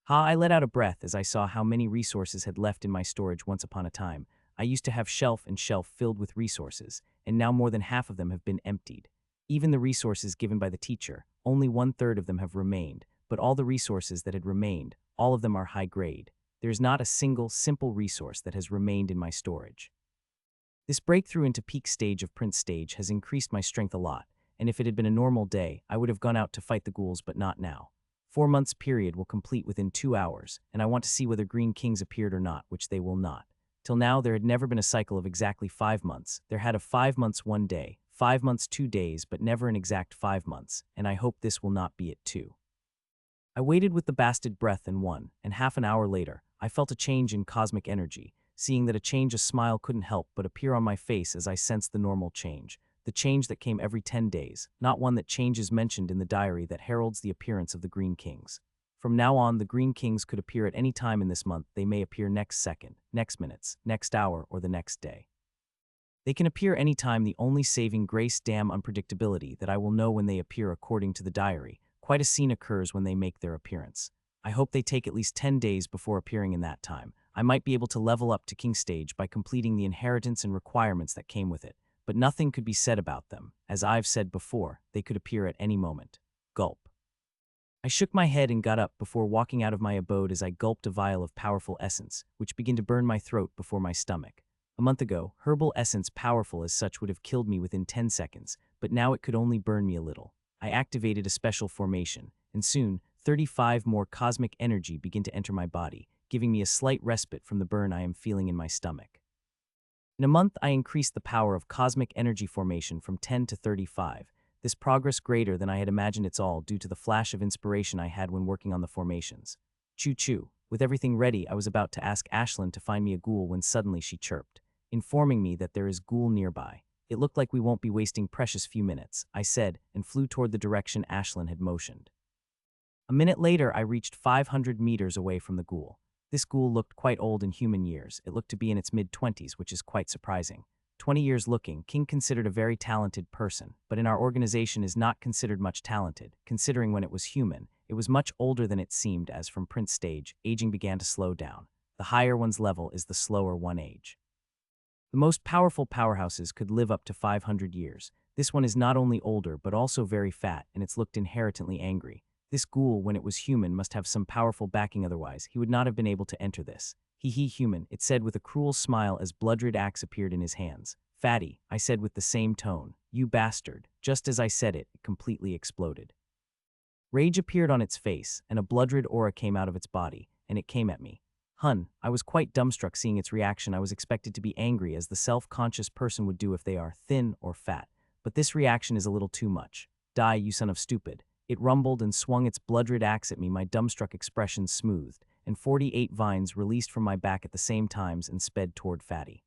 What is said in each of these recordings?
I let out a breath as I saw how many resources had left in my storage once upon a time. I used to have shelf and shelf filled with resources, and now more than half of them have been emptied. Even the resources given by the teacher, only 1/3 of them have remained, but all the resources that had remained, all of them are high grade. There is not a single, simple resource that has remained in my storage. This breakthrough into peak stage of Prince stage has increased my strength a lot, and if it had been a normal day, I would have gone out to fight the ghouls, but not now. 4 months period will complete within 2 hours, and I want to see whether Green Kings appeared or not, which they will not. Till now, there had never been a cycle of exactly 5 months. There had a 5 months 1 day, 5 months 2 days, but never an exact 5 months, and I hope this will not be it too. I waited with the bastard breath and half an hour later, I felt a change in cosmic energy, seeing that a smile couldn't help but appear on my face as I sensed the normal change. The change that came every 10 days, not one that changes mentioned in the diary that heralds the appearance of the Green Kings. From now on, the Green Kings could appear at any time in this month. They may appear next second, next minutes, next hour, or the next day. They can appear any time. The only saving grace, damn unpredictability, that I will know when they appear according to the diary. Quite a scene occurs when they make their appearance. I hope they take at least 10 days before appearing. In that time, I might be able to level up to King Stage by completing the inheritance and requirements that came with it. But nothing could be said about them. As I've said before, they could appear at any moment. Gulp. I shook my head and got up before walking out of my abode as I gulped a vial of powerful essence, which began to burn my throat before my stomach. A month ago, herbal essence powerful as such would have killed me within 10 seconds, but now it could only burn me a little. I activated a special formation, and soon, 35 more cosmic energy began to enter my body, giving me a slight respite from the burn I am feeling in my stomach. In a month, I increased the power of cosmic energy formation from 10 to 35. This progress greater than I had imagined. It's all due to the flash of inspiration I had when working on the formations. Choo-choo. With everything ready, I was about to ask Ashlyn to find me a ghoul when suddenly she chirped, informing me that there is ghoul nearby. It looked like we won't be wasting precious few minutes, I said, and flew toward the direction Ashlyn had motioned. A minute later, I reached 500 meters away from the ghoul. This ghoul looked quite old in human years. It looked to be in its mid-20s, which is quite surprising. 20 years looking, King considered a very talented person, but in our organization is not considered much talented, considering when it was human, it was much older than it seemed. As from Prince stage, aging began to slow down. The higher one's level is the slower one age. The most powerful powerhouses could live up to 500 years. This one is not only older but also very fat, and it's looked inherently angry. This ghoul, when it was human, must have some powerful backing, otherwise he would not have been able to enter this. He human, it said with a cruel smile as bloodred axe appeared in his hands. Fatty, I said with the same tone. You bastard. Just as I said it, it completely exploded. Rage appeared on its face, and a bloodred aura came out of its body, and it came at me. I was quite dumbstruck seeing its reaction. I was expected to be angry, as the self-conscious person would do if they are thin or fat. But this reaction is a little too much. Die, you son of stupid. It rumbled and swung its bloodred axe at me, my dumbstruck expression smoothed, and 48 vines released from my back at the same times and sped toward Fatty.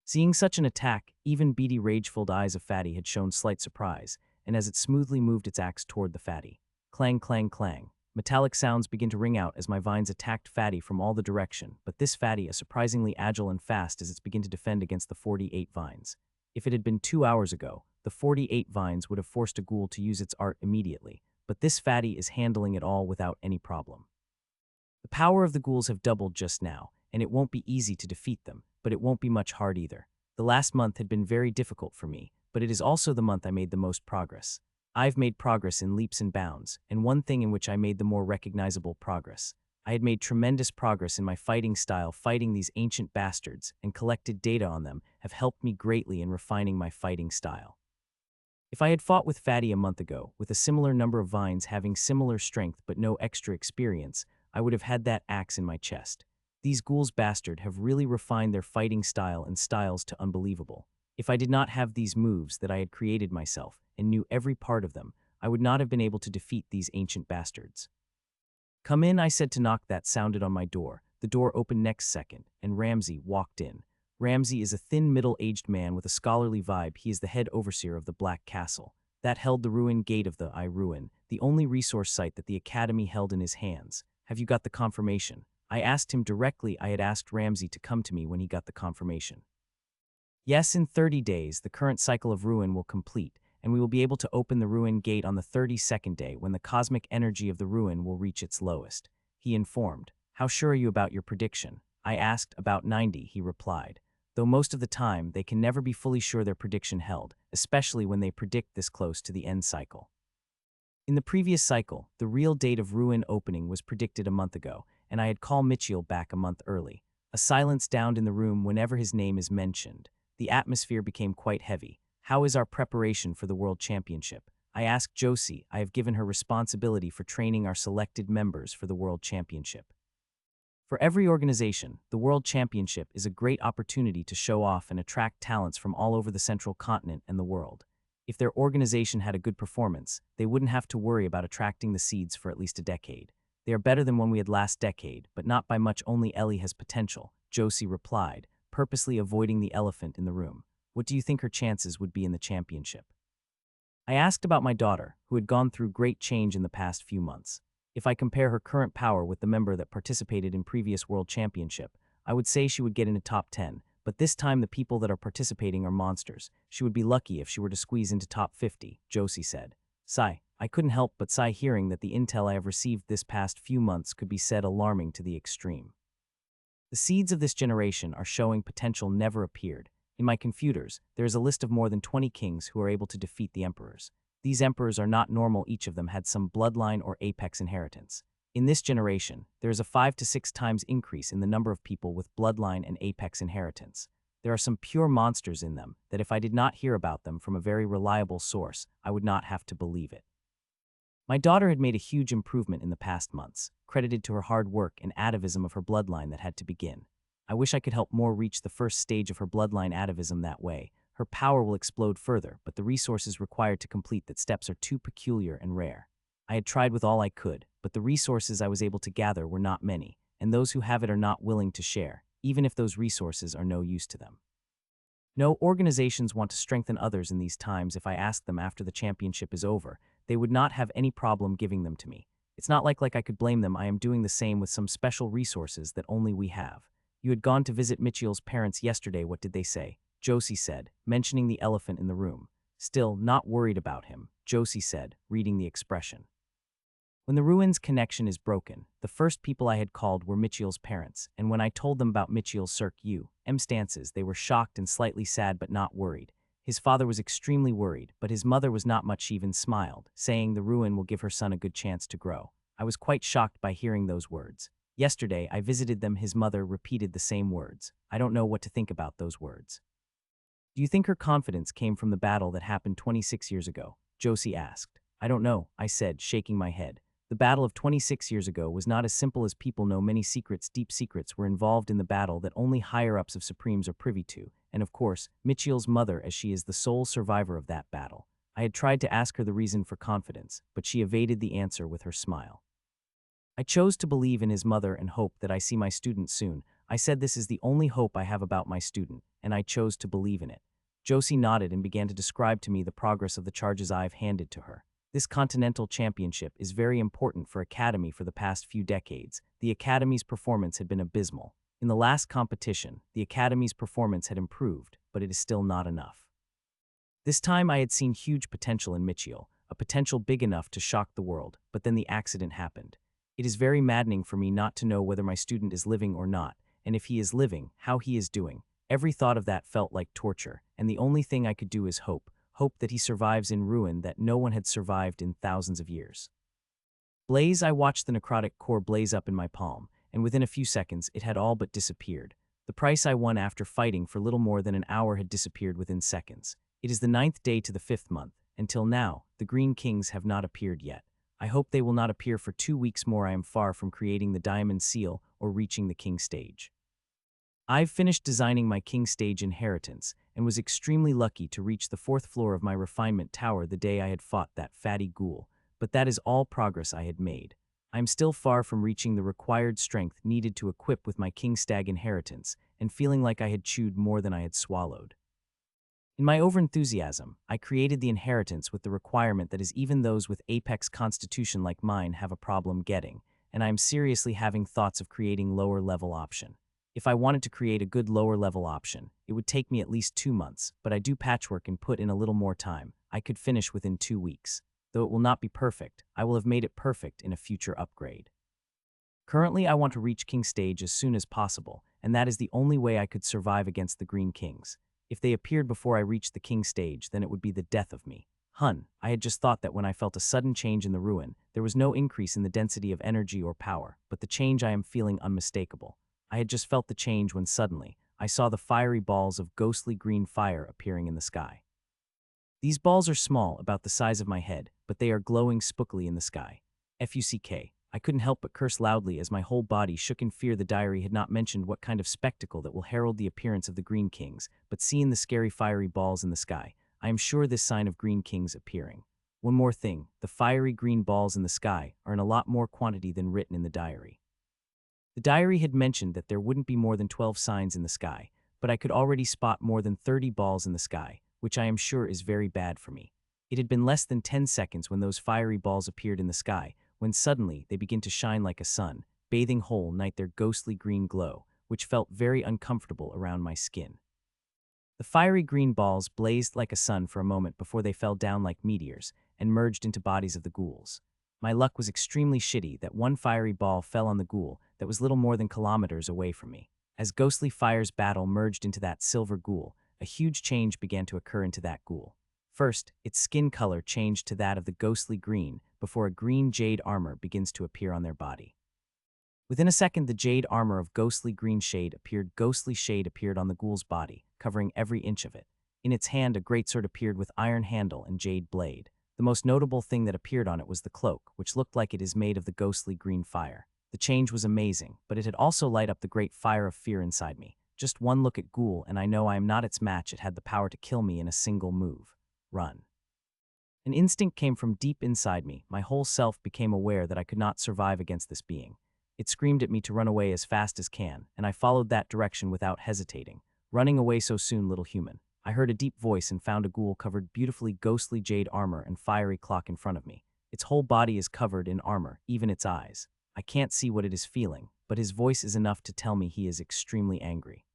Seeing such an attack, even beady rage-filled eyes of Fatty had shown slight surprise, and as it smoothly moved its axe toward the Fatty. Clang, clang, clang. Metallic sounds began to ring out as my vines attacked Fatty from all the direction, but this Fatty is surprisingly agile and fast as it began to defend against the 48 vines. If it had been 2 hours ago, the 48 vines would have forced a ghoul to use its art immediately, but this Fatty is handling it all without any problem. The power of the ghouls have doubled just now, and it won't be easy to defeat them, but it won't be much hard either. The last month had been very difficult for me, but it is also the month I made the most progress. I've made progress in leaps and bounds, and one thing in which I made the more recognizable progress. I had made tremendous progress in my fighting style. Fighting these ancient bastards and collected data on them have helped me greatly in refining my fighting style. If I had fought with Fatty a month ago, with a similar number of vines having similar strength but no extra experience, I would have had that axe in my chest. These ghouls bastard have really refined their fighting style and styles to unbelievable. If I did not have these moves that I had created myself and knew every part of them, I would not have been able to defeat these ancient bastards. Come in, I said to knock. That sounded on my door. The door opened next second, and Ramsey walked in. Ramsey is a thin, middle-aged man with a scholarly vibe. He is the head overseer of the Black Castle. That held the ruined gate of the Ruin, the only resource site that the Academy held in his hands. Have you got the confirmation? I asked him directly. I had asked Ramsey to come to me when he got the confirmation. Yes, in 30 days, the current cycle of Ruin will complete, and we will be able to open the Ruin gate on the 32nd day when the cosmic energy of the Ruin will reach its lowest. he informed. How sure are you about your prediction? I asked. About 90, he replied. Though most of the time, they can never be fully sure their prediction held, especially when they predict this close to the end cycle. In the previous cycle, the real date of Ruin opening was predicted a month ago, and I had called Mitchell back a month early. A silence downed in the room whenever his name is mentioned. The atmosphere became quite heavy. How is our preparation for the World Championship? I asked Josie. I have given her responsibility for training our selected members for the World Championship. For every organization, the World Championship is a great opportunity to show off and attract talents from all over the central continent and the world. If their organization had a good performance, they wouldn't have to worry about attracting the seeds for at least a decade. They are better than when we had last decade, but not by much. Only Ellie has potential, Josie replied, purposely avoiding the elephant in the room. What do you think her chances would be in the championship? I asked about my daughter, who had gone through great change in the past few months. If I compare her current power with the member that participated in previous World Championship, I would say she would get into top 10, but this time the people that are participating are monsters. She would be lucky if she were to squeeze into top 50, Josie said. Sigh. I couldn't help but sigh hearing that the intel I have received this past few months could be said alarming to the extreme. The seeds of this generation are showing potential never appeared. In my computers, there is a list of more than 20 kings who are able to defeat the emperors. These emperors are not normal. Each of them had some bloodline or apex inheritance. In this generation, there is a 5 to 6 times increase in the number of people with bloodline and apex inheritance. There are some pure monsters in them that if I did not hear about them from a very reliable source, I would not have to believe it. My daughter had made a huge improvement in the past months, credited to her hard work and atavism of her bloodline that had to begin. I wish I could help more reach the first stage of her bloodline atavism that way. Her power will explode further, but the resources required to complete that steps are too peculiar and rare. I had tried with all I could, but the resources I was able to gather were not many, and those who have it are not willing to share, even if those resources are no use to them. No, organizations want to strengthen others in these times. If I asked them after the championship is over, they would not have any problem giving them to me. It's not like I could blame them. I am doing the same with some special resources that only we have. You had gone to visit Mitchell's parents yesterday. What did they say? Josie said, mentioning the elephant in the room. Still not worried about him, Josie said, reading the expression. When the ruins connection is broken, the first people I had called were Mitchell's parents, and when I told them about Mitchell's stances, they were shocked and slightly sad but not worried. His father was extremely worried, but his mother was not much, even smiled, saying the ruin will give her son a good chance to grow. I was quite shocked by hearing those words. Yesterday, I visited them. His mother repeated the same words. I don't know what to think about those words. Do you think her confidence came from the battle that happened 26 years ago? Josie asked. I don't know, I said, shaking my head. The battle of 26 years ago was not as simple as people know. Many secrets, deep secrets, were involved in the battle that only higher-ups of Supremes are privy to, and of course, Mitchell's mother, as she is the sole survivor of that battle. I had tried to ask her the reason for confidence, but she evaded the answer with her smile. I chose to believe in his mother and hope that I see my student soon. I said this is the only hope I have about my student, and I chose to believe in it. Josie nodded and began to describe to me the progress of the charges I've handed to her. This Continental Championship is very important for Academy. For the past few decades, the Academy's performance had been abysmal. In the last competition, the Academy's performance had improved, but it is still not enough. This time I had seen huge potential in Mitchell, a potential big enough to shock the world, but then the accident happened. It is very maddening for me not to know whether my student is living or not, and if he is living, how he is doing. Every thought of that felt like torture, and the only thing I could do is hope that he survives in ruin that no one had survived in thousands of years. Blaze, I watched the necrotic core blaze up in my palm, and within a few seconds it had all but disappeared. The price I won after fighting for little more than an hour had disappeared within seconds. It is the 9th day to the 5th month. Until now, the Green Kings have not appeared yet. I hope they will not appear for 2 weeks more. I am far from creating the Diamond Seal or reaching the King stage. I've finished designing my King stage inheritance and was extremely lucky to reach the 4th floor of my refinement tower the day I had fought that fatty ghoul, but that is all progress I had made. I am still far from reaching the required strength needed to equip with my King Stag inheritance and feeling like I had chewed more than I had swallowed. In my overenthusiasm, I created the inheritance with the requirement that is even those with apex constitution like mine have a problem getting, and I am seriously having thoughts of creating lower level option. If I wanted to create a good lower level option, it would take me at least 2 months, but I do patchwork and put in a little more time. I could finish within 2 weeks. Though it will not be perfect, I will have made it perfect in a future upgrade. Currently, I want to reach King Stage as soon as possible, and that is the only way I could survive against the Green Kings. If they appeared before I reached the King Stage, then it would be the death of me. I had just thought that when I felt a sudden change in the ruin, there was no increase in the density of energy or power, but the change I am feeling unmistakable. I had just felt the change when suddenly, I saw the fiery balls of ghostly green fire appearing in the sky. These balls are small, about the size of my head, but they are glowing spookily in the sky. Fuck. I couldn't help but curse loudly as my whole body shook in fear. The diary had not mentioned what kind of spectacle that will herald the appearance of the Green Kings, but seeing the scary fiery balls in the sky, I am sure this sign of Green Kings appearing. One more thing, the fiery green balls in the sky are in a lot more quantity than written in the diary. The diary had mentioned that there wouldn't be more than 12 signs in the sky, but I could already spot more than 30 balls in the sky, which I am sure is very bad for me. It had been less than 10 seconds when those fiery balls appeared in the sky, when suddenly they begin to shine like a sun, bathing whole night their ghostly green glow, which felt very uncomfortable around my skin. The fiery green balls blazed like a sun for a moment before they fell down like meteors and merged into bodies of the ghouls. My luck was extremely shitty that one fiery ball fell on the ghoul that was little more than kilometers away from me. As ghostly fire's battle merged into that silver ghoul, a huge change began to occur into that ghoul. First, its skin color changed to that of the ghostly green before a green jade armor begins to appear on their body. Within a second, the jade armor of ghostly green shade appeared. Ghostly shade appeared on the ghoul's body, covering every inch of it. In its hand, a greatsword appeared with iron handle and jade blade. The most notable thing that appeared on it was the cloak, which looked like it is made of the ghostly green fire. The change was amazing, but it had also light up the great fire of fear inside me. Just one look at ghoul and I know I am not its match. It had the power to kill me in a single move. Run. An instinct came from deep inside me. My whole self became aware that I could not survive against this being. It screamed at me to run away as fast as can, and I followed that direction without hesitating. Running away so soon, little human. I heard a deep voice and found a ghoul covered beautifully ghostly jade armor and fiery clock in front of me. Its whole body is covered in armor, even its eyes. I can't see what it is feeling, but his voice is enough to tell me he is extremely angry.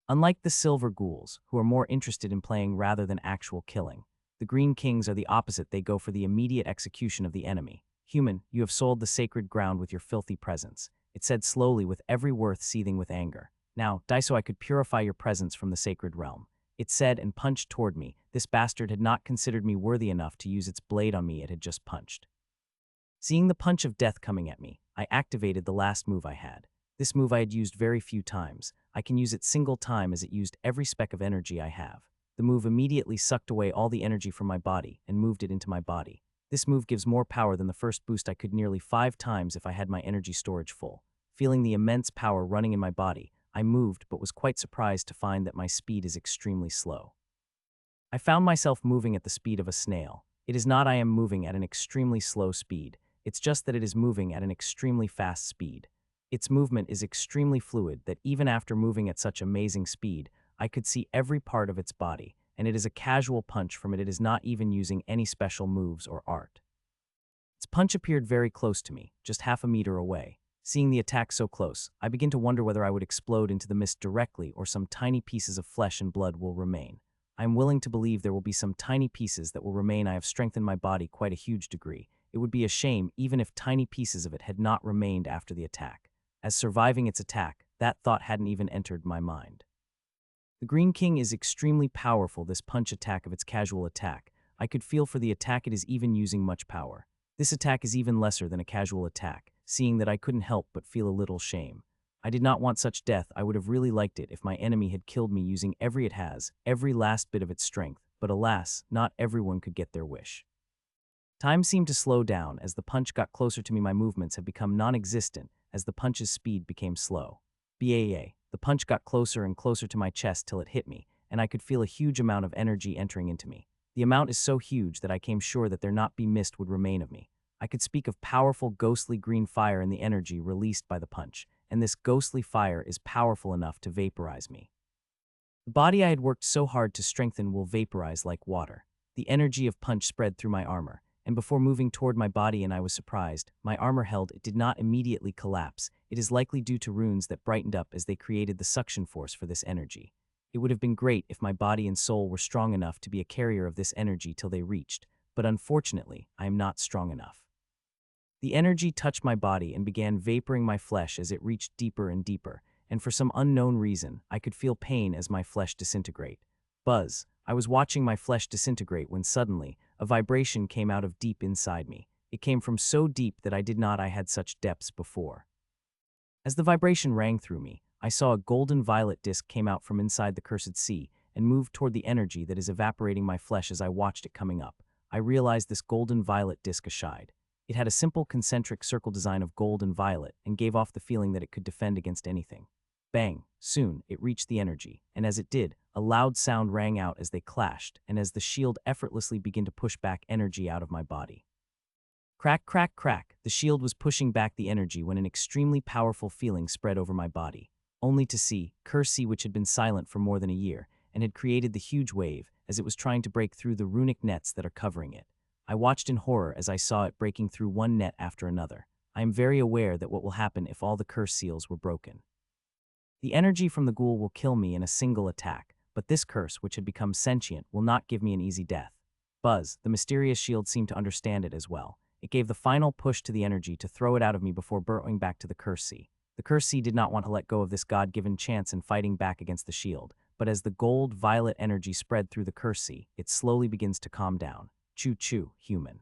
Unlike the silver ghouls, who are more interested in playing rather than actual killing, the Green Kings are the opposite. They go for the immediate execution of the enemy. Human, you have soiled the sacred ground with your filthy presence, it said slowly with every worth seething with anger. Now, die so I could purify your presence from the sacred realm. It said and punched toward me. This bastard had not considered me worthy enough to use its blade on me. It had just punched. Seeing the punch of death coming at me, I activated the last move I had. This move I had used very few times. I can use it single time as it used every speck of energy I have. The move immediately sucked away all the energy from my body and moved it into my body. This move gives more power than the first boost. I could nearly 5 times if I had my energy storage full. Feeling the immense power running in my body, I moved but was quite surprised to find that my speed is extremely slow. I found myself moving at the speed of a snail. It is not I am moving at an extremely slow speed, it's just that it is moving at an extremely fast speed. Its movement is extremely fluid that even after moving at such amazing speed, I could see every part of its body, and it is a casual punch from it. It is not even using any special moves or art. Its punch appeared very close to me, just half a meter away. Seeing the attack so close, I begin to wonder whether I would explode into the mist directly or some tiny pieces of flesh and blood will remain. I am willing to believe there will be some tiny pieces that will remain. I have strengthened my body quite a huge degree. It would be a shame even if tiny pieces of it had not remained after the attack. As surviving its attack, that thought hadn't even entered my mind. The Green King is extremely powerful. This punch attack of its casual attack, I could feel for the attack it is even using much power. This attack is even lesser than a casual attack, seeing that I couldn't help but feel a little shame. I did not want such death. I would have really liked it if my enemy had killed me using every last bit of its strength, but alas, not everyone could get their wish. Time seemed to slow down as the punch got closer to me. My movements had become non-existent as the punch's speed became slow. The punch got closer and closer to my chest till it hit me, and I could feel a huge amount of energy entering into me. The amount is so huge that I came sure that there not be mist would remain of me. I could speak of powerful ghostly green fire in the energy released by the punch, and this ghostly fire is powerful enough to vaporize me. The body I had worked so hard to strengthen will vaporize like water. The energy of punch spread through my armor, and before moving toward my body, and I was surprised, my armor held. It did not immediately collapse. It is likely due to runes that brightened up as they created the suction force for this energy. It would have been great if my body and soul were strong enough to be a carrier of this energy till they reached, but unfortunately, I am not strong enough. The energy touched my body and began vaporing my flesh as it reached deeper and deeper, and for some unknown reason, I could feel pain as my flesh disintegrate. Buzz, I was watching my flesh disintegrate when suddenly, a vibration came out of deep inside me. It came from so deep that I had such depths before. As the vibration rang through me, I saw a golden violet disk came out from inside the cursed sea and moved toward the energy that is evaporating my flesh as I watched it coming up. I realized this golden violet disk aside. It had a simple concentric circle design of gold and violet and gave off the feeling that it could defend against anything. Bang! Soon, it reached the energy, and as it did, a loud sound rang out as they clashed, and as the shield effortlessly began to push back energy out of my body. Crack, crack, crack, the shield was pushing back the energy when an extremely powerful feeling spread over my body, only to see, Curse, which had been silent for more than a year, and had created the huge wave, as it was trying to break through the runic nets that are covering it. I watched in horror as I saw it breaking through one net after another. I am very aware that what will happen if all the curse seals were broken. The energy from the ghoul will kill me in a single attack, but this curse, which had become sentient, will not give me an easy death. Buzz, the mysterious shield, seemed to understand it as well. It gave the final push to the energy to throw it out of me before burrowing back to the curse sea. The curse sea did not want to let go of this God-given chance in fighting back against the shield, but as the gold-violet energy spread through the curse sea, it slowly begins to calm down. Choo-choo, human.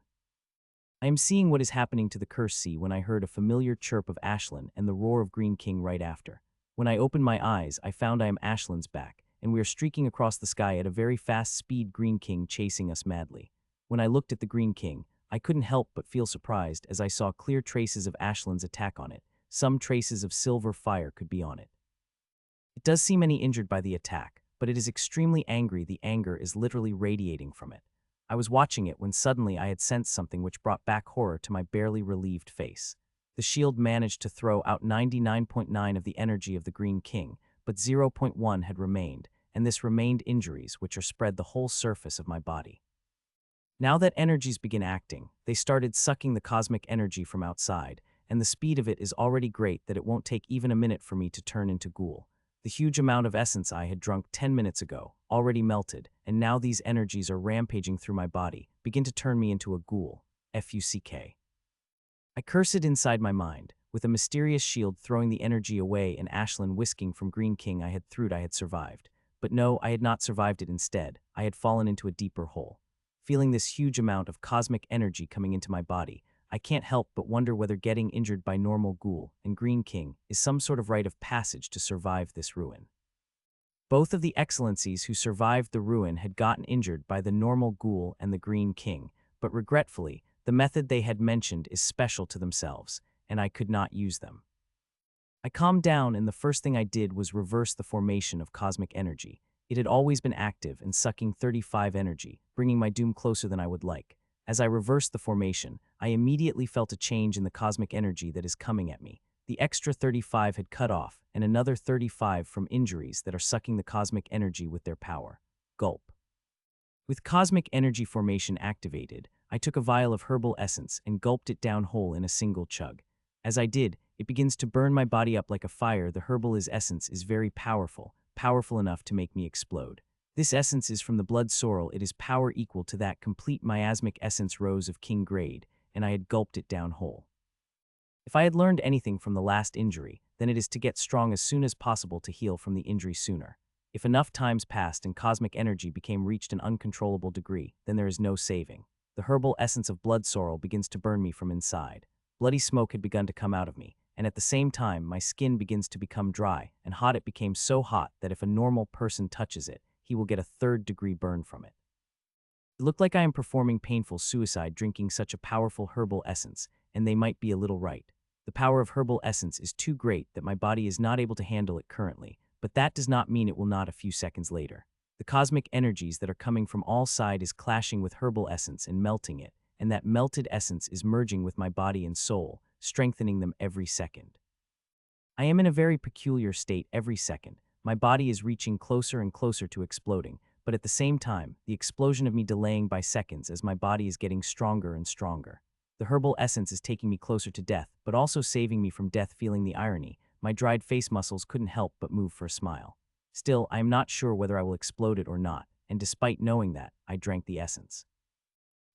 I am seeing what is happening to the curse sea when I heard a familiar chirp of Ashlyn and the roar of Green King right after. When I opened my eyes, I found I am Ashlyn's back, and we are streaking across the sky at a very fast speed, Green King chasing us madly. When I looked at the Green King, I couldn't help but feel surprised as I saw clear traces of Ashlyn's attack on it. Some traces of silver fire could be on it. It does seem any injured by the attack, but it is extremely angry. The anger is literally radiating from it. I was watching it when suddenly I had sensed something which brought back horror to my barely relieved face. The shield managed to throw out 99.9 of the energy of the Green King, but 0.1 had remained, and this remained injuries which are spread the whole surface of my body. Now that energies begin acting, they started sucking the cosmic energy from outside, and the speed of it is already great that it won't take even a minute for me to turn into ghoul. The huge amount of essence I had drunk 10 minutes ago, already melted, and now these energies are rampaging through my body, begin to turn me into a ghoul. Fuck. I cursed inside my mind, with a mysterious shield throwing the energy away and Ashlyn whisking from Green King I had survived. But no, I had not survived it. Instead, I had fallen into a deeper hole. Feeling this huge amount of cosmic energy coming into my body, I can't help but wonder whether getting injured by normal ghoul and Green King is some sort of rite of passage to survive this ruin. Both of the excellencies who survived the ruin had gotten injured by the normal ghoul and the Green King, but regretfully, the method they had mentioned is special to themselves, and I could not use them. I calmed down, and the first thing I did was reverse the formation of cosmic energy. It had always been active and sucking 35 energy, bringing my doom closer than I would like. As I reversed the formation, I immediately felt a change in the cosmic energy that is coming at me. The extra 35 had cut off, and another 35 from injuries that are sucking the cosmic energy with their power. Gulp. With cosmic energy formation activated, I took a vial of herbal essence and gulped it down whole in a single chug. As I did, it begins to burn my body up like a fire. The herbal essence is very powerful enough to make me explode. This essence is from the blood sorrel. It is power equal to that complete miasmic essence rose of King Grade, and I had gulped it down whole. If I had learned anything from the last injury, then it is to get strong as soon as possible to heal from the injury sooner. If enough times passed and cosmic energy became reached an uncontrollable degree, then there is no saving. The herbal essence of blood sorrel begins to burn me from inside. Bloody smoke had begun to come out of me, and at the same time my skin begins to become dry and hot. It became so hot that if a normal person touches it, he will get a third-degree burn from it. It looked like I am performing painful suicide drinking such a powerful herbal essence, and they might be a little right. The power of herbal essence is too great that my body is not able to handle it currently, but that does not mean it will not a few seconds later. The cosmic energies that are coming from all sides is clashing with herbal essence and melting it, and that melted essence is merging with my body and soul, strengthening them every second. I am in a very peculiar state every second. My body is reaching closer and closer to exploding, but at the same time, the explosion of me delaying by seconds as my body is getting stronger and stronger. The herbal essence is taking me closer to death, but also saving me from death. Feeling the irony, my dried face muscles couldn't help but move for a smile. Still, I am not sure whether I will explode it or not, and despite knowing that, I drank the essence.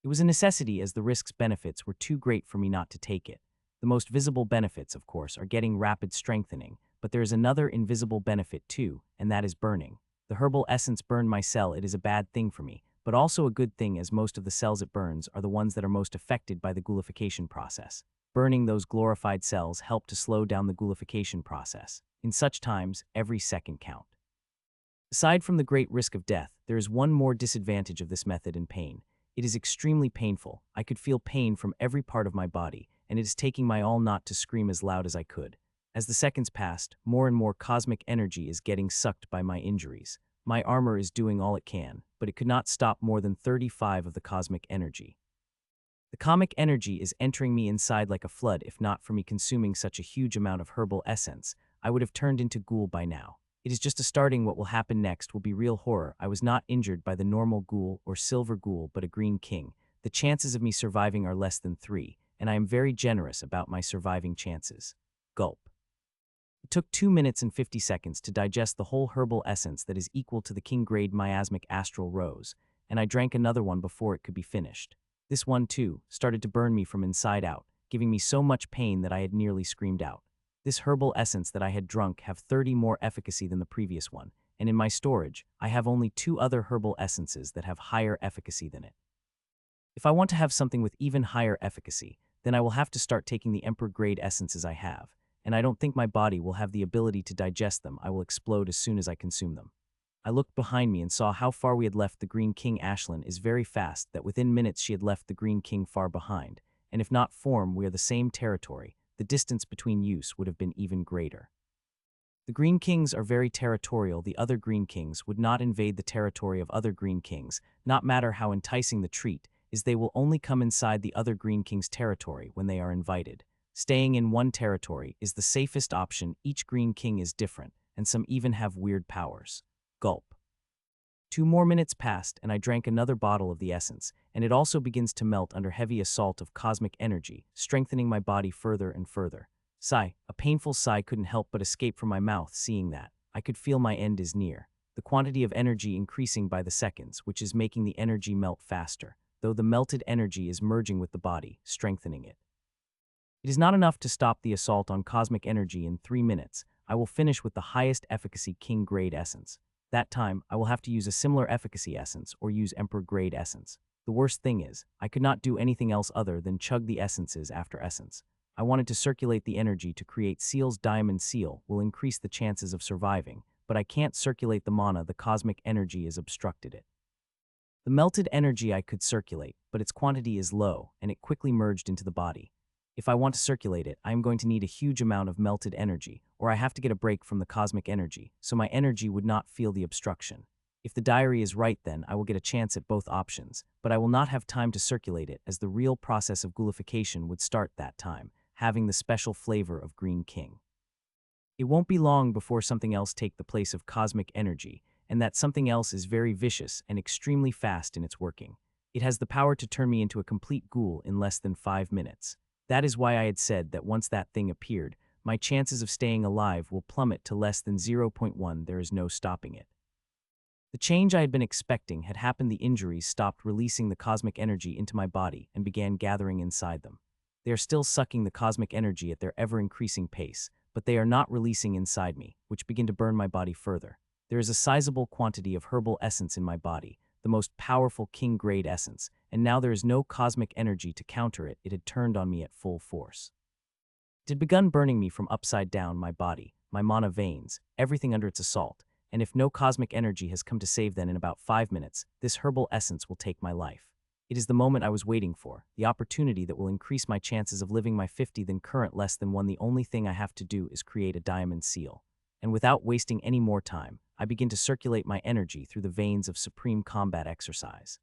It was a necessity as the risk's benefits were too great for me not to take it. The most visible benefits, of course, are getting rapid strengthening, but there is another invisible benefit too, and that is burning. The herbal essence burned my cell. It is a bad thing for me, but also a good thing as most of the cells it burns are the ones that are most affected by the ghoulification process. Burning those glorified cells helped to slow down the ghoulification process. In such times, every second count. Aside from the great risk of death, there is one more disadvantage of this method in pain. It is extremely painful. I could feel pain from every part of my body, and it is taking my all not to scream as loud as I could. As the seconds passed, more and more cosmic energy is getting sucked by my injuries. My armor is doing all it can, but it could not stop more than 35 of the cosmic energy. The comic energy is entering me inside like a flood. If not for me consuming such a huge amount of herbal essence, I would have turned into ghoul by now. It is just a starting. What will happen next will be real horror. I was not injured by the normal ghoul or silver ghoul, but a green king. The chances of me surviving are less than 3, and I am very generous about my surviving chances. Gulp. It took 2 minutes and 50 seconds to digest the whole herbal essence that is equal to the king-grade miasmic astral rose, and I drank another one before it could be finished. This one, too, started to burn me from inside out, giving me so much pain that I had nearly screamed out. This herbal essence that I had drunk have 30 more efficacy than the previous one, and in my storage, I have only 2 other herbal essences that have higher efficacy than it. If I want to have something with even higher efficacy, then I will have to start taking the emperor-grade essences I have, and I don't think my body will have the ability to digest them. I will explode as soon as I consume them. I looked behind me and saw how far we had left the Green King. Ashlyn is very fast that within minutes she had left the Green King far behind, and if not form, we are the same territory. The distance between use would have been even greater. The Green Kings are very territorial. The other Green Kings would not invade the territory of other Green Kings, not matter how enticing the treat is. They will only come inside the other Green King's territory when they are invited. Staying in one territory is the safest option. Each Green King is different, and some even have weird powers. Gulp. 2 more minutes passed, and I drank another bottle of the essence, and it also begins to melt under heavy assault of cosmic energy, strengthening my body further and further. Sigh. A painful sigh couldn't help but escape from my mouth. Seeing that, I could feel my end is near. The quantity of energy increasing by the seconds, which is making the energy melt faster, though the melted energy is merging with the body, strengthening it. It is not enough to stop the assault on cosmic energy in 3 minutes. I will finish with the highest efficacy king-grade essence. That time, I will have to use a similar efficacy essence or use emperor-grade essence. The worst thing is, I could not do anything else other than chug the essences after essence. I wanted to circulate the energy to create seals. Diamond seal will increase the chances of surviving, but I can't circulate the mana. The cosmic energy has obstructed it. The melted energy I could circulate, but its quantity is low, and it quickly merged into the body. If I want to circulate it, I am going to need a huge amount of melted energy, or I have to get a break from the cosmic energy, so my energy would not feel the obstruction. If the diary is right, then I will get a chance at both options, but I will not have time to circulate it as the real process of ghoulification would start that time, having the special flavor of Green King. It won't be long before something else take the place of cosmic energy, and that something else is very vicious and extremely fast in its working. It has the power to turn me into a complete ghoul in less than 5 minutes. That is why I had said that once that thing appeared, my chances of staying alive will plummet to less than 0.1. There is no stopping it. The change I had been expecting had happened. The injuries stopped releasing the cosmic energy into my body and began gathering inside them. They are still sucking the cosmic energy at their ever-increasing pace, but they are not releasing inside me, which begin to burn my body further. There is a sizable quantity of herbal essence in my body, the most powerful king-grade essence, and now there is no cosmic energy to counter it. It had turned on me at full force. It had begun burning me from upside down, my body, my mana veins, everything under its assault, and if no cosmic energy has come to save, then in about 5 minutes, this herbal essence will take my life. It is the moment I was waiting for, the opportunity that will increase my chances of living my 50 than current less than 1. The only thing I have to do is create a diamond seal. And without wasting any more time, I begin to circulate my energy through the veins of supreme combat exercise.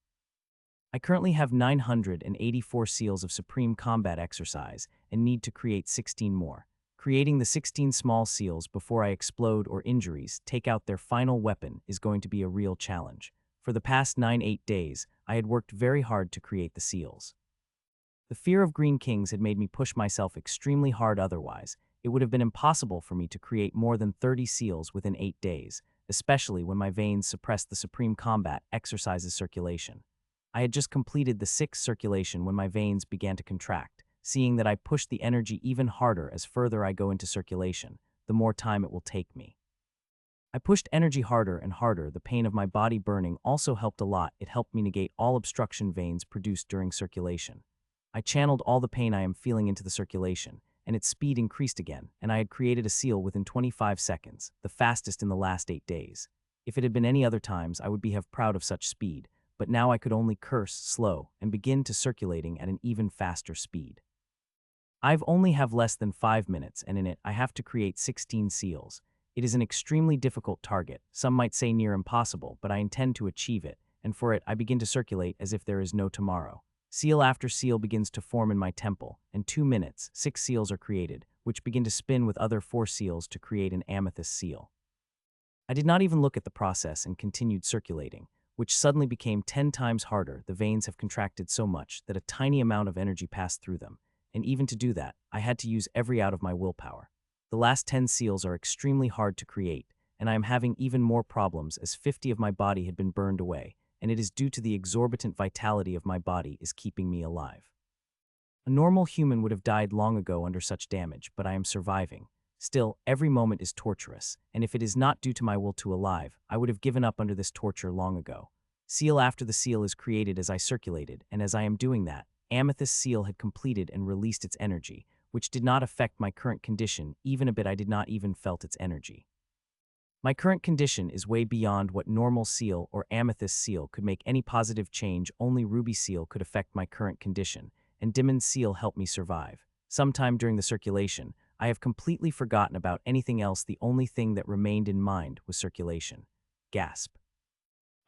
I currently have 984 seals of supreme combat exercise and need to create 16 more. Creating the 16 small seals before I explode or injuries take out their final weapon is going to be a real challenge. For the past 8 days, I had worked very hard to create the seals. The fear of Green Kings had made me push myself extremely hard. Otherwise, it would have been impossible for me to create more than 30 seals within 8 days, especially when my veins suppressed the supreme combat exercise's circulation. I had just completed the sixth circulation when my veins began to contract, seeing that I pushed the energy even harder as further I go into circulation, the more time it will take me. I pushed energy harder and harder. The pain of my body burning also helped a lot. It helped me negate all obstruction veins produced during circulation. I channeled all the pain I am feeling into the circulation, and its speed increased again, and I had created a seal within 25 seconds, the fastest in the last 8 days. If it had been any other times, I would be proud of such speed, but now I could only curse, slow, and begin to circulating at an even faster speed. I've only have less than 5 minutes, and in it I have to create 16 seals. It is an extremely difficult target, some might say near impossible, but I intend to achieve it, and for it I begin to circulate as if there is no tomorrow. Seal after seal begins to form in my temple, and 2 minutes, 6 seals are created, which begin to spin with other 4 seals to create an amethyst seal. I did not even look at the process and continued circulating, which suddenly became 10 times harder. The veins have contracted so much that a tiny amount of energy passed through them, and even to do that, I had to use every ounce of my willpower. The last 10 seals are extremely hard to create, and I am having even more problems as 50 of my body had been burned away, and it is due to the exorbitant vitality of my body is keeping me alive. A normal human would have died long ago under such damage, but I am surviving. Still, every moment is torturous, and if it is not due to my will to alive, I would have given up under this torture long ago. Seal after the seal is created as I circulated, and as I am doing that, amethyst seal had completed and released its energy, which did not affect my current condition even a bit. I did not even felt its energy. My current condition is way beyond what normal seal or amethyst seal could make any positive change. Only ruby seal could affect my current condition, and diamond seal helped me survive. Sometime during the circulation, I have completely forgotten about anything else. The only thing that remained in mind was circulation. Gasp.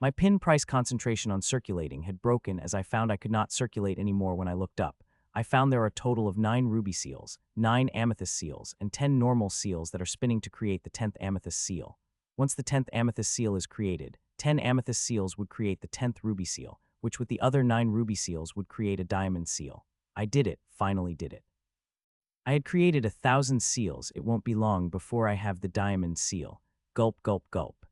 My pin price concentration on circulating had broken as I found I could not circulate anymore. When I looked up, I found there are a total of 9 ruby seals, 9 amethyst seals, and 10 normal seals that are spinning to create the 10th amethyst seal. Once the 10th amethyst seal is created, 10 amethyst seals would create the 10th ruby seal, which with the other 9 ruby seals would create a diamond seal. I did it, finally did it. I had created 1,000 seals. It won't be long before I have the diamond seal. Gulp, gulp, gulp.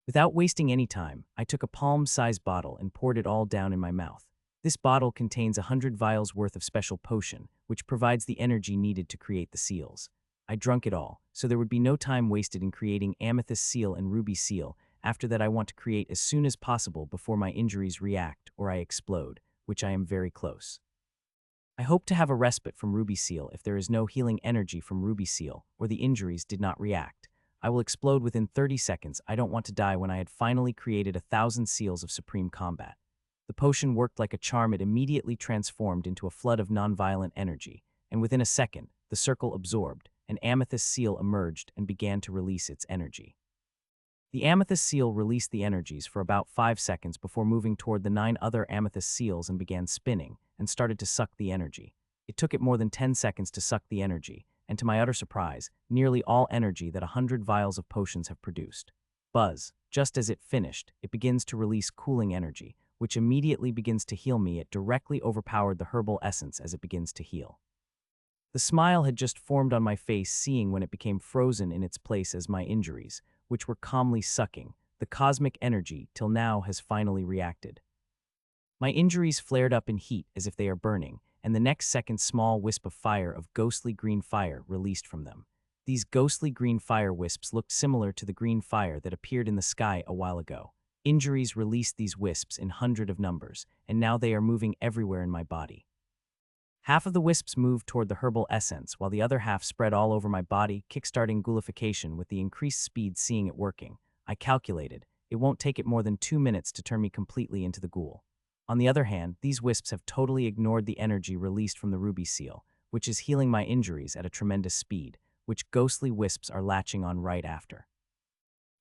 Without wasting any time, I took a palm-sized bottle and poured it all down in my mouth. This bottle contains 100 vials worth of special potion, which provides the energy needed to create the seals. I drank it all, so there would be no time wasted in creating amethyst seal and ruby seal. After that I want to create as soon as possible before my injuries react or I explode, which I am very close. I hope to have a respite from ruby seal if there is no healing energy from ruby seal or the injuries did not react. I will explode within 30 seconds. I don't want to die when I had finally created 1,000 seals of supreme combat. The potion worked like a charm. It immediately transformed into a flood of non-violent energy, and within a second, the circle absorbed, an amethyst seal emerged and began to release its energy. The amethyst seal released the energies for about 5 seconds before moving toward the 9 other amethyst seals and began spinning and started to suck the energy. It took it more than 10 seconds to suck the energy, and to my utter surprise, nearly all energy that 100 vials of potions have produced. Buzz, just as it finished, it begins to release cooling energy, which immediately begins to heal me. It directly overpowered the herbal essence as it begins to heal. The smile had just formed on my face, seeing when it became frozen in its place as my injuries, which were calmly sucking, the cosmic energy till now has finally reacted. My injuries flared up in heat as if they are burning, and the next second small wisp of fire of ghostly green fire released from them. These ghostly green fire wisps looked similar to the green fire that appeared in the sky a while ago. Injuries released these wisps in hundreds of numbers, and now they are moving everywhere in my body. Half of the wisps moved toward the herbal essence, while the other half spread all over my body, kickstarting ghoulification with the increased speed. Seeing it working, I calculated, it won't take it more than 2 minutes to turn me completely into the ghoul. On the other hand, these wisps have totally ignored the energy released from the ruby seal, which is healing my injuries at a tremendous speed, which ghostly wisps are latching on right after.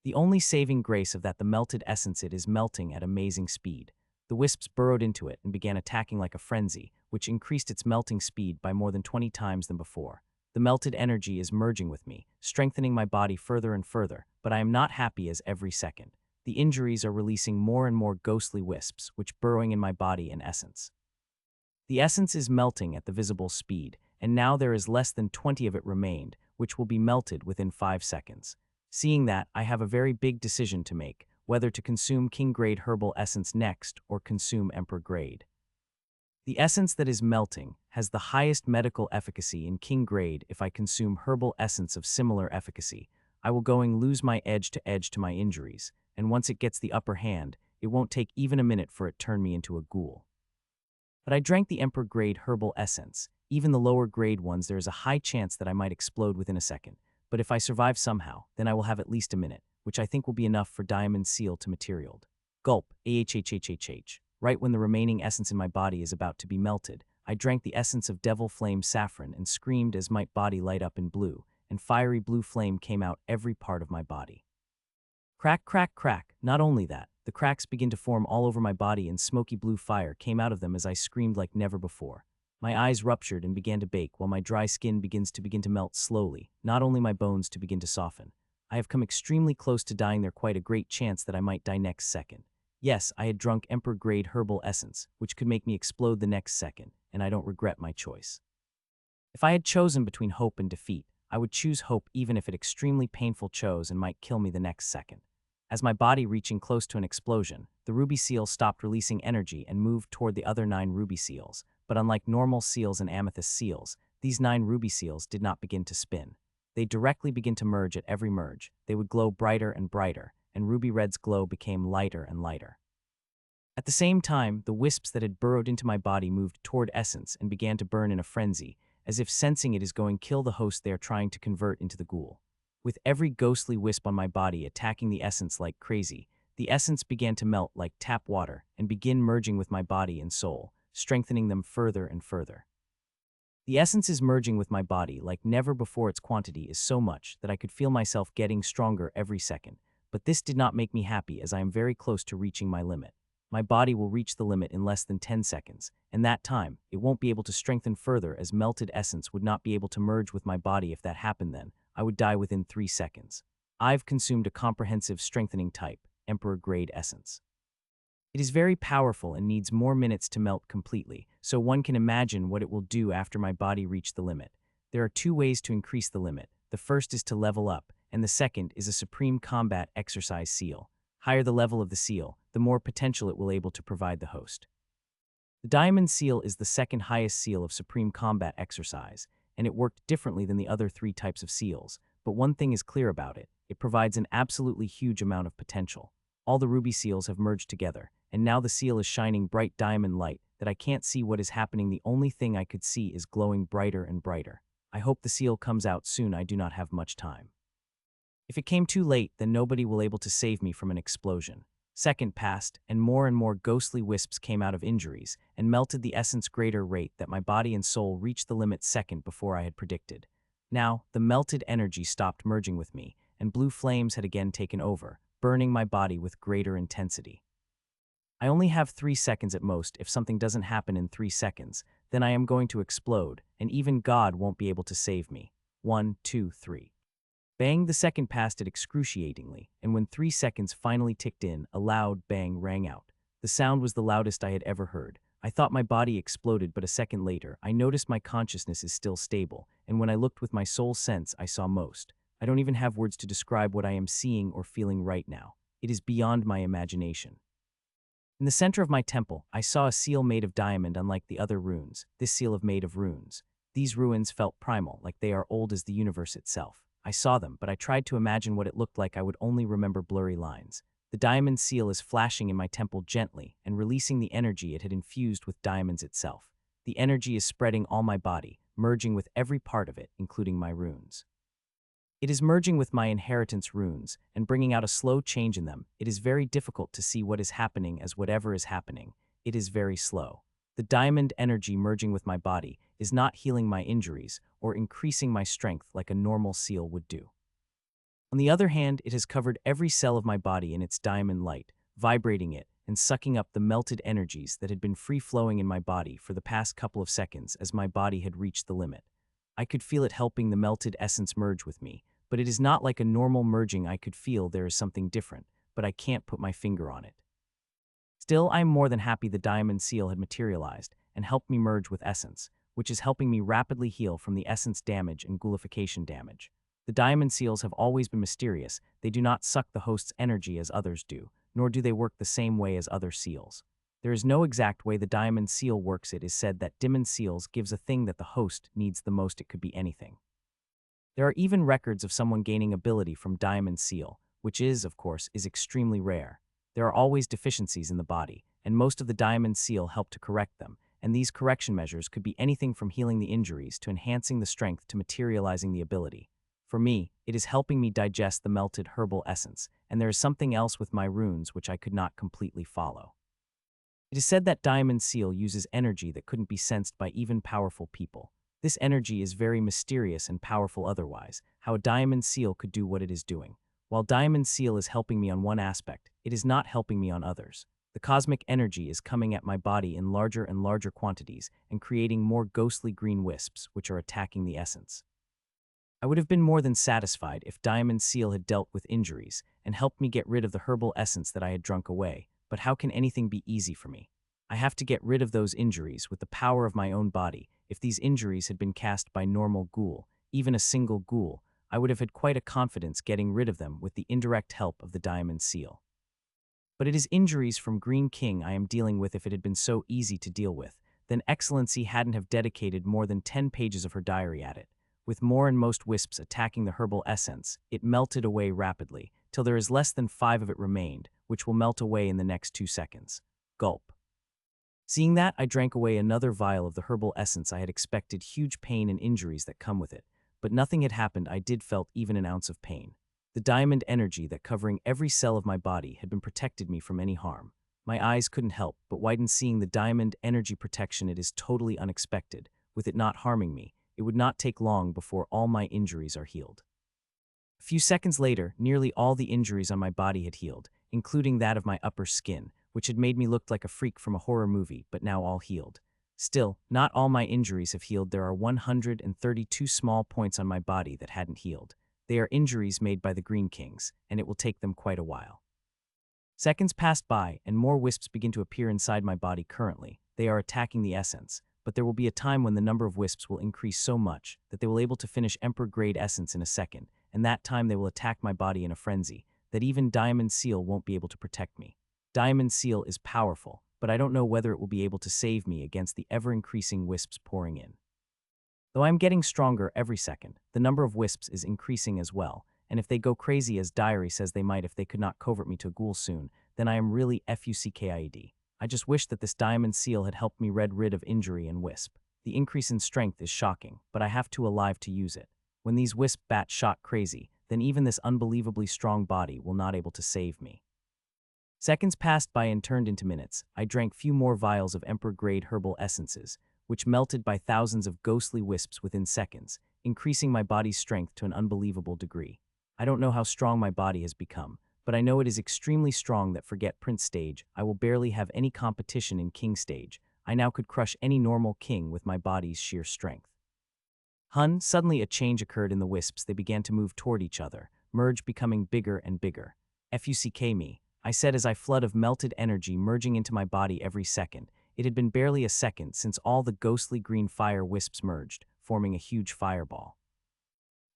The only saving grace of that the melted essence it is melting at amazing speed. The wisps burrowed into it and began attacking like a frenzy, which increased its melting speed by more than 20 times than before. The melted energy is merging with me, strengthening my body further and further, but I am not happy as every second. The injuries are releasing more and more ghostly wisps, which burrowing in my body and essence. The essence is melting at the visible speed, and now there is less than 20 of it remained, which will be melted within 5 seconds. Seeing that, I have a very big decision to make. whether to consume king-grade herbal essence next or consume emperor-grade. The essence that is melting has the highest medical efficacy in king-grade. If I consume herbal essence of similar efficacy, I will lose my edge to my injuries, and once it gets the upper hand, it won't take even a minute for it turn me into a ghoul. But I drank the emperor-grade herbal essence. Even the lower-grade ones, there is a high chance that I might explode within a second. But if I survive somehow, then I will have at least a minute, which I think will be enough for diamond seal to materialed. Gulp, ahhhhh. Right when the remaining essence in my body is about to be melted, I drank the essence of devil flame saffron and screamed as my body light up in blue, and fiery blue flame came out every part of my body. Crack, crack, crack. Not only that, the cracks begin to form all over my body and smoky blue fire came out of them as I screamed like never before. My eyes ruptured and began to bake while my dry skin begins to melt slowly, not only my bones to begin to soften. I have come extremely close to dying. There quite a great chance that I might die next second. Yes, I had drunk emperor-grade herbal essence, which could make me explode the next second, and I don't regret my choice. If I had chosen between hope and defeat, I would choose hope even if it extremely painful chose and might kill me the next second. As my body reaching close to an explosion, the ruby seal stopped releasing energy and moved toward the other 9 ruby seals, but unlike normal seals and amethyst seals, these 9 ruby seals did not begin to spin. They directly begin to merge. At every merge, they would glow brighter and brighter, and Ruby Red's glow became lighter and lighter. At the same time, the wisps that had burrowed into my body moved toward essence and began to burn in a frenzy, as if sensing it is going to kill the host they are trying to convert into the ghoul. With every ghostly wisp on my body attacking the essence like crazy, the essence began to melt like tap water and begin merging with my body and soul, strengthening them further and further. The essence is merging with my body like never before. Its quantity is so much that I could feel myself getting stronger every second. But this did not make me happy, as I am very close to reaching my limit. My body will reach the limit in less than 10 seconds, and that time, it won't be able to strengthen further, as melted essence would not be able to merge with my body. If that happened, then I would die within 3 seconds. I've consumed a comprehensive strengthening type, emperor-grade essence. It is very powerful and needs more minutes to melt completely, so one can imagine what it will do after my body reached the limit. There are 2 ways to increase the limit. The first is to level up, and the second is a supreme combat exercise seal. Higher the level of the seal, the more potential it will able to provide the host. The diamond seal is the second highest seal of supreme combat exercise, and it worked differently than the other 3 types of seals, but one thing is clear about it: it provides an absolutely huge amount of potential. All the ruby seals have merged together, and now the seal is shining bright diamond light that I can't see what is happening. The only thing I could see is glowing brighter and brighter. I hope the seal comes out soon. I do not have much time. If it came too late, then nobody will able to save me from an explosion. Second passed, and more ghostly wisps came out of injuries, and melted the essence greater rate that my body and soul reached the limit second before I had predicted. Now, the melted energy stopped merging with me, and blue flames had again taken over, burning my body with greater intensity. I only have 3 seconds at most. If something doesn't happen in 3 seconds, then I am going to explode, and even God won't be able to save me. 1, 2, 3. Bang! The second passed it excruciatingly, and when 3 seconds finally ticked in, a loud bang rang out. The sound was the loudest I had ever heard. I thought my body exploded, but a second later, I noticed my consciousness is still stable, and when I looked with my soul sense, I saw most. I don't even have words to describe what I am seeing or feeling right now. It is beyond my imagination. In the center of my temple, I saw a seal made of diamond. Unlike the other runes, this seal made of runes. These ruins felt primal, like they are old as the universe itself. I saw them, but I tried to imagine what it looked like. I would only remember blurry lines. The diamond seal is flashing in my temple gently and releasing the energy it had infused with diamonds itself. The energy is spreading all my body, merging with every part of it, including my runes. It is merging with my inheritance runes and bringing out a slow change in them. It is very difficult to see what is happening, as whatever is happening, it is very slow. The diamond energy merging with my body is not healing my injuries or increasing my strength like a normal seal would do. On the other hand, it has covered every cell of my body in its diamond light, vibrating it and sucking up the melted energies that had been free-flowing in my body for the past couple of seconds as my body had reached the limit. I could feel it helping the melted essence merge with me, but it is not like a normal merging. I could feel there is something different, but I can't put my finger on it. Still, I am more than happy the diamond seal had materialized and helped me merge with essence, which is helping me rapidly heal from the essence damage and ghoulification damage. The diamond seals have always been mysterious. They do not suck the host's energy as others do, nor do they work the same way as other seals. There is no exact way the diamond seal works. It is said that diamond seals gives a thing that the host needs the most. It could be anything. There are even records of someone gaining ability from diamond seal, which is, of course, extremely rare. There are always deficiencies in the body, and most of the diamond seal help to correct them, and these correction measures could be anything from healing the injuries to enhancing the strength to materializing the ability. For me, it is helping me digest the melted herbal essence, and there is something else with my runes which I could not completely follow. It is said that diamond seal uses energy that couldn't be sensed by even powerful people. This energy is very mysterious and powerful otherwise, how a diamond seal could do what it is doing. While diamond seal is helping me on one aspect, it is not helping me on others. The cosmic energy is coming at my body in larger and larger quantities and creating more ghostly green wisps which are attacking the essence. I would have been more than satisfied if diamond seal had dealt with injuries and helped me get rid of the herbal essence that I had drunk away, but how can anything be easy for me? I have to get rid of those injuries with the power of my own body. If these injuries had been cast by normal ghoul, even a single ghoul, I would have had quite a confidence getting rid of them with the indirect help of the diamond seal. But it is injuries from Green King I am dealing with. If it had been so easy to deal with, then Excellency hadn't have dedicated more than 10 pages of her diary at it. With more and most wisps attacking the herbal essence, it melted away rapidly, till there is less than 5 of it remained, which will melt away in the next 2 seconds. Gulp. Seeing that, I drank away another vial of the herbal essence. I had expected huge pain and injuries that come with it, but nothing had happened. I did felt even an ounce of pain. The diamond energy that covering every cell of my body had been protected me from any harm. My eyes couldn't help but widen seeing the diamond energy protection. It is totally unexpected. With it not harming me, it would not take long before all my injuries are healed. A few seconds later, nearly all the injuries on my body had healed, including that of my upper skin, which had made me look like a freak from a horror movie, but now all healed. Still, not all my injuries have healed. There are 132 small points on my body that hadn't healed. They are injuries made by the Green Kings, and it will take them quite a while. Seconds passed by, and more wisps begin to appear inside my body. Currently, they are attacking the essence, but there will be a time when the number of wisps will increase so much that they will able to finish Emperor-grade essence in a second, and that time they will attack my body in a frenzy, that even Diamond Seal won't be able to protect me. Diamond Seal is powerful, but I don't know whether it will be able to save me against the ever-increasing wisps pouring in. Though I'm getting stronger every second, the number of wisps is increasing as well, and if they go crazy as Diary says they might if they could not covert me to a ghoul soon, then I am really fucked. I just wish that this Diamond Seal had helped me rid of injury and wisp. The increase in strength is shocking, but I have to alive to use it. When these wisp bat shot crazy, then even this unbelievably strong body will not able to save me. Seconds passed by and turned into minutes. I drank few more vials of Emperor-grade herbal essences, which melted by thousands of ghostly wisps within seconds, increasing my body's strength to an unbelievable degree. I don't know how strong my body has become, but I know it is extremely strong that forget Prince stage, I will barely have any competition in King stage. I now could crush any normal king with my body's sheer strength. Suddenly a change occurred in the wisps. They began to move toward each other, merge, becoming bigger and bigger. Fuck me, I said as I flood of melted energy merging into my body every second. It had been barely a second since all the ghostly green fire wisps merged, forming a huge fireball.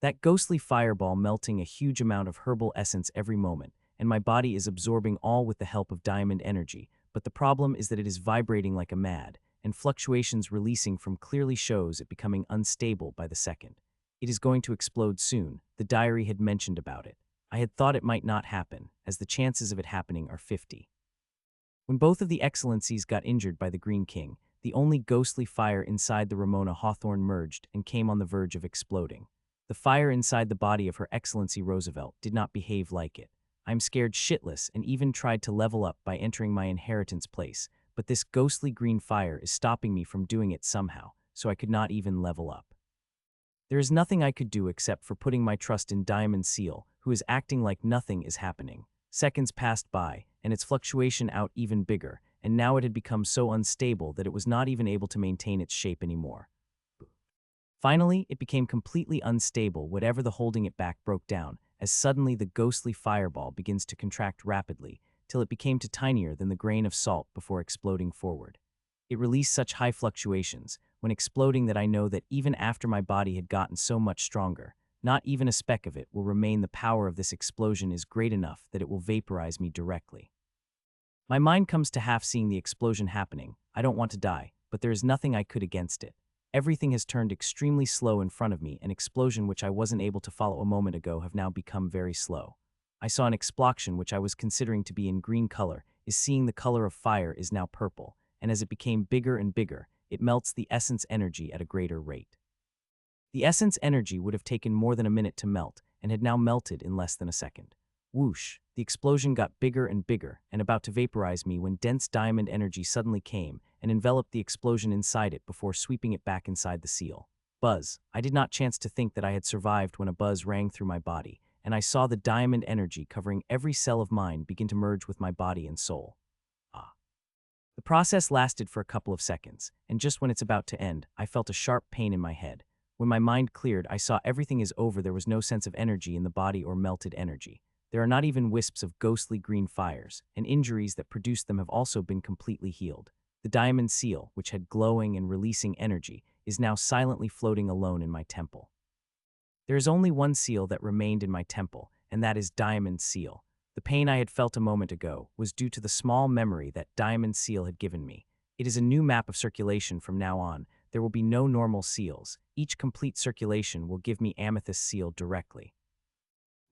That ghostly fireball melting a huge amount of herbal essence every moment, and my body is absorbing all with the help of diamond energy, but the problem is that it is vibrating like a mad, and fluctuations releasing from clearly shows it becoming unstable by the second. It is going to explode soon. The diary had mentioned about it. I had thought it might not happen, as the chances of it happening are 50. When both of the excellencies got injured by the Green King, the only ghostly fire inside the Ramona Hawthorne merged and came on the verge of exploding. The fire inside the body of Her Excellency Roosevelt did not behave like it. I'm scared shitless and even tried to level up by entering my inheritance place, but this ghostly green fire is stopping me from doing it somehow, so I could not even level up. There is nothing I could do except for putting my trust in Diamond Seal, who is acting like nothing is happening. Seconds passed by, and its fluctuation out even bigger, and now it had become so unstable that it was not even able to maintain its shape anymore. Finally, it became completely unstable. Whatever the holding it back broke down, as suddenly the ghostly fireball begins to contract rapidly, till it became tinier than the grain of salt before exploding forward. It released such high fluctuations, when exploding, that I know that even after my body had gotten so much stronger, Not even a speck of it will remain. The power of this explosion is great enough that it will vaporize me directly. My mind comes to half seeing the explosion happening. I don't want to die, but there is nothing I could against it. Everything has turned extremely slow in front of me. An explosion which I wasn't able to follow a moment ago have now become very slow. I saw an explosion which I was considering to be in green color, is seeing the color of fire is now purple, and as it became bigger and bigger, it melts the essence energy at a greater rate. The essence energy would have taken more than a minute to melt, and had now melted in less than a second. Whoosh, the explosion got bigger and bigger, and about to vaporize me when dense diamond energy suddenly came and enveloped the explosion inside it before sweeping it back inside the seal. Buzz, I did not chance to think that I had survived when a buzz rang through my body, and I saw the diamond energy covering every cell of mine begin to merge with my body and soul. Ah. The process lasted for a couple of seconds, and just when it's about to end, I felt a sharp pain in my head. When my mind cleared, I saw everything is over. There was no sense of energy in the body or melted energy. There are not even wisps of ghostly green fires, and injuries that produced them have also been completely healed. The diamond seal, which had glowing and releasing energy, is now silently floating alone in my temple. There is only one seal that remained in my temple, and that is Diamond Seal. The pain I had felt a moment ago was due to the small memory that Diamond Seal had given me. It is a new map of circulation from now on. There will be no normal seals. Each complete circulation will give me Amethyst Seal directly.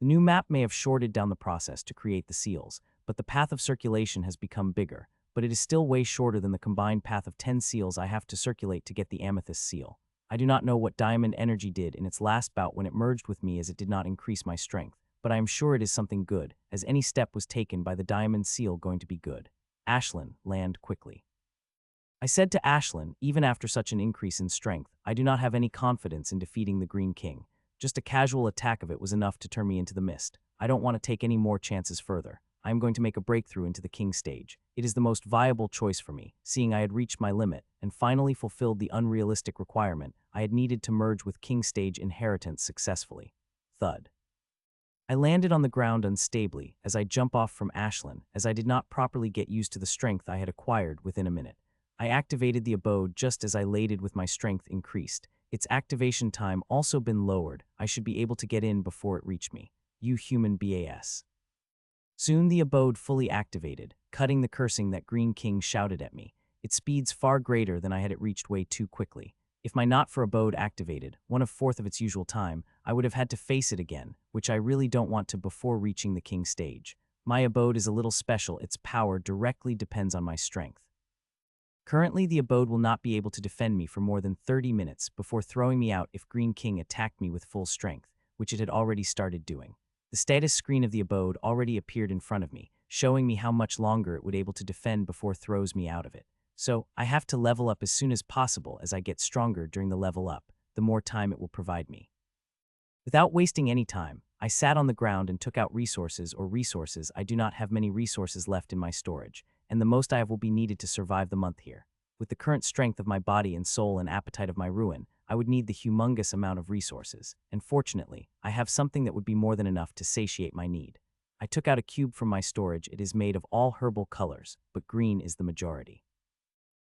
The new map may have shorted down the process to create the seals, but the path of circulation has become bigger, but it is still way shorter than the combined path of 10 seals I have to circulate to get the Amethyst Seal. I do not know what Diamond Energy did in its last bout when it merged with me, as it did not increase my strength, but I am sure it is something good, as any step was taken by the Diamond Seal going to be good. Ashlyn, land quickly. I said to Ashlyn, even after such an increase in strength, I do not have any confidence in defeating the Green King. Just a casual attack of it was enough to turn me into the mist. I don't want to take any more chances further. I am going to make a breakthrough into the King stage. It is the most viable choice for me, seeing I had reached my limit and finally fulfilled the unrealistic requirement I had needed to merge with King stage inheritance successfully. Thud. I landed on the ground unstably as I jump off from Ashlyn, as I did not properly get used to the strength I had acquired within a minute. I activated the abode just as I landed with my strength increased. Its activation time also been lowered. I should be able to get in before it reached me. You human BAS. Soon the abode fully activated, cutting the cursing that Green King shouted at me. Its speeds far greater than I had it reached way too quickly. If my not for abode activated, 1/4 of its usual time, I would have had to face it again, which I really don't want to before reaching the King stage. My abode is a little special. Its power directly depends on my strength. Currently, the abode will not be able to defend me for more than 30 minutes before throwing me out if Green King attacked me with full strength, which it had already started doing. The status screen of the abode already appeared in front of me, showing me how much longer it would able to defend before throws me out of it. So, I have to level up as soon as possible. As I get stronger during the level up, the more time it will provide me. Without wasting any time, I sat on the ground and took out resources. I do not have many resources left in my storage, and the most I have will be needed to survive the month here. With the current strength of my body and soul and appetite of my ruin, I would need the humongous amount of resources, and fortunately, I have something that would be more than enough to satiate my need. I took out a cube from my storage. It is made of all herbal colors, but green is the majority.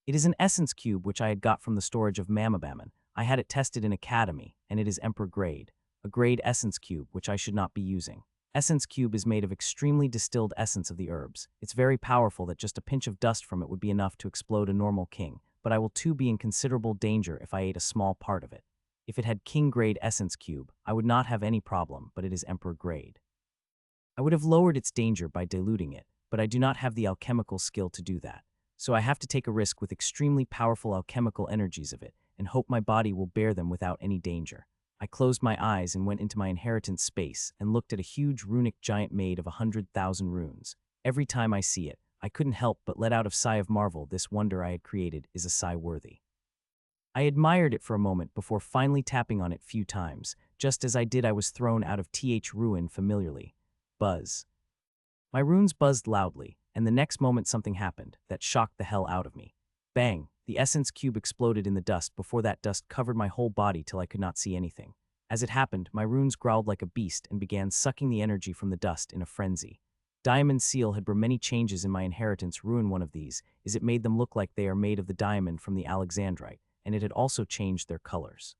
It is an essence cube which I had got from the storage of Mamabaman. I had it tested in Academy, and it is Emperor grade, a grade essence cube which I should not be using. Essence cube is made of extremely distilled essence of the herbs. It's very powerful that just a pinch of dust from it would be enough to explode a normal king, but I will too be in considerable danger if I ate a small part of it. If it had king grade essence cube, I would not have any problem, but it is Emperor grade. I would have lowered its danger by diluting it, but I do not have the alchemical skill to do that. So I have to take a risk with extremely powerful alchemical energies of it, and hope my body will bear them without any danger. I closed my eyes and went into my inheritance space and looked at a huge runic giant made of 100,000 runes. Every time I see it, I couldn't help but let out a sigh of marvel. This wonder I had created is a sigh worthy. I admired it for a moment before finally tapping on it few times. Just as I did, I was thrown out of ruin familiarly. Buzz. My runes buzzed loudly, and the next moment something happened that shocked the hell out of me. Bang! The essence cube exploded in the dust before that dust covered my whole body till I could not see anything. As it happened, my runes growled like a beast and began sucking the energy from the dust in a frenzy. Diamond Seal had brought many changes in my inheritance ruin. One of these is it made them look like they are made of the diamond from the Alexandrite, and it had also changed their colors.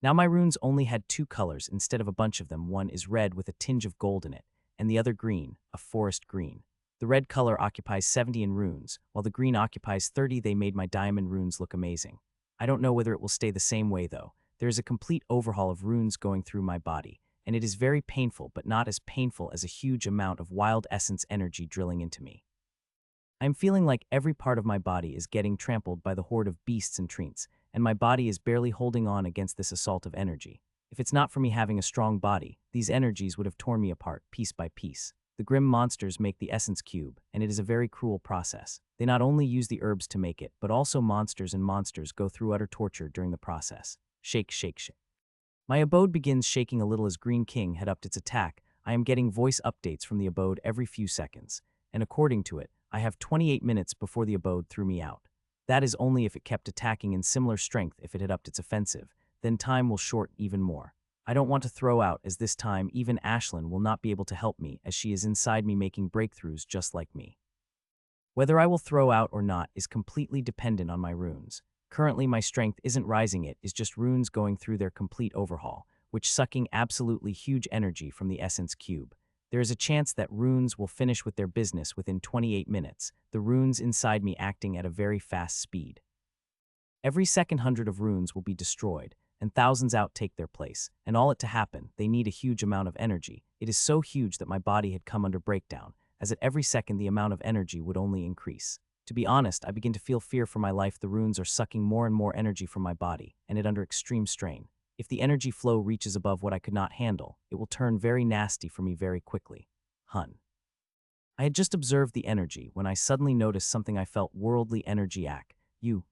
Now my runes only had two colors instead of a bunch of them. One is red with a tinge of gold in it, and the other green, a forest green. The red color occupies 70 in runes, while the green occupies 30. They made my diamond runes look amazing. I don't know whether it will stay the same way though. There is a complete overhaul of runes going through my body, and it is very painful, but not as painful as a huge amount of wild essence energy drilling into me. I am feeling like every part of my body is getting trampled by the horde of beasts and treants, and my body is barely holding on against this assault of energy. If it's not for me having a strong body, these energies would have torn me apart, piece by piece. The grim monsters make the essence cube, and it is a very cruel process. They not only use the herbs to make it, but also monsters go through utter torture during the process. Shake, shake, shake. My abode begins shaking a little as Green King had upped its attack. I am getting voice updates from the abode every few seconds, and according to it, I have 28 minutes before the abode threw me out. That is only if it kept attacking in similar strength. If it had upped its offensive, then time will short even more. I don't want to throw out, as this time even Ashlyn will not be able to help me, as she is inside me making breakthroughs just like me. Whether I will throw out or not is completely dependent on my runes. Currently my strength isn't rising, it is just runes going through their complete overhaul, which sucking absolutely huge energy from the essence cube. There is a chance that runes will finish with their business within 28 minutes, the runes inside me acting at a very fast speed. Every second 100 of runes will be destroyed, and thousands out take their place, and all it to happen, they need a huge amount of energy. It is so huge that my body had come under breakdown, as at every second the amount of energy would only increase. To be honest, I begin to feel fear for my life. The runes are sucking more and more energy from my body, and it under extreme strain. If the energy flow reaches above what I could not handle, it will turn very nasty for me very quickly. Hun. I had just observed the energy when I suddenly noticed something. I felt worldly energy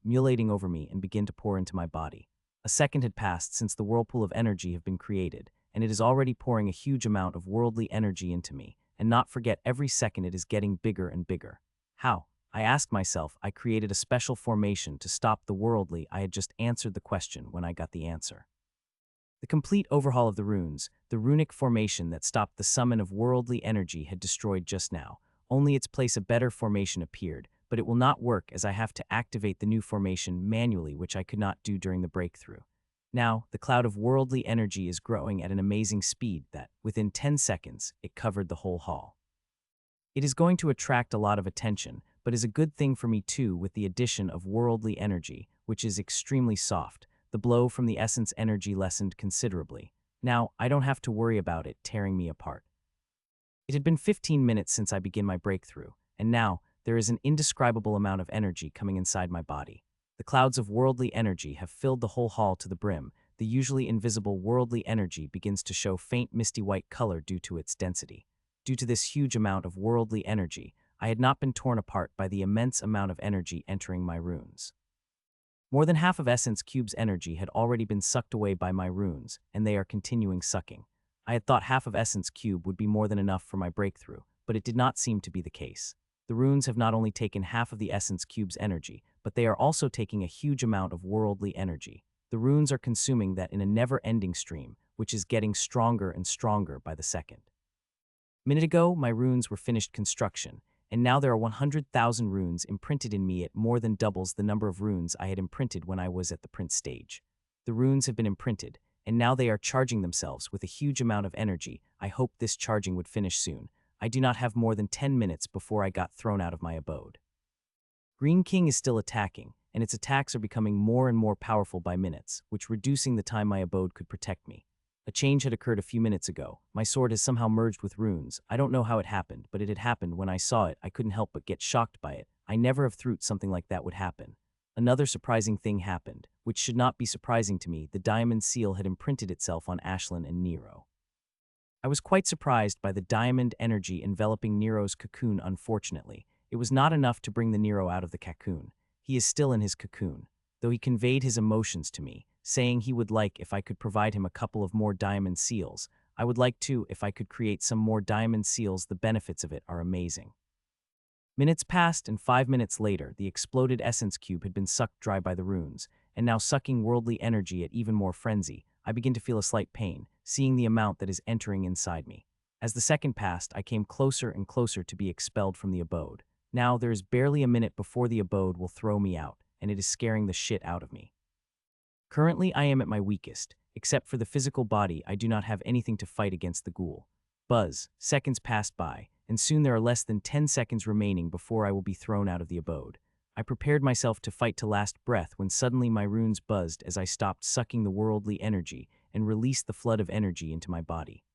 mulating over me and begin to pour into my body. A second had passed since the whirlpool of energy have been created, and it is already pouring a huge amount of worldly energy into me, and not forget every second it is getting bigger and bigger. How? I asked myself. I created a special formation to stop the worldly. I had just answered the question when I got the answer. The complete overhaul of the runes, the runic formation that stopped the summon of worldly energy had destroyed just now. Only its place a better formation appeared, but it will not work as I have to activate the new formation manually, which I could not do during the breakthrough. Now, the cloud of worldly energy is growing at an amazing speed that, within 10 seconds, it covered the whole hall. It is going to attract a lot of attention, but is a good thing for me too with the addition of worldly energy, which is extremely soft. The blow from the essence energy lessened considerably. Now, I don't have to worry about it tearing me apart. It had been 15 minutes since I began my breakthrough, and now, there is an indescribable amount of energy coming inside my body. The clouds of worldly energy have filled the whole hall to the brim. The usually invisible worldly energy begins to show faint misty white color due to its density. Due to this huge amount of worldly energy, I had not been torn apart by the immense amount of energy entering my runes. More than half of Essence Cube's energy had already been sucked away by my runes, and they are continuing sucking. I had thought half of Essence Cube would be more than enough for my breakthrough, but it did not seem to be the case. The runes have not only taken half of the Essence Cube's energy, but they are also taking a huge amount of worldly energy. The runes are consuming that in a never-ending stream, which is getting stronger and stronger by the second. Minute ago, my runes were finished construction, and now there are 100,000 runes imprinted in me. It more than doubles the number of runes I had imprinted when I was at the print stage. The runes have been imprinted, and now they are charging themselves with a huge amount of energy. I hope this charging would finish soon. I do not have more than 10 minutes before I got thrown out of my abode. Green King is still attacking, and its attacks are becoming more and more powerful by minutes, which reducing the time my abode could protect me. A change had occurred a few minutes ago. My sword has somehow merged with runes. I don't know how it happened, but it had happened. When I saw it, I couldn't help but get shocked by it. I never have thought something like that would happen. Another surprising thing happened, which should not be surprising to me. The diamond seal had imprinted itself on Ashlyn and Nero. I was quite surprised by the diamond energy enveloping Nero's cocoon. Unfortunately, it was not enough to bring the Nero out of the cocoon. He is still in his cocoon, though he conveyed his emotions to me, saying he would like if I could provide him a couple of more diamond seals. I would like to if I could create some more diamond seals. The benefits of it are amazing. Minutes passed, and 5 minutes later, the exploded essence cube had been sucked dry by the runes, and now sucking worldly energy at even more frenzy. I begin to feel a slight pain, seeing the amount that is entering inside me. As the second passed, I came closer and closer to be expelled from the abode. Now there is barely a minute before the abode will throw me out, and it is scaring the shit out of me. Currently, I am at my weakest, Except for the physical body, I do not have anything to fight against the ghoul. Buzz. Seconds passed by, and soon there are less than 10 seconds remaining before I will be thrown out of the abode. I prepared myself to fight to last breath when suddenly my runes buzzed as I stopped sucking the worldly energy and released the flood of energy into my body.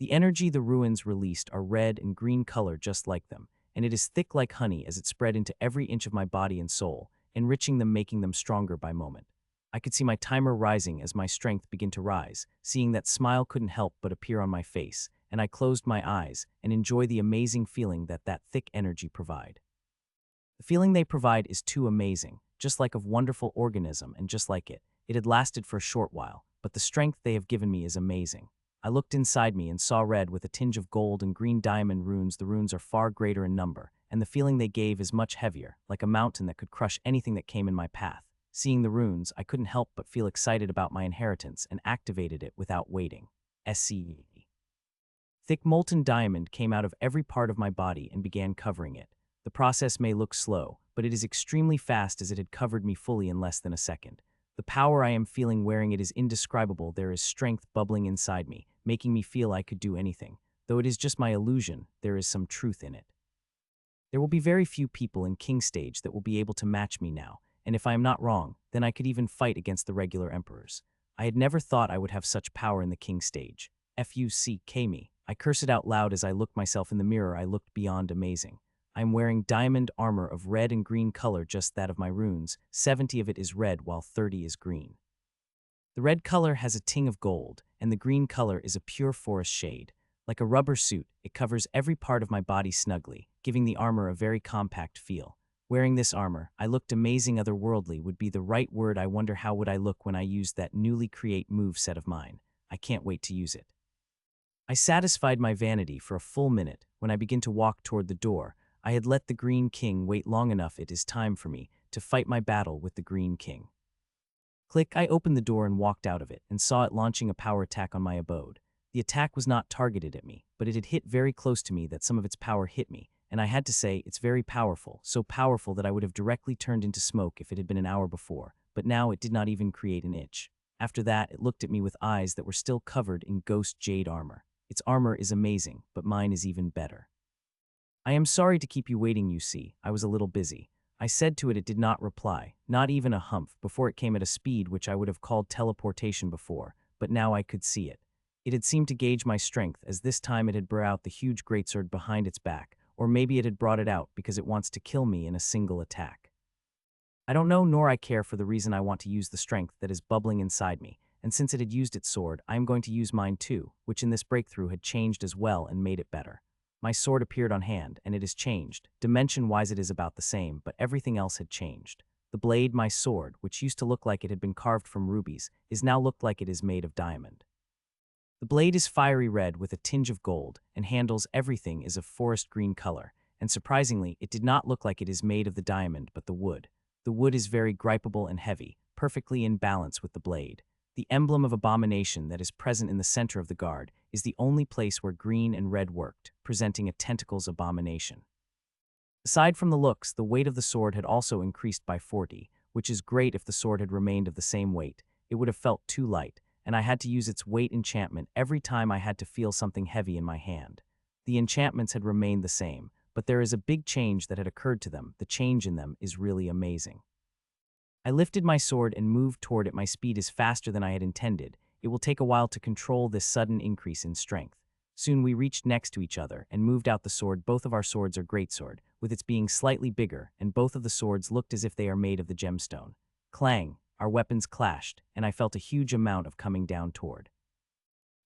The energy the runes released are red and green color just like them, and it is thick like honey as it spread into every inch of my body and soul, enriching them, making them stronger by moment. I could see my timer rising as my strength began to rise, seeing that smile couldn't help but appear on my face, and I closed my eyes and enjoy the amazing feeling that thick energy provide. The feeling they provide is too amazing, just like a wonderful organism, and just like it had lasted for a short while, but the strength they have given me is amazing. I looked inside me and saw red with a tinge of gold and green diamond runes. The runes are far greater in number, and the feeling they gave is much heavier, like a mountain that could crush anything that came in my path. Seeing the runes, I couldn't help but feel excited about my inheritance and activated it without waiting. SCE. Thick molten diamond came out of every part of my body and began covering it. The process may look slow, but it is extremely fast as it had covered me fully in less than a second. The power I am feeling wearing it is indescribable. There is strength bubbling inside me, making me feel I could do anything. Though it is just my illusion, there is some truth in it. There will be very few people in King Stage that will be able to match me now, and if I am not wrong, then I could even fight against the regular emperors. I had never thought I would have such power in the King Stage. Fuck me. I cursed it out loud as I looked myself in the mirror. I looked beyond amazing. I am wearing diamond armor of red and green color, just that of my runes. 70 of it is red while 30 is green. The red color has a ting of gold, and the green color is a pure forest shade. Like a rubber suit, it covers every part of my body snugly, giving the armor a very compact feel. Wearing this armor, I looked amazing. Otherworldly would be the right word. I wonder how would I look when I used that newly create move set of mine. I can't wait to use it. I satisfied my vanity for a full minute. When I began to walk toward the door, I had let the Green King wait long enough. It is time for me to fight my battle with the Green King. Click, I opened the door and walked out of it and saw it launching a power attack on my abode. The attack was not targeted at me, but it had hit very close to me that some of its power hit me, and I had to say it's very powerful, so powerful that I would have directly turned into smoke if it had been an hour before, but now it did not even create an itch. After that, it looked at me with eyes that were still covered in ghost jade armor. Its armor is amazing, but mine is even better. I am sorry to keep you waiting, you see. I was a little busy. I said to it. It did not reply, not even a humph. Before it came at a speed which I would have called teleportation before, but now I could see it. It had seemed to gauge my strength, as this time it had brought out the huge greatsword behind its back, or maybe it had brought it out because it wants to kill me in a single attack. I don't know, nor I care. For the reason I want to use the strength that is bubbling inside me, and since it had used its sword, I am going to use mine too, which in this breakthrough had changed as well and made it better. My sword appeared on hand, and it has changed. Dimension-wise it is about the same, but everything else had changed. The blade, my sword, which used to look like it had been carved from rubies, is now looked like it is made of diamond. The blade is fiery red with a tinge of gold, and handles everything is of forest green color, and surprisingly, it did not look like it is made of the diamond but the wood. The wood is very gripable and heavy, perfectly in balance with the blade. The emblem of abomination that is present in the center of the guard is the only place where green and red worked, presenting a tentacles abomination. Aside from the looks, the weight of the sword had also increased by 40, which is great. If the sword had remained of the same weight, it would have felt too light, and I had to use its weight enchantment every time I had to feel something heavy in my hand. The enchantments had remained the same, but there is a big change that had occurred to them. The change in them is really amazing. I lifted my sword and moved toward it. My speed is faster than I had intended. It will take a while to control this sudden increase in strength. Soon we reached next to each other and moved out the sword. Both of our swords are greatsword, with its being slightly bigger, and both of the swords looked as if they are made of the gemstone. Clang, our weapons clashed, and I felt a huge amount of coming down toward.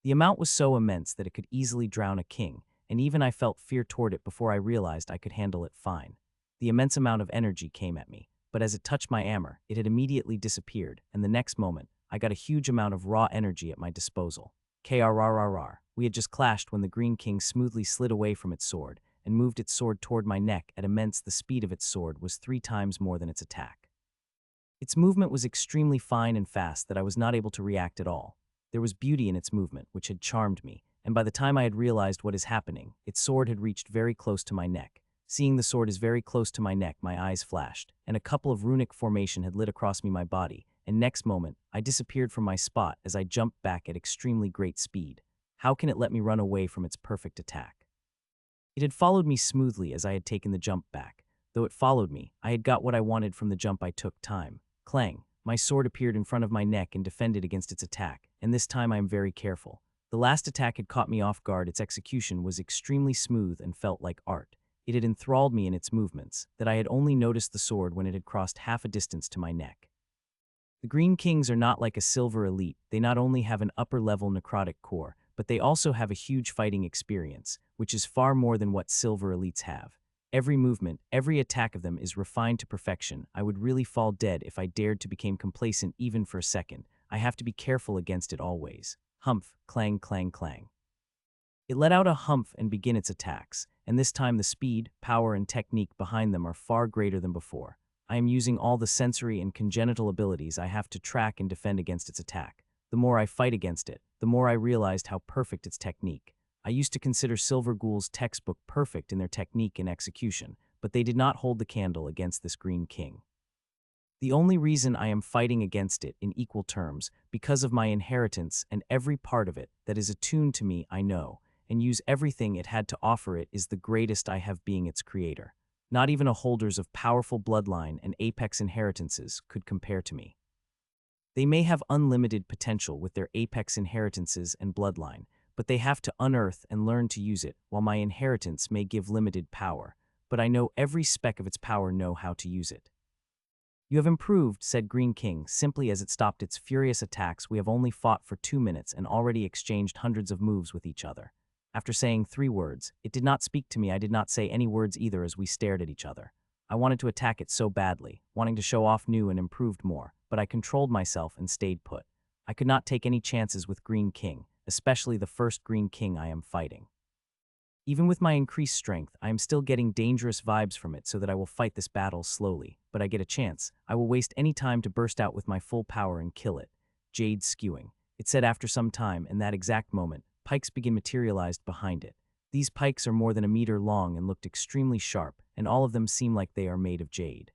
The amount was so immense that it could easily drown a king, and even I felt fear toward it before I realized I could handle it fine. The immense amount of energy came at me, but as it touched my armor, it had immediately disappeared, and the next moment, I got a huge amount of raw energy at my disposal. KRRRR. We had just clashed when the Green King smoothly slid away from its sword and moved its sword toward my neck at immense. The speed of its sword was 3 times more than its attack. Its movement was extremely fine and fast that I was not able to react at all. There was beauty in its movement, which had charmed me, and by the time I had realized what is happening, its sword had reached very close to my neck. Seeing the sword is very close to my neck, my eyes flashed, and a couple of runic formation had lit across me my body, and next moment, I disappeared from my spot as I jumped back at extremely great speed. How can it let me run away from its perfect attack? It had followed me smoothly as I had taken the jump back. Though it followed me, I had got what I wanted from the jump I took time. Clang! My sword appeared in front of my neck and defended against its attack, and this time I am very careful. The last attack had caught me off guard. Its execution was extremely smooth and felt like art. It had enthralled me in its movements, that I had only noticed the sword when it had crossed half a distance to my neck. The Green Kings are not like a silver elite. They not only have an upper-level necrotic core, but they also have a huge fighting experience, which is far more than what silver elites have. Every movement, every attack of them is refined to perfection. I would really fall dead if I dared to become complacent even for a second. I have to be careful against it always. Humph, clang, clang, clang. It let out a humph and began its attacks, and this time the speed, power, and technique behind them are far greater than before. I am using all the sensory and congenital abilities I have to track and defend against its attack. The more I fight against it, the more I realized how perfect its technique. I used to consider Silver Ghoul's textbook perfect in their technique and execution, but they did not hold the candle against this Green King. The only reason I am fighting against it in equal terms, because of my inheritance and every part of it that is attuned to me I know, and use everything it had to offer it is the greatest I have being its creator. Not even a holders of powerful bloodline and apex inheritances could compare to me. They may have unlimited potential with their apex inheritances and bloodline, but they have to unearth and learn to use it, while my inheritance may give limited power, but I know every speck of its power know how to use it. You have improved, said Green King, simply as it stopped its furious attacks. We have only fought for 2 minutes and already exchanged hundreds of moves with each other. After saying 3 words, it did not speak to me. I did not say any words either as we stared at each other. I wanted to attack it so badly, wanting to show off new and improved more, but I controlled myself and stayed put. I could not take any chances with Green King, especially the first Green King I am fighting. Even with my increased strength, I am still getting dangerous vibes from it, so that I will fight this battle slowly, but I get a chance. I will waste any time to burst out with my full power and kill it. Jade skewing. It said after some time, in that exact moment, pikes begin materialized behind it. These pikes are more than a meter long and looked extremely sharp, and all of them seem like they are made of jade.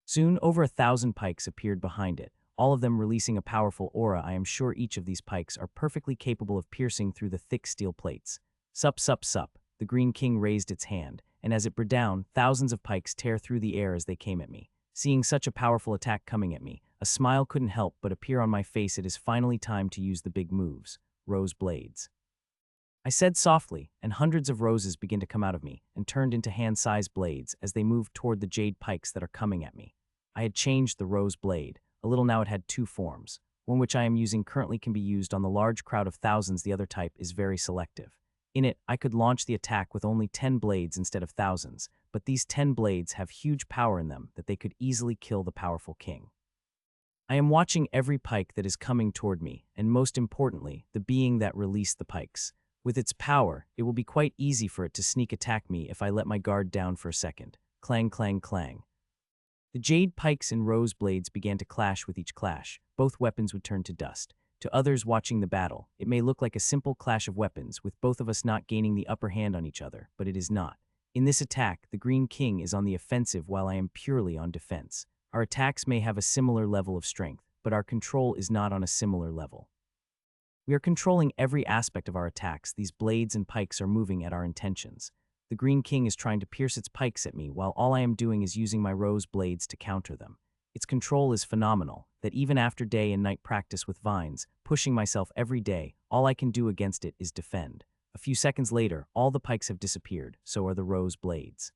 Soon, over 1,000 pikes appeared behind it, all of them releasing a powerful aura. I am sure each of these pikes are perfectly capable of piercing through the thick steel plates. Sup, sup, sup. The Green King raised its hand, and as it bore down, thousands of pikes tear through the air as they came at me. Seeing such a powerful attack coming at me, a smile couldn't help but appear on my face. It is finally time to use the big moves. Rose blades. I said softly, and hundreds of roses began to come out of me and turned into hand-sized blades as they moved toward the jade pikes that are coming at me. I had changed the rose blade. A little now it had 2 forms. One which I am using currently can be used on the large crowd of thousands. The other type is very selective. In it, I could launch the attack with only 10 blades instead of thousands, but these 10 blades have huge power in them that they could easily kill the powerful king. I am watching every pike that is coming toward me, and most importantly, the being that released the pikes. With its power, it will be quite easy for it to sneak attack me if I let my guard down for a second. Clang, clang, clang. The jade pikes and rose blades began to clash. With each clash, both weapons would turn to dust. To others watching the battle, it may look like a simple clash of weapons, with both of us not gaining the upper hand on each other, but it is not. In this attack, the Green King is on the offensive while I am purely on defense. Our attacks may have a similar level of strength, but our control is not on a similar level. We are controlling every aspect of our attacks. These blades and pikes are moving at our intentions. The Green King is trying to pierce its pikes at me, while all I am doing is using my rose blades to counter them. Its control is phenomenal, that even after day and night practice with vines, pushing myself every day, all I can do against it is defend. A few seconds later, all the pikes have disappeared, so are the rose blades.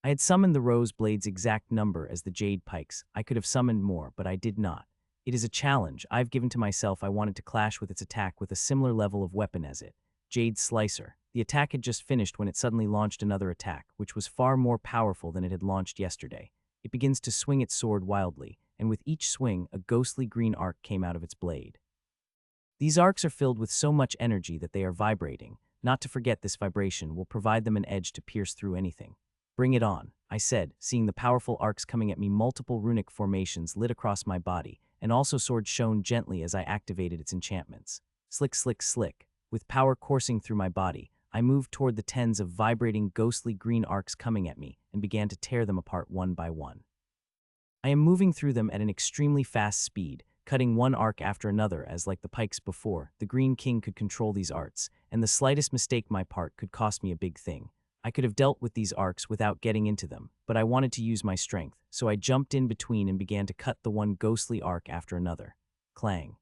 I had summoned the rose blades' exact number as the jade pikes. I could have summoned more, but I did not. It is a challenge I've given to myself. I wanted to clash with its attack with a similar level of weapon as it. Jade Slicer. The attack had just finished when it suddenly launched another attack, which was far more powerful than it had launched yesterday. It begins to swing its sword wildly, and with each swing, a ghostly green arc came out of its blade. These arcs are filled with so much energy that they are vibrating. Not to forget, this vibration will provide them an edge to pierce through anything. Bring it on, I said, seeing the powerful arcs coming at me. Multiple runic formations lit across my body, and also sword shone gently as I activated its enchantments. Slick, slick, slick. With power coursing through my body, I moved toward the tens of vibrating ghostly green arcs coming at me and began to tear them apart one by one. I am moving through them at an extremely fast speed, cutting one arc after another as like the pikes before, the Green King could control these arts, and the slightest mistake my part could cost me a big thing. I could have dealt with these arcs without getting into them, but I wanted to use my strength, so I jumped in between and began to cut the one ghostly arc after another. Clang.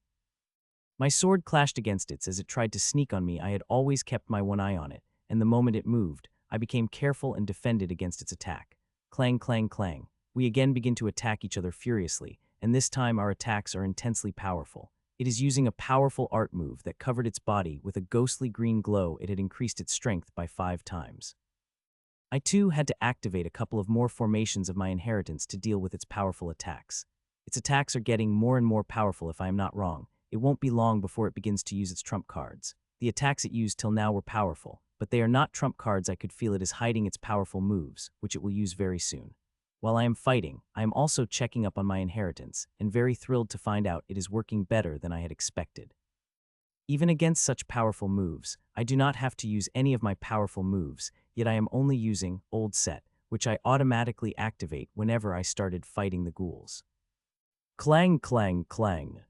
My sword clashed against its as it tried to sneak on me. I had always kept my one eye on it, and the moment it moved, I became careful and defended against its attack. Clang, clang, clang. We again begin to attack each other furiously, and this time our attacks are intensely powerful. It is using a powerful art move that covered its body with a ghostly green glow. It had increased its strength by 5 times. I too had to activate a couple of more formations of my inheritance to deal with its powerful attacks. Its attacks are getting more and more powerful if I am not wrong. It won't be long before it begins to use its trump cards. The attacks it used till now were powerful, but they are not trump cards. I could feel it is hiding its powerful moves, which it will use very soon. While I am fighting, I am also checking up on my inheritance, and very thrilled to find out it is working better than I had expected. Even against such powerful moves, I do not have to use any of my powerful moves, yet I am only using Old Set, which I automatically activate whenever I started fighting the ghouls. Clang, clang, clang.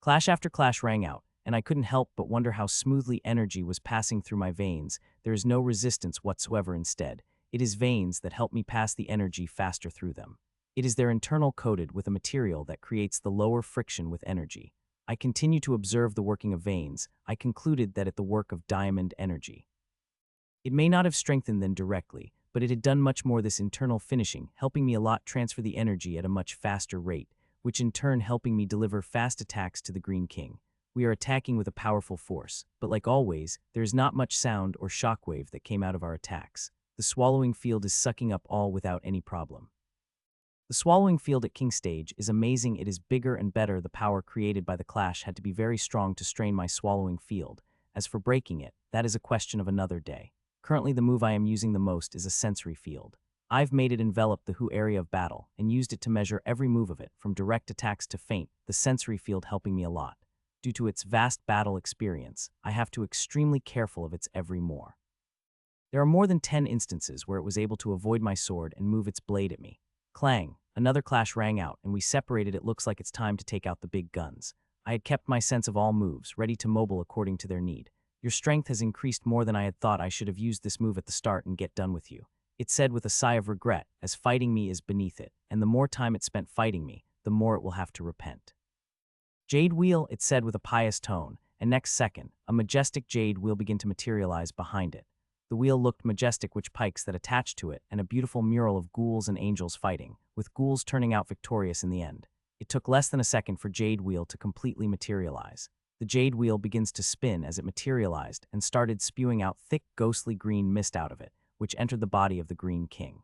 Clash after clash rang out, and I couldn't help but wonder how smoothly energy was passing through my veins. There is no resistance whatsoever. Instead, it is veins that help me pass the energy faster through them. It is their internal coated with a material that creates the lower friction with energy. I continue to observe the working of veins. I concluded that it the work of diamond energy. It may not have strengthened them directly, but it had done much more this internal finishing, helping me a lot transfer the energy at a much faster rate, which in turn helping me deliver fast attacks to the Green King. We are attacking with a powerful force, but like always, there is not much sound or shockwave that came out of our attacks. The swallowing field is sucking up all without any problem. The swallowing field at King Stage is amazing. It is bigger and better. The power created by the clash had to be very strong to strain my swallowing field. As for breaking it, that is a question of another day. Currently the move I am using the most is a sensory field. I've made it envelop the whole area of battle and used it to measure every move of it, from direct attacks to feint, the sensory field helping me a lot. Due to its vast battle experience, I have to be extremely careful of its every more. There are more than 10 instances where it was able to avoid my sword and move its blade at me. Clang, another clash rang out and we separated. It looks like it's time to take out the big guns. I had kept my sense of all moves, ready to mobile according to their need. Your strength has increased more than I had thought. I should have used this move at the start and get done with you. It said with a sigh of regret, as fighting me is beneath it, and the more time it spent fighting me, the more it will have to repent. Jade wheel, it said with a pious tone, and next second, a majestic jade wheel began to materialize behind it. The wheel looked majestic, which pikes that attached to it, and a beautiful mural of ghouls and angels fighting, with ghouls turning out victorious in the end. It took less than a second for Jade wheel to completely materialize. The jade wheel begins to spin as it materialized and started spewing out thick, ghostly green mist out of it, which entered the body of the Green King.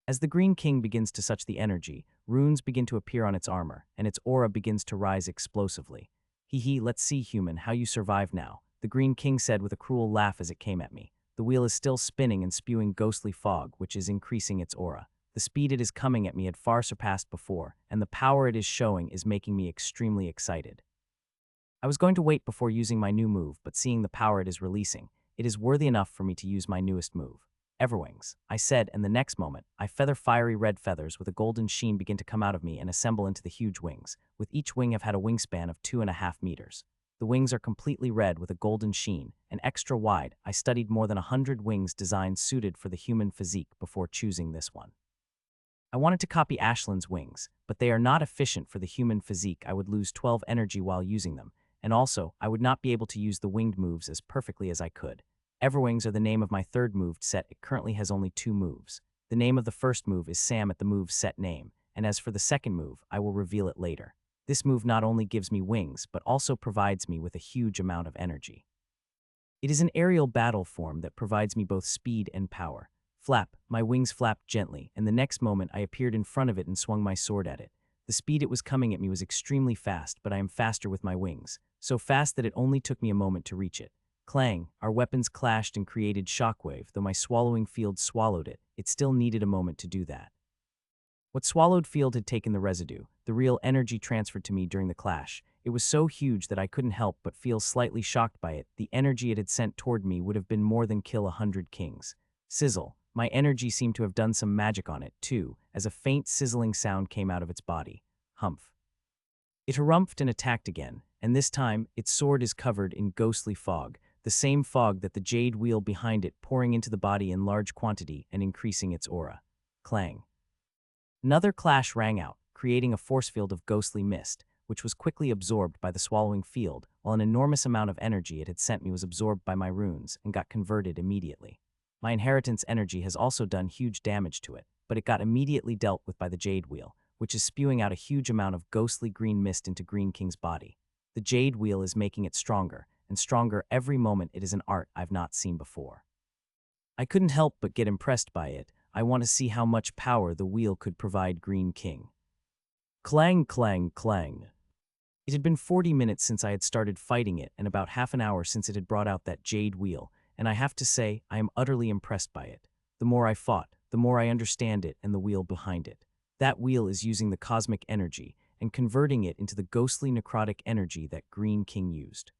As the Green King begins to such the energy, runes begin to appear on its armor, and its aura begins to rise explosively. Hee, let's see, human, how you survive now, the Green King said with a cruel laugh as it came at me. The wheel is still spinning and spewing ghostly fog, which is increasing its aura. The speed it is coming at me had far surpassed before, and the power it is showing is making me extremely excited. I was going to wait before using my new move, but seeing the power it is releasing, it is worthy enough for me to use my newest move. Everwings, I said, and the next moment, fiery red feathers with a golden sheen begin to come out of me and assemble into the huge wings, with each wing have had a wingspan of 2.5 meters. The wings are completely red with a golden sheen, and extra wide. I studied more than 100 wings designs suited for the human physique before choosing this one. I wanted to copy Ashland's wings, but they are not efficient for the human physique. I would lose 12 energy while using them, and also, I would not be able to use the winged moves as perfectly as I could. Everwings are the name of my third moved set. It currently has only 2 moves. The name of the first move is Sam at the move set name, and as for the second move, I will reveal it later. This move not only gives me wings, but also provides me with a huge amount of energy. It is an aerial battle form that provides me both speed and power. Flap, my wings flapped gently, and the next moment I appeared in front of it and swung my sword at it. The speed it was coming at me was extremely fast, but I am faster with my wings, so fast that it only took me a moment to reach it. Clang, our weapons clashed and created shockwave. Though my swallowing field swallowed it, it still needed a moment to do that. What swallowed field had taken the residue, the real energy transferred to me during the clash. It was so huge that I couldn't help but feel slightly shocked by it. The energy it had sent toward me would have been more than kill 100 kings. Sizzle, My energy seemed to have done some magic on it, too, as a faint sizzling sound came out of its body. Humph. It harumphed and attacked again, and this time its sword is covered in ghostly fog, the same fog that the jade wheel behind it pouring into the body in large quantity and increasing its aura. Clang. Another clash rang out, creating a force field of ghostly mist, which was quickly absorbed by the swallowing field, while an enormous amount of energy it had sent me was absorbed by my runes and got converted immediately. My inheritance energy has also done huge damage to it, but it got immediately dealt with by the jade wheel, which is spewing out a huge amount of ghostly green mist into Green King's body. The jade wheel is making it stronger, and stronger every moment. It is an art I've not seen before. I couldn't help but get impressed by it. I want to see how much power the wheel could provide Green King. Clang, clang, clang. It had been 40 minutes since I had started fighting it and about half an hour since it had brought out that jade wheel, and I have to say I am utterly impressed by it. The more I fought, the more I understand it and the wheel behind it. That wheel is using the cosmic energy and converting it into the ghostly necrotic energy that Green King used.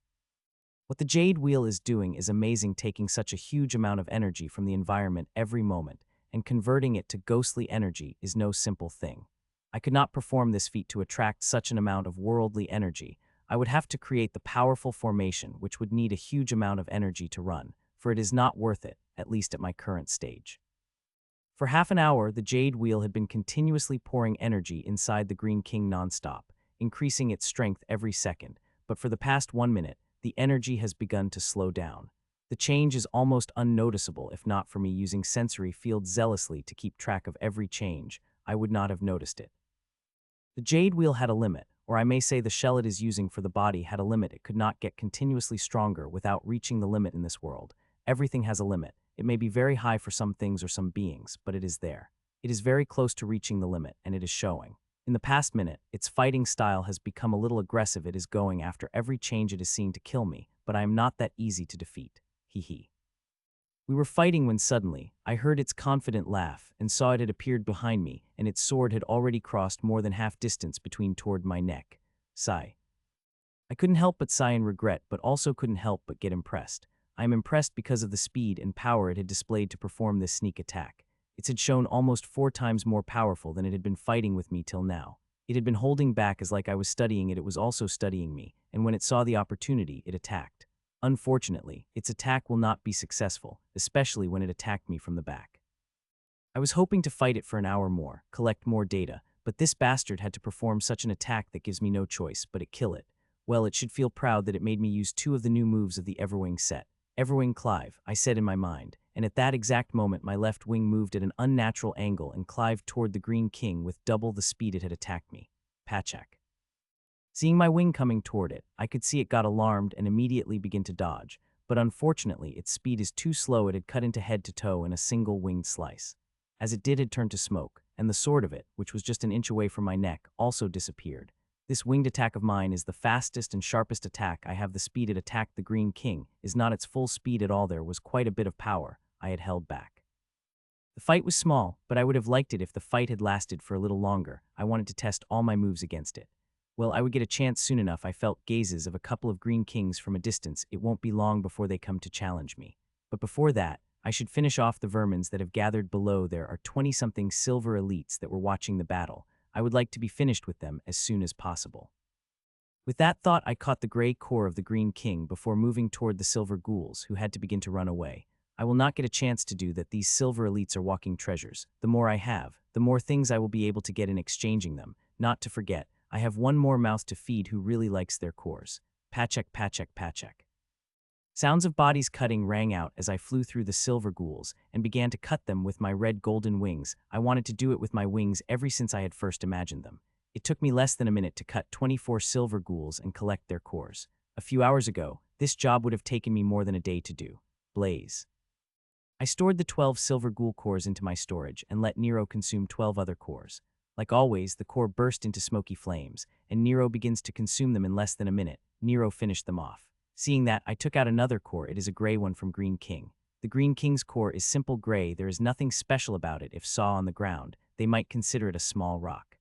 What the jade wheel is doing is amazing, taking such a huge amount of energy from the environment every moment and converting it to ghostly energy is no simple thing. I could not perform this feat to attract such an amount of worldly energy. I would have to create the powerful formation, which would need a huge amount of energy to run, for it is not worth it, at least at my current stage. For half an hour, the jade wheel had been continuously pouring energy inside the Green King nonstop, increasing its strength every second, but for the past 1 minute, the energy has begun to slow down. The change is almost unnoticeable. If not for me using sensory fields zealously to keep track of every change, I would not have noticed it. The jade wheel had a limit, or I may say the shell it is using for the body had a limit. It could not get continuously stronger without reaching the limit in this world. Everything has a limit. It may be very high for some things or some beings, but it is there. It is very close to reaching the limit, and it is showing. In the past minute, its fighting style has become a little aggressive. It is going after every change it is seeing to kill me, but I am not that easy to defeat. Hee hee. We were fighting when suddenly, I heard its confident laugh and saw it had appeared behind me, and its sword had already crossed more than half distance between toward my neck. Sigh. I couldn't help but sigh in regret, but also couldn't help but get impressed. I am impressed because of the speed and power it had displayed to perform this sneak attack. It had shown almost 4 times more powerful than it had been fighting with me till now. It had been holding back as like I was studying it, it was also studying me, and when it saw the opportunity, it attacked. Unfortunately, its attack will not be successful, especially when it attacked me from the back. I was hoping to fight it for an hour more, collect more data, but this bastard had to perform such an attack that gives me no choice but to kill it. Well, it should feel proud that it made me use 2 of the new moves of the Everwing set. Everwing Clive, I said in my mind, and at that exact moment my left wing moved at an unnatural angle and clived toward the Green King with double the speed it had attacked me. Pachak. Seeing my wing coming toward it, I could see it got alarmed and immediately begin to dodge, but unfortunately its speed is too slow. It had cut into head to toe in a single winged slice. As it did, it turned to smoke, and the sword of it, which was just an inch away from my neck, also disappeared. This winged attack of mine is the fastest and sharpest attack I have. The speed it attacked the Green King is not its full speed at all. There was quite a bit of power I had held back. The fight was small, but I would have liked it if the fight had lasted for a little longer. I wanted to test all my moves against it. Well, I would get a chance soon enough. I felt gazes of a couple of Green Kings from a distance. It won't be long before they come to challenge me. But before that, I should finish off the vermins that have gathered below. There are 20-something silver elites that were watching the battle. I would like to be finished with them as soon as possible. With that thought, I caught the gray core of the Green King before moving toward the silver ghouls, who had to begin to run away. I will not get a chance to do that. These silver elites are walking treasures. The more I have, the more things I will be able to get in exchanging them. Not to forget, I have one more mouth to feed who really likes their cores. Pachak, pachak, pachak. Sounds of bodies cutting rang out as I flew through the silver ghouls and began to cut them with my red golden wings. I wanted to do it with my wings ever since I had first imagined them. It took me less than a minute to cut 24 silver ghouls and collect their cores. A few hours ago, this job would have taken me more than a day to do. Blaze. I stored the 12 silver ghoul cores into my storage and let Nero consume 12 other cores. Like always, the core burst into smoky flames, and Nero begins to consume them in less than a minute. Nero finished them off. Seeing that, I took out another core. It is a gray one from Green King. The Green King's core is simple gray. There is nothing special about it. If saw on the ground, they might consider it a small rock.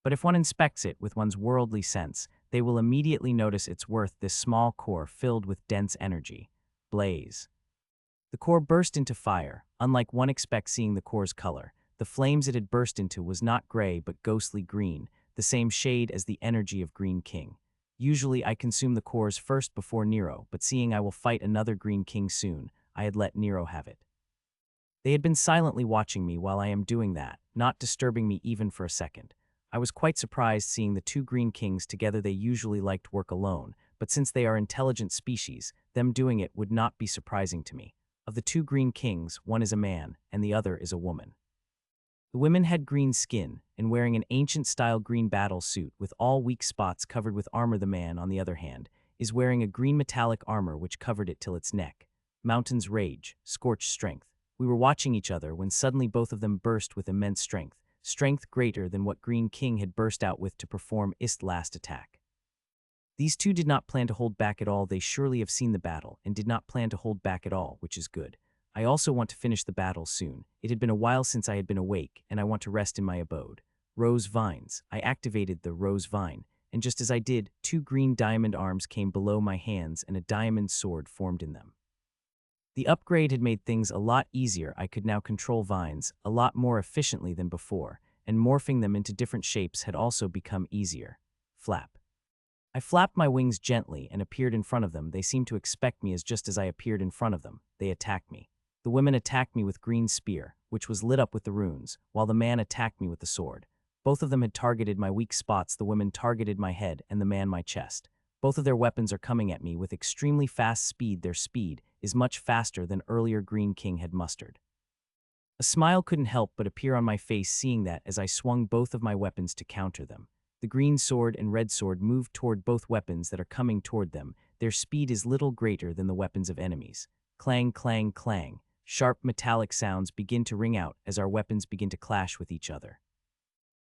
But if one inspects it with one's worldly sense, they will immediately notice its worth. This small core filled with dense energy. Blaze. The core burst into fire. Unlike one expects seeing the core's color, the flames it had burst into was not gray but ghostly green, the same shade as the energy of Green King. Usually I consume the cores first before Nero, but seeing I will fight another Green King soon, I had let Nero have it. They had been silently watching me while I am doing that, not disturbing me even for a second. I was quite surprised seeing the two Green Kings together. They usually like to work alone, but since they are intelligent species, them doing it would not be surprising to me. Of the two Green Kings, one is a man, and the other is a woman. The women had green skin, and wearing an ancient-style green battle suit with all weak spots covered with armor. The man, on the other hand, is wearing a green metallic armor which covered it till its neck. Mountains rage, scorched strength. We were watching each other when suddenly both of them burst with immense strength, strength greater than what Green King had burst out with to perform its last attack. These two did not plan to hold back at all. They surely have seen the battle and did not plan to hold back at all, which is good. I also want to finish the battle soon. It had been a while since I had been awake, and I want to rest in my abode. Rose vines. I activated the rose vine, and just as I did, two green diamond arms came below my hands and a diamond sword formed in them. The upgrade had made things a lot easier. I could now control vines a lot more efficiently than before, and morphing them into different shapes had also become easier. Flap. I flapped my wings gently and appeared in front of them. They seemed to expect me. As just as I appeared in front of them, they attacked me. The women attacked me with green spear, which was lit up with the runes, while the man attacked me with the sword. Both of them had targeted my weak spots. The women targeted my head and the man my chest. Both of their weapons are coming at me with extremely fast speed. Their speed is much faster than earlier Green King had mustered. A smile couldn't help but appear on my face seeing that as I swung both of my weapons to counter them. The green sword and red sword moved toward both weapons that are coming toward them. Their speed is little greater than the weapons of enemies. Clang, clang, clang. Sharp metallic sounds begin to ring out as our weapons begin to clash with each other.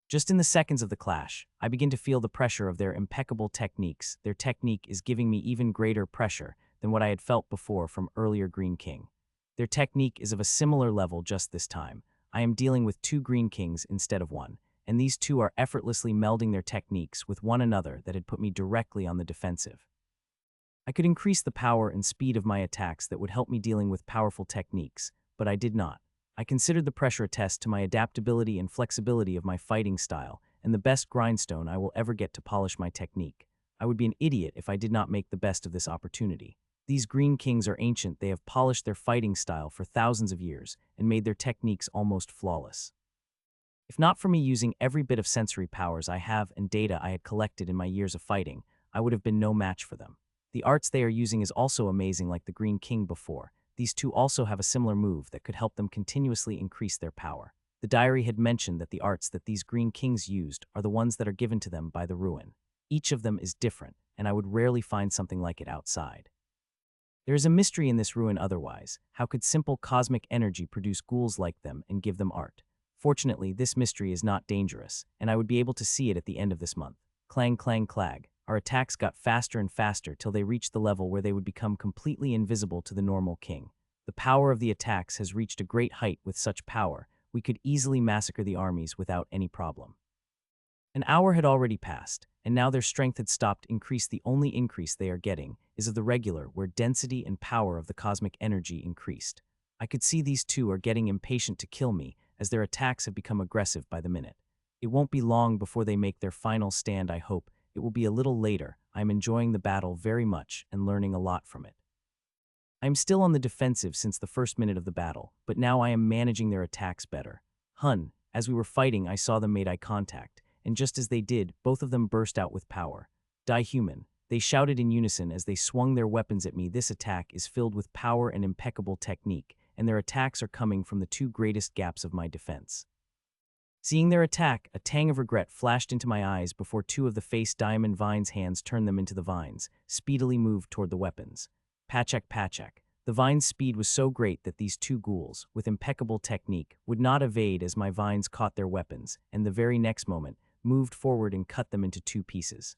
Just in the seconds of the clash, I begin to feel the pressure of their impeccable techniques. Their technique is giving me even greater pressure than what I had felt before from earlier Green King. Their technique is of a similar level. Just this time, I am dealing with two Green Kings instead of one, and these two are effortlessly melding their techniques with one another that had put me directly on the defensive. I could increase the power and speed of my attacks that would help me dealing with powerful techniques, but I did not. I considered the pressure a test to my adaptability and flexibility of my fighting style, and the best grindstone I will ever get to polish my technique. I would be an idiot if I did not make the best of this opportunity. These Green Kings are ancient. They have polished their fighting style for thousands of years and made their techniques almost flawless. If not for me using every bit of sensory powers I have and data I had collected in my years of fighting, I would have been no match for them. The arts they are using is also amazing. Like the Green King before, these two also have a similar move that could help them continuously increase their power. The diary had mentioned that the arts that these Green Kings used are the ones that are given to them by the ruin. Each of them is different, and I would rarely find something like it outside. There is a mystery in this ruin otherwise. How could simple cosmic energy produce ghouls like them and give them art? Fortunately, this mystery is not dangerous, and I would be able to see it at the end of this month. Clang, clang, clag. Our attacks got faster and faster till they reached the level where they would become completely invisible to the normal king. The power of the attacks has reached a great height. With such power, we could easily massacre the armies without any problem. An hour had already passed, and now their strength had stopped increase. The only increase they are getting is of the regular, where density and power of the cosmic energy increased. I could see these two are getting impatient to kill me, as their attacks have become aggressive by the minute. It won't be long before they make their final stand. I hope it will be a little later. I am enjoying the battle very much and learning a lot from it. I am still on the defensive since the first minute of the battle, but now I am managing their attacks better. As we were fighting, I saw them made eye contact, and just as they did, both of them burst out with power. Die human, they shouted in unison as they swung their weapons at me. This attack is filled with power and impeccable technique, and their attacks are coming from the two greatest gaps of my defense. Seeing their attack, a tang of regret flashed into my eyes before two of the face diamond vines' hands turned them into the vines, speedily moved toward the weapons. Pachak pachak. The vine's speed was so great that these two ghouls, with impeccable technique, would not evade as my vines caught their weapons, and the very next moment, moved forward and cut them into two pieces.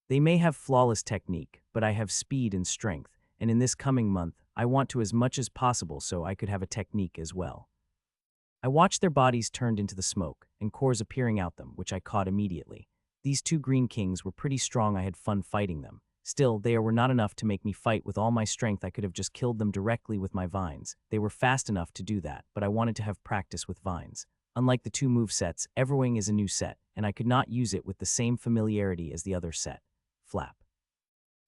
They may have flawless technique, but I have speed and strength, and in this coming month, I want to as much as possible so I could have a technique as well. I watched their bodies turned into the smoke, and cores appearing out them, which I caught immediately. These two Green Kings were pretty strong. I had fun fighting them. Still, they were not enough to make me fight with all my strength. I could have just killed them directly with my vines. They were fast enough to do that, but I wanted to have practice with vines. Unlike the two movesets, Everwing is a new set, and I could not use it with the same familiarity as the other set. Flap.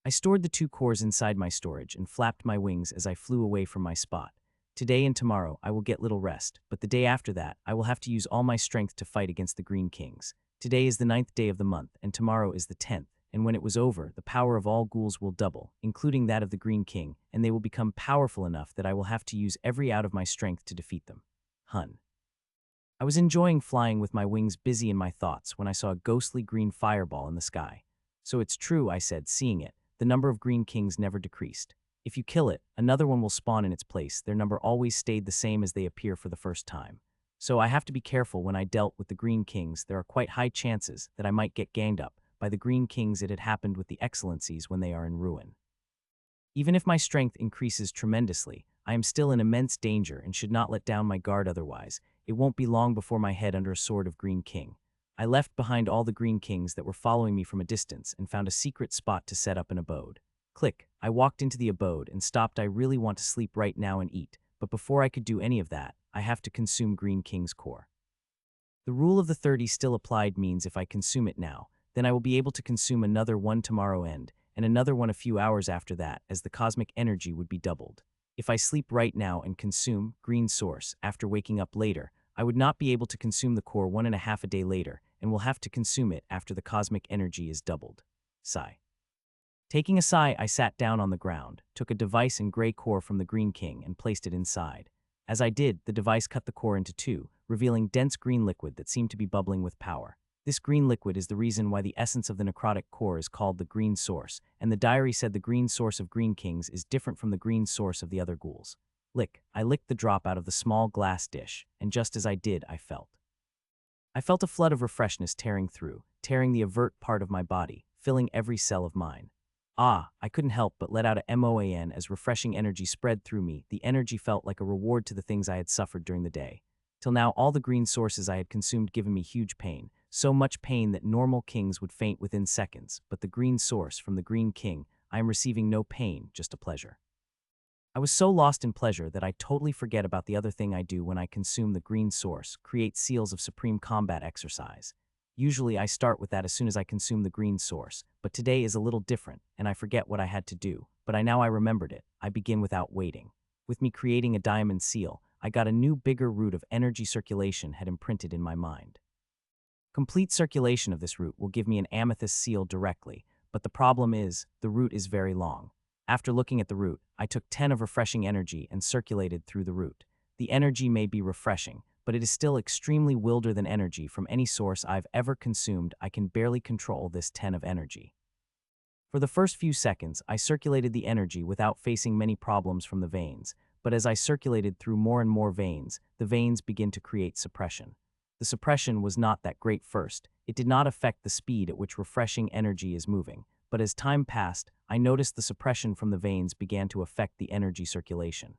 I stored the two cores inside my storage and flapped my wings as I flew away from my spot. Today and tomorrow I will get little rest, but the day after that I will have to use all my strength to fight against the Green Kings. Today is the 9th day of the month, and tomorrow is the 10th, and when it was over, the power of all ghouls will double, including that of the Green King, and they will become powerful enough that I will have to use every ounce of my strength to defeat them. Hun. I was enjoying flying with my wings busy in my thoughts when I saw a ghostly green fireball in the sky. So it's true, I said, seeing it. The number of Green Kings never decreased. If you kill it, another one will spawn in its place. Their number always stayed the same as they appear for the first time. So I have to be careful when I dealt with the Green Kings. There are quite high chances that I might get ganged up by the Green Kings. It had happened with the Excellencies when they are in ruin. Even if my strength increases tremendously, I am still in immense danger and should not let down my guard, otherwise it won't be long before my head under a sword of Green King. I left behind all the Green Kings that were following me from a distance and found a secret spot to set up an abode. Click. I walked into the abode and stopped. I really want to sleep right now and eat, but before I could do any of that, I have to consume Green King's core. The rule of the 30 still applied, means if I consume it now, then I will be able to consume another one tomorrow end, and another one a few hours after that, as the cosmic energy would be doubled. If I sleep right now and consume Green Source after waking up later, I would not be able to consume the core 1.5 a day later, and will have to consume it after the cosmic energy is doubled. Sigh. Taking a sigh, I sat down on the ground, took a device and gray core from the Green King and placed it inside. As I did, the device cut the core into two, revealing dense green liquid that seemed to be bubbling with power. This green liquid is the reason why the essence of the necrotic core is called the Green Source, and the diary said the Green Source of Green Kings is different from the Green Source of the other ghouls. Lick. I licked the drop out of the small glass dish, and just as I did, I felt a flood of refreshness tearing the avert part of my body, filling every cell of mine. I couldn't help but let out a moan as refreshing energy spread through me. The energy felt like a reward to the things I had suffered during the day. Till now, all the green sources I had consumed given me huge pain, so much pain that normal kings would faint within seconds, but the green source from the Green King, I am receiving no pain, just a pleasure. I was so lost in pleasure that I totally forget about the other thing I do when I consume the Green Source, create seals of supreme combat exercise. Usually I start with that as soon as I consume the Green Source, but today is a little different, and I forget what I had to do, but I remembered it. I begin without waiting. With me creating a diamond seal, I got a new bigger root of energy circulation had imprinted in my mind. Complete circulation of this root will give me an amethyst seal directly, but the problem is, the root is very long. After looking at the root, I took 10 of refreshing energy and circulated through the root. The energy may be refreshing, but it is still extremely wilder than energy from any source I've ever consumed. I can barely control this 10 of energy. For the first few seconds, I circulated the energy without facing many problems from the veins, but as I circulated through more and more veins, the veins begin to create suppression. The suppression was not that great first. It did not affect the speed at which refreshing energy is moving, but as time passed, I noticed the suppression from the veins began to affect the energy circulation.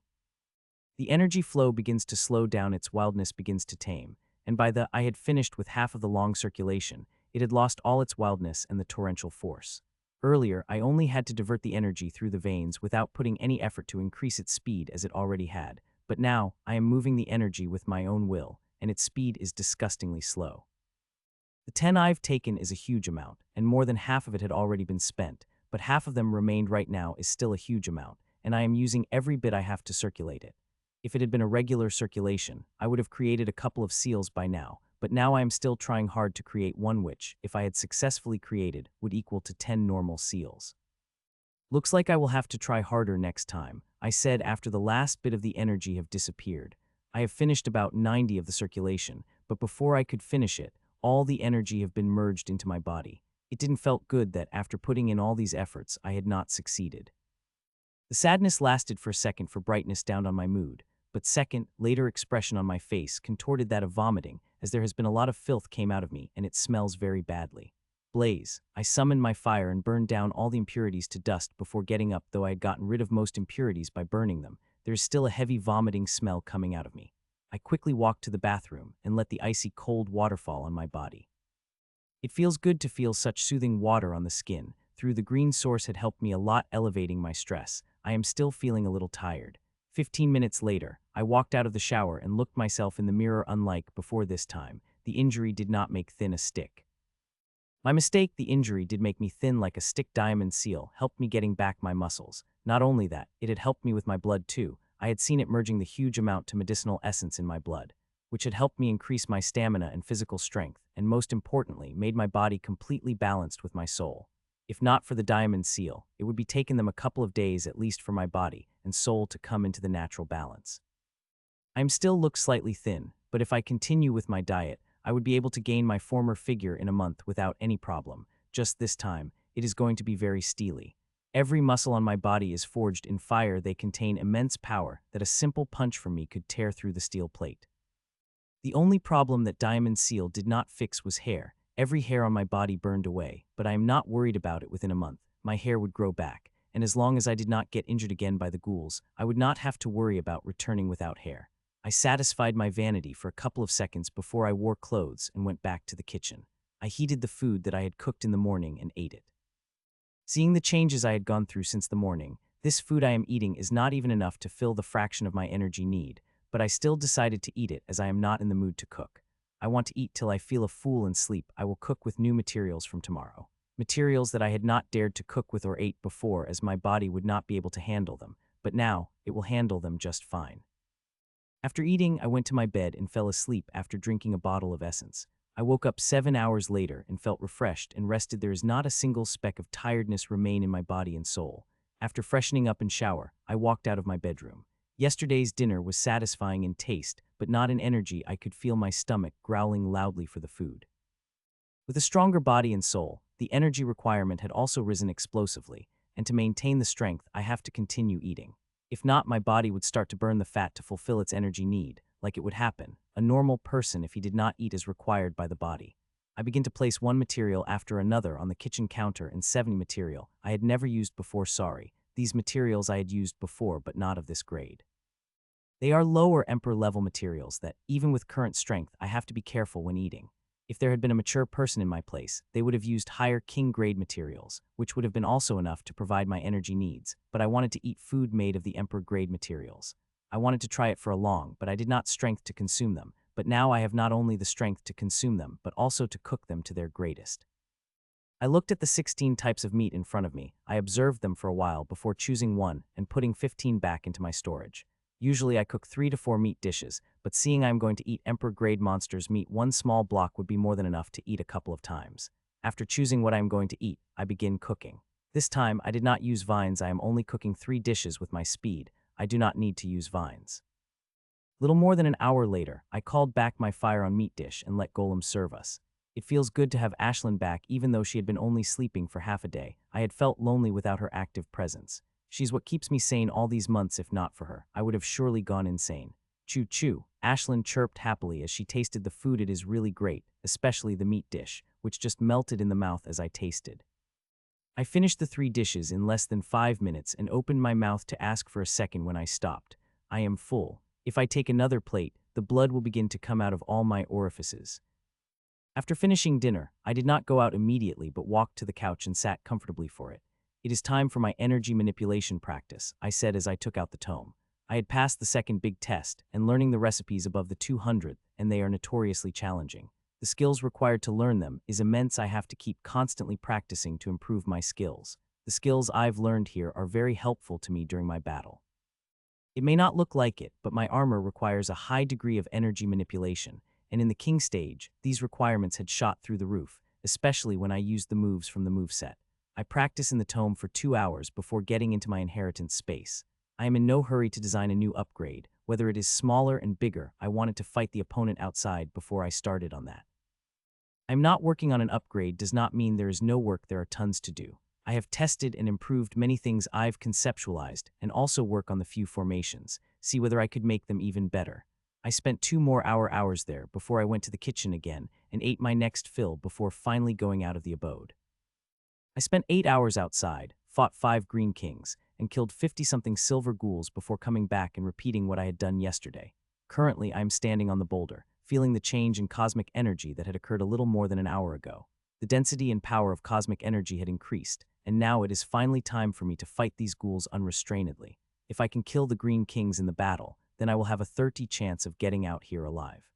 The energy flow begins to slow down, its wildness begins to tame, and by the I had finished with half of the long circulation, it had lost all its wildness and the torrential force. Earlier, I only had to divert the energy through the veins without putting any effort to increase its speed as it already had, but now I am moving the energy with my own will, and its speed is disgustingly slow. The 10 I've taken is a huge amount, and more than half of it had already been spent, but half of them remained right now is still a huge amount, and I am using every bit I have to circulate it. If it had been a regular circulation, I would have created a couple of seals by now, but now I am still trying hard to create one which, if I had successfully created, would equal to 10 normal seals. Looks like I will have to try harder next time, I said after the last bit of the energy have disappeared. I have finished about 90 of the circulation, but before I could finish it, all the energy have been merged into my body. It didn't felt good that after putting in all these efforts, I had not succeeded. The sadness lasted for a second, for brightness down on my mood, but second, later expression on my face contorted that of vomiting, as there has been a lot of filth came out of me and it smells very badly. Blaze. I summoned my fire and burned down all the impurities to dust before getting up. Though I had gotten rid of most impurities by burning them, there is still a heavy vomiting smell coming out of me. I quickly walked to the bathroom and let the icy cold water fall on my body. It feels good to feel such soothing water on the skin, through the green source had helped me a lot elevating my stress. I am still feeling a little tired. 15 minutes later, I walked out of the shower and looked myself in the mirror. Unlike before this time, the injury did not make thin a stick. My mistake, the injury did make me thin like a stick. Diamond seal helped me getting back my muscles. Not only that, it had helped me with my blood too. I had seen it merging the huge amount to medicinal essence in my blood, which had helped me increase my stamina and physical strength, and most importantly, made my body completely balanced with my soul. If not for the diamond seal, it would be taking them a couple of days at least for my body and soul to come into the natural balance. I still look slightly thin, but if I continue with my diet, I would be able to gain my former figure in a month without any problem. Just this time, it is going to be very steely. Every muscle on my body is forged in fire. They contain immense power that a simple punch from me could tear through the steel plate. The only problem that Diamond Seal did not fix was hair. Every hair on my body burned away, but I am not worried about it. Within a month, my hair would grow back, and as long as I did not get injured again by the ghouls, I would not have to worry about returning without hair. I satisfied my vanity for a couple of seconds before I wore clothes and went back to the kitchen. I heated the food that I had cooked in the morning and ate it. Seeing the changes I had gone through since the morning, this food I am eating is not even enough to fill the fraction of my energy need, but I still decided to eat it as I am not in the mood to cook. I want to eat till I feel a fool and sleep. I will cook with new materials from tomorrow. Materials that I had not dared to cook with or ate before, as my body would not be able to handle them, but now it will handle them just fine. After eating, I went to my bed and fell asleep after drinking a bottle of essence. I woke up 7 hours later and felt refreshed and rested. There is not a single speck of tiredness remain in my body and soul. After freshening up and shower, I walked out of my bedroom. Yesterday's dinner was satisfying in taste, but not in energy. I could feel my stomach growling loudly for the food. With a stronger body and soul, the energy requirement had also risen explosively, and to maintain the strength, I have to continue eating. If not, my body would start to burn the fat to fulfill its energy need, like it would happen a normal person if he did not eat as required by the body. I begin to place one material after another on the kitchen counter and 70 material I had never used before. These materials I had used before, but not of this grade. They are lower emperor level materials that, even with current strength, I have to be careful when eating. If there had been a mature person in my place, they would have used higher king grade materials, which would have been also enough to provide my energy needs, but I wanted to eat food made of the emperor grade materials. I wanted to try it for a long, but I did not strength to consume them, but now I have not only the strength to consume them, but also to cook them to their greatest. I looked at the 16 types of meat in front of me. I observed them for a while before choosing one and putting 15 back into my storage. Usually I cook 3 to 4 meat dishes, but seeing I am going to eat emperor-grade monsters meat, one small block would be more than enough to eat a couple of times. After choosing what I am going to eat, I begin cooking. This time, I did not use vines. I am only cooking 3 dishes with my speed. I do not need to use vines. Little more than an hour later, I called back my fire on meat dish and let Golem serve us. It feels good to have Ashlyn back even though she had been only sleeping for half a day. I had felt lonely without her active presence. She's what keeps me sane all these months. If not for her, I would have surely gone insane. Choo choo, Ashlyn chirped happily as she tasted the food. It is really great, especially the meat dish, which just melted in the mouth as I tasted. I finished the 3 dishes in less than 5 minutes and opened my mouth to ask for a second when I stopped. I am full. If I take another plate, the blood will begin to come out of all my orifices. After finishing dinner, I did not go out immediately but walked to the couch and sat comfortably for it. It is time for my energy manipulation practice, I said as I took out the tome. I had passed the second big test and learning the recipes above the 200th, and they are notoriously challenging. The skills required to learn them is immense. I have to keep constantly practicing to improve my skills. The skills I've learned here are very helpful to me during my battle. It may not look like it, but my armor requires a high degree of energy manipulation, and in the king stage, these requirements had shot through the roof, especially when I used the moves from the moveset. I practice in the tome for 2 hours before getting into my inheritance space. I am in no hurry to design a new upgrade. Whether it is smaller and bigger, I wanted to fight the opponent outside before I started on that. I'm not working on an upgrade does not mean there is no work. There are tons to do. I have tested and improved many things I've conceptualized and also work on the few formations, see whether I could make them even better. I spent 2 more hours there before I went to the kitchen again and ate my next fill before finally going out of the abode. I spent 8 hours outside, fought 5 green kings, and killed 50-something silver ghouls before coming back and repeating what I had done yesterday. Currently, I am standing on the boulder, feeling the change in cosmic energy that had occurred a little more than an hour ago. The density and power of cosmic energy had increased, and now it is finally time for me to fight these ghouls unrestrainedly. If I can kill the Green Kings in the battle, then I will have a 30% chance of getting out here alive.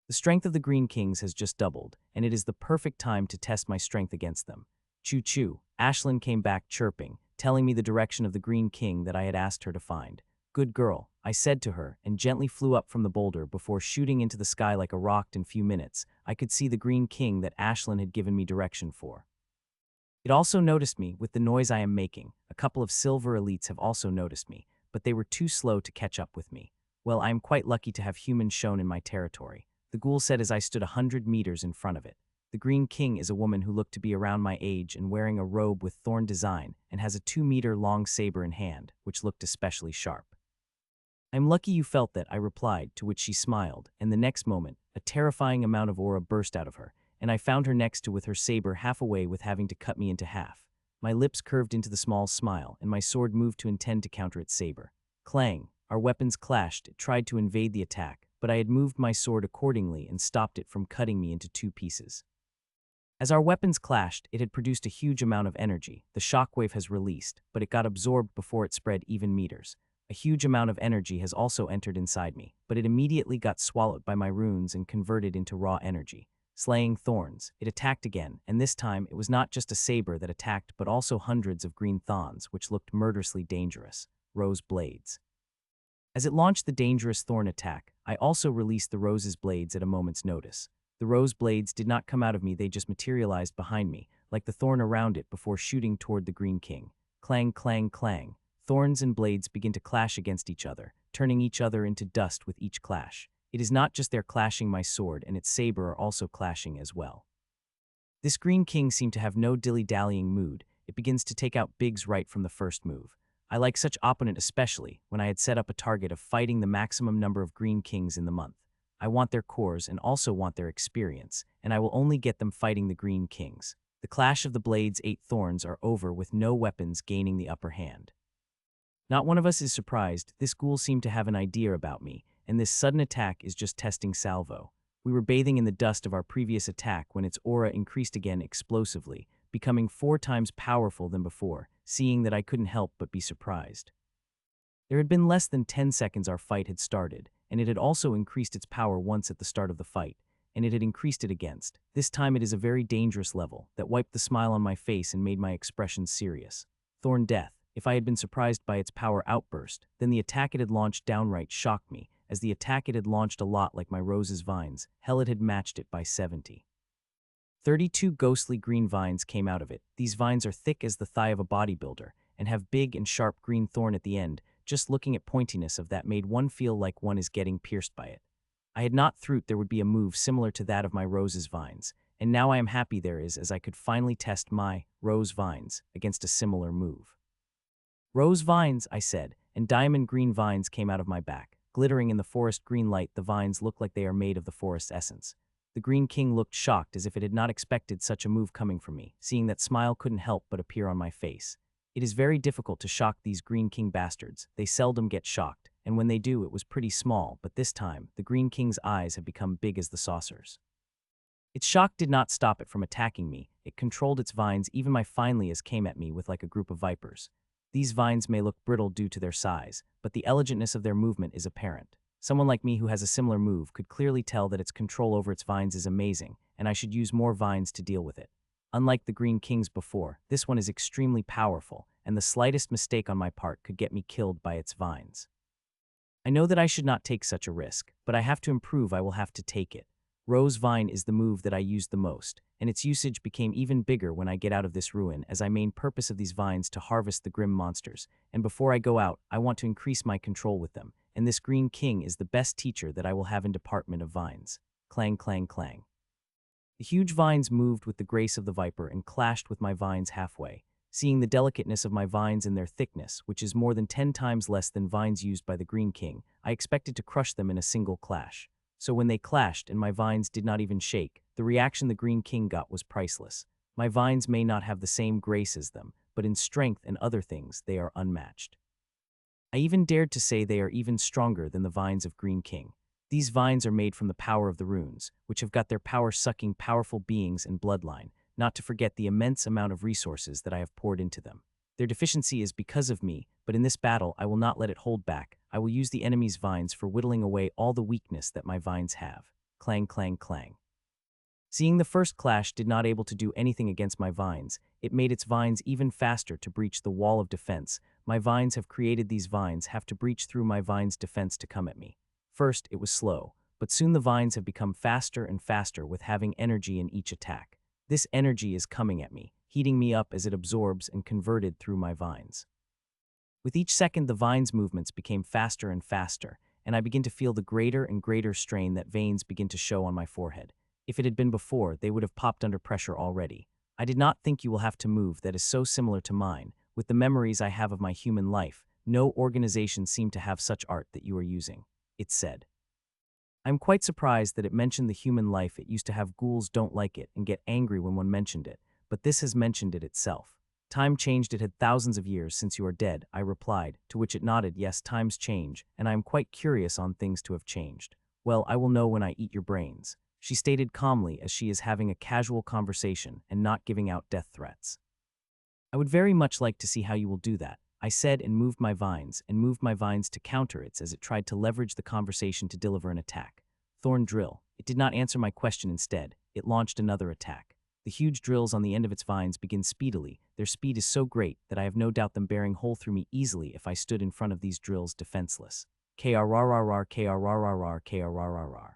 The strength of the Green Kings has just doubled, and it is the perfect time to test my strength against them. Choo-choo, Ashlyn came back chirping, telling me the direction of the Green King that I had asked her to find. Good girl, I said to her, and gently flew up from the boulder before shooting into the sky like a rocket. In few minutes, I could see the Green King that Ashlyn had given me direction for. It also noticed me with the noise I am making. A couple of silver elites have also noticed me, but they were too slow to catch up with me. Well, I am quite lucky to have humans shown in my territory, the ghoul said as I stood 100 meters in front of it. The Green King is a woman who looked to be around my age and wearing a robe with thorn design and has a 2-meter-long saber in hand, which looked especially sharp. I'm lucky you felt that, I replied, to which she smiled, and the next moment, a terrifying amount of aura burst out of her, and I found her next to with her saber half away with having to cut me into half. My lips curved into the small smile, and my sword moved to intend to counter its saber. Clang! Our weapons clashed. It tried to invade the attack, but I had moved my sword accordingly and stopped it from cutting me into 2 pieces. As our weapons clashed, it had produced a huge amount of energy. The shockwave has released, but it got absorbed before it spread even meters. A huge amount of energy has also entered inside me, but it immediately got swallowed by my runes and converted into raw energy. Slaying thorns, it attacked again, and this time it was not just a saber that attacked but also hundreds of green thorns which looked murderously dangerous. Rose blades. As it launched the dangerous thorn attack, I also released the rose's blades at a moment's notice. The rose blades did not come out of me, they just materialized behind me, like the thorn around it before shooting toward the Green King. Clang, clang, clang. Thorns and blades begin to clash against each other, turning each other into dust with each clash. It is not just their clashing, my sword and its saber are also clashing as well. This Green King seemed to have no dilly-dallying mood. It begins to take out bigs right from the first move. I like such opponent especially when I had set up a target of fighting the maximum number of Green Kings in the month. I want their cores and also want their experience, and I will only get them fighting the Green Kings. The clash of the blades' 8 thorns are over with no weapons gaining the upper hand. Not one of us is surprised. This ghoul seemed to have an idea about me, and this sudden attack is just testing salvo. We were bathing in the dust of our previous attack when its aura increased again explosively, becoming 4 times powerful than before, seeing that I couldn't help but be surprised. There had been less than 10 seconds our fight had started, and it had also increased its power once at the start of the fight, and it had increased it against. This time it is a very dangerous level that wiped the smile on my face and made my expression serious. Thorn Death. If I had been surprised by its power outburst, then the attack it had launched downright shocked me, as the attack it had launched a lot like my rose's vines. Hell, it had matched it by 70. 32 ghostly green vines came out of it. These vines are thick as the thigh of a bodybuilder, and have big and sharp green thorn at the end. Just looking at pointiness of that made one feel like one is getting pierced by it. I had not thought there would be a move similar to that of my rose's vines, and now I am happy there is, as I could finally test my rose vines against a similar move. Rose vines, I said, and diamond green vines came out of my back. Glittering in the forest green light, the vines look like they are made of the forest's essence. The Green King looked shocked as if it had not expected such a move coming from me, seeing that smile couldn't help but appear on my face. It is very difficult to shock these Green King bastards. They seldom get shocked, and when they do it was pretty small, but this time, the Green King's eyes have become big as the saucers. Its shock did not stop it from attacking me. It controlled its vines even my finelias came at me with like a group of vipers. These vines may look brittle due to their size, but the elegantness of their movement is apparent. Someone like me who has a similar move could clearly tell that its control over its vines is amazing, and I should use more vines to deal with it. Unlike the Green Kings before, this one is extremely powerful, and the slightest mistake on my part could get me killed by its vines. I know that I should not take such a risk, but I have to improve. I will have to take it. Rose Vine is the move that I used the most, and its usage became even bigger when I get out of this ruin, as I main purpose of these vines to harvest the grim monsters, and before I go out, I want to increase my control with them, and this Green King is the best teacher that I will have in Department of Vines. Clang, clang, clang. The huge vines moved with the grace of the viper and clashed with my vines halfway. Seeing the delicateness of my vines and their thickness, which is more than 10 times less than vines used by the Green King, I expected to crush them in a single clash. So when they clashed and my vines did not even shake, the reaction the Green King got was priceless. My vines may not have the same grace as them, but in strength and other things they are unmatched. I even dared to say they are even stronger than the vines of Green King. These vines are made from the power of the runes, which have got their power sucking powerful beings and bloodline. not to forget the immense amount of resources that I have poured into them. Their deficiency is because of me, but in this battle I will not let it hold back. I will use the enemy's vines for whittling away all the weakness that my vines have. Clang, clang, clang. Seeing the first clash did not able to do anything against my vines, it made its vines even faster to breach the wall of defense. My vines have created these vines have to breach through my vines' defense to come at me. First, it was slow, but soon the vines have become faster and faster with having energy in each attack. This energy is coming at me, heating me up as it absorbs and converted through my vines. With each second, the vines' movements became faster and faster, and I begin to feel the greater and greater strain that veins begin to show on my forehead. If it had been before, they would have popped under pressure already. I did not think you will have to move that is so similar to mine. With the memories I have of my human life, no organization seemed to have such art that you are using, it said. I am quite surprised that it mentioned the human life. It used to have ghouls don't like it and get angry when one mentioned it, but this has mentioned it itself. Time changed. It had thousands of years since you are dead, I replied, to which it nodded, yes, times change, and I am quite curious on things to have changed. Well, I will know when I eat your brains, she stated calmly as she is having a casual conversation and not giving out death threats. I would very much like to see how you will do that, I said, and moved my vines to counter it as it tried to leverage the conversation to deliver an attack. Thorn drill. It did not answer my question. Instead, it launched another attack. The huge drills on the end of its vines begin speedily. Their speed is so great that I have no doubt them bearing hole through me easily if I stood in front of these drills defenseless. Krrrr, krrrr, krrrr.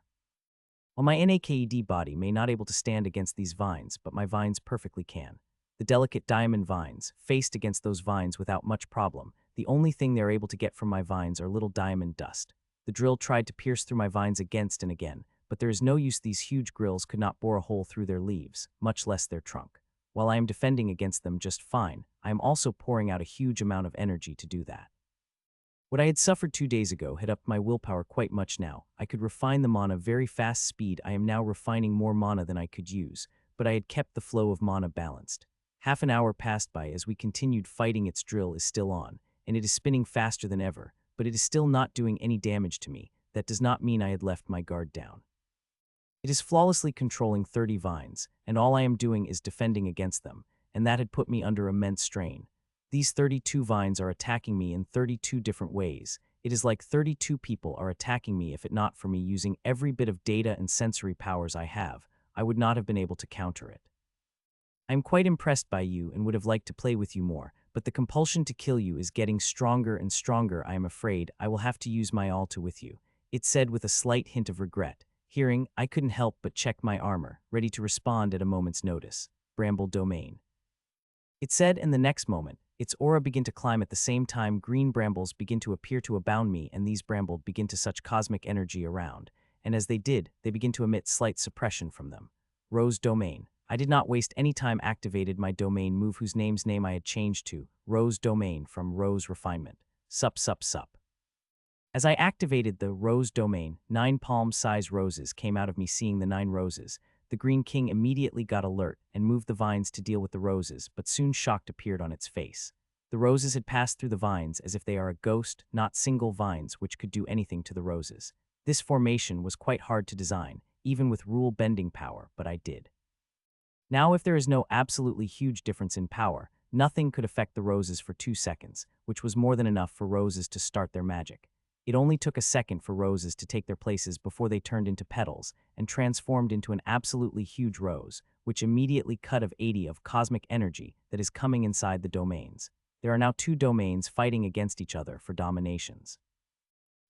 While my NAKED body may not able to stand against these vines, but my vines perfectly can. The delicate diamond vines faced against those vines without much problem. The only thing they are able to get from my vines are little diamond dust. The drill tried to pierce through my vines against and again, but there is no use. These huge grills could not bore a hole through their leaves, much less their trunk. While I am defending against them just fine, I am also pouring out a huge amount of energy to do that. What I had suffered 2 days ago had upped my willpower quite much now. I could refine the mana very fast speed. I am now refining more mana than I could use, but I had kept the flow of mana balanced. Half an hour passed by as we continued fighting. Its drill is still on, and it is spinning faster than ever, but it is still not doing any damage to me. That does not mean I had left my guard down. It is flawlessly controlling 30 vines, and all I am doing is defending against them, and that had put me under immense strain. These 32 vines are attacking me in 32 different ways. It is like 32 people are attacking me. If it not for me using every bit of data and sensory powers I have, I would not have been able to counter it. I am quite impressed by you and would have liked to play with you more, but the compulsion to kill you is getting stronger and stronger. I am afraid I will have to use my all to with you, it said with a slight hint of regret. Hearing, I couldn't help but check my armor, ready to respond at a moment's notice. Bramble domain, it said, and the next moment, its aura began to climb. At the same time, green brambles begin to appear to abound me, and these brambles begin to such cosmic energy around, and as they did, they begin to emit slight suppression from them. Rose domain. I did not waste any time, activated my domain move whose name I had changed to Rose domain from Rose refinement. Sup. As I activated the Rose domain, 9 palm-size roses came out of me. Seeing the 9 roses, the Green King immediately got alert and moved the vines to deal with the roses, but soon shocked appeared on its face. The roses had passed through the vines as if they are a ghost, not single vines which could do anything to the roses. This formation was quite hard to design, even with rule-bending power, but I did. Now, if there is no absolutely huge difference in power, nothing could affect the roses for 2 seconds, which was more than enough for roses to start their magic. It only took a second for roses to take their places before they turned into petals and transformed into an absolutely huge rose, which immediately cut of 80 of cosmic energy that is coming inside the domains. There are now 2 domains fighting against each other for dominations.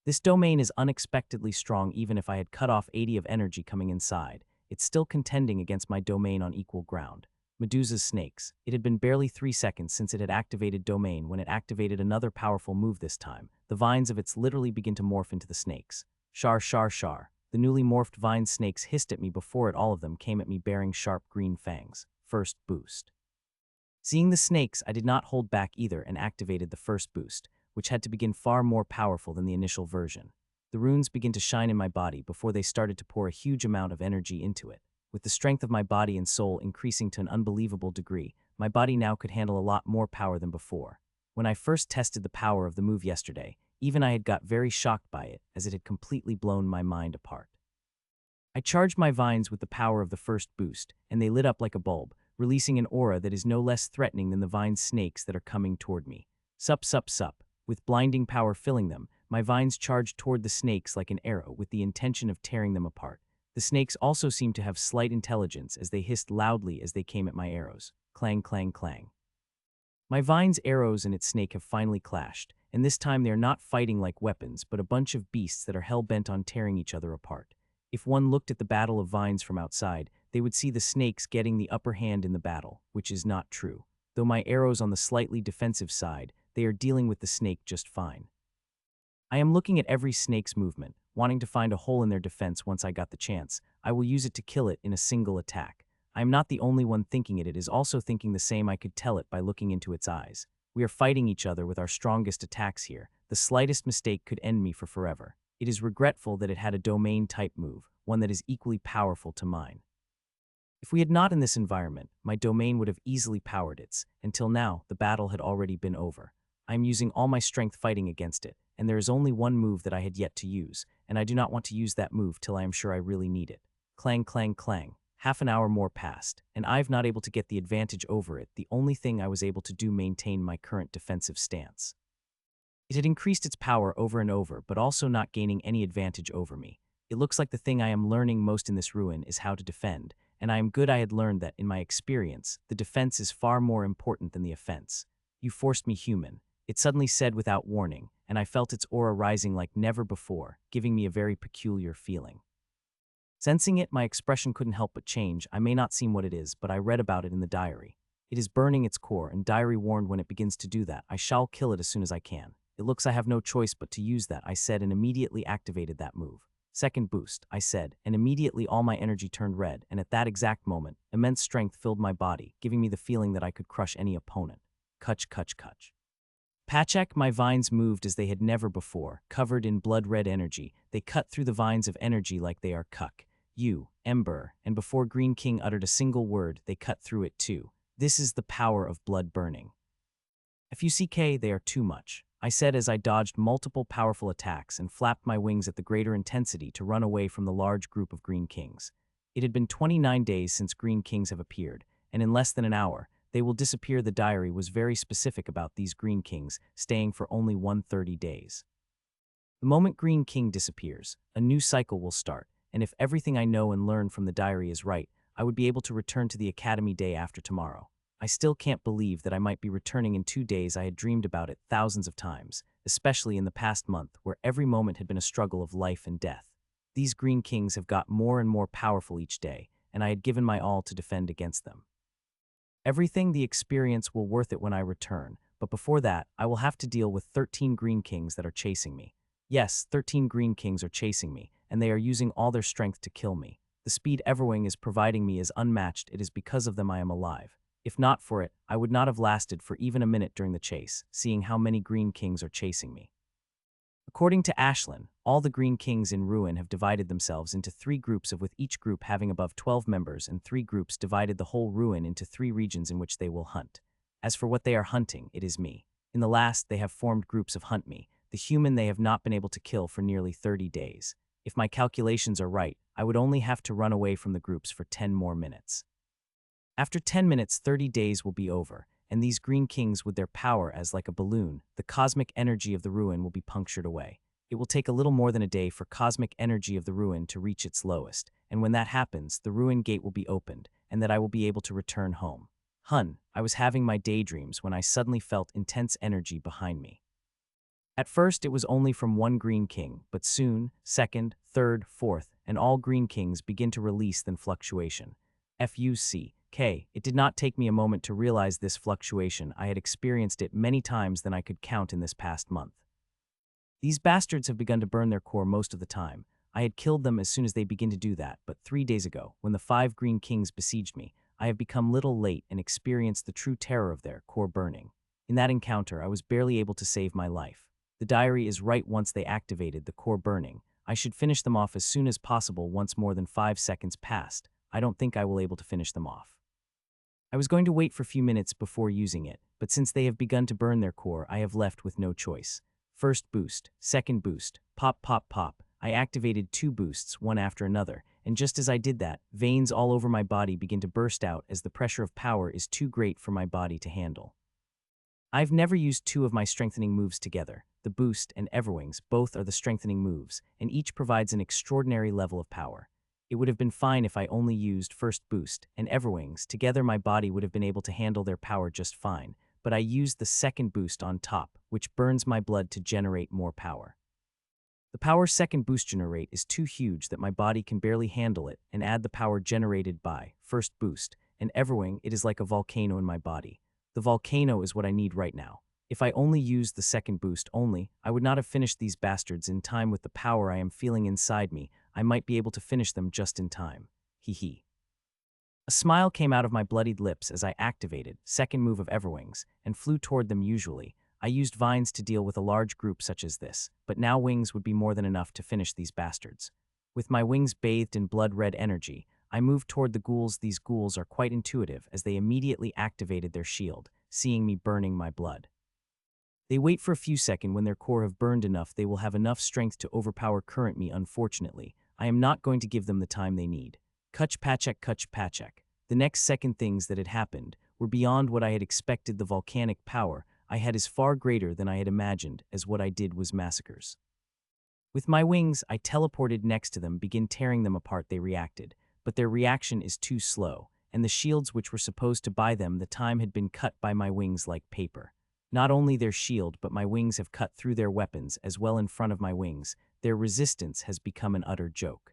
This domain is unexpectedly strong. Even if I had cut off 80 of energy coming inside, it's still contending against my domain on equal ground. Medusa's snakes. It had been barely 3 seconds since it had activated domain when it activated another powerful move. This time, the vines of its literally begin to morph into the snakes. Shar. The newly morphed vine snakes hissed at me before it. All of them came at me bearing sharp green fangs. First boost. Seeing the snakes, I did not hold back either and activated the first boost, which had to begin far more powerful than the initial version. The runes began to shine in my body before they started to pour a huge amount of energy into it. With the strength of my body and soul increasing to an unbelievable degree, my body now could handle a lot more power than before. When I first tested the power of the move yesterday, even I had got very shocked by it, as it had completely blown my mind apart. I charged my vines with the power of the first boost, and they lit up like a bulb, releasing an aura that is no less threatening than the vine snakes that are coming toward me. Sup, sup, sup. With blinding power filling them, my vines charged toward the snakes like an arrow with the intention of tearing them apart. The snakes also seemed to have slight intelligence as they hissed loudly as they came at my arrows. Clang, clang, clang. My vine's arrows and its snake have finally clashed, and this time they are not fighting like weapons, but a bunch of beasts that are hell-bent on tearing each other apart. If one looked at the battle of vines from outside, they would see the snakes getting the upper hand in the battle, which is not true. Though my arrows on the slightly defensive side, they are dealing with the snake just fine. I am looking at every snake's movement, wanting to find a hole in their defense once I got the chance. I will use it to kill it in a single attack. I am not the only one thinking it is also thinking the same. I could tell it by looking into its eyes. We are fighting each other with our strongest attacks here. The slightest mistake could end me for forever. It is regretful that it had a domain-type move, one that is equally powerful to mine. If we had not in this environment, my domain would have easily powered its. Until now, the battle had already been over. I am using all my strength fighting against it, and there is only one move that I had yet to use, and I do not want to use that move till I am sure I really need it. Clang, clang, clang. Half an hour more passed, and I've not able to get the advantage over it. The only thing I was able to do maintain my current defensive stance. It had increased its power over and over, but also not gaining any advantage over me. It looks like the thing I am learning most in this ruin is how to defend, and I am good. I had learned that, in my experience, the defense is far more important than the offense. You forced me human, it suddenly said without warning, and I felt its aura rising like never before, giving me a very peculiar feeling. Sensing it, my expression couldn't help but change. I may not seem what it is, but I read about it in the diary. It is burning its core, and diary warned when it begins to do that, I shall kill it as soon as I can. It looks I have no choice but to use that, I said, and immediately activated that move. Second boost, I said, and immediately all my energy turned red, and at that exact moment, immense strength filled my body, giving me the feeling that I could crush any opponent. Kutch, kutch, kutch. Pachek, my vines moved as they had never before, covered in blood-red energy. They cut through the vines of energy like they are cuck. You, Ember, and before Green King uttered a single word, they cut through it too. This is the power of blood burning. FUCK, they are too much, I said as I dodged multiple powerful attacks and flapped my wings at the greater intensity to run away from the large group of Green Kings. It had been 29 days since Green Kings have appeared, and in less than an hour, they will disappear. The diary was very specific about these Green Kings, staying for only 130 days. The moment Green King disappears, a new cycle will start, and if everything I know and learn from the diary is right, I would be able to return to the academy day after tomorrow. I still can't believe that I might be returning in 2 days. I had dreamed about it thousands of times, especially in the past month, where every moment had been a struggle of life and death. These Green Kings have got more and more powerful each day, and I had given my all to defend against them. Everything, the experience will worth it when I return, but before that, I will have to deal with 13 Green Kings that are chasing me. Yes, 13 Green Kings are chasing me, and they are using all their strength to kill me. The speed Everwing is providing me is unmatched. It is because of them I am alive. If not for it, I would not have lasted for even a minute during the chase, seeing how many Green Kings are chasing me. According to Ashlyn, all the Green Kings in Ruin have divided themselves into 3 groups, with each group having above 12 members, and 3 groups divided the whole Ruin into 3 regions in which they will hunt. As for what they are hunting, it is me. In the last, they have formed groups of hunt me. The human they have not been able to kill for nearly 30 days. If my calculations are right, I would only have to run away from the groups for 10 more minutes. After 10 minutes, 30 days will be over, and these Green Kings, with their power as like a balloon, the cosmic energy of the Ruin will be punctured away. It will take a little more than a day for cosmic energy of the Ruin to reach its lowest, and when that happens, the Ruin gate will be opened, and that I will be able to return home. I was having my daydreams when I suddenly felt intense energy behind me. At first, it was only from one Green King, but soon, second, third, fourth, and all Green Kings begin to release then fluctuation. FUCK. It did not take me a moment to realize this fluctuation. I had experienced it many times than I could count in this past month. These bastards have begun to burn their core most of the time. I had killed them as soon as they begin to do that, but 3 days ago, when the 5 Green Kings besieged me, I have become little late and experienced the true terror of their core burning. In that encounter, I was barely able to save my life. The diary is right. Once they activated the core burning, I should finish them off as soon as possible. Once more than 5 seconds passed, I don't think I will able to finish them off. I was going to wait for a few minutes before using it, but since they have begun to burn their core, I have left with no choice. First boost, second boost, pop, pop, pop. I activated 2 boosts, one after another, and just as I did that, veins all over my body begin to burst out as the pressure of power is too great for my body to handle. I've never used two of my strengthening moves together. The Boost and Everwings both are the strengthening moves, and each provides an extraordinary level of power. It would have been fine if I only used first Boost and Everwings. Together my body would have been able to handle their power just fine, but I used the second boost on top, which burns my blood to generate more power. The power second boost generate is too huge that my body can barely handle it and add the power generated by first boost, and Everwing, it is like a volcano in my body. The volcano is what I need right now. If I only used the second boost only, I would not have finished these bastards in time. With the power I am feeling inside me, I might be able to finish them just in time. Hee hee. A smile came out of my bloodied lips as I activated second move of Everwings and flew toward them. Usually, I used vines to deal with a large group such as this, but now wings would be more than enough to finish these bastards. With my wings bathed in blood-red energy, I moved toward the ghouls. These ghouls are quite intuitive as they immediately activated their shield, seeing me burning my blood. They wait for a few seconds. When their core have burned enough, they will have enough strength to overpower current me. Unfortunately, I am not going to give them the time they need. Kuch pachek. The next second things that had happened were beyond what I had expected. The volcanic power I had is far greater than I had imagined, as what I did was massacres. With my wings, I teleported next to them, begin tearing them apart. They reacted, but their reaction is too slow, and the shields which were supposed to buy them the time had been cut by my wings like paper. Not only their shield, but my wings have cut through their weapons as well. In front of my wings, their resistance has become an utter joke.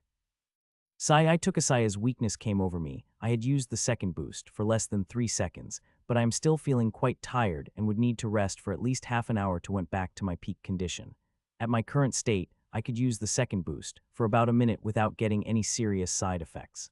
I took a sigh as weakness came over me. I had used the second boost for less than 3 seconds, but I am still feeling quite tired and would need to rest for at least half an hour to went back to my peak condition. At my current state, I could use the second boost for about a minute without getting any serious side effects.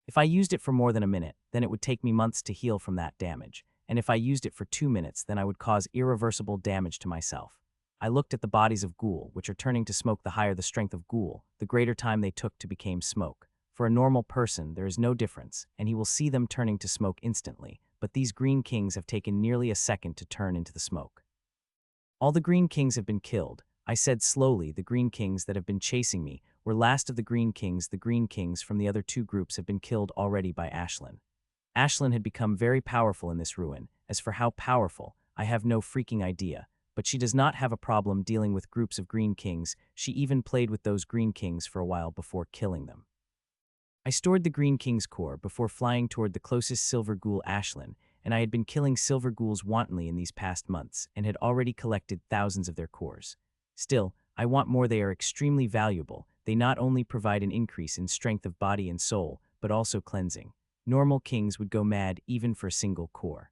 If I used it for more than a minute, then it would take me months to heal from that damage, and if I used it for 2 minutes, then I would cause irreversible damage to myself. I looked at the bodies of ghoul, which are turning to smoke. The higher the strength of ghoul, the greater time they took to become smoke. For a normal person, there is no difference, and he will see them turning to smoke instantly, but these green kings have taken nearly a second to turn into the smoke. All the green kings have been killed. I said slowly. The green kings that have been chasing me were last of the green kings. The green kings from the other two groups have been killed already by Ashlyn. Ashlyn had become very powerful in this ruin. As for how powerful, I have no freaking idea, but she does not have a problem dealing with groups of green kings. She even played with those green kings for a while before killing them. I stored the green king's core before flying toward the closest silver ghoul, Ashlyn, and I had been killing silver ghouls wantonly in these past months and had already collected thousands of their cores. Still, I want more. They are extremely valuable. They not only provide an increase in strength of body and soul, but also cleansing. Normal kings would go mad even for a single core.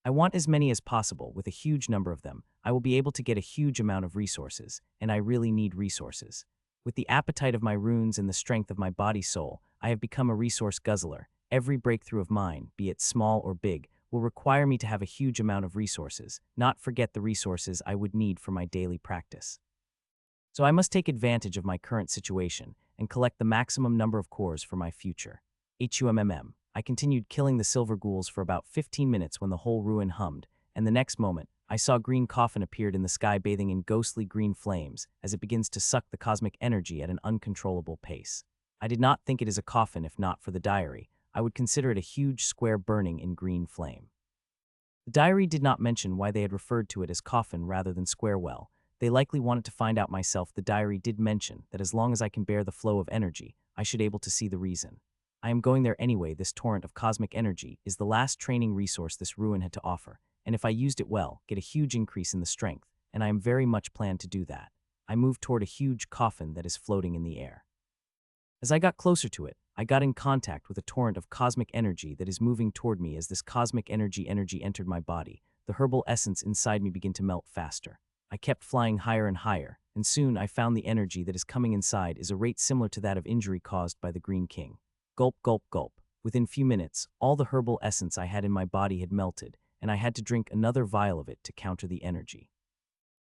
I want as many as possible. With a huge number of them, I will be able to get a huge amount of resources, and I really need resources. With the appetite of my runes and the strength of my body soul, I have become a resource guzzler. Every breakthrough of mine, be it small or big, will require me to have a huge amount of resources, not forget the resources I would need for my daily practice. So I must take advantage of my current situation and collect the maximum number of cores for my future. I continued killing the silver ghouls for about 15 minutes when the whole ruin hummed, and the next moment, I saw a green coffin appeared in the sky bathing in ghostly green flames as it begins to suck the cosmic energy at an uncontrollable pace. I did not think it is a coffin. If not for the diary, I would consider it a huge square burning in green flame. The diary did not mention why they had referred to it as coffin rather than square. Well, they likely wanted to find out myself. The diary did mention that as long as I can bear the flow of energy, I should able to see the reason. I am going there anyway. This torrent of cosmic energy is the last training resource this ruin had to offer, and if I used it well, get a huge increase in the strength, and I am very much planned to do that. I moved toward a huge coffin that is floating in the air. As I got closer to it, I got in contact with a torrent of cosmic energy that is moving toward me. As this cosmic energy entered my body, the herbal essence inside me began to melt faster. I kept flying higher and higher, and soon I found the energy that is coming inside is a rate similar to that of injury caused by the Green King. Gulp, gulp, gulp. Within few minutes, all the herbal essence I had in my body had melted, and I had to drink another vial of it to counter the energy.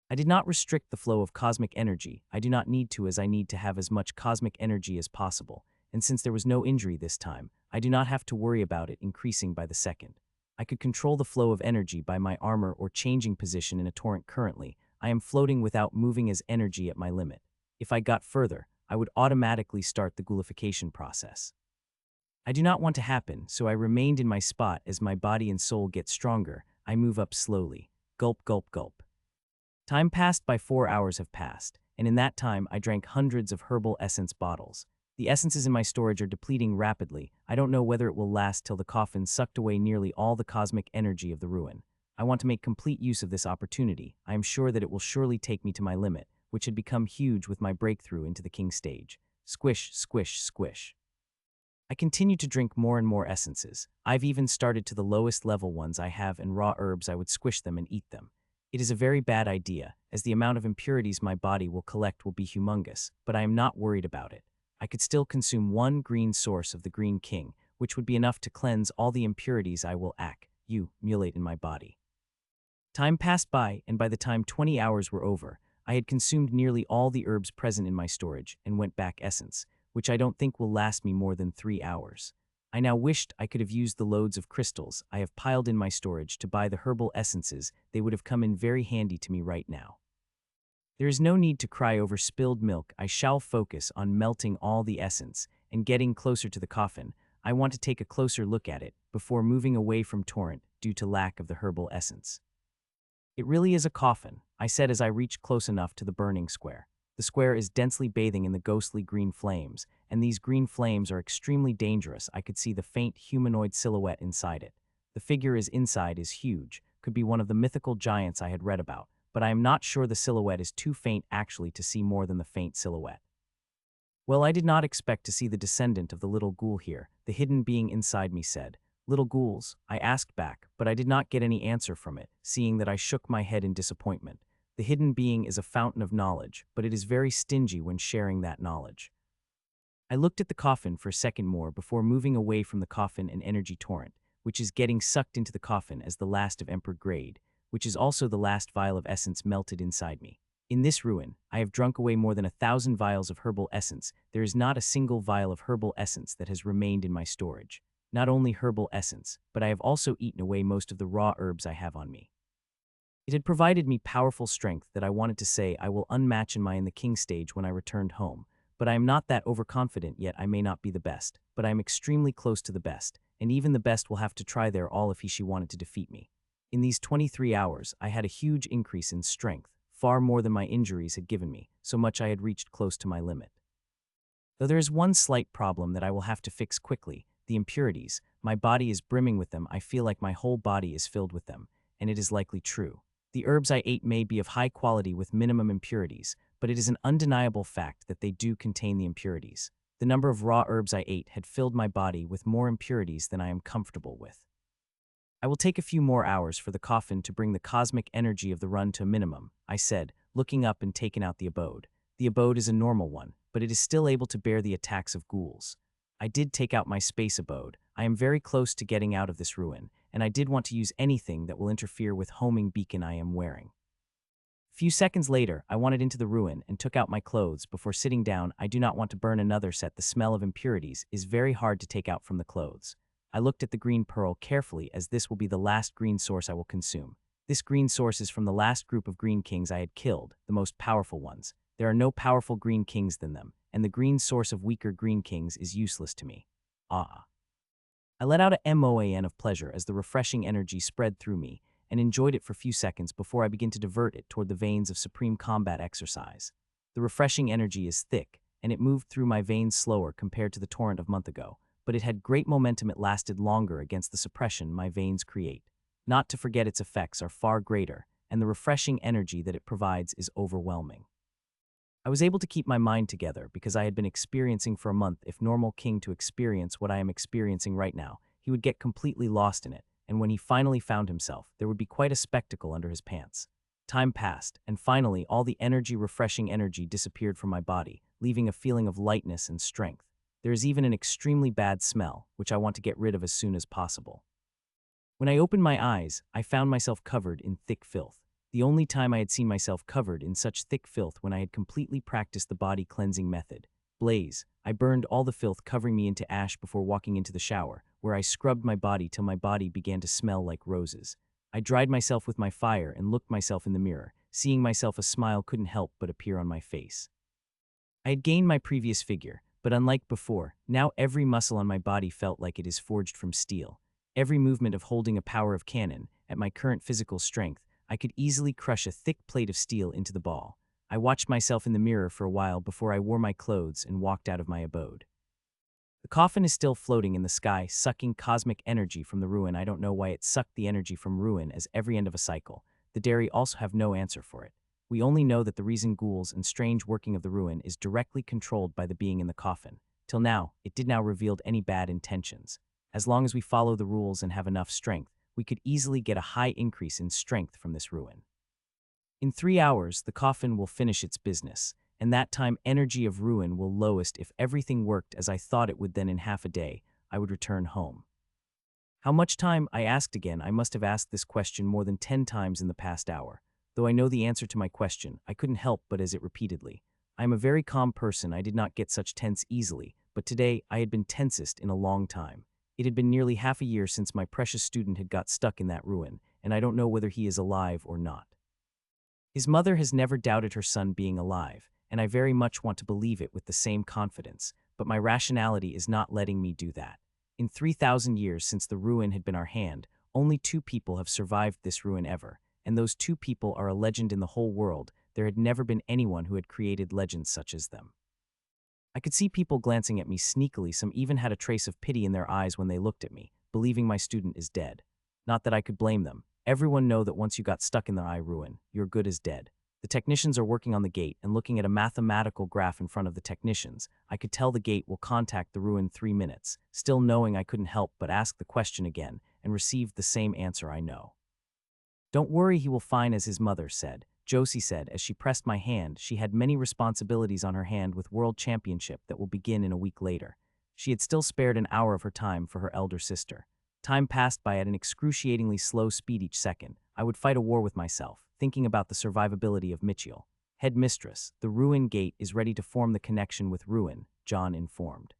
I did not restrict the flow of cosmic energy. I do not need to, as I need to have as much cosmic energy as possible, and since there was no injury this time, I do not have to worry about it increasing by the second. I could control the flow of energy by my armor or changing position in a torrent. Currently, I am floating without moving as energy at my limit. If I got further, I would automatically start the ghoulification process. I do not want to happen, so I remained in my spot as my body and soul get stronger. I move up slowly. Gulp, gulp, gulp. Time passed by 4 hours have passed, and in that time I drank hundreds of herbal essence bottles. The essences in my storage are depleting rapidly. I don't know whether it will last till the coffin sucked away nearly all the cosmic energy of the ruin. I want to make complete use of this opportunity. I am sure that it will surely take me to my limit, which had become huge with my breakthrough into the king stage. Squish, squish, squish. I continue to drink more and more essences. I've even started to the lowest level ones I have, and raw herbs I would squish them and eat them. It is a very bad idea, as the amount of impurities my body will collect will be humongous, but I am not worried about it. I could still consume one green source of the Green King, which would be enough to cleanse all the impurities I will accumulate in my body. Time passed by, and by the time 20 hours were over, I had consumed nearly all the herbs present in my storage and went back essence, which I don't think will last me more than 3 hours. I now wished I could have used the loads of crystals I have piled in my storage to buy the herbal essences. They would have come in very handy to me right now. There is no need to cry over spilled milk. I shall focus on melting all the essence and getting closer to the coffin. I want to take a closer look at it before moving away from Torrent due to lack of the herbal essence. It really is a coffin, I said as I reached close enough to the burning square. The square is densely bathing in the ghostly green flames, and these green flames are extremely dangerous. I could see the faint humanoid silhouette inside it. The figure inside is huge, could be one of the mythical giants I had read about, but I am not sure the silhouette is too faint actually to see more than the faint silhouette. Well, I did not expect to see the descendant of the little ghoul here, the hidden being inside me said. Little ghouls, I asked back, but I did not get any answer from it, seeing that I shook my head in disappointment. The hidden being is a fountain of knowledge, but it is very stingy when sharing that knowledge. I looked at the coffin for a second more before moving away from the coffin and energy torrent, which is getting sucked into the coffin as the last of Emperor Grade, which is also the last vial of essence melted inside me. In this ruin, I have drunk away more than 1,000 vials of herbal essence. There is not a single vial of herbal essence that has remained in my storage. Not only herbal essence, but I have also eaten away most of the raw herbs I have on me. It had provided me powerful strength that I wanted to say I will unmatch in the king stage when I returned home, but I am not that overconfident yet. I may not be the best, but I am extremely close to the best, and even the best will have to try their all if she wanted to defeat me. In these 23 hours, I had a huge increase in strength, far more than my injuries had given me, so much I had reached close to my limit. Though there is one slight problem that I will have to fix quickly, the impurities. My body is brimming with them. I feel like my whole body is filled with them, and it is likely true. The herbs I ate may be of high quality with minimum impurities, but it is an undeniable fact that they do contain the impurities. The number of raw herbs I ate had filled my body with more impurities than I am comfortable with. I will take a few more hours for the coffin to bring the cosmic energy of the run to a minimum, I said, looking up and taking out the abode. The abode is a normal one, but it is still able to bear the attacks of ghouls. I did take out my space abode. I am very close to getting out of this ruin, and I did want to use anything that will interfere with homing beacon I am wearing. A few seconds later, I wanted into the ruin and took out my clothes before sitting down. I do not want to burn another set. The smell of impurities is very hard to take out from the clothes. I looked at the green pearl carefully as this will be the last green source I will consume. This green source is from the last group of green kings I had killed, the most powerful ones. There are no powerful green kings than them, and the green source of weaker green kings is useless to me. Ah. I let out a moan of pleasure as the refreshing energy spread through me and enjoyed it for a few seconds before I began to divert it toward the veins of supreme combat exercise. The refreshing energy is thick, and it moved through my veins slower compared to the torrent of a month ago, but it had great momentum. It lasted longer against the suppression my veins create. Not to forget its effects are far greater, and the refreshing energy that it provides is overwhelming. I was able to keep my mind together because I had been experiencing for a month. If normal king to experience what I am experiencing right now, he would get completely lost in it, and when he finally found himself, there would be quite a spectacle under his pants. Time passed, and finally all the refreshing energy disappeared from my body, leaving a feeling of lightness and strength. There is even an extremely bad smell, which I want to get rid of as soon as possible. When I opened my eyes, I found myself covered in thick filth. The only time I had seen myself covered in such thick filth when I had completely practiced the body cleansing method. Blaze, I burned all the filth covering me into ash before walking into the shower, where I scrubbed my body till my body began to smell like roses. I dried myself with my fire and looked myself in the mirror. Seeing myself, a smile couldn't help but appear on my face. I had gained my previous figure, but unlike before, now every muscle on my body felt like it is forged from steel. Every movement of holding a power of cannon, at my current physical strength, I could easily crush a thick plate of steel into the ball. I watched myself in the mirror for a while before I wore my clothes and walked out of my abode. The coffin is still floating in the sky, sucking cosmic energy from the ruin. I don't know why it sucked the energy from ruin as every end of a cycle. The Dairy also have no answer for it. We only know that the reason ghouls and strange working of the ruin is directly controlled by the being in the coffin. Till now, it did not revealed any bad intentions. As long as we follow the rules and have enough strength, we could easily get a high increase in strength from this ruin. In 3 hours, the coffin will finish its business, and that time energy of ruin will lowest. If everything worked as I thought it would, then in half a day, I would return home. How much time? I asked again. I must have asked this question more than 10 times in the past hour. Though I know the answer to my question, I couldn't help but as it repeatedly. I am a very calm person. I did not get such tense easily, but today I had been tensest in a long time. It had been nearly half a year since my precious student had got stuck in that ruin, and I don't know whether he is alive or not. His mother has never doubted her son being alive, and I very much want to believe it with the same confidence, but my rationality is not letting me do that. In 3,000 years since the ruin had been our hand, only 2 people have survived this ruin ever, and those 2 people are a legend in the whole world. There had never been anyone who had created legends such as them. I could see people glancing at me sneakily. Some even had a trace of pity in their eyes when they looked at me, believing my student is dead. Not that I could blame them. Everyone know that once you got stuck in the eye ruin, you're good as dead. The technicians are working on the gate, and looking at a mathematical graph in front of the technicians, I could tell the gate will contact the ruin 3 minutes, still knowing I couldn't help but ask the question again, and received the same answer. I know. Don't worry, he will find, as his mother said. Josie said as she pressed my hand. She had many responsibilities on her hand with World Championship that will begin in a week later. She had still spared an hour of her time for her elder sister. Time passed by at an excruciatingly slow speed each second. I would fight a war with myself, thinking about the survivability of Mitchell. Headmistress, the ruin gate is ready to form the connection with ruin, John informed.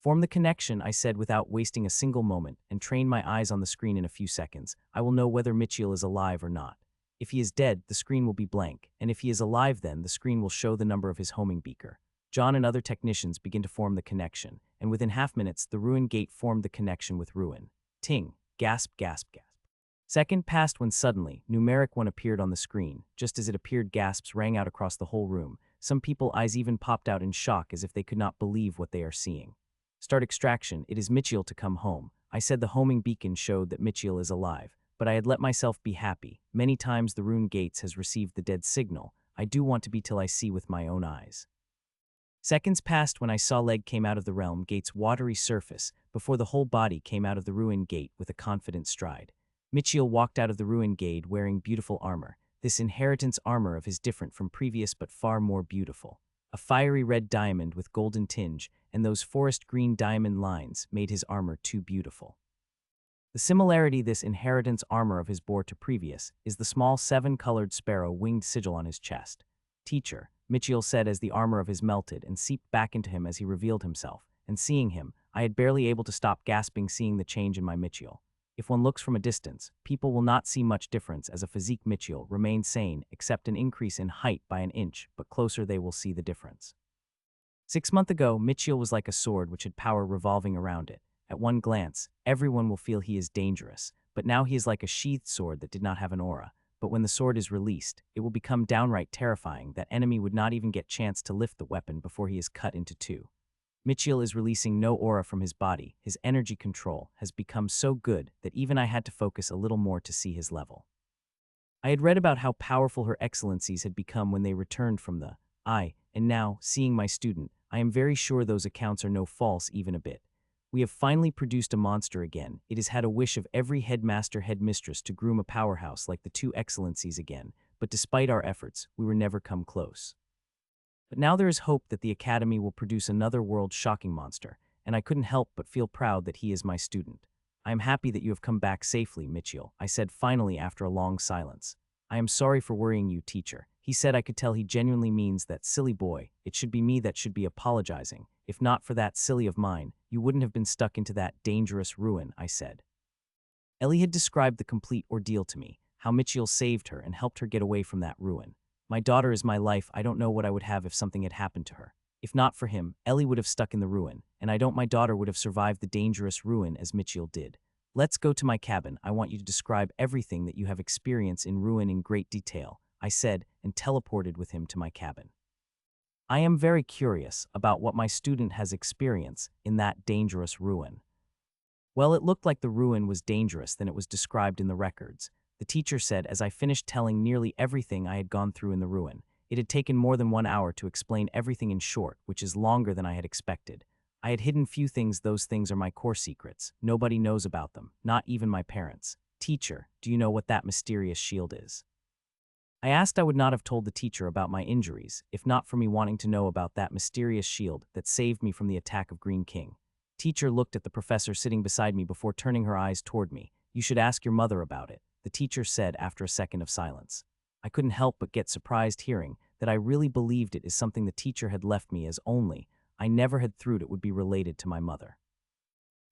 Form the connection, I said without wasting a single moment, and trained my eyes on the screen. In a few seconds, I will know whether Mitchell is alive or not. If he is dead, the screen will be blank, and if he is alive, then the screen will show the number of his homing beaker. John and other technicians begin to form the connection, and within half minutes, the ruin gate formed the connection with ruin. Ting, gasp, gasp, gasp. Second passed when suddenly, numeric 1 appeared on the screen. Just as it appeared, gasps rang out across the whole room. Some people's eyes even popped out in shock as if they could not believe what they are seeing. Start extraction. It is Mitchell to come home. I said the homing beacon showed that Mitchell is alive, but I had let myself be happy. Many times the ruin gates has received the dead signal. I do want to be till I see with my own eyes. Seconds passed when I saw leg came out of the realm gate's watery surface, before the whole body came out of the ruin gate with a confident stride. Mitchell walked out of the ruin gate wearing beautiful armor. This inheritance armor of his different from previous but far more beautiful. A fiery red diamond with golden tinge, and those forest green diamond lines made his armor too beautiful. The similarity this inheritance armor of his bore to previous is the small 7-colored sparrow winged sigil on his chest. Teacher, Mitchell said as the armor of his melted and seeped back into him as he revealed himself, and seeing him, I had barely able to stop gasping seeing the change in my Mitchell. If one looks from a distance, people will not see much difference as a physique Mitchell remains sane except an increase in height by an inch, but closer they will see the difference. 6 months ago, Mitchell was like a sword which had power revolving around it. At one glance, everyone will feel he is dangerous, but now he is like a sheathed sword that did not have an aura. But when the sword is released, it will become downright terrifying that enemy would not even get chance to lift the weapon before he is cut into 2. Mitchell is releasing no aura from his body. His energy control has become so good that even I had to focus a little more to see his level. I had read about how powerful her excellencies had become when they returned from the eye, and now, seeing my student, I am very sure those accounts are no false even a bit. We have finally produced a monster again. It has had a wish of every headmaster headmistress to groom a powerhouse like the 2 excellencies again, but despite our efforts, we were never come close. But now there is hope that the Academy will produce another world-shocking monster, and I couldn't help but feel proud that he is my student. I am happy that you have come back safely, Mitchell, I said finally after a long silence. I am sorry for worrying you, teacher. He said I could tell he genuinely means that. Silly boy, it should be me that should be apologizing. If not for that silly of mine, you wouldn't have been stuck into that dangerous ruin, I said. Ellie had described the complete ordeal to me, how Mitchell saved her and helped her get away from that ruin. My daughter is my life. I don't know what I would have if something had happened to her. If not for him, Ellie would have stuck in the ruin, and I don't my daughter would have survived the dangerous ruin as Mitchell did. Let's go to my cabin. I want you to describe everything that you have experienced in ruin in great detail, I said, and teleported with him to my cabin. I am very curious about what my student has experienced in that dangerous ruin. Well, it looked like the ruin was dangerous than it was described in the records, the teacher said as I finished telling nearly everything I had gone through in the ruin. It had taken more than 1 hour to explain everything in short, which is longer than I had expected. I had hidden few things. Those things are my core secrets. Nobody knows about them, not even my parents. Teacher, do you know what that mysterious shield is? I asked. I would not have told the teacher about my injuries, if not for me wanting to know about that mysterious shield that saved me from the attack of Green King. Teacher looked at the professor sitting beside me before turning her eyes toward me. You should ask your mother about it, the teacher said after a second of silence. I couldn't help but get surprised hearing that I really believed it is something the teacher had left me as only I never had thought it would be related to my mother.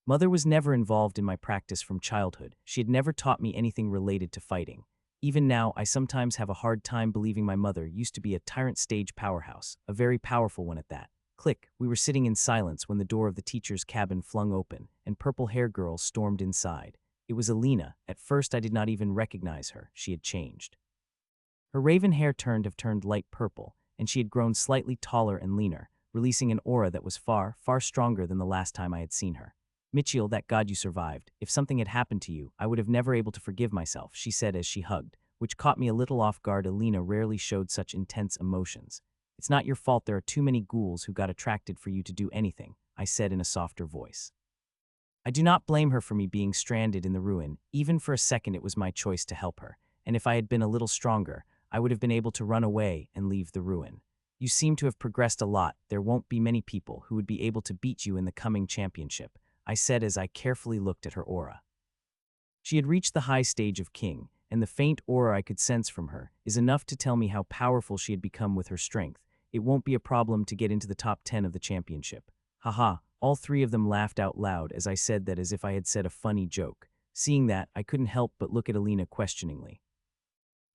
Mother was never involved in my practice from childhood. She had never taught me anything related to fighting. Even now, I sometimes have a hard time believing my mother used to be a tyrant stage powerhouse, a very powerful one at that. Click, we were sitting in silence when the door of the teacher's cabin flung open, and purple-haired girl stormed inside. It was Alina. At first I did not even recognize her. She had changed. Her raven hair turned light purple, and she had grown slightly taller and leaner, releasing an aura that was far, far stronger than the last time I had seen her. Mitchell, that God you survived. If something had happened to you, I would have never able to forgive myself, she said as she hugged, which caught me a little off guard. Alina rarely showed such intense emotions. It's not your fault there are too many ghouls who got attracted for you to do anything, I said in a softer voice. I do not blame her for me being stranded in the ruin. Even for a second it was my choice to help her, and if I had been a little stronger, I would have been able to run away and leave the ruin. You seem to have progressed a lot. There won't be many people who would be able to beat you in the coming championship, I said as I carefully looked at her aura. She had reached the high stage of king, and the faint aura I could sense from her is enough to tell me how powerful she had become with her strength. It won't be a problem to get into the top 10 of the championship. Haha, all three of them laughed out loud as I said that as if I had said a funny joke. Seeing that, I couldn't help but look at Alina questioningly.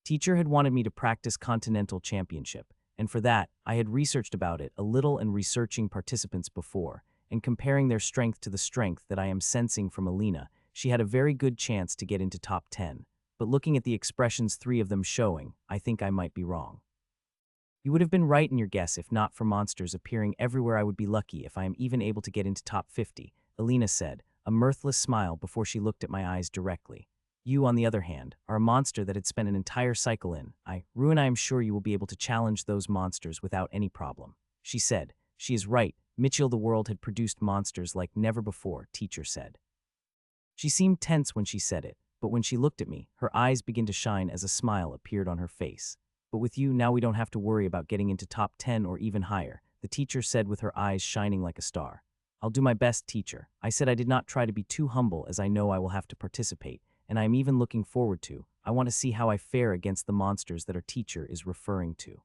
Teacher had wanted me to practice Continental Championship, and for that, I had researched about it a little and researching participants before, and comparing their strength to the strength that I am sensing from Alina, she had a very good chance to get into top 10. But looking at the expressions three of them showing, I think I might be wrong. You would have been right in your guess if not for monsters appearing everywhere. I would be lucky if I am even able to get into top 50, Alina said, a mirthless smile before she looked at my eyes directly. You, on the other hand, are a monster that had spent an entire cycle in. I am sure you will be able to challenge those monsters without any problem, she said. She is right. Mitchell, the world had produced monsters like never before, teacher said. She seemed tense when she said it, but when she looked at me, her eyes began to shine as a smile appeared on her face. But with you, now we don't have to worry about getting into top 10 or even higher, the teacher said with her eyes shining like a star. I'll do my best, teacher. I said I did not try to be too humble as I know I will have to participate, and I am even looking forward to. I want to see how I fare against the monsters that our teacher is referring to.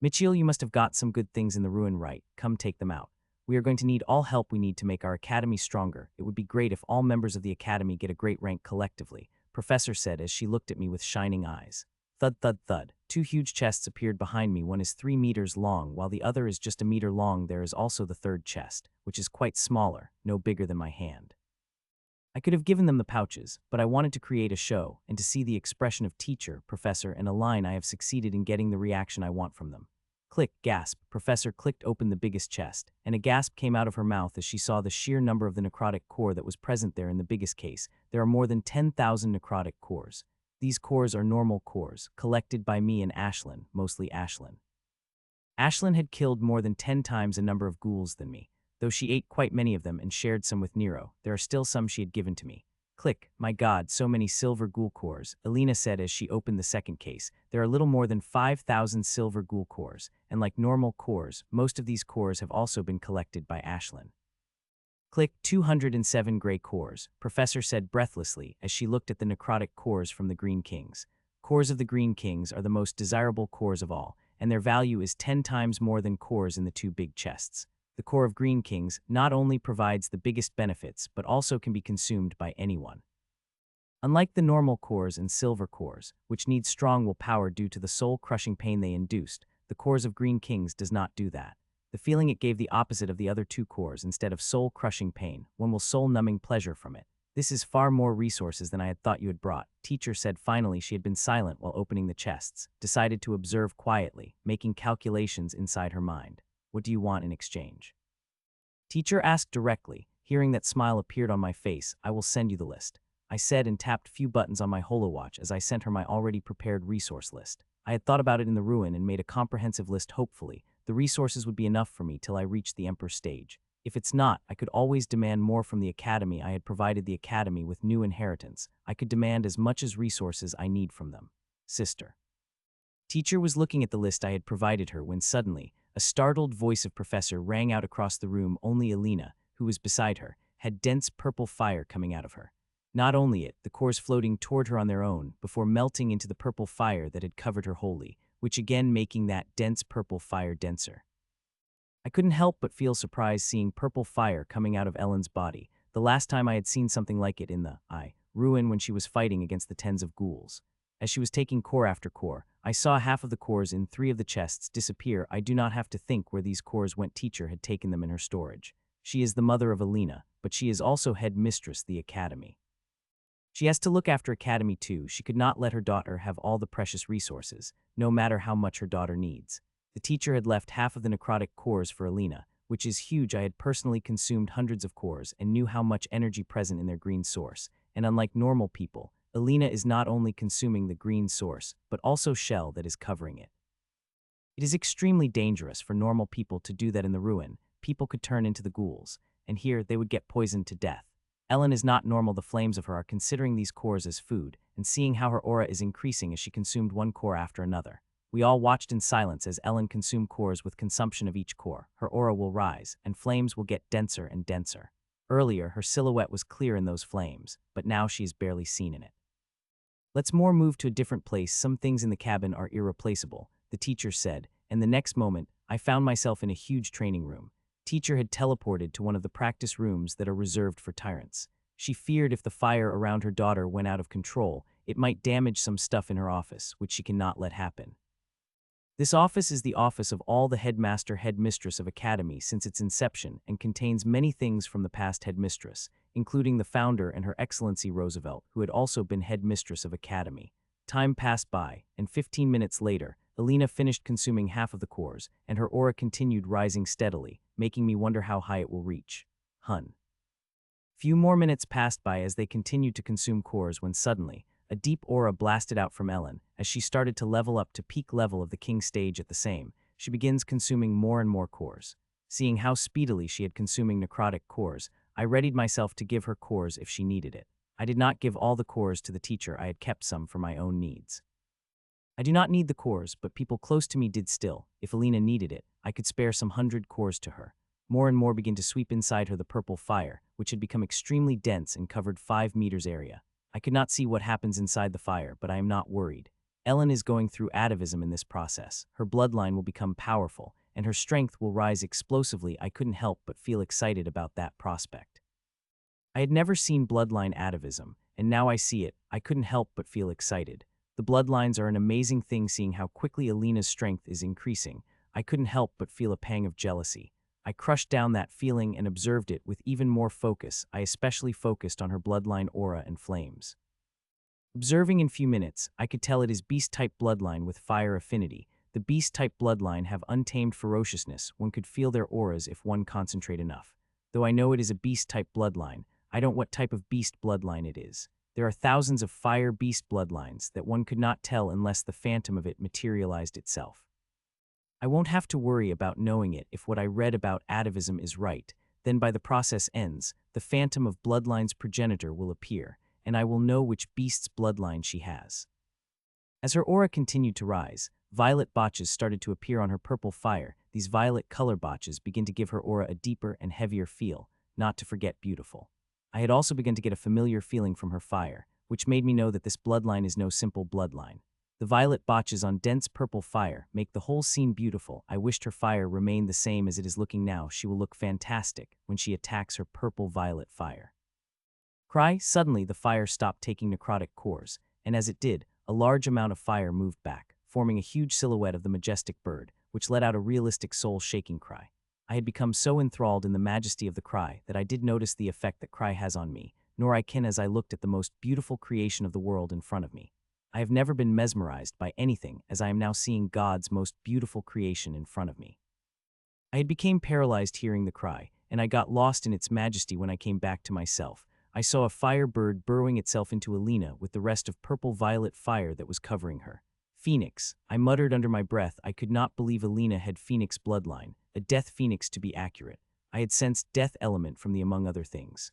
Mitchell, you must have got some good things in the ruin, right? Come take them out. We are going to need all help we need to make our academy stronger. It would be great if all members of the academy get a great rank collectively, Professor said as she looked at me with shining eyes. Thud, thud, thud. Two huge chests appeared behind me. One is 3 meters long, while the other is just a meter long. There is also the third chest, which is quite smaller, no bigger than my hand. I could have given them the pouches, but I wanted to create a show, and to see the expression of teacher, professor, and Alina. I have succeeded in getting the reaction I want from them. Click, gasp. Professor clicked open the biggest chest, and a gasp came out of her mouth as she saw the sheer number of the necrotic core that was present there in the biggest case. There are more than 10,000 necrotic cores. These cores are normal cores, collected by me and Ashlyn, mostly Ashlyn. Ashlyn had killed more than 10 times the number of ghouls than me. Though she ate quite many of them and shared some with Nero, there are still some she had given to me. Click, my God, so many silver ghoul cores, Alina said as she opened the second case. There are a little more than 5,000 silver ghoul cores, and like normal cores, most of these cores have also been collected by Ashlyn. Click, 207 gray cores, Professor said breathlessly as she looked at the necrotic cores from the Green Kings. Cores of the Green Kings are the most desirable cores of all, and their value is 10 times more than cores in the two big chests. The core of Green Kings not only provides the biggest benefits, but also can be consumed by anyone. Unlike the normal cores and silver cores, which need strong willpower due to the soul-crushing pain they induced, the cores of Green Kings does not do that. The feeling it gave the opposite of the other two cores. Instead of soul-crushing pain, one will soul-numbing pleasure from it. This is far more resources than I had thought you had brought. Teacher said finally. She had been silent while opening the chests, decided to observe quietly, making calculations inside her mind. What do you want in exchange? Teacher asked directly. Hearing that smile appeared on my face. I will send you the list, I said, and tapped few buttons on my holowatch as I sent her my already prepared resource list. I had thought about it in the ruin and made a comprehensive list. Hopefully, the resources would be enough for me till I reached the Emperor stage. If it's not, I could always demand more from the Academy. I had provided the Academy with new inheritance. I could demand as much as resources I need from them. Sister. Teacher was looking at the list I had provided her when suddenly, a startled voice of Professor rang out across the room. Only Alina, who was beside her, had dense purple fire coming out of her. Not only it, the cores floating toward her on their own, before melting into the purple fire that had covered her wholly, which again making that dense purple fire denser. I couldn't help but feel surprised seeing purple fire coming out of Ellen's body. The last time I had seen something like it in the ruin when she was fighting against the tens of ghouls. As she was taking core after core, I saw half of the cores in 3 of the chests disappear. I do not have to think where these cores went. Teacher had taken them in her storage. She is the mother of Alina, but she is also head mistress the Academy. She has to look after Academy too. She could not let her daughter have all the precious resources, no matter how much her daughter needs. The teacher had left half of the necrotic cores for Alina, which is huge. I had personally consumed hundreds of cores and knew how much energy present in their green source. And unlike normal people, Alina is not only consuming the green source, but also shell that is covering it. It is extremely dangerous for normal people to do that in the ruin. People could turn into the ghouls, and here they would get poisoned to death. Ellen is not normal. The flames of her are considering these cores as food, and seeing how her aura is increasing as she consumed one core after another. We all watched in silence as Ellen consumed cores. With consumption of each core, her aura will rise, and flames will get denser and denser. Earlier, her silhouette was clear in those flames, but now she is barely seen in it. Let's move to a different place. Some things in the cabin are irreplaceable, the teacher said, and the next moment, I found myself in a huge training room. Teacher had teleported to one of the practice rooms that are reserved for tyrants. She feared if the fire around her daughter went out of control, it might damage some stuff in her office, which she cannot let happen. This office is the office of all the headmistress of Academy since its inception and contains many things from the past headmistress, including the founder and Her Excellency Roosevelt, who had also been headmistress of Academy. Time passed by, and 15 minutes later, Alina finished consuming half of the cores, and her aura continued rising steadily, making me wonder how high it will reach. Few more minutes passed by as they continued to consume cores when suddenly, a deep aura blasted out from Ellen. As she started to level up to peak level of the king stage at the same, she begins consuming more and more cores. Seeing how speedily she had consuming necrotic cores, I readied myself to give her cores if she needed it. I did not give all the cores to the teacher. I had kept some for my own needs. I do not need the cores, but people close to me did still. If Alina needed it, I could spare some 100 cores to her. More and more began to sweep inside her the purple fire, which had become extremely dense and covered 5 meters area. I could not see what happens inside the fire, but I am not worried. Ellen is going through atavism in this process. Her bloodline will become powerful, and her strength will rise explosively. I couldn't help but feel excited about that prospect. I had never seen bloodline atavism, and now I see it. I couldn't help but feel excited. The bloodlines are an amazing thing. Seeing how quickly Alina's strength is increasing, I couldn't help but feel a pang of jealousy. I crushed down that feeling and observed it with even more focus. I especially focused on her bloodline aura and flames. Observing in few minutes, I could tell it is beast-type bloodline with fire affinity. The beast-type bloodline have untamed ferociousness. One could feel their auras if one concentrate enough. Though I know it is a beast-type bloodline, I don't know what type of beast bloodline it is. There are thousands of fire beast bloodlines that one could not tell unless the phantom of it materialized itself. I won't have to worry about knowing it if what I read about atavism is right. Then by the process ends, the phantom of bloodline's progenitor will appear, and I will know which beast's bloodline she has. As her aura continued to rise, violet botches started to appear on her purple fire. These violet color botches begin to give her aura a deeper and heavier feel, not to forget beautiful. I had also begun to get a familiar feeling from her fire, which made me know that this bloodline is no simple bloodline. The violet botches on dense purple fire make the whole scene beautiful. I wished her fire remained the same as it is looking now. She will look fantastic when she attacks her purple-violet fire. Cry, suddenly the fire stopped taking necrotic cores, and as it did, a large amount of fire moved back, forming a huge silhouette of the majestic bird, which let out a realistic soul-shaking cry. I had become so enthralled in the majesty of the cry that I did notice the effect that cry has on me, nor I can as I looked at the most beautiful creation of the world in front of me. I have never been mesmerized by anything as I am now seeing God's most beautiful creation in front of me. I had become paralyzed hearing the cry, and I got lost in its majesty when I came back to myself. I saw a fire bird burrowing itself into Alina with the rest of purple-violet fire that was covering her. Phoenix, I muttered under my breath. I could not believe Alina had phoenix bloodline, a death phoenix to be accurate. I had sensed death element from the among other things.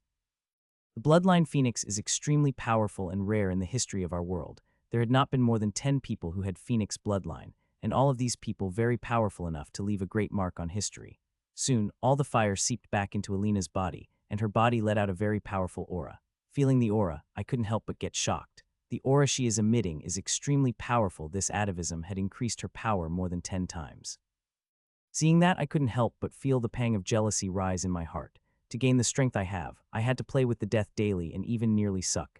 The bloodline phoenix is extremely powerful and rare in the history of our world. There had not been more than 10 people who had phoenix bloodline, and all of these people very powerful enough to leave a great mark on history. Soon, all the fire seeped back into Alina's body, and her body let out a very powerful aura. Feeling the aura, I couldn't help but get shocked. The aura she is emitting is extremely powerful. This atavism had increased her power more than 10 times. Seeing that, I couldn't help but feel the pang of jealousy rise in my heart. To gain the strength I have, I had to play with the death daily and even nearly suck.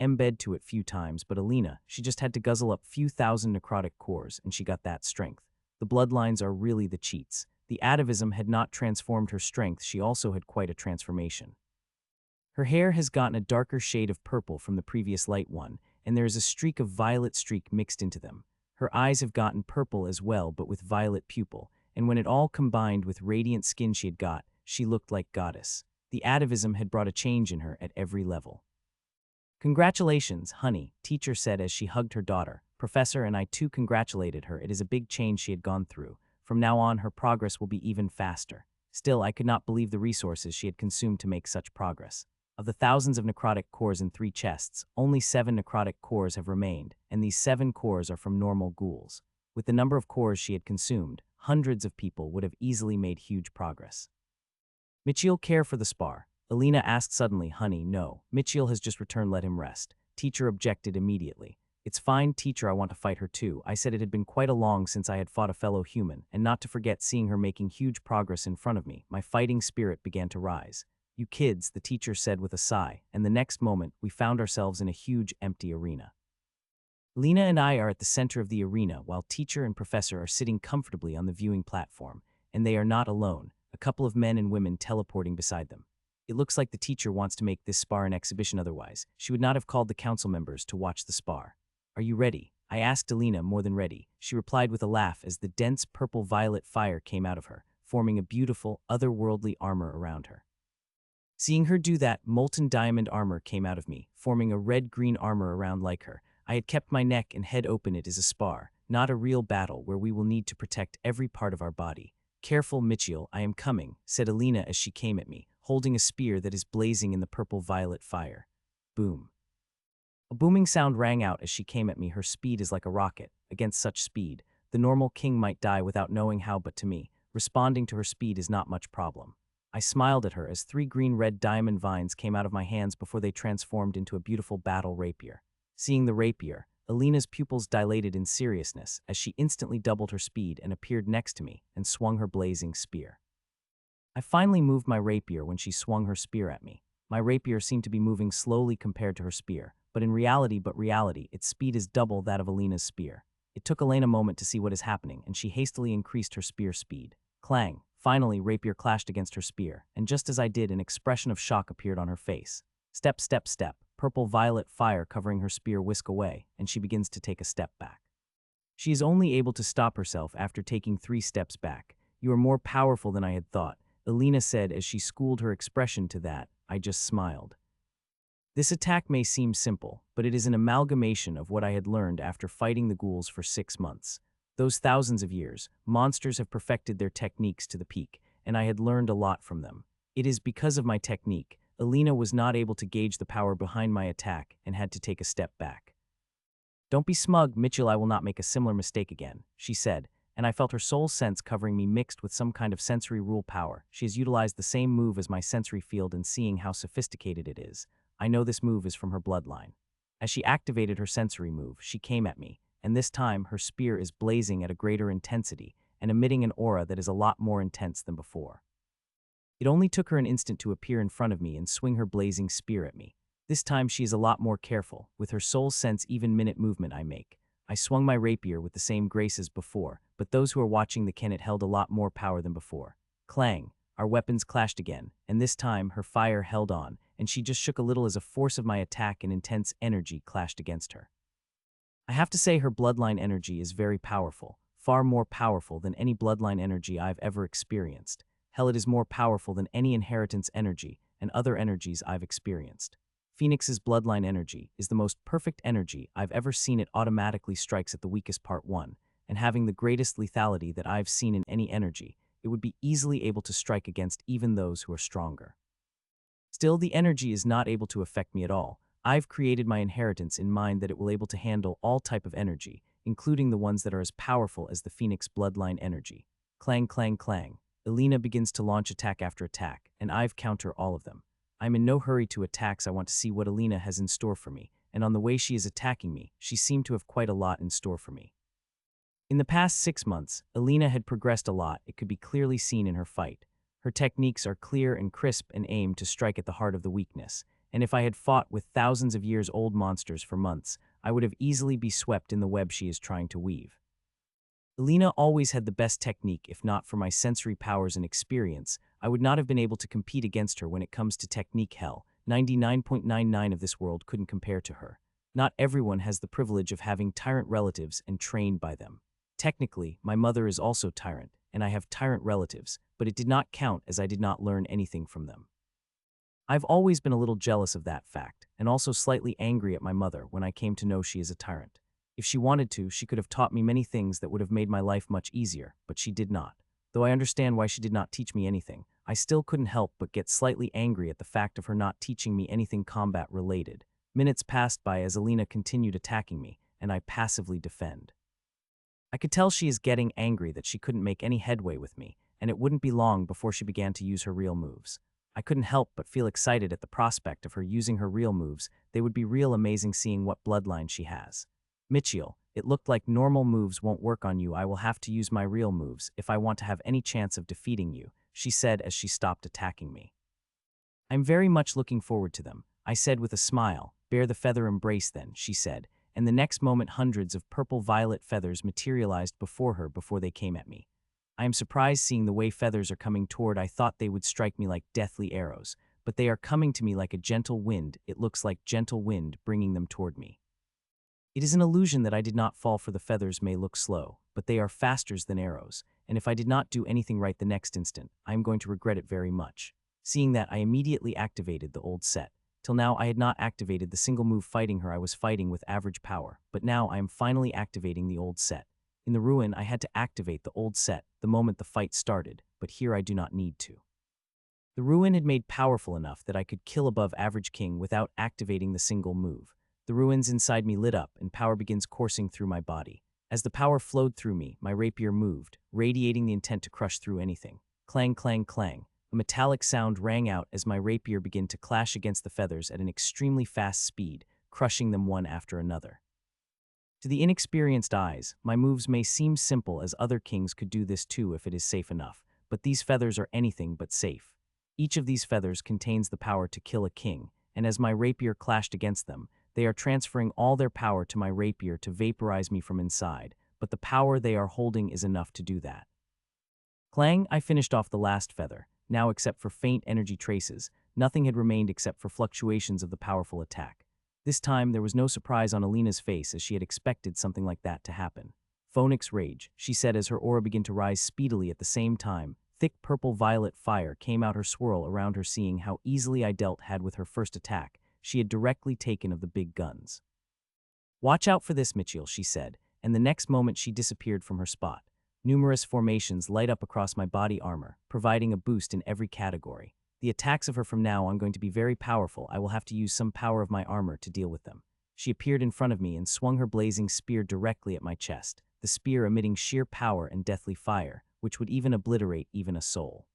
Embed to it few times, but Alina, she just had to guzzle up few thousand necrotic cores, and she got that strength. The bloodlines are really the cheats. The atavism had not transformed her strength, she also had quite a transformation. Her hair has gotten a darker shade of purple from the previous light one, and there is a streak of violet streak mixed into them. Her eyes have gotten purple as well, but with violet pupil, and when it all combined with radiant skin she had got, she looked like goddess. The atavism had brought a change in her at every level. "Congratulations, honey," teacher said as she hugged her daughter. Professor and I too congratulated her. It is a big change she had gone through. From now on, her progress will be even faster. Still, I could not believe the resources she had consumed to make such progress. Of the thousands of necrotic cores in 3 chests, only 7 necrotic cores have remained, and these 7 cores are from normal ghouls. With the number of cores she had consumed, hundreds of people would have easily made huge progress. "Mitchell, care for the spar?" Alina asked suddenly. "Honey, no. Mitchell has just returned, let him rest." Teacher objected immediately. "It's fine, teacher, I want to fight her too." I said it had been quite a long since I had fought a fellow human, and not to forget seeing her making huge progress in front of me, my fighting spirit began to rise. "You kids," the teacher said with a sigh, and the next moment, we found ourselves in a huge, empty arena. Alina and I are at the center of the arena, while teacher and professor are sitting comfortably on the viewing platform, and they are not alone, a couple of men and women teleporting beside them. It looks like the teacher wants to make this spar an exhibition, otherwise she would not have called the council members to watch the spar. "Are you ready?" I asked Alina. "More than ready," she replied with a laugh as the dense purple-violet fire came out of her, forming a beautiful, otherworldly armor around her. Seeing her do that, molten diamond armor came out of me, forming a red-green armor around like her. I had kept my neck and head open. It is a spar, not a real battle where we will need to protect every part of our body. "Careful, Mitchell, I am coming," said Alina as she came at me, holding a spear that is blazing in the purple-violet fire. Boom. A booming sound rang out as she came at me. Her speed is like a rocket. Against such speed, the normal king might die without knowing how, but to me, responding to her speed is not much problem. I smiled at her as 3 green-red diamond vines came out of my hands before they transformed into a beautiful battle rapier. Seeing the rapier, Alina's pupils dilated in seriousness as she instantly doubled her speed and appeared next to me and swung her blazing spear. I finally moved my rapier when she swung her spear at me. My rapier seemed to be moving slowly compared to her spear, but in reality, its speed is double that of Alina's spear. It took Alina a moment to see what is happening, and she hastily increased her spear speed. Clang! Finally, rapier clashed against her spear, and just as I did, an expression of shock appeared on her face. Step, step, step. Purple-violet fire covering her spear whisk away, and she begins to take a step back. She is only able to stop herself after taking 3 steps back. "You are more powerful than I had thought," Alina said as she schooled her expression to that. I just smiled. This attack may seem simple, but it is an amalgamation of what I had learned after fighting the ghouls for 6 months. Those thousands of years, monsters have perfected their techniques to the peak, and I had learned a lot from them. It is because of my technique, Alina was not able to gauge the power behind my attack and had to take a step back. "Don't be smug, Mitchell, I will not make a similar mistake again," she said, and I felt her soul sense covering me mixed with some kind of sensory rule power. She has utilized the same move as my sensory field, and seeing how sophisticated it is, I know this move is from her bloodline. As she activated her sensory move, she came at me, and this time her spear is blazing at a greater intensity and emitting an aura that is a lot more intense than before. It only took her an instant to appear in front of me and swing her blazing spear at me. This time she is a lot more careful, with her soul sense even minute movement I make. I swung my rapier with the same grace as before, but those who are watching the Kennet held a lot more power than before. Clang! Our weapons clashed again, and this time her fire held on, and she just shook a little as a force of my attack and intense energy clashed against her. I have to say her bloodline energy is very powerful, far more powerful than any bloodline energy I've ever experienced. Hell, it is more powerful than any inheritance energy and other energies I've experienced. Phoenix's bloodline energy is the most perfect energy I've ever seen. It automatically strikes at the weakest part 1, and having the greatest lethality that I've seen in any energy, it would be easily able to strike against even those who are stronger. Still, the energy is not able to affect me at all. I've created my inheritance in mind that it will able to handle all type of energy, including the ones that are as powerful as the Phoenix bloodline energy. Clang, clang, clang. Alina begins to launch attack after attack, and I've counter all of them. I'm in no hurry to attacks. I want to see what Alina has in store for me, and on the way she is attacking me, she seemed to have quite a lot in store for me. In the past 6 months, Alina had progressed a lot. It could be clearly seen in her fight. Her techniques are clear and crisp and aim to strike at the heart of the weakness, and if I had fought with thousands of years old monsters for months, I would have easily be swept in the web she is trying to weave. Alina always had the best technique. If not for my sensory powers and experience, I would not have been able to compete against her when it comes to technique. Hell, 99.99 of this world couldn't compare to her. Not everyone has the privilege of having tyrant relatives and trained by them. Technically, my mother is also tyrant, and I have tyrant relatives, but it did not count as I did not learn anything from them. I've always been a little jealous of that fact, and also slightly angry at my mother when I came to know she is a tyrant. If she wanted to, she could have taught me many things that would have made my life much easier, but she did not. Though I understand why she did not teach me anything, I still couldn't help but get slightly angry at the fact of her not teaching me anything combat-related. Minutes passed by as Alina continued attacking me, and I passively defend. I could tell she is getting angry that she couldn't make any headway with me, and it wouldn't be long before she began to use her real moves. I couldn't help but feel excited at the prospect of her using her real moves. They would be real amazing seeing what bloodline she has. Mitchell, it looked like normal moves won't work on you. I will have to use my real moves if I want to have any chance of defeating you, she said as she stopped attacking me. I'm very much looking forward to them, I said with a smile. Bear the feather embrace then, she said, and the next moment hundreds of purple-violet feathers materialized before her before they came at me. I am surprised seeing the way feathers are coming toward. I thought they would strike me like deathly arrows, but they are coming to me like a gentle wind. It looks like gentle wind bringing them toward me. It is an illusion that I did not fall, for the feathers may look slow, but they are faster than arrows, and if I did not do anything right the next instant, I am going to regret it very much. Seeing that, I immediately activated the old set. Till now, I had not activated the single move fighting her. I was fighting with average power, but now I am finally activating the old set. In the ruin, I had to activate the old set the moment the fight started, but here I do not need to. The ruin had made powerful enough that I could kill above average king without activating the single move. The ruins inside me lit up, and power begins coursing through my body. As the power flowed through me, my rapier moved, radiating the intent to crush through anything. Clang, clang, clang. A metallic sound rang out as my rapier began to clash against the feathers at an extremely fast speed, crushing them one after another. To the inexperienced eyes, my moves may seem simple, as other kings could do this too if it is safe enough, but these feathers are anything but safe. Each of these feathers contains the power to kill a king, and as my rapier clashed against them, they are transferring all their power to my rapier to vaporize me from inside, but the power they are holding is enough to do that. Clang! I finished off the last feather. Now, except for faint energy traces, nothing had remained except for fluctuations of the powerful attack. This time, there was no surprise on Alina's face, as she had expected something like that to happen. Phoenix rage, she said as her aura began to rise speedily. At the same time, thick purple-violet fire came out her swirl around her. Seeing how easily I dealt had with her first attack, she had directly taken of the big guns. Watch out for this, Mitchell, she said, and the next moment she disappeared from her spot. Numerous formations light up across my body armor, providing a boost in every category. The attacks of her from now on going to be very powerful. I will have to use some power of my armor to deal with them. She appeared in front of me and swung her blazing spear directly at my chest, the spear emitting sheer power and deathly fire, which would even obliterate even a soul.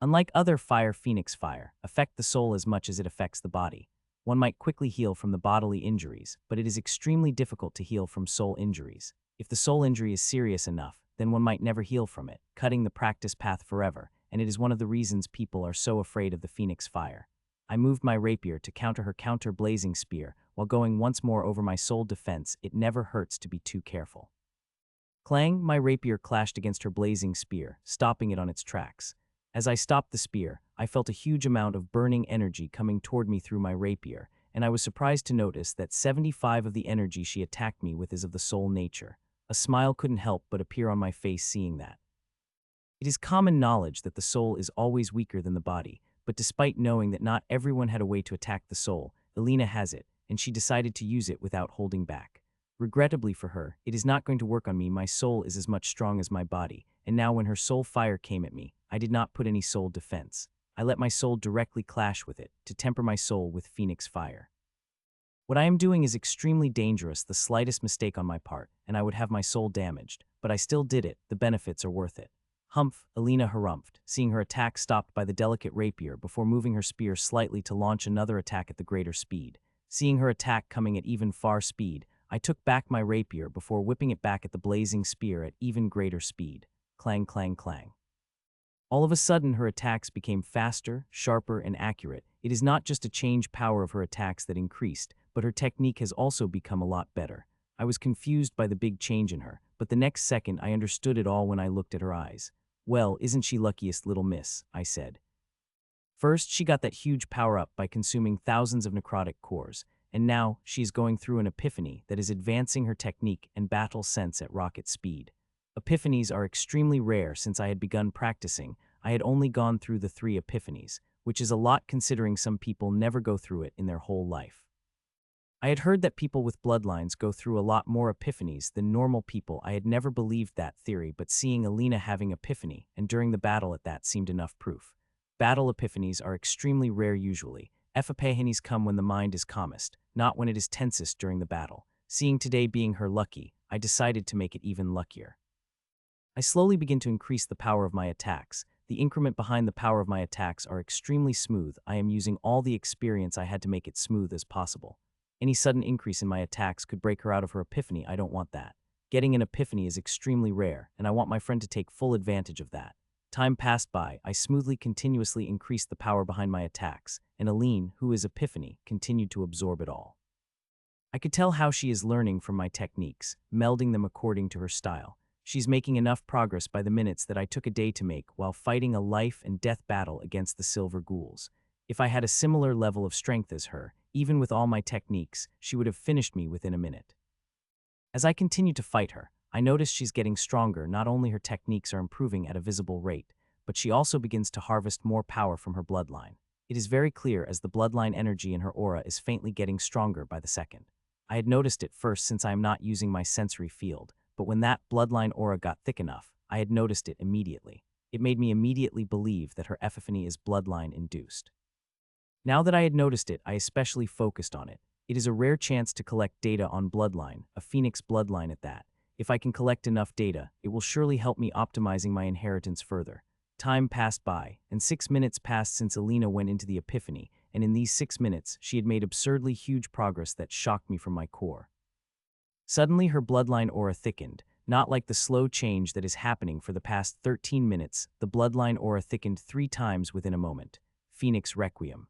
Unlike other fire, Phoenix fire affect the soul as much as it affects the body. One might quickly heal from the bodily injuries, but it is extremely difficult to heal from soul injuries. If the soul injury is serious enough, then one might never heal from it, cutting the practice path forever, and it is one of the reasons people are so afraid of the phoenix fire. I moved my rapier to counter her counter-blazing spear, while going once more over my sole defense. It never hurts to be too careful. Clang, my rapier clashed against her blazing spear, stopping it on its tracks. As I stopped the spear, I felt a huge amount of burning energy coming toward me through my rapier, and I was surprised to notice that 75 of the energy she attacked me with is of the soul nature. A smile couldn't help but appear on my face seeing that. It is common knowledge that the soul is always weaker than the body, but despite knowing that not everyone had a way to attack the soul, Alina has it, and she decided to use it without holding back. Regrettably for her, it is not going to work on me. My soul is as much strong as my body, and now when her soul fire came at me, I did not put any soul defense. I let my soul directly clash with it, to temper my soul with phoenix fire. What I am doing is extremely dangerous, the slightest mistake on my part, and I would have my soul damaged, but I still did it. The benefits are worth it. Humph, Alina harumphed, seeing her attack stopped by the delicate rapier before moving her spear slightly to launch another attack at the greater speed. Seeing her attack coming at even far speed, I took back my rapier before whipping it back at the blazing spear at even greater speed. Clang, clang, clang. All of a sudden, her attacks became faster, sharper, and accurate. It is not just a change power of her attacks that increased, but her technique has also become a lot better. I was confused by the big change in her, but the next second I understood it all when I looked at her eyes. Well, isn't she luckiest little miss, I said. First, she got that huge power-up by consuming thousands of necrotic cores, and now she is going through an epiphany that is advancing her technique and battle sense at rocket speed. Epiphanies are extremely rare. Since I had begun practicing, I had only gone through the 3 epiphanies, which is a lot considering some people never go through it in their whole life. I had heard that people with bloodlines go through a lot more epiphanies than normal people. I had never believed that theory, but seeing Alina having epiphany, and during the battle at that, seemed enough proof. Battle epiphanies are extremely rare usually. Epiphanies come when the mind is calmest, not when it is tensest during the battle. Seeing today being her lucky, I decided to make it even luckier. I slowly begin to increase the power of my attacks. The increment behind the power of my attacks are extremely smooth. I am using all the experience I had to make it smooth as possible. Any sudden increase in my attacks could break her out of her epiphany. I don't want that. Getting an epiphany is extremely rare, and I want my friend to take full advantage of that. Time passed by. I smoothly continuously increased the power behind my attacks, and Aline, who is epiphany, continued to absorb it all. I could tell how she is learning from my techniques, melding them according to her style. She's making enough progress by the minutes that I took a day to make while fighting a life and death battle against the silver ghouls. If I had a similar level of strength as her, even with all my techniques, she would have finished me within a minute. As I continue to fight her, I notice she's getting stronger. Not only her techniques are improving at a visible rate, but she also begins to harvest more power from her bloodline. It is very clear as the bloodline energy in her aura is faintly getting stronger by the second. I had noticed it first since I am not using my sensory field, but when that bloodline aura got thick enough, I had noticed it immediately. It made me immediately believe that her epiphany is bloodline-induced. Now that I had noticed it, I especially focused on it. It is a rare chance to collect data on bloodline, a phoenix bloodline at that. If I can collect enough data, it will surely help me optimizing my inheritance further. Time passed by, and 6 minutes passed since Alina went into the epiphany, and in these 6 minutes, she had made absurdly huge progress that shocked me from my core. Suddenly, her bloodline aura thickened, not like the slow change that is happening for the past 13 minutes. The bloodline aura thickened 3 times within a moment. Phoenix Requiem.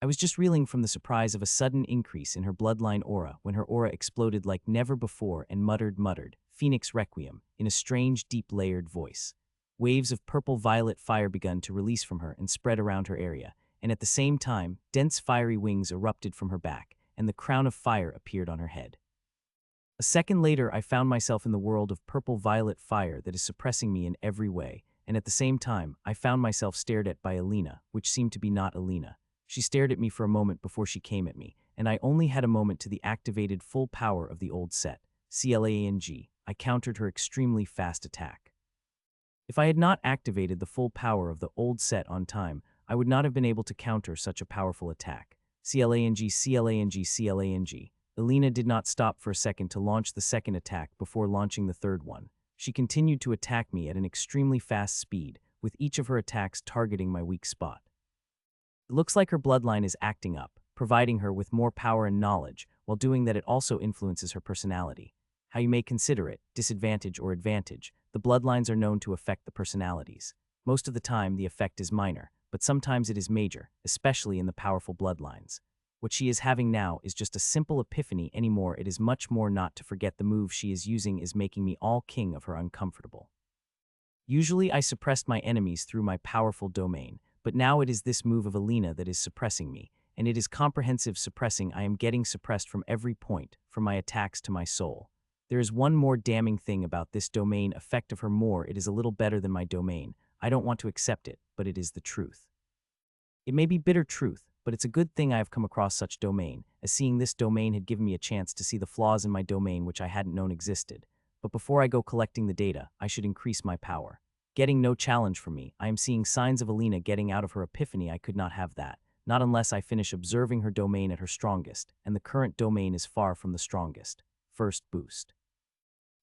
I was just reeling from the surprise of a sudden increase in her bloodline aura when her aura exploded like never before and muttered, Phoenix Requiem, in a strange, deep-layered voice. Waves of purple-violet fire begun to release from her and spread around her area, and at the same time, dense fiery wings erupted from her back, and the crown of fire appeared on her head. A second later, I found myself in the world of purple-violet fire that is suppressing me in every way, and at the same time, I found myself stared at by Alina, which seemed to be not Alina. She stared at me for a moment before she came at me, and I only had a moment to the activated full power of the old set. Clang, I countered her extremely fast attack. If I had not activated the full power of the old set on time, I would not have been able to counter such a powerful attack. Clang. Alina did not stop for a second to launch the second attack before launching the third one. She continued to attack me at an extremely fast speed, with each of her attacks targeting my weak spot. It looks like her bloodline is acting up, providing her with more power and knowledge. While doing that, it also influences her personality. How you may consider it, disadvantage or advantage, the bloodlines are known to affect the personalities. Most of the time, the effect is minor, but sometimes it is major, especially in the powerful bloodlines. What she is having now is just a simple epiphany anymore. It is much more not to forget the move she is using is making me all king of her uncomfortable. Usually I suppressed my enemies through my powerful domain, but now it is this move of Alina that is suppressing me, and it is comprehensive suppressing. I am getting suppressed from every point, from my attacks to my soul. There is one more damning thing about this domain effect of her more. It is a little better than my domain. I don't want to accept it, but it is the truth. It may be bitter truth, but it's a good thing I have come across such domain, as seeing this domain had given me a chance to see the flaws in my domain which I hadn't known existed. But before I go collecting the data, I should increase my power. Getting no challenge from me, I am seeing signs of Alina getting out of her epiphany. I could not have that, not unless I finish observing her domain at her strongest, and the current domain is far from the strongest. First boost.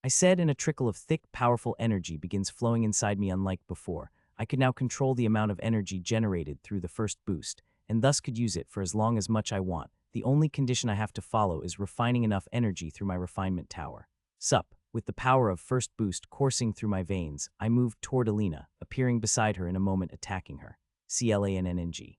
I said, and a trickle of thick, powerful energy begins flowing inside me unlike before. I could now control the amount of energy generated through the first boost, and thus could use it for as long as much I want. The only condition I have to follow is refining enough energy through my refinement tower. Sup, with the power of first boost coursing through my veins, I moved toward Alina, appearing beside her in a moment, attacking her. CLANNNG.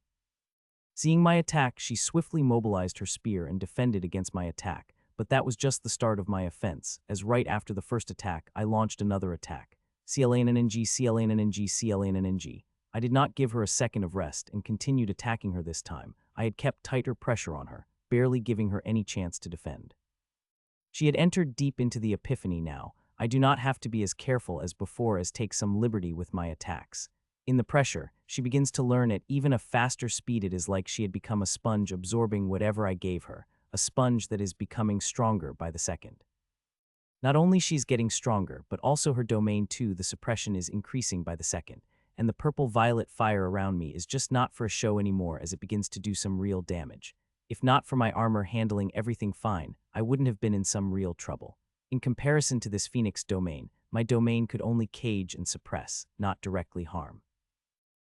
Seeing my attack, she swiftly mobilized her spear and defended against my attack, but that was just the start of my offense, as right after the first attack, I launched another attack. CLANNNG, CLANNNG, CLANNNG. I did not give her a second of rest and continued attacking her this time. I had kept tighter pressure on her, barely giving her any chance to defend. She had entered deep into the epiphany now. I do not have to be as careful as before as take some liberty with my attacks. In the pressure, she begins to learn at even a faster speed. It is like she had become a sponge absorbing whatever I gave her, a sponge that is becoming stronger by the second. Not only she's getting stronger, but also her domain too. The suppression is increasing by the second, and the purple-violet fire around me is just not for a show anymore as it begins to do some real damage. If not for my armor handling everything fine, I wouldn't have been in some real trouble. In comparison to this Phoenix domain, my domain could only cage and suppress, not directly harm.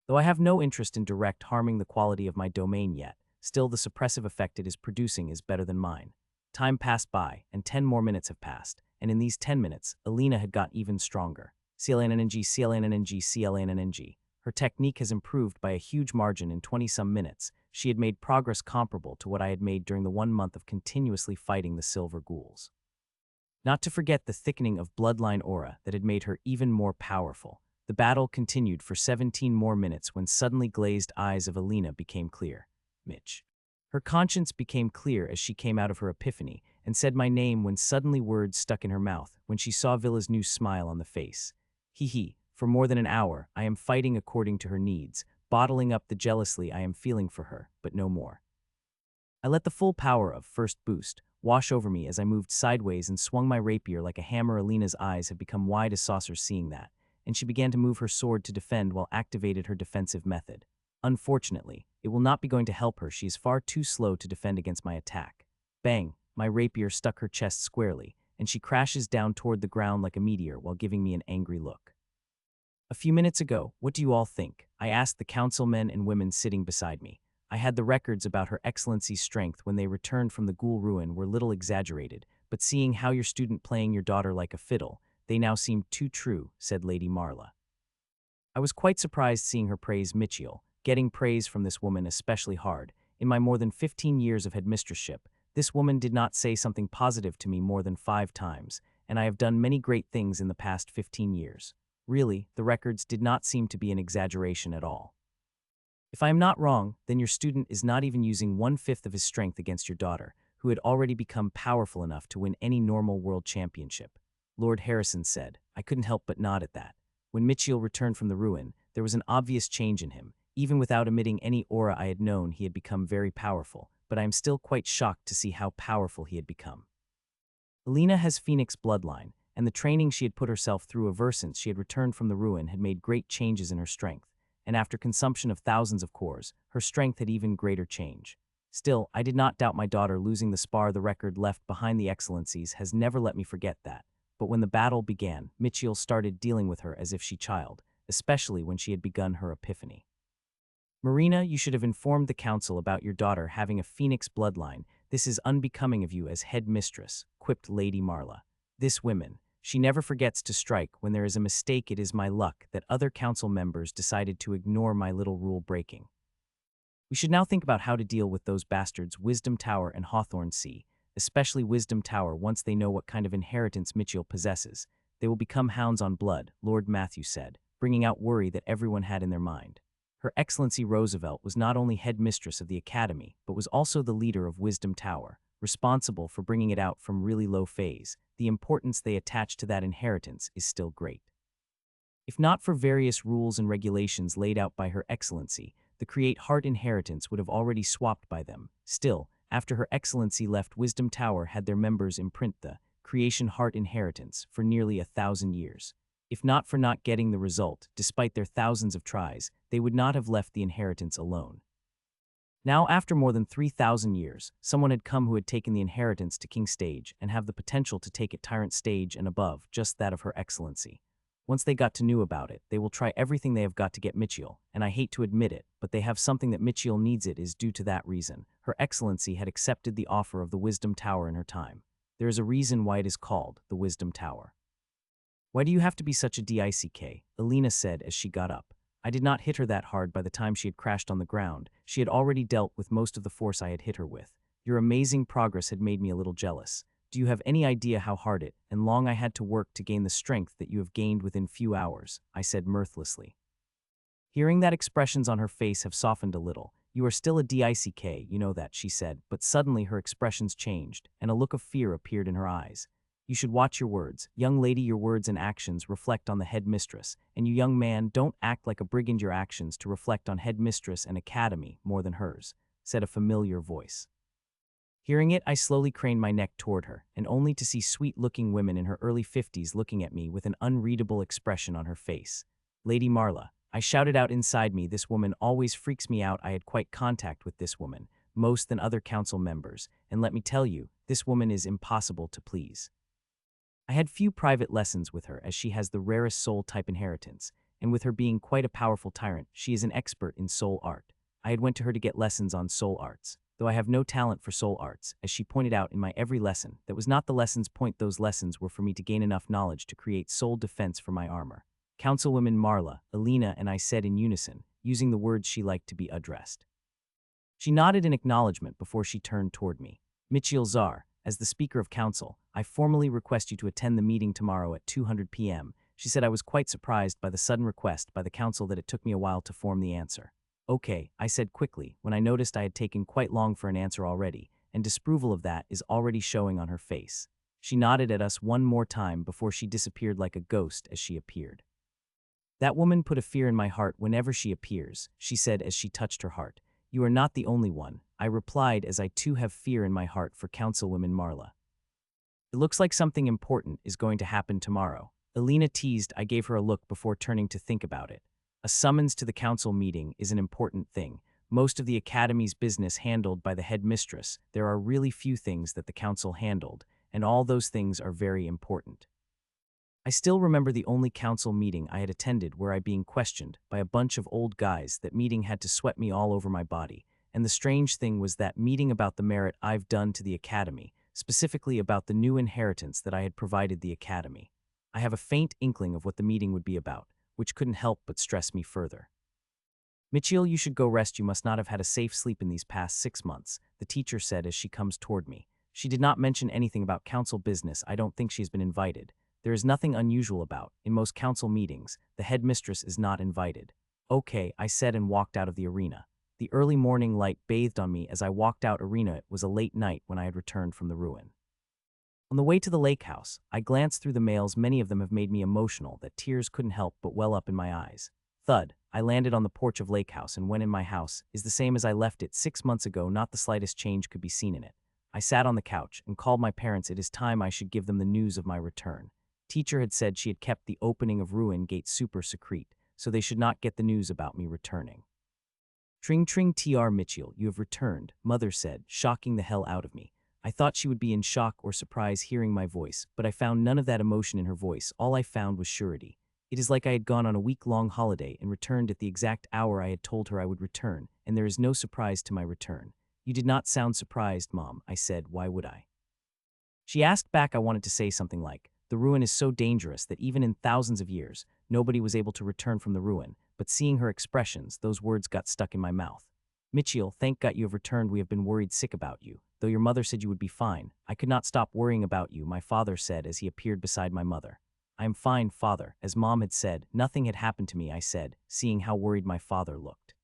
Though I have no interest in direct harming the quality of my domain yet, still the suppressive effect it is producing is better than mine. Time passed by, and 10 more minutes have passed, and in these 10 minutes, Alina had got even stronger. CLANNNG, CLANNNG, CLANNNG. Her technique has improved by a huge margin in 20-some minutes. She had made progress comparable to what I had made during the 1 month of continuously fighting the silver ghouls. Not to forget the thickening of bloodline aura that had made her even more powerful. The battle continued for 17 more minutes when suddenly glazed eyes of Alina became clear. Mitch. Her conscience became clear as she came out of her epiphany and said my name when suddenly words stuck in her mouth when she saw Villa's new smile on the face. He. For more than an hour, I am fighting according to her needs, bottling up the jealousy I am feeling for her, but no more. I let the full power of first boost wash over me as I moved sideways and swung my rapier like a hammer. Alina's eyes had become wide as saucers seeing that, and she began to move her sword to defend while activated her defensive method. Unfortunately, it will not be going to help her. She is far too slow to defend against my attack. Bang! My rapier stuck her chest squarely, and she crashes down toward the ground like a meteor while giving me an angry look. A few minutes ago, what do you all think? I asked the councilmen and women sitting beside me. I had the records about Her Excellency's strength when they returned from the ghoul ruin were little exaggerated, but seeing how your student playing your daughter like a fiddle, they now seem too true, said Lady Marla. I was quite surprised seeing her praise Mitchell. Getting praise from this woman especially hard. In my more than 15 years of headmistressship, this woman did not say something positive to me more than 5 times, and I have done many great things in the past 15 years. Really, the records did not seem to be an exaggeration at all. If I am not wrong, then your student is not even using 1/5 of his strength against your daughter, who had already become powerful enough to win any normal world championship. Lord Harrison said. I couldn't help but nod at that. When Mitchell returned from the ruin, there was an obvious change in him. Even without emitting any aura I had known, he had become very powerful, but I am still quite shocked to see how powerful he had become. Alina has Phoenix bloodline, and the training she had put herself through ever since she had returned from the ruin had made great changes in her strength, and after consumption of thousands of cores, her strength had even greater change. Still, I did not doubt my daughter losing the spar. The record left behind the excellencies has never let me forget that. But when the battle began, Mitchell started dealing with her as if she child, especially when she had begun her epiphany. Marina, you should have informed the council about your daughter having a Phoenix bloodline. This is unbecoming of you as headmistress, quipped Lady Marla. This woman, She never forgets to strike. When there is a mistake, it is my luck that other council members decided to ignore my little rule breaking. We should now think about how to deal with those bastards Wisdom Tower and Hawthorne Sea, especially Wisdom Tower. Once they know what kind of inheritance Mitchell possesses, they will become hounds on blood, Lord Matthew said, bringing out worry that everyone had in their mind. Her Excellency Roosevelt was not only headmistress of the academy, but was also the leader of Wisdom Tower, responsible for bringing it out from really low phase. The importance they attach to that inheritance is still great. If not for various rules and regulations laid out by Her Excellency, the Create Heart inheritance would have already swapped by them. Still, after Her Excellency left, Wisdom Tower had their members imprint the Creation Heart inheritance for nearly 1,000 years. If not for not getting the result, despite their thousands of tries, they would not have left the inheritance alone. Now, after more than 3,000 years, someone had come who had taken the inheritance to King Stage and have the potential to take it Tyrant Stage and above, just that of Her Excellency. Once they got to know about it, they will try everything they have got to get Mitchell, and I hate to admit it, but they have something that Mitchell needs. It is due to that reason. Her Excellency had accepted the offer of the Wisdom Tower in her time. There is a reason why it is called the Wisdom Tower. Why do you have to be such a dick? Alina said as she got up. I did not hit her that hard. By the time she had crashed on the ground, she had already dealt with most of the force I had hit her with. Your amazing progress had made me a little jealous. Do you have any idea how hard it and long I had to work to gain the strength that you have gained within few hours? I said mirthlessly. Hearing that, expressions on her face have softened a little. You are still a dick, you know that, she said, but suddenly her expressions changed, and a look of fear appeared in her eyes. You should watch your words. Young lady, your words and actions reflect on the headmistress, and you young man, don't act like a brigand. Your actions to reflect on headmistress and academy more than hers, said a familiar voice. Hearing it, I slowly craned my neck toward her, and only to see sweet-looking women in her early 50s looking at me with an unreadable expression on her face. Lady Marla, I shouted out inside me, this woman always freaks me out. I had quite contact with this woman, most than other council members, and let me tell you, this woman is impossible to please. I had few private lessons with her as she has the rarest soul type inheritance, and with her being quite a powerful tyrant, she is an expert in soul art. I had went to her to get lessons on soul arts, though I have no talent for soul arts, as she pointed out in my every lesson. That was not the lesson's point. Those lessons were for me to gain enough knowledge to create soul defense for my armor. Councilwoman Marla, Alina and I said in unison, using the words she liked to be addressed. She nodded in acknowledgement before she turned toward me. Mitchell Czar, as the Speaker of Council, I formally request you to attend the meeting tomorrow at 200 p.m. She said. I was quite surprised by the sudden request by the council that it took me a while to form the answer. Okay, I said quickly, when I noticed I had taken quite long for an answer already, and disapproval of that is already showing on her face. She nodded at us one more time before she disappeared like a ghost as she appeared. That woman put a fear in my heart whenever she appears, she said as she touched her heart. You are not the only one, I replied as I too have fear in my heart for Councilwoman Marla. It looks like something important is going to happen tomorrow. Alina teased. I gave her a look before turning to think about it. A summons to the council meeting is an important thing. Most of the academy's business handled by the headmistress. There are really few things that the council handled, and all those things are very important. I still remember the only council meeting I had attended where I being questioned by a bunch of old guys. That meeting had to sweat me all over my body, and the strange thing was that meeting about the merit I've done to the academy, specifically about the new inheritance that I had provided the academy. I have a faint inkling of what the meeting would be about, which couldn't help but stress me further. Mitchell, you should go rest. You must not have had a safe sleep in these past 6 months, the teacher said as she comes toward me. She did not mention anything about council business. I don't think she's been invited. There is nothing unusual about, in most council meetings, the headmistress is not invited. Okay, I said and walked out of the arena. The early morning light bathed on me as I walked out arena. It was a late night when I had returned from the ruin. On the way to the lake house, I glanced through the mails. Many of them have made me emotional that tears couldn't help but well up in my eyes. Thud, I landed on the porch of lake house, and when in my house is the same as I left it 6 months ago. Not the slightest change could be seen in it. I sat on the couch and called my parents. It is time I should give them the news of my return. Teacher had said she had kept the opening of ruin gate super secret, so they should not get the news about me returning. Tring tring tr Mitchell, you have returned, mother said, shocking the hell out of me. I thought she would be in shock or surprise hearing my voice, but I found none of that emotion in her voice. All I found was surety. It is like I had gone on a week-long holiday and returned at the exact hour I had told her I would return, and there is no surprise to my return. You did not sound surprised, Mom, I said. Why would I? She asked back. I wanted to say something like, The ruin is so dangerous that even in thousands of years, nobody was able to return from the ruin, but seeing her expressions, those words got stuck in my mouth. Michiel, thank God you have returned. We have been worried sick about you. Though your mother said you would be fine, I could not stop worrying about you, my father said as he appeared beside my mother. I am fine, father. As mom had said, nothing had happened to me, I said, seeing how worried my father looked.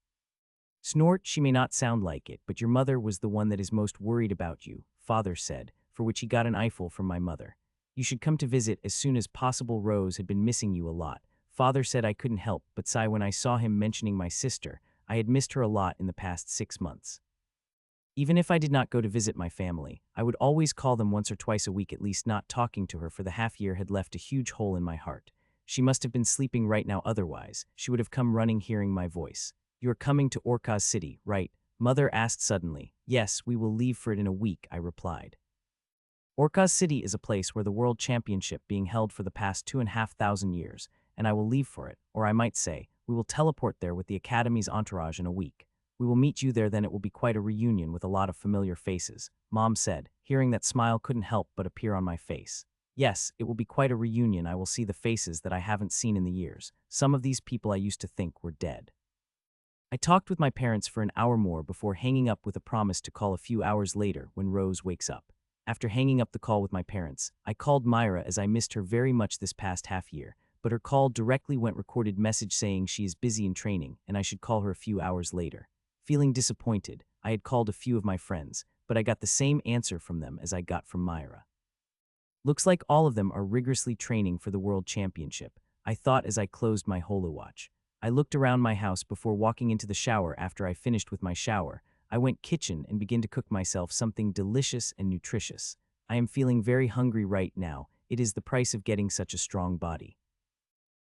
Snort, she may not sound like it, but your mother was the one that is most worried about you, father said, for which he got an eyeful from my mother. You should come to visit as soon as possible. Rose had been missing you a lot. Father said I couldn't help but sigh when I saw him mentioning my sister. I had missed her a lot in the past 6 months. Even if I did not go to visit my family, I would always call them once or twice a week at least. Not talking to her for the half year had left a huge hole in my heart. She must have been sleeping right now, otherwise she would have come running hearing my voice. You are coming to Orca's city, right? Mother asked suddenly. Yes, we will leave for it in a week, I replied. Orca's city is a place where the world championship being held for the past 2,500 years, and I will leave for it, or I might say, we will teleport there with the Academy's entourage in a week. We will meet you there, then it will be quite a reunion with a lot of familiar faces, Mom said, hearing that smile couldn't help but appear on my face. Yes, it will be quite a reunion. I will see the faces that I haven't seen in the years. Some of these people I used to think were dead. I talked with my parents for an hour more before hanging up with a promise to call a few hours later when Rose wakes up. After hanging up the call with my parents, I called Myra as I missed her very much this past half year, but her call directly went recorded message saying she is busy in training and I should call her a few hours later. Feeling disappointed, I had called a few of my friends, but I got the same answer from them as I got from Myra. Looks like all of them are rigorously training for the World Championship, I thought as I closed my holowatch. I looked around my house before walking into the shower. After I finished with my shower, I went kitchen and began to cook myself something delicious and nutritious. I am feeling very hungry right now. It is the price of getting such a strong body.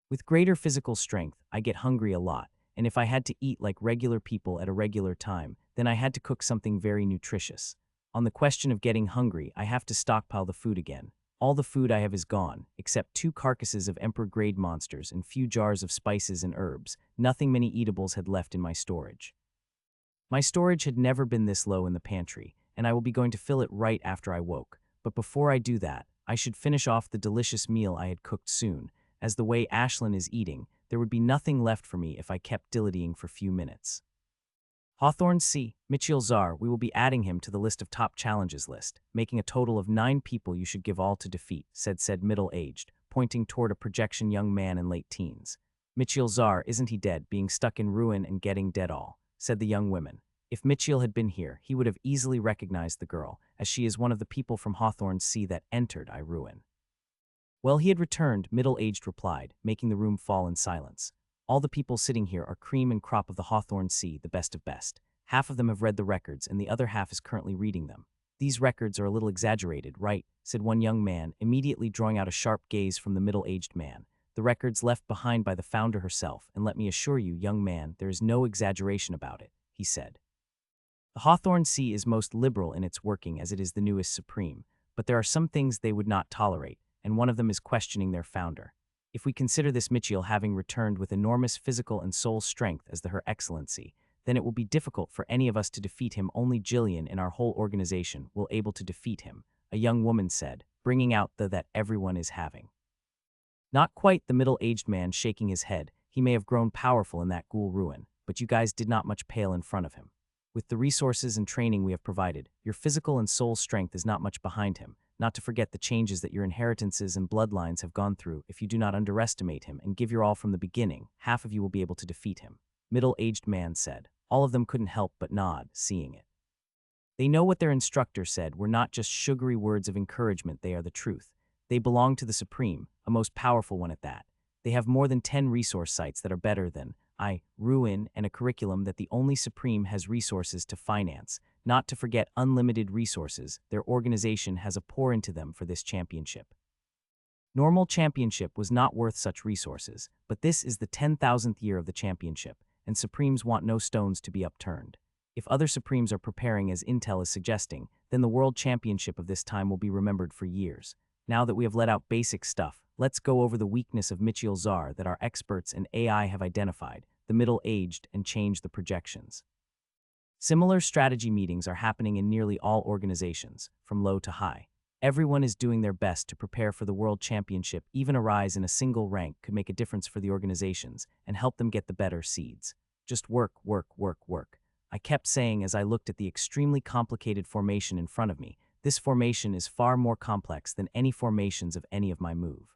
With greater physical strength, I get hungry a lot, and if I had to eat like regular people at a regular time, then I had to cook something very nutritious. On the question of getting hungry, I have to stockpile the food again. All the food I have is gone, except 2 carcasses of emperor-grade monsters and few jars of spices and herbs. Nothing many eatables had left in my storage. My storage had never been this low in the pantry, and I will be going to fill it right after I woke. But before I do that, I should finish off the delicious meal I had cooked soon. As the way Ashlyn is eating, there would be nothing left for me if I kept dillying for a few minutes. Hawthorne C. Michiel Zar, we will be adding him to the list of top challenges list, making a total of 9 people you should give all to defeat, said middle-aged, pointing toward a projection young man in late teens. Michiel Zar, isn't he dead, being stuck in ruin and getting dead all, said the young women. If Michiel had been here, he would have easily recognized the girl, as she is one of the people from Hawthorne C that entered I ruin. Well, he had returned, middle-aged replied, making the room fall in silence. All the people sitting here are cream and crop of the Hawthorne C, the best of best. Half of them have read the records, and the other half is currently reading them. These records are a little exaggerated, right? Said one young man, immediately drawing out a sharp gaze from the middle-aged man. The records left behind by the founder herself, and let me assure you, young man, there is no exaggeration about it, he said. The Hawthorne C is most liberal in its working as it is the newest supreme, but there are some things they would not tolerate, and one of them is questioning their founder. If we consider this Michiel having returned with enormous physical and soul strength as the Her Excellency, then it will be difficult for any of us to defeat him. Only Jillian in our whole organization will able to defeat him, a young woman said, bringing out the that everyone is having. Not quite, the middle-aged man shaking his head. He may have grown powerful in that ghoul ruin, but you guys did not much pale in front of him. With the resources and training we have provided, your physical and soul strength is not much behind him, not to forget the changes that your inheritances and bloodlines have gone through. If you do not underestimate him and give your all from the beginning, half of you will be able to defeat him, middle-aged man said. All of them couldn't help but nod, seeing it. They know what their instructor said were not just sugary words of encouragement, they are the truth. They belong to the Supreme, a most powerful one at that. They have more than 10 resource sites that are better than ruin, and a curriculum that the only Supreme has resources to finance, not to forget unlimited resources. Their organization has a pour into them for this championship. Normal championship was not worth such resources, but this is the 10,000th year of the championship, and Supremes want no stones to be upturned. If other Supremes are preparing as Intel is suggesting, then the World Championship of this time will be remembered for years. Now that we have let out basic stuff, let's go over the weakness of Michiel Zar that our experts and AI have identified, the middle-aged, and change the projections. Similar strategy meetings are happening in nearly all organizations, from low to high. Everyone is doing their best to prepare for the World Championship. Even a rise in a single rank could make a difference for the organizations and help them get the better seeds. Just work, work, work, work. I kept saying as I looked at the extremely complicated formation in front of me. This formation is far more complex than any formations of any of my move.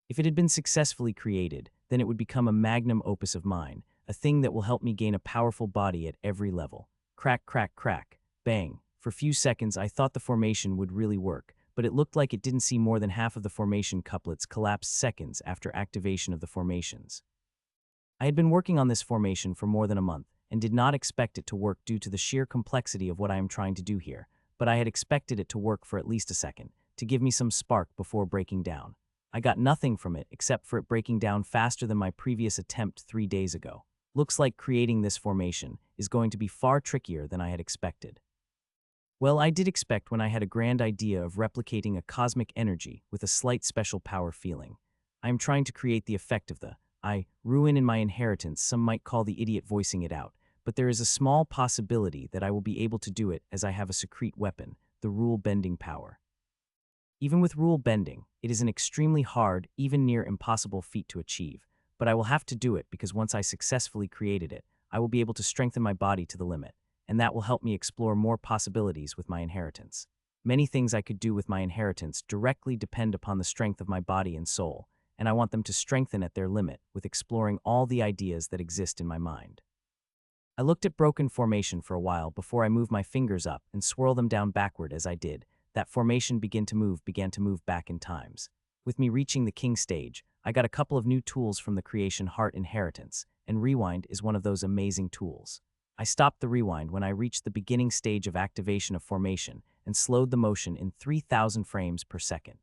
If it had been successfully created, then it would become a magnum opus of mine, a thing that will help me gain a powerful body at every level. Crack, crack, crack, bang. For a few seconds I thought the formation would really work, but it looked like it didn't see more than half of the formation couplets collapse seconds after activation of the formations. I had been working on this formation for more than a month, and did not expect it to work due to the sheer complexity of what I am trying to do here, but I had expected it to work for at least a second, to give me some spark before breaking down. I got nothing from it except for it breaking down faster than my previous attempt 3 days ago. Looks like creating this formation is going to be far trickier than I had expected. Well, I did expect when I had a grand idea of replicating a cosmic energy with a slight special power feeling. I am trying to create the effect of the ruin in my inheritance. Some might call the idiot voicing it out, but there is a small possibility that I will be able to do it as I have a secret weapon, the rule-bending power. Even with rule bending, it is an extremely hard, even near impossible feat to achieve, but I will have to do it because once I successfully created it, I will be able to strengthen my body to the limit, and that will help me explore more possibilities with my inheritance. Many things I could do with my inheritance directly depend upon the strength of my body and soul, and I want them to strengthen at their limit with exploring all the ideas that exist in my mind. I looked at broken formation for a while before I moved my fingers up and swirl them down backward. As I did, that formation began to move back in times. With me reaching the king stage, I got a couple of new tools from the creation Heart Inheritance, and Rewind is one of those amazing tools. I stopped the rewind when I reached the beginning stage of activation of formation and slowed the motion in 3,000 frames per second.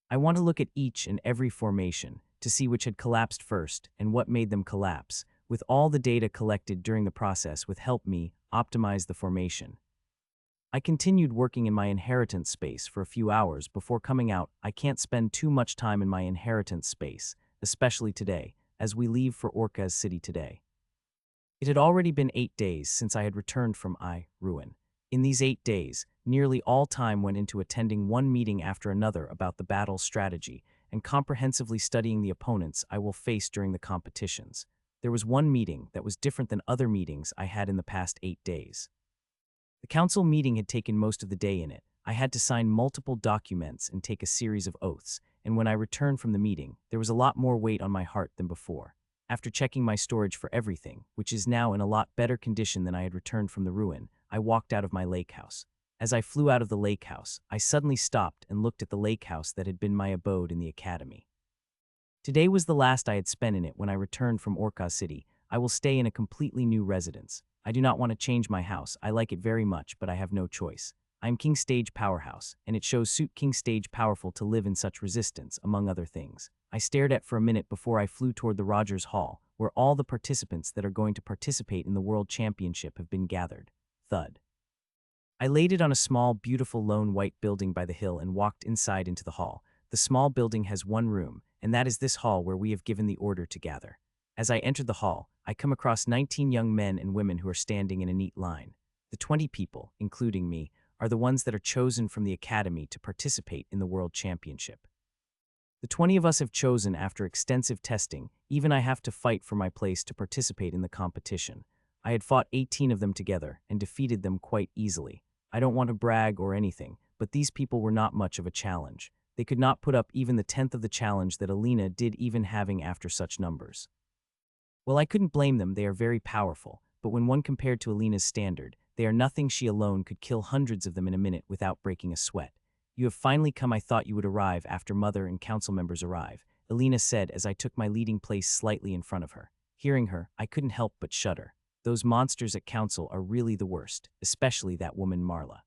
I want to look at each and every formation to see which had collapsed first and what made them collapse, with all the data collected during the process with help me optimize the formation. I continued working in my inheritance space for a few hours before coming out. I can't spend too much time in my inheritance space, especially today, as we leave for Orca's city today. It had already been 8 days since I had returned from ruin. In these 8 days, nearly all time went into attending one meeting after another about the battle strategy and comprehensively studying the opponents I will face during the competitions. There was one meeting that was different than other meetings I had in the past 8 days. The council meeting had taken most of the day in it. I had to sign multiple documents and take a series of oaths, and when I returned from the meeting, there was a lot more weight on my heart than before. After checking my storage for everything, which is now in a lot better condition than I had returned from the ruin, I walked out of my lake house. As I flew out of the lake house, I suddenly stopped and looked at the lake house that had been my abode in the academy. Today was the last I had spent in it. When I returned from Orca City, I will stay in a completely new residence. I do not want to change my house. I like it very much, but I have no choice. I am King Stage Powerhouse, and it shows suit King Stage powerful to live in such resistance, among other things. I stared at for a minute before I flew toward the Rogers Hall, where all the participants that are going to participate in the World Championship have been gathered. Thud. I laid it on a small, beautiful lone white building by the hill and walked inside into the hall. The small building has one room, and that is this hall where we have given the order to gather. As I entered the hall, I come across 19 young men and women who are standing in a neat line. The 20 people, including me, are the ones that are chosen from the academy to participate in the World Championship. The 20 of us have chosen after extensive testing. Even I have to fight for my place to participate in the competition. I had fought 18 of them together and defeated them quite easily. I don't want to brag or anything, but these people were not much of a challenge. They could not put up even the 10th of the challenge that Alina did, even having after such numbers. Well, I couldn't blame them. They are very powerful, but when one compared to Alina's standard, they are nothing. She alone could kill hundreds of them in a minute without breaking a sweat. You have finally come. I thought you would arrive after Mother and council members arrive, Alina said as I took my leading place slightly in front of her. Hearing her, I couldn't help but shudder. Those monsters at council are really the worst, especially that woman Marla.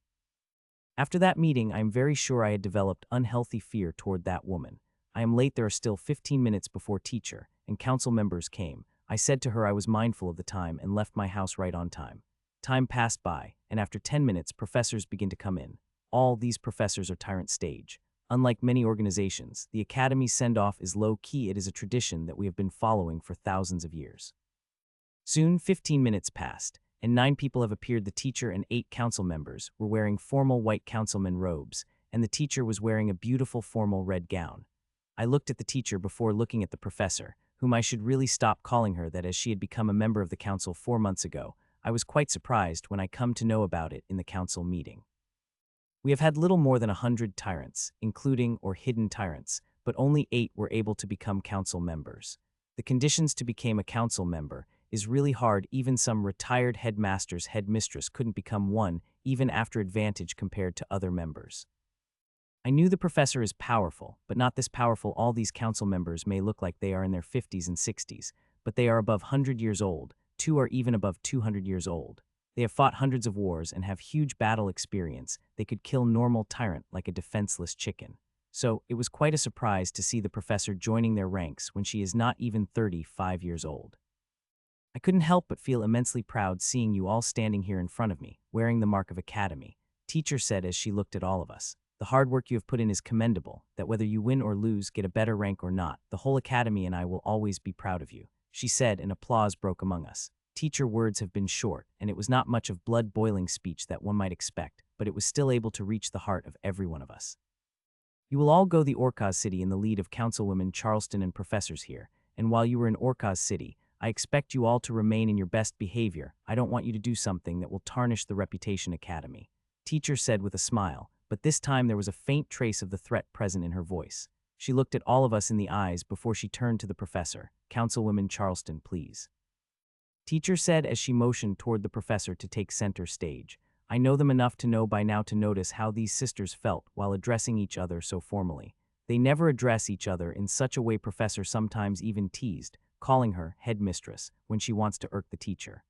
After that meeting, I am very sure I had developed unhealthy fear toward that woman. I am late. There are still 15 minutes before teacher and council members came. I said to her I was mindful of the time and left my house right on time. Time passed by, and after 10 minutes, professors begin to come in. All these professors are tyrant stage. Unlike many organizations, the academy's send-off is low-key. It is a tradition that we have been following for thousands of years. Soon, 15 minutes passed, and 9 people have appeared. The teacher and 8 council members were wearing formal white councilman robes, and the teacher was wearing a beautiful formal red gown. I looked at the teacher before looking at the professor, whom I should really stop calling her that as she had become a member of the council 4 months ago. I was quite surprised when I come to know about it in the council meeting. We have had little more than 100 tyrants, including or hidden tyrants, but only 8 were able to become council members. The conditions to become a council member is really hard. Even some retired headmaster's headmistress couldn't become one, even after advantage compared to other members. I knew the professor is powerful, but not this powerful. All these council members may look like they are in their 50s and 60s, but they are above 100 years old, 2 are even above 200 years old. They have fought hundreds of wars and have huge battle experience. They could kill normal tyrant like a defenseless chicken. So, it was quite a surprise to see the professor joining their ranks when she is not even 35 years old. I couldn't help but feel immensely proud seeing you all standing here in front of me, wearing the mark of academy. Teacher said as she looked at all of us. The hard work you have put in is commendable, that whether you win or lose, get a better rank or not, the whole academy and I will always be proud of you, she said, and applause broke among us. Teacher words have been short, and it was not much of blood-boiling speech that one might expect, but it was still able to reach the heart of every one of us. You will all go the Orca's city in the lead of councilwomen Charleston and professors here, and while you were in Orca's city, I expect you all to remain in your best behavior. I don't want you to do something that will tarnish the reputation academy, teacher said with a smile, but this time there was a faint trace of the threat present in her voice. She looked at all of us in the eyes before she turned to the professor. Councilwoman Charleston, please. Teacher said as she motioned toward the professor to take center stage. I know them enough to know by now to notice how these sisters felt while addressing each other so formally. They never address each other in such a way. Professor sometimes even teased, calling her headmistress when she wants to irk the teacher.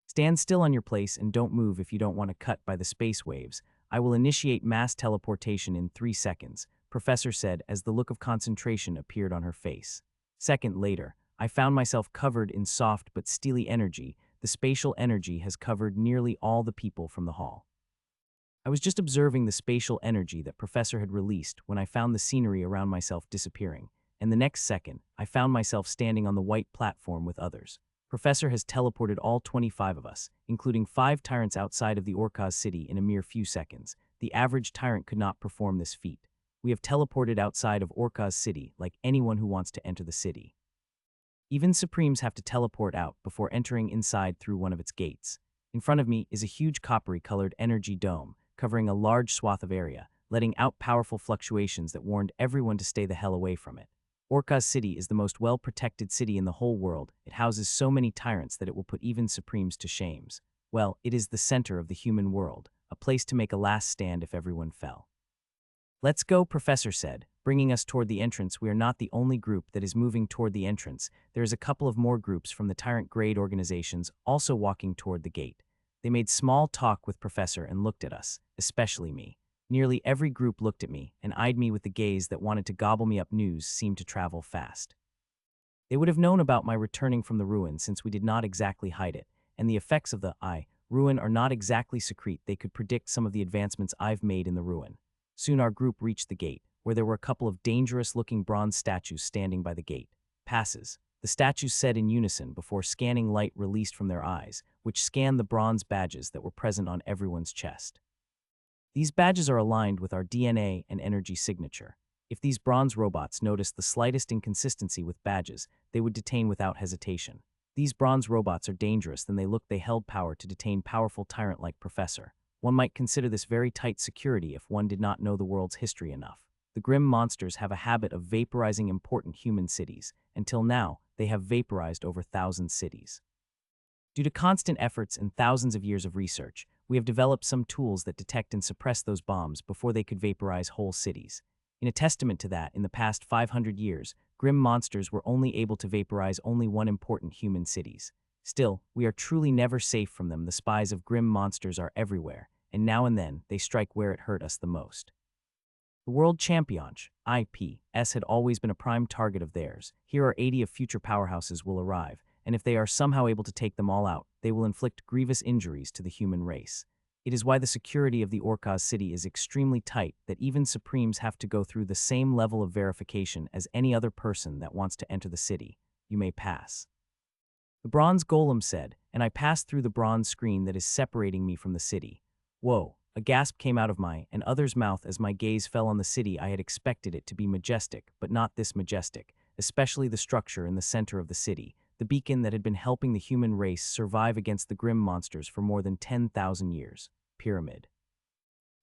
Stand still on your place and don't move if you don't want to cut by the space waves. I will initiate mass teleportation in 3 seconds, Professor said as the look of concentration appeared on her face. Second later, I found myself covered in soft but steely energy. The spatial energy has covered nearly all the people from the hall. I was just observing the spatial energy that Professor had released when I found the scenery around myself disappearing, and the next second, I found myself standing on the white platform with others. Professor has teleported all 25 of us, including 5 tyrants outside of the Orca's city in a mere few seconds. The average tyrant could not perform this feat. We have teleported outside of Orca's city like anyone who wants to enter the city. Even Supremes have to teleport out before entering inside through one of its gates. In front of me is a huge coppery-colored energy dome, covering a large swath of area, letting out powerful fluctuations that warned everyone to stay the hell away from it. Orca's city is the most well-protected city in the whole world. It houses so many tyrants that it will put even Supremes to shames. Well, it is the center of the human world, a place to make a last stand if everyone fell. Let's go, Professor said, bringing us toward the entrance. We are not the only group that is moving toward the entrance. There is a couple of more groups from the tyrant grade organizations also walking toward the gate. They made small talk with Professor and looked at us, especially me. Nearly every group looked at me and eyed me with the gaze that wanted to gobble me up. News seemed to travel fast. They would have known about my returning from the ruin since we did not exactly hide it, and the effects of the ruin are not exactly secret. They could predict some of the advancements I've made in the ruin. Soon our group reached the gate, where there were a couple of dangerous-looking bronze statues standing by the gate. Passes. The statues said in unison before scanning light released from their eyes, which scanned the bronze badges that were present on everyone's chest. These badges are aligned with our DNA and energy signature. If these bronze robots noticed the slightest inconsistency with badges, they would detain without hesitation. These bronze robots are dangerous than they look. They held power to detain powerful tyrant like Professor. One might consider this very tight security if one did not know the world's history enough. The grim monsters have a habit of vaporizing important human cities. Until now, they have vaporized over 1,000 cities. Due to constant efforts and thousands of years of research, we have developed some tools that detect and suppress those bombs before they could vaporize whole cities. In a testament to that, in the past 500 years, grim monsters were only able to vaporize only one important human cities. Still, we are truly never safe from them. The spies of grim monsters are everywhere, and now and then they strike where it hurt us the most. The World Championship, IPS, had always been a prime target of theirs. Here are 80 of future powerhouses will arrive, and if they are somehow able to take them all out, they will inflict grievous injuries to the human race. It is why the security of the Orca's city is extremely tight that even Supremes have to go through the same level of verification as any other person that wants to enter the city. You may pass. The bronze golem said, and I passed through the bronze screen that is separating me from the city. Whoa, A gasp came out of my and others' mouth as my gaze fell on the city. I had expected it to be majestic, but not this majestic, especially the structure in the center of the city, the beacon that had been helping the human race survive against the grim monsters for more than 10,000 years. Pyramid.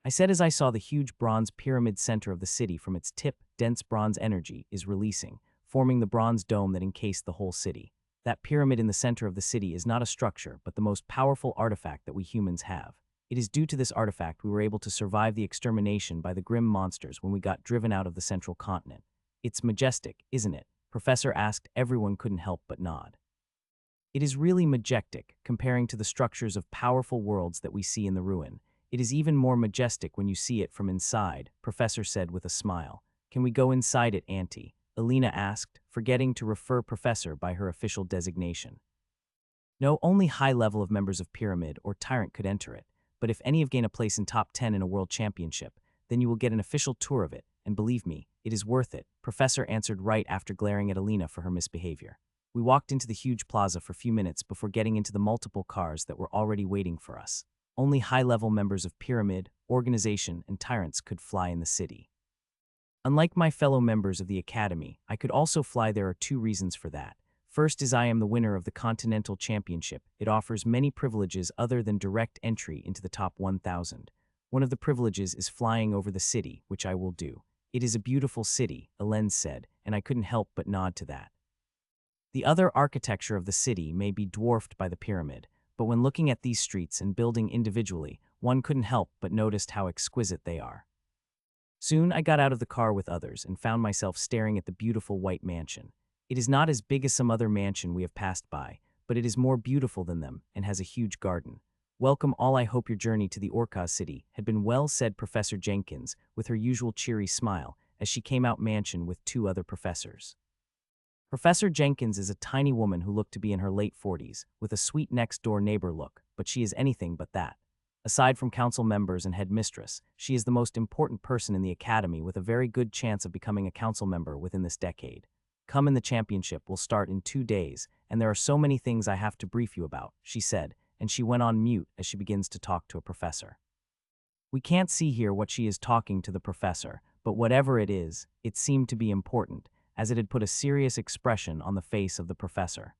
I said as I saw the huge bronze pyramid center of the city. From its tip, dense bronze energy is releasing, forming the bronze dome that encased the whole city. That pyramid in the center of the city is not a structure, but the most powerful artifact that we humans have. It is due to this artifact we were able to survive the extermination by the grim monsters when we got driven out of the central continent. It's majestic, isn't it? Professor asked. Everyone couldn't help but nod. It is really majestic, comparing to the structures of powerful worlds that we see in the ruin. It is even more majestic when you see it from inside, Professor said with a smile. Can we go inside it, Auntie? Alina asked, forgetting to refer Professor by her official designation. No, only high level of members of Pyramid or Tyrant could enter it, but if any have gained a place in top 10 in a world championship, then you will get an official tour of it, and believe me, it is worth it, Professor answered right after glaring at Alina for her misbehavior. We walked into the huge plaza for a few minutes before getting into the multiple cars that were already waiting for us. Only high-level members of Pyramid, Organization, and Tyrants could fly in the city. Unlike my fellow members of the Academy, I could also fly. There are two reasons for that. First is I am the winner of the Continental Championship. It offers many privileges other than direct entry into the top 1,000. One of the privileges is flying over the city, which I will do. It is a beautiful city, Alen said, and I couldn't help but nod to that. The other architecture of the city may be dwarfed by the pyramid, but when looking at these streets and building individually, one couldn't help but notice how exquisite they are. Soon I got out of the car with others and found myself staring at the beautiful white mansion. It is not as big as some other mansion we have passed by, but it is more beautiful than them and has a huge garden. Welcome all. I hope your journey to the Orca city had been well, said Professor Jenkins with her usual cheery smile as she came out mansion with two other professors. Professor Jenkins is a tiny woman who looked to be in her late 40s, with a sweet next-door neighbor look, but she is anything but that. Aside from council members and headmistress, she is the most important person in the academy with a very good chance of becoming a council member within this decade. Come in, the championship will start in 2 days, and there are so many things I have to brief you about, she said, and she went on mute as she begins to talk to a professor. We can't see here what she is talking to the professor, but whatever it is, it seemed to be important, as it had put a serious expression on the face of the professor.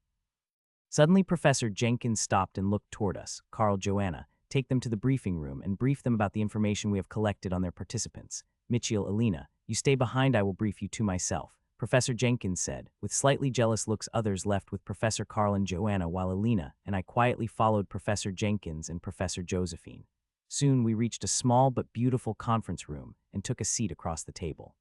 Suddenly Professor Jenkins stopped and looked toward us. Carl, Joanna, take them to the briefing room and brief them about the information we have collected on their participants. Mitchell, Alina, you stay behind, I will brief you to myself, Professor Jenkins said. With slightly jealous looks, others left with Professor Carl and Joanna, while Alina and I quietly followed Professor Jenkins and Professor Josephine. Soon we reached a small but beautiful conference room and took a seat across the table.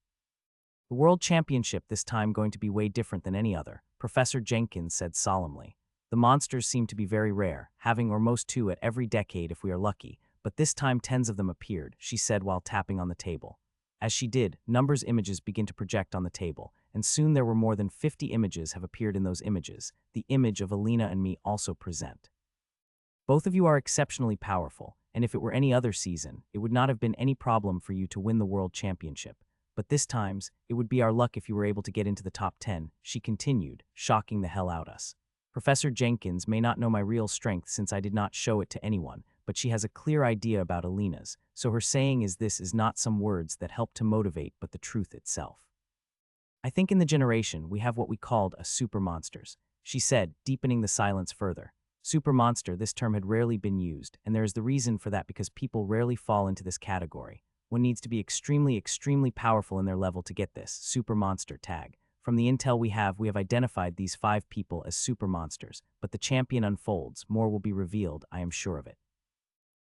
The World Championship this time going to be way different than any other, Professor Jenkins said solemnly. The monsters seem to be very rare, having almost 2 at every decade if we are lucky, but this time tens of them appeared, she said while tapping on the table. As she did, numbers images begin to project on the table, and soon there were more than 50 images have appeared in those images. The image of Alina and me also present. Both of you are exceptionally powerful, and if it were any other season, it would not have been any problem for you to win the World Championship. But this times, it would be our luck if you were able to get into the top 10, she continued, shocking the hell out us. Professor Jenkins may not know my real strength since I did not show it to anyone, but she has a clear idea about Alina's, so her saying is this is not some words that help to motivate but the truth itself. I think in the generation we have what we called a super monsters, she said, deepening the silence further. Super monster, this term had rarely been used, and there is the reason for that because people rarely fall into this category. One needs to be extremely powerful in their level to get this super monster tag. From the intel we have identified these 5 people as super monsters, but the champion unfolds, more will be revealed, I am sure of it.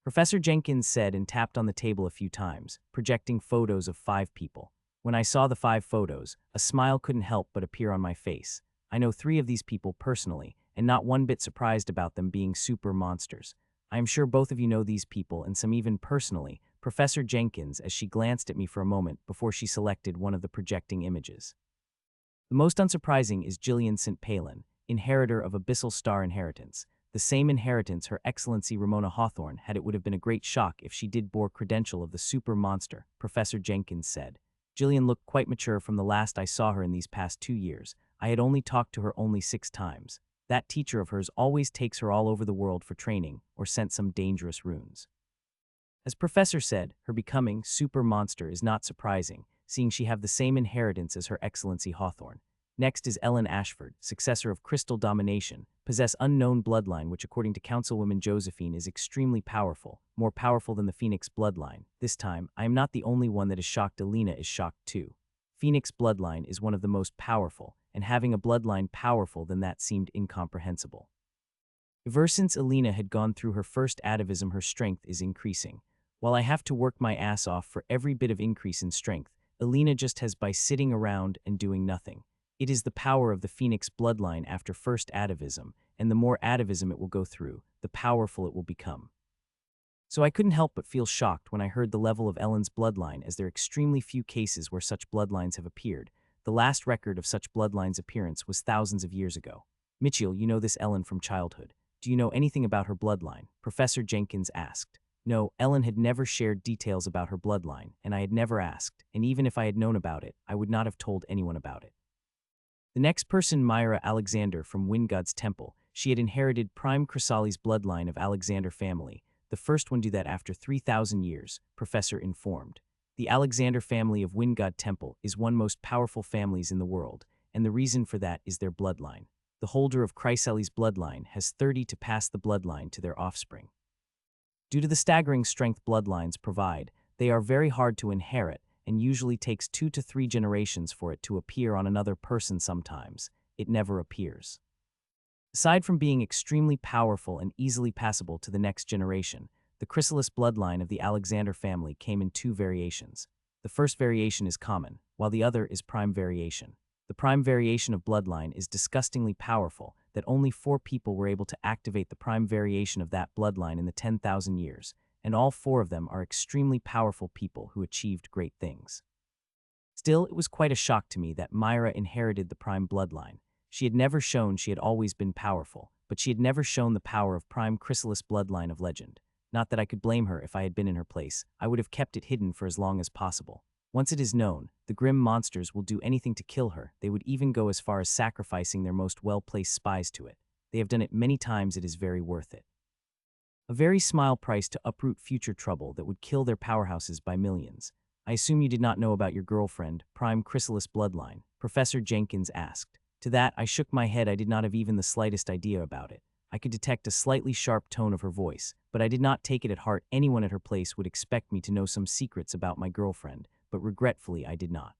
Professor Jenkins said and tapped on the table a few times, projecting photos of 5 people. When I saw the 5 photos, a smile couldn't help but appear on my face. I know 3 of these people personally, and not one bit surprised about them being super monsters. I am sure both of you know these people and some even personally, Professor Jenkins, as she glanced at me for a moment before she selected one of the projecting images. The most unsurprising is Gillian St. Palin, inheritor of Abyssal Star inheritance, the same inheritance Her Excellency Ramona Hawthorne had. It would have been a great shock if she did bore credential of the super monster, Professor Jenkins said. Gillian looked quite mature from the last I saw her in these past 2 years. I had only talked to her only 6 times. That teacher of hers always takes her all over the world for training or sent some dangerous runes. As Professor said, her becoming super monster is not surprising, seeing she have the same inheritance as Her Excellency Hawthorne. Next is Ellen Ashford, successor of Crystal Domination, possess unknown bloodline which according to Councilwoman Josephine is extremely powerful, more powerful than the Phoenix bloodline. This time, I am not the only one that is shocked. Alina is shocked too. Phoenix bloodline is one of the most powerful, and having a bloodline powerful than that seemed incomprehensible. Ever since Alina had gone through her first atavism, her strength is increasing. While I have to work my ass off for every bit of increase in strength, Alina just has by sitting around and doing nothing. It is the power of the Phoenix bloodline after first atavism, and the more atavism it will go through, the powerful it will become. So I couldn't help but feel shocked when I heard the level of Ellen's bloodline, as there are extremely few cases where such bloodlines have appeared. The last record of such bloodlines' appearance was thousands of years ago. Mitchell, you know this Ellen from childhood. Do you know anything about her bloodline? Professor Jenkins asked. No, Ellen had never shared details about her bloodline, and I had never asked, and even if I had known about it, I would not have told anyone about it. The next person, Myra Alexander from Wyngod's Temple. She had inherited Prime Chrysali's bloodline of Alexander family, the first one to do that after 3,000 years, Professor informed. The Alexander family of Wyngod Temple is one most powerful families in the world, and the reason for that is their bloodline. The holder of Chrysali's bloodline has 30 to pass the bloodline to their offspring. Due to the staggering strength bloodlines provide, they are very hard to inherit and usually takes 2 to 3 generations for it to appear on another person. Sometimes it never appears. Aside from being extremely powerful and easily passable to the next generation, the chrysalis bloodline of the Alexander family came in 2 variations. The first variation is common, while the other is prime variation. The prime variation of bloodline is disgustingly powerful, that only 4 people were able to activate the prime variation of that bloodline in the 10,000 years, and all 4 of them are extremely powerful people who achieved great things. Still, it was quite a shock to me that Myra inherited the prime bloodline. She had never shown she had always been powerful, but she had never shown the power of prime chrysalis bloodline of legend. Not that I could blame her. If I had been in her place, I would have kept it hidden for as long as possible. Once it is known, the grim monsters will do anything to kill her. They would even go as far as sacrificing their most well-placed spies to it. They have done it many times. It is very worth it. A very small price to uproot future trouble that would kill their powerhouses by millions. I assume you did not know about your girlfriend, prime chrysalis bloodline, Professor Jenkins asked. To that, I shook my head. I did not have even the slightest idea about it. I could detect a slightly sharp tone of her voice, but I did not take it at heart. Anyone at her place would expect me to know some secrets about my girlfriend, but regretfully I did not.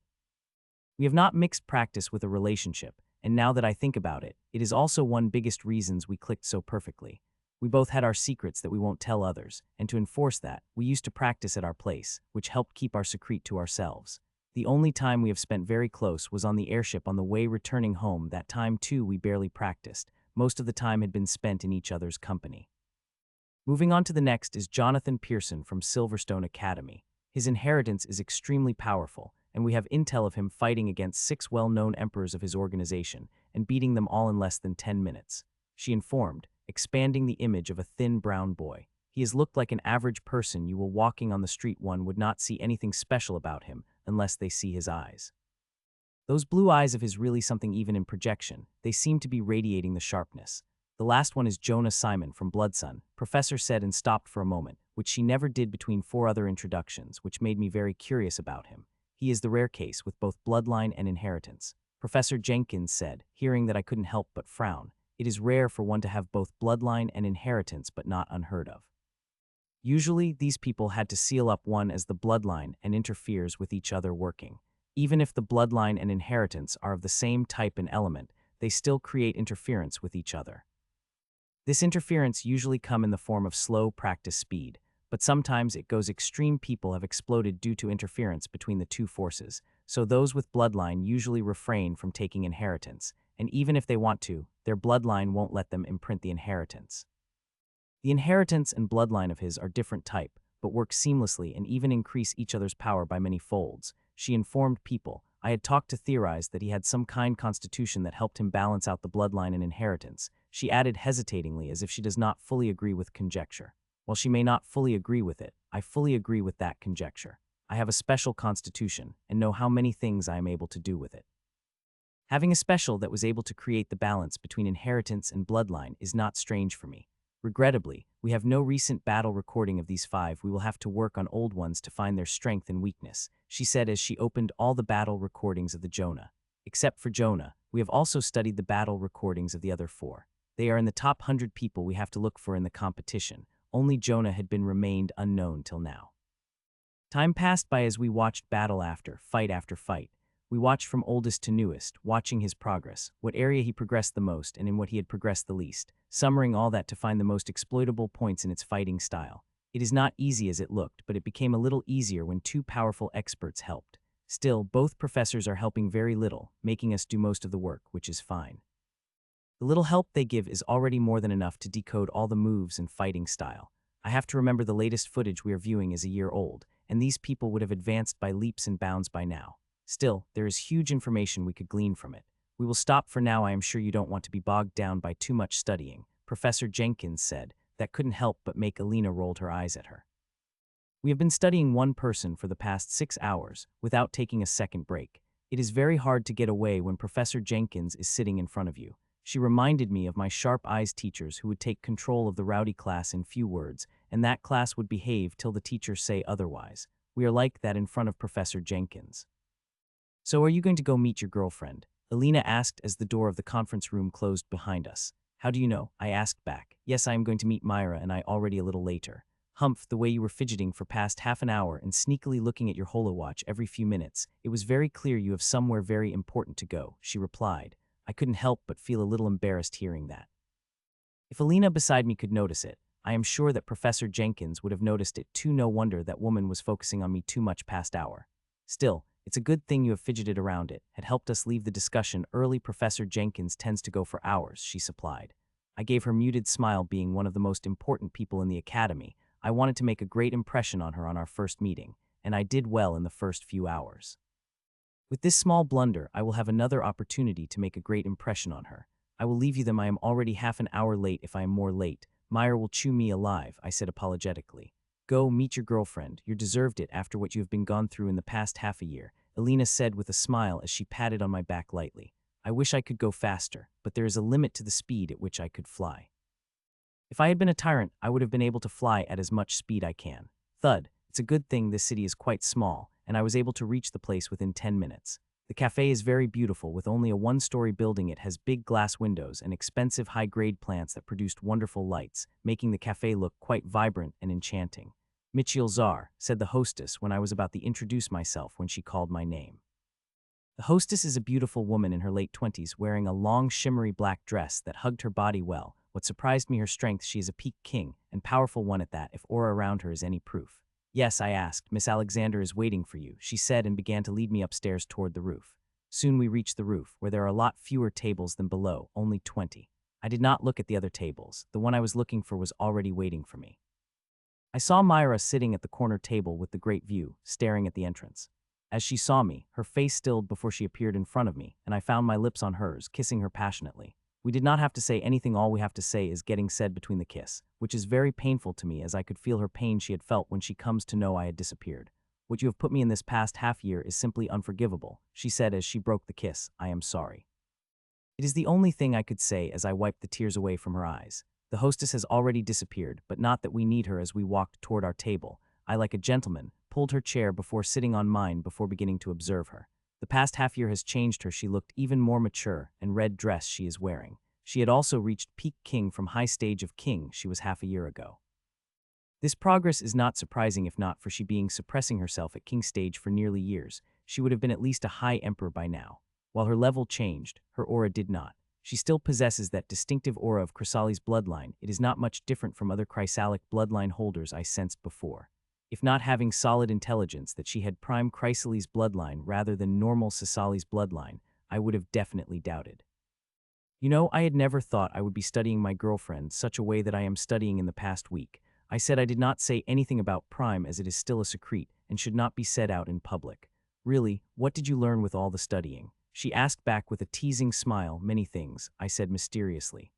We have not mixed practice with a relationship, and now that I think about it, it is also one biggest reasons we clicked so perfectly. We both had our secrets that we won't tell others, and to enforce that, we used to practice at our place, which helped keep our secret to ourselves. The only time we have spent very close was on the airship on the way returning home. That time too we barely practiced. Most of the time had been spent in each other's company. Moving on to the next is Jonathan Pearson from Silverstone Academy. His inheritance is extremely powerful, and we have intel of him fighting against 6 well-known emperors of his organization and beating them all in less than 10 minutes. She informed, expanding the image of a thin brown boy. He has looked like an average person you will walking on the street. One would not see anything special about him unless they see his eyes. Those blue eyes of his really something even in projection. They seem to be radiating the sharpness. The last one is Jonah Simon from Bloodsun, Professor said and stopped for a moment, which she never did between 4 other introductions, which made me very curious about him. He is the rare case with both bloodline and inheritance. Professor Jenkins said, hearing that I couldn't help but frown. It is rare for one to have both bloodline and inheritance, but not unheard of. Usually, these people had to seal up one as the bloodline and interferes with each other working. Even if the bloodline and inheritance are of the same type and element, they still create interference with each other. This interference usually come in the form of slow practice speed, but sometimes it goes extreme. People have exploded due to interference between the 2 forces, so those with bloodline usually refrain from taking inheritance, and even if they want to, their bloodline won't let them imprint the inheritance. The inheritance and bloodline of his are different type, but work seamlessly and even increase each other's power by many folds. She informed people, I had talked to theorize that he had some kind constitution that helped him balance out the bloodline and inheritance. She added hesitatingly as if she does not fully agree with conjecture. While she may not fully agree with it, I fully agree with that conjecture. I have a special constitution and know how many things I am able to do with it. Having a special that was able to create the balance between inheritance and bloodline is not strange for me. Regrettably, we have no recent battle recording of these 5. We will have to work on old ones to find their strength and weakness, she said as she opened all the battle recordings of the Jonah. Except for Jonah, we have also studied the battle recordings of the other 4. They are in the top 100 people we have to look for in the competition. Only Jonah had been remained unknown till now. Time passed by as we watched battle after fight. We watched from oldest to newest, watching his progress, what area he progressed the most and in what he had progressed the least, summarizing all that to find the most exploitable points in its fighting style. It is not easy as it looked, but it became a little easier when 2 powerful experts helped. Still, both professors are helping very little, making us do most of the work, which is fine. The little help they give is already more than enough to decode all the moves and fighting style. I have to remember the latest footage we are viewing is a year old, and these people would have advanced by leaps and bounds by now. Still, there is huge information we could glean from it. We will stop for now. I am sure you don't want to be bogged down by too much studying, Professor Jenkins said. That couldn't help but make Alina roll her eyes at her. We have been studying one person for the past 6 hours, without taking a second break. It is very hard to get away when Professor Jenkins is sitting in front of you. She reminded me of my sharp eyes teachers who would take control of the rowdy class in few words, and that class would behave till the teacher say otherwise. We are like that in front of Professor Jenkins. So are you going to go meet your girlfriend? Alina asked as the door of the conference room closed behind us. How do you know? I asked back. Yes, I am going to meet Myra and I already a little later. Humph, the way you were fidgeting for past half an hour and sneakily looking at your holowatch every few minutes, it was very clear you have somewhere very important to go, she replied. I couldn't help but feel a little embarrassed hearing that. If Alina beside me could notice it, I am sure that Professor Jenkins would have noticed it too. No wonder that woman was focusing on me too much past hour. Still, it's a good thing you have fidgeted around it, had helped us leave the discussion early. Professor Jenkins tends to go for hours, she supplied. I gave her muted smile. Being one of the most important people in the academy, I wanted to make a great impression on her on our first meeting, and I did well in the first few hours. With this small blunder, I will have another opportunity to make a great impression on her. I will leave you them. I am already half an hour late. If I am more late, Myra will chew me alive, I said apologetically. Go meet your girlfriend. You deserved it after what you have been gone through in the past half a year, Alina said with a smile as she patted on my back lightly. I wish I could go faster, but there is a limit to the speed at which I could fly. If I had been a tyrant, I would have been able to fly at as much speed I can. Thud. It's a good thing this city is quite small, and I was able to reach the place within 10 minutes. The cafe is very beautiful with only a 1-story building. It has big glass windows and expensive high-grade plants that produced wonderful lights, making the cafe look quite vibrant and enchanting. Michiel Zar, said the hostess when I was about to introduce myself when she called my name. The hostess is a beautiful woman in her late 20s wearing a long shimmery black dress that hugged her body well. What surprised me, her strength. She is a peak king, and powerful one at that, if aura around her is any proof. Yes, I asked. Miss Alexander is waiting for you, she said and began to lead me upstairs toward the roof. Soon we reached the roof, where there are a lot fewer tables than below, only 20. I did not look at the other tables. The one I was looking for was already waiting for me. I saw Myra sitting at the corner table with the great view, staring at the entrance. As she saw me, her face stilled before she appeared in front of me, and I found my lips on hers, kissing her passionately. We did not have to say anything. All we have to say is getting said between the kiss, which is very painful to me as I could feel her pain she had felt when she comes to know I had disappeared. What you have put me in this past half year is simply unforgivable, she said as she broke the kiss. I am sorry. It is the only thing I could say as I wiped the tears away from her eyes. The hostess has already disappeared, but not that we need her. As we walked toward our table, I, like a gentleman, pulled her chair before sitting on mine before beginning to observe her. The past half year has changed her. She looked even more mature, and red dress she is wearing. She had also reached peak king from high stage of king she was half a year ago. This progress is not surprising if not for she being suppressing herself at king stage for nearly years. She would have been at least a high emperor by now. While her level changed, her aura did not. She still possesses that distinctive aura of Chrysali's bloodline. It is not much different from other Chrysalic bloodline holders I sensed before. If not having solid intelligence that she had prime Chrysali's bloodline rather than normal Chrysali's bloodline, I would have definitely doubted. You know, I had never thought I would be studying my girlfriend such a way that I am studying in the past week. I said I did not say anything about prime as it is still a secret and should not be said out in public. Really, what did you learn with all the studying? She asked back with a teasing smile. Many things, I said mysteriously.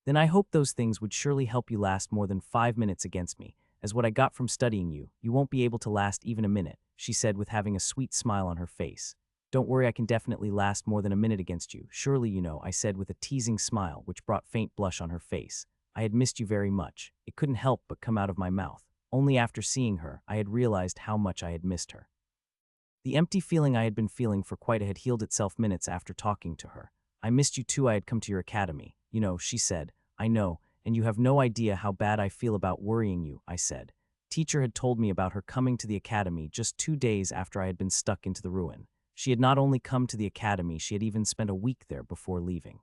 Then I hoped those things would surely help you last more than 5 minutes against me, as what I got from studying you won't be able to last even a minute, she said with having a sweet smile on her face. Don't worry, I can definitely last more than a minute against you. Surely you know, I said with a teasing smile which brought faint blush on her face. I had missed you very much. It couldn't help but come out of my mouth. Only after seeing her, I had realized how much I had missed her. The empty feeling I had been feeling for quite a had healed itself minutes after talking to her. I missed you too. I had come to your academy. You know, she said. I know, and you have no idea how bad I feel about worrying you, I said. Teacher had told me about her coming to the academy just 2 days after I had been stuck into the ruin. She had not only come to the academy, she had even spent a week there before leaving.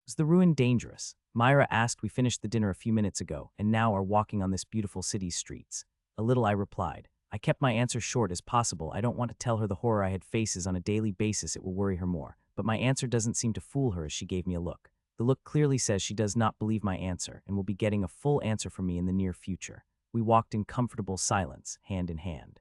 Was the ruin dangerous? Myra asked. We finished the dinner a few minutes ago, and now are walking on this beautiful city's streets. A little, I replied. I kept my answer short as possible. I don't want to tell her the horror I had faces on a daily basis. It will worry her more. But my answer doesn't seem to fool her as she gave me a look. The look clearly says she does not believe my answer and will be getting a full answer from me in the near future. We walked in comfortable silence, hand in hand.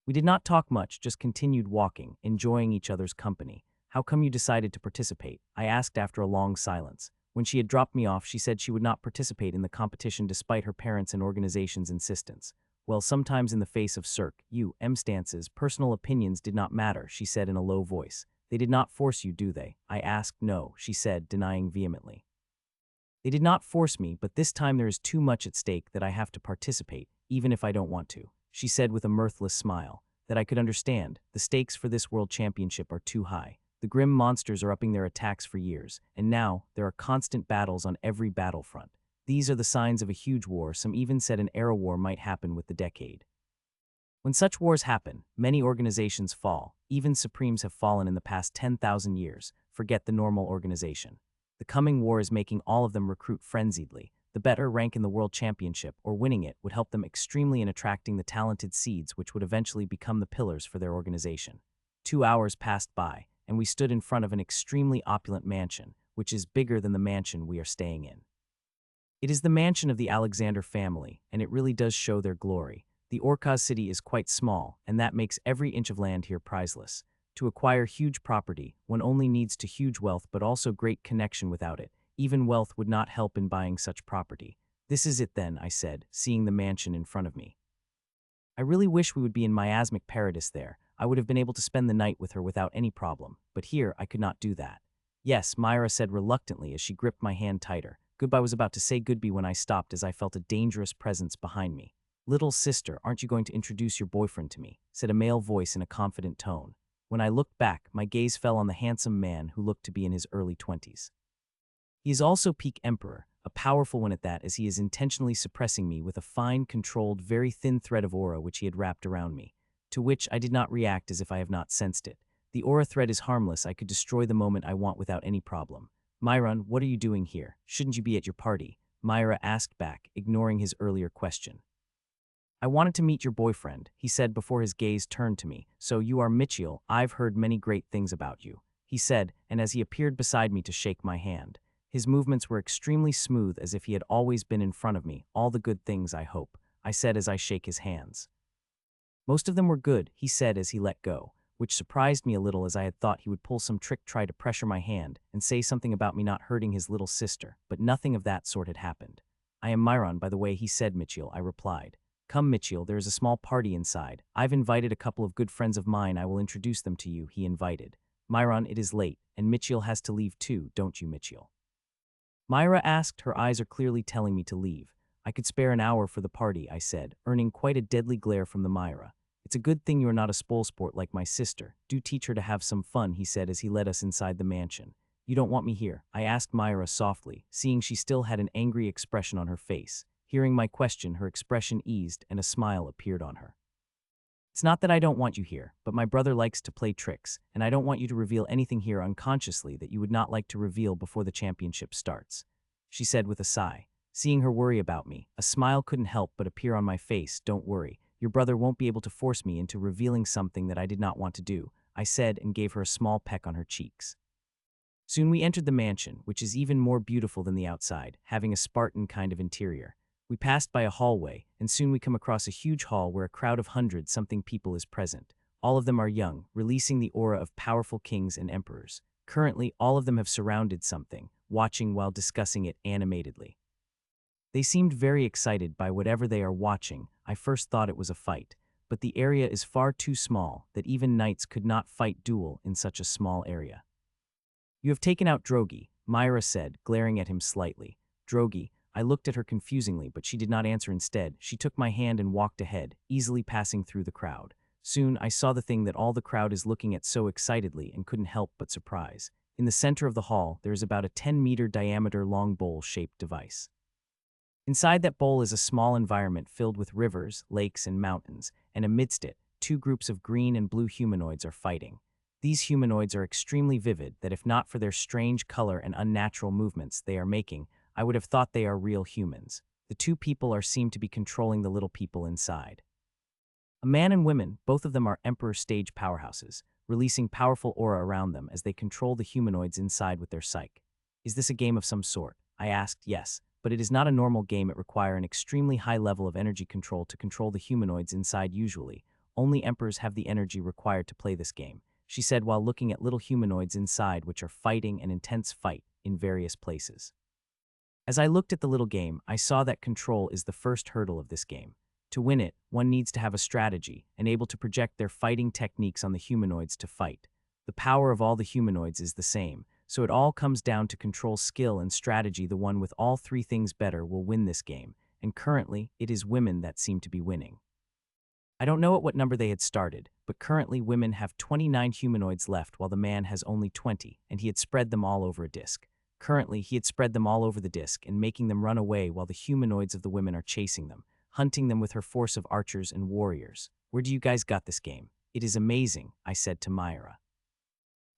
We did not talk much, just continued walking, enjoying each other's company. How come you decided to participate? I asked after a long silence. When she had dropped me off, she said she would not participate in the competition despite her parents' and organization's insistence. Well, sometimes in the face of stances, personal opinions did not matter, she said in a low voice. They did not force you, do they? I asked. No, she said, denying vehemently. They did not force me, but this time there is too much at stake that I have to participate, even if I don't want to, she said with a mirthless smile. That I could understand. The stakes for this world championship are too high. The grim monsters are upping their attacks for years, and now there are constant battles on every battlefront. These are the signs of a huge war. Some even said an era war might happen with the decade. When such wars happen, many organizations fall. Even supremes have fallen in the past 10,000 years. Forget the normal organization. The coming war is making all of them recruit frenziedly. The better rank in the world championship or winning it would help them extremely in attracting the talented seeds which would eventually become the pillars for their organization. 2 hours passed by, and we stood in front of an extremely opulent mansion, which is bigger than the mansion we are staying in. It is the mansion of the Alexander family, and it really does show their glory. The Orca city is quite small, and that makes every inch of land here priceless. To acquire huge property, one only needs to huge wealth but also great connection. Without it, even wealth would not help in buying such property. This is it then, I said, seeing the mansion in front of me. I really wish we would be in miasmic paradise there. I would have been able to spend the night with her without any problem, but here I could not do that. Yes, Myra said reluctantly as she gripped my hand tighter. Goodbye was about to say goodbye when I stopped as I felt a dangerous presence behind me. Little sister, aren't you going to introduce your boyfriend to me? Said a male voice in a confident tone. When I looked back, my gaze fell on the handsome man who looked to be in his early 20s. He is also peak emperor, a powerful one at that, as he is intentionally suppressing me with a fine, controlled, very thin thread of aura which he had wrapped around me, to which I did not react as if I have not sensed it. The aura thread is harmless. I could destroy the moment I want without any problem. Myron, what are you doing here? Shouldn't you be at your party? Myra asked back, ignoring his earlier question. I wanted to meet your boyfriend, he said before his gaze turned to me. So you are Mitchell. I've heard many great things about you, he said, and as he appeared beside me to shake my hand. His movements were extremely smooth, as if he had always been in front of me. All the good things, I hope, I said as I shake his hands. Most of them were good, he said as he let go, which surprised me a little as I had thought he would pull some trick, try to pressure my hand, and say something about me not hurting his little sister, but nothing of that sort had happened. I am Myron, by the way, he said. Mitchell, I replied. Come, Mitchell, there is a small party inside. I've invited a couple of good friends of mine. I will introduce them to you, he invited. Myron, it is late, and Mitchell has to leave too, don't you, Mitchell? Myra asked. Her eyes are clearly telling me to leave. I could spare an hour for the party, I said, earning quite a deadly glare from the Myra. It's a good thing you are not a spoilsport like my sister. Do teach her to have some fun, he said as he led us inside the mansion. You don't want me here? I asked Myra softly, seeing she still had an angry expression on her face. Hearing my question, her expression eased and a smile appeared on her. It's not that I don't want you here, but my brother likes to play tricks, and I don't want you to reveal anything here unconsciously that you would not like to reveal before the championship starts, she said with a sigh. Seeing her worry about me, a smile couldn't help but appear on my face. Don't worry, your brother won't be able to force me into revealing something that I did not want to do, I said and gave her a small peck on her cheeks. Soon we entered the mansion, which is even more beautiful than the outside, having a Spartan kind of interior. We passed by a hallway, and soon we come across a huge hall where a crowd of hundred-something people is present. All of them are young, releasing the aura of powerful kings and emperors. Currently, all of them have surrounded something, watching while discussing it animatedly. They seemed very excited by whatever they are watching. I first thought it was a fight, but the area is far too small that even knights could not fight duel in such a small area. You have taken out Drogi, Myra said, glaring at him slightly. Drogi. I looked at her confusingly, but she did not answer. Instead, she took my hand and walked ahead, easily passing through the crowd. Soon, I saw the thing that all the crowd is looking at so excitedly and couldn't help but surprise. In the center of the hall, there is about a 10-meter diameter long bowl-shaped device. Inside that bowl is a small environment filled with rivers, lakes, and mountains, and amidst it, two groups of green and blue humanoids are fighting. These humanoids are extremely vivid that if not for their strange color and unnatural movements they are making, I would have thought they are real humans. The two people are seen to be controlling the little people inside. A man and women, both of them are Emperor stage powerhouses, releasing powerful aura around them as they control the humanoids inside with their psyche. Is this a game of some sort? I asked. Yes, but it is not a normal game. It requires an extremely high level of energy control to control the humanoids inside usually. Only emperors have the energy required to play this game, she said while looking at little humanoids inside which are fighting an intense fight in various places. As I looked at the little game, I saw that control is the first hurdle of this game. To win it, one needs to have a strategy and able to project their fighting techniques on the humanoids to fight. The power of all the humanoids is the same, so it all comes down to control skill and strategy. The one with all three things better will win this game, and currently, it is women that seem to be winning. I don't know at what number they had started, but currently women have 29 humanoids left while the man has only 20, and he had spread them all over a disc. Currently, he had spread them all over the disc and making them run away while the humanoids of the women are chasing them, hunting them with her force of archers and warriors. Where do you guys got this game? It is amazing, I said to Myra.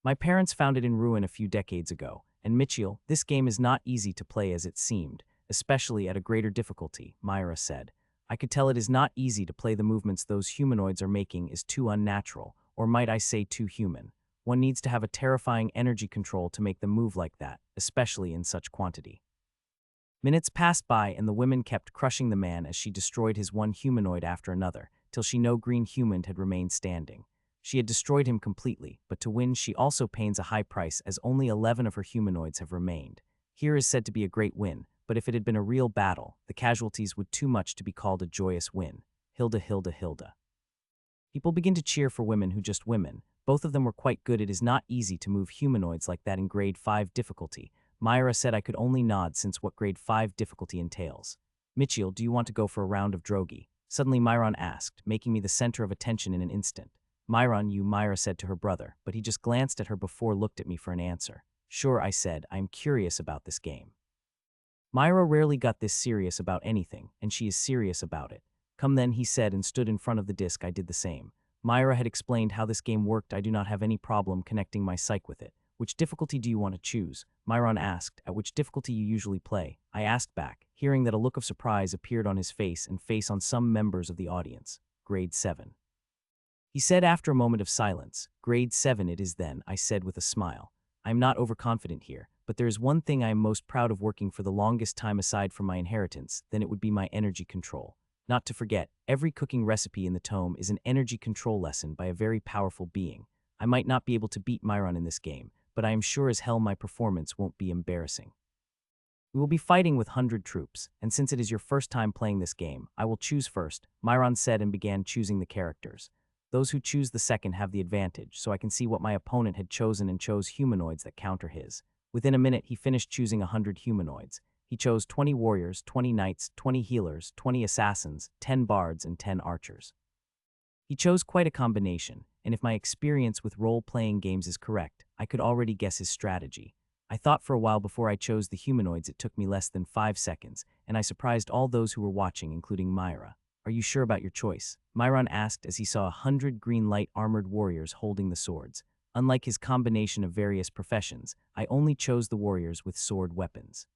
My parents found it in ruin a few decades ago, and Mitchell, this game is not easy to play as it seemed, especially at a greater difficulty, Myra said. I could tell it is not easy to play. The movements those humanoids are making is too unnatural, or might I say too human. One needs to have a terrifying energy control to make them move like that, especially in such quantity. Minutes passed by and the women kept crushing the man as she destroyed his one humanoid after another, till she no green human had remained standing. She had destroyed him completely, but to win she also pays a high price as only 11 of her humanoids have remained. Here is said to be a great win, but if it had been a real battle, the casualties would too much to be called a joyous win. Hilda, Hilda, Hilda. People begin to cheer for women who just women. Both of them were quite good. It is not easy to move humanoids like that in grade 5 difficulty. Myra said I could only nod since what grade 5 difficulty entails. Mitchell, do you want to go for a round of drogi? Suddenly Myron asked, making me the center of attention in an instant. Myron, Myra said to her brother, but he just glanced at her before looked at me for an answer. Sure, I said, I am curious about this game. Myra rarely got this serious about anything, and she is serious about it. Come then, he said and stood in front of the disc. I did the same. Myra had explained how this game worked. I do not have any problem connecting my psyche with it. Which difficulty do you want to choose? Myron asked, at which difficulty you usually play. I asked back, hearing that a look of surprise appeared on his face and face on some members of the audience. Grade 7. He said after a moment of silence. Grade 7 it is then, I said with a smile. I am not overconfident here, but there is one thing I am most proud of working for the longest time aside from my inheritance, then it would be my energy control. Not to forget, every cooking recipe in the tome is an energy control lesson by a very powerful being. I might not be able to beat Myron in this game, but I am sure as hell my performance won't be embarrassing. We will be fighting with 100 troops, and since it is your first time playing this game, I will choose first, Myron said and began choosing the characters. Those who choose the second have the advantage, so I can see what my opponent had chosen and chose humanoids that counter his. Within a minute, he finished choosing 100 humanoids. He chose 20 warriors, 20 knights, 20 healers, 20 assassins, 10 bards, and 10 archers. He chose quite a combination, and if my experience with role-playing games is correct, I could already guess his strategy. I thought for a while before I chose the humanoids. It took me less than 5 seconds, and I surprised all those who were watching, including Myra. Are you sure about your choice? Myron asked as he saw 100 green light armored warriors holding the swords. Unlike his combination of various professions, I only chose the warriors with sword weapons.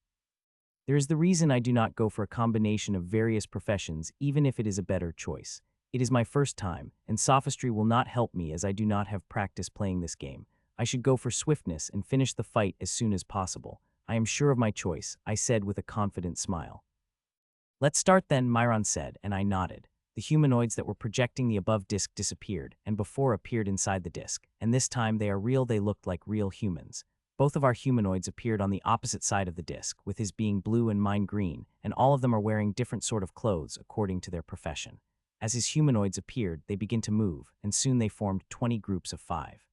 There is the reason I do not go for a combination of various professions even if it is a better choice. It is my first time, and sophistry will not help me as I do not have practice playing this game. I should go for swiftness and finish the fight as soon as possible. I am sure of my choice, I said with a confident smile. Let's start then, Myron said, and I nodded. The humanoids that were projecting the above disc disappeared, and before appeared inside the disc, and this time they are real. They looked like real humans. Both of our humanoids appeared on the opposite side of the disc, with his being blue and mine green, and all of them are wearing different sort of clothes according to their profession. As his humanoids appeared, they begin to move, and soon they formed 20 groups of 5.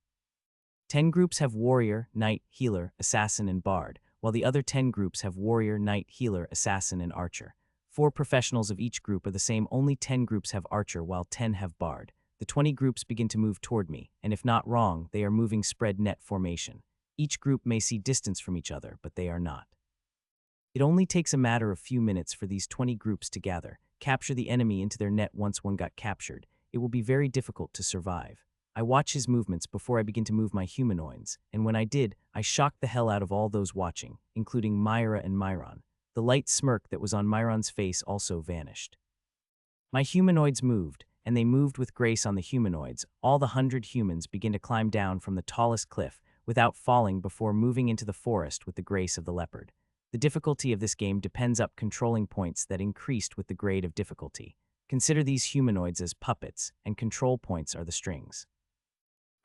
10 groups have warrior, knight, healer, assassin, and bard, while while the other 10 groups have warrior, knight, healer, assassin, and archer. 4 professionals of each group are the same, only 10 groups have archer while 10 have bard. The 20 groups begin to move toward me, and if not wrong, they are moving spread net formation. Each group may see distance from each other, but they are not. It only takes a matter of few minutes for these 20 groups to gather, capture the enemy into their net. Once one got captured, it will be very difficult to survive. I watch his movements before I begin to move my humanoids, and when I did, I shocked the hell out of all those watching, including Myra and Myron. The light smirk that was on Myron's face also vanished. My humanoids moved, and they moved with grace on the humanoids. All the 100 humans begin to climb down from the tallest cliff without falling before moving into the forest with the grace of the leopard. The difficulty of this game depends up controlling points that increased with the grade of difficulty. Consider these humanoids as puppets, and control points are the strings.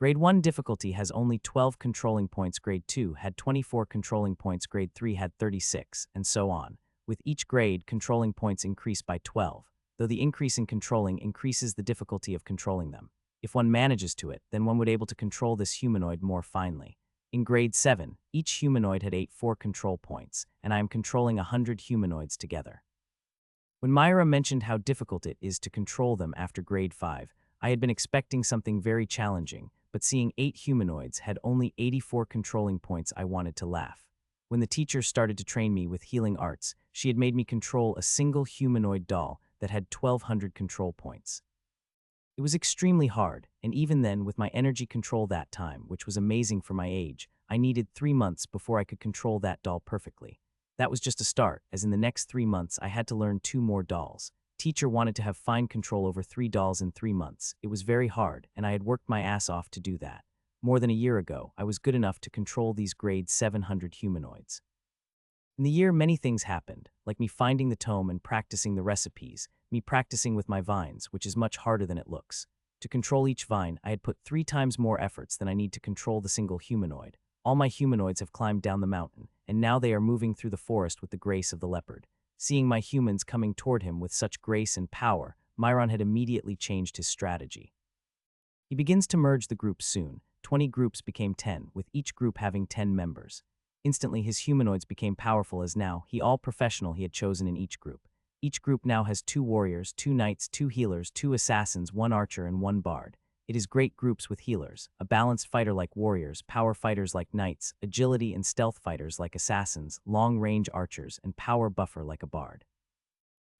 Grade 1 difficulty has only 12 controlling points, Grade 2 had 24 controlling points, Grade 3 had 36, and so on. With each grade, controlling points increase by 12, though the increase in controlling increases the difficulty of controlling them. If one manages to it, then one would be able to control this humanoid more finely. In Grade 7, each humanoid had 4 control points, and I am controlling 100 humanoids together. When Myra mentioned how difficult it is to control them after Grade 5, I had been expecting something very challenging, but seeing 8 humanoids had only 84 controlling points, I wanted to laugh. When the teacher started to train me with healing arts, she had made me control a single humanoid doll that had 1,200 control points. It was extremely hard, and even then, with my energy control that time, which was amazing for my age, I needed 3 months before I could control that doll perfectly. That was just a start, as in the next 3 months I had to learn 2 more dolls. Teacher wanted to have fine control over 3 dolls in 3 months. It was very hard, and I had worked my ass off to do that. More than a year ago, I was good enough to control these grade 700 humanoids. In the year, many things happened, like me finding the tome and practicing the recipes, me practicing with my vines, which is much harder than it looks. To control each vine, I had put 3 times more efforts than I need to control the single humanoid. All my humanoids have climbed down the mountain, and now they are moving through the forest with the grace of the leopard. Seeing my humans coming toward him with such grace and power, Myron had immediately changed his strategy. He begins to merge the groups soon. 20 groups became 10, with each group having 10 members. Instantly, his humanoids became powerful as now he all professional he had chosen in each group. Each group now has 2 warriors, 2 knights, 2 healers, 2 assassins, 1 archer, and 1 bard. It is great groups with healers, a balanced fighter like warriors, power fighters like knights, agility and stealth fighters like assassins, long-range archers, and power buffer like a bard.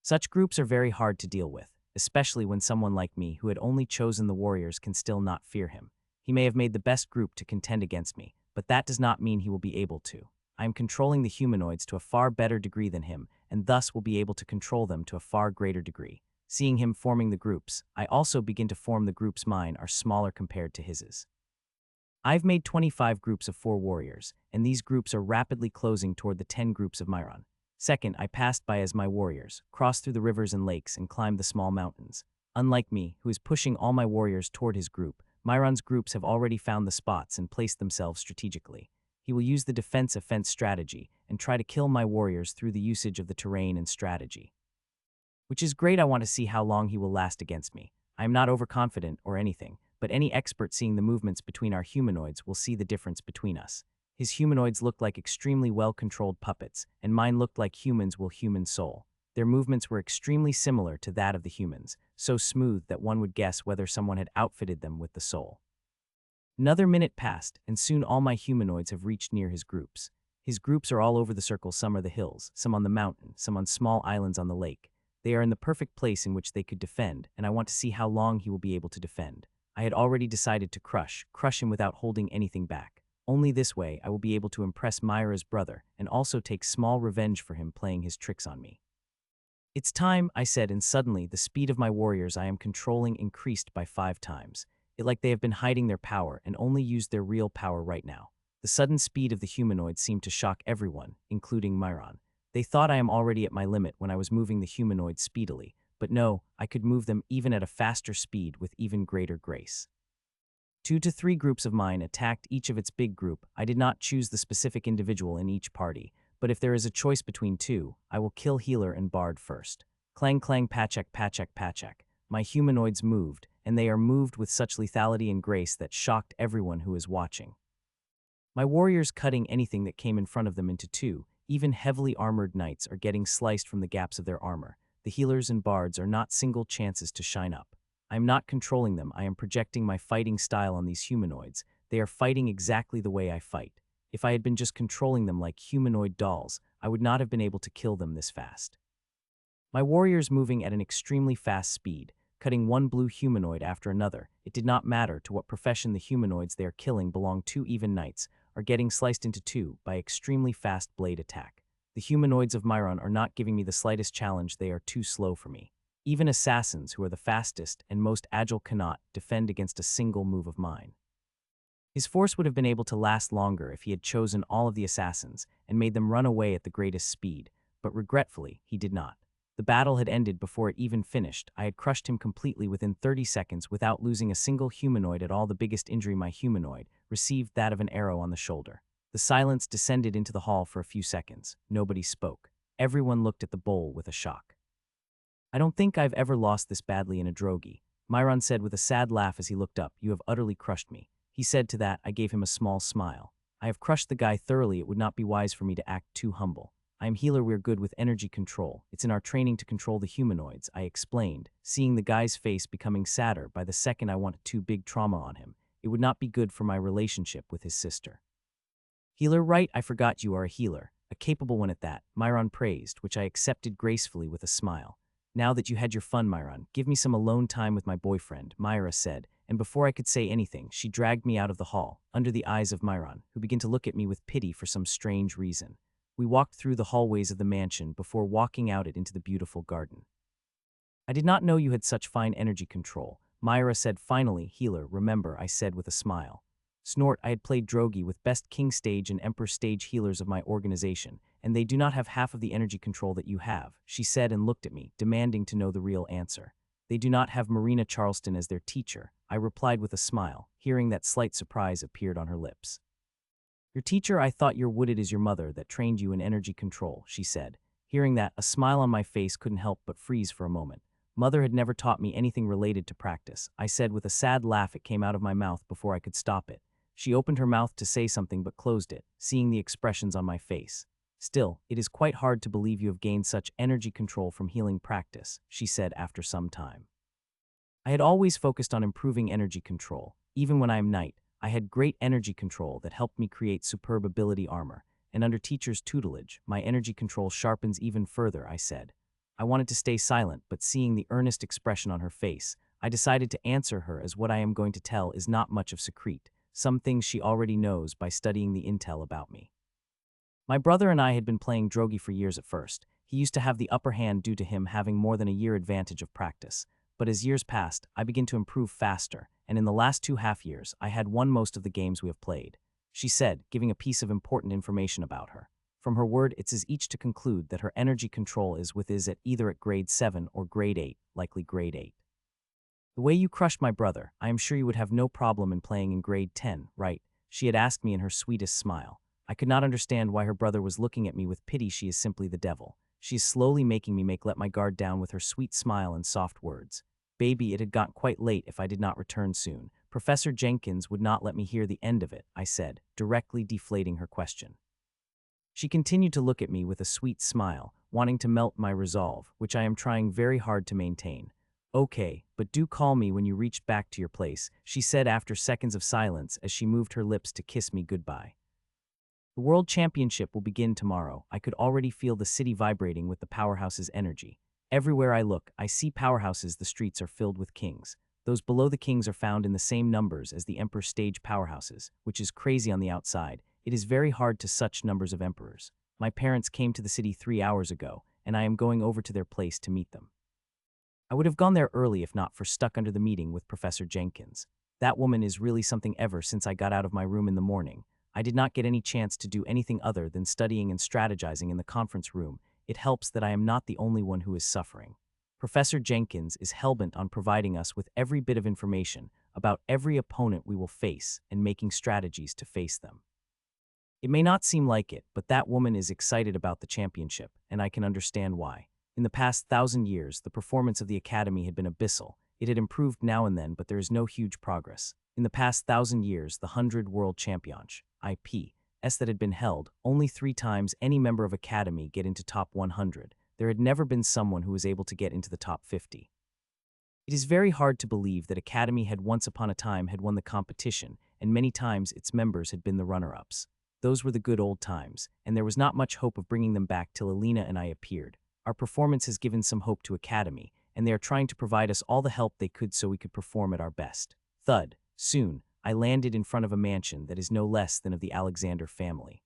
Such groups are very hard to deal with, especially when someone like me who had only chosen the warriors can still not fear him. He may have made the best group to contend against me, but that does not mean he will be able to. I am controlling the humanoids to a far better degree than him, and thus will be able to control them to a far greater degree. Seeing him forming the groups, I also begin to form the groups. Mine are smaller compared to his. I've made 25 groups of 4 warriors, and these groups are rapidly closing toward the 10 groups of Myron. Second, I passed by as my warriors, crossed through the rivers and lakes, and climbed the small mountains. Unlike me, who is pushing all my warriors toward his group, Myron's groups have already found the spots and placed themselves strategically. He will use the defense-offense strategy and try to kill my warriors through the usage of the terrain and strategy. Which is great. I want to see how long he will last against me. I am not overconfident or anything, but any expert seeing the movements between our humanoids will see the difference between us. His humanoids looked like extremely well-controlled puppets, and mine looked like humans will human soul. Their movements were extremely similar to that of the humans, so smooth that one would guess whether someone had outfitted them with the soul. Another minute passed, and soon all my humanoids have reached near his groups. His groups are all over the circle. Some are the hills, some on the mountain, some on small islands on the lake. They are in the perfect place in which they could defend, and I want to see how long he will be able to defend. I had already decided to crush him without holding anything back. Only this way I will be able to impress Myra's brother and also take small revenge for him playing his tricks on me. It's time, I said, and suddenly the speed of my warriors I am controlling increased by 5 times. It like they have been hiding their power and only used their real power right now. The sudden speed of the humanoids seemed to shock everyone, including Myron. They thought I am already at my limit when I was moving the humanoids speedily, but no, I could move them even at a faster speed with even greater grace. 2 to 3 groups of mine attacked each of its big group. I did not choose the specific individual in each party, but if there is a choice between 2, I will kill healer and bard first. Clang clang pachak pachak pachak. My humanoids moved, and they are moved with such lethality and grace that shocked everyone who is watching. My warriors cutting anything that came in front of them into two. Even heavily armored knights are getting sliced from the gaps of their armor. The healers and bards are not single chances to shine up. I am not controlling them, I am projecting my fighting style on these humanoids. They are fighting exactly the way I fight. If I had been just controlling them like humanoid dolls, I would not have been able to kill them this fast. My warriors moving at an extremely fast speed, cutting one blue humanoid after another. It did not matter to what profession the humanoids they are killing belong to. Even knights are getting sliced into two by extremely fast blade attack. The humanoids of Myron are not giving me the slightest challenge, they are too slow for me. Even assassins, who are the fastest and most agile, cannot defend against a single move of mine. His force would have been able to last longer if he had chosen all of the assassins and made them run away at the greatest speed, but regretfully, he did not. The battle had ended before it even finished. I had crushed him completely within 30 seconds without losing a single humanoid at all. The biggest injury my humanoid received, that of an arrow on the shoulder. The silence descended into the hall for a few seconds. Nobody spoke. Everyone looked at the bowl with a shock. I don't think I've ever lost this badly in a drogi, Myron said with a sad laugh as he looked up. You have utterly crushed me. He said. To that, I gave him a small smile. I have crushed the guy thoroughly. It would not be wise for me to act too humble. I am healer, we're good with energy control. It's in our training to control the humanoids, I explained, seeing the guy's face becoming sadder by the second. I wanted too big trauma on him. It would not be good for my relationship with his sister. Healer, right? I forgot you are a healer, a capable one at that, Myron praised, which I accepted gracefully with a smile. Now that you had your fun, Myron, give me some alone time with my boyfriend, Myra said, and before I could say anything, she dragged me out of the hall, under the eyes of Myron, who began to look at me with pity for some strange reason. We walked through the hallways of the mansion before walking out it into the beautiful garden. I did not know you had such fine energy control, Myra said finally. Healer, remember, I said with a smile. Snort, I had played drogi with best king stage and emperor stage healers of my organization, and they do not have half of the energy control that you have, she said and looked at me, demanding to know the real answer. They do not have Marina Charleston as their teacher, I replied with a smile, hearing that slight surprise appeared on her lips. Your teacher? I thought your wooded is your mother that trained you in energy control, she said. Hearing that, a smile on my face couldn't help but freeze for a moment. Mother had never taught me anything related to practice, I said with a sad laugh. It came out of my mouth before I could stop it. She opened her mouth to say something but closed it, seeing the expressions on my face. Still, it is quite hard to believe you have gained such energy control from healing practice, she said after some time. I had always focused on improving energy control. Even when I am knight, I had great energy control that helped me create superb ability armor, and under teacher's tutelage, my energy control sharpens even further, I said. I wanted to stay silent, but seeing the earnest expression on her face, I decided to answer her as what I am going to tell is not much of secret, some things she already knows by studying the intel about me. My brother and I had been playing drogi for years at first. He used to have the upper hand due to him having more than a year advantage of practice. But as years passed, I began to improve faster, and in the last 2.5 years, I had won most of the games we have played, she said, giving a piece of important information about her. From her word, it's as each to conclude that her energy control is at either grade 7 or grade 8, likely grade 8. The way you crushed my brother, I am sure you would have no problem in playing in grade 10, right? She had asked me in her sweetest smile. I could not understand why her brother was looking at me with pity. She is simply the devil. She is slowly making me let my guard down with her sweet smile and soft words. Baby, it had got quite late if I did not return soon. Professor Jenkins would not let me hear the end of it, I said, directly deflating her question. She continued to look at me with a sweet smile, wanting to melt my resolve, which I am trying very hard to maintain. Okay, but do call me when you reach back to your place, she said after seconds of silence as she moved her lips to kiss me goodbye. The World Championship will begin tomorrow. I could already feel the city vibrating with the powerhouse's energy. Everywhere I look, I see powerhouses. The streets are filled with kings. Those below the kings are found in the same numbers as the emperor stage powerhouses, which is crazy on the outside. It is very hard to such numbers of emperors. My parents came to the city 3 hours ago, and I am going over to their place to meet them. I would have gone there early if not for stuck under the meeting with Professor Jenkins. That woman is really something. Ever since I got out of my room in the morning, I did not get any chance to do anything other than studying and strategizing in the conference room. It helps that I am not the only one who is suffering. Professor Jenkins is hellbent on providing us with every bit of information about every opponent we will face and making strategies to face them. It may not seem like it, but that woman is excited about the championship, and I can understand why. In the past 1,000 years, the performance of the academy had been abyssal. It had improved now and then, but there is no huge progress. In the past 1,000 years, the 100 World Championship (IP)s that had been held, only 3 times any member of Academy get into top 100. There had never been someone who was able to get into the top 50. It is very hard to believe that Academy had once upon a time had won the competition, and many times its members had been the runner-ups. Those were the good old times, and there was not much hope of bringing them back till Alina and I appeared. Our performance has given some hope to Academy, and they are trying to provide us all the help they could so we could perform at our best. Thud. Soon, I landed in front of a mansion that is no less than of the Alexander family.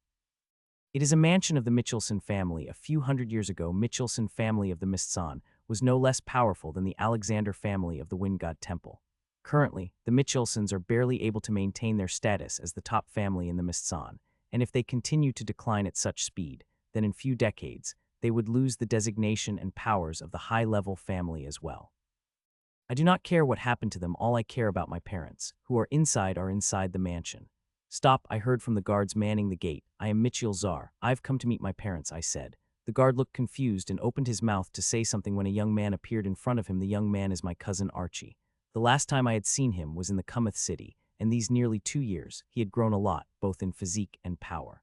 It is a mansion of the Michelson family. A few hundred years ago, Michelson family of the Mistsan was no less powerful than the Alexander family of the Wind God Temple. Currently, the Michelsons are barely able to maintain their status as the top family in the Mistsan, and if they continue to decline at such speed, then in few decades, they would lose the designation and powers of the high-level family as well. I do not care what happened to them, all I care about my parents, who are inside the mansion. Stop, I heard from the guards manning the gate. I am Michiel Czar. I've come to meet my parents, I said. The guard looked confused and opened his mouth to say something when a young man appeared in front of him. The young man is my cousin Archie. The last time I had seen him was in the Cometh city, and these nearly 2 years, he had grown a lot, both in physique and power.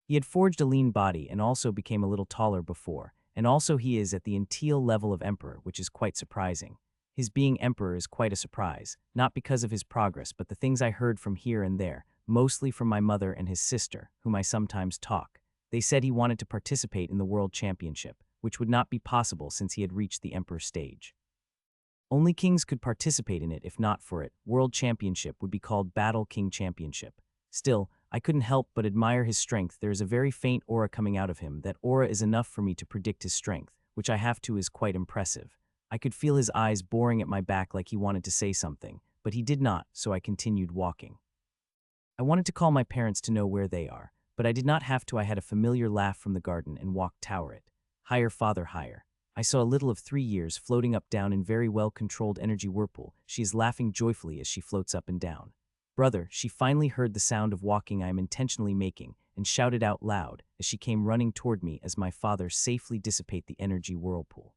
He had forged a lean body and also became a little taller before, and also he is at the Intial level of emperor, which is quite surprising. His being emperor is quite a surprise, not because of his progress, but the things I heard from here and there, mostly from my mother and his sister, whom I sometimes talk. They said he wanted to participate in the World Championship, which would not be possible since he had reached the emperor stage. Only kings could participate in it. If not for it, World Championship would be called Battle King Championship. Still, I couldn't help but admire his strength. There is a very faint aura coming out of him. That aura is enough for me to predict his strength, which I have to is quite impressive. I could feel his eyes boring at my back like he wanted to say something, but he did not, so I continued walking. I wanted to call my parents to know where they are, but I did not have to. I had a familiar laugh from the garden and walked tower it. Higher, father, higher. I saw a little of 3 years floating up down in very well-controlled energy whirlpool. She is laughing joyfully as she floats up and down. Brother, she finally heard the sound of walking I am intentionally making and shouted out loud as she came running toward me as my father safely dissipate the energy whirlpool.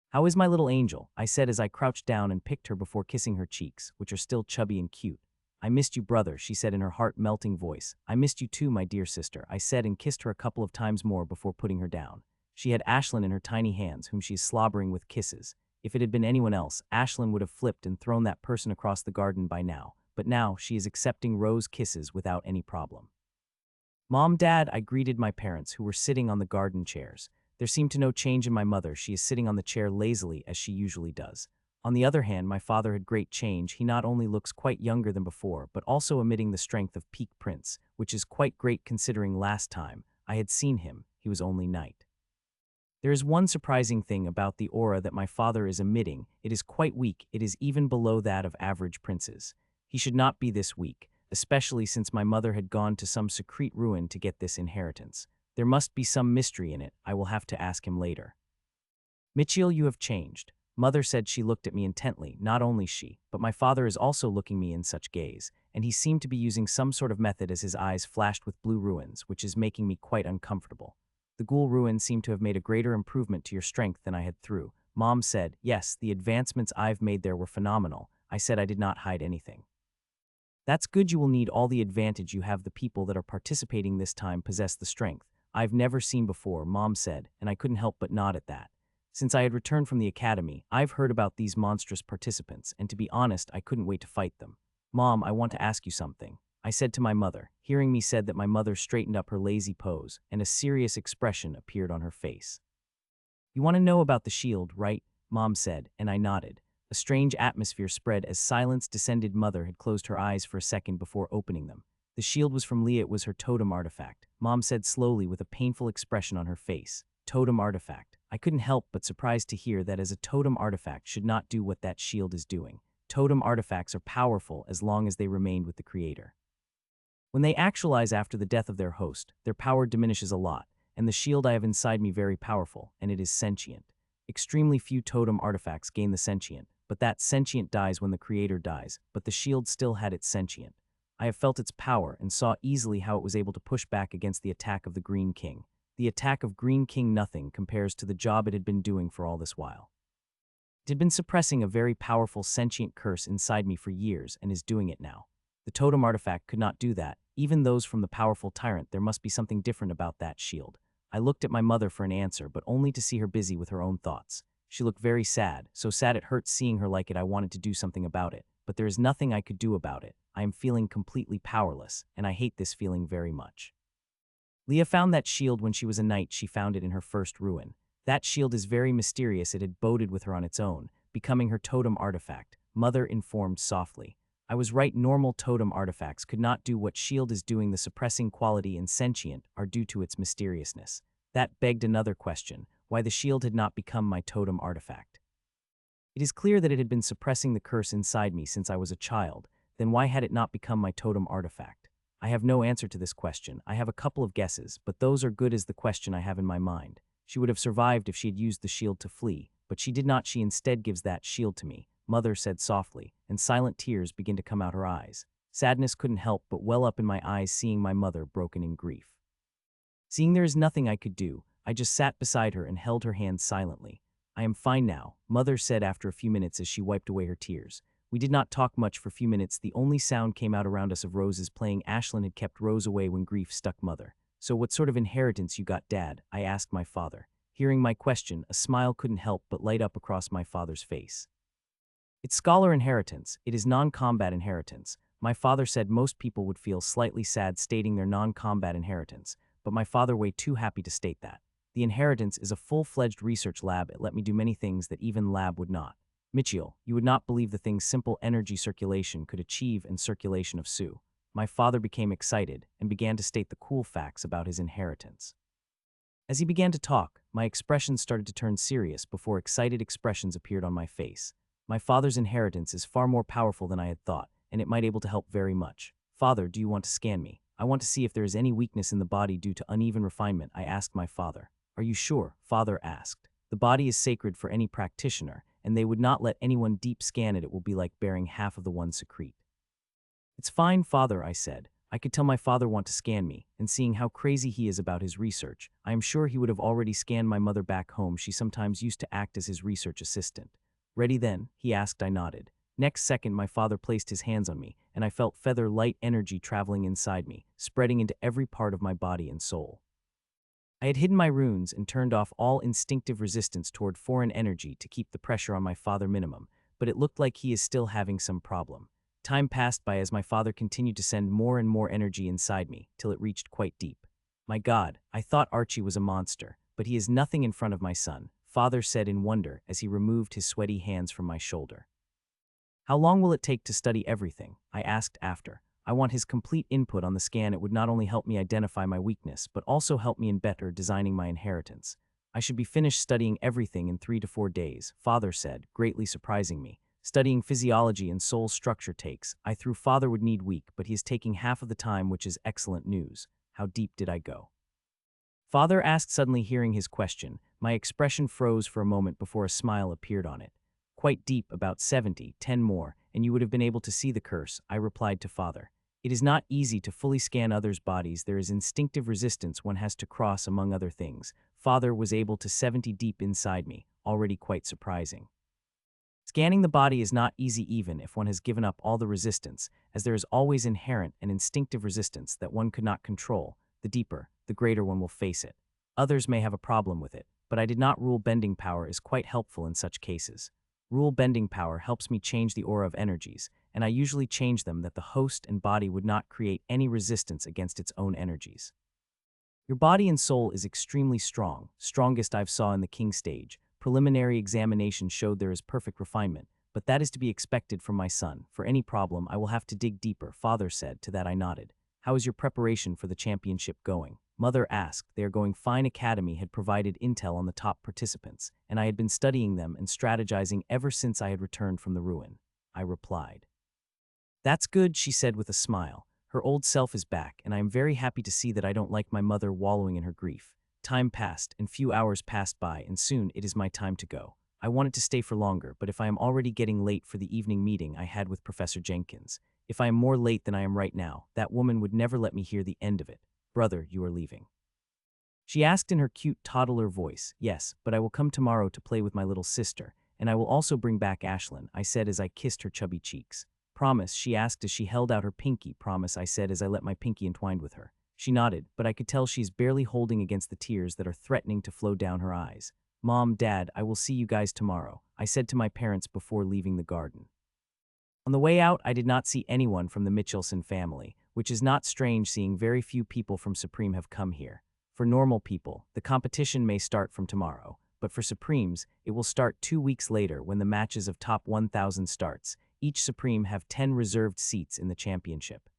How is my little angel? I said as I crouched down and picked her before kissing her cheeks, which are still chubby and cute. I missed you, brother, she said in her heart-melting voice. I missed you too, my dear sister, I said and kissed her a couple of times more before putting her down. She had Ashlyn in her tiny hands, whom she is slobbering with kisses. If it had been anyone else, Ashlyn would have flipped and thrown that person across the garden by now, but now she is accepting Rose kisses without any problem. Mom, Dad, I greeted my parents, who were sitting on the garden chairs. There seemed to no change in my mother. She is sitting on the chair lazily as she usually does. On the other hand, my father had great change. He not only looks quite younger than before, but also emitting the strength of peak prince, which is quite great considering last time I had seen him, he was only knight. There is one surprising thing about the aura that my father is emitting. It is quite weak. It is even below that of average princes. He should not be this weak, especially since my mother had gone to some secret ruin to get this inheritance. There must be some mystery in it. I will have to ask him later. Michiel, you have changed. Mother said. She looked at me intently. Not only she, but my father is also looking me in such gaze, and he seemed to be using some sort of method as his eyes flashed with blue ruins, which is making me quite uncomfortable. The ghoul ruin seemed to have made a greater improvement to your strength than I had through. Mom said, yes, the advancements I've made there were phenomenal. I said I did not hide anything. That's good. You will need all the advantage you have. The people that are participating this time possess the strength I've never seen before, Mom said, and I couldn't help but nod at that. Since I had returned from the academy, I've heard about these monstrous participants, and to be honest, I couldn't wait to fight them. Mom, I want to ask you something, I said to my mother. Hearing me said that, my mother straightened up her lazy pose, and a serious expression appeared on her face. You want to know about the shield, right? Mom said, and I nodded. A strange atmosphere spread as silence descended. Mother had closed her eyes for a second before opening them. The shield was from Leah. It was her totem artifact, Mom said slowly with a painful expression on her face. Totem artifact. I couldn't help but surprised to hear that, as a totem artifact should not do what that shield is doing. Totem artifacts are powerful as long as they remained with the creator. When they actualize after the death of their host, their power diminishes a lot, and the shield I have inside me very powerful, and it is sentient. Extremely few totem artifacts gain the sentient, but that sentient dies when the creator dies, but the shield still had its sentient. I have felt its power and saw easily how it was able to push back against the attack of the Green King. The attack of Green King nothing compares to the job it had been doing for all this while. It had been suppressing a very powerful sentient curse inside me for years and is doing it now. The totem artifact could not do that. Even those from the powerful tyrant, there must be something different about that shield. I looked at my mother for an answer, but only to see her busy with her own thoughts. She looked very sad, so sad it hurt seeing her like it. I wanted to do something about it, but there is nothing I could do about it. I am feeling completely powerless, and I hate this feeling very much. Leah found that shield when she was a knight. She found it in her first ruin. That shield is very mysterious. It had boded with her on its own, becoming her totem artifact, Mother informed softly. I was right, normal totem artifacts could not do what shield is doing. The suppressing quality and sentient are due to its mysteriousness. That begged another question, why the shield had not become my totem artifact. It is clear that it had been suppressing the curse inside me since I was a child, then why had it not become my totem artifact? I have no answer to this question. I have a couple of guesses, but those are good as the question I have in my mind. She would have survived if she had used the shield to flee, but she did not. She instead gives that shield to me, Mother said softly, and silent tears began to come out her eyes. Sadness couldn't help but well up in my eyes seeing my mother broken in grief. Seeing there is nothing I could do, I just sat beside her and held her hand silently. I am fine now, Mother said after a few minutes as she wiped away her tears. We did not talk much for a few minutes. The only sound came out around us of Rose's playing. Ashlyn had kept Rose away when grief struck Mother. So what sort of inheritance you got, Dad? I asked my father. Hearing my question, a smile couldn't help but light up across my father's face. It's scholar inheritance. It is non-combat inheritance. My father said most people would feel slightly sad stating their non-combat inheritance, but my father way too happy to state that. The inheritance is a full-fledged research lab. It let me do many things that even lab would not. Mitchell, you would not believe the things simple energy circulation could achieve and circulation of Sue. My father became excited and began to state the cool facts about his inheritance. As he began to talk, my expressions started to turn serious before excited expressions appeared on my face. My father's inheritance is far more powerful than I had thought, and it might able to help very much. Father, do you want to scan me? I want to see if there is any weakness in the body due to uneven refinement, I asked my father. Are you sure? Father asked. The body is sacred for any practitioner, and they would not let anyone deep scan it. It will be like bearing half of the one secrete. It's fine, Father, I said. I could tell my father want to scan me, and seeing how crazy he is about his research, I am sure he would have already scanned my mother back home. She sometimes used to act as his research assistant. Ready then? He asked. I nodded. Next second, my father placed his hands on me, and I felt feather light energy traveling inside me, spreading into every part of my body and soul. I had hidden my runes and turned off all instinctive resistance toward foreign energy to keep the pressure on my father minimum, but it looked like he is still having some problem. Time passed by as my father continued to send more and more energy inside me, till it reached quite deep. My God, I thought Archie was a monster, but he is nothing in front of my son, Father said in wonder as he removed his sweaty hands from my shoulder. How long will it take to study everything? I asked after. I want his complete input on the scan. It would not only help me identify my weakness, but also help me in better designing my inheritance. I should be finished studying everything in 3 to 4 days, Father said, greatly surprising me. Studying physiology and soul structure takes. I thought Father would need week, but he is taking half of the time, which is excellent news. How deep did I go? Father asked suddenly. Hearing his question, my expression froze for a moment before a smile appeared on it. Quite deep, about 70, 10 more, and you would have been able to see the curse, I replied to Father. It is not easy to fully scan others' bodies. There is instinctive resistance one has to cross, among other things. Father was able to 70 deep inside me, already quite surprising. Scanning the body is not easy even if one has given up all the resistance, as there is always inherent and instinctive resistance that one could not control. The deeper, the greater one will face it. Others may have a problem with it, but I did not. Rule bending power is quite helpful in such cases. Rule bending power helps me change the aura of energies, and I usually change them that the host and body would not create any resistance against its own energies. Your body and soul is extremely strong, strongest I've saw in the king stage. Preliminary examination showed there is perfect refinement, but that is to be expected from my son. For any problem, I will have to dig deeper, Father said. To that I nodded. How is your preparation for the championship going? Mother asked. They are going fine. Academy had provided intel on the top participants, and I had been studying them and strategizing ever since I had returned from the ruin. I replied. That's good, she said with a smile. Her old self is back, and I am very happy to see that I don't like my mother wallowing in her grief. Time passed, and few hours passed by, and soon it is my time to go. I wanted to stay for longer, but if I am already getting late for the evening meeting I had with Professor Jenkins, if I am more late than I am right now, that woman would never let me hear the end of it. Brother, you are leaving? She asked in her cute toddler voice. Yes, but I will come tomorrow to play with my little sister, and I will also bring back Ashlyn, I said as I kissed her chubby cheeks. Promise, she asked as she held out her pinky. Promise, I said as I let my pinky entwined with her. She nodded, but I could tell she's barely holding against the tears that are threatening to flow down her eyes. Mom, Dad, I will see you guys tomorrow, I said to my parents before leaving the garden. On the way out, I did not see anyone from the Mitchelson family, which is not strange seeing very few people from Supreme have come here. For normal people, the competition may start from tomorrow, but for Supremes, it will start 2 weeks later when the matches of top 1,000 starts. Each Supreme have 10 reserved seats in the championship.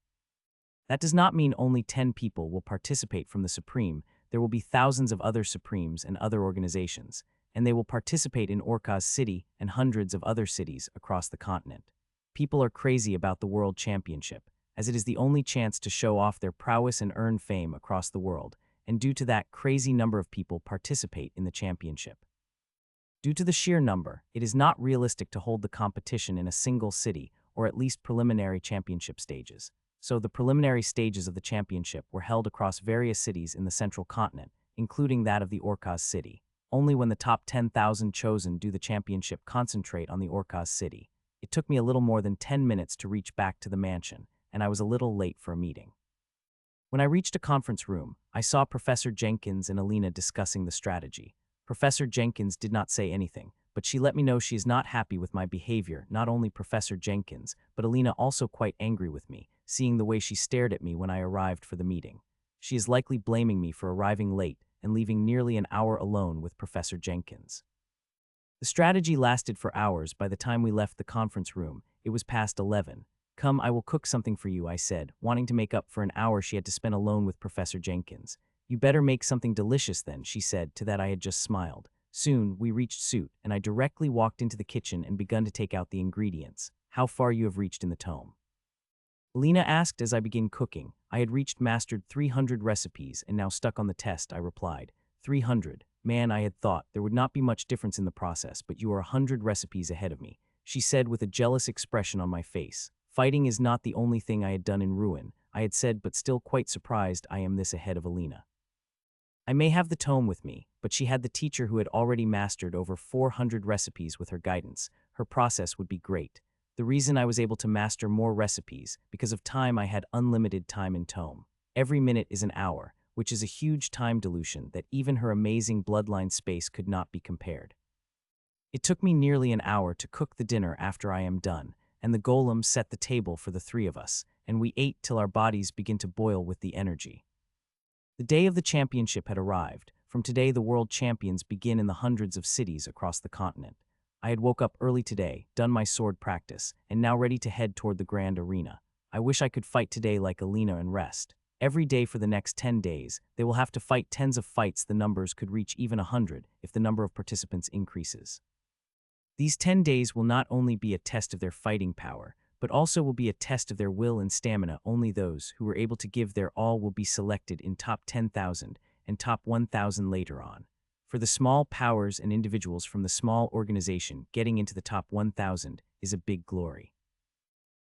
That does not mean only 10 people will participate from the Supreme. There will be thousands of other Supremes and other organizations, and they will participate in Orca's city and hundreds of other cities across the continent. People are crazy about the World Championship, as it is the only chance to show off their prowess and earn fame across the world, and due to that crazy number of people participate in the championship. Due to the sheer number, it is not realistic to hold the competition in a single city, or at least preliminary championship stages. So the preliminary stages of the championship were held across various cities in the central continent, including that of the Orca's city. Only when the top 10,000 chosen do the championship concentrate on the Orca's city. It took me a little more than 10 minutes to reach back to the mansion, and I was a little late for a meeting. When I reached a conference room, I saw Professor Jenkins and Alina discussing the strategy. Professor Jenkins did not say anything, but she let me know she is not happy with my behavior. Not only Professor Jenkins, but Alina also quite angry with me, seeing the way she stared at me when I arrived for the meeting. She is likely blaming me for arriving late and leaving nearly an hour alone with Professor Jenkins. The strategy lasted for hours. By the time we left the conference room, it was past 11. Come, I will cook something for you, I said, wanting to make up for an hour she had to spend alone with Professor Jenkins. You better make something delicious then, she said. To that I had just smiled. Soon, we reached suit, and I directly walked into the kitchen and begun to take out the ingredients. How far you have reached in the tome? Alina asked as I began cooking. I had mastered 300 recipes and now stuck on the test, I replied. 300. Man, I had thought there would not be much difference in the process, but you are 100 recipes ahead of me, she said with a jealous expression on my face. Fighting is not the only thing I had done in Ruin, I had said, but still quite surprised I am this ahead of Alina. I may have the tome with me, but she had the teacher who had already mastered over 400 recipes with her guidance. Her process would be great. The reason I was able to master more recipes, because of time I had unlimited time in tome. Every minute is an hour, which is a huge time dilution that even her amazing bloodline space could not be compared. It took me nearly an hour to cook the dinner after I am done, and the golem set the table for the three of us, and we ate till our bodies began to boil with the energy. The day of the championship had arrived. From today the world champions begin in the hundreds of cities across the continent. I had woke up early today, done my sword practice, and now ready to head toward the grand arena. I wish I could fight today like Alina and rest. Every day for the next 10 days, they will have to fight tens of fights. The numbers could reach even 100 if the number of participants increases. These 10 days will not only be a test of their fighting power, but also will be a test of their will and stamina. Only those who were able to give their all will be selected in top 10,000 and top 1,000 later on. For the small powers and individuals from the small organization, getting into the top 1,000 is a big glory.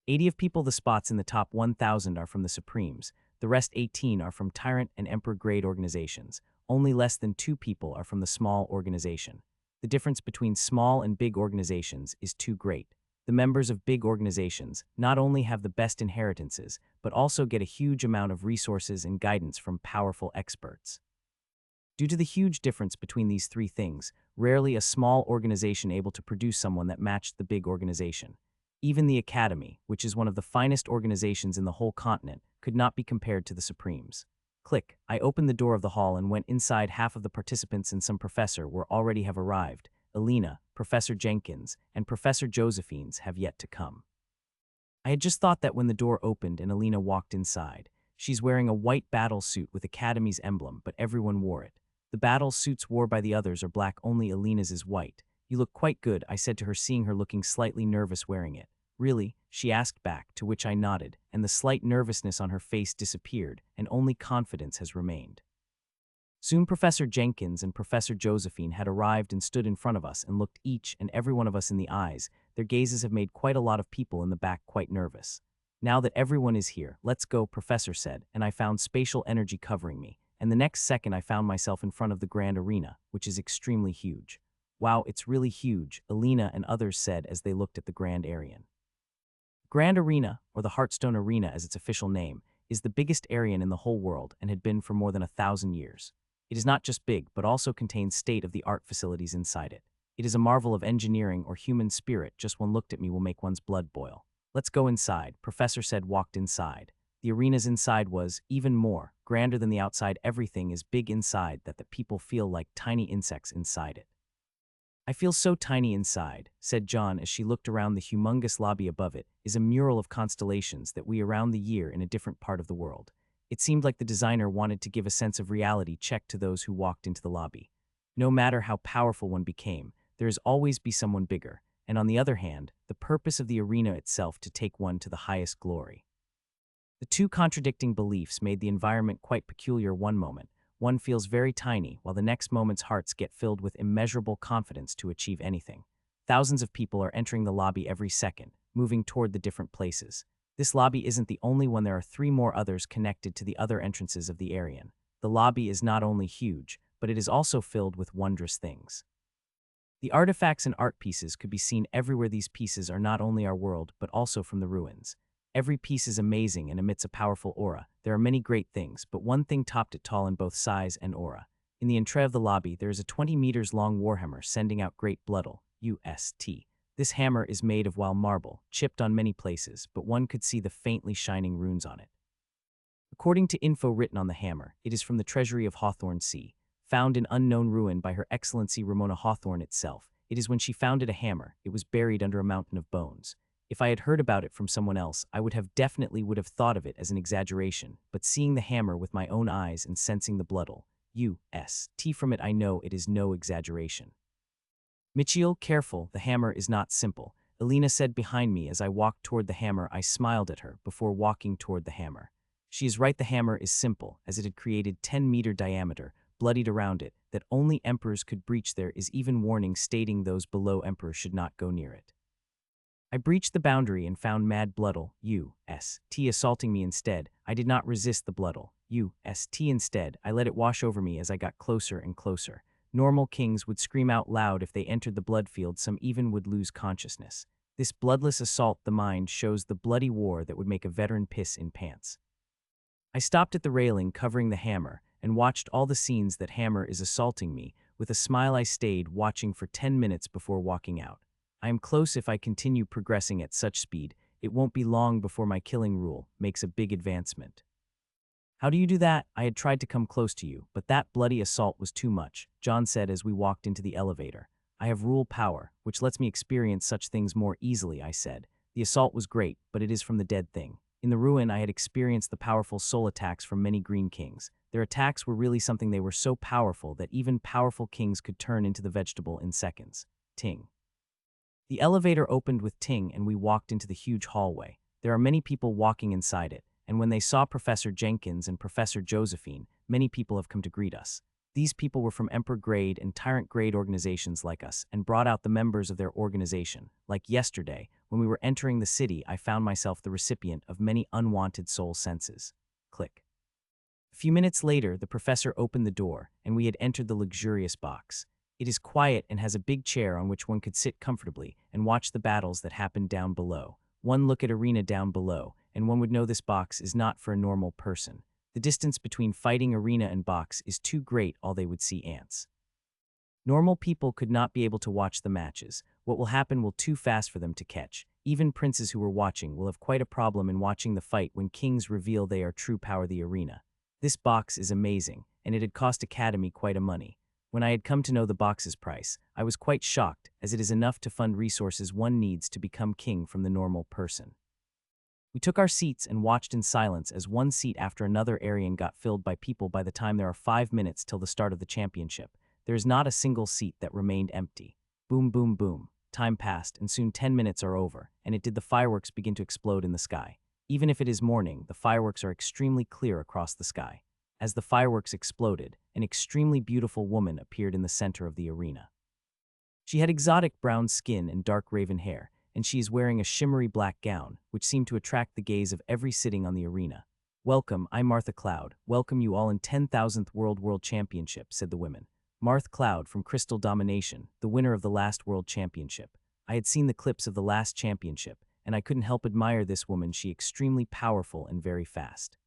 80 of people the spots in the top 1,000 are from the Supremes. The rest 18 are from Tyrant and Emperor grade organizations. Only less than 2 people are from the small organization. The difference between small and big organizations is too great. The members of big organizations not only have the best inheritances, but also get a huge amount of resources and guidance from powerful experts. Due to the huge difference between these three things, rarely a small organization able to produce someone that matched the big organization. Even the Academy, which is one of the finest organizations in the whole continent, could not be compared to the Supremes. Click. I opened the door of the hall and went inside. Half of the participants and some professor were already have arrived. Alina, Professor Jenkins, and Professor Josephine's have yet to come. I had just thought that when the door opened and Alina walked inside. She's wearing a white battle suit with Academy's emblem, but everyone wore it. The battle suits worn by the others are black, only Alina's is white. You look quite good, I said to her, seeing her looking slightly nervous wearing it. Really? She asked back, to which I nodded, and the slight nervousness on her face disappeared, and only confidence has remained. Soon Professor Jenkins and Professor Josephine had arrived and stood in front of us and looked each and every one of us in the eyes. Their gazes have made quite a lot of people in the back quite nervous. Now that everyone is here, let's go, Professor said, and I found spatial energy covering me, and the next second I found myself in front of the grand arena, which is extremely huge. "Wow, it's really huge," Alina and others said as they looked at the Grand Arena, or the Hearthstone Arena as its official name, is the biggest area in the whole world and had been for more than 1,000 years. It is not just big, but also contains state-of-the-art facilities inside it. It is a marvel of engineering or human spirit. Just one look at me will make one's blood boil. "Let's go inside," Professor said. Walked inside. The arena's inside was, even more, grander than the outside. Everything is big inside that the people feel like tiny insects inside it. "I feel so tiny inside," said John as she looked around. The humongous lobby above it is a mural of constellations that we around the year in a different part of the world. It seemed like the designer wanted to give a sense of reality check to those who walked into the lobby. No matter how powerful one became, there is always be someone bigger, and on the other hand, the purpose of the arena itself to take one to the highest glory. The two contradicting beliefs made the environment quite peculiar. One moment, one feels very tiny, while the next moment's hearts get filled with immeasurable confidence to achieve anything. Thousands of people are entering the lobby every second, moving toward the different places. This lobby isn't the only one. There are 3 more others connected to the other entrances of the area. The lobby is not only huge, but it is also filled with wondrous things. The artifacts and art pieces could be seen everywhere. These pieces are not only our world, but also from the ruins. Every piece is amazing and emits a powerful aura. There are many great things, but one thing topped it tall in both size and aura. In the entrée of the lobby, there is a 20 meters long warhammer sending out great bloodle, UST. This hammer is made of wild marble, chipped on many places, but one could see the faintly shining runes on it. According to info written on the hammer, it is from the treasury of Hawthorne C, found in unknown ruin by Her Excellency Ramona Hawthorne itself. It is when she founded a hammer, it was buried under a mountain of bones. If I had heard about it from someone else, I would have thought of it as an exaggeration, but seeing the hammer with my own eyes and sensing the bloodle, UST from it, I know it is no exaggeration. "Michiel, careful, the hammer is not simple," Alina said behind me as I walked toward the hammer. I smiled at her before walking toward the hammer. She is right, the hammer is simple, as it had created 10-meter diameter, bloodied around it, that only emperors could breach. There is even warning stating those below emperors should not go near it. I breached the boundary and found mad bloodle, UST, assaulting me instead. I did not resist the bloodle, UST. Instead, I let it wash over me as I got closer and closer. Normal kings would scream out loud if they entered the blood field. Some even would lose consciousness. This bloodless assault the mind shows the bloody war that would make a veteran piss in pants. I stopped at the railing covering the hammer and watched all the scenes that hammer is assaulting me. With a smile I stayed watching for 10 minutes before walking out. I am close. If I continue progressing at such speed, it won't be long before my killing rule makes a big advancement. "How do you do that?" I had tried to come close to you, but that bloody assault was too much, John said as we walked into the elevator. "I have rule power, which lets me experience such things more easily," I said. "The assault was great, but it is from the dead thing. In the ruin, I had experienced the powerful soul attacks from many green kings. Their attacks were really something. They were so powerful that even powerful kings could turn into the vegetable in seconds." Ting. The elevator opened with ting and we walked into the huge hallway. There are many people walking inside it, and when they saw Professor Jenkins and Professor Josephine, many people have come to greet us. These people were from Emperor grade and Tyrant grade organizations like us and brought out the members of their organization. Like yesterday, when we were entering the city, I found myself the recipient of many unwanted soul senses. Click. A few minutes later, the professor opened the door, and we had entered the luxurious box. It is quiet and has a big chair on which one could sit comfortably and watch the battles that happen down below. One look at arena down below, and one would know this box is not for a normal person. The distance between fighting arena and box is too great. All they would see ants. Normal people could not be able to watch the matches. What will happen will too fast for them to catch. Even princes who were watching will have quite a problem in watching the fight when kings reveal they are true power. The arena. This box is amazing, and it had cost Academy quite a money. When I had come to know the box's price, I was quite shocked, as it is enough to fund resources one needs to become king from the normal person. We took our seats and watched in silence as one seat after another area got filled by people. By the time there are 5 minutes till the start of the championship, there is not a single seat that remained empty. Boom, boom, boom. Time passed, and soon 10 minutes are over, and it did. The fireworks begin to explode in the sky. Even if it is morning, the fireworks are extremely clear across the sky. As the fireworks exploded, an extremely beautiful woman appeared in the center of the arena. She had exotic brown skin and dark raven hair, and she is wearing a shimmery black gown, which seemed to attract the gaze of every sitting on the arena. "Welcome, I'm Martha Cloud. Welcome you all in 10,000th World Championship," said the women. Marth Cloud from Crystal Domination, the winner of the last World Championship. I had seen the clips of the last championship, and I couldn't help admire this woman. She extremely powerful and very fast.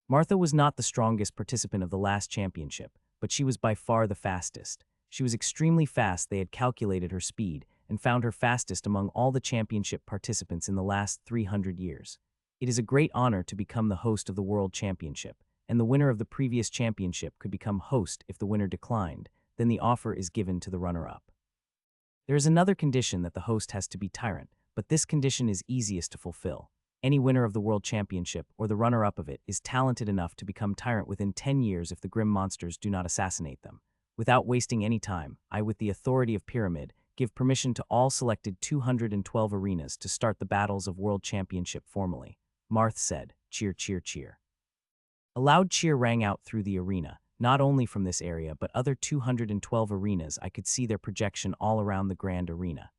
Martha was not the strongest participant of the last championship, but she was by far the fastest. She was extremely fast. They had calculated her speed and found her fastest among all the championship participants in the last 300 years. It is a great honor to become the host of the World Championship, and the winner of the previous championship could become host if the winner declined. Then the offer is given to the runner-up. There is another condition that the host has to be tyrant, but this condition is easiest to fulfill. Any winner of the World Championship or the runner-up of it is talented enough to become tyrant within 10 years if the grim monsters do not assassinate them. Without wasting any time, I, with the authority of Pyramid, give permission to all selected 212 arenas to start the battles of World Championship formally. Marth said, "Cheer, cheer, cheer." A loud cheer rang out through the arena, not only from this area but other 212 arenas. I could see their projection all around the grand arena.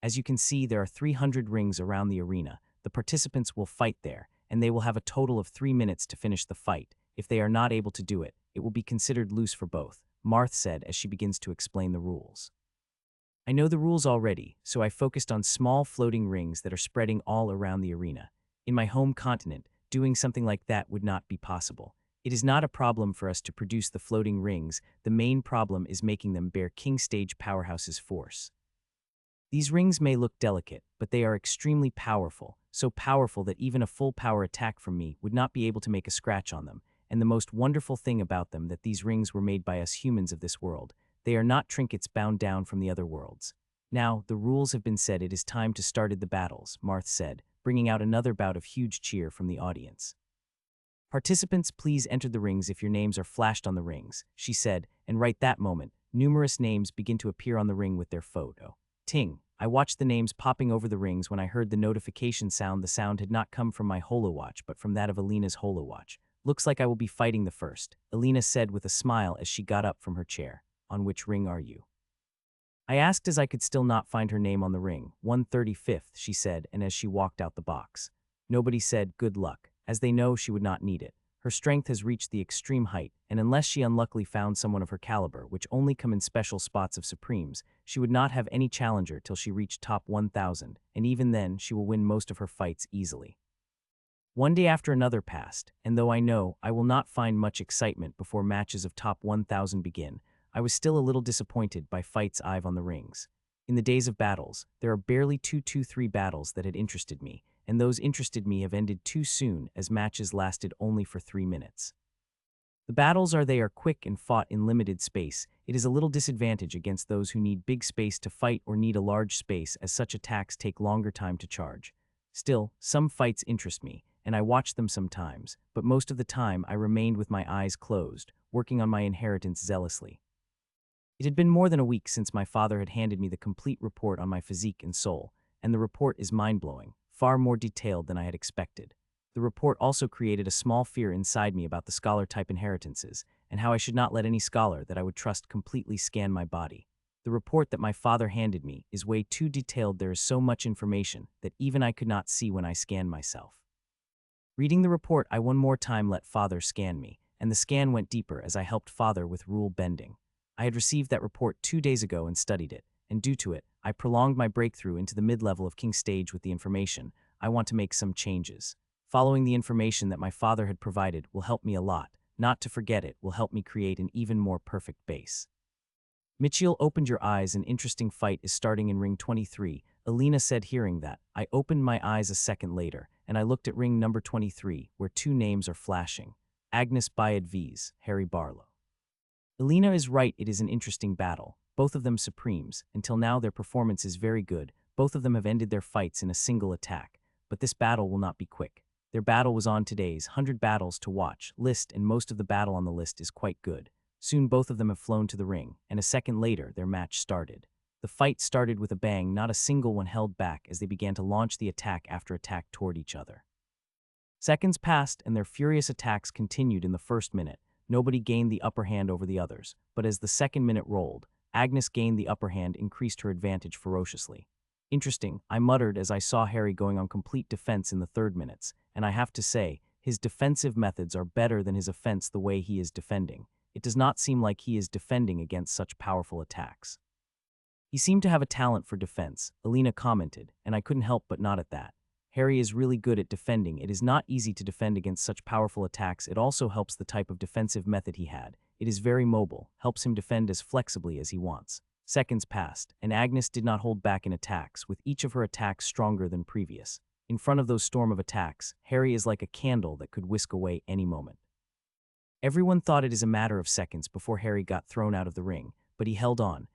As you can see, there are 300 rings around the arena. The participants will fight there, and they will have a total of 3 minutes to finish the fight. If they are not able to do it, it will be considered loose for both, Marth said as she begins to explain the rules. I know the rules already, so I focused on small floating rings that are spreading all around the arena. In my home continent, doing something like that would not be possible. It is not a problem for us to produce the floating rings. The main problem is making them bear King Stage Powerhouse's force. These rings may look delicate, but they are extremely powerful, so powerful that even a full power attack from me would not be able to make a scratch on them. And the most wonderful thing about them that these rings were made by us humans of this world. They are not trinkets bound down from the other worlds. Now, the rules have been said. It is time to start the battles, Marth said, bringing out another bout of huge cheer from the audience. Participants, please enter the rings if your names are flashed on the rings, she said, and right that moment, numerous names begin to appear on the ring with their photo. Ting. I watched the names popping over the rings when I heard the notification sound. The sound had not come from my holowatch, but from that of Alina's holowatch. Looks like I will be fighting the first, Alina said with a smile as she got up from her chair. On which ring are you? I asked as I could still not find her name on the ring. 135th, she said, and as she walked out the box. Nobody said, good luck, as they know she would not need it. Her strength has reached the extreme height, and unless she unluckily found someone of her caliber, which only come in special spots of Supremes, she would not have any challenger till she reached top 1000, and even then she will win most of her fights easily. One day after another passed, and though I know I will not find much excitement before matches of top 1000 begin, I was still a little disappointed by fights I've on the rings. In the days of battles, there are barely 2-3 battles that had interested me, and those interested me have ended too soon as matches lasted only for 3 minutes. The battles they are quick and fought in limited space. It is a little disadvantage against those who need big space to fight or need a large space, as such attacks take longer time to charge. Still, some fights interest me, and I watch them sometimes, but most of the time I remained with my eyes closed, working on my inheritance zealously. It had been more than a week since my father had handed me the complete report on my physique and soul, and the report is mind-blowing, far more detailed than I had expected. The report also created a small fear inside me about the scholar-type inheritances, and how I should not let any scholar that I would trust completely scan my body. The report that my father handed me is way too detailed. There is so much information that even I could not see when I scanned myself. Reading the report, I one more time let father scan me, and the scan went deeper as I helped father with rule bending. I had received that report 2 days ago and studied it, and due to it, I prolonged my breakthrough into the mid-level of King Stage with the information. I want to make some changes. Following the information that my father had provided will help me a lot. Not to forget, it will help me create an even more perfect base. Mitchell opened your eyes. An interesting fight is starting in ring 23, Alina said. Hearing that, I opened my eyes a second later, and I looked at ring number 23, where 2 names are flashing. Agnes Bayad vs. Harry Barlow. Alina is right, it is an interesting battle. Both of them supremes. Until now their performance is very good. Both of them have ended their fights in a single attack. But this battle will not be quick. Their battle was on today's 100 battles to watch list, and most of the battle on the list is quite good. Soon both of them have flown to the ring, and a second later their match started. The fight started with a bang, not a single one held back as they began to launch the attack after attack toward each other. Seconds passed and their furious attacks continued. In the first minute, nobody gained the upper hand over the others, but as the second minute rolled, Agnes gained the upper hand, increased her advantage ferociously. Interesting, I muttered as I saw Harry going on complete defense in the third minutes, and I have to say, his defensive methods are better than his offense. The way he is defending It does not seem like he is defending against such powerful attacks. He seemed to have a talent for defense, Alina commented, and I couldn't help but nod at that. Harry is really good at defending. It is not easy to defend against such powerful attacks. It also helps the type of defensive method he had. It is very mobile, helps him defend as flexibly as he wants. Seconds passed, and Agnes did not hold back in attacks, with each of her attacks stronger than previous. In front of those storm of attacks, Harry is like a candle that could whisk away any moment. Everyone thought it is a matter of seconds before Harry got thrown out of the ring, but he held on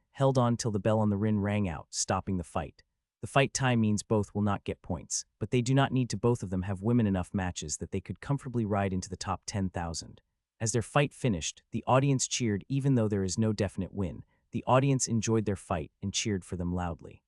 till the bell on the ring rang out, stopping the fight. The fight tie means both will not get points, but they do not need to both of them have women enough matches that they could comfortably ride into the top 10,000. As their fight finished, the audience cheered even though there is no definite win. The audience enjoyed their fight and cheered for them loudly.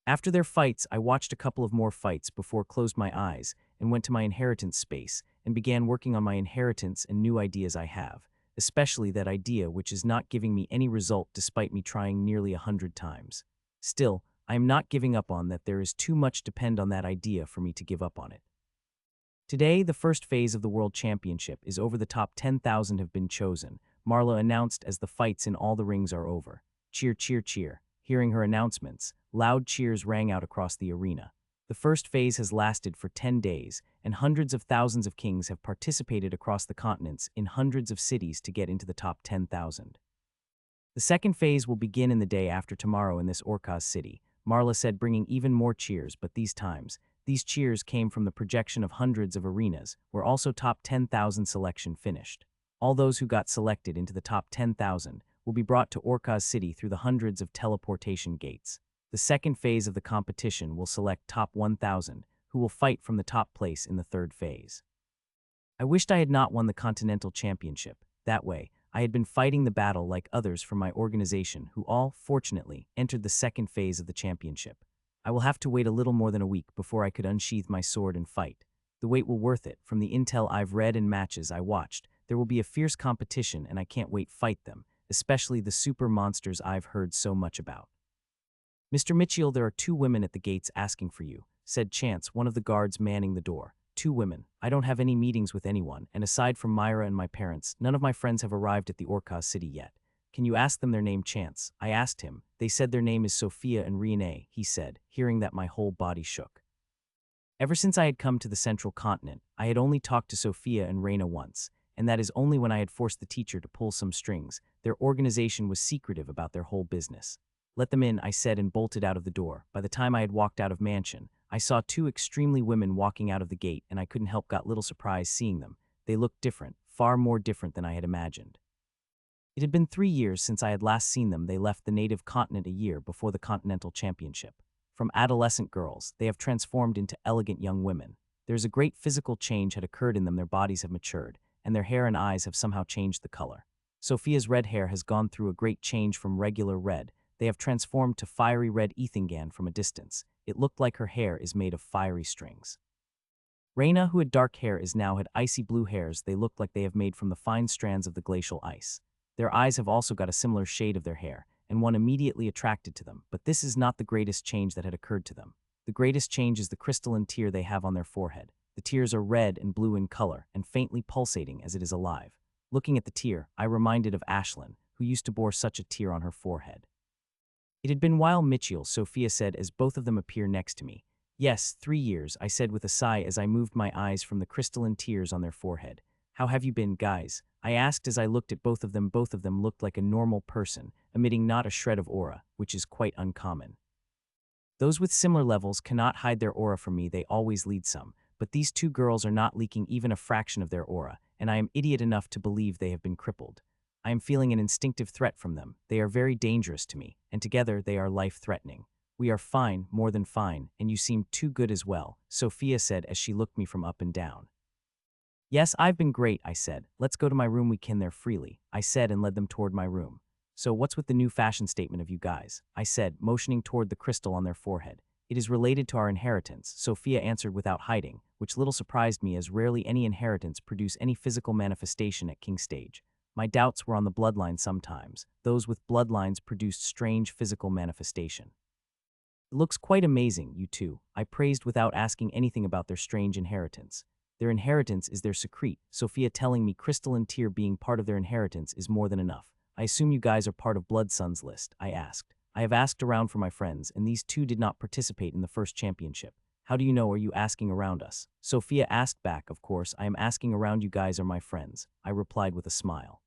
After their fights, I watched a couple of more fights before closed my eyes and went to my inheritance space and began working on my inheritance and new ideas I have, especially that idea which is not giving me any result despite me trying nearly 100 times. Still, I am not giving up on that. There is too much depend on that idea for me to give up on it. Today, the first phase of the World Championship is over. The top 10,000 have been chosen, Marla announced as the fights in all the rings are over. Cheer, cheer, cheer. Hearing her announcements, loud cheers rang out across the arena. The first phase has lasted for 10 days, and hundreds of thousands of kings have participated across the continents in hundreds of cities to get into the top 10,000. The second phase will begin in the day after tomorrow in this Orca's city, Marla said, bringing even more cheers, but these cheers came from the projection of hundreds of arenas, where also top 10,000 selection finished. All those who got selected into the top 10,000 will be brought to Orca's city through the hundreds of teleportation gates. The second phase of the competition will select top 1,000, who will fight from the top place in the third phase. I wished I had not won the Continental Championship. That way, I had been fighting the battle like others from my organization who all, fortunately, entered the second phase of the championship. I will have to wait a little more than a week before I could unsheath my sword and fight. The wait will worth it. From the intel I've read and matches I watched, there will be a fierce competition and I can't wait fight them, especially the super monsters I've heard so much about. Mr. Mitchell, there are 2 women at the gates asking for you, said Chance, one of the guards manning the door. 2 women. I don't have any meetings with anyone, and aside from Myra and my parents, none of my friends have arrived at the Orca city yet. Can you ask them their name, Chance? I asked him. They said their name is Sophia and Renee, he said, hearing that my whole body shook. Ever since I had come to the central continent, I had only talked to Sophia and Reina once, and that is only when I had forced the teacher to pull some strings. Their organization was secretive about their whole business. Let them in, I said, and bolted out of the door. By the time I had walked out of mansion, I saw 2 extremely women walking out of the gate, and I couldn't help got little surprised seeing them. They looked different, far more different than I had imagined. It had been 3 years since I had last seen them. They left the native continent a year before the Continental Championship. From adolescent girls, they have transformed into elegant young women. There is a great physical change had occurred in them. Their bodies have matured, and their hair and eyes have somehow changed the color. Sophia's red hair has gone through a great change from regular red. They have transformed to fiery red ethangan from a distance. It looked like her hair is made of fiery strings. Reina, who had dark hair, is now had icy blue hairs. They looked like they have made from the fine strands of the glacial ice. Their eyes have also got a similar shade of their hair, and one immediately attracted to them, but this is not the greatest change that had occurred to them. The greatest change is the crystalline tear they have on their forehead. The tears are red and blue in color, and faintly pulsating as it is alive. Looking at the tear, I reminded of Ashlyn, who used to bore such a tear on her forehead. It had been a while, Mitchell, Sophia said as both of them appear next to me. Yes, 3 years, I said with a sigh as I moved my eyes from the crystalline tears on their forehead. How have you been, guys? I asked as I looked at both of them. Both of them looked like a normal person, emitting not a shred of aura, which is quite uncommon. Those with similar levels cannot hide their aura from me. They always lead some, but these 2 girls are not leaking even a fraction of their aura, and I am idiot enough to believe they have been crippled. I am feeling an instinctive threat from them. They are very dangerous to me, and together they are life-threatening. We are fine, more than fine, and you seem too good as well, Sophia said as she looked me from up and down. Yes, I've been great, I said. Let's go to my room. We can there freely, I said and led them toward my room. So what's with the new fashion statement of you guys? I said, motioning toward the crystal on their forehead. It is related to our inheritance, Sophia answered without hiding, which little surprised me as rarely any inheritance produce any physical manifestation at King Stage. My doubts were on the bloodline sometimes. Those with bloodlines produced strange physical manifestation. It looks quite amazing, you two, I praised without asking anything about their strange inheritance. Their inheritance is their secret. Sophia telling me crystalline tier being part of their inheritance is more than enough. I assume you guys are part of Blood Sun's list, I asked. I have asked around for my friends, and these two did not participate in the first championship. How do you know? Are you asking around us? Sophia asked back. Of course, I am asking around. You guys are my friends, I replied with a smile.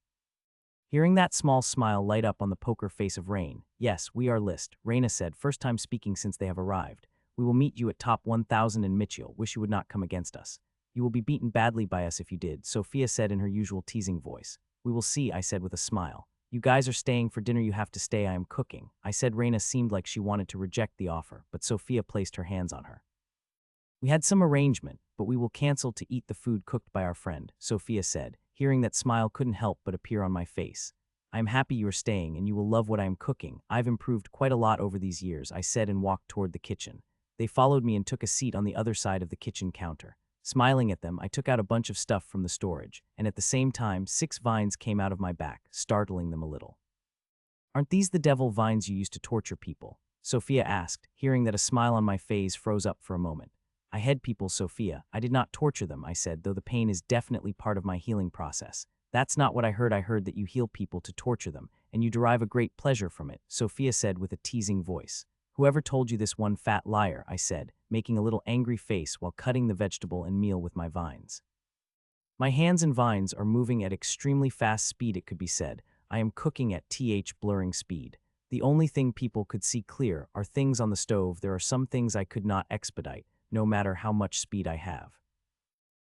Hearing that small smile light up on the poker face of Rain. Yes, we are list, Raina said, first time speaking since they have arrived. We will meet you at top 1000 in Mitchell. Wish you would not come against us. You will be beaten badly by us if you did, Sophia said in her usual teasing voice. We will see, I said with a smile. You guys are staying for dinner. You have to stay. I am cooking, I said. Raina seemed like she wanted to reject the offer, but Sophia placed her hands on her. We had some arrangement, but we will cancel to eat the food cooked by our friend, Sophia said. Hearing that smile couldn't help but appear on my face. I am happy you are staying and you will love what I am cooking. I've improved quite a lot over these years, I said and walked toward the kitchen. They followed me and took a seat on the other side of the kitchen counter. Smiling at them, I took out a bunch of stuff from the storage, and at the same time, 6 vines came out of my back, startling them a little. Aren't these the devil vines you used to torture people? Sophia asked, hearing that a smile on my face froze up for a moment. I had people, Sophia. I did not torture them, I said, though the pain is definitely part of my healing process. That's not what I heard. I heard that you heal people to torture them, and you derive a great pleasure from it, Sophia said with a teasing voice. Whoever told you this, one fat liar, I said, making a little angry face while cutting the vegetable and meal with my vines. My hands and vines are moving at extremely fast speed, it could be said. I am cooking at blurring speed. The only thing people could see clear are things on the stove. There are some things I could not expedite, no matter how much speed I have.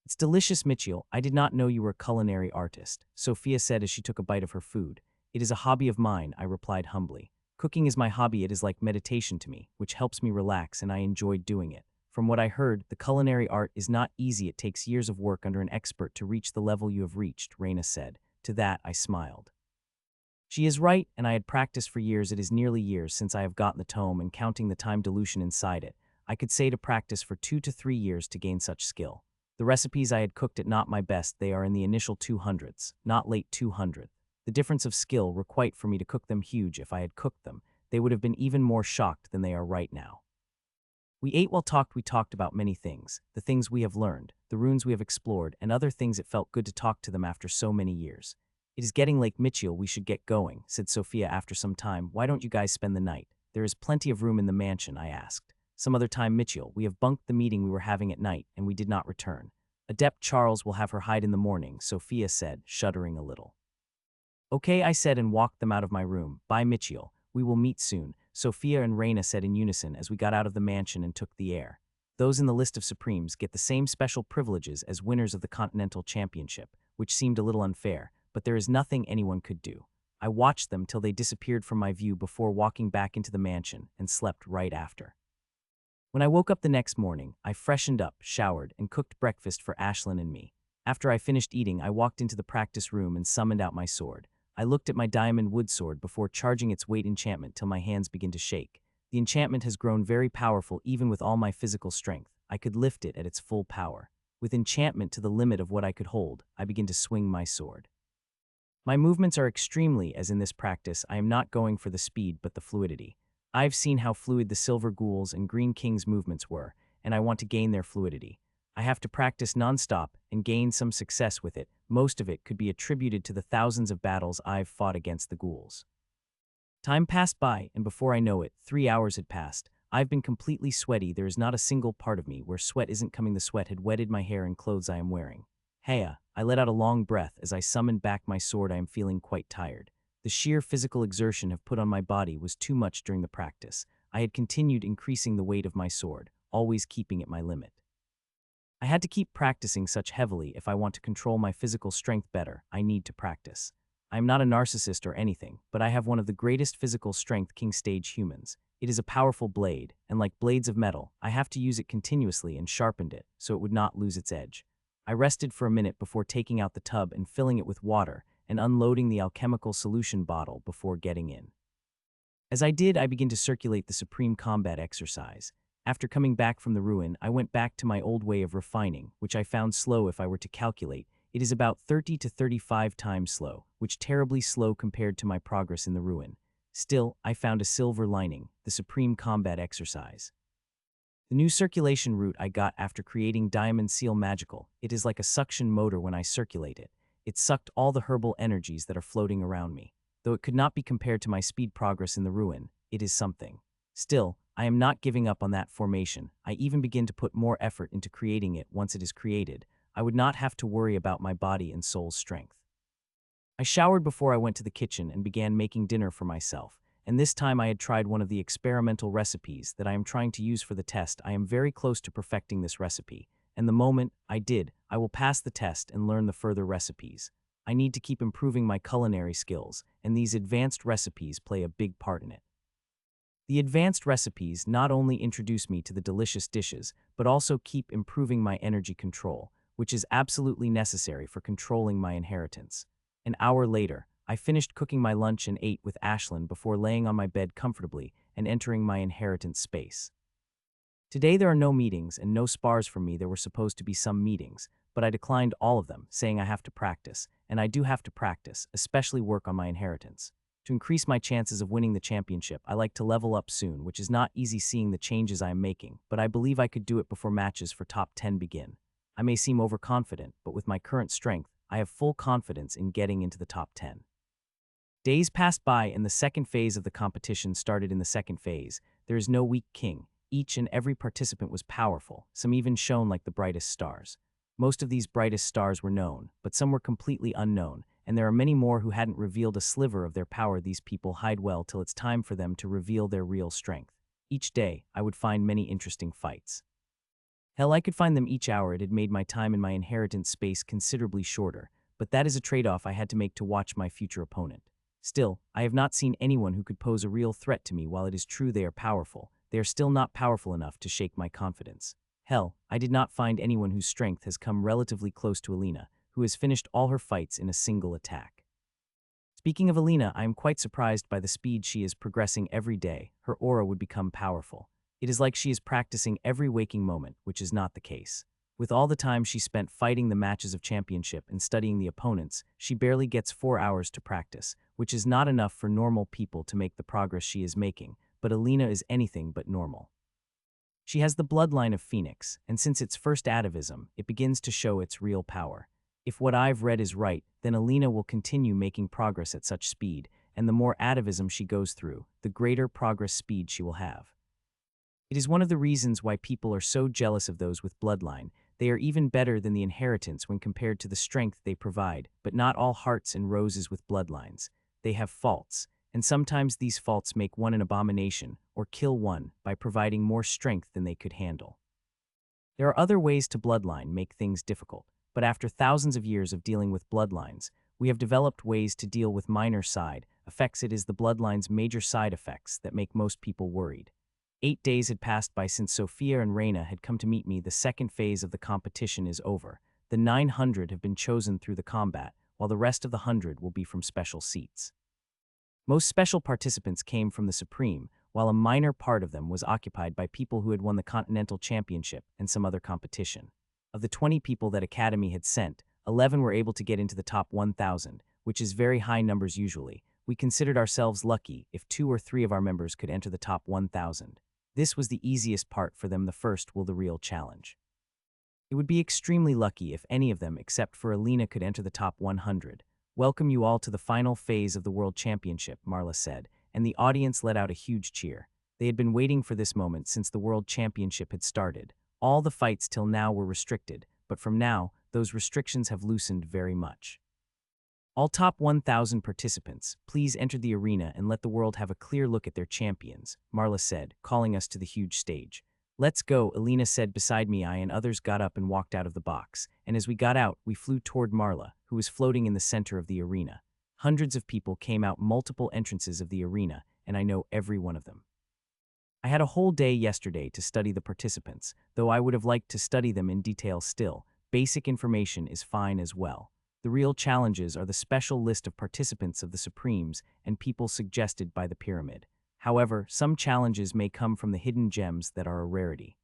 It's delicious, Mitchell. I did not know you were a culinary artist, Sophia said as she took a bite of her food. It is a hobby of mine, I replied humbly. Cooking is my hobby. It is like meditation to me, which helps me relax, and I enjoyed doing it. From what I heard, the culinary art is not easy. It takes years of work under an expert to reach the level you have reached, Raina said. To that, I smiled. She is right, and I had practiced for years. It is nearly years since I have gotten the tome, and counting the time dilution inside it, I could say to practice for 2 to 3 years to gain such skill. The recipes I had cooked at not my best, they are in the initial 200s, not late 200th. The difference of skill were quite for me to cook them huge. If I had cooked them, they would have been even more shocked than they are right now. We ate while talked. We talked about many things, the things we have learned, the runes we have explored, and other things. It felt good to talk to them after so many years. It is getting late, Mitchell. We should get going, said Sophia after some time. Why don't you guys spend the night? There is plenty of room in the mansion, I asked. Some other time, Mitchell. We have bunked the meeting we were having at night, and we did not return. Adept Charles will have her hide in the morning, Sophia said, shuddering a little. Okay, I said and walked them out of my room. Bye, Mitchell. We will meet soon, Sophia and Raina said in unison as we got out of the mansion and took the air. Those in the list of Supremes get the same special privileges as winners of the Continental Championship, which seemed a little unfair, but there is nothing anyone could do. I watched them till they disappeared from my view before walking back into the mansion and slept right after. When I woke up the next morning, I freshened up, showered, and cooked breakfast for Ashlyn and me. After I finished eating, I walked into the practice room and summoned out my sword. I looked at my diamond wood sword before charging its weight enchantment till my hands began to shake. The enchantment has grown very powerful even with all my physical strength. I could lift it at its full power. With enchantment to the limit of what I could hold, I begin to swing my sword. My movements are extremely, as in this practice, I am not going for the speed but the fluidity. I've seen how fluid the Silver Ghouls and Green King's movements were, and I want to gain their fluidity. I have to practice non-stop and gain some success with it. Most of it could be attributed to the thousands of battles I've fought against the ghouls. Time passed by, and before I know it, 3 hours had passed. I've been completely sweaty. There is not a single part of me where sweat isn't coming. The sweat had wetted my hair and clothes I am wearing. Heya, I let out a long breath as I summoned back my sword. I am feeling quite tired. The sheer physical exertion have put on my body was too much during the practice. I had continued increasing the weight of my sword, always keeping at my limit. I had to keep practicing such heavily if I want to control my physical strength better. I need to practice. I am not a narcissist or anything, but I have one of the greatest physical strength king stage humans. It is a powerful blade, and like blades of metal, I have to use it continuously and sharpened it so it would not lose its edge. I rested for a minute before taking out the tub and filling it with water and unloading the alchemical solution bottle before getting in. As I did, I began to circulate the supreme combat exercise. After coming back from the ruin, I went back to my old way of refining, which I found slow if I were to calculate. It is about 30 to 35 times slow, which terribly slow compared to my progress in the ruin. Still, I found a silver lining, the supreme combat exercise. The new circulation route I got after creating Diamond Seal Magical, it is like a suction motor when I circulate it. It sucked all the herbal energies that are floating around me. Though it could not be compared to my speed progress in the ruin, it is something. Still, I am not giving up on that formation. I even begin to put more effort into creating it once it is created. I would not have to worry about my body and soul's strength. I showered before I went to the kitchen and began making dinner for myself, and this time I had tried one of the experimental recipes that I am trying to use for the test. I am very close to perfecting this recipe, and the moment I did, I will pass the test and learn the further recipes. I need to keep improving my culinary skills, and these advanced recipes play a big part in it. The advanced recipes not only introduce me to the delicious dishes, but also keep improving my energy control, which is absolutely necessary for controlling my inheritance. An hour later, I finished cooking my lunch and ate with Ashlyn before laying on my bed comfortably and entering my inheritance space. Today there are no meetings and no spars for me. There were supposed to be some meetings, but I declined all of them, saying I have to practice, and I do have to practice, especially work on my inheritance. To increase my chances of winning the championship, I like to level up soon, which is not easy seeing the changes I am making, but I believe I could do it before matches for top 10 begin. I may seem overconfident, but with my current strength, I have full confidence in getting into the top 10. Days passed by and the second phase of the competition started. In the second phase, there is no weak king. Each and every participant was powerful, some even shone like the brightest stars. Most of these brightest stars were known, but some were completely unknown, and there are many more who hadn't revealed a sliver of their power. These people hide well till it's time for them to reveal their real strength. Each day, I would find many interesting fights. Hell, I could find them each hour. It had made my time in my inheritance space considerably shorter, but that is a trade-off I had to make to watch my future opponent. Still, I have not seen anyone who could pose a real threat to me. While it is true they are powerful, they are still not powerful enough to shake my confidence. Hell, I did not find anyone whose strength has come relatively close to Alina, who has finished all her fights in a single attack. Speaking of Alina, I am quite surprised by the speed she is progressing every day. Her aura would become powerful. It is like she is practicing every waking moment, which is not the case. With all the time she spent fighting the matches of championship and studying the opponents, she barely gets 4 hours to practice, which is not enough for normal people to make the progress she is making, but Alina is anything but normal. She has the bloodline of Phoenix, and since its first atavism, it begins to show its real power. If what I've read is right, then Alina will continue making progress at such speed, and the more atavism she goes through, the greater progress speed she will have. It is one of the reasons why people are so jealous of those with bloodline. They are even better than the inheritance when compared to the strength they provide, but not all hearts and roses with bloodlines. They have faults, and sometimes these faults make one an abomination or kill one by providing more strength than they could handle. There are other ways to bloodline make things difficult, but after thousands of years of dealing with bloodlines, we have developed ways to deal with minor side effects. It is the bloodline's major side effects that make most people worried. 8 days had passed by since Sophia and Reina had come to meet me. The second phase of the competition is over. The 900 have been chosen through the combat, while the rest of the 100 will be from special seats. Most special participants came from the Supreme, while a minor part of them was occupied by people who had won the Continental Championship and some other competition. Of the 20 people that Academy had sent, 11 were able to get into the top 1,000, which is very high numbers usually. We considered ourselves lucky if 2 or 3 of our members could enter the top 1,000. This was the easiest part for them. The first will the real challenge. It would be extremely lucky if any of them except for Alina could enter the top 100. Welcome you all to the final phase of the World Championship, Marla said, and the audience let out a huge cheer. They had been waiting for this moment since the World Championship had started. All the fights till now were restricted, but from now, those restrictions have loosened very much. All top 1,000 participants, please enter the arena and let the world have a clear look at their champions, Marla said, calling us to the huge stage. Let's go, Alina said beside me. I and others got up and walked out of the box, and as we got out, we flew toward Marla, who was floating in the center of the arena. Hundreds of people came out multiple entrances of the arena, and I know every one of them. I had a whole day yesterday to study the participants, though I would have liked to study them in detail still. Basic information is fine as well. The real challenges are the special list of participants of the Supremes and people suggested by the pyramid. However, some challenges may come from the hidden gems that are a rarity.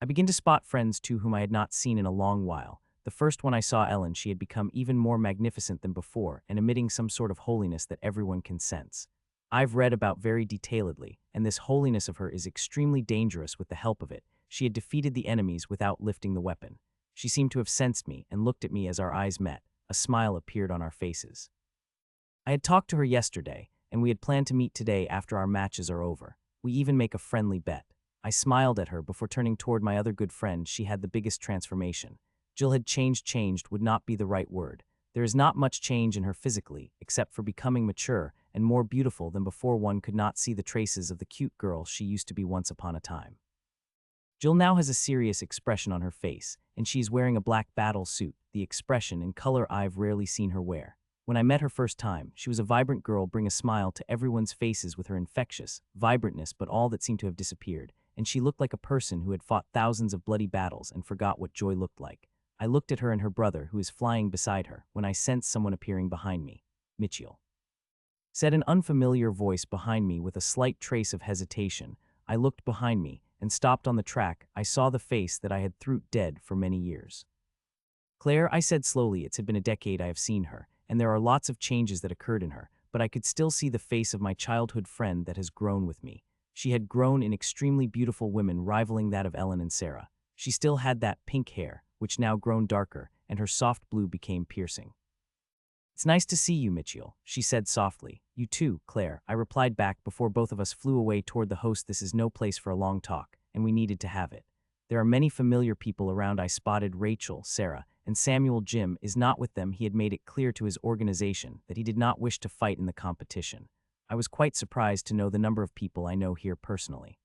I begin to spot friends too whom I had not seen in a long while. The first one I saw, Ellen. She had become even more magnificent than before and emitting some sort of holiness that everyone can sense. I've read about very detailedly, and this holiness of her is extremely dangerous with the help of it. She had defeated the enemies without lifting the weapon. She seemed to have sensed me and looked at me as our eyes met. A smile appeared on our faces. I had talked to her yesterday, and we had planned to meet today after our matches are over. We even make a friendly bet. I smiled at her before turning toward my other good friend. She had the biggest transformation. Jill had changed would not be the right word. There is not much change in her physically, except for becoming mature and more beautiful than before. One could not see the traces of the cute girl she used to be once upon a time. Jill now has a serious expression on her face, and she is wearing a black battle suit, the expression and color I've rarely seen her wear. When I met her first time, she was a vibrant girl, bring a smile to everyone's faces with her infectious vibrantness, but all that seemed to have disappeared, and she looked like a person who had fought thousands of bloody battles and forgot what joy looked like. I looked at her and her brother, who is flying beside her, when I sensed someone appearing behind me. Mitchell, said an unfamiliar voice behind me with a slight trace of hesitation. I looked behind me and stopped on the track. I saw the face that I had thought dead for many years. Claire, I said slowly. It had been a decade I have seen her, and there are lots of changes that occurred in her, but I could still see the face of my childhood friend that has grown with me. She had grown in extremely beautiful women, rivaling that of Ellen and Sarah. She still had that pink hair, which now grown darker, and her soft blue became piercing. It's nice to see you, Mitchell, she said softly. You too, Claire, I replied back before both of us flew away toward the host. This is no place for a long talk, and we needed to have it. There are many familiar people around. I spotted Rachel, Sarah, and Samuel. Jim is not with them. He had made it clear to his organization that he did not wish to fight in the competition. I was quite surprised to know the number of people I know here personally.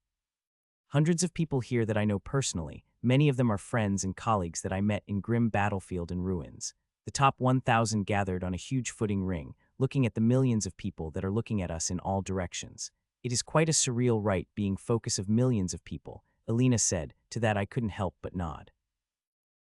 Hundreds of people here that I know personally. Many of them are friends and colleagues that I met in grim battlefield and ruins. The top 1,000 gathered on a huge footing ring, looking at the millions of people that are looking at us in all directions. It is quite a surreal right being focus of millions of people, Alina said. To that I couldn't help but nod.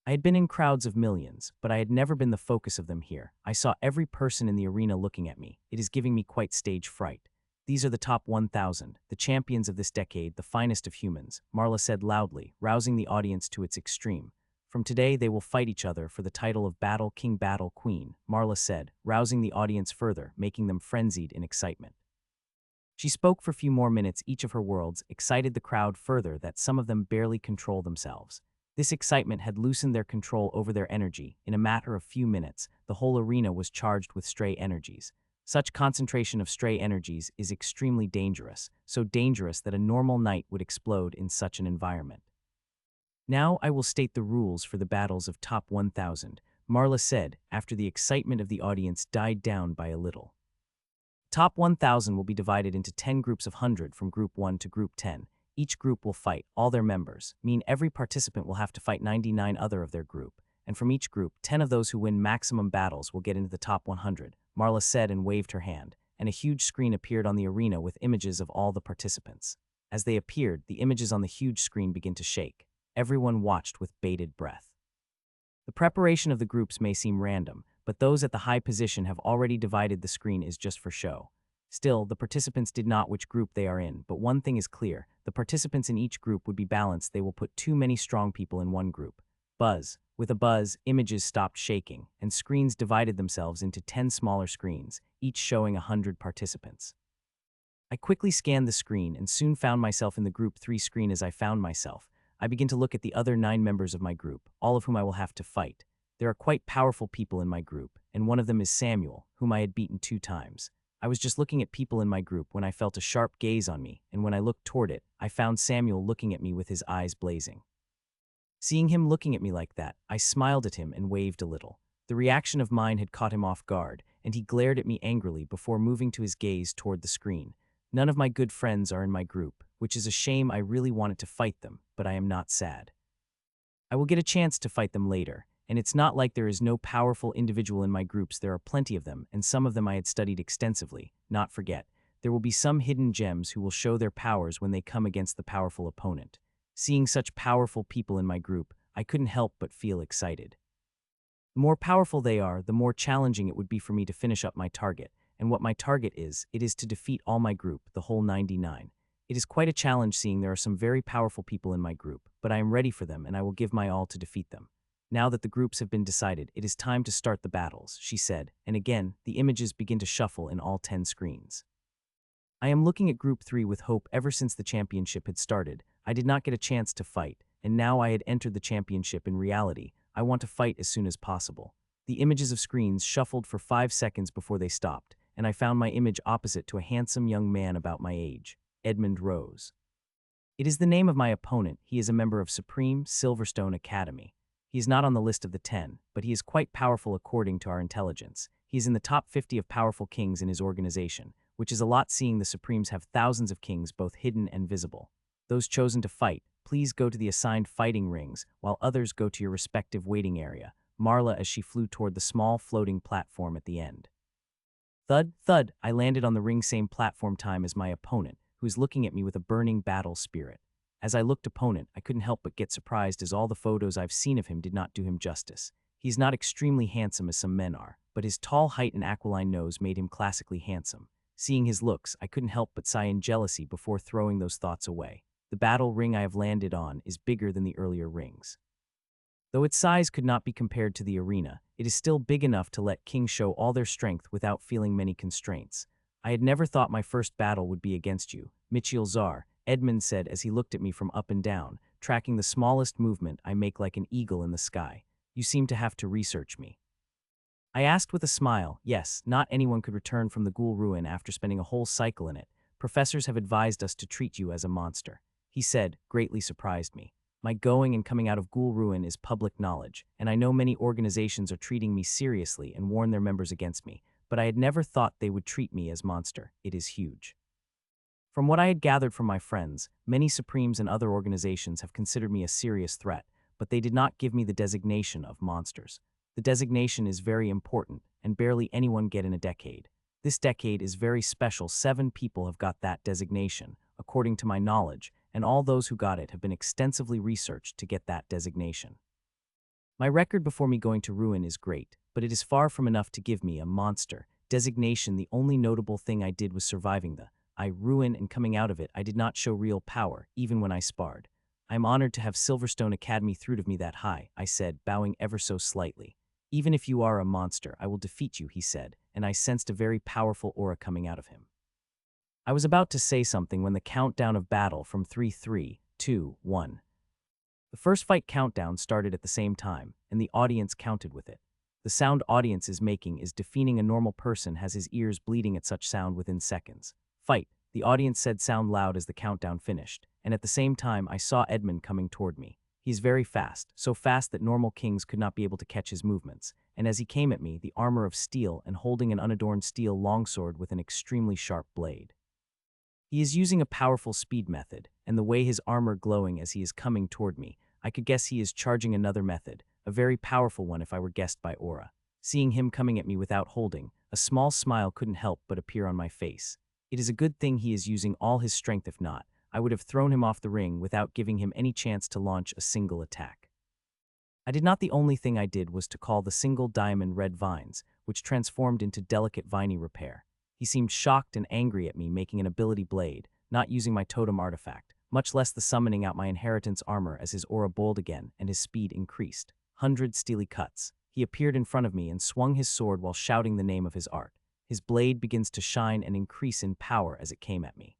I had been in crowds of millions, but I had never been the focus of them here. I saw every person in the arena looking at me. It is giving me quite stage fright. These are the top 1,000, the champions of this decade, the finest of humans, Marla said loudly, rousing the audience to its extreme. From today they will fight each other for the title of Battle King, Battle Queen, Marla said, rousing the audience further, making them frenzied in excitement. She spoke for a few more minutes. Each of her words excited the crowd further that some of them barely control themselves. This excitement had loosened their control over their energy. In a matter of few minutes, the whole arena was charged with stray energies. Such concentration of stray energies is extremely dangerous, so dangerous that a normal knight would explode in such an environment. Now I will state the rules for the battles of top 1,000, Marla said after the excitement of the audience died down by a little. Top 1,000 will be divided into 10 groups of 100 from Group 1 to Group 10. Each group will fight all their members, mean every participant will have to fight 99 other of their group, and from each group, 10 of those who win maximum battles will get into the top 100, Marla said and waved her hand, and a huge screen appeared on the arena with images of all the participants. As they appeared, the images on the huge screen began to shake. Everyone watched with bated breath. The preparation of the groups may seem random, but those at the high position have already divided the screen is just for show. Still, the participants did not which group they are in, but one thing is clear, the participants in each group would be balanced. They will put too many strong people in one group. Buzz. With a buzz, images stopped shaking, and screens divided themselves into 10 smaller screens, each showing 100 participants. I quickly scanned the screen and soon found myself in the Group 3 screen. As I found myself, I began to look at the other 9 members of my group, all of whom I will have to fight. There are quite powerful people in my group, and one of them is Samuel, whom I had beaten 2 times. I was just looking at people in my group when I felt a sharp gaze on me, and when I looked toward it, I found Samuel looking at me with his eyes blazing. Seeing him looking at me like that, I smiled at him and waved a little. The reaction of mine had caught him off guard, and he glared at me angrily before moving to his gaze toward the screen. None of my good friends are in my group, which is a shame. I really wanted to fight them, but I am not sad. I will get a chance to fight them later, and it's not like there is no powerful individual in my groups. There are plenty of them, and some of them I had studied extensively. Not forget, there will be some hidden gems who will show their powers when they come against the powerful opponent. Seeing such powerful people in my group, I couldn't help but feel excited. The more powerful they are, the more challenging it would be for me to finish up my target, and what my target is, it is to defeat all my group, the whole 99. It is quite a challenge seeing there are some very powerful people in my group, but I am ready for them and I will give my all to defeat them. Now that the groups have been decided, it is time to start the battles, she said, and again, the images begin to shuffle in all 10 screens. I am looking at Group 3 with hope ever since the championship had started. I did not get a chance to fight, and now I had entered the championship in reality. I want to fight as soon as possible. The images of screens shuffled for 5 seconds before they stopped, and I found my image opposite to a handsome young man about my age, Edmund Rose. It is the name of my opponent. He is a member of Supreme Silverstone Academy. He is not on the list of the 10, but he is quite powerful according to our intelligence. He is in the top 50 of powerful kings in his organization, which is a lot seeing the Supremes have thousands of kings both hidden and visible. Those chosen to fight, please go to the assigned fighting rings, while others go to your respective waiting area, Marla as she flew toward the small floating platform at the end. Thud, thud, I landed on the ring same platform time as my opponent, who is looking at me with a burning battle spirit. As I looked opponent, I couldn't help but get surprised as all the photos I've seen of him did not do him justice. He's not extremely handsome as some men are, but his tall height and aquiline nose made him classically handsome. Seeing his looks, I couldn't help but sigh in jealousy before throwing those thoughts away. The battle ring I have landed on is bigger than the earlier rings. Though its size could not be compared to the arena, it is still big enough to let kings show all their strength without feeling many constraints. I had never thought my first battle would be against you, Michiel Czar, Edmund said as he looked at me from up and down, tracking the smallest movement I make like an eagle in the sky. You seem to have to research me. I asked with a smile. Yes, not anyone could return from the ghoul ruin after spending a whole cycle in it. Professors have advised us to treat you as a monster. He said, greatly surprised me. My going and coming out of ghoul ruin is public knowledge, and I know many organizations are treating me seriously and warn their members against me, but I had never thought they would treat me as monster. It is huge. From what I had gathered from my friends, many Supremes and other organizations have considered me a serious threat, but they did not give me the designation of monsters. The designation is very important, and barely anyone get in a decade. This decade is very special. 7 people have got that designation, according to my knowledge, and all those who got it have been extensively researched to get that designation. My record before me going to ruin is great, but it is far from enough to give me a monster designation. The only notable thing I did was surviving the ruin, and coming out of it I did not show real power, even when I sparred. I am honored to have Silverstone Academy through of me that high, I said, bowing ever so slightly. Even if you are a monster, I will defeat you, he said, and I sensed a very powerful aura coming out of him. I was about to say something when the countdown of battle from 3, 3, 2, 1. The first fight countdown started at the same time, and the audience counted with it. The sound audience is making is defeating a normal person has his ears bleeding at such sound within seconds. Fight, the audience said sound loud as the countdown finished, and at the same time I saw Edmund coming toward me. He's very fast, so fast that normal kings could not be able to catch his movements, and as he came at me, the armor of steel and holding an unadorned steel longsword with an extremely sharp blade. He is using a powerful speed method, and the way his armor glowing as he is coming toward me, I could guess he is charging another method, a very powerful one if I were guessed by aura. Seeing him coming at me without holding, a small smile couldn't help but appear on my face. It is a good thing he is using all his strength. If not, I would have thrown him off the ring without giving him any chance to launch a single attack. I did not. The only thing I did was to call the single diamond red vines, which transformed into delicate viney repair. He seemed shocked and angry at me making an ability blade, not using my totem artifact, much less the summoning out my inheritance armor as his aura boiled again and his speed increased. 100 steely cuts. He appeared in front of me and swung his sword while shouting the name of his art. His blade begins to shine and increase in power as it came at me.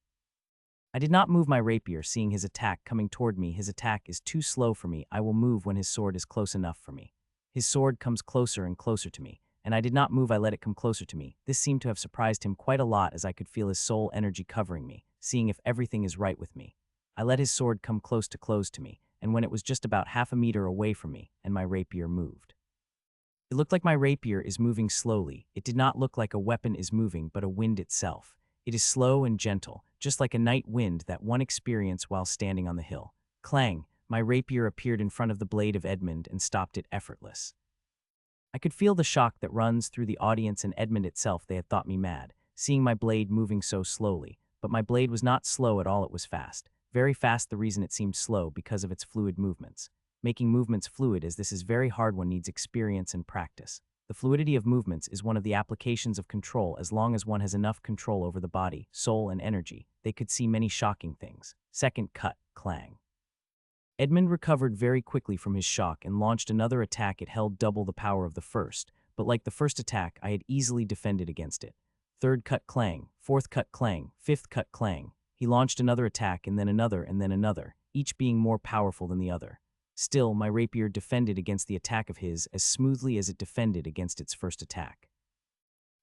I did not move my rapier, seeing his attack coming toward me. His attack is too slow for me. I will move when his sword is close enough for me. His sword comes closer and closer to me, and I did not move. I let it come closer to me. This seemed to have surprised him quite a lot as I could feel his soul energy covering me, seeing if everything is right with me. I let his sword come close to me, and when it was just about half a meter away from me, and my rapier moved. It looked like my rapier is moving slowly. It did not look like a weapon is moving, but a wind itself. It is slow and gentle, just like a night wind that one experienced while standing on the hill. Clang! My rapier appeared in front of the blade of Edmund and stopped it effortless. I could feel the shock that runs through the audience and Edmund itself. They had thought me mad, seeing my blade moving so slowly. But my blade was not slow at all, it was fast. Very fast. The reason it seemed slow because of its fluid movements. Making movements fluid, as this is very hard, one needs experience and practice. The fluidity of movements is one of the applications of control. As long as one has enough control over the body, soul, and energy, they could see many shocking things. Second cut, clang. Edmund recovered very quickly from his shock and launched another attack. It held double the power of the first, but like the first attack, I had easily defended against it. third cut clang, fourth cut clang, fifth cut clang. He launched another attack and then another, each being more powerful than the other. Still, my rapier defended against the attack of his as smoothly as it defended against its first attack.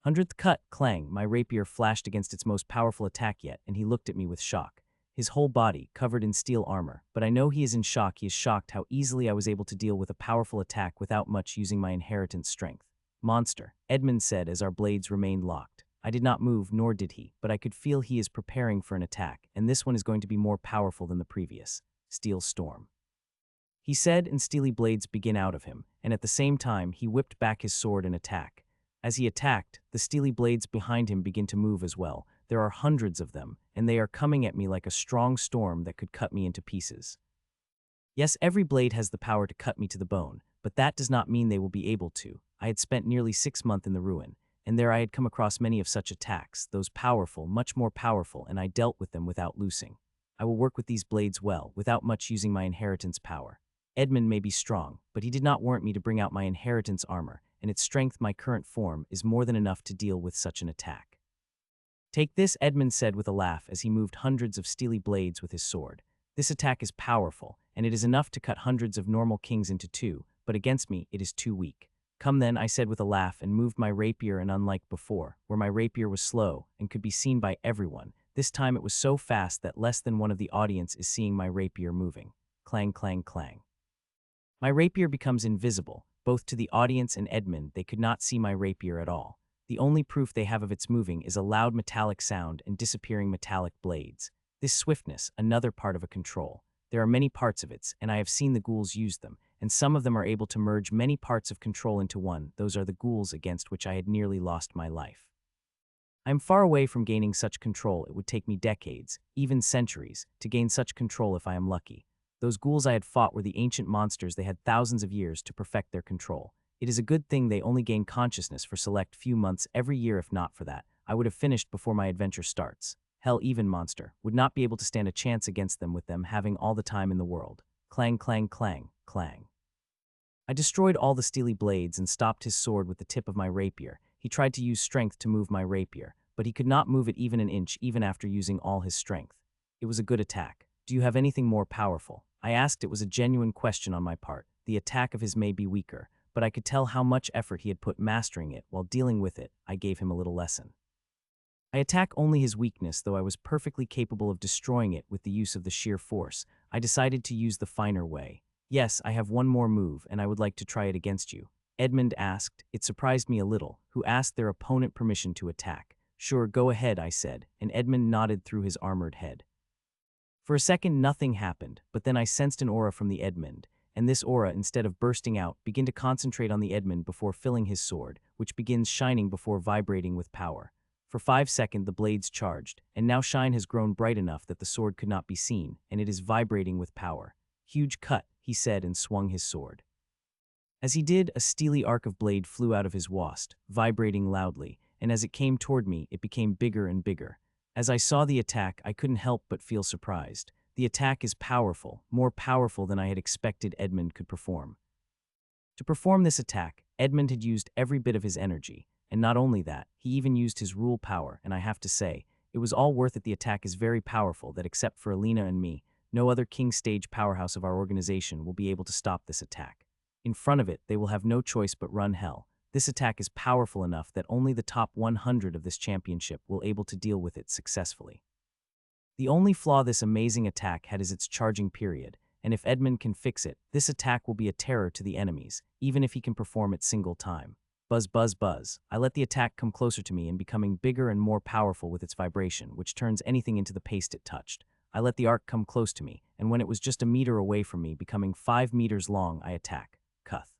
100th cut, clang, my rapier flashed against its most powerful attack yet, and he looked at me with shock. His whole body, covered in steel armor, but I know he is in shock. He is shocked how easily I was able to deal with a powerful attack without much using my inheritance strength. Monster, Edmund said as our blades remained locked. I did not move, nor did he, but I could feel he is preparing for an attack, and this one is going to be more powerful than the previous. Steel storm, he said, and steely blades began out of him, and at the same time he whipped back his sword and attack. As he attacked, the steely blades behind him began to move as well. There are hundreds of them, and they are coming at me like a strong storm that could cut me into pieces. Yes, every blade has the power to cut me to the bone, but that does not mean they will be able to. I had spent nearly 6 months in the ruin, and there I had come across many of such attacks, those powerful, much more powerful, and I dealt with them without loosing. I will work with these blades well, without much using my inheritance power. Edmund may be strong, but he did not warrant me to bring out my inheritance armor, and its strength, my current form, is more than enough to deal with such an attack. Take this, Edmund said with a laugh as he moved hundreds of steely blades with his sword. This attack is powerful, and it is enough to cut hundreds of normal kings into two, but against me it is too weak. Come then, I said with a laugh and moved my rapier, and unlike before, where my rapier was slow and could be seen by everyone, this time it was so fast that less than one of the audience is seeing my rapier moving. Clang, clang, clang. My rapier becomes invisible, both to the audience and Edmund. They could not see my rapier at all. The only proof they have of its moving is a loud metallic sound and disappearing metallic blades. This swiftness, another part of a control. There are many parts of it, and I have seen the ghouls use them, and some of them are able to merge many parts of control into one. Those are the ghouls against which I had nearly lost my life. I am far away from gaining such control. It would take me decades, even centuries, to gain such control if I am lucky. Those ghouls I had fought were the ancient monsters. They had thousands of years to perfect their control. It is a good thing they only gain consciousness for select few months every year. If not for that, I would have finished before my adventure starts. Hell, even monster would not be able to stand a chance against them with them having all the time in the world. Clang, clang, clang, clang. I destroyed all the steely blades and stopped his sword with the tip of my rapier. He tried to use strength to move my rapier, but he could not move it even an inch even after using all his strength. It was a good attack. Do you have anything more powerful? I asked. It was a genuine question on my part. The attack of his may be weaker, but I could tell how much effort he had put mastering it. While dealing with it, I gave him a little lesson. I attack only his weakness, though I was perfectly capable of destroying it with the use of the sheer force. I decided to use the finer way. Yes, I have one more move, and I would like to try it against you. Edmund asked. It surprised me a little, who asked their opponent permission to attack. Sure, go ahead, I said, and Edmund nodded through his armored head. For a second nothing happened, but then I sensed an aura from the Edmund, and this aura, instead of bursting out, began to concentrate on the Edmund before filling his sword, which begins shining before vibrating with power. For 5 seconds the blades charged, and now shine has grown bright enough that the sword could not be seen, and it is vibrating with power. Huge cut, he said and swung his sword. As he did, a steely arc of blade flew out of his wast, vibrating loudly, and as it came toward me, it became bigger and bigger. As I saw the attack, I couldn't help but feel surprised. The attack is powerful, more powerful than I had expected Edmund could perform. To perform this attack, Edmund had used every bit of his energy, and not only that, he even used his rule power, and I have to say, it was all worth it. The attack is very powerful that except for Alina and me, no other king stage powerhouse of our organization will be able to stop this attack. In front of it, they will have no choice but run hell. This attack is powerful enough that only the top 100 of this championship will able to deal with it successfully. The only flaw this amazing attack had is its charging period, and if Edmund can fix it, this attack will be a terror to the enemies, even if he can perform it single time. Buzz, buzz, buzz. I let the attack come closer to me and becoming bigger and more powerful with its vibration, which turns anything into the paste it touched. I let the arc come close to me, and when it was just a meter away from me, becoming 5 meters long, I attack. Cuth.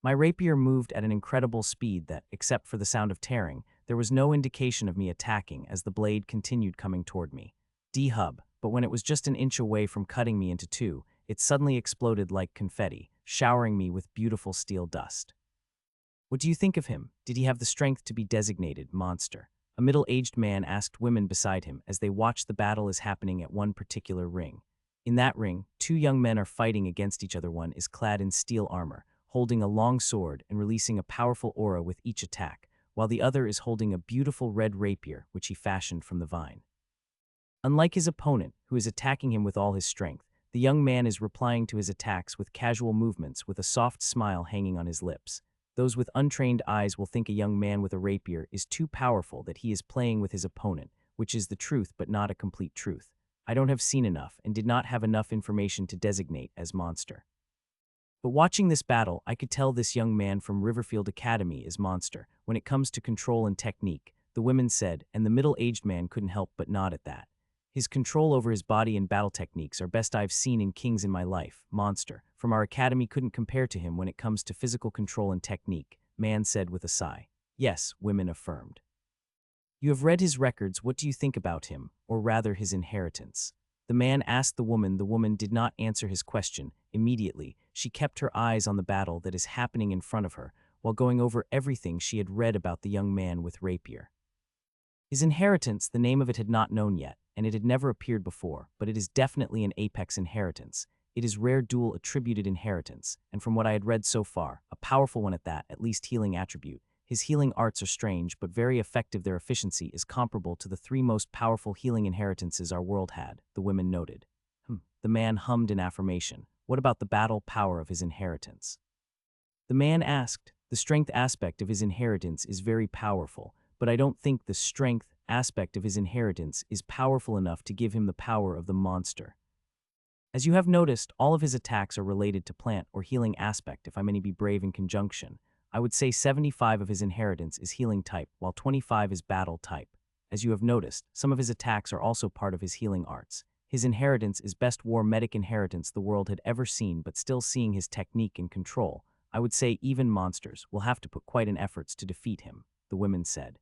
My rapier moved at an incredible speed that, except for the sound of tearing, there was no indication of me attacking as the blade continued coming toward me. D-hub, but when it was just an inch away from cutting me into two, it suddenly exploded like confetti, showering me with beautiful steel dust. What do you think of him? Did he have the strength to be designated monster? A middle-aged man asked women beside him as they watched the battle is happening at one particular ring. In that ring, 2 young men are fighting against each other. One is clad in steel armor, holding a long sword and releasing a powerful aura with each attack, while the other is holding a beautiful red rapier which he fashioned from the vine. Unlike his opponent, who is attacking him with all his strength, the young man is replying to his attacks with casual movements with a soft smile hanging on his lips. Those with untrained eyes will think a young man with a rapier is too powerful, that he is playing with his opponent, which is the truth but not a complete truth. I don't have seen enough and did not have enough information to designate as monster. But watching this battle, I could tell this young man from Riverfield Academy is monster when it comes to control and technique, the women said, and the middle-aged man couldn't help but nod at that. His control over his body and battle techniques are best I've seen in kings in my life. Monster from our academy couldn't compare to him when it comes to physical control and technique, man said with a sigh. Yes, women affirmed. You have read his records. What do you think about him, or rather his inheritance? The man asked the woman. The woman did not answer his question. Immediately, she kept her eyes on the battle that is happening in front of her, while going over everything she had read about the young man with rapier. His inheritance, the name of it had not known yet, and it had never appeared before, but it is definitely an apex inheritance. It is rare dual attributed inheritance, and from what I had read so far, a powerful one at that, at least healing attribute. His healing arts are strange but very effective. Their efficiency is comparable to the 3 most powerful healing inheritances our world had, the women noted. The man hummed in affirmation. What about the battle power of his inheritance? The man asked. The strength aspect of his inheritance is very powerful, but I don't think the strength aspect of his inheritance is powerful enough to give him the power of the monster. As you have noticed, all of his attacks are related to plant or healing aspect. If I may be brave in conjunction, I would say 75 of his inheritance is healing type, while 25 is battle type. As you have noticed, some of his attacks are also part of his healing arts. His inheritance is best war medic inheritance the world had ever seen, but still seeing his technique and control, I would say even monsters will have to put quite an efforts to defeat him, the women said.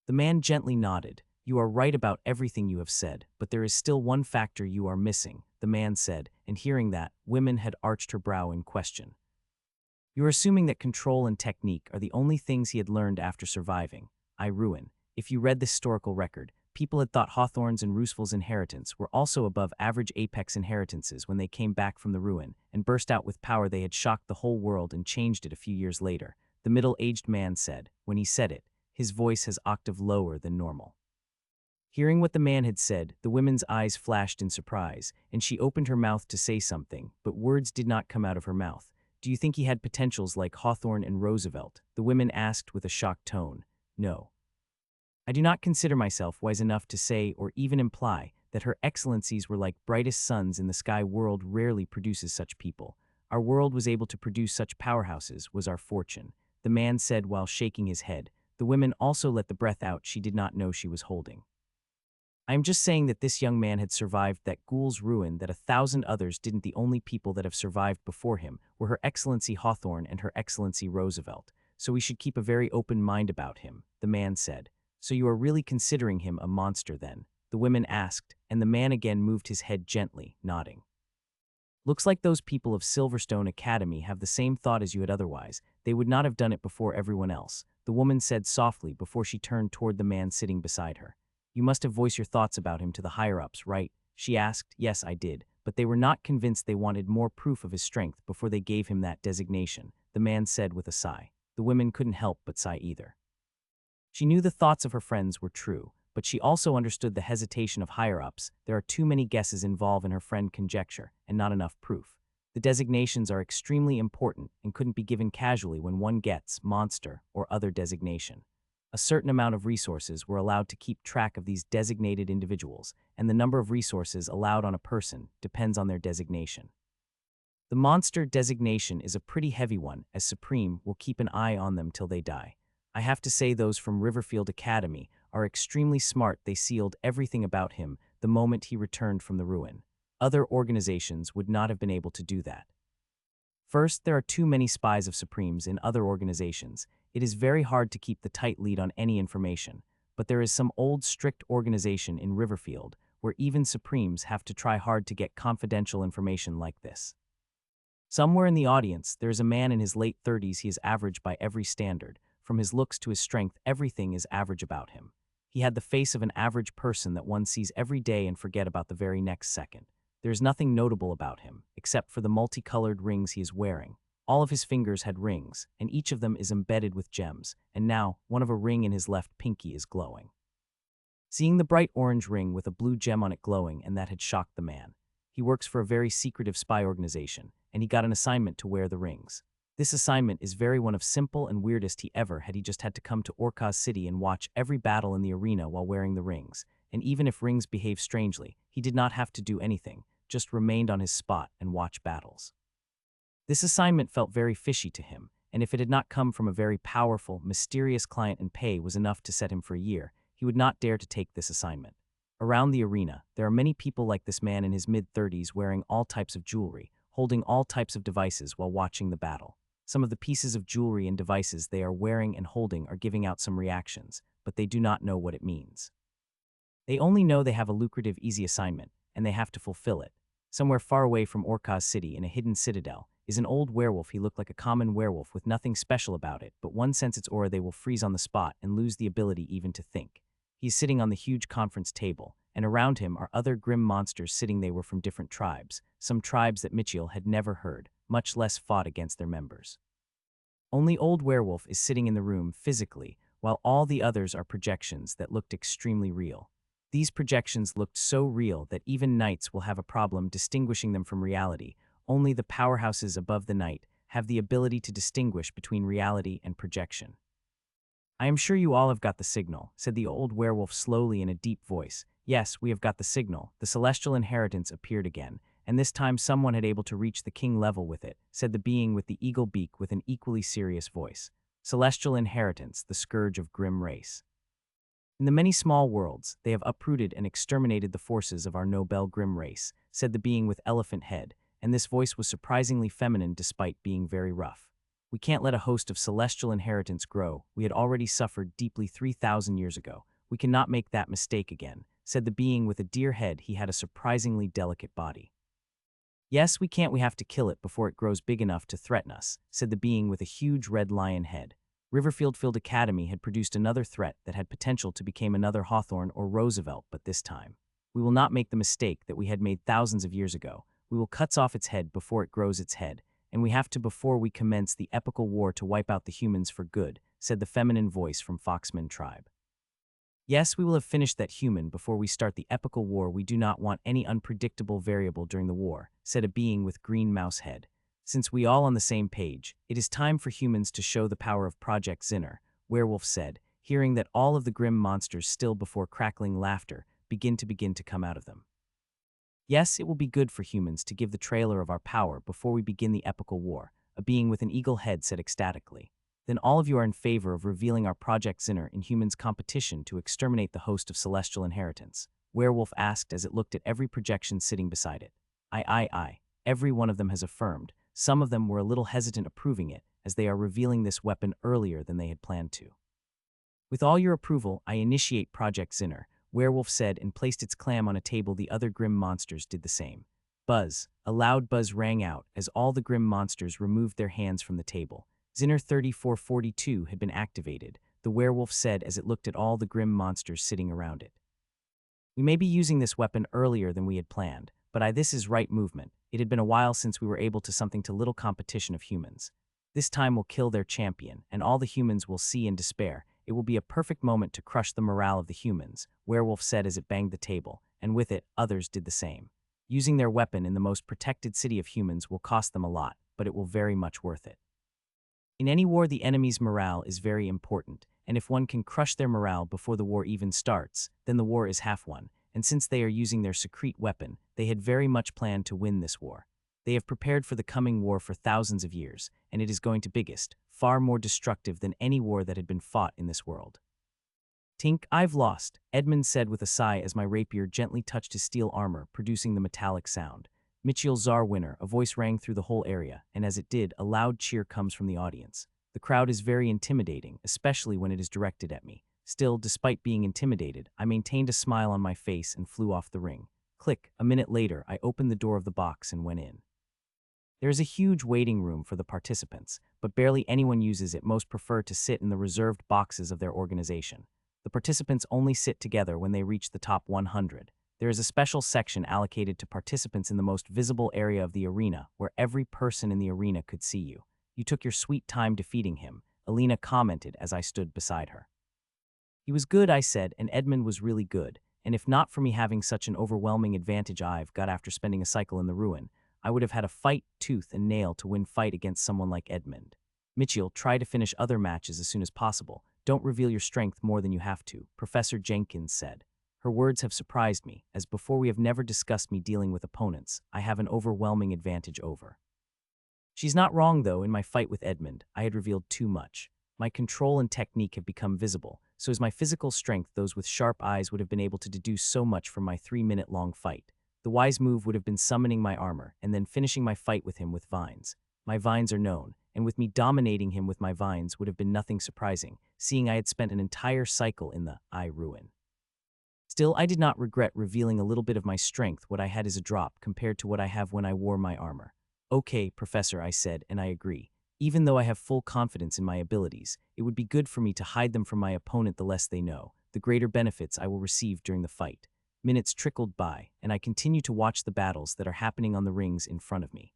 The man gently nodded. You are right about everything you have said, but there is still one factor you are missing, the man said, and hearing that, women had arched her brow in question. You are assuming that control and technique are the only things he had learned after surviving. I ruin. If you read the historical record, people had thought Hawthorne's and Roosevelt's inheritance were also above average apex inheritances when they came back from the ruin and burst out with power. They had shocked the whole world and changed it a few years later, the middle-aged man said. When he said it, his voice has octave lower than normal. Hearing what the man had said, the woman's eyes flashed in surprise, and she opened her mouth to say something, but words did not come out of her mouth. Do you think he had potentials like Hawthorne and Roosevelt? The women asked with a shocked tone. No. I do not consider myself wise enough to say or even imply that her excellencies were like brightest suns in the sky. World rarely produces such people. Our world was able to produce such powerhouses was our fortune, the man said while shaking his head. The women also let the breath out she did not know she was holding. I am just saying that this young man had survived that ghoul's ruin, that 1,000 others didn't. The only people that have survived before him were Her Excellency Hawthorne and Her Excellency Roosevelt, so we should keep a very open mind about him, the man said. So you are really considering him a monster then? The women asked, and the man again moved his head gently, nodding. Looks like those people of Silverstone Academy have the same thought as you had otherwise. They would not have done it before everyone else, the woman said softly before she turned toward the man sitting beside her. You must have voiced your thoughts about him to the higher-ups, right? She asked. Yes, I did, but they were not convinced. They wanted more proof of his strength before they gave him that designation, the man said with a sigh. The women couldn't help but sigh either. She knew the thoughts of her friends were true, but she also understood the hesitation of higher-ups. There are too many guesses involved in her friend conjecture, and not enough proof. The designations are extremely important and couldn't be given casually when one gets monster or other designation. A certain amount of resources were allowed to keep track of these designated individuals, and the number of resources allowed on a person depends on their designation. The monster designation is a pretty heavy one, as Supreme will keep an eye on them till they die. I have to say those from Riverfield Academy are extremely smart. They sealed everything about him the moment he returned from the ruin. Other organizations would not have been able to do that. First, there are too many spies of Supremes in other organizations. It is very hard to keep the tight lead on any information, but there is some old strict organization in Riverfield where even Supremes have to try hard to get confidential information like this. Somewhere in the audience, there is a man in his late 30s. He is average by every standard. From his looks to his strength, everything is average about him. He had the face of an average person that one sees every day and forget about the very next second. There is nothing notable about him, except for the multicolored rings he is wearing. All of his fingers had rings, and each of them is embedded with gems, and now one of a ring in his left pinky is glowing. Seeing the bright orange ring with a blue gem on it glowing, and that had shocked the man. He works for a very secretive spy organization, and he got an assignment to wear the rings. This assignment is very one of simple and weirdest he ever had. He just had to come to Orca's city and watch every battle in the arena while wearing the rings, and even if rings behave strangely, he did not have to do anything, just remained on his spot and watch battles. This assignment felt very fishy to him, and if it had not come from a very powerful, mysterious client and pay was enough to set him for a year, he would not dare to take this assignment. Around the arena, there are many people like this man in his mid-30s wearing all types of jewelry, holding all types of devices while watching the battle. Some of the pieces of jewelry and devices they are wearing and holding are giving out some reactions, but they do not know what it means. They only know they have a lucrative, easy assignment, and they have to fulfill it. Somewhere far away from Orca's city in a hidden citadel is an old werewolf. He looked like a common werewolf with nothing special about it, but one sense its aura they will freeze on the spot and lose the ability even to think. He is sitting on the huge conference table, and around him are other grim monsters sitting. They were from different tribes, some tribes that Mitchell had never heard, much less fought against their members. Only Old Werewolf is sitting in the room physically, while all the others are projections that looked extremely real. These projections looked so real that even knights will have a problem distinguishing them from reality. Only the powerhouses above the knight have the ability to distinguish between reality and projection. "I am sure you all have got the signal," said the old werewolf slowly in a deep voice. "Yes, we have got the signal." The celestial inheritance appeared again, and this time someone had able to reach the king level with it, said the being with the eagle beak with an equally serious voice. "Celestial inheritance, the scourge of grim race. In the many small worlds, they have uprooted and exterminated the forces of our noble grim race," said the being with elephant head, and this voice was surprisingly feminine despite being very rough. "We can't let a host of celestial inheritance grow. We had already suffered deeply 3,000 years ago. We cannot make that mistake again," said the being with a deer head. He had a surprisingly delicate body. "Yes, we can't. We have to kill it before it grows big enough to threaten us," said the being with a huge red lion head. Riverfield Field Academy had produced another threat that had potential to become another Hawthorne or Roosevelt, but this time, "We will not make the mistake that we had made thousands of years ago. We will cut off its head before it grows its head, and we have to before we commence the epical war to wipe out the humans for good," said the feminine voice from Foxman tribe. "Yes, we will have finished that human before we start the epical war. We do not want any unpredictable variable during the war," said a being with green mouse head. "Since we all on the same page, it is time for humans to show the power of Project Zinner," Werewolf said, hearing that all of the grim monsters still before crackling laughter begin to come out of them. "Yes, it will be good for humans to give the trailer of our power before we begin the epical war," a being with an eagle head said ecstatically. "Then all of you are in favor of revealing our Project Zinner in humans' competition to exterminate the host of celestial inheritance?" Werewolf asked as it looked at every projection sitting beside it. Aye. Every one of them has affirmed. Some of them were a little hesitant approving it, as they are revealing this weapon earlier than they had planned to. "With all your approval, I initiate Project Zinner," Werewolf said and placed its clam on a table. The other grim monsters did the same. Buzz. A loud buzz rang out as all the grim monsters removed their hands from the table. "Zinner 3442 had been activated," the werewolf said as it looked at all the grim monsters sitting around it. "We may be using this weapon earlier than we had planned, but this is right movement. It had been a while since we were able to something to little competition of humans. This time we'll kill their champion, and all the humans will see in despair. It will be a perfect moment to crush the morale of the humans," Werewolf said as it banged the table, and with it, others did the same. "Using their weapon in the most protected city of humans will cost them a lot, but it will very much worth it. In any war, the enemy's morale is very important, and if one can crush their morale before the war even starts, then the war is half won, and since they are using their secret weapon, they had very much planned to win this war. They have prepared for the coming war for thousands of years, and it is going to biggest, far more destructive than any war that had been fought in this world." "Tink, I've lost," Edmund said with a sigh as my rapier gently touched his steel armor, producing the metallic sound. "Mitchell Czar winner," a voice rang through the whole area, and as it did, a loud cheer comes from the audience. The crowd is very intimidating, especially when it is directed at me. Still, despite being intimidated, I maintained a smile on my face and flew off the ring. Click. A minute later, I opened the door of the box and went in. There is a huge waiting room for the participants, but barely anyone uses it. Most prefer to sit in the reserved boxes of their organization. The participants only sit together when they reach the top 100. There is a special section allocated to participants in the most visible area of the arena, where every person in the arena could see you. You took your sweet time defeating him, Alina commented as I stood beside her. He was good, I said, and Edmund was really good, and if not for me having such an overwhelming advantage I've got after spending a cycle in the ruin, I would have had a fight tooth and nail to win fight against someone like Edmund. Mitchell, try to finish other matches as soon as possible. Don't reveal your strength more than you have to, Professor Jenkins said. Her words have surprised me, as before we have never discussed me dealing with opponents. I have an overwhelming advantage over. She's not wrong, though. In my fight with Edmund, I had revealed too much. My control and technique have become visible, so as my physical strength, those with sharp eyes would have been able to deduce so much from my 3-minute-long fight. The wise move would have been summoning my armor and then finishing my fight with him with vines. My vines are known, and with me dominating him with my vines would have been nothing surprising, seeing I had spent an entire cycle in the ruin. Still, I did not regret revealing a little bit of my strength. What I had is a drop compared to what I have when I wore my armor. Okay, Professor, I said, and I agree. Even though I have full confidence in my abilities, it would be good for me to hide them from my opponent. The less they know, the greater benefits I will receive during the fight. Minutes trickled by, and I continue to watch the battles that are happening on the rings in front of me.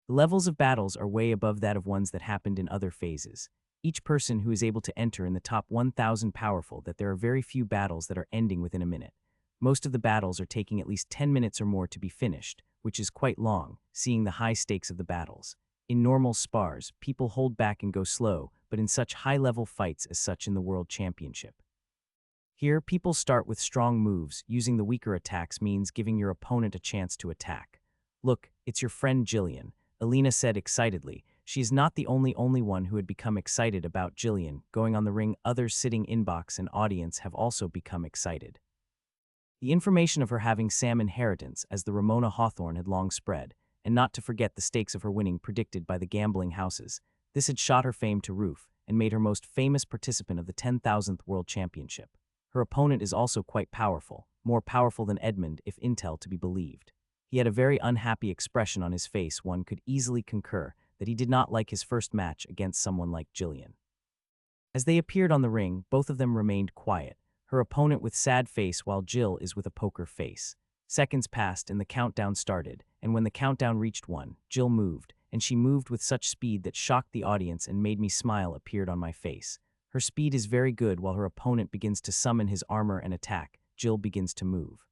The levels of battles are way above that of ones that happened in other phases. Each person who is able to enter in the top 1,000 powerful that there are very few battles that are ending within a minute. Most of the battles are taking at least 10 minutes or more to be finished, which is quite long, seeing the high stakes of the battles. In normal spars, people hold back and go slow, but in such high-level fights as such in the World Championship. Here, people start with strong moves. Using the weaker attacks means giving your opponent a chance to attack. Look, it's your friend Jillian, Alina said excitedly. She is not the only one who had become excited about Jillian going on the ring. Others sitting inbox and audience have also become excited. The information of her having Sam inheritance as the Ramona Hawthorne had long spread, and not to forget the stakes of her winning predicted by the gambling houses. This had shot her fame to roof and made her most famous participant of the 10,000th World Championship. Her opponent is also quite powerful, more powerful than Edmund if intel to be believed. He had a very unhappy expression on his face. One could easily concur that he did not like his first match against someone like Jillian. As they appeared on the ring, both of them remained quiet, her opponent with sad face while Jill is with a poker face. Seconds passed and the countdown started, and when the countdown reached 1, Jill moved, and she moved with such speed that shocked the audience and made me smile appeared on my face. Her speed is very good. While her opponent begins to summon his armor and attack, Jill begins to move.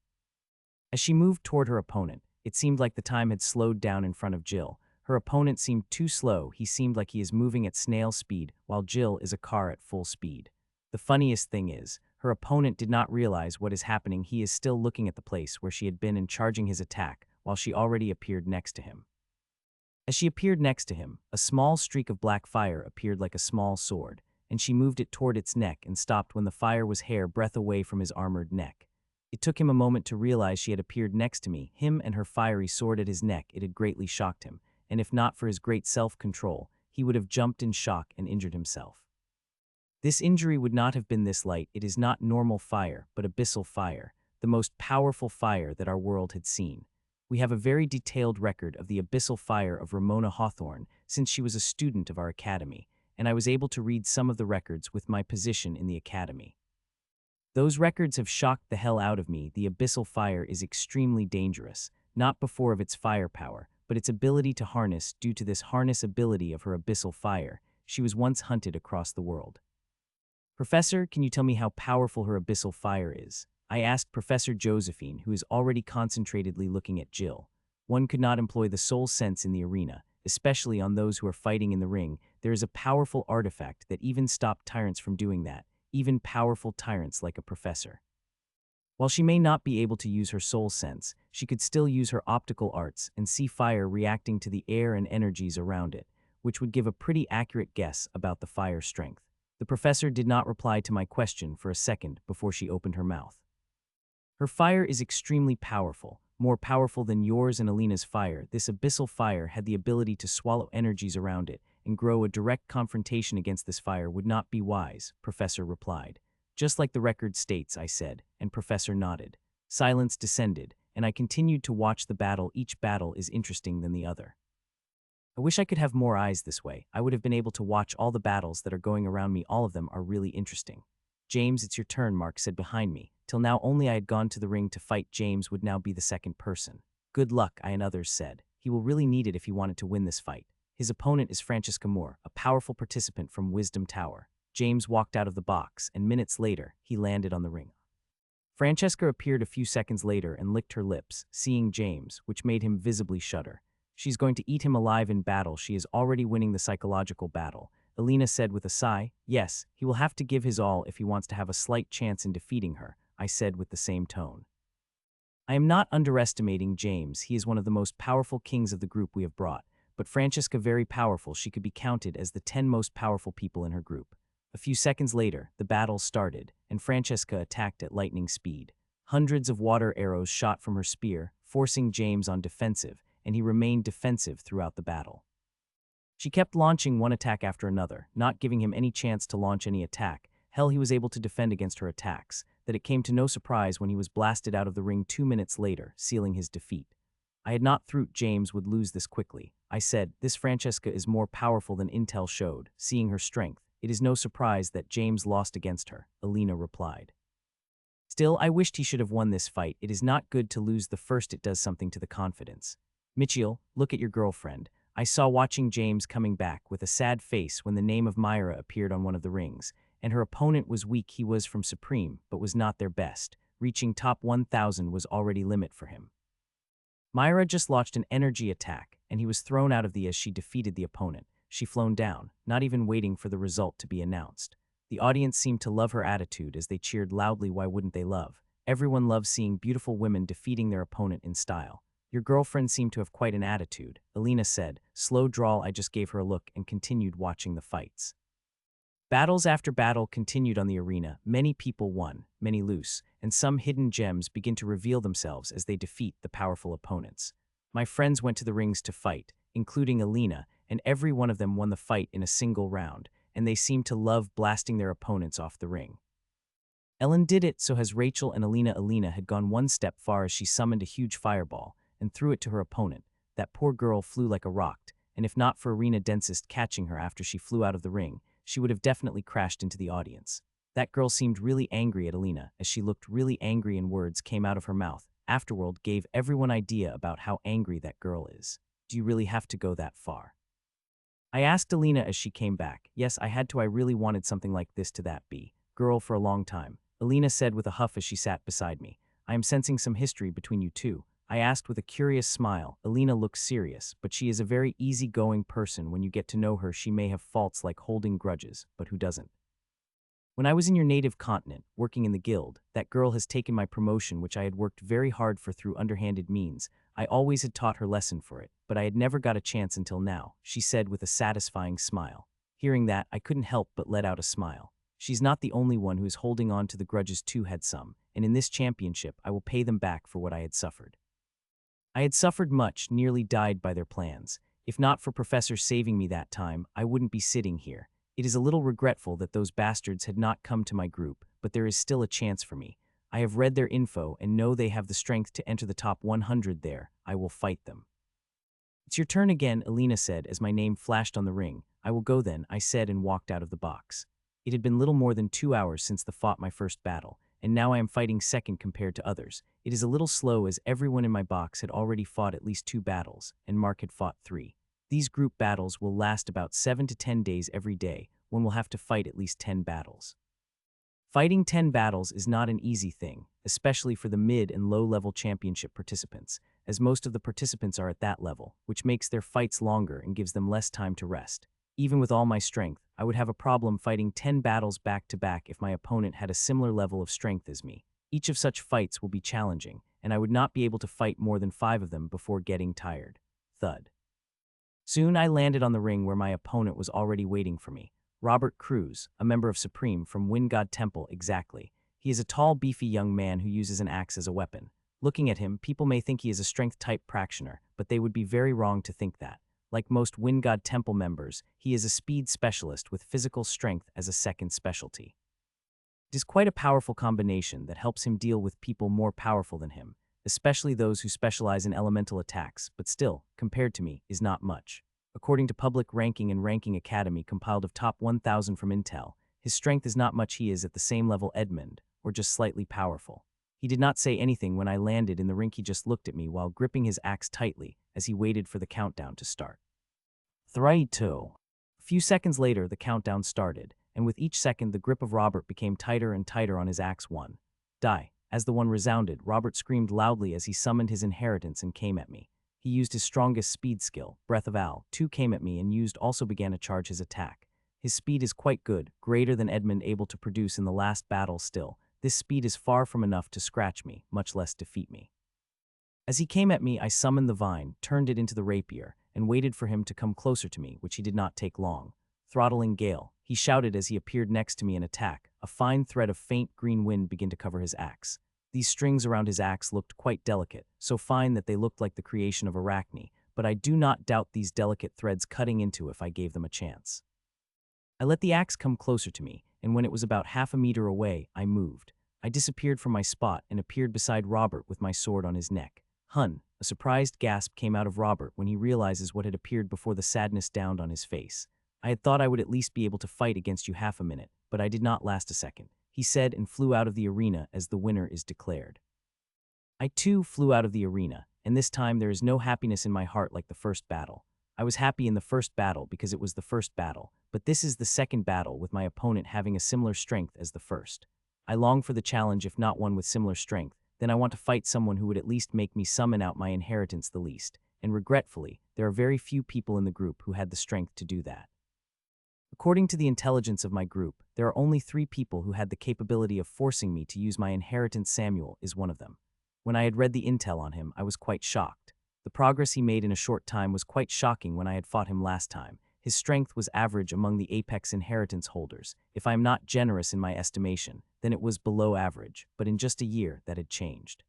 As she moved toward her opponent, it seemed like the time had slowed down in front of Jill. Her opponent seemed too slow. He seemed like he is moving at snail speed, while Jill is a car at full speed. The funniest thing is, her opponent did not realize what is happening. He is still looking at the place where she had been and charging his attack, while she already appeared next to him. As she appeared next to him, a small streak of black fire appeared like a small sword, and she moved it toward its neck and stopped when the fire was hair breadth away from his armored neck. It took him a moment to realize she had appeared next to me, him and her fiery sword at his neck. It had greatly shocked him, and if not for his great self-control, he would have jumped in shock and injured himself. This injury would not have been this light. It is not normal fire, but abyssal fire, the most powerful fire that our world had seen. We have a very detailed record of the abyssal fire of Ramona Hawthorne since she was a student of our academy, and I was able to read some of the records with my position in the academy. Those records have shocked the hell out of me. The abyssal fire is extremely dangerous, not before of its firepower, but its ability to harness. Due to this harness ability of her abyssal fire, she was once hunted across the world. Professor, can you tell me how powerful her abyssal fire is? I asked Professor Josephine, who is already concentratedly looking at Jill. One could not employ the soul sense in the arena, especially on those who are fighting in the ring. There is a powerful artifact that even stopped tyrants from doing that, even powerful tyrants like a professor. While she may not be able to use her soul sense, she could still use her optical arts and see fire reacting to the air and energies around it, which would give a pretty accurate guess about the fire strength. The professor did not reply to my question for a second before she opened her mouth. Her fire is extremely powerful, more powerful than yours and Alina's fire. This abyssal fire had the ability to swallow energies around it and grow. A direct confrontation against this fire would not be wise, Professor replied. Just like the record states, I said, and Professor nodded. Silence descended, and I continued to watch the battle. Each battle is interesting than the other. I wish I could have more eyes this way. I would have been able to watch all the battles that are going around me. All of them are really interesting. James, it's your turn, Mark said behind me. Till now only I had gone to the ring to fight. James would now be the second person. Good luck, I and others said. He will really need it if he wanted to win this fight. His opponent is Francesca Moore, a powerful participant from Wisdom Tower. James walked out of the box, and minutes later, he landed on the ring. Francesca appeared a few seconds later and licked her lips, seeing James, which made him visibly shudder. She's going to eat him alive in battle. She is already winning the psychological battle. Alina said with a sigh. Yes, he will have to give his all if he wants to have a slight chance in defeating her, I said with the same tone. I am not underestimating James. He is one of the most powerful kings of the group we have brought, but Francesca very powerful. She could be counted as the 10 most powerful people in her group. A few seconds later, the battle started, and Francesca attacked at lightning speed. Hundreds of water arrows shot from her spear, forcing James on defensive, and he remained defensive throughout the battle. She kept launching one attack after another, not giving him any chance to launch any attack. Hell, he was able to defend against her attacks, that it came to no surprise when he was blasted out of the ring 2 minutes later, sealing his defeat. I had not thought James would lose this quickly. I said, this Francesca is more powerful than Intel showed, seeing her strength. It is no surprise that James lost against her, Alina replied. Still, I wished he should have won this fight. It is not good to lose the first. It does something to the confidence. Mitchell, look at your girlfriend. I saw watching James coming back with a sad face when the name of Myra appeared on one of the rings, and her opponent was weak. He was from Supreme, but was not their best. Reaching top 1000 was already limit for him. Myra just launched an energy attack, and he was thrown out of the as she defeated the opponent. She flown down, not even waiting for the result to be announced. The audience seemed to love her attitude as they cheered loudly. Why wouldn't they love? Everyone loves seeing beautiful women defeating their opponent in style. Your girlfriend seemed to have quite an attitude, Alina said. Slow drawl. I just gave her a look and continued watching the fights. Battles after battle continued on the arena. Many people won, many lose, and some hidden gems begin to reveal themselves as they defeat the powerful opponents. My friends went to the rings to fight, including Alina, and every one of them won the fight in a single round, and they seemed to love blasting their opponents off the ring. Ellen did it, so has Rachel and Alina. Alina had gone one step far as she summoned a huge fireball and threw it to her opponent. That poor girl flew like a rock, and if not for arena dentist catching her after she flew out of the ring, she would have definitely crashed into the audience. That girl seemed really angry at Alina, as she looked really angry and words came out of her mouth. Afterward gave everyone idea about how angry that girl is. Do you really have to go that far? I asked Alina as she came back. Yes, I had to. I really wanted something like this to that be girl for a long time. Alina said with a huff as she sat beside me. I am sensing some history between you two. I asked with a curious smile. Alina looks serious, but she is a very easygoing person. When you get to know her, she may have faults like holding grudges, but who doesn't? When I was in your native continent, working in the guild, that girl has taken my promotion, which I had worked very hard for through underhanded means. I always had taught her lesson for it, but I had never got a chance until now, she said with a satisfying smile. Hearing that, I couldn't help but let out a smile. She's not the only one who is holding on to the grudges too. Had some, and in this championship, I will pay them back for what I had suffered. I had suffered much, nearly died by their plans. If not for Professor saving me that time, I wouldn't be sitting here. It is a little regretful that those bastards had not come to my group, but there is still a chance for me. I have read their info and know they have the strength to enter the top 100 there. I will fight them. It's your turn again, Alina said as my name flashed on the ring. I will go then, I said and walked out of the box. It had been little more than 2 hours since I fought my first battle, and now I am fighting second compared to others. It is a little slow as everyone in my box had already fought at least 2 battles, and Mark had fought 3. These group battles will last about 7 to 10 days every day, when we'll have to fight at least 10 battles. Fighting 10 battles is not an easy thing, especially for the mid and low-level championship participants, as most of the participants are at that level, which makes their fights longer and gives them less time to rest. Even with all my strength, I would have a problem fighting 10 battles back-to-back if my opponent had a similar level of strength as me. Each of such fights will be challenging, and I would not be able to fight more than 5 of them before getting tired. Thud. Soon I landed on the ring where my opponent was already waiting for me. Robert Cruz, a member of Supreme from Wind God Temple, exactly. He is a tall, beefy young man who uses an axe as a weapon. Looking at him, people may think he is a strength-type practitioner, but they would be very wrong to think that. Like most Wind God Temple members, he is a speed specialist with physical strength as a second specialty. It is quite a powerful combination that helps him deal with people more powerful than him, especially those who specialize in elemental attacks, but still, compared to me, is not much. According to Public Ranking and Ranking Academy compiled of top 1000 from Intel, his strength is not much. He is at the same level Edmund, or just slightly powerful. He did not say anything when I landed in the rink. He just looked at me while gripping his axe tightly as he waited for the countdown to start. 3, 2. A few seconds later, the countdown started, and with each second, the grip of Robert became tighter and tighter on his axe. 1. Die. As the 1 resounded, Robert screamed loudly as he summoned his inheritance and came at me. He used his strongest speed skill, Breath of Al. 2 came at me and also began to charge his attack. His speed is quite good, greater than Edmund able to produce in the last battle still. This speed is far from enough to scratch me, much less defeat me. As he came at me, I summoned the vine, turned it into the rapier, and waited for him to come closer to me, which he did not take long. Throttling gale, he shouted as he appeared next to me in attack. A fine thread of faint green wind began to cover his axe. These strings around his axe looked quite delicate, so fine that they looked like the creation of Arachne, but I do not doubt these delicate threads cutting into if I gave them a chance. I let the axe come closer to me, and when it was about half a meter away, I moved. I disappeared from my spot and appeared beside Robert with my sword on his neck. Hun, a surprised gasp came out of Robert when he realizes what had appeared before the sadness dawned on his face. I had thought I would at least be able to fight against you half a minute, but I did not last a second, he said and flew out of the arena as the winner is declared. I too flew out of the arena, and this time there is no happiness in my heart like the first battle. I was happy in the first battle because it was the first battle, but this is the second battle with my opponent having a similar strength as the first. I long for the challenge if not one with similar strength, then I want to fight someone who would at least make me summon out my inheritance the least, and regretfully, there are very few people in the group who had the strength to do that. According to the intelligence of my group, there are only 3 people who had the capability of forcing me to use my inheritance. Samuel is one of them. When I had read the intel on him, I was quite shocked. The progress he made in a short time was quite shocking when I had fought him last time. His strength was average among the apex inheritance holders. If I am not generous in my estimation, then it was below average, but in just a year that had changed.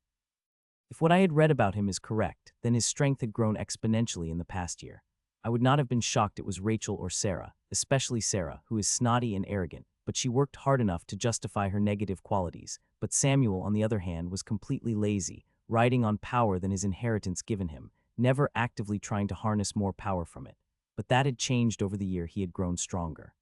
If what I had read about him is correct, then his strength had grown exponentially in the past year. I would not have been shocked it was Rachel or Sarah, especially Sarah, who is snotty and arrogant, but she worked hard enough to justify her negative qualities. But Samuel, on the other hand, was completely lazy, riding on power than his inheritance given him, never actively trying to harness more power from it. But that had changed over the year. He had grown stronger.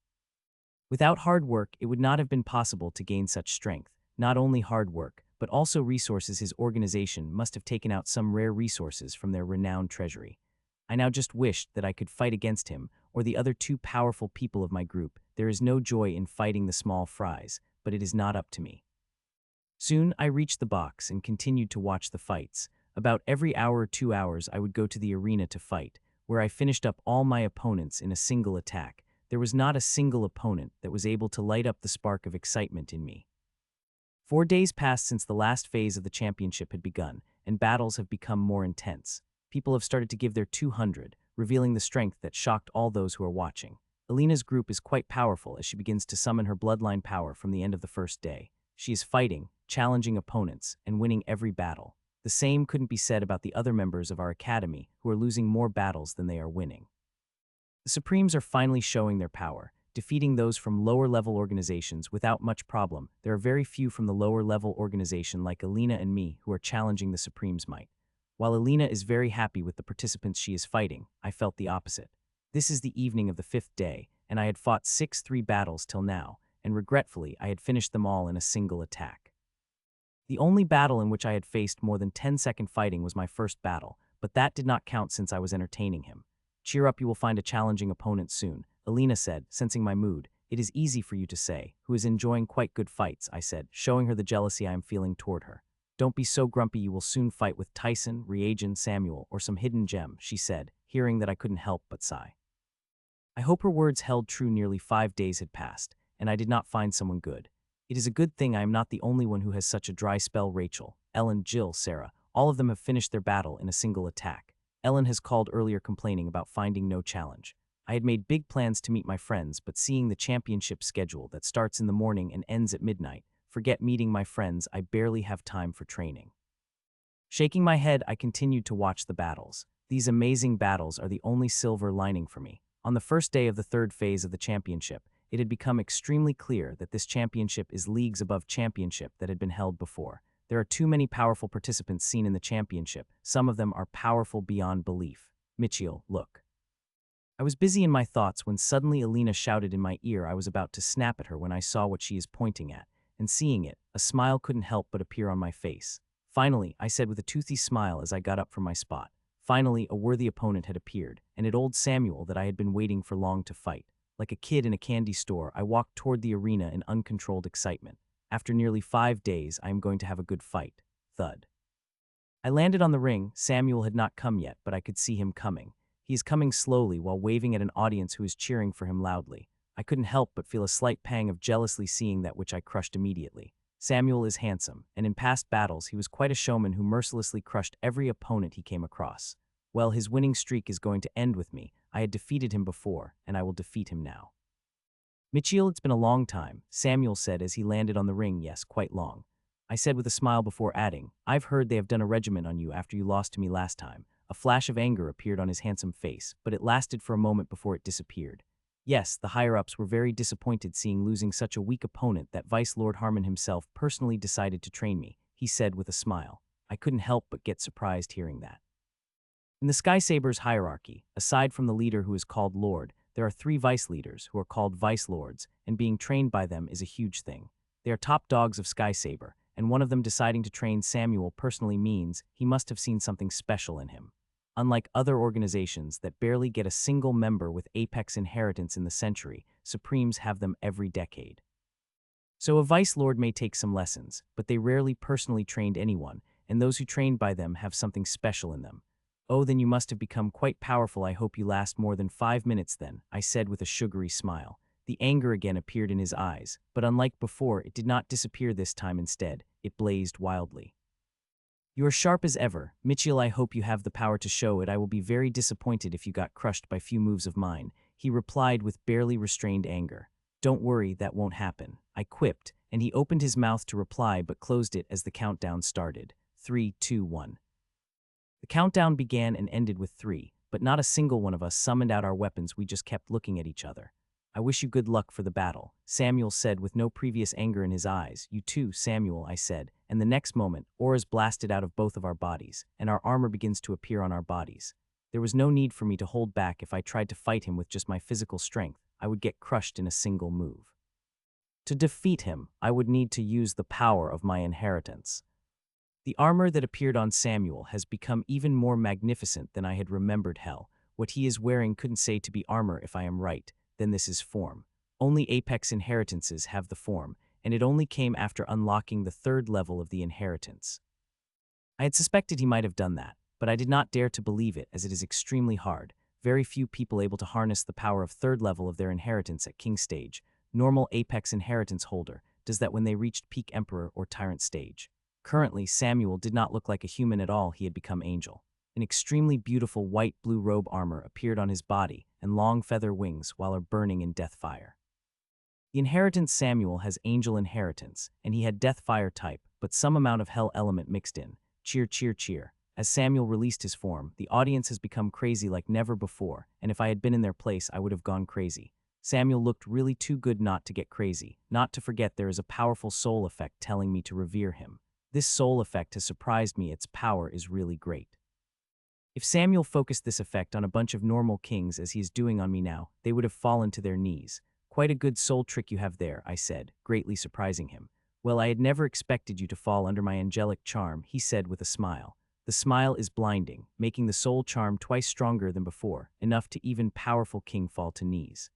Without hard work, it would not have been possible to gain such strength. Not only hard work, but also resources. His organization must have taken out some rare resources from their renowned treasury. I now just wished that I could fight against him or the other 2 powerful people of my group. There is no joy in fighting the small fries, but it is not up to me. Soon I reached the box and continued to watch the fights. About every hour or 2 hours I would go to the arena to fight, where I finished up all my opponents in a single attack. There was not a single opponent that was able to light up the spark of excitement in me. 4 days passed since the last phase of the championship had begun, and battles have become more intense. People have started to give their 200, revealing the strength that shocked all those who are watching. Alina's group is quite powerful as she begins to summon her bloodline power from the end of the first day. She is fighting, challenging opponents, and winning every battle. The same couldn't be said about the other members of our academy, who are losing more battles than they are winning. The Supremes are finally showing their power, defeating those from lower-level organizations without much problem. There are very few from the lower-level organization like Alina and me who are challenging the Supremes' might. While Alina is very happy with the participants she is fighting, I felt the opposite. This is the evening of the 5th day, and I had fought 3 battles till now, and regretfully I had finished them all in a single attack. The only battle in which I had faced more than 10-second fighting was my first battle, but that did not count since I was entertaining him. Cheer up, you will find a challenging opponent soon, Alina said, sensing my mood. It is easy for you to say, who is enjoying quite good fights, I said, showing her the jealousy I am feeling toward her. Don't be so grumpy, you will soon fight with Tyson, Reagent, Samuel, or some hidden gem, she said, hearing that I couldn't help but sigh. I hope her words held true. Nearly 5 days had passed, and I did not find someone good. It is a good thing I am not the only one who has such a dry spell. Rachel, Ellen, Jill, Sarah, all of them have finished their battle in a single attack. Ellen has called earlier complaining about finding no challenge. I had made big plans to meet my friends, but seeing the championship schedule that starts in the morning and ends at midnight, forget meeting my friends, I barely have time for training. Shaking my head, I continued to watch the battles. These amazing battles are the only silver lining for me. On the first day of the 3rd phase of the championship, it had become extremely clear that this championship is leagues above championship that had been held before. There are too many powerful participants seen in the championship. Some of them are powerful beyond belief. Michiel, look. I was busy in my thoughts when suddenly Alina shouted in my ear. I was about to snap at her when I saw what she is pointing at, and seeing it, a smile couldn't help but appear on my face. Finally, I said with a toothy smile as I got up from my spot, Finally, a worthy opponent had appeared, and it old Samuel that I had been waiting for long to fight. Like a kid in a candy store, I walked toward the arena in uncontrolled excitement. After nearly 5 days, I am going to have a good fight. Thud. I landed on the ring. Samuel had not come yet, but I could see him coming. He is coming slowly while waving at an audience who is cheering for him loudly. I couldn't help but feel a slight pang of jealously seeing that which I crushed immediately. Samuel is handsome, and in past battles he was quite a showman who mercilessly crushed every opponent he came across. Well, his winning streak is going to end with me. I had defeated him before, and I will defeat him now. Mitchell, it's been a long time, Samuel said as he landed on the ring. Yes, quite long. I said with a smile before adding, I've heard they have done a regiment on you after you lost to me last time. A flash of anger appeared on his handsome face, but it lasted for a moment before it disappeared. Yes, the higher-ups were very disappointed seeing losing such a weak opponent that Vice Lord Harmon himself personally decided to train me, he said with a smile. I couldn't help but get surprised hearing that. In the Sky Sabers hierarchy, aside from the leader who is called Lord, there are 3 vice leaders who are called Vice Lords, and being trained by them is a huge thing. They are top dogs of Sky Saber, and one of them deciding to train Samuel personally means he must have seen something special in him. Unlike other organizations that barely get a single member with apex inheritance in the century, Supremes have them every decade. So a Vice Lord may take some lessons, but they rarely personally trained anyone, and those who trained by them have something special in them. Oh, then you must have become quite powerful. I hope you last more than 5 minutes then, I said with a sugary smile. The anger again appeared in his eyes, but unlike before, it did not disappear this time. Instead, it blazed wildly. You are sharp as ever, Mitchell. I hope you have the power to show it. I will be very disappointed if you got crushed by few moves of mine, he replied with barely restrained anger. Don't worry, that won't happen, I quipped, and he opened his mouth to reply but closed it as the countdown started. 3, 2, 1. The countdown began and ended with 3, but not a single one of us summoned out our weapons. We just kept looking at each other. I wish you good luck for the battle, Samuel said with no previous anger in his eyes. You too, Samuel, I said, and the next moment, auras blasted out of both of our bodies, and our armor begins to appear on our bodies. There was no need for me to hold back. If I tried to fight him with just my physical strength, I would get crushed in a single move. To defeat him, I would need to use the power of my inheritance. The armor that appeared on Samuel has become even more magnificent than I had remembered. Hell, what he is wearing couldn't say to be armor if I am right. Then this is form. Only apex inheritances have the form, and it only came after unlocking the 3rd level of the inheritance. I had suspected he might have done that, but I did not dare to believe it as it is extremely hard. Very few people able to harness the power of 3rd level of their inheritance at King stage. Normal apex inheritance holder does that when they reached peak Emperor or Tyrant stage. Currently, Samuel did not look like a human at all. He had become angel. An extremely beautiful white-blue robe armor appeared on his body and long feather wings while are burning in death fire. The inheritance Samuel has angel inheritance, and he had death fire type, but some amount of hell element mixed in. Cheer, cheer, cheer. As Samuel released his form, the audience has become crazy like never before, and if I had been in their place, I would have gone crazy. Samuel looked really too good not to get crazy. Not to forget there is a powerful soul effect telling me to revere him. This soul effect has surprised me. Its power is really great. If Samuel focused this effect on a bunch of normal kings as he is doing on me now, they would have fallen to their knees. Quite a good soul trick you have there, I said, greatly surprising him. Well, I had never expected you to fall under my angelic charm, he said with a smile. The smile is blinding, making the soul charm twice stronger than before, enough to even powerful king fall to knees.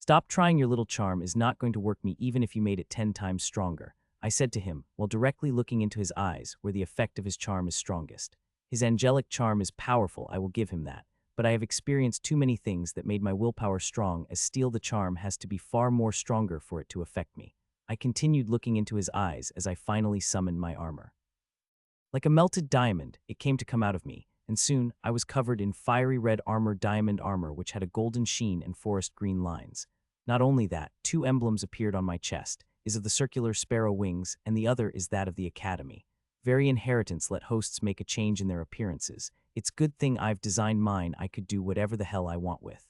Stop trying, your little charm is not going to work me even if you made it 10 times stronger, I said to him, while directly looking into his eyes where the effect of his charm is strongest. His angelic charm is powerful, I will give him that, but I have experienced too many things that made my willpower strong, as steel the charm has to be far more stronger for it to affect me. I continued looking into his eyes as I finally summoned my armor. Like a melted diamond, it came to come out of me, and soon I was covered in fiery red armor, diamond armor which had a golden sheen and forest green lines. Not only that, 2 emblems appeared on my chest, is of the circular sparrow wings, and the other is that of the academy. Very inheritance let hosts make a change in their appearances. It's good thing I've designed mine. I could do whatever the hell I want with.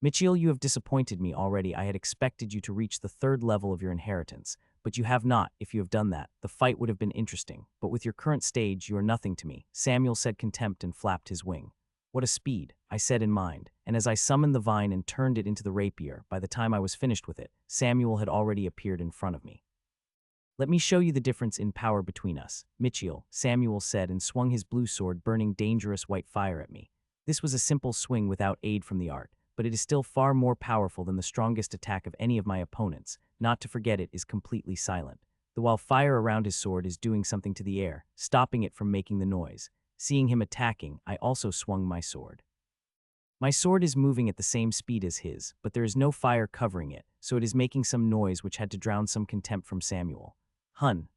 Mitchell, you have disappointed me already. I had expected you to reach the 3rd level of your inheritance, but you have not. If you have done that, the fight would have been interesting, but with your current stage, you are nothing to me, Samuel said contempt and flapped his wing. What a speed, I said in mind, and as I summoned the vine and turned it into the rapier, by the time I was finished with it, Samuel had already appeared in front of me. Let me show you the difference in power between us, Mitchell, Samuel said and swung his blue sword burning dangerous white fire at me. This was a simple swing without aid from the art, but it is still far more powerful than the strongest attack of any of my opponents. Not to forget it is completely silent. The while fire around his sword is doing something to the air, stopping it from making the noise. Seeing him attacking, I also swung my sword. My sword is moving at the same speed as his, but there is no fire covering it, so it is making some noise which had to drown some contempt from Samuel.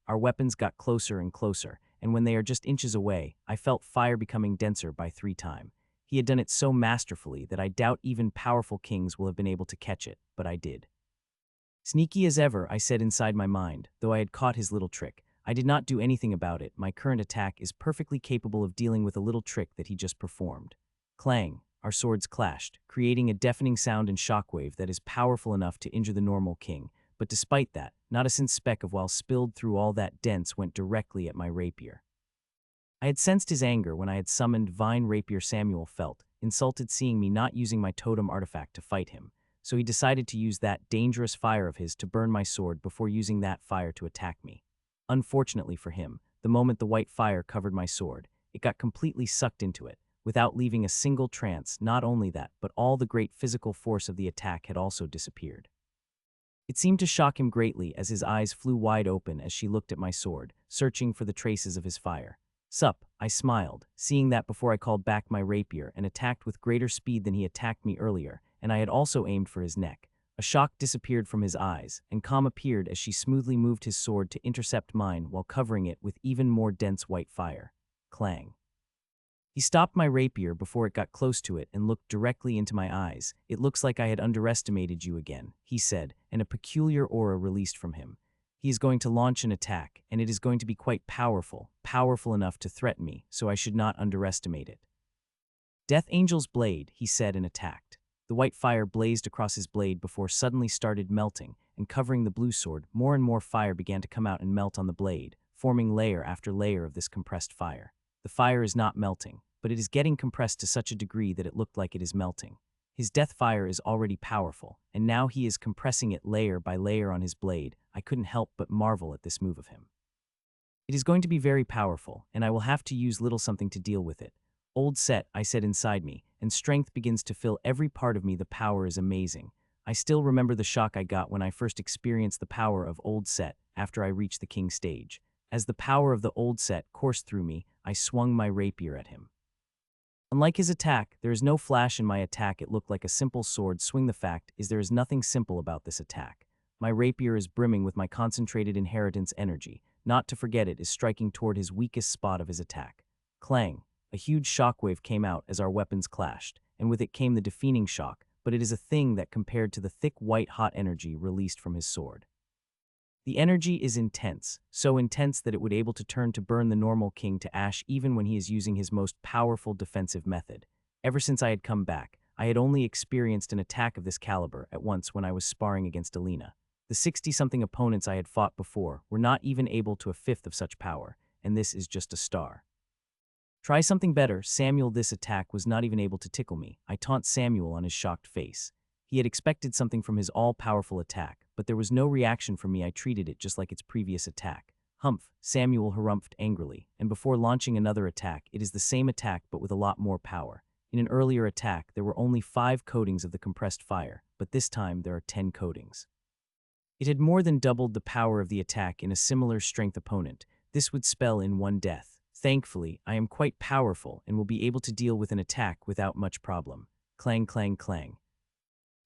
Our weapons got closer and closer, and when they are just inches away, I felt fire becoming denser by 3 times. He had done it so masterfully that I doubt even powerful kings will have been able to catch it, but I did. Sneaky as ever, I said inside my mind, though I had caught his little trick. I did not do anything about it. My current attack is perfectly capable of dealing with a little trick that he just performed. Clang, our swords clashed, creating a deafening sound and shockwave that is powerful enough to injure the normal king. But despite that, not a single speck of while spilled through all that dents went directly at my rapier. I had sensed his anger when I had summoned Vine Rapier. Samuel felt insulted seeing me not using my totem artifact to fight him, so he decided to use that dangerous fire of his to burn my sword before using that fire to attack me. Unfortunately for him, the moment the white fire covered my sword, it got completely sucked into it, without leaving a single trance. Not only that, but all the great physical force of the attack had also disappeared. It seemed to shock him greatly as his eyes flew wide open as she looked at my sword, searching for the traces of his fire. Sup, I smiled, seeing that before I called back my rapier and attacked with greater speed than he attacked me earlier, and I had also aimed for his neck. A shock disappeared from his eyes, and calm appeared as she smoothly moved his sword to intercept mine while covering it with even more dense white fire. Clang. He stopped my rapier before it got close to it and looked directly into my eyes. It looks like I had underestimated you again, he said, and a peculiar aura released from him. He is going to launch an attack, and it is going to be quite powerful enough to threaten me, so I should not underestimate it. Death Angel's blade, he said and attacked. The white fire blazed across his blade before suddenly started melting, and covering the blue sword, more and more fire began to come out and melt on the blade, forming layer after layer of this compressed fire. The fire is not melting, but it is getting compressed to such a degree that it looked like it is melting. His death fire is already powerful, and now he is compressing it layer by layer on his blade. I couldn't help but marvel at this move of him. It is going to be very powerful, and I will have to use little something to deal with it. Old set, I said inside me, and strength begins to fill every part of me. The power is amazing. I still remember the shock I got when I first experienced the power of old set after I reached the king stage. As the power of the old set coursed through me, I swung my rapier at him. Unlike his attack, there is no flash in my attack. It looked like a simple sword swing. The fact is there is nothing simple about this attack. My rapier is brimming with my concentrated inheritance energy. Not to forget it is striking toward his weakest spot of his attack. Clang! A huge shockwave came out as our weapons clashed, and with it came the defeating shock, but it is a thing that compared to the thick white-hot energy released from his sword. The energy is intense, so intense that it would able to turn to burn the normal king to ash even when he is using his most powerful defensive method. Ever since I had come back, I had only experienced an attack of this caliber at once when I was sparring against Alina. The 60-something opponents I had fought before were not even able to a fifth of such power, and this is just a star. Try something better, Samuel. This attack was not even able to tickle me. I taunt Samuel on his shocked face. He had expected something from his all-powerful attack, but there was no reaction from me. I treated it just like its previous attack. Humph, Samuel harumphed angrily, and before launching another attack, it is the same attack but with a lot more power. In an earlier attack, there were only 5 coatings of the compressed fire, but this time there are 10 coatings. It had more than doubled the power of the attack in a similar strength opponent. This would spell in 1 death. Thankfully, I am quite powerful and will be able to deal with an attack without much problem. Clang, clang, clang.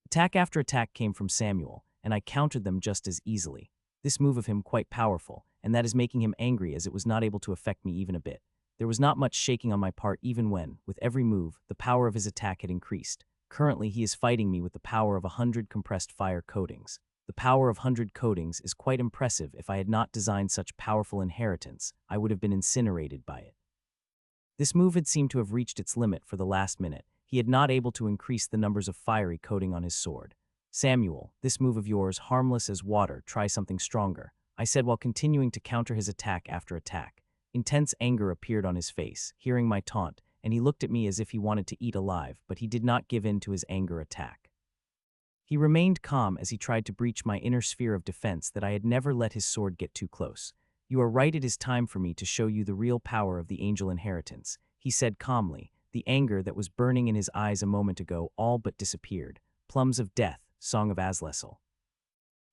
Attack after attack came from Samuel, and I countered them just as easily. This move of him quite powerful, and that is making him angry as it was not able to affect me even a bit. There was not much shaking on my part even when, with every move, the power of his attack had increased. Currently, he is fighting me with the power of 100 compressed fire coatings. The power of 100 coatings is quite impressive. If I had not designed such powerful inheritance, I would have been incinerated by it. This move had seemed to have reached its limit for the last minute. He had not able to increase the numbers of fiery coating on his sword. Samuel, this move of yours, harmless as water, try something stronger, I said while continuing to counter his attack after attack. Intense anger appeared on his face, hearing my taunt, and he looked at me as if he wanted to eat alive, but he did not give in to his anger attack. He remained calm as he tried to breach my inner sphere of defense that I had never let his sword get too close. "You are right, it is time for me to show you the real power of the angel inheritance," he said calmly. The anger that was burning in his eyes a moment ago all but disappeared. Plums of Death, Song of Azlesel.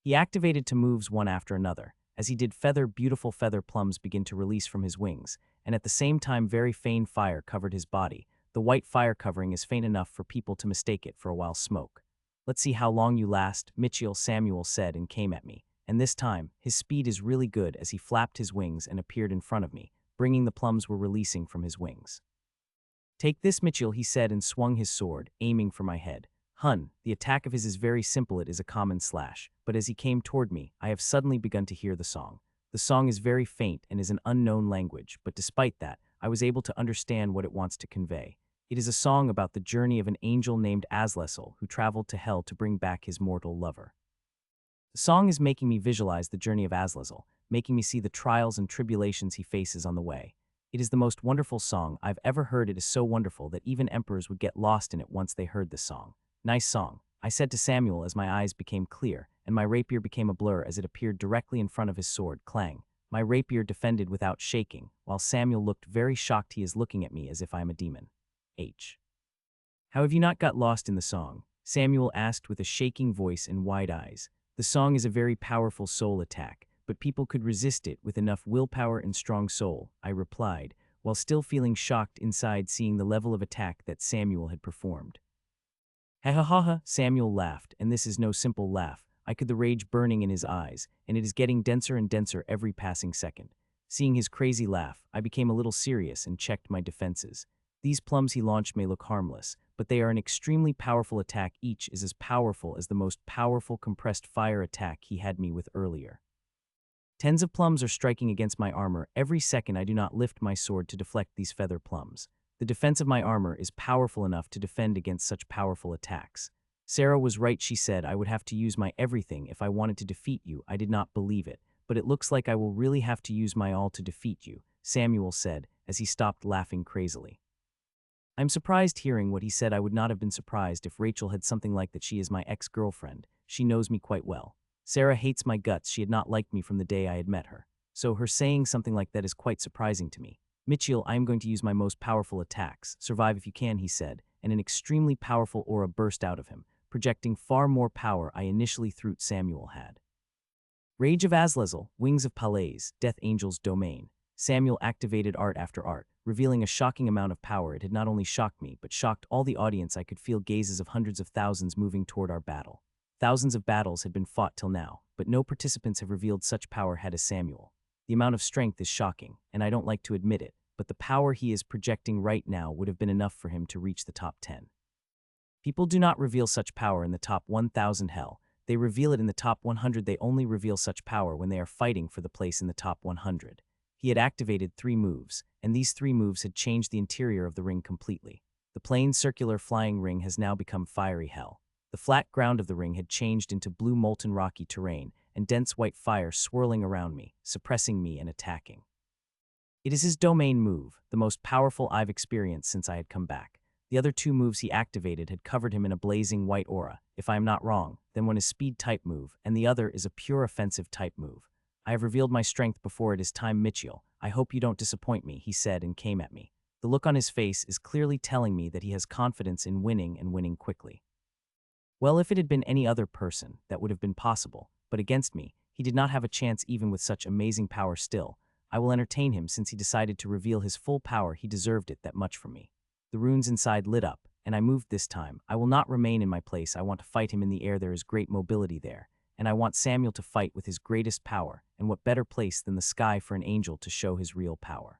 He activated two moves one after another. As he did, beautiful feather plums begin to release from his wings, and at the same time very faint fire covered his body. The white fire covering is faint enough for people to mistake it for a while smoke. "Let's see how long you last," Samuel said and came at me. And this time, his speed is really good as he flapped his wings and appeared in front of me, bringing the plums were releasing from his wings. "Take this, Mitchell," he said and swung his sword, aiming for my head. The attack of his is very simple, it is a common slash, but as he came toward me, I have suddenly begun to hear the song. The song is very faint and is an unknown language, but despite that, I was able to understand what it wants to convey. It is a song about the journey of an angel named Azlesel who traveled to hell to bring back his mortal lover. The song is making me visualize the journey of Azlesel, making me see the trials and tribulations he faces on the way. It is the most wonderful song I've ever heard. It is so wonderful that even emperors would get lost in it once they heard this song. "Nice song," I said to Samuel as my eyes became clear, and my rapier became a blur as it appeared directly in front of his sword. Clang. My rapier defended without shaking, while Samuel looked very shocked. He is looking at me as if I am a demon. "How have you not got lost in the song?" Samuel asked with a shaking voice and wide eyes. "The song is a very powerful soul attack, but people could resist it with enough willpower and strong soul," I replied, while still feeling shocked inside seeing the level of attack that Samuel had performed. "Ha ha ha ha," Samuel laughed, and this is no simple laugh. I could the rage burning in his eyes, and it is getting denser and denser every passing second. Seeing his crazy laugh, I became a little serious and checked my defenses. These plums he launched may look harmless, but they are an extremely powerful attack. Each is as powerful as the most powerful compressed fire attack he had me with earlier. Tens of plums are striking against my armor. Every second I do not lift my sword to deflect these feather plums. The defense of my armor is powerful enough to defend against such powerful attacks. "Sarah was right," she said. "I would have to use my everything if I wanted to defeat you." I did not believe it, but it looks like I will really have to use my all to defeat you, Samuel said as he stopped laughing crazily. I'm surprised hearing what he said. I would not have been surprised if Rachel had something like that. She is my ex-girlfriend. She knows me quite well. Sarah hates my guts. She had not liked me from the day I had met her. So her saying something like that is quite surprising to me. "Mitchell, I am going to use my most powerful attacks. Survive if you can," he said, and an extremely powerful aura burst out of him, projecting far more power I initially thought Samuel had. Rage of Azlesel, Wings of Palais, Death Angel's Domain. Samuel activated art after art, revealing a shocking amount of power. It had not only shocked me, but shocked all the audience. I could feel gazes of hundreds of thousands moving toward our battle. Thousands of battles had been fought till now, but no participants have revealed such power had as Samuel. The amount of strength is shocking, and I don't like to admit it, but the power he is projecting right now would have been enough for him to reach the top 10. People do not reveal such power in the top 1,000 hell. They reveal it in the top 100. They only reveal such power when they are fighting for the place in the top 100. He had activated 3 moves, and these 3 moves had changed the interior of the ring completely. The plain circular flying ring has now become fiery hell. The flat ground of the ring had changed into blue molten rocky terrain, and dense white fire swirling around me, suppressing me and attacking. It is his domain move, the most powerful I've experienced since I had come back. The other 2 moves he activated had covered him in a blazing white aura, if I am not wrong. Then one is speed type move, and the other is a pure offensive type move. "I have revealed my strength before. It is time, Mitchell. I hope you don't disappoint me," he said and came at me. The look on his face is clearly telling me that he has confidence in winning and winning quickly. Well, if it had been any other person, that would have been possible, but against me, he did not have a chance even with such amazing power. Still, I will entertain him since he decided to reveal his full power. He deserved it that much from me. The runes inside lit up, and I moved this time. I will not remain in my place. I want to fight him in the air. There is great mobility there, and I want Samuel to fight with his greatest power, and what better place than the sky for an angel to show his real power.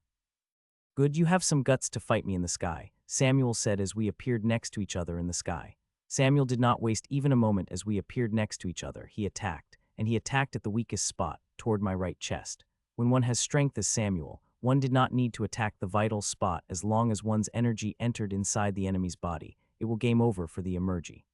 "Good, you have some guts to fight me in the sky," Samuel said as we appeared next to each other in the sky. Samuel did not waste even a moment. As we appeared next to each other, he attacked, and he attacked at the weakest spot, toward my right chest. When one has strength as Samuel, one did not need to attack the vital spot. As long as one's energy entered inside the enemy's body, it will game over for the emergy.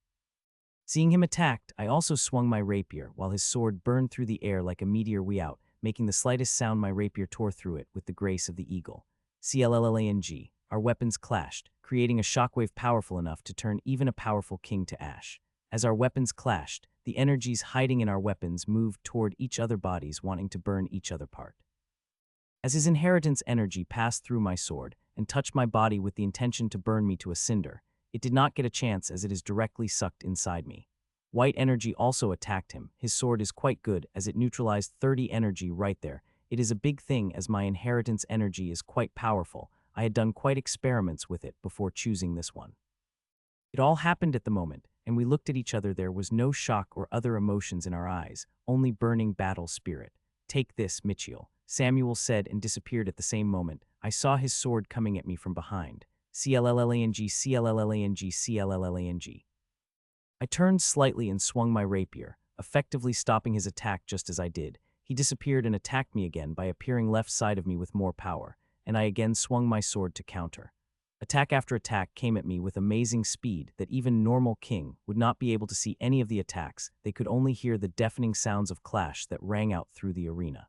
Seeing him attacked, I also swung my rapier, while his sword burned through the air like a meteor. We out, making the slightest sound. My rapier tore through it with the grace of the eagle. Cllang, our weapons clashed, creating a shockwave powerful enough to turn even a powerful king to ash. As our weapons clashed, the energies hiding in our weapons moved toward each other's bodies, wanting to burn each other apart. As his inheritance energy passed through my sword and touched my body with the intention to burn me to a cinder, it did not get a chance as it is directly sucked inside me. White energy also attacked him. His sword is quite good as it neutralized 30 energy right there. It is a big thing as my inheritance energy is quite powerful. I had done quite experiments with it before choosing this one. It all happened at the moment, and we looked at each other. There was no shock or other emotions in our eyes, only burning battle spirit. "Take this, Mitchell," Samuel said and disappeared at the same moment. I saw his sword coming at me from behind. Cllang, cllang, cllang. I turned slightly and swung my rapier, effectively stopping his attack just as I did. He disappeared and attacked me again by appearing left side of me with more power, and I again swung my sword to counter. Attack after attack came at me with amazing speed that even normal king would not be able to see any of the attacks. They could only hear the deafening sounds of clash that rang out through the arena.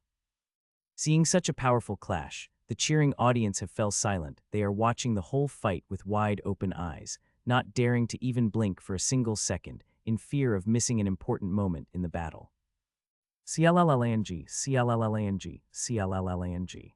Seeing such a powerful clash, the cheering audience have fell silent. They are watching the whole fight with wide open eyes, not daring to even blink for a single second, in fear of missing an important moment in the battle. Cllang, cllang, cllang.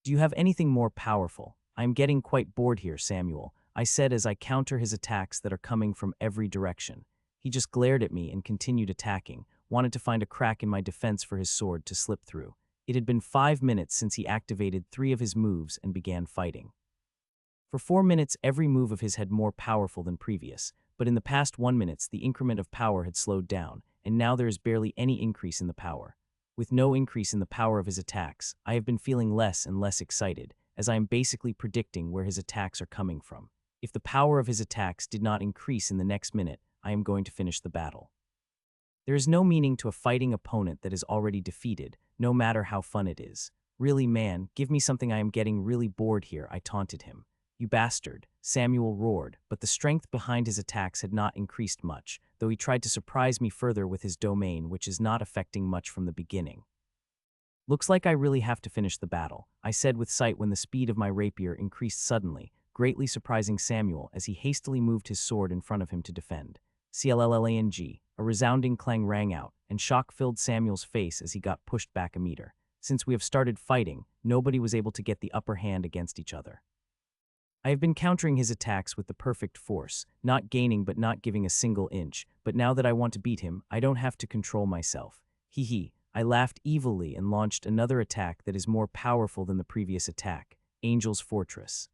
Do you have anything more powerful? I am getting quite bored here, Samuel, I said as I counter his attacks that are coming from every direction. He just glared at me and continued attacking, wanted to find a crack in my defense for his sword to slip through. It had been 5 minutes since he activated 3 of his moves and began fighting. For 4 minutes, every move of his had more powerful than previous, but in the past 1 minute, the increment of power had slowed down, and now there is barely any increase in the power. With no increase in the power of his attacks, I have been feeling less and less excited, as I am basically predicting where his attacks are coming from. If the power of his attacks did not increase in the next minute, I am going to finish the battle. There is no meaning to a fighting opponent that is already defeated, no matter how fun it is. Really, man, give me something. I am getting really bored here, I taunted him. You bastard, Samuel roared, but the strength behind his attacks had not increased much, though he tried to surprise me further with his domain, which is not affecting much from the beginning. Looks like I really have to finish the battle, I said with sight when the speed of my rapier increased suddenly, greatly surprising Samuel as he hastily moved his sword in front of him to defend. Cllang, a resounding clang rang out, and shock filled Samuel's face as he got pushed back a meter. Since we have started fighting, nobody was able to get the upper hand against each other. I have been countering his attacks with the perfect force, not gaining but not giving a single inch, but now that I want to beat him, I don't have to control myself. Hee. I laughed evilly and launched another attack that is more powerful than the previous attack, Angel's Fortress.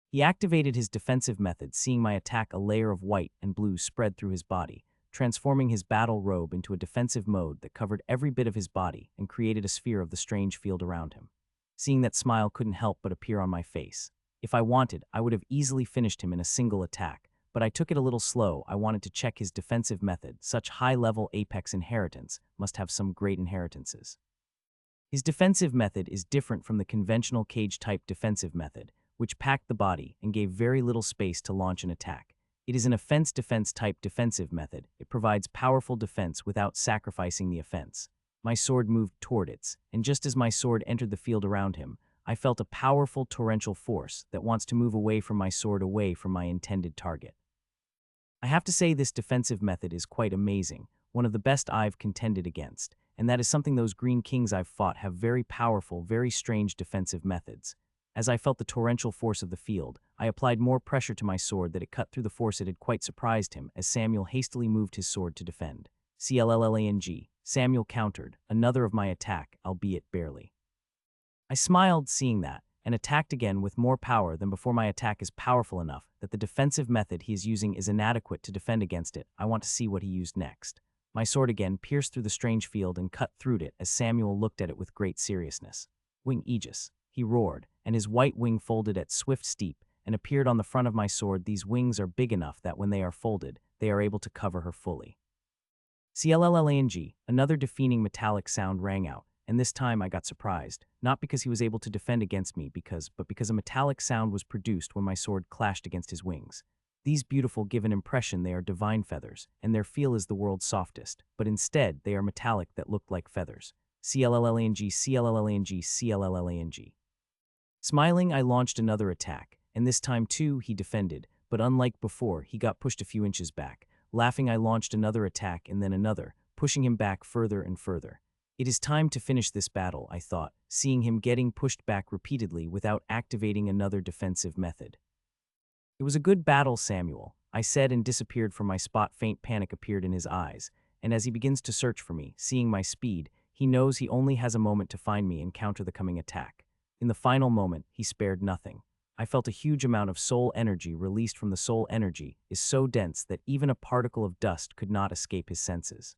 He activated his defensive method, seeing my attack a layer of white and blue spread through his body, transforming his battle robe into a defensive mode that covered every bit of his body and created a sphere of the strange field around him. Seeing that, smile couldn't help but appear on my face. If I wanted, I would have easily finished him in a single attack, but I took it a little slow. I wanted to check his defensive method. Such high-level apex inheritance must have some great inheritances. His defensive method is different from the conventional cage-type defensive method, which packed the body and gave very little space to launch an attack. It is an offense-defense type defensive method. It provides powerful defense without sacrificing the offense. My sword moved toward it, and just as my sword entered the field around him, I felt a powerful torrential force that wants to move away from my sword, away from my intended target. I have to say this defensive method is quite amazing, one of the best I've contended against, and that is something those green kings I've fought have very powerful, very strange defensive methods. As I felt the torrential force of the field, I applied more pressure to my sword that it cut through the force. It had quite surprised him as Samuel hastily moved his sword to defend. Cllang, Samuel countered, another of my attack, albeit barely. I smiled seeing that, and attacked again with more power than before. My attack is powerful enough that the defensive method he is using is inadequate to defend against it. I want to see what he used next. My sword again pierced through the strange field and cut through it as Samuel looked at it with great seriousness. Wing Aegis, he roared, and his white wing folded at swift steep and appeared on the front of my sword. These wings are big enough that when they are folded, they are able to cover her fully. Cllang, another deafening metallic sound rang out, and this time I got surprised, not because he was able to defend against me but because a metallic sound was produced when my sword clashed against his wings. These beautiful give an impression they are divine feathers, and their feel is the world's softest, but instead they are metallic that looked like feathers. Cllang, cllang, cllang. Smiling, I launched another attack, and this time too he defended, but unlike before, he got pushed a few inches back, Laughing, I launched another attack and then another, pushing him back further and further. It is time to finish this battle, I thought, seeing him getting pushed back repeatedly without activating another defensive method. It was a good battle, Samuel, I said and disappeared from my spot. Faint panic appeared in his eyes, and as he begins to search for me, seeing my speed, he knows he only has a moment to find me and counter the coming attack. In the final moment, he spared nothing. I felt a huge amount of soul energy released from the soul energy is so dense that even a particle of dust could not escape his senses.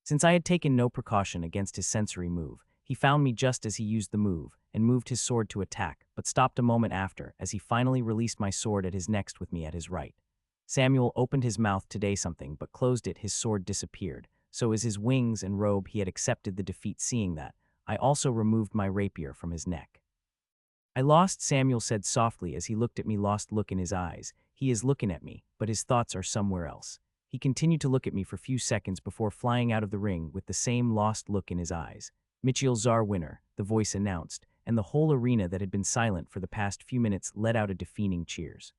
Since I had taken no precaution against his sensory move, he found me just as he used the move and moved his sword to attack, but stopped a moment after as he finally released my sword at his next with me at his right. Samuel opened his mouth to say something but closed it. His sword disappeared, so as his wings and robe he had accepted the defeat. Seeing that, I also removed my rapier from his neck. I lost, Samuel said softly as he looked at me. Lost look in his eyes. He is looking at me, but his thoughts are somewhere else. He continued to look at me for a few seconds before flying out of the ring with the same lost look in his eyes. Mitchell Czar winner, the voice announced, and the whole arena that had been silent for the past few minutes let out a deafening cheers.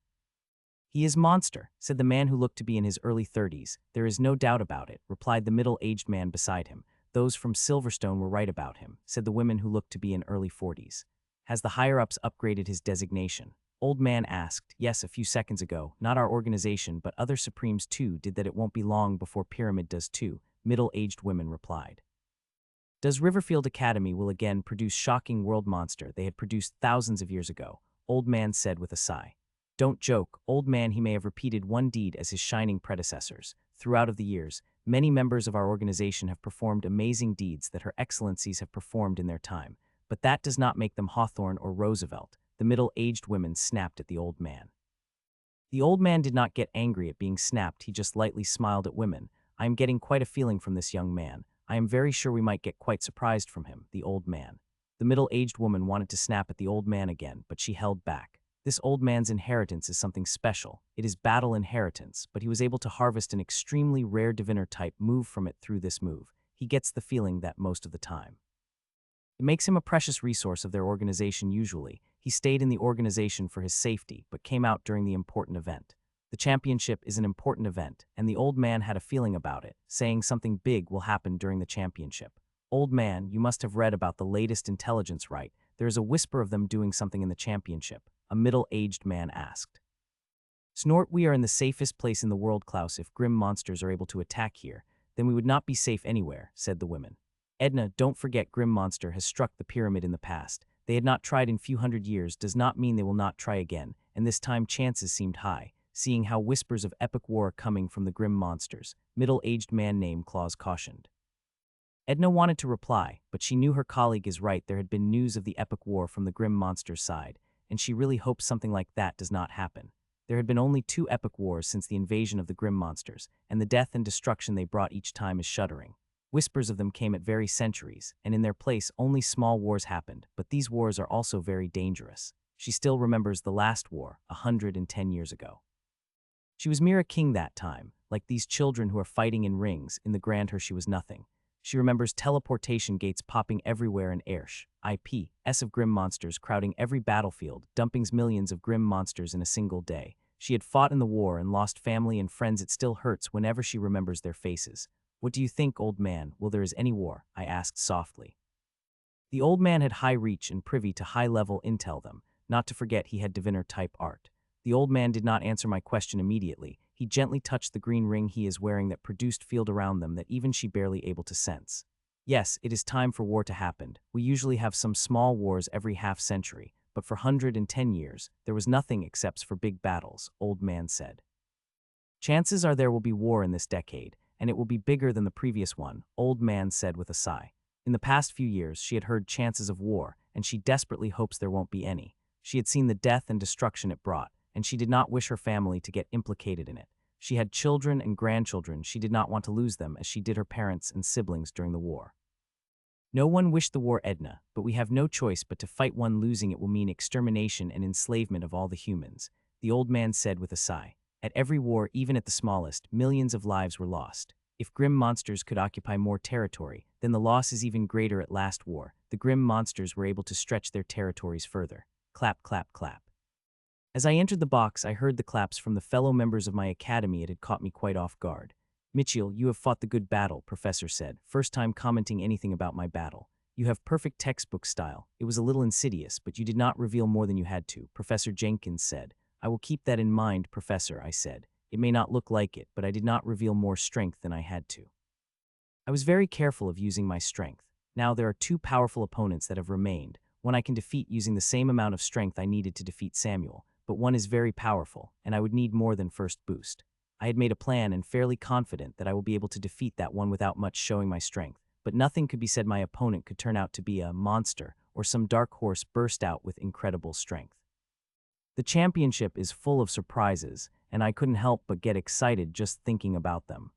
He is monster, said the man who looked to be in his early 30s. There is no doubt about it, replied the middle-aged man beside him. Those from Silverstone were right about him, said the women who looked to be in early 40s. Has the higher-ups upgraded his designation? Old man asked. Yes, a few seconds ago. Not our organization, but other Supremes too did that. It won't be long before Pyramid does too, middle-aged women replied. Does Riverfield Academy will again produce shocking world monster they had produced thousands of years ago? Old man said with a sigh. Don't joke, old man. He may have repeated one deed as his shining predecessors. Throughout of the years, many members of our organization have performed amazing deeds that Her Excellencies have performed in their time, but that does not make them Hawthorne or Roosevelt. The middle-aged women snapped at the old man. The old man did not get angry at being snapped. He just lightly smiled at women. I am getting quite a feeling from this young man. I am very sure we might get quite surprised from him, the old man. The middle-aged woman wanted to snap at the old man again, but she held back. This old man's inheritance is something special. It is battle inheritance, but he was able to harvest an extremely rare diviner-type move from it through this move. He gets the feeling that most of the time. It makes him a precious resource of their organization usually. He stayed in the organization for his safety, but came out during the important event. The championship is an important event, and the old man had a feeling about it, saying something big will happen during the championship. Old man, you must have read about the latest intelligence, right? There is a whisper of them doing something in the championship, a middle-aged man asked. Snort, we are in the safest place in the world, Klaus. If grim monsters are able to attack here, then we would not be safe anywhere, said the women. Edna, don't forget grim monster has struck the pyramid in the past. They had not tried in few hundred years does not mean they will not try again, and this time chances seemed high, seeing how whispers of epic war are coming from the grim monsters. Middle-aged man named Claus cautioned. Edna wanted to reply, but she knew her colleague is right. There had been news of the epic war from the grim monsters' side, and she really hopes something like that does not happen. There had been only 2 epic wars since the invasion of the grim monsters, and the death and destruction they brought each time is shuddering. Whispers of them came at very centuries, and in their place only small wars happened, but these wars are also very dangerous. She still remembers the last war, 110 years ago. She was mere a king that time, like these children who are fighting in rings. In the grand her she was nothing. She remembers teleportation gates popping everywhere in Airsh, IPs of grim monsters crowding every battlefield, dumpings millions of grim monsters in a single day. She had fought in the war and lost family and friends. It still hurts whenever she remembers their faces. What do you think, old man? Will there is any war? I asked softly. The old man had high reach and privy to high-level intel them, not to forget he had diviner-type art. The old man did not answer my question immediately. He gently touched the green ring he is wearing that produced field around them that even she barely able to sense. Yes, it is time for war to happen. We usually have some small wars every half-century, but for 110 years, there was nothing except for big battles, old man said. Chances are there will be war in this decade, and it will be bigger than the previous one, old man said with a sigh. In the past few years, she had heard chances of war, and she desperately hopes there won't be any. She had seen the death and destruction it brought, and she did not wish her family to get implicated in it. She had children and grandchildren. She did not want to lose them as she did her parents and siblings during the war. No one wished the war, Edna, but we have no choice but to fight one. Losing it will mean extermination and enslavement of all the humans, the old man said with a sigh. At every war, even at the smallest, millions of lives were lost. If grim monsters could occupy more territory, then the loss is even greater. At last war, the grim monsters were able to stretch their territories further. Clap, clap, clap. As I entered the box, I heard the claps from the fellow members of my academy. It had caught me quite off guard. Mitchell, you have fought the good battle, Professor said, first time commenting anything about my battle. You have perfect textbook style. It was a little insidious, but you did not reveal more than you had to, Professor Jenkins said. I will keep that in mind, Professor, I said. It may not look like it, but I did not reveal more strength than I had to. I was very careful of using my strength. Now there are two powerful opponents that have remained. One I can defeat using the same amount of strength I needed to defeat Samuel, but one is very powerful, and I would need more than first boost. I had made a plan and fairly confident that I will be able to defeat that one without much showing my strength, but nothing could be said my opponent could turn out to be a monster or some dark horse burst out with incredible strength. The championship is full of surprises, and I couldn't help but get excited just thinking about them.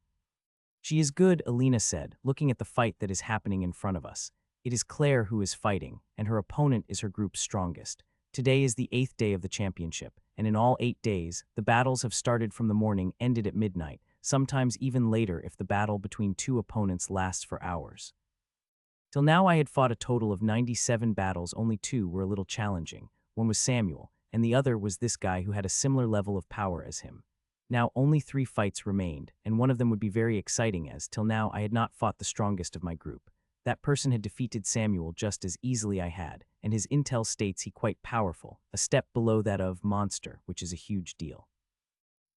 She is good, Alina said, looking at the fight that is happening in front of us. It is Claire who is fighting, and her opponent is her group's strongest. Today is the 8th day of the championship, and in all 8 days, the battles have started from the morning, ended at midnight, sometimes even later if the battle between two opponents lasts for hours. Till now I had fought a total of 97 battles, only 2 were a little challenging. One was Samuel, and the other was this guy who had a similar level of power as him. Now only 3 fights remained, and one of them would be very exciting as, till now, I had not fought the strongest of my group. That person had defeated Samuel just as easily I had, and his intel states he quite powerful, a step below that of monster, which is a huge deal.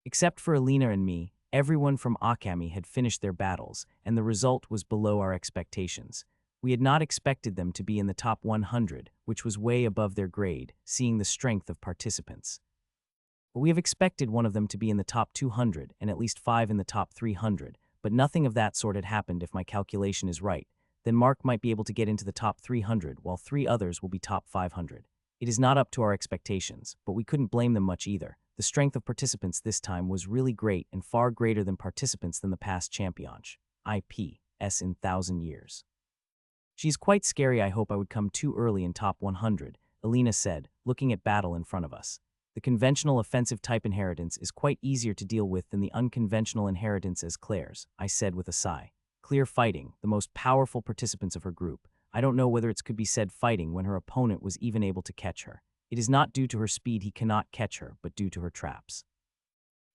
Except for Alina and me, everyone from Akami had finished their battles, and the result was below our expectations. We had not expected them to be in the top 100, which was way above their grade, seeing the strength of participants. But we have expected one of them to be in the top 200 and at least 5 in the top 300, but nothing of that sort had happened. If my calculation is right, then Mark might be able to get into the top 300 while 3 others will be top 500. It is not up to our expectations, but we couldn't blame them much either. The strength of participants this time was really great and far greater than participants than the past championship, IPS in 1,000 years. She's quite scary. I hope I would come too early in top 100, Alina said, looking at battle in front of us. The conventional offensive type inheritance is quite easier to deal with than the unconventional inheritance as Claire's, I said with a sigh. Clear fighting, the most powerful participants of her group. I don't know whether it could be said fighting when her opponent was even able to catch her. It is not due to her speed he cannot catch her, but due to her traps.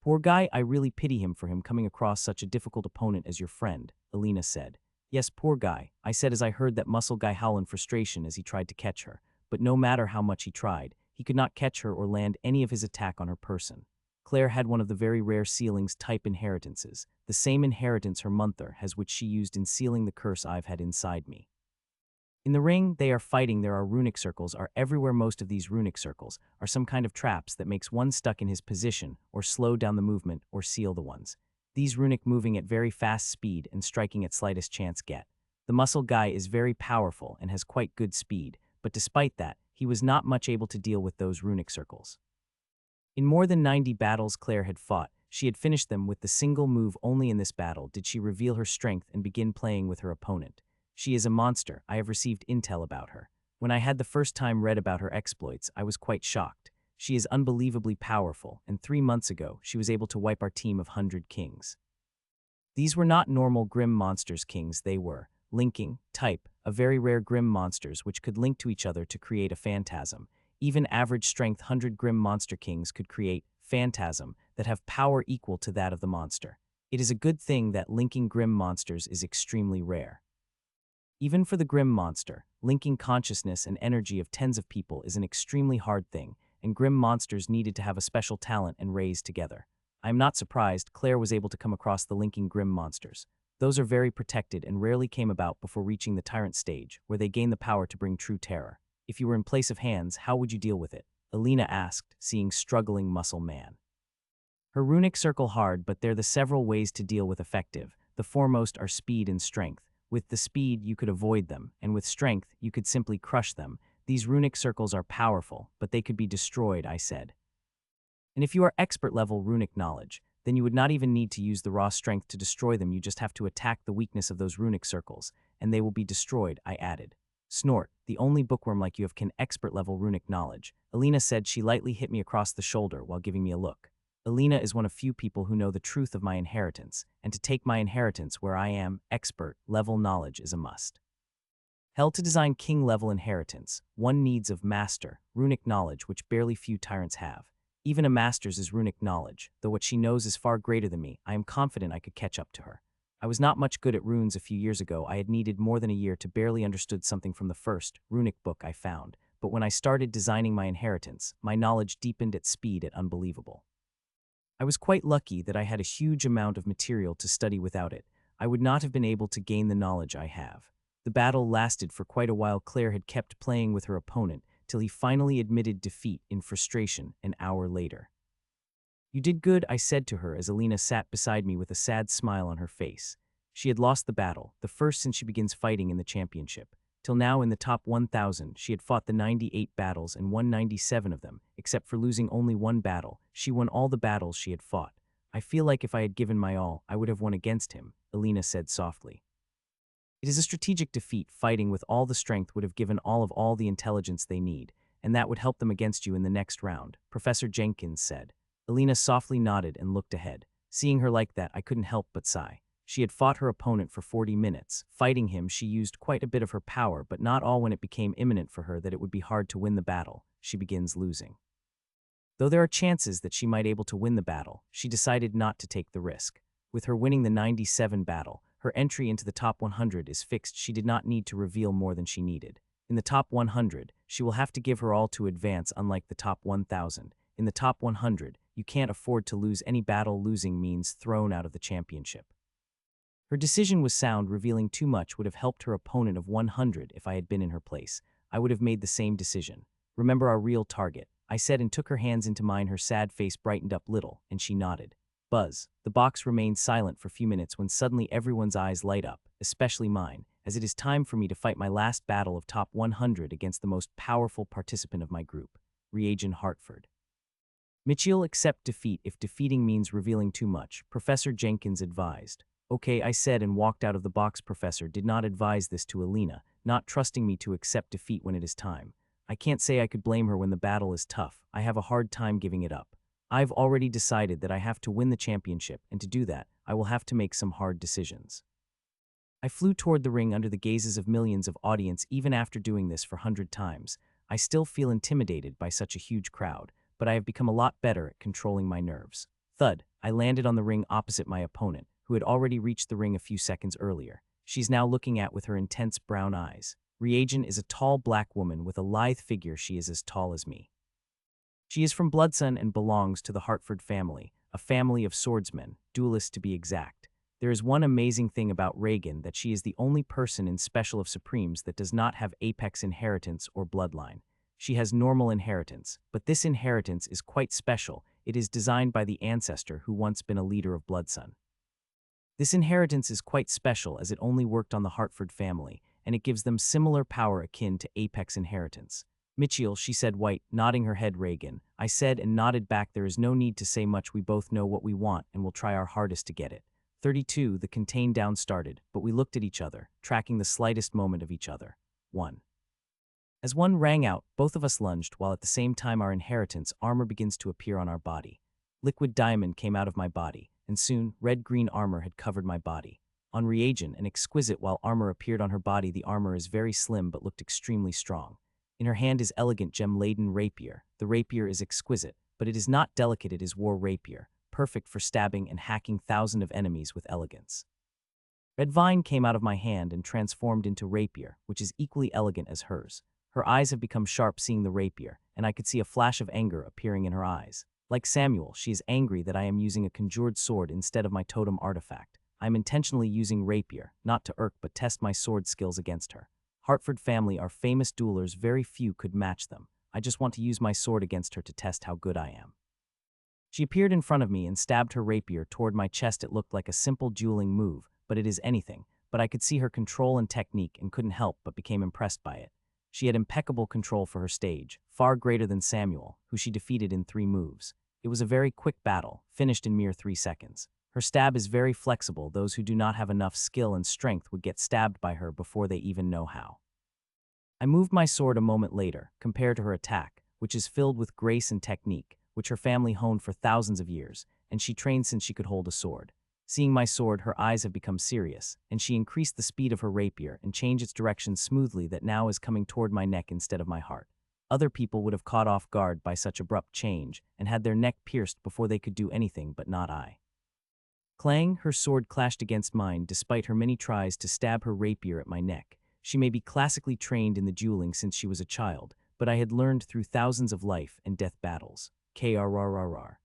Poor guy, I really pity him for him coming across such a difficult opponent as your friend, Alina said. Yes, poor guy, I said as I heard that muscle guy howl in frustration as he tried to catch her, but no matter how much he tried, he could not catch her or land any of his attack on her person. Claire had one of the very rare sealings type inheritances, the same inheritance her mother has which she used in sealing the curse I've had inside me. In the ring, they are fighting. There are runic circles are everywhere. Most of these runic circles are some kind of traps that makes one stuck in his position or slow down the movement or seal the ones. These runic moving at very fast speed and striking at slightest chance get. The muscle guy is very powerful and has quite good speed, but despite that, he was not much able to deal with those runic circles. In more than 90 battles Claire had fought, she had finished them with the single move. Only in this battle did she reveal her strength and begin playing with her opponent. She is a monster. I have received intel about her. When I had the first time read about her exploits, I was quite shocked. She is unbelievably powerful, and 3 months ago, she was able to wipe our team of 100 kings. These were not normal grim monsters kings, they were linking, type, a very rare grim monsters which could link to each other to create a phantasm. Even average strength 100 grim monster kings could create phantasm that have power equal to that of the monster. It is a good thing that linking grim monsters is extremely rare. Even for the grim monster, linking consciousness and energy of tens of people is an extremely hard thing, and grim monsters needed to have a special talent and raise together. I am not surprised Claire was able to come across the linking grim monsters. Those are very protected and rarely came about before reaching the tyrant stage, where they gain the power to bring true terror. If you were in place of hands, how would you deal with it? Alina asked, seeing struggling muscle man. Her runic circle hard, but there are the several ways to deal with effective. The foremost are speed and strength. With the speed, you could avoid them, and with strength, you could simply crush them. These runic circles are powerful, but they could be destroyed, I said. And if you are expert-level runic knowledge, then you would not even need to use the raw strength to destroy them. You just have to attack the weakness of those runic circles, and they will be destroyed, I added. Snort, the only bookworm like you have can expert-level runic knowledge. Alina said. She lightly hit me across the shoulder while giving me a look. Alina is one of few people who know the truth of my inheritance, and to take my inheritance where I am, expert-level knowledge is a must. Hell, to design king-level inheritance, one needs of master, runic knowledge which barely few tyrants have. Even a master's is runic knowledge, though what she knows is far greater than me. I am confident I could catch up to her. I was not much good at runes a few years ago. I had needed more than a year to barely understood something from the first runic book I found, but when I started designing my inheritance, my knowledge deepened at speed at unbelievable. I was quite lucky that I had a huge amount of material to study. Without it, I would not have been able to gain the knowledge I have. The battle lasted for quite a while. Claire had kept playing with her opponent till he finally admitted defeat in frustration an hour later. "You did good," I said to her as Alina sat beside me with a sad smile on her face. She had lost the battle, the first since she begins fighting in the championship. Till now in the top 1,000, she had fought the 98 battles and won 97 of them, except for losing only one battle. She won all the battles she had fought. "I feel like if I had given my all, I would have won against him," Alina said softly. "It is a strategic defeat. Fighting with all the strength would have given all the intelligence they need, and that would help them against you in the next round," Professor Jenkins said. Alina softly nodded and looked ahead. Seeing her like that, I couldn't help but sigh. She had fought her opponent for 40 minutes. Fighting him, she used quite a bit of her power, but not all. When it became imminent for her that it would be hard to win the battle, she begins losing. Though there are chances that she might able to win the battle, she decided not to take the risk. With her winning the 97 battle, her entry into the top 100 is fixed. She did not need to reveal more than she needed. In the top 100, she will have to give her all to advance, unlike the top 1,000. In the top 100, you can't afford to lose any battle. Losing means thrown out of the championship. Her decision was sound. Revealing too much would have helped her opponent of 100. If I had been in her place, I would have made the same decision. "Remember our real target," I said and took her hands into mine. Her sad face brightened up little, and she nodded. Buzz. The box remained silent for a few minutes when suddenly everyone's eyes light up, especially mine, as it is time for me to fight my last battle of top 100 against the most powerful participant of my group, Reagin Hartford. "Mitchell, accept defeat if defeating means revealing too much," Professor Jenkins advised. "Okay," I said and walked out of the box. Professor did not advise this to Alina, not trusting me to accept defeat when it is time. I can't say I could blame her. When the battle is tough, I have a hard time giving it up. I've already decided that I have to win the championship, and to do that, I will have to make some hard decisions. I flew toward the ring under the gazes of millions of audience. Even after doing this for 100 times, I still feel intimidated by such a huge crowd, but I have become a lot better at controlling my nerves. Thud, I landed on the ring opposite my opponent, who had already reached the ring a few seconds earlier. She's now looking at with her intense brown eyes. Reagin is a tall black woman with a lithe figure. She is as tall as me. She is from Bloodsun and belongs to the Hartford family, a family of swordsmen, duelists to be exact. There is one amazing thing about Reagin, that she is the only person in Special of Supremes that does not have apex inheritance or bloodline. She has normal inheritance, but this inheritance is quite special. It is designed by the ancestor who once been a leader of Bloodsun. This inheritance is quite special as it only worked on the Hartford family, and it gives them similar power akin to apex inheritance. "Mitchell," she said, white, nodding her head. "Reagin," I said and nodded back. "There is no need to say much. We both know what we want and will try our hardest to get it." 32. The contain down started, but we looked at each other, tracking the slightest moment of each other. 1. As one rang out, both of us lunged, while at the same time our inheritance armor begins to appear on our body. Liquid diamond came out of my body, and soon, red-green armor had covered my body. On Reagin, an exquisite while armor appeared on her body. The armor is very slim but looked extremely strong. In her hand is elegant gem-laden rapier. The rapier is exquisite, but it is not delicate. It is war rapier, perfect for stabbing and hacking thousands of enemies with elegance. Red vine came out of my hand and transformed into rapier, which is equally elegant as hers. Her eyes have become sharp seeing the rapier, and I could see a flash of anger appearing in her eyes. Like Samuel, she is angry that I am using a conjured sword instead of my totem artifact. I am intentionally using rapier, not to irk but test my sword skills against her. Hartford family are famous duelers. Very few could match them. I just want to use my sword against her to test how good I am. She appeared in front of me and stabbed her rapier toward my chest. It looked like a simple dueling move, but it is anything. But I could see her control and technique and couldn't help but became impressed by it. She had impeccable control for her stage, far greater than Samuel, who she defeated in 3 moves. It was a very quick battle, finished in mere 3 seconds. Her stab is very flexible. Those who do not have enough skill and strength would get stabbed by her before they even know how. I moved my sword a moment later, compared to her attack, which is filled with grace and technique, which her family honed for thousands of years, and she trained since she could hold a sword. Seeing my sword, her eyes have become serious, and she increased the speed of her rapier and changed its direction smoothly that now is coming toward my neck instead of my heart. Other people would have caught off guard by such abrupt change and had their neck pierced before they could do anything, but not I. Clang, her sword clashed against mine despite her many tries to stab her rapier at my neck. She may be classically trained in the dueling since she was a child, but I had learned through thousands of life and death battles. Krrrr.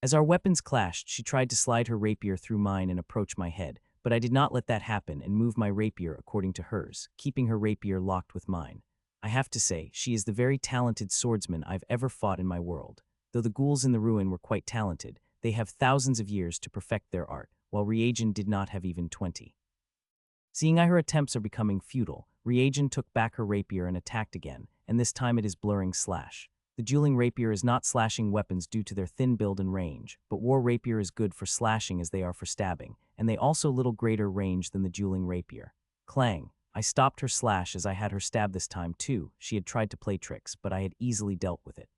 As our weapons clashed, she tried to slide her rapier through mine and approach my head, but I did not let that happen and moved my rapier according to hers, keeping her rapier locked with mine. I have to say, she is the very talented swordsman I've ever fought in my world. Though the ghouls in the ruin were quite talented, they have thousands of years to perfect their art, while Reagent did not have even 20. Seeing her attempts are becoming futile, Reagent took back her rapier and attacked again, and this time it is blurring slash. The dueling rapier is not slashing weapons due to their thin build and range, but war rapier is good for slashing as they are for stabbing, and they also little greater range than the dueling rapier. Clang. I stopped her slash as I had her stab this time too. She had tried to play tricks, but I had easily dealt with it.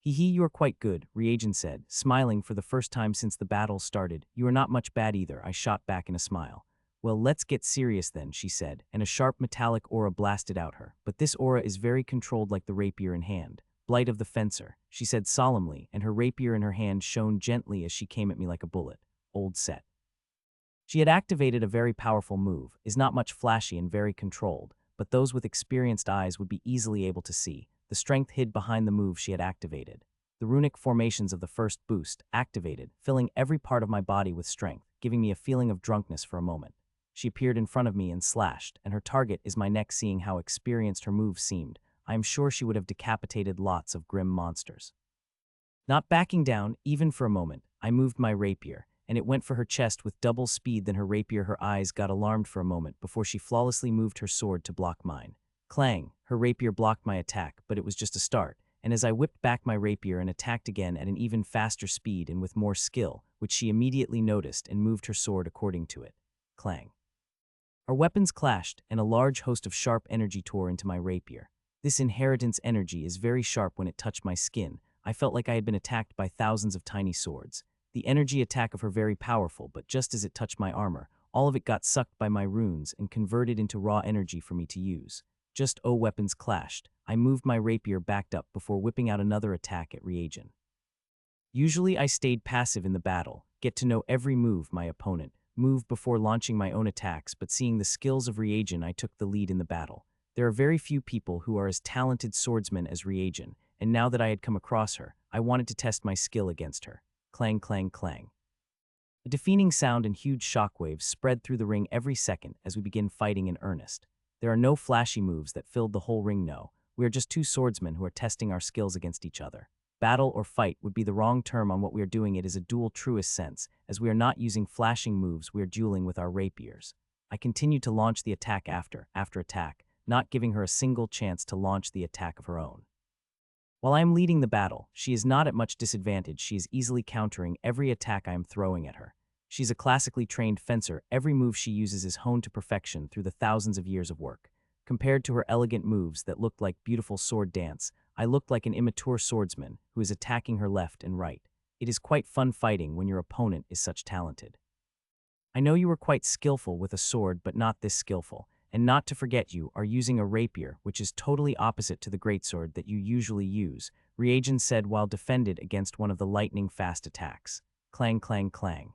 Hee, you are quite good, Reagent said, smiling for the first time since the battle started. You are not much bad either, I shot back in a smile. Well, let's get serious then, she said, and a sharp metallic aura blasted out her. But this aura is very controlled like the rapier in hand. Blight of the Fencer, she said solemnly, and her rapier in her hand shone gently as she came at me like a bullet. Old set. She had activated a very powerful move, is not much flashy and very controlled, but those with experienced eyes would be easily able to see. The strength hid behind the move she had activated. The runic formations of the first boost activated, filling every part of my body with strength, giving me a feeling of drunkenness for a moment. She appeared in front of me and slashed, and her target is my neck. Seeing how experienced her move seemed, I am sure she would have decapitated lots of grim monsters. Not backing down, even for a moment, I moved my rapier, and it went for her chest with double speed than her rapier. Her eyes got alarmed for a moment before she flawlessly moved her sword to block mine. Clang, her rapier blocked my attack, but it was just a start, and as I whipped back my rapier and attacked again at an even faster speed and with more skill, which she immediately noticed and moved her sword according to it. Clang. Our weapons clashed, and a large host of sharp energy tore into my rapier. This inheritance energy is very sharp. When it touched my skin, I felt like I had been attacked by thousands of tiny swords. The energy attack of her very powerful, but just as it touched my armor, all of it got sucked by my runes and converted into raw energy for me to use. Just weapons clashed. I moved my rapier backed up before whipping out another attack at Reagent. Usually I stayed passive in the battle, get to know every move my opponent, move before launching my own attacks, but seeing the skills of Reagent, I took the lead in the battle. There are very few people who are as talented swordsmen as Reagent, and now that I had come across her, I wanted to test my skill against her. Clang, clang, clang. A defeating sound and huge shockwaves spread through the ring every second as we begin fighting in earnest. There are no flashy moves that filled the whole ring, no. We are just two swordsmen who are testing our skills against each other. Battle or fight would be the wrong term on what we are doing. It is a duel truest sense, as we are not using flashing moves, we are dueling with our rapiers. I continued to launch the attack after attack, not giving her a single chance to launch the attack of her own. While I am leading the battle, she is not at much disadvantage. She is easily countering every attack I am throwing at her. She's a classically trained fencer. Every move she uses is honed to perfection through the thousands of years of work. Compared to her elegant moves that looked like beautiful sword dance, I looked like an immature swordsman who is attacking her left and right. It is quite fun fighting when your opponent is such talented. I know you were quite skillful with a sword, but not this skillful. And not to forget, you are using a rapier, which is totally opposite to the greatsword that you usually use, Reagent said while defended against one of the lightning-fast attacks. Clang, clang, clang.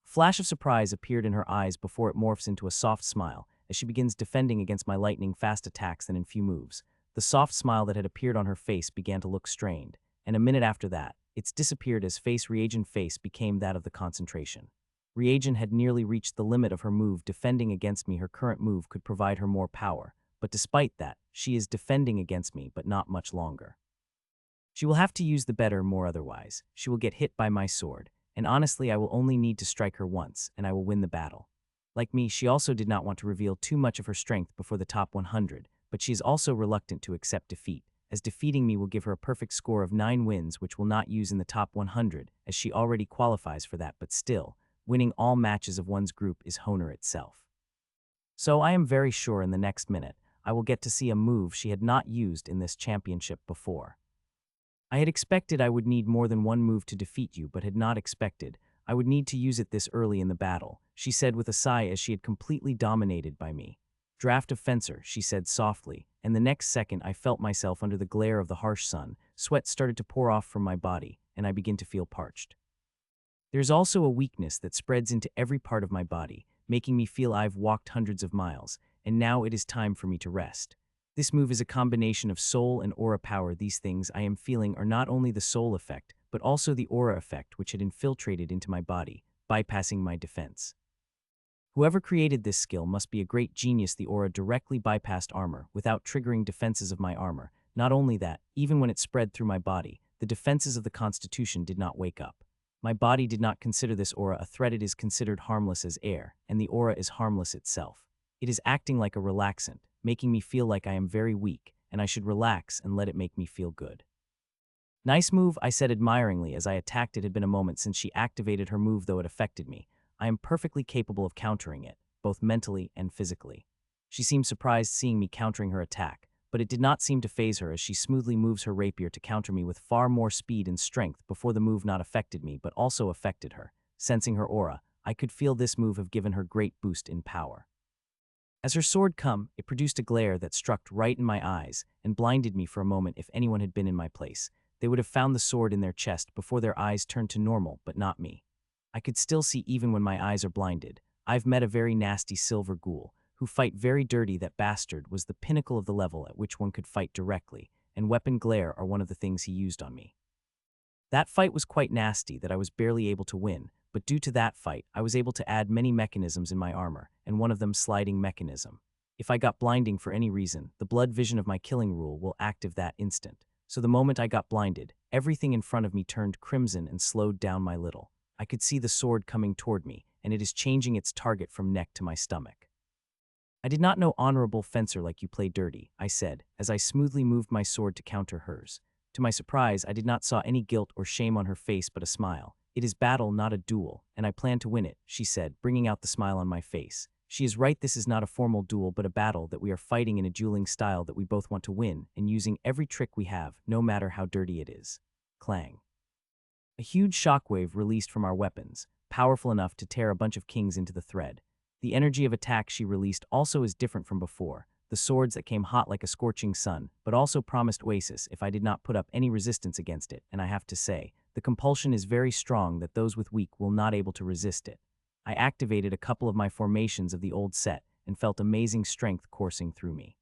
A flash of surprise appeared in her eyes before it morphs into a soft smile as she begins defending against my lightning-fast attacks. Then in few moves, the soft smile that had appeared on her face began to look strained, and a minute after that, it's disappeared as Reagent's face became that of the concentration. Reagent had nearly reached the limit of her move defending against me. Her current move could provide her more power, but despite that, she is defending against me, but not much longer. She will have to use the better more, otherwise she will get hit by my sword, and honestly I will only need to strike her once, and I will win the battle. Like me, she also did not want to reveal too much of her strength before the top 100, but she is also reluctant to accept defeat, as defeating me will give her a perfect score of 9 wins, which will not use in the top 100, as she already qualifies for that, but still, winning all matches of one's group is honor itself. So I am very sure in the next minute, I will get to see a move she had not used in this championship before. I had expected I would need more than one move to defeat you, but had not expected I would need to use it this early in the battle, she said with a sigh as she had completely dominated by me. Draft of Fencer, she said softly, and the next second I felt myself under the glare of the harsh sun. Sweat started to pour off from my body, and I began to feel parched. There's also a weakness that spreads into every part of my body, making me feel I've walked hundreds of miles, and now it is time for me to rest. This move is a combination of soul and aura power. These things I am feeling are not only the soul effect, but also the aura effect which had infiltrated into my body, bypassing my defense. Whoever created this skill must be a great genius. The aura directly bypassed armor, without triggering defenses of my armor. Not only that, even when it spread through my body, the defenses of the constitution did not wake up. My body did not consider this aura a threat. It is considered harmless as air, and the aura is harmless itself. It is acting like a relaxant, making me feel like I am very weak, and I should relax and let it make me feel good. Nice move, I said admiringly as I attacked. It had been a moment since she activated her move, though it affected me. I am perfectly capable of countering it, both mentally and physically. She seemed surprised seeing me countering her attack, but it did not seem to faze her as she smoothly moves her rapier to counter me with far more speed and strength. Before the move not affected me but also affected her. Sensing her aura, I could feel this move have given her great boost in power. As her sword come, it produced a glare that struck right in my eyes and blinded me for a moment. If anyone had been in my place, they would have found the sword in their chest before their eyes turned to normal, but not me. I could still see even when my eyes are blinded. I've met a very nasty silver ghoul, who fight very dirty. That bastard was the pinnacle of the level at which one could fight directly, and weapon glare are one of the things he used on me. That fight was quite nasty that I was barely able to win, but due to that fight, I was able to add many mechanisms in my armor, and one of them sliding mechanism. If I got blinding for any reason, the blood vision of my killing rule will active that instant. So the moment I got blinded, everything in front of me turned crimson and slowed down my little. I could see the sword coming toward me, and it is changing its target from neck to my stomach. I did not know honorable fencer like you play dirty, I said, as I smoothly moved my sword to counter hers. To my surprise, I did not saw any guilt or shame on her face but a smile. It is battle, not a duel, and I plan to win it, she said, bringing out the smile on my face. She is right, this is not a formal duel but a battle that we are fighting in a dueling style that we both want to win, and using every trick we have, no matter how dirty it is. Clang. A huge shockwave released from our weapons, powerful enough to tear a bunch of kings into the thread. The energy of attack she released also is different from before, the swords that came hot like a scorching sun, but also promised oasis if I did not put up any resistance against it, and I have to say, the compulsion is very strong that those with weak will not able to resist it. I activated a couple of my formations of the old set and felt amazing strength coursing through me.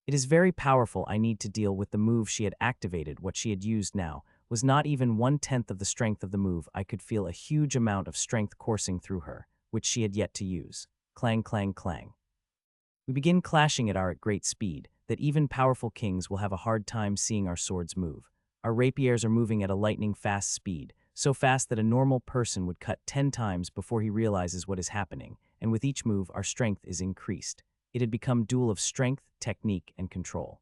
It is very powerful. I need to deal with the move she had activated. What she had used now was not even 1/10 of the strength of the move. I could feel a huge amount of strength coursing through her, which she had yet to use. Clang, clang, clang. We begin clashing at great speed, that even powerful kings will have a hard time seeing our swords move. Our rapiers are moving at a lightning-fast speed, so fast that a normal person would cut 10 times before he realizes what is happening, and with each move our strength is increased. It had become a duel of strength, technique, and control.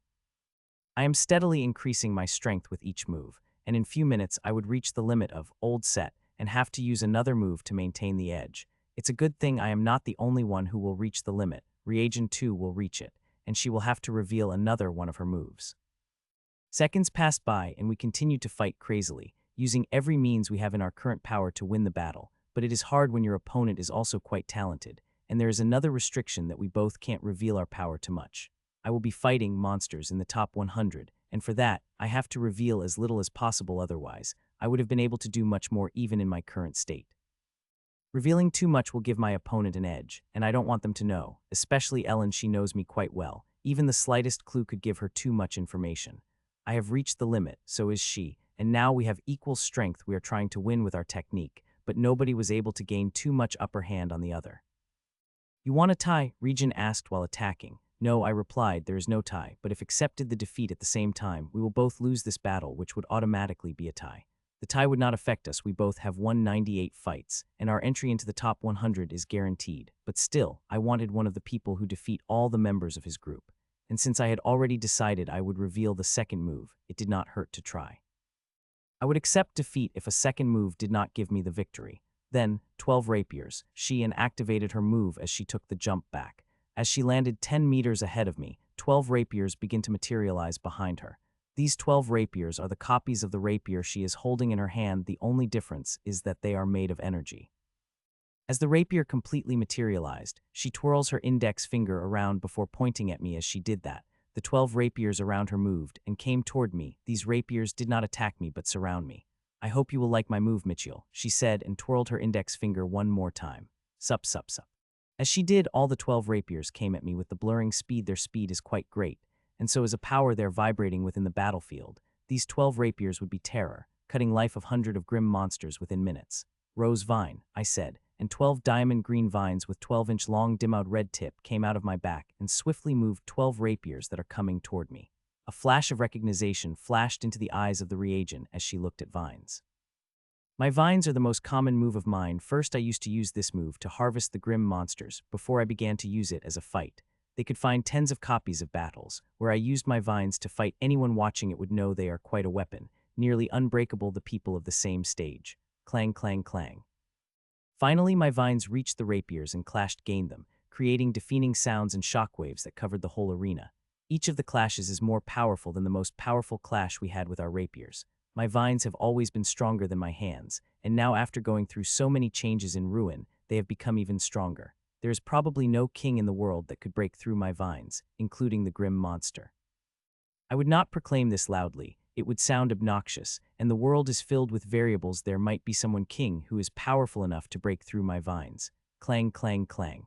I am steadily increasing my strength with each move, and in few minutes I would reach the limit of old set and have to use another move to maintain the edge. It's a good thing I am not the only one who will reach the limit. Reagent 2 will reach it, and she will have to reveal another one of her moves. Seconds passed by and we continued to fight crazily, using every means we have in our current power to win the battle, but it is hard when your opponent is also quite talented, and there is another restriction that we both can't reveal our power too much. I will be fighting monsters in the top 100, and for that, I have to reveal as little as possible, otherwise, I would have been able to do much more even in my current state. Revealing too much will give my opponent an edge, and I don't want them to know, especially Ellen. She knows me quite well. Even the slightest clue could give her too much information. I have reached the limit, so is she, and now we have equal strength. We are trying to win with our technique, but nobody was able to gain too much upper hand on the other. You want a tie? Regent asked while attacking. No, I replied, there is no tie, but if accepted the defeat at the same time, we will both lose this battle, which would automatically be a tie. The tie would not affect us. We both have 198 fights, and our entry into the top 100 is guaranteed. But still, I wanted one of the people who defeat all the members of his group. And since I had already decided I would reveal the second move, it did not hurt to try. I would accept defeat if a second move did not give me the victory. Then, 12 rapiers, she activated her move as she took the jump back. As she landed 10 meters ahead of me, 12 rapiers begin to materialize behind her. These 12 rapiers are the copies of the rapier she is holding in her hand. The only difference is that they are made of energy. As the rapier completely materialized, she twirls her index finger around before pointing at me. As she did that, The 12 rapiers around her moved and came toward me. These rapiers did not attack me but surround me. I hope you will like my move, Mitchell, she said and twirled her index finger one more time. Sup, sup, sup. As she did, all the 12 rapiers came at me with the blurring speed. Their speed is quite great, and so is a power there vibrating within the battlefield. These 12 rapiers would be terror, cutting life of hundreds of grim monsters within minutes. Rose vine, I said, and 12 diamond green vines with 12-inch long dim-out red tip came out of my back and swiftly moved 12 rapiers that are coming toward me. A flash of recognition flashed into the eyes of the reagent as she looked at vines. My vines are the most common move of mine. First, I used to use this move to harvest the grim monsters before I began to use it as a fight. They could find tens of copies of battles, where I used my vines to fight. Anyone watching it would know they are quite a weapon, nearly unbreakable. The people of the same stage. Clang, clang, clang. Finally, my vines reached the rapiers and clashed gained them, creating deafening sounds and shockwaves that covered the whole arena. Each of the clashes is more powerful than the most powerful clash we had with our rapiers. My vines have always been stronger than my hands, and now after going through so many changes in ruin, they have become even stronger. There is probably no king in the world that could break through my vines, including the grim monster. I would not proclaim this loudly. It would sound obnoxious, and the world is filled with variables. There might be someone king who is powerful enough to break through my vines. Clang, clang, clang.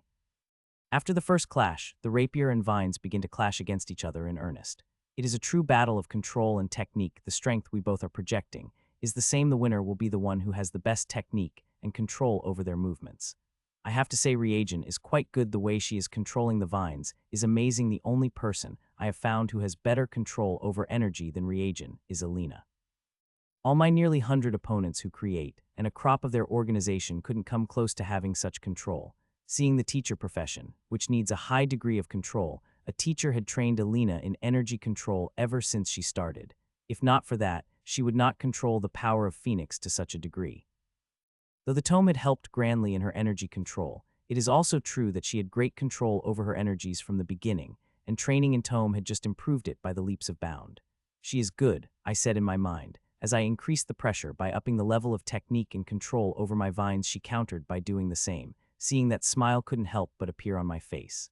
After the first clash, the rapier and vines begin to clash against each other in earnest. It is a true battle of control and technique. The strength we both are projecting is the same. The winner will be the one who has the best technique and control over their movements. I have to say Reagent is quite good. The way she is controlling the vines is amazing. The only person I have found who has better control over energy than Reagent is Alina. All my nearly 100 opponents who create, and a crop of their organization couldn't come close to having such control. Seeing the teacher profession, which needs a high degree of control, a teacher had trained Alina in energy control ever since she started. If not for that, she would not control the power of Phoenix to such a degree. Though the tome had helped grandly in her energy control, it is also true that she had great control over her energies from the beginning, and training in tome had just improved it by the leaps of bound. She is good, I said in my mind, as I increased the pressure by upping the level of technique and control over my vines. She countered by doing the same, seeing that smile couldn't help but appear on my face.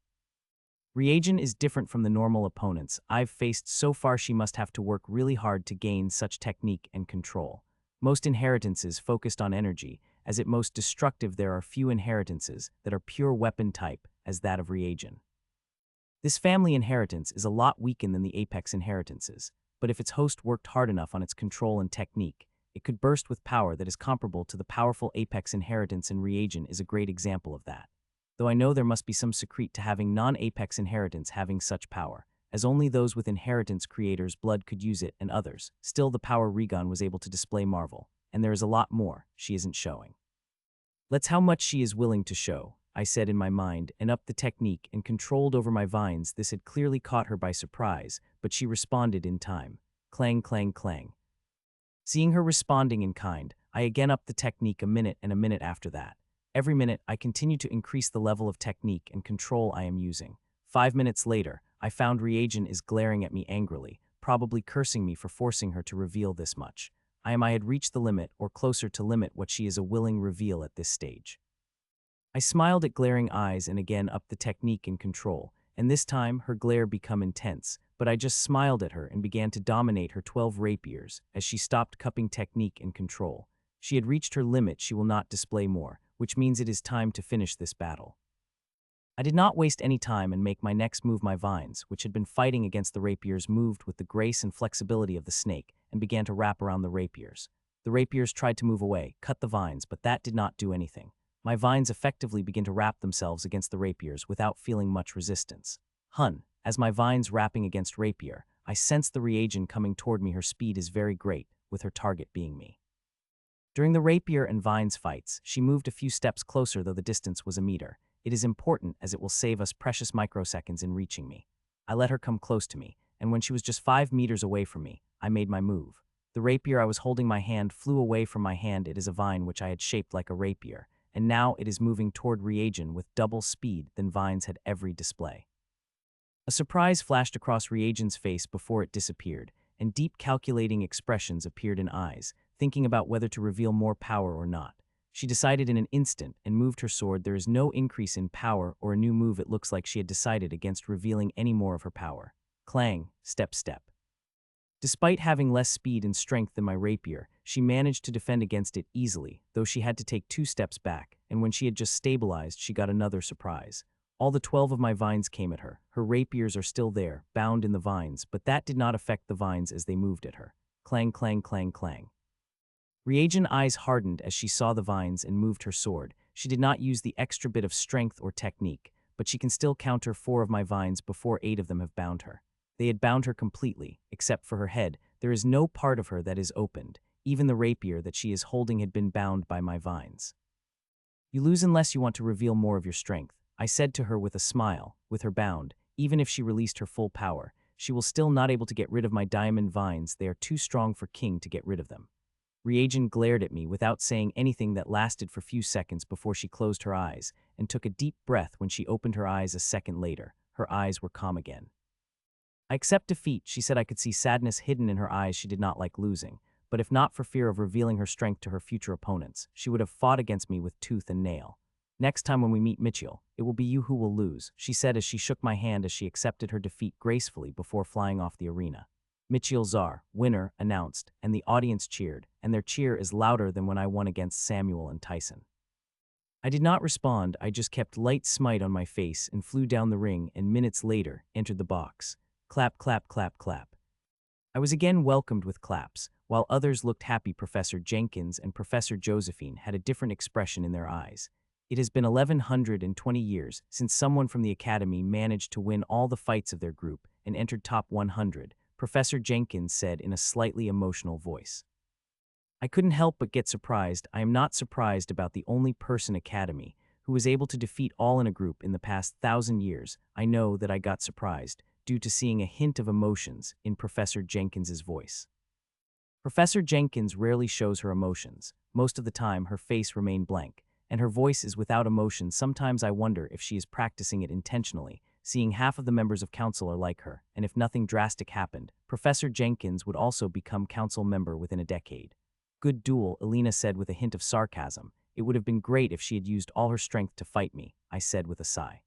Reagent is different from the normal opponents I've faced so far. She must have to work really hard to gain such technique and control. Most inheritances focused on energy, as it most destructive. There are few inheritances that are pure weapon type as that of Reagent. This family inheritance is a lot weakened than the apex inheritances, but if its host worked hard enough on its control and technique, it could burst with power that is comparable to the powerful apex inheritance, and Reagent is a great example of that. Though I know there must be some secret to having non-apex inheritance having such power, as only those with inheritance creators' blood could use it and others. Still, the power Regon was able to display marvel, and there is a lot more she isn't showing. Let's how much she is willing to show, I said in my mind, and upped the technique and controlled over my vines. This had clearly caught her by surprise, but she responded in time. Clang, clang, clang. Seeing her responding in kind, I again upped the technique a minute and a minute after that. Every minute, I continued to increase the level of technique and control I am using. 5 minutes later, I found Reagent is glaring at me angrily, probably cursing me for forcing her to reveal this much. I had reached the limit, or closer to limit, what she is a willing reveal at this stage. I smiled at glaring eyes and again upped the technique and control, and this time her glare became intense, but I just smiled at her and began to dominate her 12 rapiers as she stopped cupping technique and control. She had reached her limit. She will not display more, which means it is time to finish this battle. I did not waste any time and make my next move. My vines, which had been fighting against the rapiers, moved with the grace and flexibility of the snake and began to wrap around the rapiers. The rapiers tried to move away, cut the vines, but that did not do anything. My vines effectively began to wrap themselves against the rapiers without feeling much resistance. As my vines wrapping against rapier, I sensed the Reagent coming toward me. Her speed is very great, with her target being me. During the rapier and vines fights, she moved a few steps closer, though the distance was a meter. It is important, as it will save us precious microseconds in reaching me. I let her come close to me, and when she was just 5 meters away from me, I made my move. The rapier I was holding my hand flew away from my hand. It is a vine which I had shaped like a rapier, and now it is moving toward Reagent with double speed than vines had every display. A surprise flashed across Reagent's face before it disappeared, and deep calculating expressions appeared in eyes, thinking about whether to reveal more power or not. She decided in an instant and moved her sword. There is no increase in power or a new move. It looks like she had decided against revealing any more of her power. clang, step, step. Despite having less speed and strength than my rapier, she managed to defend against it easily, though she had to take 2 steps back, and when she had just stabilized, she got another surprise. All the 12 of my vines came at her. Her rapiers are still there, bound in the vines, but that did not affect the vines as they moved at her. Clang, clang, clang, clang. Reagent eyes hardened as she saw the vines and moved her sword. She did not use the extra bit of strength or technique, but she can still counter 4 of my vines before 8 of them have bound her. They had bound her completely, except for her head. There is no part of her that is opened. Even the rapier that she is holding had been bound by my vines. You lose unless you want to reveal more of your strength, I said to her with a smile. With her bound, even if she released her full power, she will still not able to get rid of my diamond vines. They are too strong for King to get rid of them. Reagent glared at me without saying anything that lasted for few seconds before she closed her eyes and took a deep breath. When she opened her eyes a second later, her eyes were calm again. I accept defeat, she said. I could see sadness hidden in her eyes. She did not like losing, but if not for fear of revealing her strength to her future opponents, she would have fought against me with tooth and nail. Next time when we meet Mitchell, it will be you who will lose, she said as she shook my hand as she accepted her defeat gracefully before flying off the arena. Mitchell Czar, winner, announced, and the audience cheered, and their cheer is louder than when I won against Samuel and Tyson. I did not respond. I just kept light smite on my face and flew down the ring, and minutes later entered the box. Clap, clap, clap, clap. I was again welcomed with claps, while others looked happy. Professor Jenkins and Professor Josephine had a different expression in their eyes. It has been 1120 years since someone from the academy managed to win all the fights of their group and entered top 100, Professor Jenkins said in a slightly emotional voice. I couldn't help but get surprised. I am not surprised about the only person academy who was able to defeat all in a group in the past 1,000 years. I know that I got surprised due to seeing a hint of emotions in Professor Jenkins's voice. Professor Jenkins rarely shows her emotions. Most of the time, her face remained blank, and her voice is without emotion. Sometimes I wonder if she is practicing it intentionally, seeing half of the members of council are like her, and if nothing drastic happened, Professor Jenkins would also become council member within a decade. Good duel, Alina said with a hint of sarcasm. It would have been great if she had used all her strength to fight me, I said with a sigh.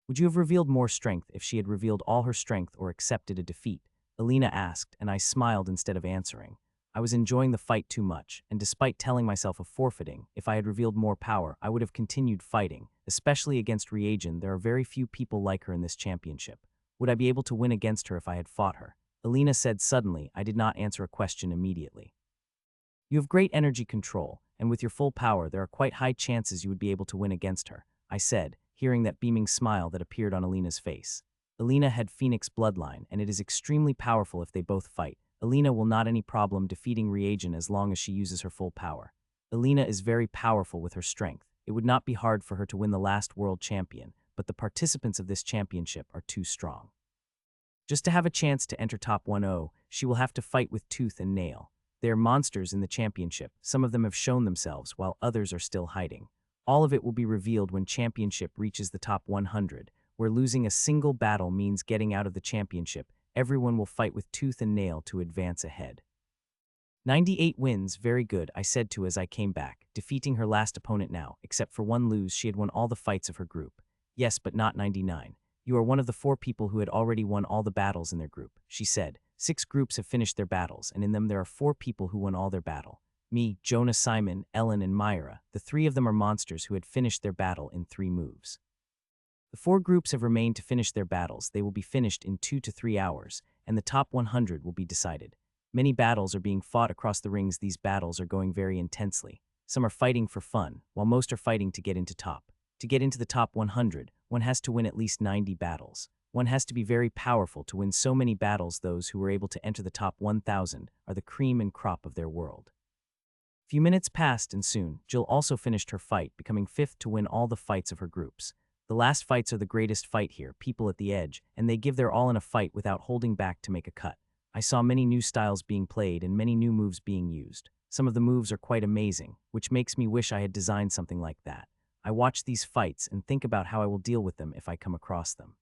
Would you have revealed more strength if she had revealed all her strength or accepted a defeat? Alina asked, and I smiled instead of answering. I was enjoying the fight too much, and despite telling myself of forfeiting, if I had revealed more power, I would have continued fighting, especially against Reagent. There are very few people like her in this championship. Would I be able to win against her if I had fought her? Alina said suddenly. I did not answer a question immediately. You have great energy control, and with your full power, there are quite high chances you would be able to win against her, I said, hearing that beaming smile that appeared on Alina's face. Alina had Phoenix bloodline, and it is extremely powerful if they both fight. Alina will not any problem defeating Reagent as long as she uses her full power. Alina is very powerful with her strength. It would not be hard for her to win the last world champion, but the participants of this championship are too strong. Just to have a chance to enter top 1-0, she will have to fight with tooth and nail. They are monsters in the championship. Some of them have shown themselves, while others are still hiding. All of it will be revealed when championship reaches the top 100, where losing a single battle means getting out of the championship. Everyone will fight with tooth and nail to advance ahead. 98 wins, very good, I said to as I came back, defeating her last opponent now. Except for one lose, she had won all the fights of her group. Yes, but not 99. You are one of the 4 people who had already won all the battles in their group, she said. 6 groups have finished their battles, and in them there are 4 people who won all their battle. Me, Jonah, Simon, Ellen, and Myra. The 3 of them are monsters who had finished their battle in 3 moves. The 4 groups have remained to finish their battles. They will be finished in 2 to 3 hours, and the top 100 will be decided. Many battles are being fought across the rings. These battles are going very intensely. Some are fighting for fun, while most are fighting to get into top. To get into the top 100, one has to win at least 90 battles. One has to be very powerful to win so many battles. Those who are able to enter the top 1,000 are the cream and crop of their world. Few minutes passed, and soon, Jill also finished her fight, becoming 5th to win all the fights of her groups. The last fights are the greatest fight here, people at the edge, and they give their all in a fight without holding back to make a cut. I saw many new styles being played and many new moves being used. Some of the moves are quite amazing, which makes me wish I had designed something like that. I watch these fights and think about how I will deal with them if I come across them.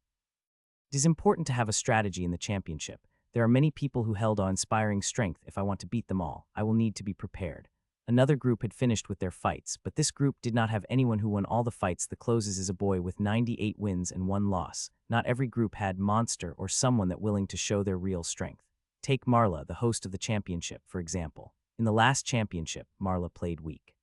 It is important to have a strategy in the championship. There are many people who held on inspiring strength. If I want to beat them all, I will need to be prepared. Another group had finished with their fights, but this group did not have anyone who won all the fights. The closes is a boy with 98 wins and 1 loss. Not every group had monster or someone that willing to show their real strength. Take Marla, the host of the championship, for example. In the last championship, Marla played weak.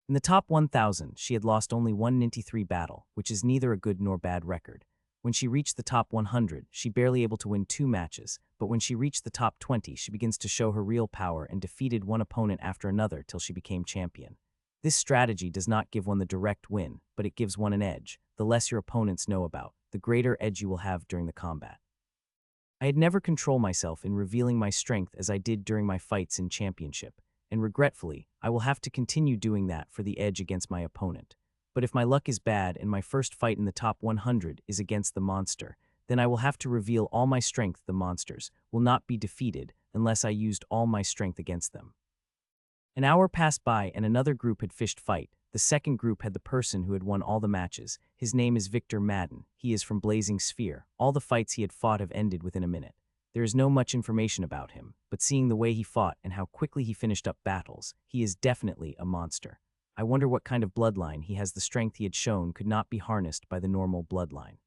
In the top 1,000, she had lost only 193 battle, which is neither a good nor bad record. When she reached the top 100, she barely able to win 2 matches, but when she reached the top 20, she begins to show her real power and defeated one opponent after another till she became champion. This strategy does not give one the direct win, but it gives one an edge. The less your opponents know about, the greater edge you will have during the combat. I had never controlled myself in revealing my strength as I did during my fights in championship, and regretfully, I will have to continue doing that for the edge against my opponent. But if my luck is bad and my first fight in the top 100 is against the monster, then I will have to reveal all my strength. The monsters will not be defeated unless I used all my strength against them. An hour passed by and another group had fished fight. The second group had the person who had won all the matches. His name is Victor Madden. He is from Blazing Sphere. All the fights he had fought have ended within a minute. There is no much information about him, but seeing the way he fought and how quickly he finished up battles, he is definitely a monster. I wonder what kind of bloodline he has. The strength he had shown could not be harnessed by the normal bloodline.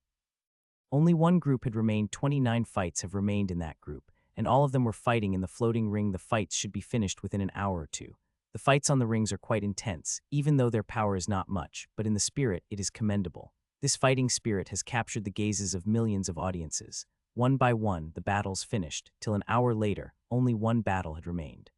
Only one group had remained. 29 fights have remained in that group, and all of them were fighting in the floating ring. The fights should be finished within an hour or two. The fights on the rings are quite intense, even though their power is not much, but in the spirit it is commendable. This fighting spirit has captured the gazes of millions of audiences. One by one, the battles finished, till an hour later, only one battle had remained.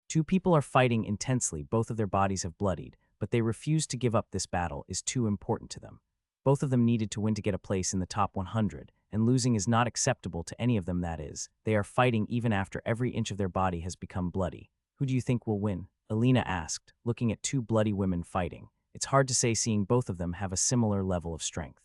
2 people are fighting intensely. Both of their bodies have bloodied, but they refuse to give up. This battle is too important to them. Both of them needed to win to get a place in the top 100, and losing is not acceptable to any of them. That is, they are fighting even after every inch of their body has become bloody. Who do you think will win? Alina asked, looking at 2 bloody women fighting. It's hard to say, seeing both of them have a similar level of strength.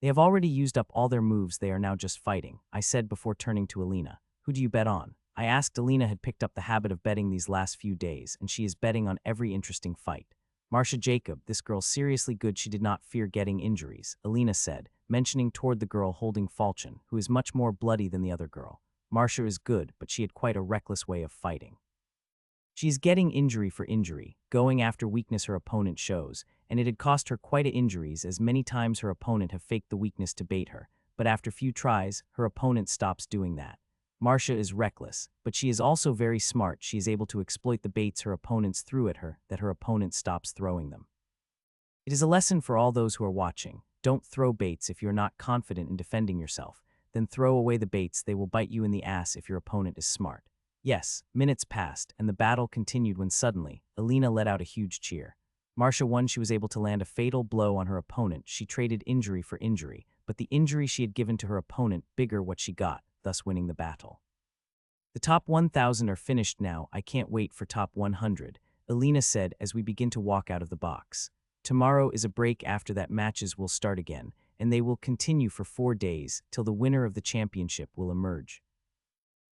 They have already used up all their moves. They are now just fighting, I said before turning to Alina. Who do you bet on? I asked. Alina had picked up the habit of betting these last few days, and she is betting on every interesting fight. Marcia Jacob, this girl's seriously good. She did not fear getting injuries, Alina said, mentioning toward the girl holding falchion, who is much more bloody than the other girl. Marcia is good, but she had quite a reckless way of fighting. She is getting injury for injury, going after weakness her opponent shows, and it had cost her quite a injuries, as many times her opponent have faked the weakness to bait her, but after few tries, her opponent stops doing that. Marcia is reckless, but she is also very smart. She is able to exploit the baits her opponents threw at her, that her opponent stops throwing them. It is a lesson for all those who are watching. Don't throw baits if you're not confident in defending yourself. Then throw away the baits. They will bite you in the ass if your opponent is smart. Yes, minutes passed, and the battle continued when suddenly, Alina let out a huge cheer. Marcia won. She was able to land a fatal blow on her opponent. She traded injury for injury, but the injury she had given to her opponent bigger what she got, thus winning the battle. The top 1,000 are finished now. I can't wait for top 100, Alina said as we begin to walk out of the box. Tomorrow is a break. After that, matches will start again, and they will continue for 4 days till the winner of the championship will emerge.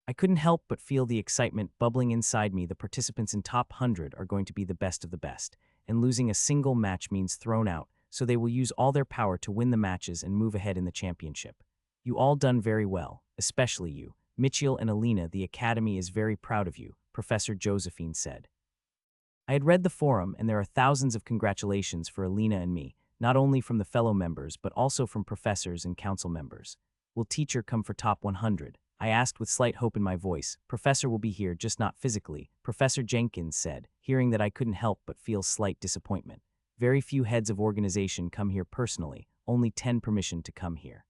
I couldn't help but feel the excitement bubbling inside me. The participants in top 100 are going to be the best of the best, and losing a single match means thrown out, so they will use all their power to win the matches and move ahead in the championship. You all done very well, especially you, Mitchell and Alina. The Academy is very proud of you, Professor Josephine said. I had read the forum, and there are thousands of congratulations for Alina and me, not only from the fellow members but also from professors and council members. Will teacher come for top 100? I asked with slight hope in my voice. Professor will be here, just not physically, Professor Jenkins said, hearing that I couldn't help but feel slight disappointment. Very few heads of organization come here personally, only 10 permission to come here.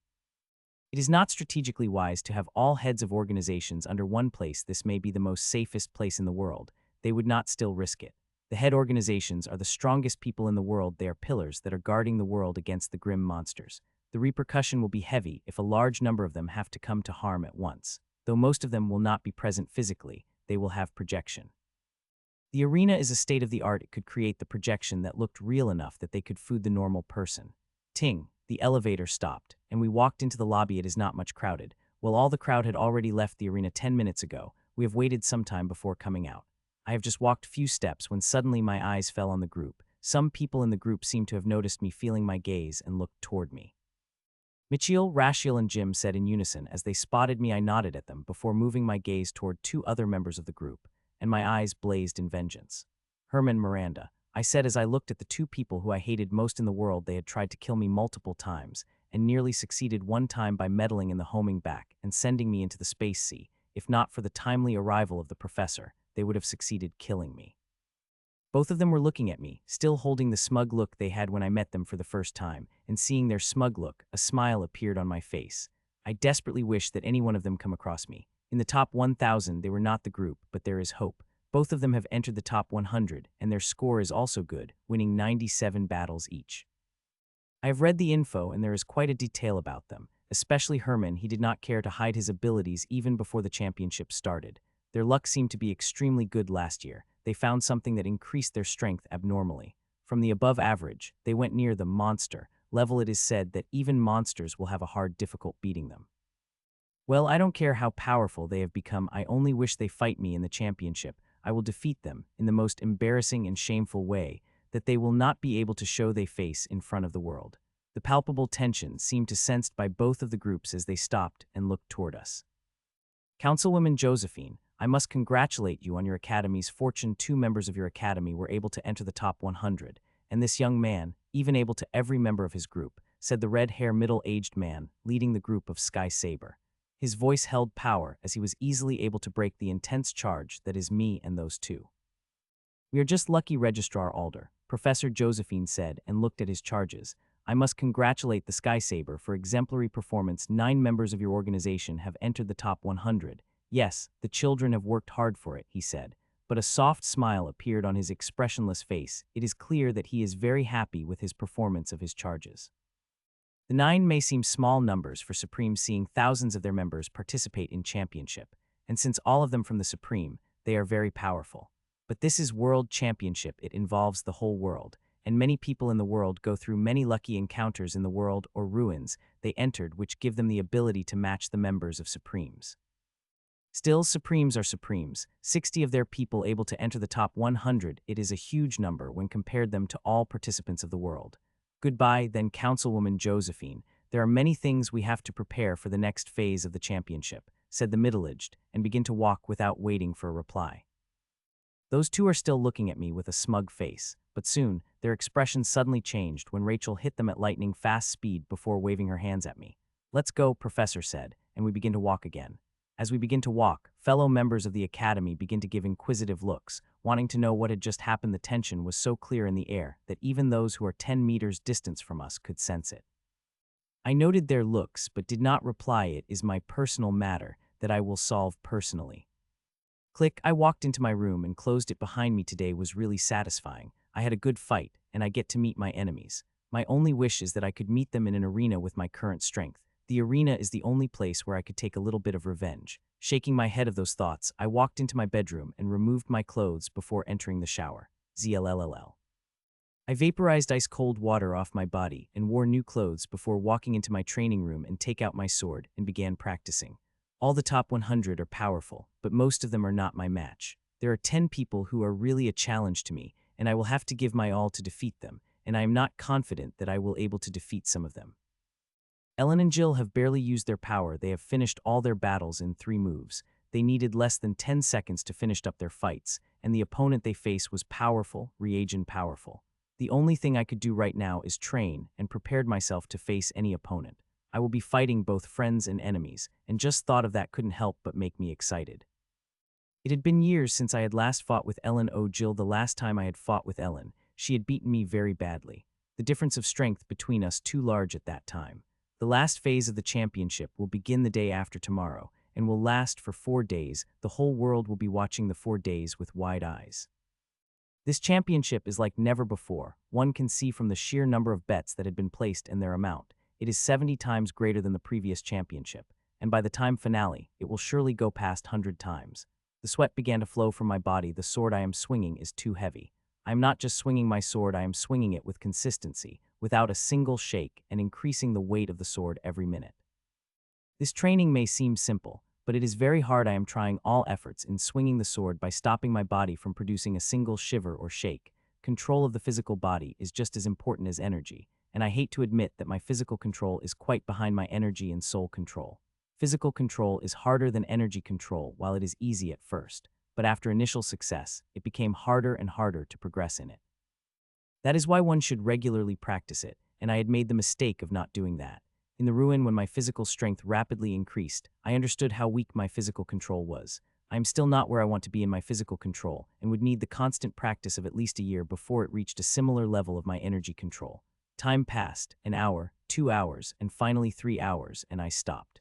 It is not strategically wise to have all heads of organizations under one place. This may be the most safest place in the world. They would not still risk it. The head organizations are the strongest people in the world. They are pillars that are guarding the world against the grim monsters. The repercussion will be heavy if a large number of them have to come to harm at once. Though most of them will not be present physically, they will have projection. The arena is a state-of-the-art. It could create the projection that looked real enough that they could fool the normal person. Ting, the elevator stopped, and we walked into the lobby. It is not much crowded. While all the crowd had already left the arena 10 minutes ago, we have waited some time before coming out. I have just walked few steps when suddenly my eyes fell on the group. Some people in the group seemed to have noticed me, feeling my gaze, and looked toward me. Mitchell, Rashiel, and Jim said in unison. As they spotted me, I nodded at them before moving my gaze toward 2 other members of the group. and my eyes blazed in vengeance. Herman Miranda, I said as I looked at the two people who I hated most in the world. They had tried to kill me multiple times, and nearly succeeded one time by meddling in the homing back and sending me into the space sea. If not for the timely arrival of the professor, they would have succeeded killing me. Both of them were looking at me, still holding the smug look they had when I met them for the first time, and seeing their smug look, a smile appeared on my face. I desperately wished that any one of them come across me. In the top 1,000, they were not the group, but there is hope. Both of them have entered the top 100, and their score is also good, winning 97 battles each. I have read the info, and there is quite a detail about them. Especially Herman, he did not care to hide his abilities even before the championship started. Their luck seemed to be extremely good last year. They found something that increased their strength abnormally. From the above average, they went near the monster level. It is said that even monsters will have a hard difficult beating them. Well, I don't care how powerful they have become. I only wish they fight me in the championship. I will defeat them in the most embarrassing and shameful way that they will not be able to show they face in front of the world. The palpable tension seemed to sensed by both of the groups as they stopped and looked toward us. Councilwoman Josephine, I must congratulate you on your academy's fortune. 2 members of your academy were able to enter the top 100, and this young man, even able to every member of his group, said the red-hair middle-aged man leading the group of Sky Saber. His voice held power as he was easily able to break the intense charge that is me and those two. We are just lucky, Registrar Alder, Professor Josephine said and looked at his charges. I must congratulate the Sky Saber for exemplary performance. 9 members of your organization have entered the top 100. Yes, the children have worked hard for it, he said, but a soft smile appeared on his expressionless face. It is clear that he is very happy with his performance of his charges. The 9 may seem small numbers for Supreme, seeing thousands of their members participate in championship, and since all of them from the Supreme, they are very powerful. But this is World Championship. It involves the whole world, and many people in the world go through many lucky encounters in the world or ruins they entered which give them the ability to match the members of Supremes. Still, Supremes are Supremes, 60 of their people able to enter the top 100. It is a huge number when compared them to all participants of the world. Goodbye, then, Councilwoman Josephine. There are many things we have to prepare for the next phase of the championship, said the middle-aged, and begin to walk without waiting for a reply. Those two are still looking at me with a smug face, but soon, their expression suddenly changed when Rachel hit them at lightning-fast speed before waving her hands at me. Let's go, Professor said, and we begin to walk again. As we begin to walk, fellow members of the academy begin to give inquisitive looks, wanting to know what had just happened. The tension was so clear in the air that even those who are 10 meters distance from us could sense it. I noted their looks but did not reply. It is my personal matter that I will solve personally. Click. I walked into my room and closed it behind me. Today was really satisfying. I had a good fight, and I get to meet my enemies. My only wish is that I could meet them in an arena with my current strength. The arena is the only place where I could take a little bit of revenge. Shaking my head of those thoughts, I walked into my bedroom and removed my clothes before entering the shower. ZLLL. I vaporized ice-cold water off my body and wore new clothes before walking into my training room and take out my sword and began practicing. All the top 100 are powerful, but most of them are not my match. There are 10 people who are really a challenge to me, and I will have to give my all to defeat them, and I am not confident that I will able to defeat some of them. Ellen and Jill have barely used their power. They have finished all their battles in 3 moves. They needed less than 10 seconds to finish up their fights, and the opponent they face was powerful, reagent powerful. The only thing I could do right now is train and prepared myself to face any opponent. I will be fighting both friends and enemies, and just thought of that couldn't help but make me excited. It had been years since I had last fought with Ellen. Oh, Jill, the last time I had fought with Ellen, she had beaten me very badly. The difference of strength between us too large at that time. The last phase of the championship will begin the day after tomorrow and will last for 4 days. The whole world will be watching the 4 days with wide eyes. This championship is like never before. One can see from the sheer number of bets that had been placed and their amount. It is 70 times greater than the previous championship, and by the time finale, it will surely go past 100 times. The sweat began to flow from my body. The sword I am swinging is too heavy. I am not just swinging my sword, I am swinging it with consistency, without a single shake, and increasing the weight of the sword every minute. This training may seem simple, but it is very hard. I am trying all efforts in swinging the sword by stopping my body from producing a single shiver or shake. Control of the physical body is just as important as energy, and I hate to admit that my physical control is quite behind my energy and soul control. Physical control is harder than energy control while it is easy at first. but after initial success, it became harder and harder to progress in it. That is why one should regularly practice it, and I had made the mistake of not doing that. In the ruin, when my physical strength rapidly increased, I understood how weak my physical control was. I am still not where I want to be in my physical control, and would need the constant practice of at least a year before it reached a similar level of my energy control. Time passed, an hour, 2 hours, and finally 3 hours, and I stopped.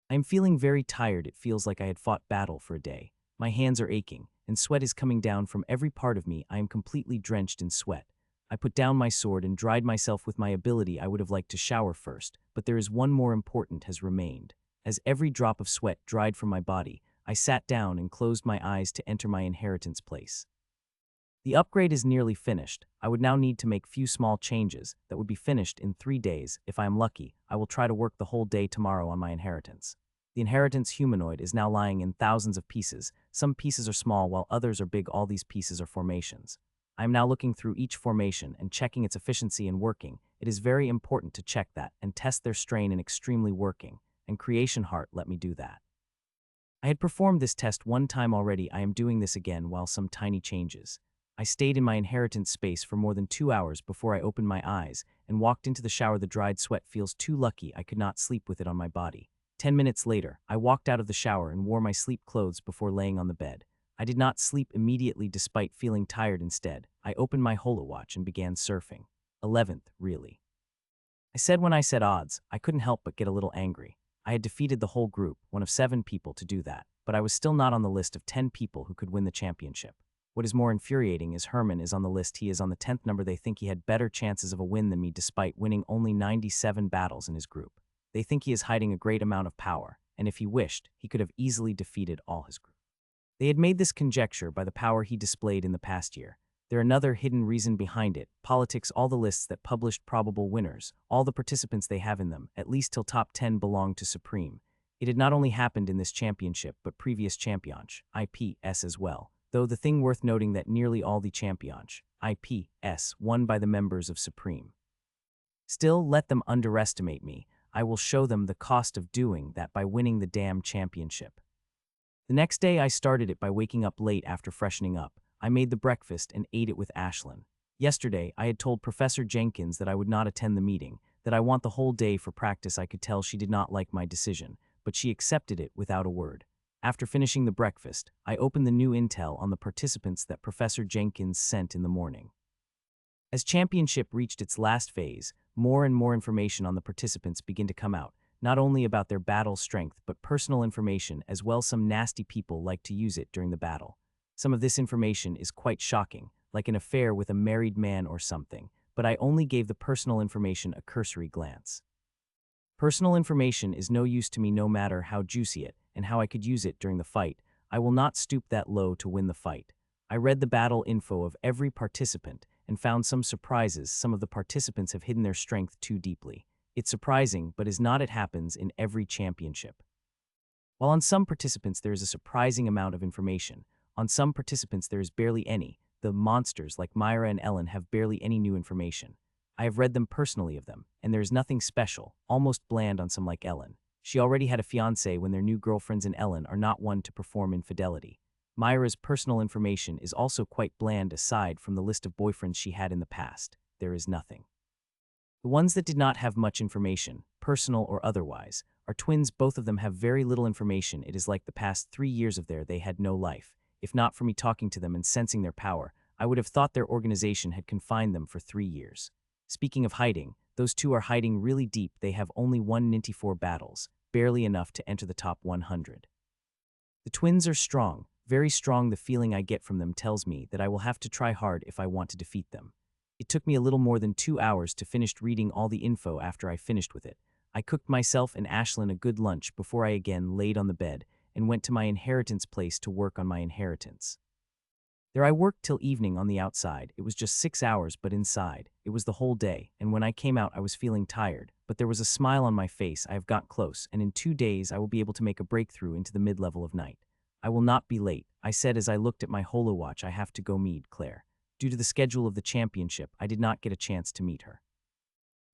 I am feeling very tired. It feels like I had fought battle for a day. My hands are aching, and sweat is coming down from every part of me. I am completely drenched in sweat. I put down my sword and dried myself with my ability. I would have liked to shower first, but there is one more important has remained. As every drop of sweat dried from my body, I sat down and closed my eyes to enter my inheritance place. The upgrade is nearly finished. I would now need to make few small changes that would be finished in 3 days. If I am lucky, I will try to work the whole day tomorrow on my inheritance. The inheritance humanoid is now lying in thousands of pieces. Some pieces are small while others are big. All these pieces are formations. I am now looking through each formation and checking its efficiency and working. It is very important to check that and test their strain in extremely working, and Creation Heart let me do that. I had performed this test one time already. I am doing this again while some tiny changes. I stayed in my inheritance space for more than 2 hours before I opened my eyes and walked into the shower. The dried sweat feels too lucky. I could not sleep with it on my body. 10 minutes later, I walked out of the shower and wore my sleep clothes before laying on the bed. I did not sleep immediately despite feeling tired. Instead, I opened my holowatch and began surfing. 11th, really. I said when I said odds, I couldn't help but get a little angry. I had defeated the whole group, one of 7 people, to do that, but I was still not on the list of 10 people who could win the championship. What is more infuriating is Herman is on the list. He is on the 10th number. They think he had better chances of a win than me despite winning only 97 battles in his group. They think he is hiding a great amount of power, and if he wished, he could have easily defeated all his group. They had made this conjecture by the power he displayed in the past year. There another hidden reason behind it. Politics. All the lists that published probable winners, all the participants they have in them, at least till top 10, belong to Supreme. It had not only happened in this championship, but previous championship, IPS as well. Though the thing worth noting that nearly all the championship, IPS, won by the members of Supreme. Still, let them underestimate me. I will show them the cost of doing that by winning the damn championship. The next day I started it by waking up late after freshening up. I made the breakfast and ate it with Ashlyn. Yesterday, I had told Professor Jenkins that I would not attend the meeting, that I want the whole day for practice. I could tell she did not like my decision, but she accepted it without a word. After finishing the breakfast, I opened the new intel on the participants that Professor Jenkins sent in the morning. As championship reached its last phase, more and more information on the participants began to come out, not only about their battle strength but personal information as well. Some nasty people like to use it during the battle. Some of this information is quite shocking, like an affair with a married man or something, but I only gave the personal information a cursory glance. Personal information is no use to me no matter how juicy it and how I could use it during the fight. I will not stoop that low to win the fight. I read the battle info of every participant and found some surprises. Some of the participants have hidden their strength too deeply. It's surprising, but is not. It happens in every championship. While on some participants there is a surprising amount of information, on some participants there is barely any. The monsters like Myra and Ellen have barely any new information. I have read them personally of them, and there is nothing special, almost bland on some like Ellen. She already had a fiancé when their new girlfriends, and Ellen are not one to perform infidelity. Myra's personal information is also quite bland. Aside from the list of boyfriends she had in the past, there is nothing. The ones that did not have much information, personal or otherwise, are twins. Both of them have very little information. It is like the past 3 years of they had no life. If not for me talking to them and sensing their power, I would have thought their organization had confined them for 3 years. Speaking of hiding, those two are hiding really deep. They have only 194 battles, barely enough to enter the top 100. The twins are strong, very strong. The feeling I get from them tells me that I will have to try hard if I want to defeat them. It took me a little more than 2 hours to finish reading all the info. After I finished with it, I cooked myself and Ashlyn a good lunch before I again laid on the bed and went to my inheritance place to work on my inheritance. There I worked till evening. On the outside, it was just 6 hours, but inside, it was the whole day, and when I came out I was feeling tired, but there was a smile on my face. I have got close, and in 2 days I will be able to make a breakthrough into the mid-level of night. I will not be late, I said as I looked at my holowatch. I have to go meet Claire. Due to the schedule of the championship, I did not get a chance to meet her.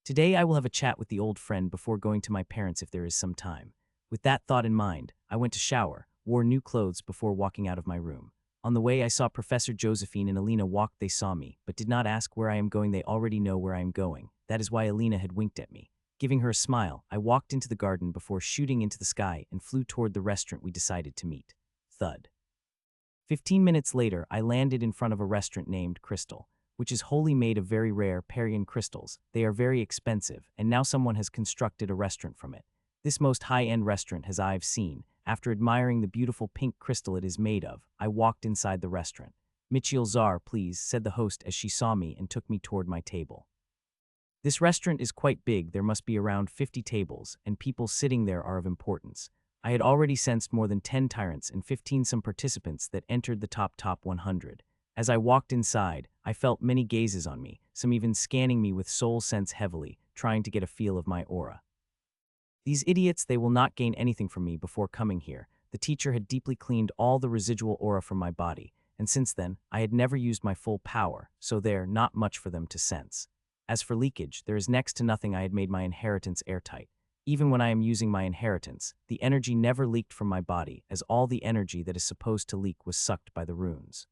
Today I will have a chat with the old friend before going to my parents if there is some time. With that thought in mind, I went to shower, wore new clothes before walking out of my room. On the way, I saw Professor Josephine and Alina walk. They saw me, but did not ask where I am going. They already know where I am going. That is why Alina had winked at me. Giving her a smile, I walked into the garden before shooting into the sky and flew toward the restaurant we decided to meet. Thud. 15 minutes later, I landed in front of a restaurant named Crystal, which is wholly made of very rare Parian crystals. They are very expensive, and now someone has constructed a restaurant from it. This most high-end restaurant has I've seen. After admiring the beautiful pink crystal it is made of, I walked inside the restaurant. "Michiel Zar, please," said the host as she saw me and took me toward my table. This restaurant is quite big. There must be around 50 tables, and people sitting there are of importance. I had already sensed more than 10 tyrants and 15 some participants that entered the top 100. As I walked inside, I felt many gazes on me, some even scanning me with soul sense heavily, trying to get a feel of my aura. These idiots, they will not gain anything from me before coming here. The teacher had deeply cleaned all the residual aura from my body, and since then, I had never used my full power, so there, not much for them to sense. As for leakage, there is next to nothing. I had made my inheritance airtight. Even when I am using my inheritance, the energy never leaked from my body, as all the energy that is supposed to leak was sucked by the runes.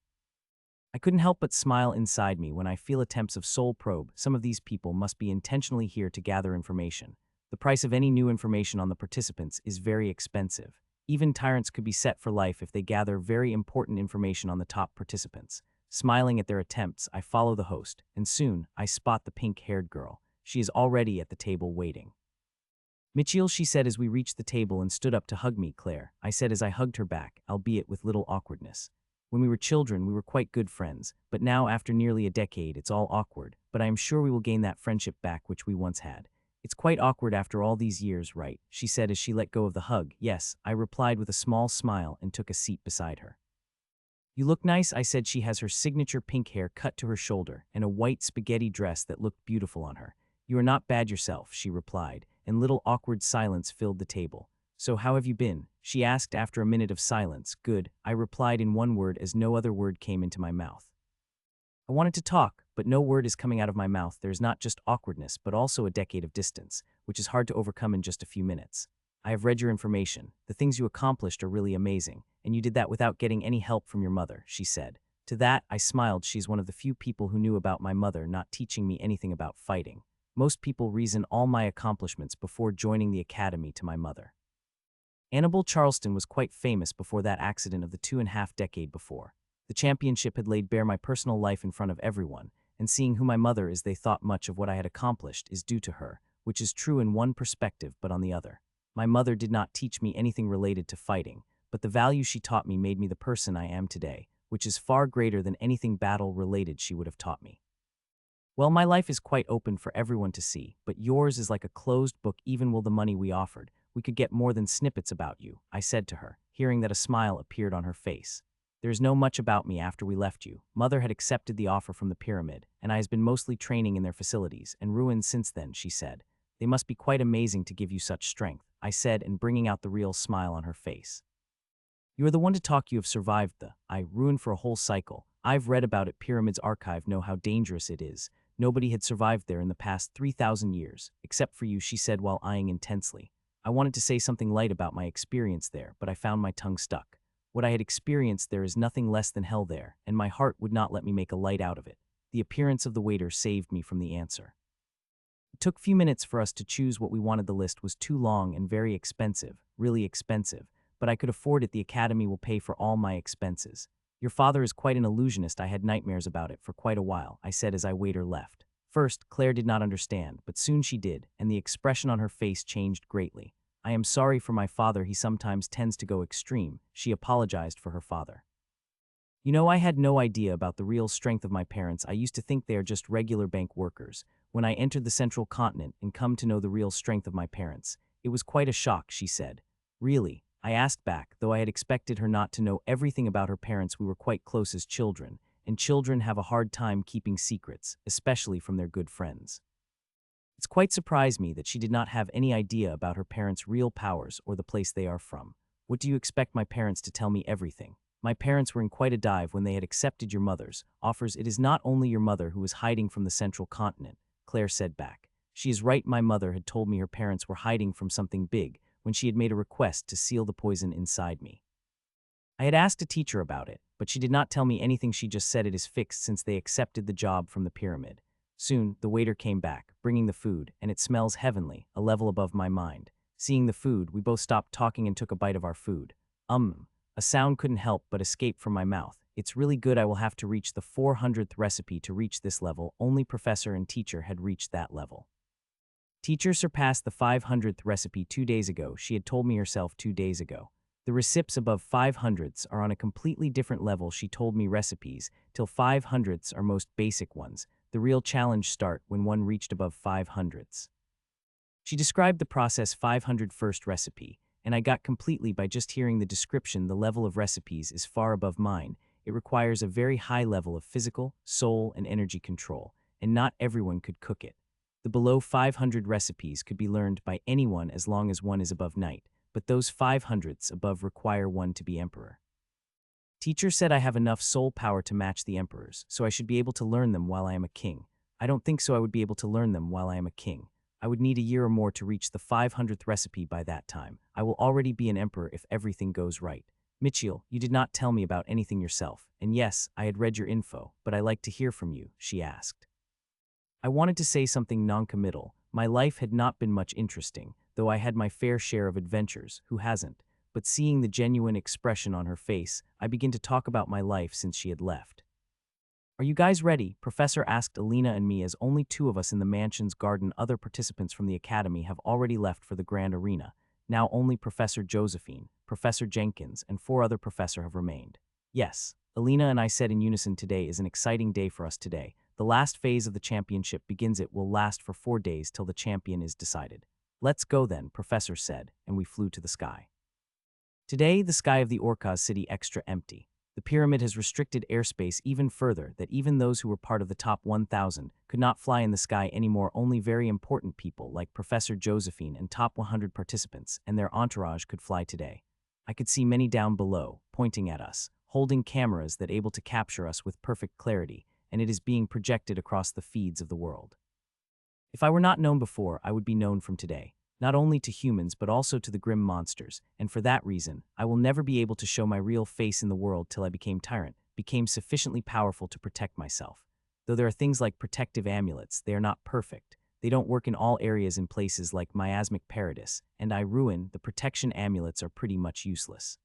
I couldn't help but smile inside me when I feel attempts of soul probe. Some of these people must be intentionally here to gather information. The price of any new information on the participants is very expensive. Even tyrants could be set for life if they gather very important information on the top participants. Smiling at their attempts, I follow the host, and soon I spot the pink-haired girl. She is already at the table waiting. "Michiel," she said as we reached the table and stood up to hug me. "Claire," I said as I hugged her back, albeit with little awkwardness. When we were children, we were quite good friends, but now, after nearly a decade, it's all awkward, but I am sure we will gain that friendship back which we once had. "It's quite awkward after all these years, right?" she said as she let go of the hug. "Yes," I replied with a small smile and took a seat beside her. "You look nice," I said. She has her signature pink hair cut to her shoulder and a white spaghetti dress that looked beautiful on her. "You are not bad yourself," she replied, and little awkward silence filled the table. "So how have you been?" she asked after a minute of silence. "Good," I replied in one word as no other word came into my mouth. I wanted to talk, but no word is coming out of my mouth. There is not just awkwardness, but also a decade of distance, which is hard to overcome in just a few minutes. "I have read your information. The things you accomplished are really amazing, and you did that without getting any help from your mother," she said. To that, I smiled. She's one of the few people who knew about my mother not teaching me anything about fighting. Most people reason all my accomplishments before joining the academy to my mother. Annabelle Charleston was quite famous before that accident of the 2.5 decade before. The championship had laid bare my personal life in front of everyone, and seeing who my mother is, they thought much of what I had accomplished is due to her, which is true in one perspective, but on the other. My mother did not teach me anything related to fighting, but the value she taught me made me the person I am today, which is far greater than anything battle-related she would have taught me. "Well, my life is quite open for everyone to see, but yours is like a closed book. Even with the money we offered, we could get more than snippets about you," I said to her, hearing that a smile appeared on her face. "There is no much about me after we left you. Mother had accepted the offer from the pyramid, and I has been mostly training in their facilities and ruins since then," she said. "They must be quite amazing to give you such strength," I said, and bringing out the real smile on her face. "You are the one to talk. You have survived the ruin for a whole cycle. I've read about it. Pyramid's archive know how dangerous it is. Nobody had survived there in the past 3,000 years, except for you," she said while eyeing intensely. I wanted to say something light about my experience there, but I found my tongue stuck. What I had experienced there is nothing less than hell there, and my heart would not let me make a light out of it. The appearance of the waiter saved me from the answer. It took few minutes for us to choose what we wanted. The list was too long and very expensive, really expensive, but I could afford it. "The academy will pay for all my expenses." "Your father is quite an illusionist. I had nightmares about it for quite a while," I said as I waiter left. First, Claire did not understand, but soon she did, and the expression on her face changed greatly. "I am sorry for my father. He sometimes tends to go extreme," she apologized for her father. "You know, I had no idea about the real strength of my parents. I used to think they are just regular bank workers. When I entered the central continent and come to know the real strength of my parents, it was quite a shock," she said. "Really?" I asked back, though I had expected her not to know everything about her parents. We were quite close as children, and children have a hard time keeping secrets, especially from their good friends. It's quite surprised me that she did not have any idea about her parents' real powers or the place they are from. "What do you expect my parents to tell me everything? My parents were in quite a dive when they had accepted your mother's offers. It is not only your mother who is hiding from the central continent," Claire said back. "She is right. My mother had told me her parents were hiding from something big when she had made a request to seal the poison inside me." I had asked a teacher about it, but she did not tell me anything. She just said it is fixed since they accepted the job from the pyramid. Soon, the waiter came back, bringing the food, and it smells heavenly, a level above my mind. Seeing the food, we both stopped talking and took a bite of our food. A sound couldn't help but escape from my mouth. It's really good. I will have to reach the 400th recipe to reach this level. Only professor and teacher had reached that level. Teacher surpassed the 500th recipe 2 days ago. She had told me herself 2 days ago. The recipes above 500ths are on a completely different level. She told me recipes till 500ths are most basic ones. The real challenge start when one reached above 500ths. She described the process 500 first recipe, and I got completely by just hearing the description. The level of recipes is far above mine. It requires a very high level of physical, soul, and energy control, and not everyone could cook it. The below 500 recipes could be learned by anyone as long as one is above knight, but those 500ths above require one to be emperor. Teacher said I have enough soul power to match the emperors, so I should be able to learn them while I am a king. I don't think so. I would be able to learn them while I am a king. I would need a year or more to reach the 500th recipe. By that time, I will already be an emperor if everything goes right. Mitchell, you did not tell me about anything yourself, and yes, I had read your info, but I like to hear from you, she asked. I wanted to say something non-committal. My life had not been much interesting, though I had my fair share of adventures. Who hasn't? But seeing the genuine expression on her face, I began to talk about my life since she had left. Are you guys ready? Professor asked Alina and me as only two of us in the mansion's garden. Other participants from the academy have already left for the grand arena. Now only Professor Josephine, Professor Jenkins, and 4 other professors have remained. Yes, Alina and I said in unison. Today is an exciting day for us today. The last phase of the championship begins. It will last for 4 days till the champion is decided. Let's go then, Professor said, and we flew to the sky. Today, the sky of the Orca city extra empty. The pyramid has restricted airspace even further that even those who were part of the top 1,000 could not fly in the sky anymore. Only very important people like Professor Josephine and top 100 participants and their entourage could fly today. I could see many down below, pointing at us, holding cameras that able to capture us with perfect clarity, and it is being projected across the feeds of the world. If I were not known before, I would be known from today. Not only to humans but also to the grim monsters, and for that reason, I will never be able to show my real face in the world till I became sufficiently powerful to protect myself. Though there are things like protective amulets, they are not perfect. They don't work in all areas. In places like miasmic paradise, and I ruin, the protection amulets are pretty much useless.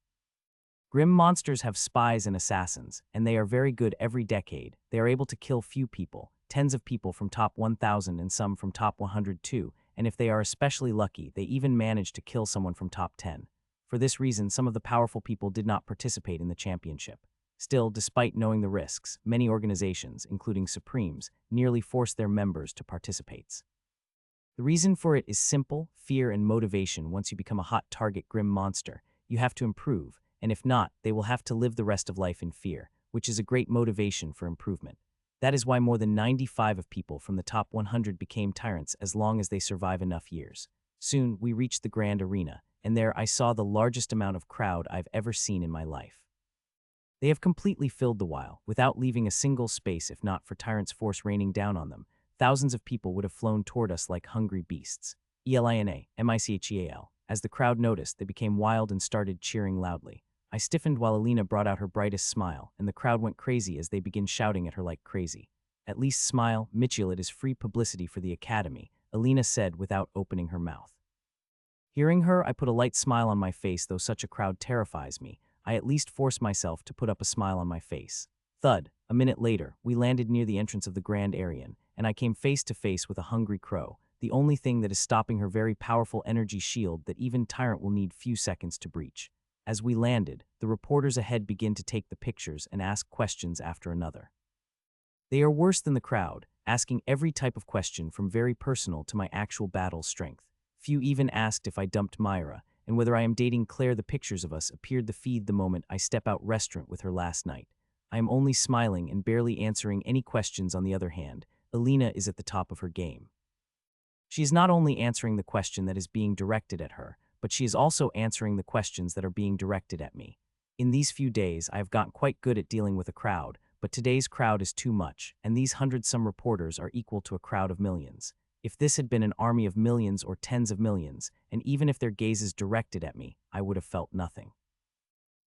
Grim monsters have spies and assassins, and they are very good every decade. They are able to kill few people, tens of people from top 1,000 and some from top 100 too, and if they are especially lucky, they even manage to kill someone from top 10. For this reason, some of the powerful people did not participate in the championship. Still, despite knowing the risks, many organizations, including Supremes, nearly force their members to participate. The reason for it is simple: fear and motivation. Once you become a hot target grim monster, you have to improve, and if not, they will have to live the rest of life in fear, which is a great motivation for improvement. That is why more than 95 of people from the top 100 became tyrants as long as they survive enough years. Soon, we reached the grand arena, and there I saw the largest amount of crowd I've ever seen in my life. They have completely filled the while, without leaving a single space. If not for tyrants' force raining down on them, thousands of people would have flown toward us like hungry beasts. Elina, Micheal. As the crowd noticed, they became wild and started cheering loudly. I stiffened while Alina brought out her brightest smile, and the crowd went crazy as they began shouting at her like crazy. At least smile, Mitchell, it is free publicity for the academy, Alina said without opening her mouth. Hearing her, I put a light smile on my face. Though such a crowd terrifies me, I at least force myself to put up a smile on my face. Thud. A minute later, we landed near the entrance of the Grand Aryan, and I came face to face with a hungry crow, the only thing that is stopping her very powerful energy shield that even Tyrant will need few seconds to breach. As we landed, the reporters ahead began to take the pictures and ask questions after another. They are worse than the crowd, asking every type of question from very personal to my actual battle strength. Few even asked if I dumped Myra, and whether I am dating Claire. The pictures of us appeared the feed the moment I step out restaurant with her last night. I am only smiling and barely answering any questions. On the other hand, Alina is at the top of her game. She is not only answering the question that is being directed at her, but she is also answering the questions that are being directed at me. In these few days, I have gotten quite good at dealing with a crowd, but today's crowd is too much, and these 100-some reporters are equal to a crowd of millions. If this had been an army of millions or tens of millions, and even if their gaze is directed at me, I would have felt nothing.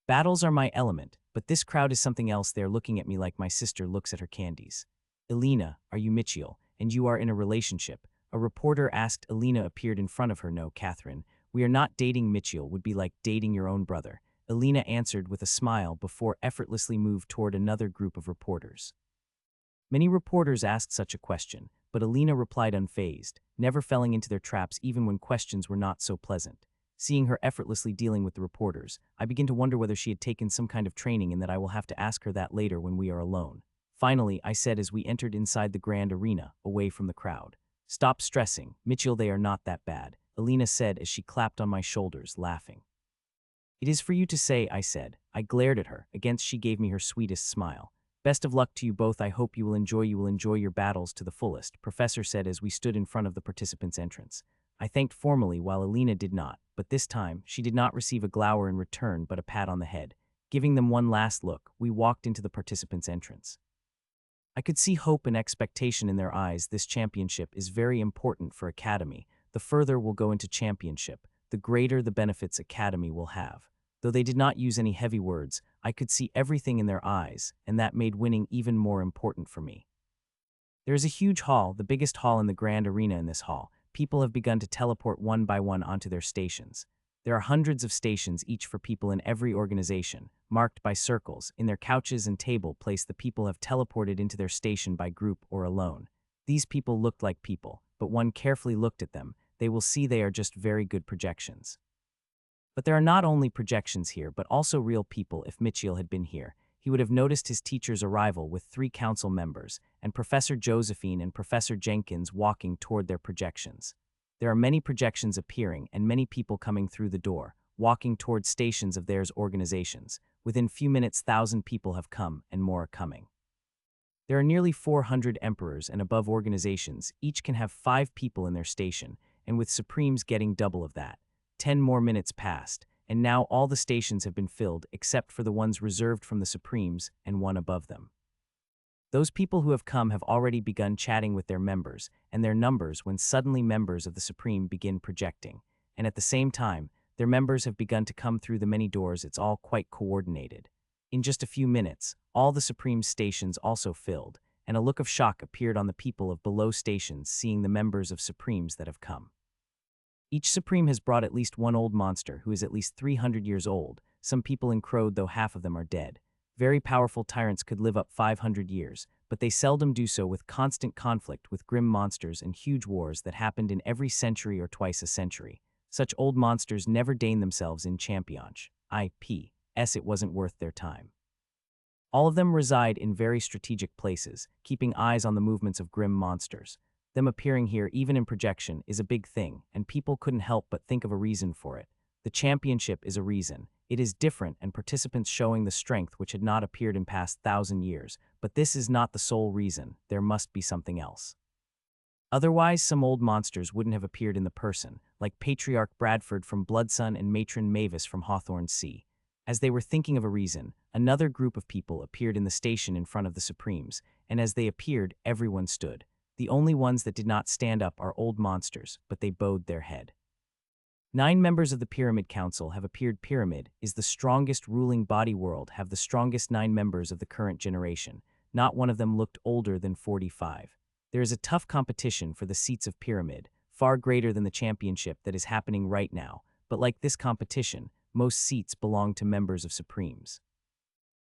Battles are my element, but this crowd is something else. They're looking at me like my sister looks at her candies. Alina, are you Mitchell? And you are in a relationship? A reporter asked. Alina appeared in front of her. No, Catherine. We are not dating. Mitchell would be like dating your own brother. Alina answered with a smile before effortlessly moved toward another group of reporters. Many reporters asked such a question, but Alina replied unfazed, never falling into their traps even when questions were not so pleasant. Seeing her effortlessly dealing with the reporters, I begin to wonder whether she had taken some kind of training and that I will have to ask her that later when we are alone. Finally, I said as we entered inside the grand arena, away from the crowd. Stop stressing, Mitchell, they are not that bad, Alina said as she clapped on my shoulders, laughing. It is for you to say, I said. I glared at her, against she gave me her sweetest smile. Best of luck to you both. I hope you will enjoy your battles to the fullest, Professor said as we stood in front of the participants' entrance. I thanked formally while Alina did not, but this time, she did not receive a glower in return but a pat on the head. Giving them one last look, we walked into the participants' entrance. I could see hope and expectation in their eyes. This championship is very important for Academy. The further we'll go into championship, the greater the benefits Academy will have. Though they did not use any heavy words, I could see everything in their eyes, and that made winning even more important for me. There is a huge hall, the biggest hall in the grand arena. In this hall, people have begun to teleport one by one onto their stations. There are hundreds of stations, each for people in every organization, marked by circles. In their couches and table place, the people have teleported into their station by group or alone. These people looked like people, but one carefully looked at them, they will see they are just very good projections. But there are not only projections here, but also real people. If Mitchell had been here, he would have noticed his teacher's arrival with 3 council members, and Professor Josephine and Professor Jenkins walking toward their projections. There are many projections appearing and many people coming through the door, walking toward stations of theirs organizations. Within few minutes, 1,000 people have come and more are coming. There are nearly 400 emperors and above organizations, each can have 5 people in their station, and with Supremes getting double of that. 10 more minutes passed, and now all the stations have been filled except for the ones reserved from the Supremes and one above them. Those people who have come have already begun chatting with their members and their numbers when suddenly members of the Supreme begin projecting, and at the same time, their members have begun to come through the many doors. It's all quite coordinated. In just a few minutes, all the Supreme stations also filled, and a look of shock appeared on the people of below stations seeing the members of Supremes that have come. Each Supreme has brought at least one old monster who is at least 300 years old. Some people encrowed, though half of them are dead. Very powerful tyrants could live up 500 years, but they seldom do so with constant conflict with grim monsters and huge wars that happened in every century or twice a century. Such old monsters never deign themselves in championship. It wasn't worth their time. All of them reside in very strategic places, keeping eyes on the movements of grim monsters. Them appearing here even in projection is a big thing, and people couldn't help but think of a reason for it. The championship is a reason. It is different and participants showing the strength which had not appeared in past 1,000 years, but this is not the sole reason. There must be something else. Otherwise, some old monsters wouldn't have appeared in the person, like Patriarch Bradford from Bloodsun and Matron Mavis from Hawthorne Sea. As they were thinking of a reason, another group of people appeared in the station in front of the Supremes, and as they appeared, everyone stood. The only ones that did not stand up are old monsters, but they bowed their head. 9 members of the Pyramid Council have appeared. Pyramid is the strongest ruling body world, have the strongest 9 members of the current generation. Not one of them looked older than 45. There is a tough competition for the seats of Pyramid, far greater than the championship that is happening right now, but like this competition, most seats belong to members of Supremes.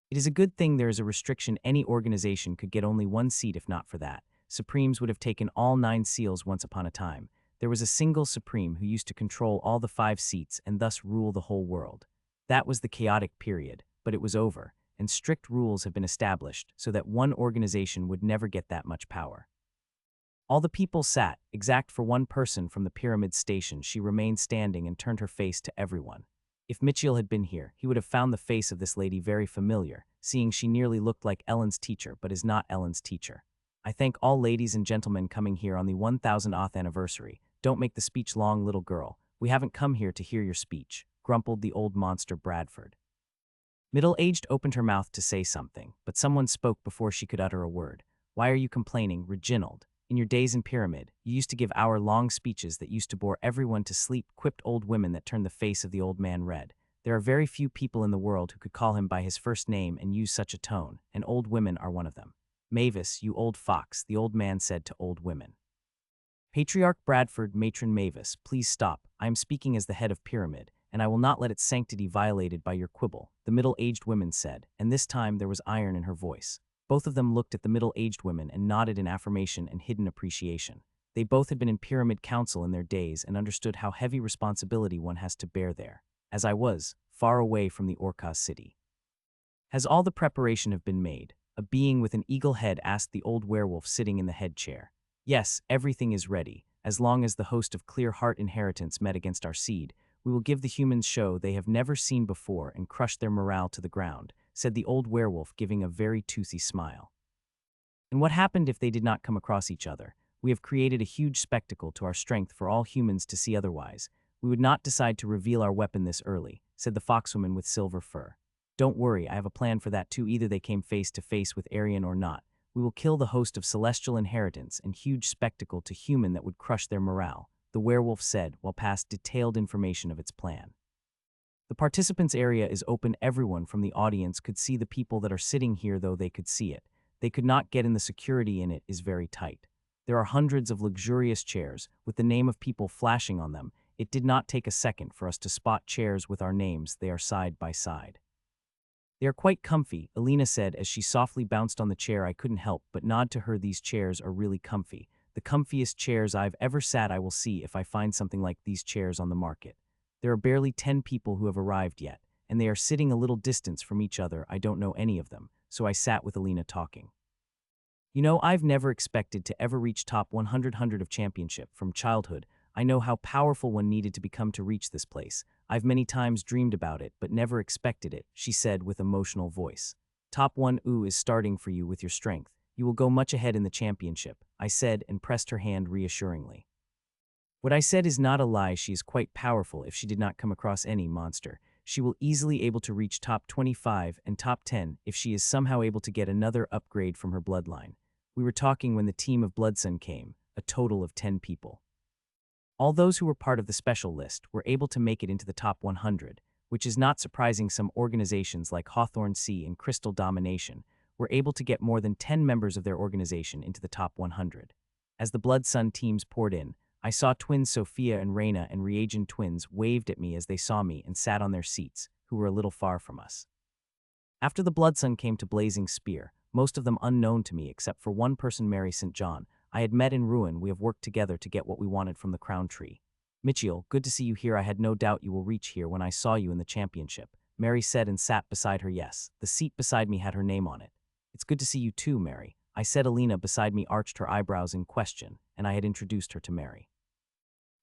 It is a good thing there is a restriction. Any organization could get only 1 seat. If not for that, Supremes would have taken all 9 seals once upon a time. There was a single Supreme who used to control all the 5 seats and thus rule the whole world. That was the chaotic period, but it was over, and strict rules have been established so that one organization would never get that much power. All the people sat, except for one person from the pyramid station. She remained standing and turned her face to everyone. If Mitchell had been here, he would have found the face of this lady very familiar, seeing she nearly looked like Ellen's teacher but is not Ellen's teacher. I thank all ladies and gentlemen coming here on the 1000th anniversary. Don't make the speech long, little girl. We haven't come here to hear your speech, grumbled the old monster Bradford. Middle-aged opened her mouth to say something, but someone spoke before she could utter a word. Why are you complaining, Reginald? In your days in Pyramid, you used to give hour-long speeches that used to bore everyone to sleep, quipped old women that turned the face of the old man red. There are very few people in the world who could call him by his first name and use such a tone, and old women are one of them. Mavis, you old fox, the old man said to old women. Patriarch Bradford, Matron Mavis, please stop. I am speaking as the head of Pyramid, and I will not let its sanctity violated by your quibble, the middle-aged woman said, and this time there was iron in her voice. Both of them looked at the middle-aged women and nodded in affirmation and hidden appreciation. They both had been in Pyramid Council in their days and understood how heavy responsibility one has to bear there, as I was, far away from the Orca city. Has all the preparation have been made? A being with an eagle head asked the old werewolf sitting in the head chair. Yes, everything is ready. As long as the host of Clear Heart Inheritance met against our seed, we will give the humans show they have never seen before and crush their morale to the ground, said the old werewolf, giving a very toothy smile. And what happened if they did not come across each other? We have created a huge spectacle to our strength for all humans to see otherwise. We would not decide to reveal our weapon this early, said the foxwoman with silver fur. Don't worry, I have a plan for that too. Either they came face to face with Aryan or not. We will kill the host of Celestial Inheritance and huge spectacle to human that would crush their morale, the werewolf said while passed detailed information of its plan. The participants area is open. Everyone from the audience could see the people that are sitting here, though they could see it. They could not get in. The security in it is very tight. There are hundreds of luxurious chairs with the name of people flashing on them. It did not take a second for us to spot chairs with our names. They are side by side. They are quite comfy, Alina said as she softly bounced on the chair. I couldn't help but nod to her. These chairs are really comfy. The comfiest chairs I've ever sat. I will see if I find something like these chairs on the market. There are barely 10 people who have arrived yet, and they are sitting a little distance from each other. I don't know any of them, so I sat with Alina talking. You know, I've never expected to ever reach top 100 of championship from childhood. I know how powerful one needed to become to reach this place. I've many times dreamed about it, but never expected it, she said with emotional voice. Top 1 is starting for you with your strength. You will go much ahead in the championship, I said and pressed her hand reassuringly. What I said is not a lie. She is quite powerful. If she did not come across any monster, she will easily able to reach top 25 and top 10 if she is somehow able to get another upgrade from her bloodline. We were talking when the team of Bloodsun came, a total of 10 people. All those who were part of the special list were able to make it into the top 100, which is not surprising. Some organizations like Hawthorne Sea and Crystal Domination were able to get more than 10 members of their organization into the top 100. As the Bloodsun teams poured in, I saw twins Sophia and Reina and Reagent twins waved at me as they saw me and sat on their seats, who were a little far from us. After the Bloodsun came to Blazing Spear, most of them unknown to me except for one person, Mary St. John. I had met in Ruin. We have worked together to get what we wanted from the crown tree. Michiel, good to see you here. I had no doubt you will reach here when I saw you in the championship, Mary said and sat beside her. Yes, the seat beside me had her name on it. It's good to see you too, Mary, I said. Alina beside me arched her eyebrows in question, and I had introduced her to Mary.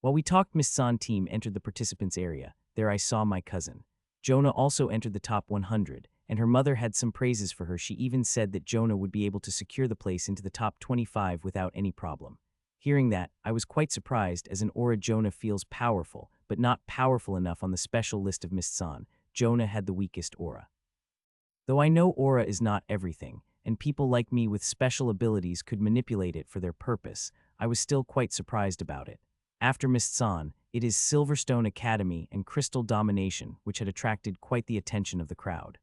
While we talked, Miss San team entered the participants area. There I saw my cousin. Jonah also entered the top 100, and her mother had some praises for her. She even said that Jonah would be able to secure the place into the top 25 without any problem. Hearing that, I was quite surprised. As an aura, Jonah feels powerful, but not powerful enough on the special list of Miss San. Jonah had the weakest aura. Though I know aura is not everything, and people like me with special abilities could manipulate it for their purpose, I was still quite surprised about it. After Miss San, it is Silverstone Academy and Crystal Domination, which had attracted quite the attention of the crowd.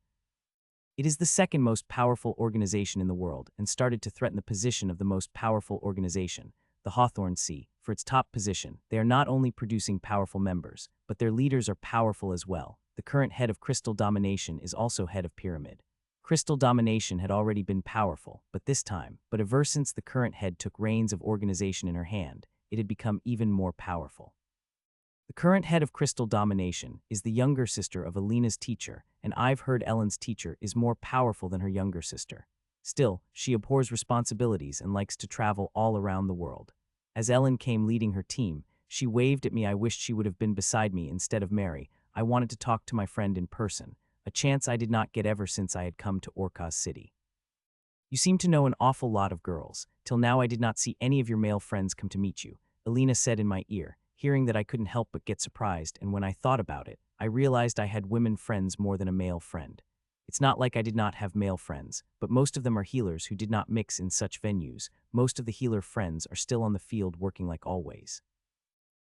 It is the second most powerful organization in the world and started to threaten the position of the most powerful organization, the Hawthorne Sea, for its top position. They are not only producing powerful members, but their leaders are powerful as well. The current head of Crystal Domination is also head of Pyramid. Crystal Domination had already been powerful, but ever since the current head took reins of organization in her hand, it had become even more powerful. The current head of Crystal Domination is the younger sister of Alina's teacher, and I've heard Ellen's teacher is more powerful than her younger sister. Still, she abhors responsibilities and likes to travel all around the world. As Ellen came leading her team, she waved at me. I wished she would have been beside me instead of Mary. I wanted to talk to my friend in person, a chance I did not get ever since I had come to Orca City. You seem to know an awful lot of girls. Till now I did not see any of your male friends come to meet you, Alina said in my ear. Hearing that, I couldn't help but get surprised, and when I thought about it, I realized I had women friends more than a male friend. It's not like I did not have male friends, but most of them are healers who did not mix in such venues. Most of the healer friends are still on the field working like always.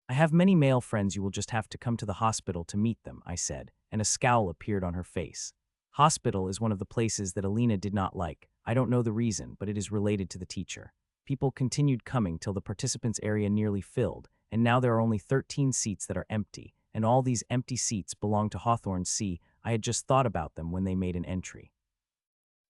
I have many male friends, you will just have to come to the hospital to meet them, I said, and a scowl appeared on her face. Hospital is one of the places that Alina did not like. I don't know the reason, but it is related to the teacher. People continued coming till the participants' area nearly filled, and now there are only 13 seats that are empty, and all these empty seats belong to Hawthorne C. I had just thought about them when they made an entry.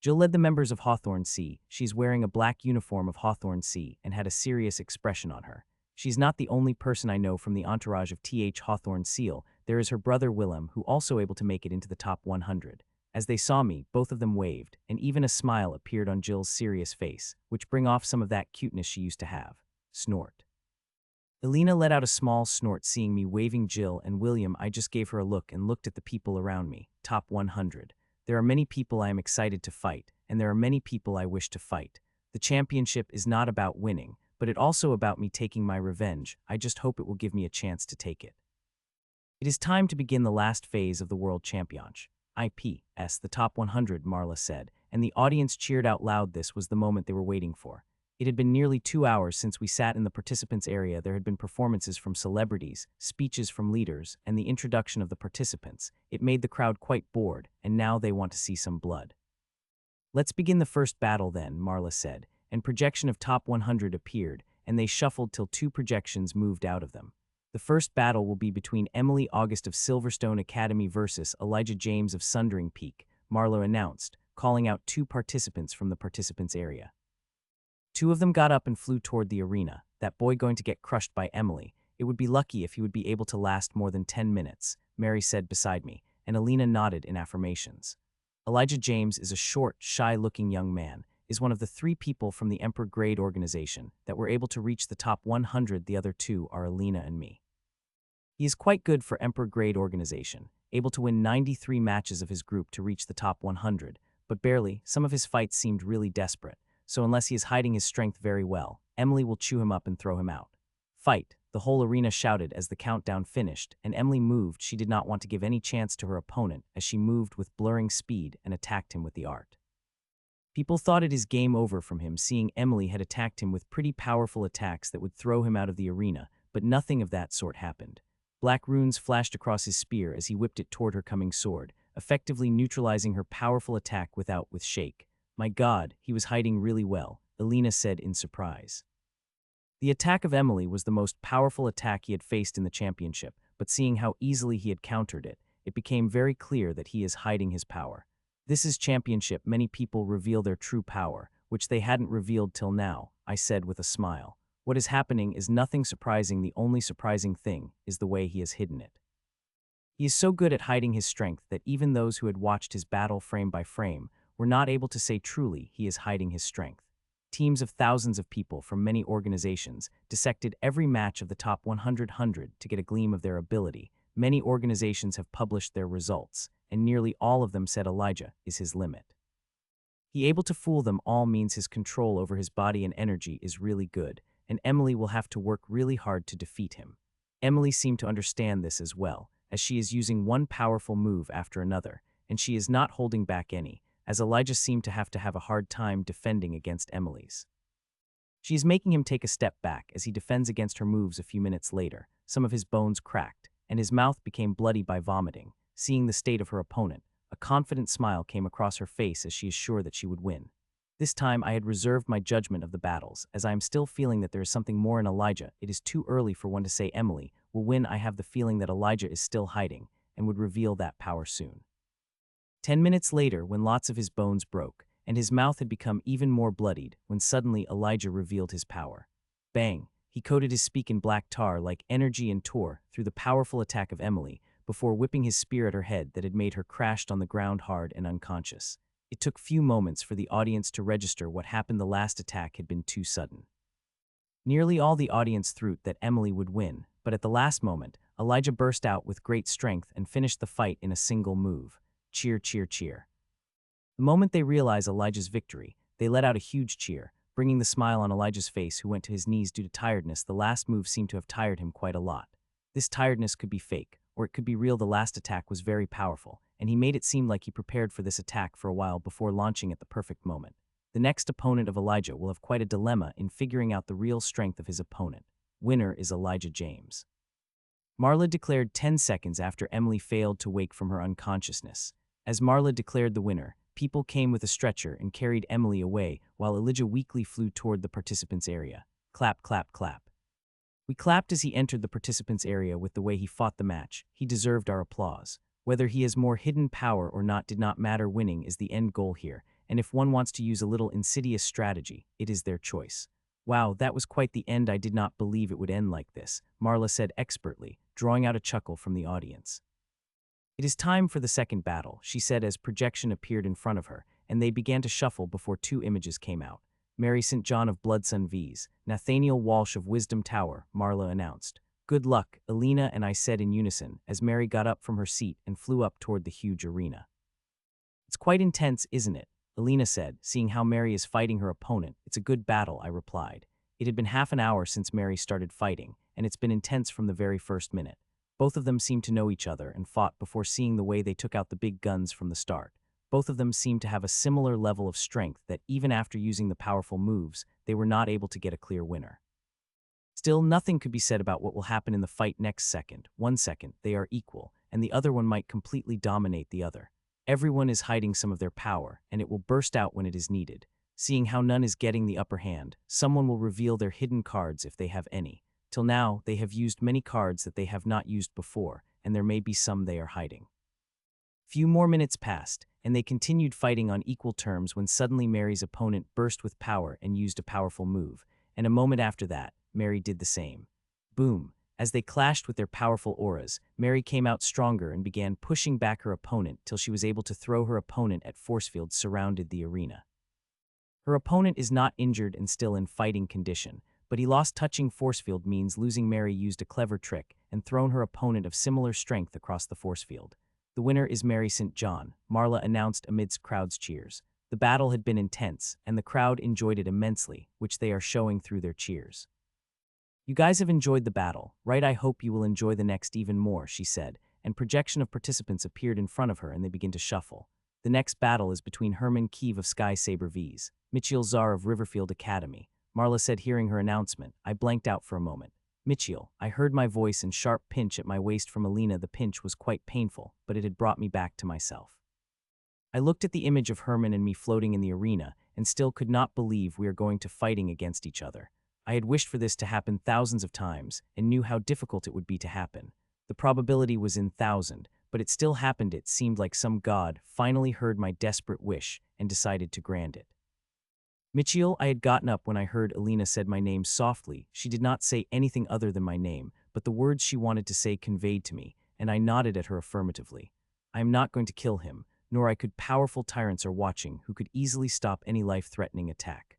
Jill led the members of Hawthorne C. She's wearing a black uniform of Hawthorne C. and had a serious expression on her. She's not the only person I know from the entourage of Th. Hawthorne Seal. There is her brother Willem, who also able to make it into the top 100. As they saw me, both of them waved, and even a smile appeared on Jill's serious face, which bring off some of that cuteness she used to have. Snort. Alina let out a small snort seeing me waving Jill and William. I just gave her a look and looked at the people around me. Top 100. There are many people I am excited to fight, and there are many people I wish to fight. The championship is not about winning, but it also about me taking my revenge. I just hope it will give me a chance to take it. It is time to begin the last phase of the World Championship. IPS, the top 100, Marla said, and the audience cheered out loud. This was the moment they were waiting for. It had been nearly 2 hours since we sat in the participants' area. There had been performances from celebrities, speeches from leaders, and the introduction of the participants. It made the crowd quite bored, and now they want to see some blood. Let's begin the first battle then, Marla said, and projection of top 100 appeared, and they shuffled till 2 projections moved out of them. The first battle will be between Emily August of Silverstone Academy versus Elijah James of Sundering Peak, Marla announced, calling out 2 participants from the participants' area. 2 of them got up and flew toward the arena. That boy going to get crushed by Emily. It would be lucky if he would be able to last more than 10 minutes, Mary said beside me, and Alina nodded in affirmations. Elijah James is a short, shy-looking young man, is one of the 3 people from the Emperor Grade organization that were able to reach the top 100. The other 2 are Alina and me. He is quite good for Emperor Grade organization, able to win 93 matches of his group to reach the top 100, but barely. Some of his fights seemed really desperate, so unless he is hiding his strength very well, Emily will chew him up and throw him out. Fight, the whole arena shouted as the countdown finished, and Emily moved. She did not want to give any chance to her opponent as she moved with blurring speed and attacked him with the art. People thought it is game over from him, seeing Emily had attacked him with pretty powerful attacks that would throw him out of the arena, but nothing of that sort happened. Black runes flashed across his spear as he whipped it toward her coming sword, effectively neutralizing her powerful attack with shake. My God, he was hiding really well, Alina said in surprise. The attack of Emily was the most powerful attack he had faced in the championship, but seeing how easily he had countered it, it became very clear that he is hiding his power. This is championship. Many people reveal their true power, which they hadn't revealed till now, I said with a smile. What is happening is nothing surprising. The only surprising thing is the way he has hidden it. He is so good at hiding his strength that even those who had watched his battle frame by frame were not able to say truly he is hiding his strength. Teams of thousands of people from many organizations dissected every match of the top 100 to get a gleam of their ability. Many organizations have published their results, and nearly all of them said Elijah is his limit. He able to fool them all means his control over his body and energy is really good, and Emily will have to work really hard to defeat him. Emily seemed to understand this as well, as she is using one powerful move after another, and she is not holding back any, as Elijah seemed to have a hard time defending against Emily's. She is making him take a step back as he defends against her moves. A few minutes later, some of his bones cracked, and his mouth became bloody by vomiting. Seeing the state of her opponent, a confident smile came across her face as she is sure that she would win. This time I had reserved my judgment of the battles, as I am still feeling that there is something more in Elijah. It is too early for one to say Emily will win. I have the feeling that Elijah is still hiding, and would reveal that power soon. 10 minutes later, when lots of his bones broke, and his mouth had become even more bloodied, when suddenly Elijah revealed his power. Bang! He coated his speak in black tar like energy and tore through the powerful attack of Emily, before whipping his spear at her head that had made her crashed on the ground hard and unconscious. It took few moments for the audience to register what happened. The last attack had been too sudden. Nearly all the audience thought that Emily would win, but at the last moment, Elijah burst out with great strength and finished the fight in a single move. Cheer, cheer, cheer. The moment they realized Elijah's victory, they let out a huge cheer, bringing the smile on Elijah's face, who went to his knees due to tiredness. The last move seemed to have tired him quite a lot. This tiredness could be fake, or it could be real. The last attack was very powerful, and he made it seem like he prepared for this attack for a while before launching at the perfect moment. The next opponent of Elijah will have quite a dilemma in figuring out the real strength of his opponent. Winner is Elijah James. Marla declared 10 seconds after Emily failed to wake from her unconsciousness. As Marla declared the winner, people came with a stretcher and carried Emily away while Elijah weakly flew toward the participants' area. Clap, clap, clap. We clapped as he entered the participants' area with the way he fought the match. He deserved our applause. Whether he has more hidden power or not did not matter. Winning is the end goal here, and if one wants to use a little insidious strategy, it is their choice. Wow, that was quite the end. I did not believe it would end like this, Marla said expertly, drawing out a chuckle from the audience. It is time for the second battle, she said as projection appeared in front of her, and they began to shuffle before two images came out. Mary St. John of Bloodsun V's, Nathaniel Walsh of Wisdom Tower, Marla announced. Good luck, Alina and I said in unison, as Mary got up from her seat and flew up toward the huge arena. It's quite intense, isn't it? Alina said, seeing how Mary is fighting her opponent. It's a good battle, I replied. It had been half an hour since Mary started fighting, and it's been intense from the very first minute. Both of them seemed to know each other and fought before seeing the way they took out the big guns from the start. Both of them seemed to have a similar level of strength that even after using the powerful moves, they were not able to get a clear winner. Still, nothing could be said about what will happen in the fight next second. 1 second, they are equal, and the other one might completely dominate the other. Everyone is hiding some of their power, and it will burst out when it is needed. Seeing how none is getting the upper hand, someone will reveal their hidden cards if they have any. Till now, they have used many cards that they have not used before, and there may be some they are hiding. Few more minutes passed, and they continued fighting on equal terms when suddenly Mary's opponent burst with power and used a powerful move, and a moment after that, Mary did the same. Boom! As they clashed with their powerful auras, Mary came out stronger and began pushing back her opponent till she was able to throw her opponent at force fields surrounded the arena. Her opponent is not injured and still in fighting condition, but he lost touching force field means losing. Mary used a clever trick and thrown her opponent of similar strength across the force field. The winner is Mary St. John, Marla announced amidst crowd's cheers. The battle had been intense, and the crowd enjoyed it immensely, which they are showing through their cheers. You guys have enjoyed the battle, right? I hope you will enjoy the next even more, she said, and projection of participants appeared in front of her and they began to shuffle. The next battle is between Herman Kiev of Sky Saber V's, Michiel Czar of Riverfield Academy, Marla said hearing her announcement. I blanked out for a moment. Michiel, I heard my voice and sharp pinch at my waist from Alina. The pinch was quite painful, but it had brought me back to myself. I looked at the image of Herman and me floating in the arena and still could not believe we are going to fighting against each other. I had wished for this to happen thousands of times and knew how difficult it would be to happen. The probability was in 1,000, but it still happened. It seemed like some god finally heard my desperate wish and decided to grant it. Michiel, I had gotten up when I heard Alina said my name softly. She did not say anything other than my name, but the words she wanted to say conveyed to me, and I nodded at her affirmatively. I am not going to kill him, nor I could. Powerful tyrants are watching who could easily stop any life-threatening attack.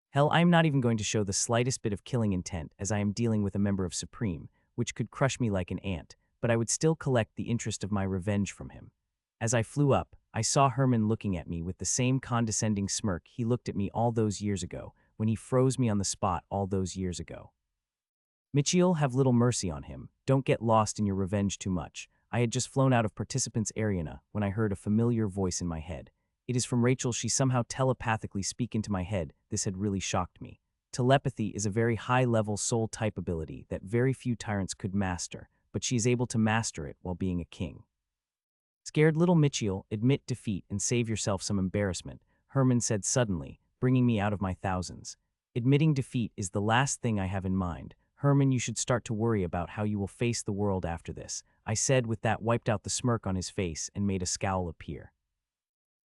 Hell, I am not even going to show the slightest bit of killing intent as I am dealing with a member of Supreme, which could crush me like an ant, but I would still collect the interest of my revenge from him. As I flew up, I saw Herman looking at me with the same condescending smirk he looked at me all those years ago, when he froze me on the spot all those years ago. Michiel, have little mercy on him. Don't get lost in your revenge too much. I had just flown out of participants' arena when I heard a familiar voice in my head. It is from Rachel. She somehow telepathically speak into my head. This had really shocked me. Telepathy is a very high-level soul-type ability that very few tyrants could master, but she is able to master it while being a king. Scared little Michiel, admit defeat and save yourself some embarrassment, Herman said suddenly, bringing me out of my thousands. Admitting defeat is the last thing I have in mind. Herman, you should start to worry about how you will face the world after this, I said with that wiped out the smirk on his face and made a scowl appear.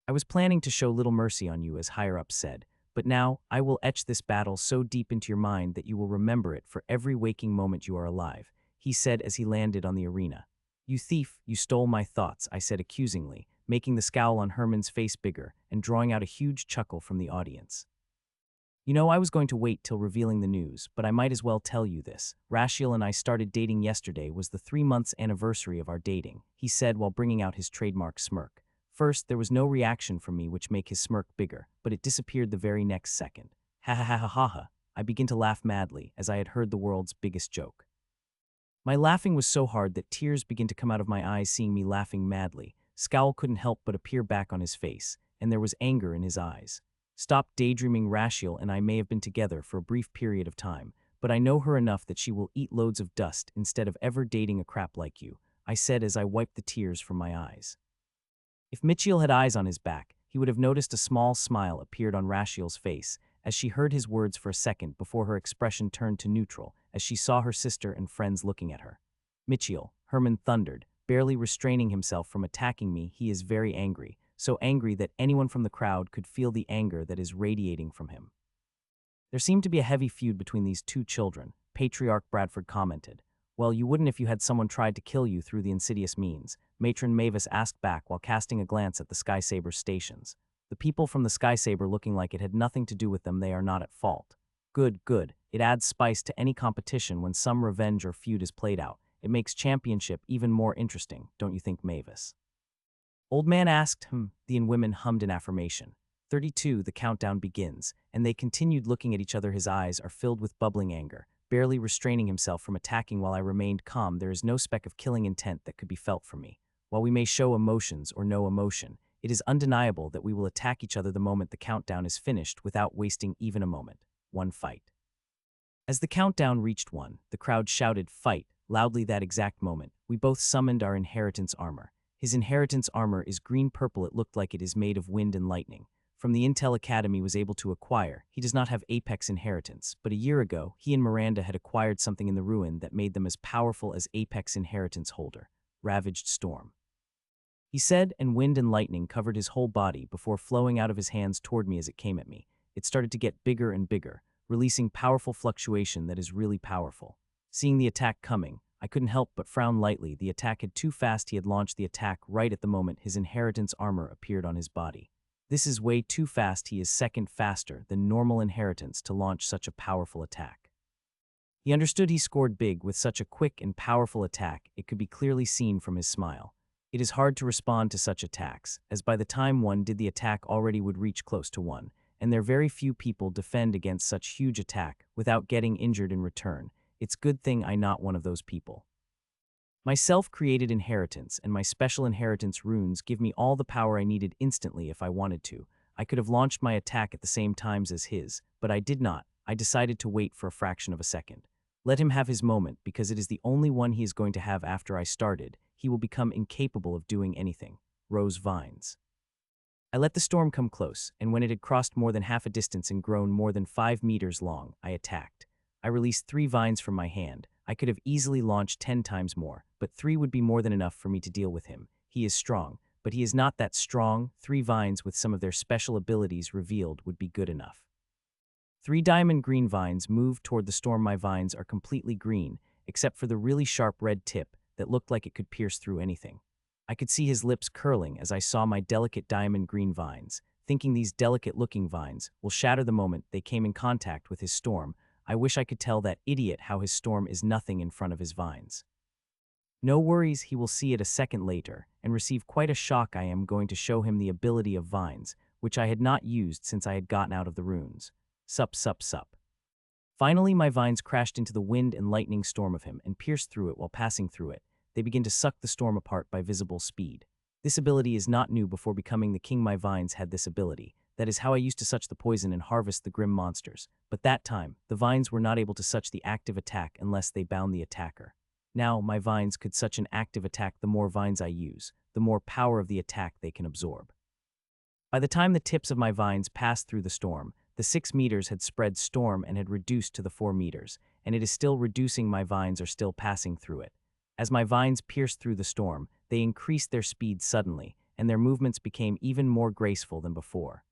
I was planning to show little mercy on you, as higher-up said, but now I will etch this battle so deep into your mind that you will remember it for every waking moment you are alive, he said as he landed on the arena. You thief, you stole my thoughts, I said accusingly, making the scowl on Herman's face bigger and drawing out a huge chuckle from the audience. You know, I was going to wait till revealing the news, but I might as well tell you this. Rashiel and I started dating yesterday. Was the 3-month anniversary of our dating, he said while bringing out his trademark smirk. First, there was no reaction from me which made his smirk bigger, but it disappeared the very next second. Ha ha ha ha ha ha. I began to laugh madly as I had heard the world's biggest joke. My laughing was so hard that tears began to come out of my eyes seeing me laughing madly. Scowl couldn't help but appear back on his face, and there was anger in his eyes. Stop daydreaming. Rashiel and I may have been together for a brief period of time, but I know her enough that she will eat loads of dust instead of ever dating a crap like you, I said as I wiped the tears from my eyes. If Mitchell had eyes on his back, he would have noticed a small smile appeared on Rashiel's face as she heard his words for a second before her expression turned to neutral as she saw her sister and friends looking at her. Mitchell, Herman thundered, barely restraining himself from attacking me. He is very angry, so angry that anyone from the crowd could feel the anger that is radiating from him. There seemed to be a heavy feud between these two children, Patriarch Bradford commented. Well, you wouldn't if you had someone tried to kill you through the insidious means, Matron Mavis asked back while casting a glance at the Sky Saber's stations. The people from the Sky Saber looking like it had nothing to do with them, they are not at fault. Good, good. It adds spice to any competition when some revenge or feud is played out. It makes championship even more interesting, don't you think, Mavis? Old man asked, the women hummed in affirmation. 32, the countdown begins, and they continued looking at each other. His eyes are filled with bubbling anger, barely restraining himself from attacking while I remained calm. There is no speck of killing intent that could be felt from me. While we may show emotions or no emotion, it is undeniable that we will attack each other the moment the countdown is finished without wasting even a moment. One fight. As the countdown reached one, the crowd shouted, "Fight!" loudly. That exact moment, we both summoned our inheritance armor. His inheritance armor is green-purple. It looked like it is made of wind and lightning. From the Intel Academy was able to acquire. He does not have Apex inheritance, but a year ago, he and Miranda had acquired something in the ruin that made them as powerful as Apex inheritance holder, Ravaged Storm. He said, and wind and lightning covered his whole body before flowing out of his hands toward me as it came at me. It started to get bigger and bigger, releasing powerful fluctuation that is really powerful. Seeing the attack coming, I couldn't help but frown lightly. The attack had too fast. He had launched the attack right at the moment his inheritance armor appeared on his body. This is way too fast. He is second faster than normal inheritance to launch such a powerful attack. He understood he scored big with such a quick and powerful attack. It could be clearly seen from his smile. It is hard to respond to such attacks, as by the time one did the attack already would reach close to one, and there very few people defend against such huge attack without getting injured in return. It's good thing I not one of those people. My self-created inheritance and my special inheritance runes give me all the power I needed instantly if I wanted to. I could have launched my attack at the same times as his, but I did not. I decided to wait for a fraction of a second. Let him have his moment because it is the only one he is going to have after I started. He will become incapable of doing anything. Rose Vines. I let the storm come close, and when it had crossed more than half a distance and grown more than 5 meters long, I attacked. I released 3 vines from my hand. I could have easily launched 10 times more, but 3 would be more than enough for me to deal with him. He is strong, but he is not that strong. 3 vines with some of their special abilities revealed would be good enough. 3 diamond green vines moved toward the storm. My vines are completely green, except for the really sharp red tip that looked like it could pierce through anything. I could see his lips curling as I saw my delicate diamond green vines, thinking these delicate-looking vines will shatter the moment they came in contact with his storm. I wish I could tell that idiot how his storm is nothing in front of his vines. No worries, he will see it a second later and receive quite a shock. I am going to show him the ability of vines, which I had not used since I had gotten out of the runes. Sup, sup, sup. Finally, my vines crashed into the wind and lightning storm of him and pierced through it. While passing through it, they begin to suck the storm apart by visible speed. This ability is not new. Before becoming the king, my vines had this ability. That is how I used to such the poison and harvest the grim monsters. But that time, the vines were not able to such the active attack unless they bound the attacker. Now, my vines could such an active attack. The more vines I use, the more power of the attack they can absorb. By the time the tips of my vines passed through the storm, the 6 meters had spread storm and had reduced to the 4 meters, and it is still reducing. My vines are still passing through it. As my vines pierced through the storm, they increased their speed suddenly, and their movements became even more graceful than before.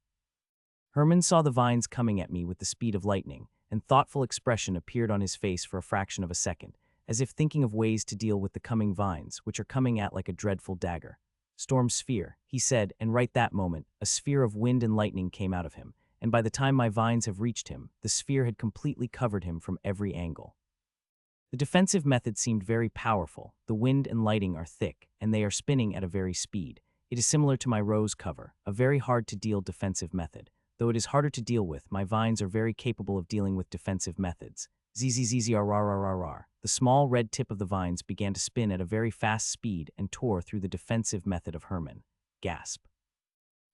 Herman saw the vines coming at me with the speed of lightning, and thoughtful expression appeared on his face for a fraction of a second, as if thinking of ways to deal with the coming vines, which are coming at like a dreadful dagger. Storm sphere, he said, and right that moment, a sphere of wind and lightning came out of him, and by the time my vines have reached him, the sphere had completely covered him from every angle. The defensive method seemed very powerful. The wind and lighting are thick, and they are spinning at a very speed. It is similar to my rose cover, a very hard-to-deal defensive method. Though it is harder to deal with, my vines are very capable of dealing with defensive methods. Zzzzrrrrrr. The small red tip of the vines began to spin at a very fast speed and tore through the defensive method of Herman. Gasp.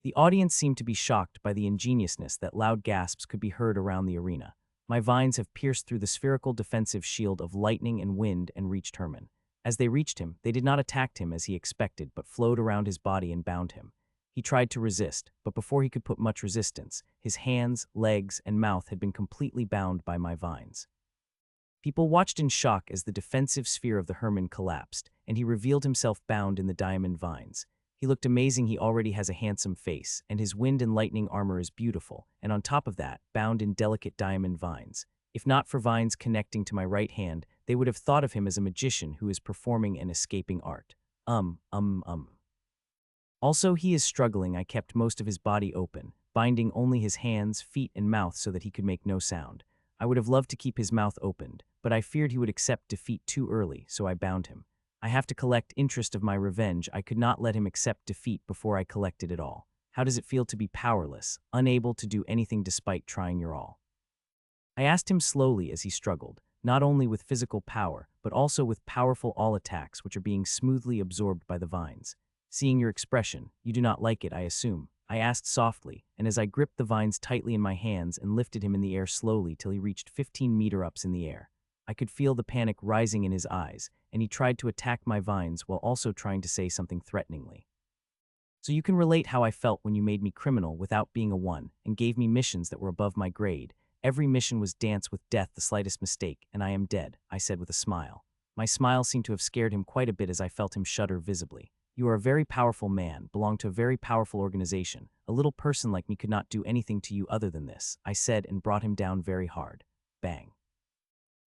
The audience seemed to be shocked by the ingeniousness that loud gasps could be heard around the arena. My vines have pierced through the spherical defensive shield of lightning and wind and reached Herman. As they reached him, they did not attack him as he expected, but flowed around his body and bound him. He tried to resist, but before he could put much resistance, his hands, legs, and mouth had been completely bound by my vines. People watched in shock as the defensive sphere of the Herman collapsed, and he revealed himself bound in the diamond vines. He looked amazing. He already has a handsome face, and his wind and lightning armor is beautiful, and on top of that, bound in delicate diamond vines. If not for vines connecting to my right hand, they would have thought of him as a magician who is performing an escaping art. Also, he is struggling. I kept most of his body open, binding only his hands, feet, and mouth so that he could make no sound. I would have loved to keep his mouth opened, but I feared he would accept defeat too early, so I bound him. I have to collect interest of my revenge. I could not let him accept defeat before I collected it all. How does it feel to be powerless, unable to do anything despite trying your all? I asked him slowly as he struggled, not only with physical power, but also with powerful all attacks which are being smoothly absorbed by the vines. Seeing your expression, you do not like it, I assume. I asked softly, and as I gripped the vines tightly in my hands and lifted him in the air slowly till he reached 15-meter ups in the air. I could feel the panic rising in his eyes, and he tried to attack my vines while also trying to say something threateningly. So you can relate how I felt when you made me criminal without being a one, and gave me missions that were above my grade. Every mission was dance with death, the slightest mistake, and I am dead, I said with a smile. My smile seemed to have scared him quite a bit as I felt him shudder visibly. You are a very powerful man, belong to a very powerful organization. A little person like me could not do anything to you other than this, I said and brought him down very hard. Bang.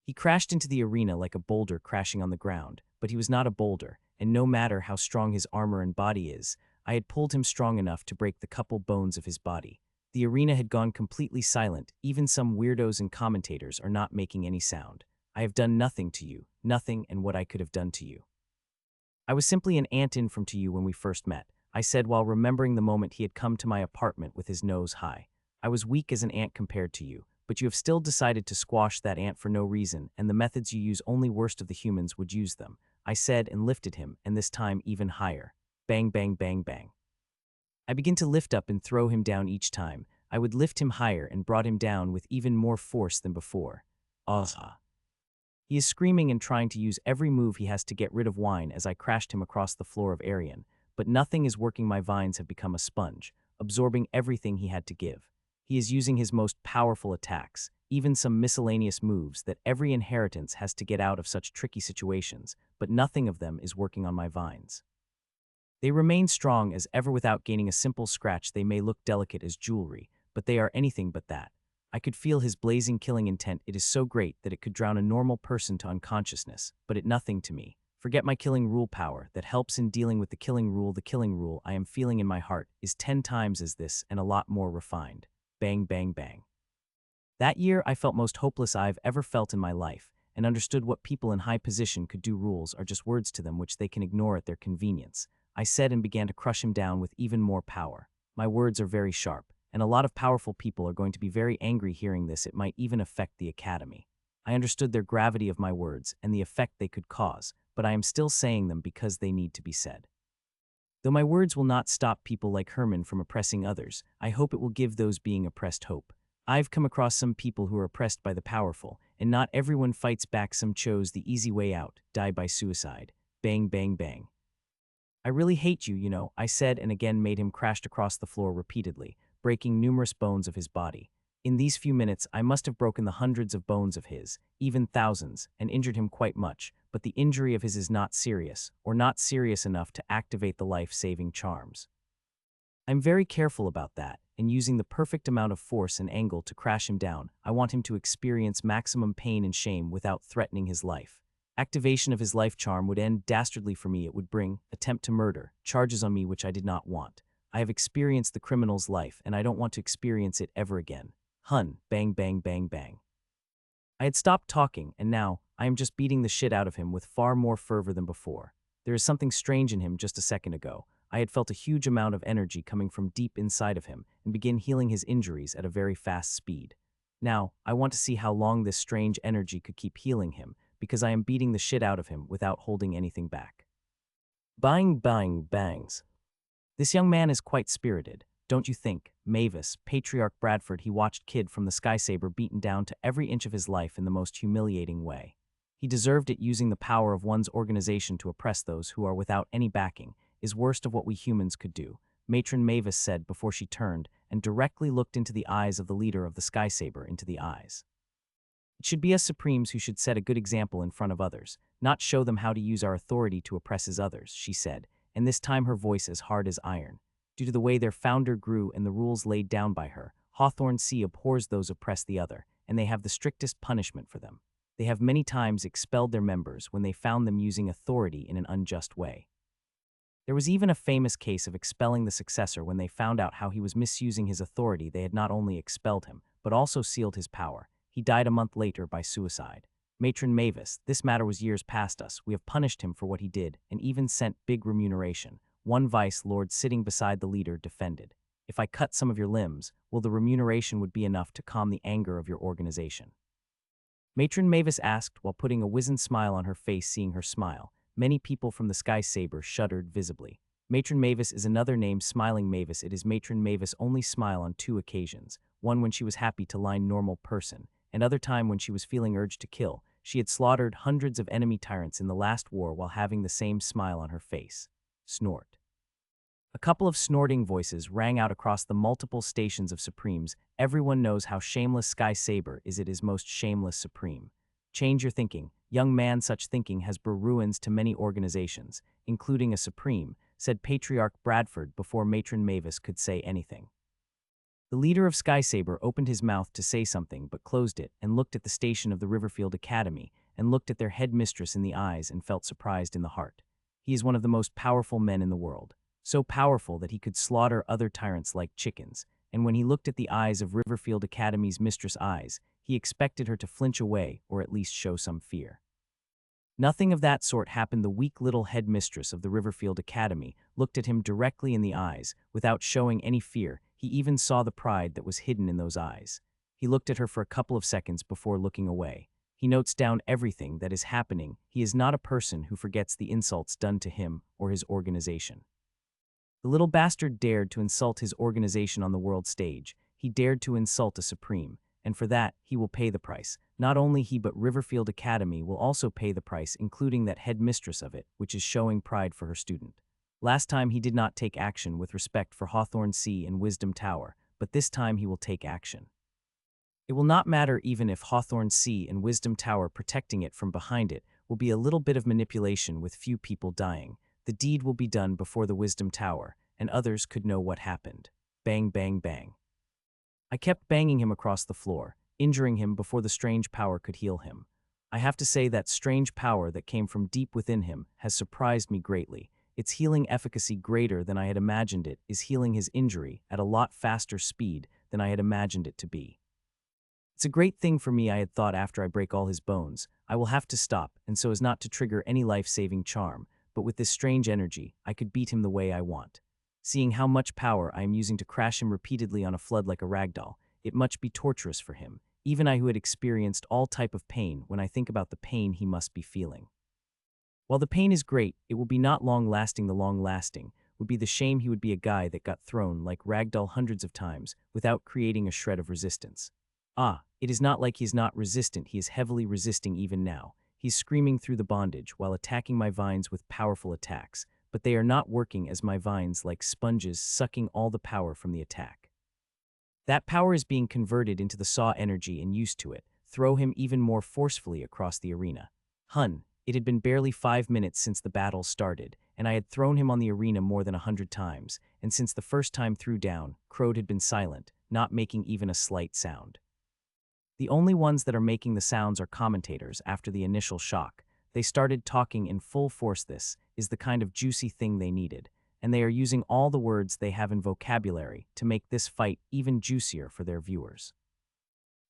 He crashed into the arena like a boulder crashing on the ground, but he was not a boulder, and no matter how strong his armor and body is, I had pulled him strong enough to break the couple bones of his body. The arena had gone completely silent. Even some weirdos and commentators are not making any sound. I have done nothing to you, nothing and what I could have done to you. I was simply an ant in from to you when we first met, I said while remembering the moment he had come to my apartment with his nose high. I was weak as an ant compared to you, but you have still decided to squash that ant for no reason, and the methods you use only worst of the humans would use them, I said and lifted him, and this time even higher. Bang, bang, bang, bang. I began to lift up and throw him down each time. I would lift him higher and brought him down with even more force than before. Ah. He is screaming and trying to use every move he has to get rid of wine as I crashed him across the floor of Arian, but nothing is working. My vines have become a sponge, absorbing everything he had to give. He is using his most powerful attacks, even some miscellaneous moves that every inheritance has to get out of such tricky situations, but nothing of them is working on my vines. They remain strong as ever without gaining a simple scratch. They may look delicate as jewelry, but they are anything but that. I could feel his blazing killing intent. It is so great that it could drown a normal person to unconsciousness, but it nothing to me. Forget my killing rule power that helps in dealing with the killing rule. The killing rule I am feeling in my heart is 10 times as this and a lot more refined. Bang, bang, bang. That year I felt most hopeless I've ever felt in my life, and understood what people in high position could do. Rules are just words to them which they can ignore at their convenience, I said and began to crush him down with even more power. My words are very sharp, and a lot of powerful people are going to be very angry hearing this. It might even affect the academy. I understood their gravity of my words and the effect they could cause, but I am still saying them because they need to be said. Though my words will not stop people like Herman from oppressing others, I hope it will give those being oppressed hope. I've come across some people who are oppressed by the powerful, and not everyone fights back. Some chose the easy way out, die by suicide. Bang, bang, bang. I really hate you, you know, I said and again made him crash across the floor repeatedly, breaking numerous bones of his body. In these few minutes, I must have broken the hundreds of bones of his, even thousands, and injured him quite much, but the injury of his is not serious, or not serious enough to activate the life-saving charms. I'm very careful about that, and using the perfect amount of force and angle to crash him down. I want him to experience maximum pain and shame without threatening his life. Activation of his life charm would end dastardly for me. It would bring attempt to murder, charges on me which I did not want. I have experienced the criminal's life, and I don't want to experience it ever again. Hun, bang, bang, bang, bang. I had stopped talking, and now, I am just beating the shit out of him with far more fervor than before. There is something strange in him. Just a second ago, I had felt a huge amount of energy coming from deep inside of him, and begin healing his injuries at a very fast speed. Now, I want to see how long this strange energy could keep healing him, because I am beating the shit out of him without holding anything back. Bang, bang, bangs. This young man is quite spirited. Don't you think? Mavis, Patriarch Bradford, he watched Kid from the Skysaber beaten down to every inch of his life in the most humiliating way. He deserved it. Using the power of one's organization to oppress those who are without any backing is worst of what we humans could do, Matron Mavis said before she turned and directly looked into the eyes of the leader of the Skysaber into the eyes. It should be us Supremes who should set a good example in front of others, not show them how to use our authority to oppress others, she said, and this time her voice as hard as iron. Due to the way their founder grew and the rules laid down by her, Hawthorne Sea abhors those oppress the other, and they have the strictest punishment for them. They have many times expelled their members when they found them using authority in an unjust way. There was even a famous case of expelling the successor when they found out how he was misusing his authority. They had not only expelled him, but also sealed his power. He died a month later by suicide. Matron Mavis, this matter was years past us. We have punished him for what he did, and even sent big remuneration. One vice lord sitting beside the leader defended. If I cut some of your limbs, will the remuneration would be enough to calm the anger of your organization? Matron Mavis asked while putting a wizened smile on her face. Seeing her smile, many people from the Skysaber shuddered visibly. Matron Mavis is another name, Smiling Mavis. It is Matron Mavis' only smile on two occasions, one when she was happy to line normal person, and other time when she was feeling urged to kill. She had slaughtered hundreds of enemy tyrants in the last war while having the same smile on her face. Snort. A couple of snorting voices rang out across the multiple stations of Supremes. Everyone knows how shameless Skysaber is. It is most shameless Supreme. Change your thinking. Young man, such thinking has brought ruins to many organizations, including a Supreme, said Patriarch Bradford before Matron Mavis could say anything. The leader of Skysaber opened his mouth to say something but closed it and looked at the station of the Riverfield Academy and looked at their headmistress in the eyes and felt surprised in the heart. He is one of the most powerful men in the world. So powerful that he could slaughter other tyrants like chickens, and when he looked at the eyes of Riverfield Academy's mistress' eyes, he expected her to flinch away or at least show some fear. Nothing of that sort happened. The weak little headmistress of the Riverfield Academy looked at him directly in the eyes, without showing any fear. He even saw the pride that was hidden in those eyes. He looked at her for a couple of seconds before looking away. He notes down everything that is happening. He is not a person who forgets the insults done to him or his organization. The little bastard dared to insult his organization on the world stage. He dared to insult a Supreme, and for that, he will pay the price. Not only he but Riverfield Academy will also pay the price, including that headmistress of it, which is showing pride for her student. Last time he did not take action with respect for Hawthorne Sea and Wisdom Tower, but this time he will take action. It will not matter even if Hawthorne Sea and Wisdom Tower protecting it from behind it will be a little bit of manipulation with few people dying. The deed will be done before the Wisdom Tower, and others could know what happened. Bang, bang, bang. I kept banging him across the floor, injuring him before the strange power could heal him. I have to say that strange power that came from deep within him has surprised me greatly. Its healing efficacy, greater than I had imagined it, is healing his injury at a lot faster speed than I had imagined it to be. It's a great thing for me. I had thought after I break all his bones, I will have to stop, and so as not to trigger any life-saving charm, but with this strange energy, I could beat him the way I want. Seeing how much power I am using to crash him repeatedly on a flood like a ragdoll, it must be torturous for him, even I who had experienced all type of pain. When I think about the pain he must be feeling. While the pain is great, it will be not long-lasting. The long-lasting would be the shame. He would be a guy that got thrown like ragdoll hundreds of times without creating a shred of resistance. It is not like he is not resistant. He is heavily resisting even now. He's screaming through the bondage while attacking my vines with powerful attacks, but they are not working as my vines like sponges sucking all the power from the attack. That power is being converted into the saw energy and used to it. Throw him even more forcefully across the arena. It had been barely 5 minutes since the battle started, and I had thrown him on the arena more than 100 times, and since the first time threw down, Crowd had been silent, not making even a slight sound. The only ones that are making the sounds are commentators after the initial shock. They started talking in full force. This is the kind of juicy thing they needed, and they are using all the words they have in vocabulary to make this fight even juicier for their viewers.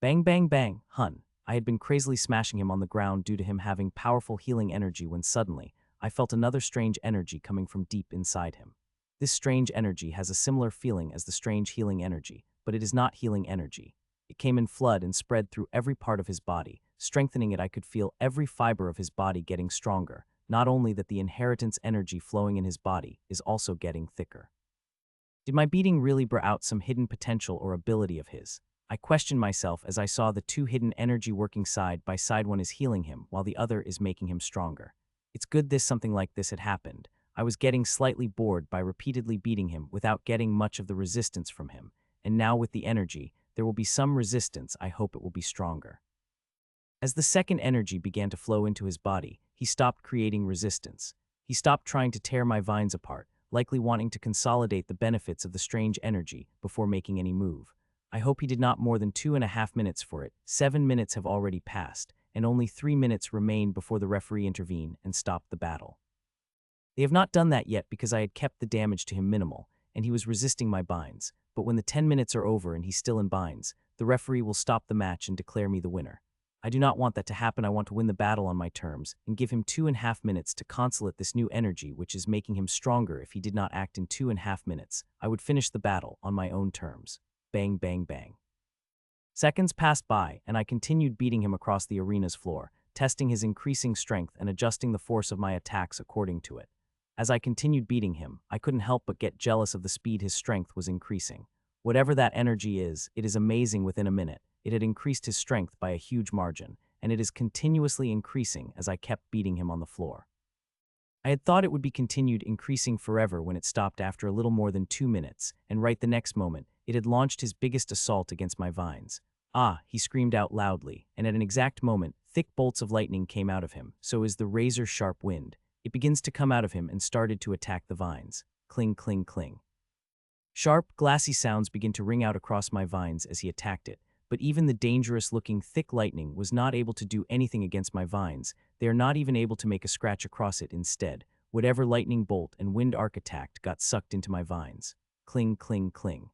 Bang, bang, bang, I had been crazily smashing him on the ground due to him having powerful healing energy when suddenly, I felt another strange energy coming from deep inside him. This strange energy has a similar feeling as the strange healing energy, but it is not healing energy. It came in flood and spread through every part of his body, strengthening it. I could feel every fiber of his body getting stronger, not only that the inheritance energy flowing in his body is also getting thicker. Did my beating really bring out some hidden potential or ability of his? I questioned myself as I saw the two hidden energy working side by side. One is healing him, while the other is making him stronger. It's good something like this had happened. I was getting slightly bored by repeatedly beating him without getting much of the resistance from him, and now with the energy, there will be some resistance. I hope it will be stronger. As the second energy began to flow into his body, he stopped creating resistance. He stopped trying to tear my vines apart, likely wanting to consolidate the benefits of the strange energy before making any move. I hope he did not more than 2.5 minutes for it. 7 minutes have already passed, and only 3 minutes remain before the referee intervened and stopped the battle. They have not done that yet because I had kept the damage to him minimal, and he was resisting my binds. But when the 10 minutes are over and he's still in binds, the referee will stop the match and declare me the winner. I do not want that to happen. I want to win the battle on my terms and give him 2.5 minutes to consolidate this new energy, which is making him stronger. If he did not act in 2.5 minutes, I would finish the battle on my own terms. Bang, bang, bang. Seconds passed by, and I continued beating him across the arena's floor, testing his increasing strength and adjusting the force of my attacks according to it. As I continued beating him, I couldn't help but get jealous of the speed his strength was increasing. Whatever that energy is, it is amazing. Within a minute, it had increased his strength by a huge margin, and it is continuously increasing as I kept beating him on the floor. I had thought it would be continued increasing forever when it stopped after a little more than 2 minutes, and right the next moment, it had launched his biggest assault against my vines. Ah, he screamed out loudly, and at an exact moment, thick bolts of lightning came out of him, so is the razor-sharp wind. It begins to come out of him and started to attack the vines. Cling, cling, cling. Sharp, glassy sounds begin to ring out across my vines as he attacked it, but even the dangerous-looking thick lightning was not able to do anything against my vines. They are not even able to make a scratch across it. Instead, whatever lightning bolt and wind arc attacked got sucked into my vines. Cling, cling, cling.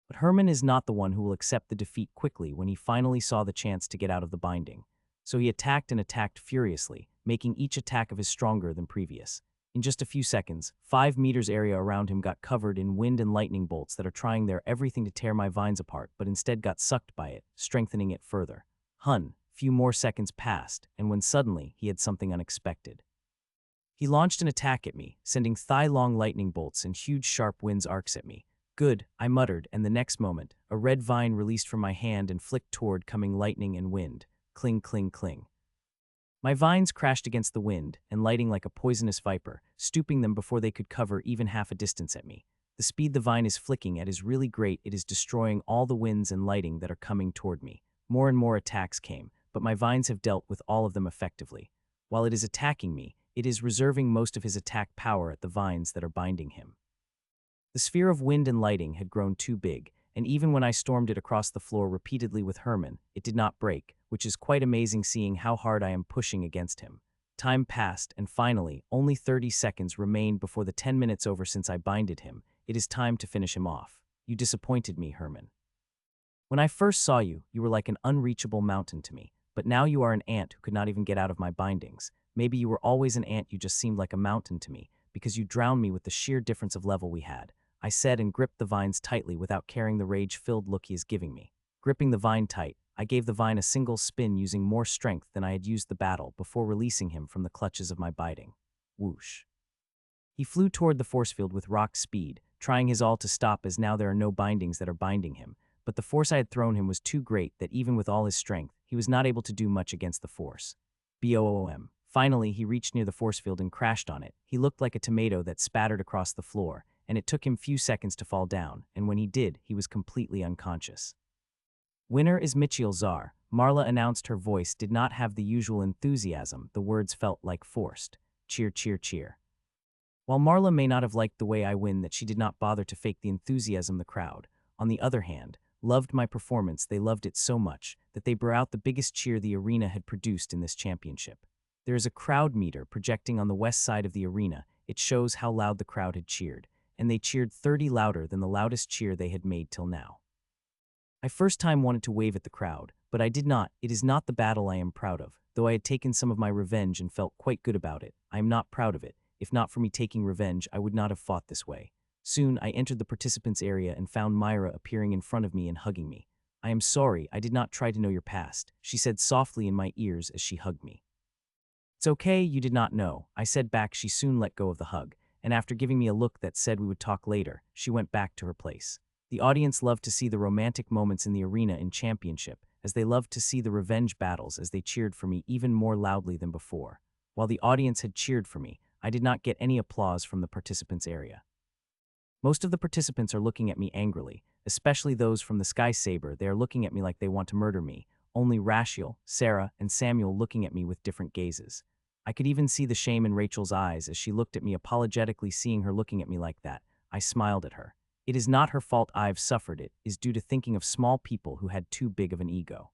But Herman is not the one who will accept the defeat quickly when he finally saw the chance to get out of the binding. So he attacked and attacked furiously, making each attack of his stronger than previous. In just a few seconds, 5 meters area around him got covered in wind and lightning bolts that are trying their everything to tear my vines apart, but instead got sucked by it, strengthening it further. Few more seconds passed, and when suddenly he had something unexpected. He launched an attack at me, sending thigh-long lightning bolts and huge sharp winds arcs at me. Good, I muttered, and the next moment, a red vine released from my hand and flicked toward coming lightning and wind. Cling, cling, cling. My vines crashed against the wind, and lighting like a poisonous viper, stooping them before they could cover even half a distance at me. The speed the vine is flicking at is really great. It is destroying all the winds and lighting that are coming toward me. More and more attacks came, but my vines have dealt with all of them effectively. While it is attacking me, it is reserving most of his attack power at the vines that are binding him. The sphere of wind and lighting had grown too big, and even when I stormed it across the floor repeatedly with Herman, it did not break, which is quite amazing seeing how hard I am pushing against him. Time passed, and finally, only 30 seconds remained before the 10 minutes over since I binded him. It is time to finish him off. You disappointed me, Herman. When I first saw you, you were like an unreachable mountain to me, but now you are an ant who could not even get out of my bindings. Maybe you were always an ant, you just seemed like a mountain to me, because you drowned me with the sheer difference of level we had. I said and gripped the vines tightly without caring the rage-filled look he is giving me. Gripping the vine tight, I gave the vine a single spin using more strength than I had used the battle before releasing him from the clutches of my biting. Whoosh. He flew toward the force field with rock speed, trying his all to stop as now there are no bindings that are binding him, but the force I had thrown him was too great that even with all his strength, he was not able to do much against the force. Boom. Finally, he reached near the force field and crashed on it. He looked like a tomato that spattered across the floor, and it took him few seconds to fall down, and when he did, he was completely unconscious. Winner is Michiel Czar. Marla announced. Her voice did not have the usual enthusiasm. The words felt like forced. Cheer, cheer, cheer. While Marla may not have liked the way I win that she did not bother to fake the enthusiasm the crowd, on the other hand, loved my performance. They loved it so much that they brought out the biggest cheer the arena had produced in this championship. There is a crowd meter projecting on the west side of the arena. It shows how loud the crowd had cheered, and they cheered 30 louder than the loudest cheer they had made till now. I first time wanted to wave at the crowd, but I did not. It is not the battle I am proud of, though I had taken some of my revenge and felt quite good about it. I am not proud of it. If not for me taking revenge, I would not have fought this way. Soon, I entered the participants' area and found Myra appearing in front of me and hugging me. I am sorry, I did not try to know your past, she said softly in my ears as she hugged me. It's okay, you did not know, I said back. She soon let go of the hug, and after giving me a look that said we would talk later, she went back to her place. The audience loved to see the romantic moments in the arena in Championship, as they loved to see the revenge battles as they cheered for me even more loudly than before. While the audience had cheered for me, I did not get any applause from the participants area. Most of the participants are looking at me angrily, especially those from the Sky Saber. They are looking at me like they want to murder me. Only Rashiel, Sarah, and Samuel looking at me with different gazes. I could even see the shame in Rachel's eyes as she looked at me apologetically. Seeing her looking at me like that, I smiled at her. It is not her fault I've suffered. It is due to thinking of small people who had too big of an ego.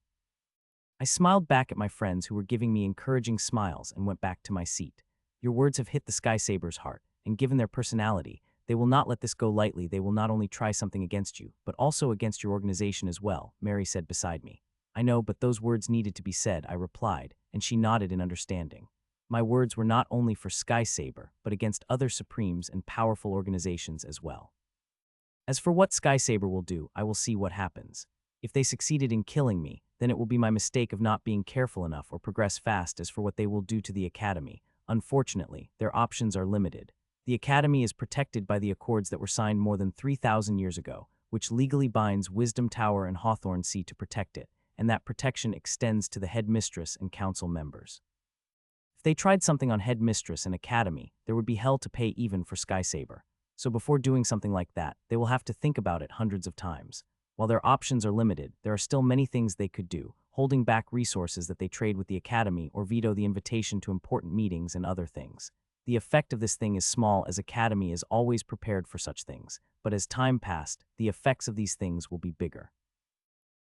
I smiled back at my friends who were giving me encouraging smiles and went back to my seat. Your words have hit the Sky Saber's heart, and given their personality, they will not let this go lightly. They will not only try something against you, but also against your organization as well, Mary said beside me. I know, but those words needed to be said, I replied, and she nodded in understanding. My words were not only for Sky Saber, but against other supremes and powerful organizations as well. As for what Sky Saber will do, I will see what happens. If they succeeded in killing me, then it will be my mistake of not being careful enough or progress fast. As for what they will do to the Academy, unfortunately, their options are limited. The Academy is protected by the accords that were signed more than 3,000 years ago, which legally binds Wisdom Tower and Hawthorne Sea to protect it, and that protection extends to the headmistress and council members. If they tried something on headmistress and Academy, there would be hell to pay even for Sky Saber. So before doing something like that, they will have to think about it hundreds of times. While their options are limited, there are still many things they could do, holding back resources that they trade with the Academy or veto the invitation to important meetings and other things. The effect of this thing is small, as Academy is always prepared for such things, but as time passed, the effects of these things will be bigger.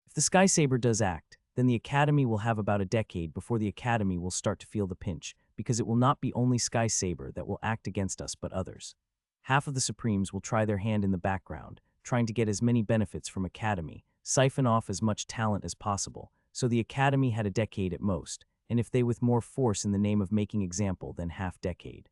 If the Sky Saber does act, then the Academy will have about a decade before the Academy will start to feel the pinch, because it will not be only Sky Saber that will act against us but others. Half of the Supremes will try their hand in the background, trying to get as many benefits from Academy, siphon off as much talent as possible, so the Academy had a decade at most, and if they with more force in the name of making example than half-decade.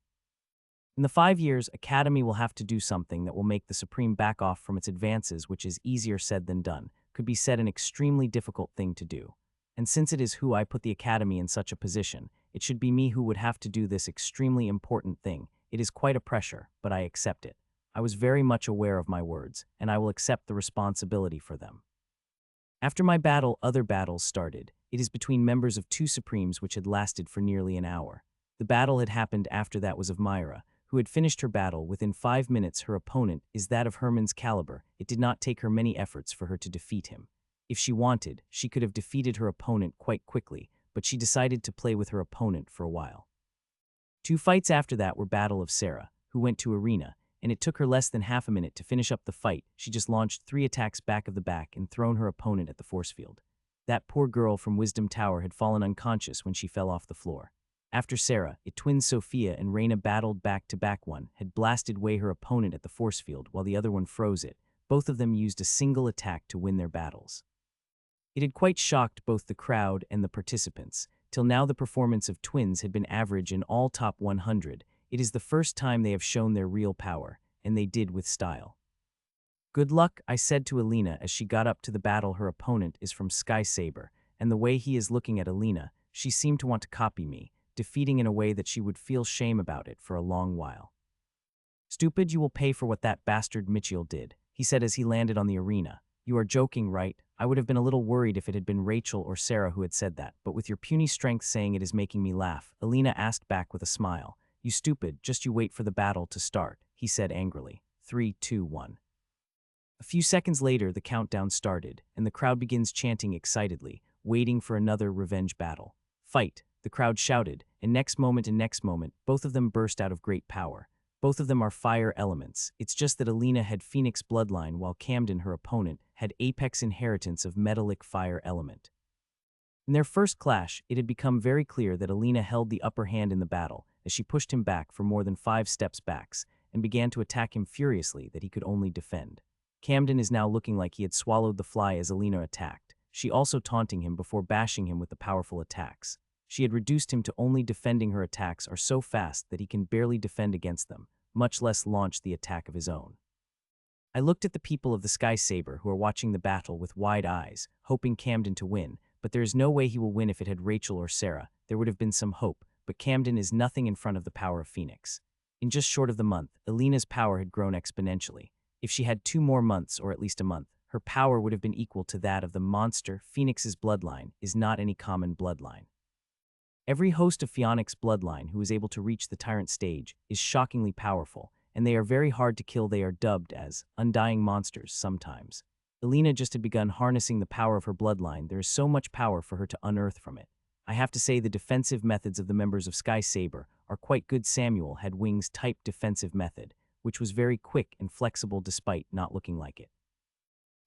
In the 5 years, Academy will have to do something that will make the Supreme back off from its advances, which is easier said than done, could be said an extremely difficult thing to do. And since it is who I put the Academy in such a position, it should be me who would have to do this extremely important thing. It is quite a pressure, but I accept it. I was very much aware of my words, and I will accept the responsibility for them. After my battle, other battles started. It is between members of two Supremes which had lasted for nearly an hour. The battle had happened after that was of Myra, who had finished her battle within 5 minutes. Her opponent is that of Herman's caliber. It did not take her many efforts for her to defeat him. If she wanted, she could have defeated her opponent quite quickly, but she decided to play with her opponent for a while. 2 fights after that were Battle of Sarah, who went to arena, and it took her less than half a minute to finish up the fight. She just launched 3 attacks back of the back and thrown her opponent at the force field. That poor girl from Wisdom Tower had fallen unconscious when she fell off the floor. After Sarah, it twins Sophia and Reina battled back-to-back. One had blasted away her opponent at the force field while the other one froze it. Both of them used a single attack to win their battles. It had quite shocked both the crowd and the participants. Till now the performance of twins had been average in all top 100. It is the first time they have shown their real power, and they did with style. Good luck, I said to Alina as she got up to the battle. Her opponent is from Sky Saber, and the way he is looking at Alina, she seemed to want to copy me, defeating in a way that she would feel shame about it for a long while. Stupid, you will pay for what that bastard Mitchell did, he said as he landed on the arena. You are joking, right? I would have been a little worried if it had been Rachel or Sarah who had said that, but with your puny strength saying it is making me laugh, Alina asked back with a smile. You stupid, just you wait for the battle to start, he said angrily. 3, 2, 1. A few seconds later, the countdown started, and the crowd begins chanting excitedly, waiting for another revenge battle. Fight, the crowd shouted, and next moment, both of them burst out of great power. Both of them are fire elements. It's just that Alina had Phoenix bloodline while Camden, her opponent, had Apex inheritance of metallic fire element. In their first clash, it had become very clear that Alina held the upper hand in the battle, as she pushed him back for more than 5 steps backs, and began to attack him furiously that he could only defend. Camden is now looking like he had swallowed the fly as Alina attacked, she also taunting him before bashing him with the powerful attacks. She had reduced him to only defending. Her attacks are so fast that he can barely defend against them, much less launch the attack of his own. I looked at the people of the Sky Saber who are watching the battle with wide eyes, hoping Camden to win, but there is no way he will win. If it had Rachel or Sarah, there would have been some hope, but Camden is nothing in front of the power of Phoenix. In just short of the month, Alina's power had grown exponentially. If she had 2 more months, or at least a month, her power would have been equal to that of the monster. Phoenix's bloodline is not any common bloodline. Every host of Phoenix's bloodline who is able to reach the tyrant stage is shockingly powerful, and they are very hard to kill. They are dubbed as undying monsters sometimes. Alina just had begun harnessing the power of her bloodline. There is so much power for her to unearth from it. I have to say the defensive methods of the members of Sky Saber are quite good. Samuel had Wings type defensive method, which was very quick and flexible despite not looking like it.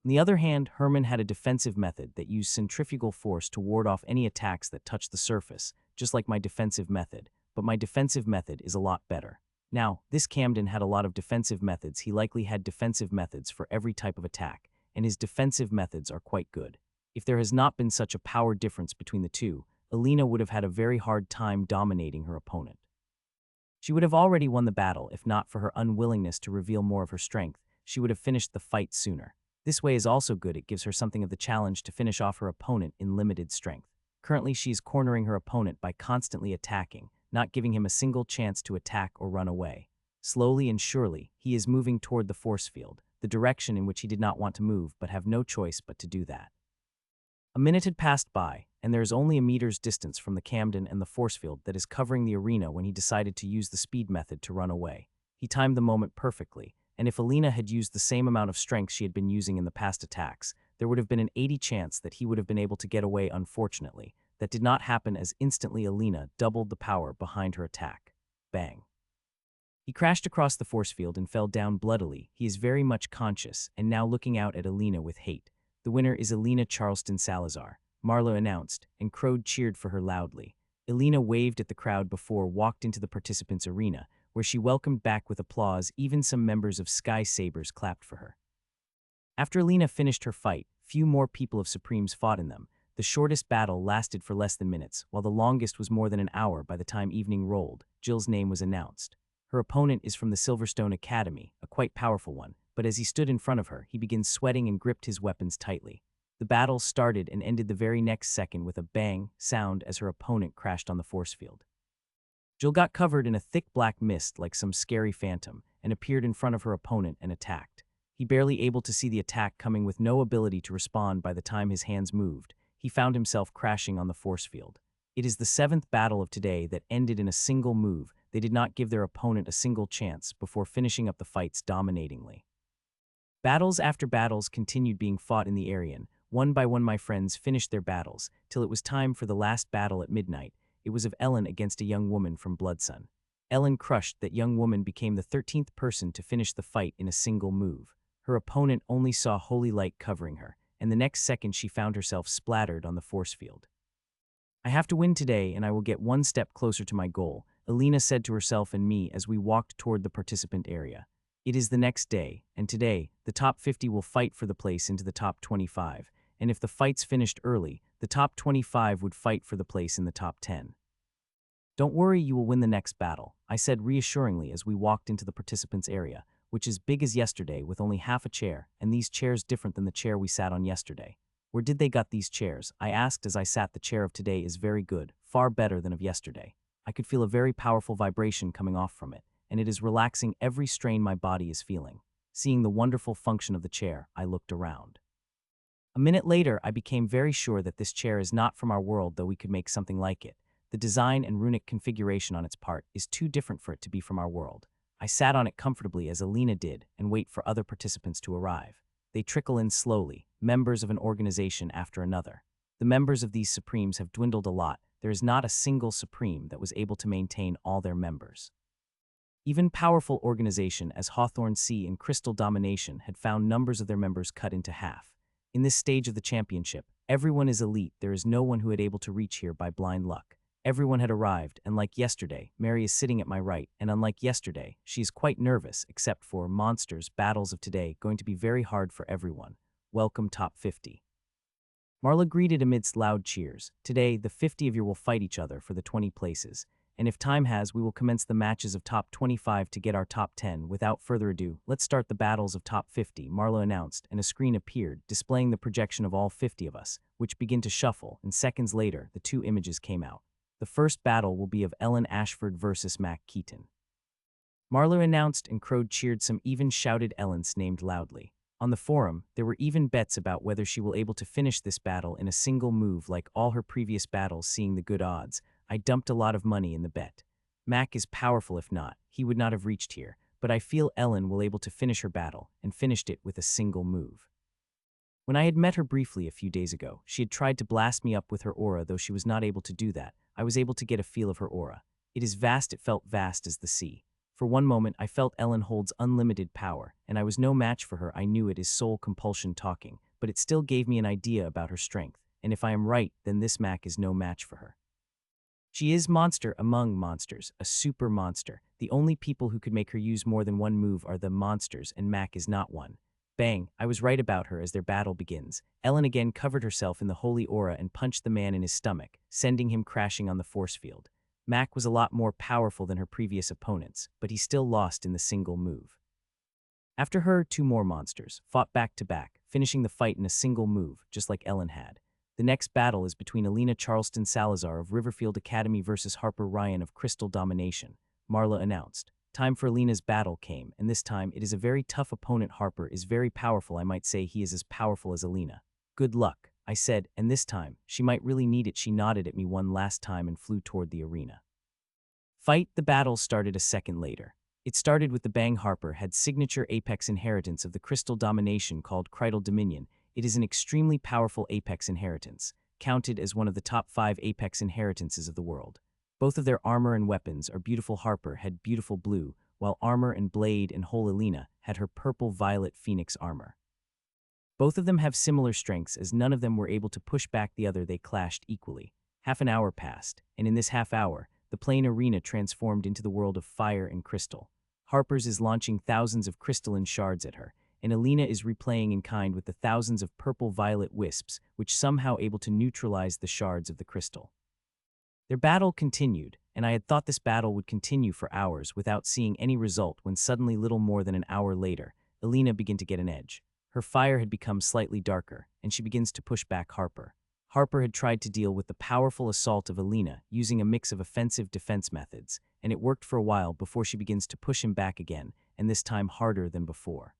On the other hand, Herman had a defensive method that used centrifugal force to ward off any attacks that touched the surface, just like my defensive method, but my defensive method is a lot better. Now, this Camden had a lot of defensive methods. He likely had defensive methods for every type of attack, and his defensive methods are quite good. If there has not been such a power difference between the two, Alina would have had a very hard time dominating her opponent. She would have already won the battle if not for her unwillingness to reveal more of her strength. She would have finished the fight sooner. This way is also good. It gives her something of the challenge to finish off her opponent in limited strength. Currently, she is cornering her opponent by constantly attacking, not giving him a single chance to attack or run away. Slowly and surely, he is moving toward the force field, the direction in which he did not want to move but have no choice but to do that. A minute had passed by, and there is only a meter's distance from the Camden and the force field that is covering the arena when he decided to use the speed method to run away. He timed the moment perfectly, and if Alina had used the same amount of strength she had been using in the past attacks, there would have been an 80 chance that he would have been able to get away. Unfortunately, that did not happen as instantly Alina doubled the power behind her attack. Bang. He crashed across the force field and fell down bloodily. He is very much conscious and now looking out at Alina with hate. The winner is Alina Charleston Salazar, Marlo announced, and Crowd cheered for her loudly. Alina waved at the crowd before walked into the participants' arena, where she welcomed back with applause. Even some members of Sky Sabers clapped for her. After Alina finished her fight, few more people of Supremes fought in them. The shortest battle lasted for less than minutes, while the longest was more than an hour. By the time evening rolled, Jill's name was announced. Her opponent is from the Silverstone Academy, a quite powerful one, but as he stood in front of her, he began sweating and gripped his weapons tightly. The battle started and ended the very next second with a bang sound as her opponent crashed on the force field. Jill got covered in a thick black mist like some scary phantom and appeared in front of her opponent and attacked. He barely able to see the attack coming with no ability to respond. By the time his hands moved, he found himself crashing on the force field. It is the 7th battle of today that ended in a single move. They did not give their opponent a single chance before finishing up the fights dominatingly. Battles after battles continued being fought in the Aryan. One by one my friends finished their battles, till it was time for the last battle at midnight. It was of Ellen against a young woman from Bloodsun. Ellen crushed that young woman, became the 13th person to finish the fight in a single move. Her opponent only saw holy light covering her, and the next second she found herself splattered on the force field. I have to win today and I will get one step closer to my goal, Alina said to herself and me as we walked toward the participant area. It is the next day, and today, the top 50 will fight for the place into the top 25, and if the fights finished early, the top 25 would fight for the place in the top 10. Don't worry, you will win the next battle, I said reassuringly as we walked into the participants' area, which is big as yesterday with only half a chair, and these chairs different than the chair we sat on yesterday. Where did they got these chairs? I asked as I sat. The chair of today is very good, far better than of yesterday. I could feel a very powerful vibration coming off from it, and it is relaxing every strain my body is feeling. Seeing the wonderful function of the chair, I looked around. A minute later, I became very sure that this chair is not from our world, though we could make something like it. The design and runic configuration on its part is too different for it to be from our world. I sat on it comfortably as Alina did and wait for other participants to arrive. They trickle in slowly, members of an organization after another. The members of these Supremes have dwindled a lot. There is not a single Supreme that was able to maintain all their members. Even powerful organization as Hawthorne Sea and Crystal Domination had found numbers of their members cut into half. In this stage of the championship, everyone is elite. There is no one who had able to reach here by blind luck. Everyone had arrived, and like yesterday, Mary is sitting at my right, and unlike yesterday, she is quite nervous, except for monsters. Battles of today going to be very hard for everyone. Welcome top 50. Marla greeted amidst loud cheers. Today, the 50 of you will fight each other for the 20 places, and if time has, we will commence the matches of top 25 to get our top 10. Without further ado, let's start the battles of top 50, Marla announced, and a screen appeared, displaying the projection of all 50 of us, which began to shuffle, and seconds later, the 2 images came out. The first battle will be of Ellen Ashford versus Mac Keaton. Marlowe announced, and Crowd cheered. Some even shouted Ellen's name loudly. On the forum, there were even bets about whether she will able to finish this battle in a single move like all her previous battles. Seeing the good odds, I dumped a lot of money in the bet. Mac is powerful. If not, he would not have reached here, but I feel Ellen will able to finish her battle, and finished it with a single move. When I had met her briefly a few days ago, she had tried to blast me up with her aura. Though she was not able to do that, I was able to get a feel of her aura. It is vast. It felt vast as the sea. For one moment, I felt Ellen holds unlimited power, and I was no match for her. I knew it is soul compulsion talking, but it still gave me an idea about her strength, and if I am right, then this Mac is no match for her. She is monster among monsters, a super monster. The only people who could make her use more than one move are the monsters, and Mac is not one. Bang, I was right about her. As their battle begins, Ellen again covered herself in the holy aura and punched the man in his stomach, sending him crashing on the force field. Mac was a lot more powerful than her previous opponents, but he still lost in the single move. After her, two more monsters fought back to back, finishing the fight in a single move, just like Ellen had. The next battle is between Alina Charleston Salazar of Riverfield Academy versus Harper Ryan of Crystal Domination, Marla announced. Time for Alina's battle came, and this time it is a very tough opponent. Harper is very powerful. I might say he is as powerful as Alina. Good luck, I said, and this time, she might really need it. She nodded at me one last time and flew toward the arena. Fight. The battle started a second later. It started with the bang. Harper had signature apex inheritance of the crystal domination called Crydal Dominion. It is an extremely powerful apex inheritance, counted as one of the top 5 apex inheritances of the world. Both of their armor and weapons are beautiful. Harper had beautiful blue, while armor and blade and whole Alina had her purple-violet phoenix armor. Both of them have similar strengths, as none of them were able to push back the other. They clashed equally. Half an hour passed, and in this half hour, the plain arena transformed into the world of fire and crystal. Harper's is launching thousands of crystalline shards at her, and Alina is replaying in kind with the thousands of purple-violet wisps, which somehow able to neutralize the shards of the crystal. Their battle continued, and I had thought this battle would continue for hours without seeing any result when suddenly, little more than an hour later, Alina began to get an edge. Her fire had become slightly darker, and she begins to push back Harper. Harper had tried to deal with the powerful assault of Alina using a mix of offensive defense methods, and it worked for a while before she begins to push him back again, and this time harder than before.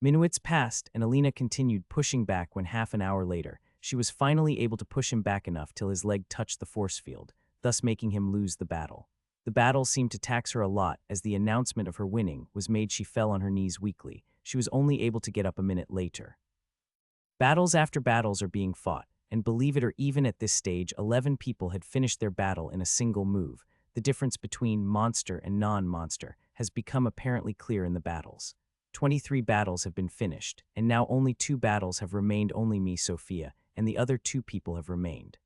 Minutes passed, and Alina continued pushing back when half an hour later, she was finally able to push him back enough till his leg touched the force field, thus making him lose the battle. The battle seemed to tax her a lot. As the announcement of her winning was made, she fell on her knees weakly. She was only able to get up a minute later. Battles after battles are being fought, and believe it or even at this stage, 11 people had finished their battle in a single move. The difference between monster and non-monster has become apparently clear in the battles. 23 battles have been finished, and now only 2 battles have remained. Only me, Sophia, and the other 2 people have remained.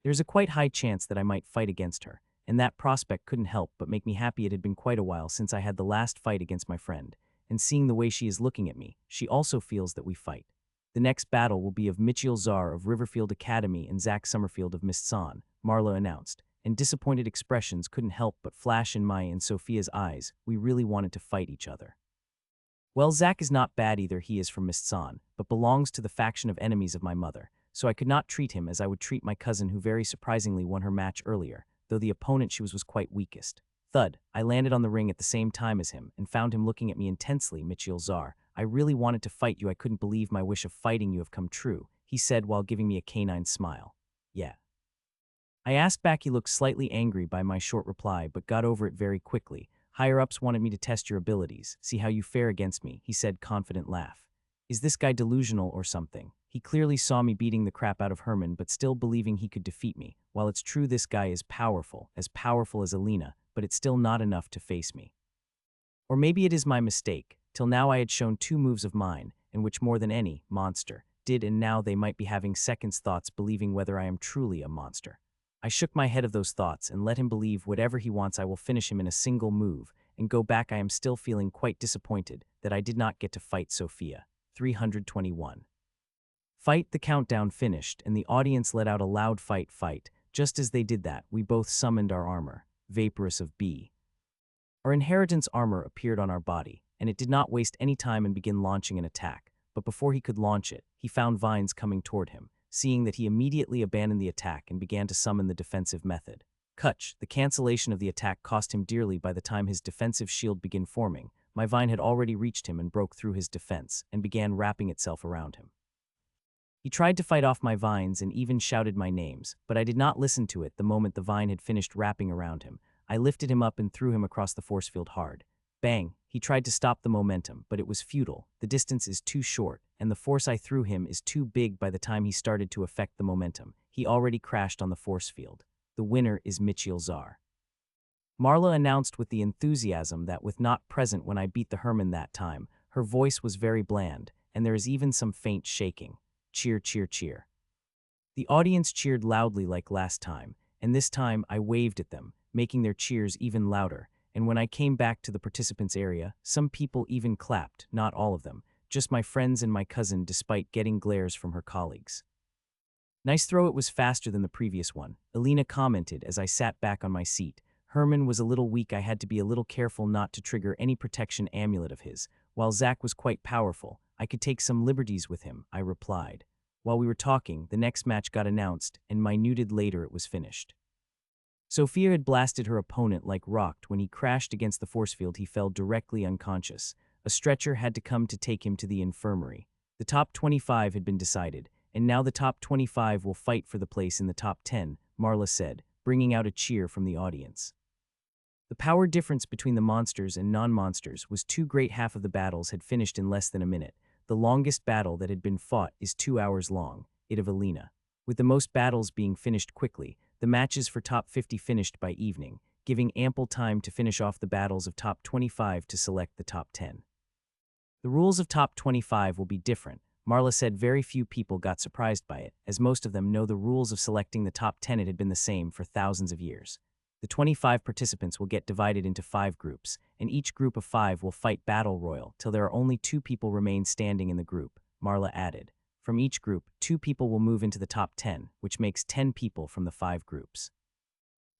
There's a quite high chance that I might fight against her, and that prospect couldn't help but make me happy. It had been quite a while since I had the last fight against my friend, and seeing the way she is looking at me, she also feels that we fight. The next battle will be of Mitchell Czar of Riverfield Academy and Zach Summerfield of Mistsan, Marla announced, and disappointed expressions couldn't help but flash in my and Sophia's eyes. We really wanted to fight each other. Well, Zach is not bad either. He is from Mistsan, but belongs to the faction of enemies of my mother, so I could not treat him as I would treat my cousin, who very surprisingly won her match earlier, though the opponent she was quite weakest. Thud, I landed on the ring at the same time as him, and found him looking at me intensely. Mitchell Czar, I really wanted to fight you. I couldn't believe my wish of fighting you have come true, he said while giving me a canine smile. Yeah. I asked back. He looked slightly angry by my short reply, but got over it very quickly. Higher-ups wanted me to test your abilities, see how you fare against me, he said, confident laugh. Is this guy delusional or something? He clearly saw me beating the crap out of Herman but still believing he could defeat me. While it's true this guy is powerful as Alina, but it's still not enough to face me. Or maybe it is my mistake. Till now I had shown 2 moves of mine, in which more than any monster did, and now they might be having second thoughts, believing whether I am truly a monster. I shook my head of those thoughts and let him believe whatever he wants. I will finish him in a single move and go back. I am still feeling quite disappointed that I did not get to fight Sophia. 321. Fight. The countdown finished, and the audience let out a loud fight. Just as they did that, we both summoned our armor, Vaporous of B. Our inheritance armor appeared on our body, and it did not waste any time and begin launching an attack. But before he could launch it, he found vines coming toward him. Seeing that, he immediately abandoned the attack and began to summon the defensive method. Kutch, the cancellation of the attack cost him dearly by the time his defensive shield began forming. My vine had already reached him and broke through his defense, and began wrapping itself around him. He tried to fight off my vines and even shouted my names, but I did not listen to it the moment the vine had finished wrapping around him. I lifted him up and threw him across the force field hard. Bang! He tried to stop the momentum, but it was futile. The distance is too short, and the force I threw him is too big. By the time he started to affect the momentum, he already crashed on the force field. The winner is Michiel Czar. Marla announced with the enthusiasm that was not present when I beat the Herman that time. Her voice was very bland, and there is even some faint shaking. Cheer, cheer, cheer. The audience cheered loudly like last time, and this time I waved at them, making their cheers even louder. And when I came back to the participants area, some people even clapped, not all of them, just my friends and my cousin, despite getting glares from her colleagues. Nice throw, it was faster than the previous one, Alina commented as I sat back on my seat. Herman was a little weak, I had to be a little careful not to trigger any protection amulet of his. While Zach was quite powerful, I could take some liberties with him, I replied. While we were talking, the next match got announced, and minuted later it was finished. Sophia had blasted her opponent like rocked. When he crashed against the force field, he fell directly unconscious. A stretcher had to come to take him to the infirmary. The top 25 had been decided, and now the top 25 will fight for the place in the top 10, Marla said, bringing out a cheer from the audience. The power difference between the monsters and non-monsters was too great. Half of the battles had finished in less than a minute. The longest battle that had been fought is 2 hours long, it of Alina. With the most battles being finished quickly, the matches for top 50 finished by evening, giving ample time to finish off the battles of top 25 to select the top 10. The rules of top 25 will be different, Marla said. Very few people got surprised by it, as most of them know the rules of selecting the top 10. It had been the same for thousands of years. The 25 participants will get divided into 5 groups, and each group of 5 will fight battle royal till there are only 2 people remain standing in the group, Marla added. From each group, 2 people will move into the top 10, which makes 10 people from the 5 groups.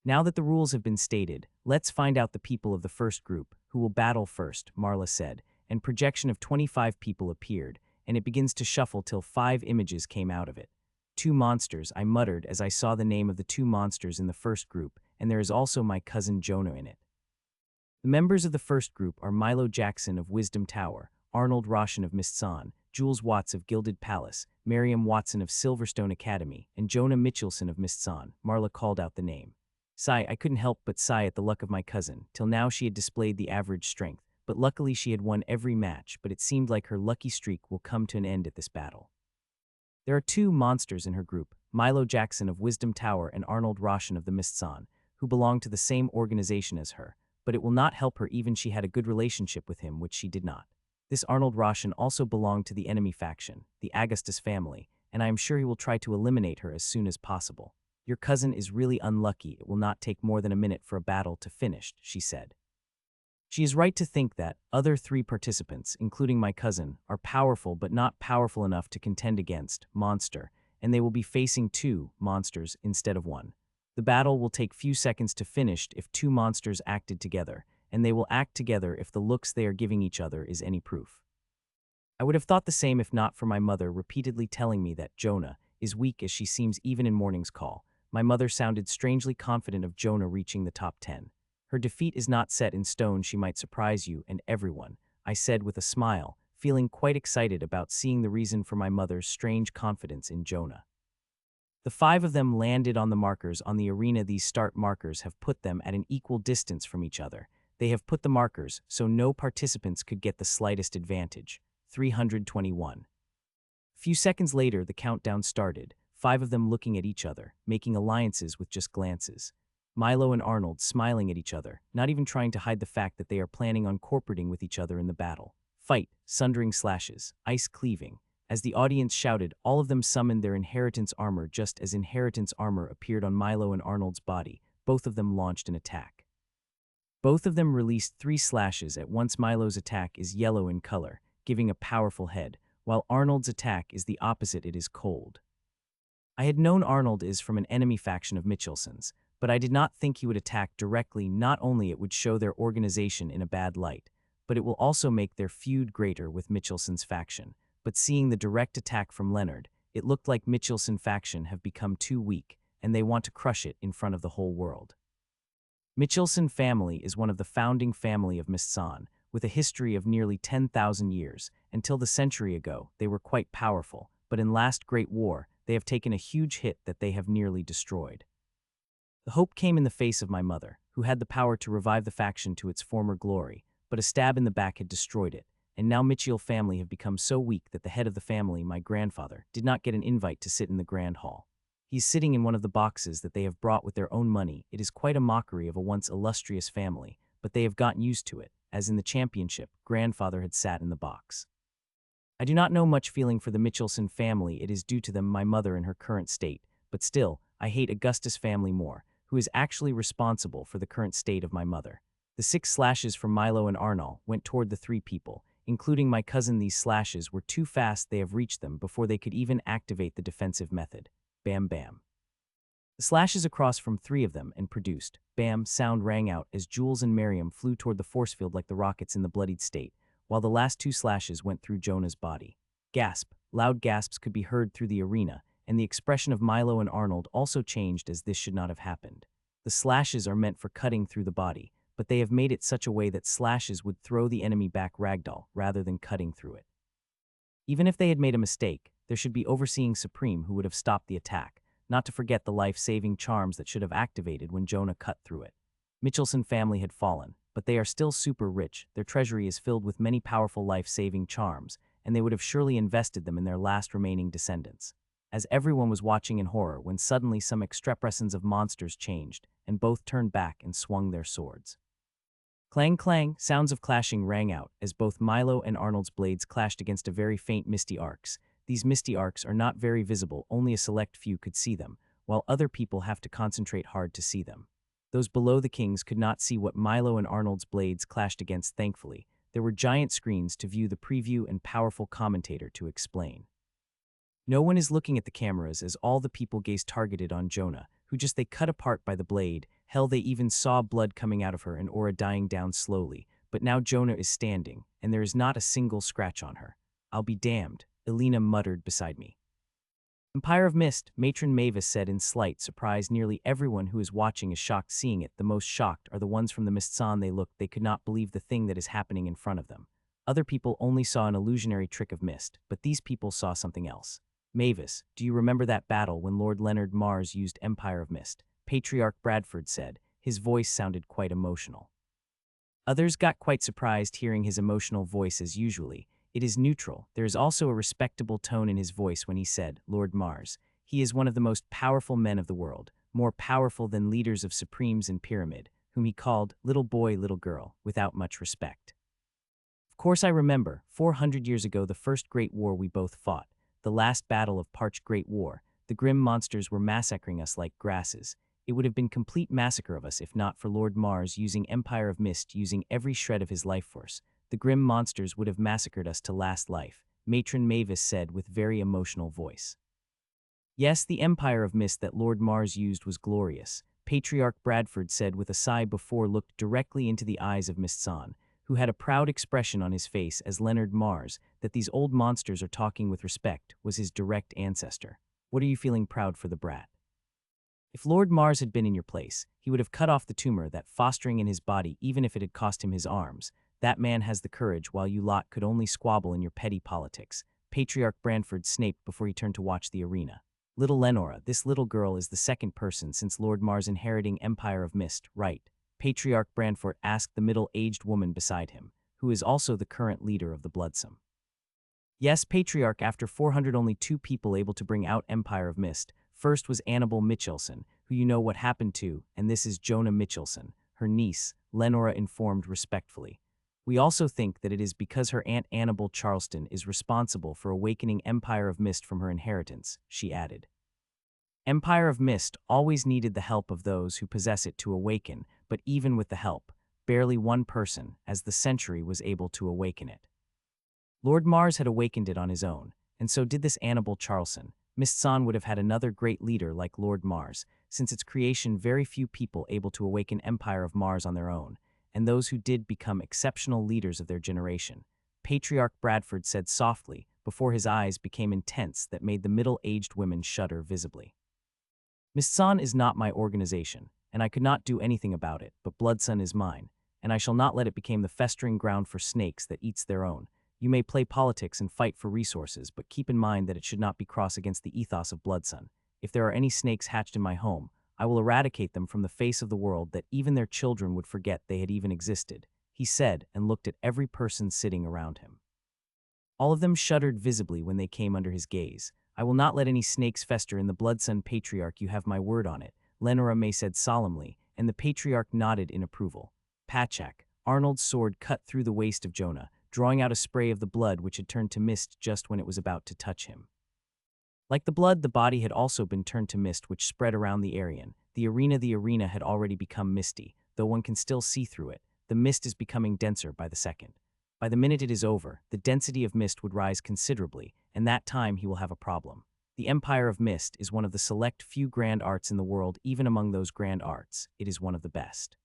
Now that the rules have been stated, let's find out the people of the first group, who will battle first, Marla said, and projection of 25 people appeared, and it begins to shuffle till 5 images came out of it. 2 monsters, I muttered as I saw the name of the 2 monsters in the first group, and there is also my cousin Jonah in it. The members of the first group are Milo Jackson of Wisdom Tower, Arnold Roshan of Mistsan, Jules Watts of Gilded Palace, Miriam Watson of Silverstone Academy, and Jonah Mitchelson of Mistsan. Marla called out the name. Sigh, I couldn't help but sigh at the luck of my cousin. Till now she had displayed the average strength, but luckily she had won every match, but it seemed like her lucky streak will come to an end at this battle. There are 2 monsters in her group, Milo Jackson of Wisdom Tower and Arnold Roshan of the Mistsan, who belong to the same organization as her, but it will not help her even she had a good relationship with him, which she did not. This Arnold Roshan also belonged to the enemy faction, the Augustus family, and I am sure he will try to eliminate her as soon as possible. Your cousin is really unlucky. It will not take more than a minute for a battle to finish, she said. She is right to think that other 3 participants, including my cousin, are powerful but not powerful enough to contend against monster, and they will be facing 2 monsters instead of 1. The battle will take few seconds to finish if 2 monsters acted together, and they will act together if the looks they are giving each other is any proof. I would have thought the same if not for my mother repeatedly telling me that Jonah is weak as she seems even in morning's call. My mother sounded strangely confident of Jonah reaching the top 10. Her defeat is not set in stone. She might surprise you and everyone, I said with a smile, feeling quite excited about seeing the reason for my mother's strange confidence in Jonah. The 5 of them landed on the markers on the arena. These start markers have put them at an equal distance from each other. They have put the markers so no participants could get the slightest advantage. 321. A few seconds later, the countdown started, 5 of them looking at each other, making alliances with just glances. Milo and Arnold smiling at each other, not even trying to hide the fact that they are planning on cooperating with each other in the battle. Fight, sundering slashes, ice cleaving. As the audience shouted, all of them summoned their inheritance armor. Just as inheritance armor appeared on Milo and Arnold's body, both of them launched an attack. Both of them released 3 slashes at once. Milo's attack is yellow in color, giving a powerful head, while Arnold's attack is the opposite, it is cold. I had known Arnold is from an enemy faction of Mitchelson's, but I did not think he would attack directly. Not only it would show their organization in a bad light, but it will also make their feud greater with Mitchelson's faction. But seeing the direct attack from Leonard, it looked like Mitchelson faction have become too weak, and they want to crush it in front of the whole world. Mitchelson family is one of the founding family of Mistsan, with a history of nearly 10,000 years. Until the century ago, they were quite powerful, but in last Great War, they have taken a huge hit that they have nearly destroyed. The hope came in the face of my mother, who had the power to revive the faction to its former glory, but a stab in the back had destroyed it, and now Mitchell family have become so weak that the head of the family, my grandfather, did not get an invite to sit in the grand hall. He's sitting in one of the boxes that they have brought with their own money. It is quite a mockery of a once illustrious family, but they have gotten used to it, as in the championship, grandfather had sat in the box. I do not know much feeling for the Mitchelson family. It is due to them, my mother in her current state, but still, I hate Augustus family more, who is actually responsible for the current state of my mother. The 6 slashes from Milo and Arnold went toward the 3 people, including my cousin. These slashes were too fast. They have reached them before they could even activate the defensive method. Bam bam. The slashes across from 3 of them and produced, bam, sound rang out as Jules and Miriam flew toward the force field like the rockets in the bloodied state, while the last 2 slashes went through Jonah's body. Gasp, loud gasps could be heard through the arena, and the expression of Milo and Arnold also changed as this should not have happened. The slashes are meant for cutting through the body, but they have made it such a way that slashes would throw the enemy back ragdoll rather than cutting through it. Even if they had made a mistake, there should be overseeing Supreme who would have stopped the attack, not to forget the life-saving charms that should have activated when Jonah cut through it. Mitchelson family had fallen, but they are still super rich. Their treasury is filled with many powerful life-saving charms, and they would have surely invested them in their last remaining descendants. As everyone was watching in horror when suddenly some expressions of monsters changed, and both turned back and swung their swords. Clang clang, sounds of clashing rang out as both Milo and Arnold's blades clashed against a very faint misty arcs. These misty arcs are not very visible, only a select few could see them, while other people have to concentrate hard to see them. Those below the kings could not see what Milo and Arnold's blades clashed against. Thankfully, there were giant screens to view the preview and powerful commentator to explain. No one is looking at the cameras as all the people gaze targeted on Jonah, who just they cut apart by the blade. Hell, they even saw blood coming out of her and Aura dying down slowly, but now Jonah is standing, and there is not a single scratch on her. I'll be damned, Alina muttered beside me. Empire of Mist, Matron Mavis said in slight surprise. Nearly everyone who is watching is shocked seeing it. The most shocked are the ones from the Mistsan. They could not believe the thing that is happening in front of them. Other people only saw an illusionary trick of mist, but these people saw something else. Mavis, do you remember that battle when Lord Leonard Mars used Empire of Mist? Patriarch Bradford said. His voice sounded quite emotional. Others got quite surprised hearing his emotional voice. As usually, it is neutral. There is also a respectable tone in his voice when he said, Lord Mars. He is one of the most powerful men of the world, more powerful than leaders of Supremes and Pyramid, whom he called little boy, little girl, without much respect. Of course I remember, 400 years ago, the first great war we both fought, the last battle of Parched Great War. The grim monsters were massacring us like grasses. It would have been complete massacre of us if not for Lord Mars using Empire of Mist, using every shred of his life force. The grim monsters would have massacred us to last life, Matron Mavis said with very emotional voice. Yes, the Empire of Mist that Lord Mars used was glorious, Patriarch Bradford said with a sigh before looked directly into the eyes of Mistsan, who had a proud expression on his face as Leonard Mars, that these old monsters are talking with respect, was his direct ancestor. What are you feeling proud for the brat? If Lord Mars had been in your place, he would have cut off the tumor that fostering in his body even if it had cost him his arms. That man has the courage while you lot could only squabble in your petty politics. Patriarch Bradford snaped before he turned to watch the arena. Little Lenora, this little girl is the second person since Lord Mars inheriting Empire of Mist, right? Patriarch Bradford asked the middle-aged woman beside him, who is also the current leader of the Bloodsome. Yes, Patriarch, after 400 only 2 people able to bring out Empire of Mist. First was Annabelle Mitchelson, who you know what happened to, and this is Jonah Mitchelson, her niece, Lenora informed respectfully. We also think that it is because her aunt Annabelle Charleston is responsible for awakening Empire of Mist from her inheritance, she added. Empire of Mist always needed the help of those who possess it to awaken, but even with the help, barely one person, as the century, was able to awaken it. Lord Mars had awakened it on his own, and so did this Annabelle Charleston. Mistsan would have had another great leader like Lord Mars. Since its creation, very few people able to awaken Empire of Mars on their own, and those who did become exceptional leaders of their generation. Patriarch Bradford said softly, before his eyes became intense that made the middle-aged women shudder visibly. Mistsan is not my organization, and I could not do anything about it, but Bloodsun is mine, and I shall not let it become the festering ground for snakes that eats their own. You may play politics and fight for resources, but keep in mind that it should not be cross against the ethos of Bloodsun. If there are any snakes hatched in my home, I will eradicate them from the face of the world that even their children would forget they had even existed, he said and looked at every person sitting around him. All of them shuddered visibly when they came under his gaze. I will not let any snakes fester in the Bloodsun Patriarch, you have my word on it, Lenora May said solemnly, and the Patriarch nodded in approval. Pachak, Arnold's sword cut through the waist of Jonah, drawing out a spray of the blood which had turned to mist just when it was about to touch him. Like the blood, the body had also been turned to mist which spread around the arena. The arena had already become misty, though one can still see through it. The mist is becoming denser by the second. By the minute it is over, the density of mist would rise considerably, and that time he will have a problem. The Empire of Mist is one of the select few grand arts in the world. Even among those grand arts, it is one of the best.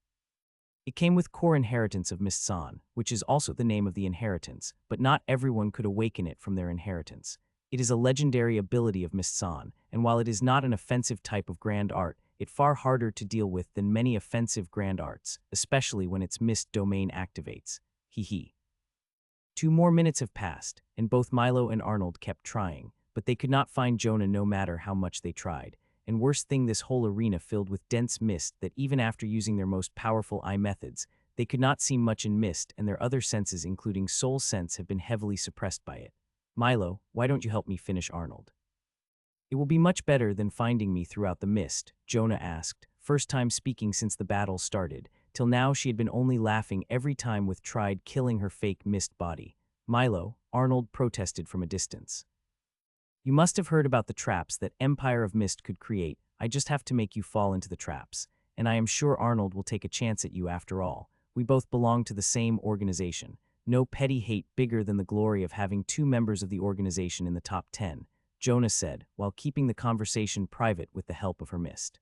It came with core inheritance of Mistsan, which is also the name of the inheritance, but not everyone could awaken it from their inheritance. It is a legendary ability of Mistsan, and while it is not an offensive type of grand art, it's far harder to deal with than many offensive grand arts, especially when its mist domain activates. Hee. 2 more minutes have passed, and both Milo and Arnold kept trying, but they could not find Jonah no matter how much they tried. And worst thing, this whole arena filled with dense mist that even after using their most powerful eye methods, they could not see much in mist, and their other senses including soul sense have been heavily suppressed by it. Milo, why don't you help me finish Arnold? It will be much better than finding me throughout the mist, Jonah asked, first time speaking since the battle started. Till now she had been only laughing every time with tried killing her fake mist body. Milo, Arnold protested from a distance. You must have heard about the traps that Empire of Mist could create. I just have to make you fall into the traps. And I am sure Arnold will take a chance at you after all. We both belong to the same organization. No petty hate bigger than the glory of having 2 members of the organization in the top 10, Jonah said, while keeping the conversation private with the help of her mist.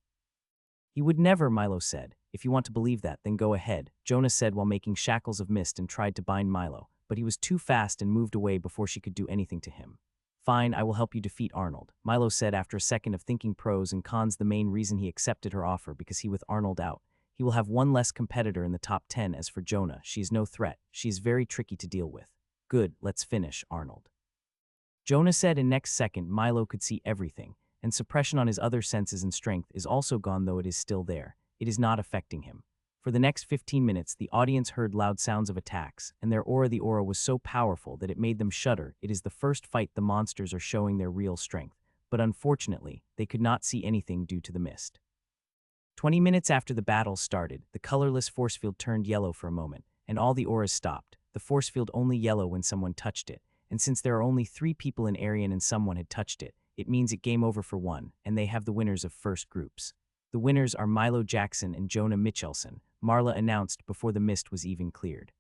He would never, Milo said. If you want to believe that, then go ahead, Jonah said while making shackles of mist and tried to bind Milo, but he was too fast and moved away before she could do anything to him. Fine, I will help you defeat Arnold, Milo said after a second of thinking pros and cons. The main reason he accepted her offer because with Arnold out, he will have one less competitor in the top 10. As for Jonah, she is no threat. She is very tricky to deal with. Good, let's finish, Arnold. Jonah said, and next second Milo could see everything, and suppression on his other senses and strength is also gone, though it is still there. It is not affecting him. For the next 15 minutes, the audience heard loud sounds of attacks, and their aura, the aura was so powerful that it made them shudder. It is the first fight the monsters are showing their real strength, but unfortunately, they could not see anything due to the mist. 20 minutes after the battle started, the colorless force field turned yellow for a moment, and all the auras stopped. The force field only yellow when someone touched it, and since there are only 3 people in Arian and someone had touched it, it means it game over for one, and they have the winners of first groups. The winners are Milo Jackson and Jonah Michelson, Marla announced before the mist was even cleared.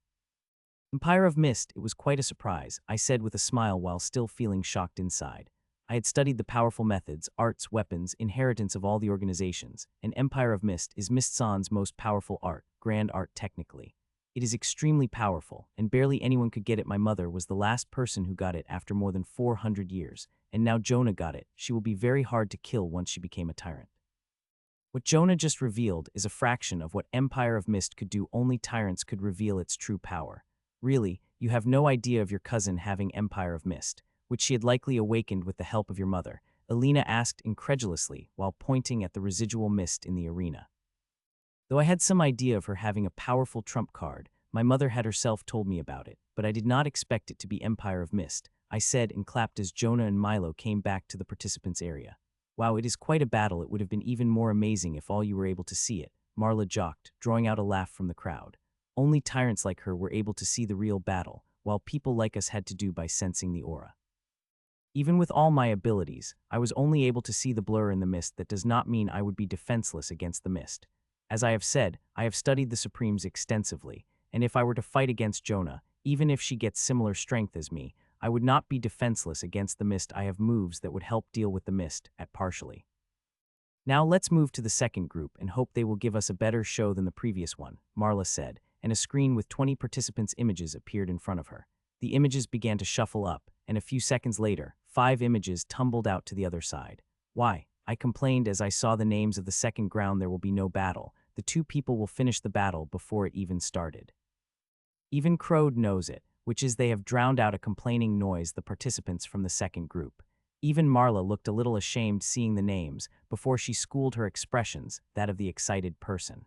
Empire of Mist, it was quite a surprise, I said with a smile while still feeling shocked inside. I had studied the powerful methods, arts, weapons, inheritance of all the organizations, and Empire of Mist is Mistsan's most powerful art, grand art technically. It is extremely powerful, and barely anyone could get it. My mother was the last person who got it after more than 400 years, and now Jonah got it. She will be very hard to kill once she became a tyrant. What Jonah just revealed is a fraction of what Empire of Mist could do. Only tyrants could reveal its true power. Really, you have no idea of your cousin having Empire of Mist, which she had likely awakened with the help of your mother, Alina asked incredulously while pointing at the residual mist in the arena. Though I had some idea of her having a powerful trump card, my mother had herself told me about it, but I did not expect it to be Empire of Mist, I said and clapped as Jonah and Milo came back to the participants' area. Wow, it is quite a battle. It would have been even more amazing if all you were able to see it, Marla joked, drawing out a laugh from the crowd. Only tyrants like her were able to see the real battle, while people like us had to do by sensing the aura. Even with all my abilities, I was only able to see the blur in the mist. That does not mean I would be defenseless against the mist. As I have said, I have studied the Supremes extensively, and if I were to fight against Jonah, even if she gets similar strength as me, I would not be defenseless against the mist. I have moves that would help deal with the mist, at partially. Now let's move to the second group and hope they will give us a better show than the previous one, Marla said, and a screen with 20 participants' images appeared in front of her. The images began to shuffle up, and a few seconds later, 5 images tumbled out to the other side. Why? I complained as I saw the names of the second ground. There will be no battle. the two people will finish the battle before it even started. Even Crowd knows it, which is they have drowned out a complaining noise the participants from the second group. Even Marla looked a little ashamed seeing the names before she schooled her expressions, that of the excited person.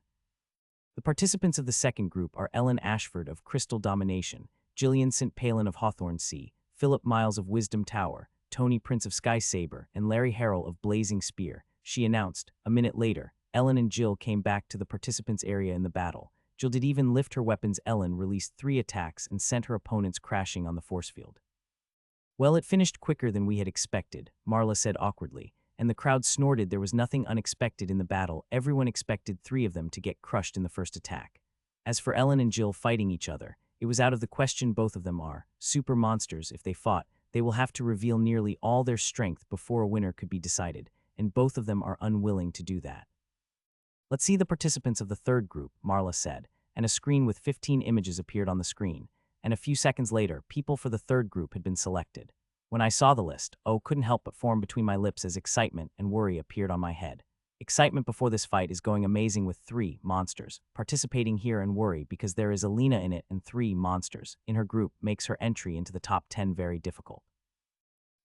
The participants of the second group are Ellen Ashford of Crystal Domination, Gillian St. Palin of Hawthorne Sea, Philip Miles of Wisdom Tower, Tony Prince of Sky Saber, and Larry Harrell of Blazing Spear. She announced. A minute later, Ellen and Jill came back to the participants' area in the battle. Jill did even lift her weapons. Ellen released 3 attacks and sent her opponents crashing on the force field. Well, it finished quicker than we had expected, Marla said awkwardly, and the crowd snorted. There was nothing unexpected in the battle. Everyone expected 3 of them to get crushed in the first attack. As for Ellen and Jill fighting each other, it was out of the question. Both of them are super monsters. If they fought, they will have to reveal nearly all their strength before a winner could be decided, and both of them are unwilling to do that. Let's see the participants of the third group, Marla said, and a screen with 15 images appeared on the screen, and a few seconds later, people for the third group had been selected. When I saw the list, couldn't help but form between my lips as excitement and worry appeared on my head. Excitement before this fight is going amazing with 3 monsters participating here, and worry because there is Alina in it and 3 monsters in her group makes her entry into the top 10 very difficult.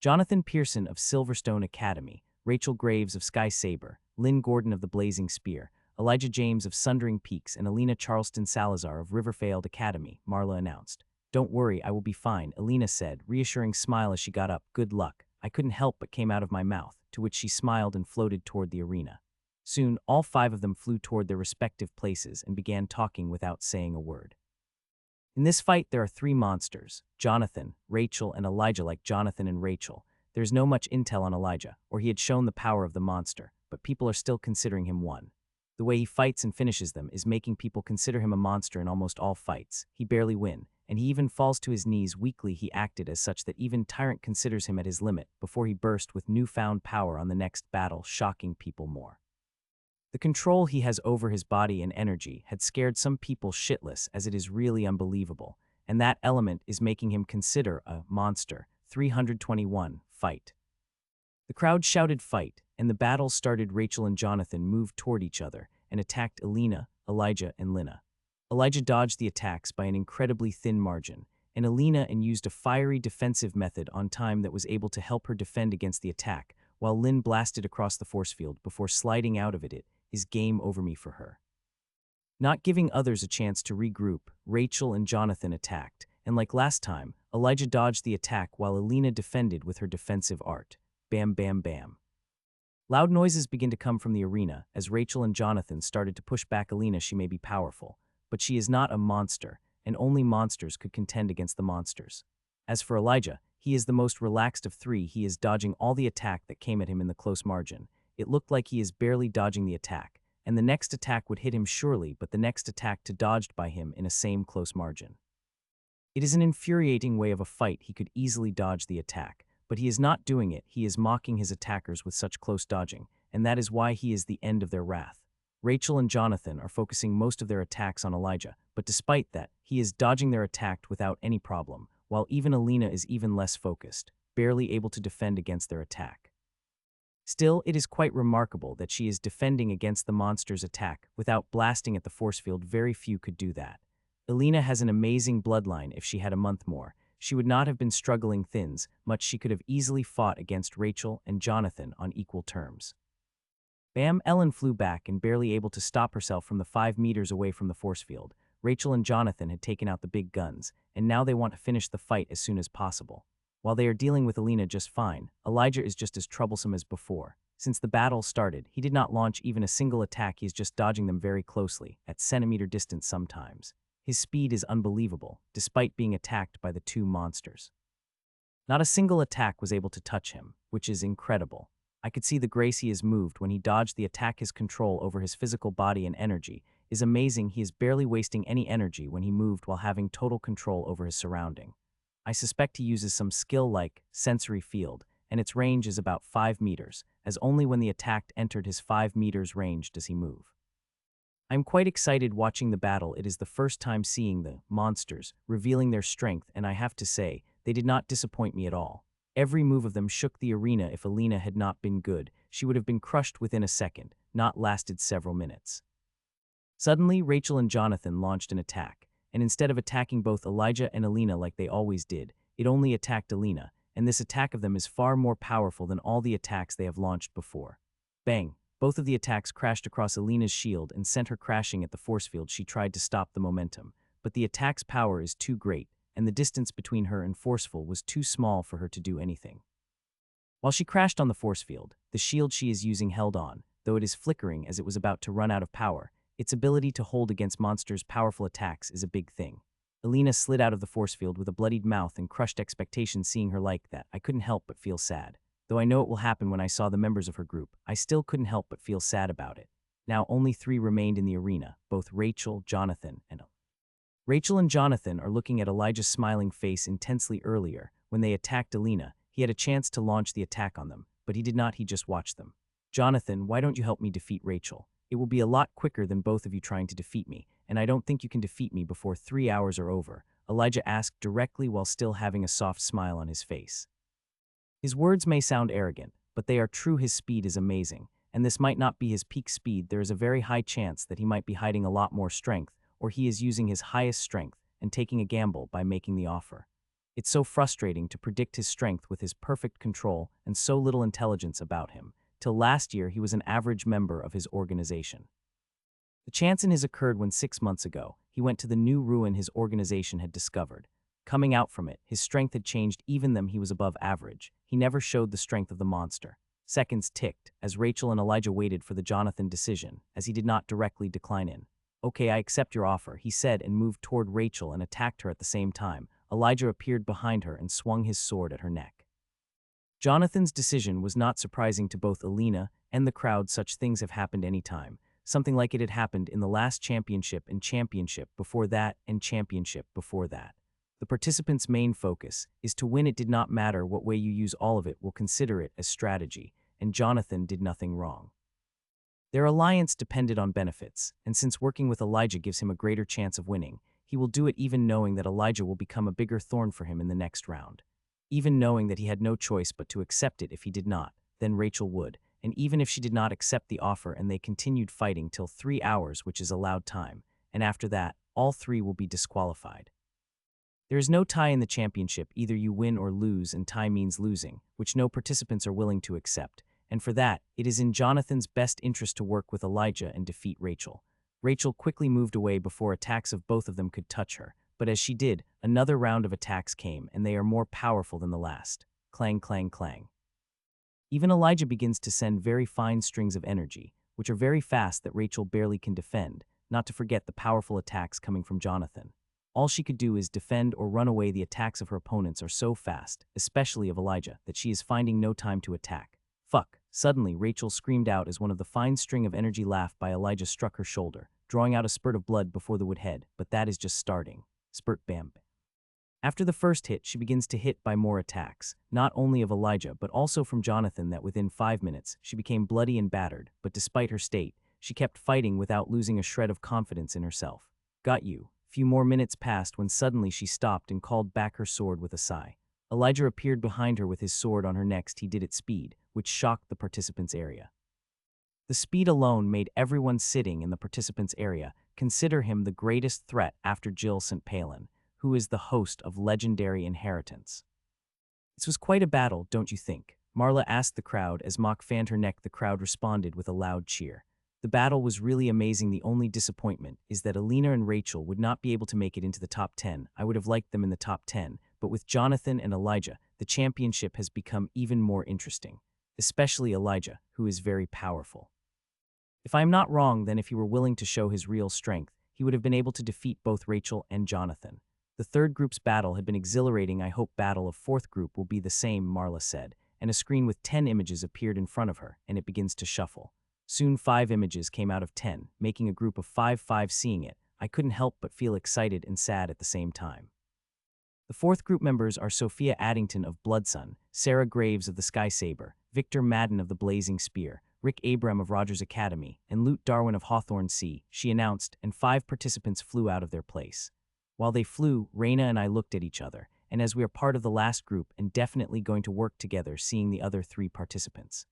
Jonathan Pearson of Silverstone Academy, Rachel Graves of Sky Saber, Lynn Gordon of the Blazing Spear, Elijah James of Sundering Peaks, and Alina Charleston Salazar of Riverfield Academy, Marla announced. Don't worry, I will be fine, Alina said, reassuring smile as she got up. Good luck. I couldn't help but came out of my mouth, to which she smiled and floated toward the arena. Soon, all 5 of them flew toward their respective places and began talking without saying a word. In this fight, there are 3 monsters, Jonathan, Rachel, and Elijah. Like Jonathan and Rachel, there's no much intel on Elijah, or he had shown the power of the monster, but people are still considering him one. The way he fights and finishes them is making people consider him a monster in almost all fights. He barely wins, and he even falls to his knees weakly. He acted as such that even Tyrant considers him at his limit before he burst with newfound power on the next battle, shocking people more. The control he has over his body and energy had scared some people shitless, as it is really unbelievable, and that element is making him consider a monster. 321. Fight. The crowd shouted fight, and the battle started. Rachel and Jonathan moved toward each other and attacked Alina, Elijah, and Lina. Elijah dodged the attacks by an incredibly thin margin, and Alina used a fiery defensive method on time that was able to help her defend against the attack, while Lynn blasted across the force field before sliding out of it. It is game over me for her. Not giving others a chance to regroup, Rachel and Jonathan attacked, and like last time, Elijah dodged the attack while Alina defended with her defensive art. Bam, bam, bam. Loud noises begin to come from the arena as Rachel and Jonathan started to push back Alina. She may be powerful, but she is not a monster, and only monsters could contend against the monsters. As for Elijah, he is the most relaxed of 3. He is dodging all the attack that came at him in the close margin. It looked like he is barely dodging the attack, and the next attack would hit him surely, but the next attack to dodged by him in a same close margin. It is an infuriating way of a fight. He could easily dodge the attack, but he is not doing it. He is mocking his attackers with such close dodging, and that is why he is the end of their wrath. Rachel and Jonathan are focusing most of their attacks on Elijah, but despite that, he is dodging their attack without any problem, while even Alina is even less focused, barely able to defend against their attack. Still, it is quite remarkable that she is defending against the monster's attack without blasting at the force field. Very few could do that. Alina has an amazing bloodline. If she had a month more, she would not have been struggling thins much. She could have easily fought against Rachel and Jonathan on equal terms. Bam! Ellen flew back and barely able to stop herself from the 5 meters away from the force field. Rachel and Jonathan had taken out the big guns, and now they want to finish the fight as soon as possible. While they are dealing with Alina just fine, Elijah is just as troublesome as before. Since the battle started, he did not launch even a single attack. He is just dodging them very closely, at centimeter distance sometimes. His speed is unbelievable, despite being attacked by the 2 monsters. Not a single attack was able to touch him, which is incredible. I could see the grace he has moved when he dodged the attack. His control over his physical body and energy is amazing. He is barely wasting any energy when he moved while having total control over his surrounding. I suspect he uses some skill like sensory field, and its range is about 5 meters, as only when the attack entered his 5 meters range does he move. I am quite excited watching the battle. It is the first time seeing the monsters revealing their strength, and I have to say, they did not disappoint me at all. Every move of them shook the arena. If Alina had not been good, she would have been crushed within a second, not lasted several minutes. Suddenly, Rachel and Jonathan launched an attack, and instead of attacking both Elijah and Alina like they always did, it only attacked Alina, and this attack of them is far more powerful than all the attacks they have launched before. Bang! Both of the attacks crashed across Alina's shield and sent her crashing at the force field she tried to stop the momentum, but the attack's power is too great, and the distance between her and Forceful was too small for her to do anything. While she crashed on the force field, the shield she is using held on, though it is flickering as it was about to run out of power. Its ability to hold against monsters' powerful attacks is a big thing. Alina slid out of the force field with a bloodied mouth and crushed expectations. Seeing her like that, I couldn't help but feel sad. Though I know it will happen when I saw the members of her group, I still couldn't help but feel sad about it. Now only 3 remained in the arena, both Rachel, Jonathan, and Rachel and Jonathan are looking at Elijah's smiling face intensely. Earlier, when they attacked Alina, he had a chance to launch the attack on them, but he did not. He just watched them. Jonathan, why don't you help me defeat Rachel? It will be a lot quicker than both of you trying to defeat me, and I don't think you can defeat me before 3 hours are over, Elijah asked directly while still having a soft smile on his face. His words may sound arrogant, but they are true. His speed is amazing, and this might not be his peak speed. There is a very high chance that he might be hiding a lot more strength, or he is using his highest strength and taking a gamble by making the offer. It's so frustrating to predict his strength with his perfect control and so little intelligence about him. Till last year, he was an average member of his organization. The chance in his occurred when 6 months ago, he went to the new ruin his organization had discovered. Coming out from it, his strength had changed. Even though he was above average, he never showed the strength of the monster. Seconds ticked as Rachel and Elijah waited for the Jonathan decision, as he did not directly decline in. Okay, I accept your offer, he said and moved toward Rachel and attacked her at the same time. Elijah appeared behind her and swung his sword at her neck. Jonathan's decision was not surprising to both Alina and the crowd. Such things have happened any time. Something like it had happened in the last championship and championship before that and championship before that. The participants' main focus is to win. It did not matter what way you use, all of it will consider it as strategy, and Jonathan did nothing wrong. Their alliance depended on benefits, and since working with Elijah gives him a greater chance of winning, he will do it even knowing that Elijah will become a bigger thorn for him in the next round. Even knowing that he had no choice but to accept it. If he did not, then Rachel would, and even if she did not accept the offer and they continued fighting till 3 hours, which is allowed time, and after that, all 3 will be disqualified. There is no tie in the championship. Either you win or lose, and tie means losing, which no participants are willing to accept, and for that, it is in Jonathan's best interest to work with Elijah and defeat Rachel. Rachel quickly moved away before attacks of both of them could touch her, but as she did, another round of attacks came, and they are more powerful than the last. Clang, clang, clang. Even Elijah begins to send very fine strings of energy, which are very fast that Rachel barely can defend, not to forget the powerful attacks coming from Jonathan. All she could do is defend or run away. The attacks of her opponents are so fast, especially of Elijah, that she is finding no time to attack. Fuck. Suddenly, Rachel screamed out as one of the fine string of energy laugh by Elijah struck her shoulder, drawing out a spurt of blood before the wood head, but that is just starting. Spurt bam. After the first hit, she begins to hit by more attacks, not only of Elijah but also from Jonathan. That within 5 minutes, she became bloody and battered, but despite her state, she kept fighting without losing a shred of confidence in herself. Got you. Few more minutes passed when suddenly she stopped and called back her sword with a sigh. Elijah appeared behind her with his sword on her. Next, he did it speed, which shocked the participants' area. The speed alone made everyone sitting in the participants' area consider him the greatest threat after Jill St. Palin, who is the host of Legendary Inheritance. This was quite a battle, don't you think? Marla asked the crowd as Mock fanned her neck. The crowd responded with a loud cheer. The battle was really amazing. The only disappointment is that Alina and Rachel would not be able to make it into the top 10. I would have liked them in the top 10, but with Jonathan and Elijah, the championship has become even more interesting, especially Elijah, who is very powerful. If I am not wrong, then if he were willing to show his real strength, he would have been able to defeat both Rachel and Jonathan. The third group's battle had been exhilarating. I hope battle of fourth group will be the same, Marla said, and a screen with 10 images appeared in front of her, and it begins to shuffle. Soon 5 images came out of 10, making a group of 5. Seeing it, I couldn't help but feel excited and sad at the same time. The fourth group members are Sophia Addington of Bloodsun, Sarah Graves of the Sky Saber, Victor Madden of the Blazing Spear, Rick Abram of Rogers Academy, and Lute Darwin of Hawthorne Sea, she announced, and 5 participants flew out of their place. While they flew, Raina and I looked at each other, and as we are part of the last group and definitely going to work together, seeing the other 3 participants.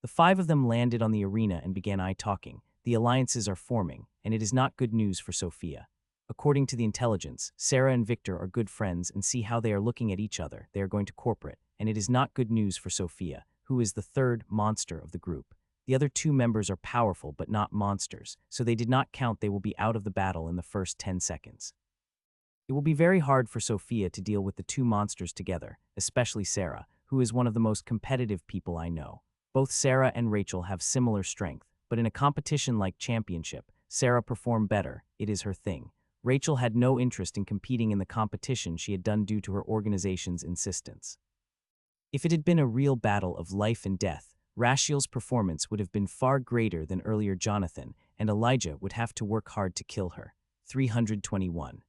The 5 of them landed on the arena and began eye-talking. the alliances are forming, and it is not good news for Sophia. According to the intelligence, Sarah and Victor are good friends and see how they are looking at each other. They are going to corporate, and it is not good news for Sophia, who is the third monster of the group. The other two members are powerful but not monsters, so they did not count they will be out of the battle in the first 10 seconds. It will be very hard for Sophia to deal with the two monsters together, especially Sarah, who is one of the most competitive people I know. Both Sarah and Rachel have similar strength, but in a competition like championship, Sarah performed better. It is her thing. Rachel had no interest in competing in the competition she had done due to her organization's insistence. If it had been a real battle of life and death, Rashiel's performance would have been far greater than earlier Jonathan, and Elijah would have to work hard to kill her. 321.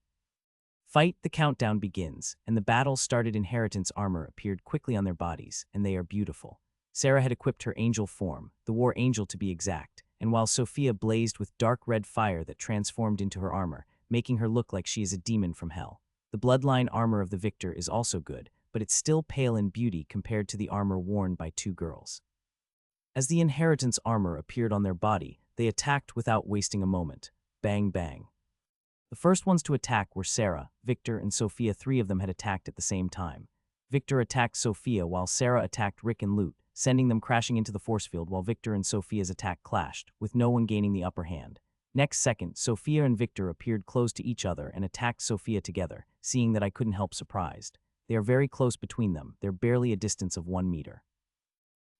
Fight, the countdown begins, and the battle started. Inheritance armor appeared quickly on their bodies, and they are beautiful. Sarah had equipped her angel form, the war angel to be exact, and while Sophia blazed with dark red fire that transformed into her armor, making her look like she is a demon from hell. The bloodline armor of the victor is also good, but it's still pale in beauty compared to the armor worn by two girls. As the inheritance armor appeared on their body, they attacked without wasting a moment. Bang bang. The first ones to attack were Sarah, Victor, and Sophia. Three of them had attacked at the same time. Victor attacked Sophia while Sarah attacked Rick and Lute, sending them crashing into the force field while Victor and Sophia's attack clashed, with no one gaining the upper hand. Next second, Sophia and Victor appeared close to each other and attacked Sophia together, seeing that I couldn't help surprised. They are very close between them, they're barely a distance of 1 meter.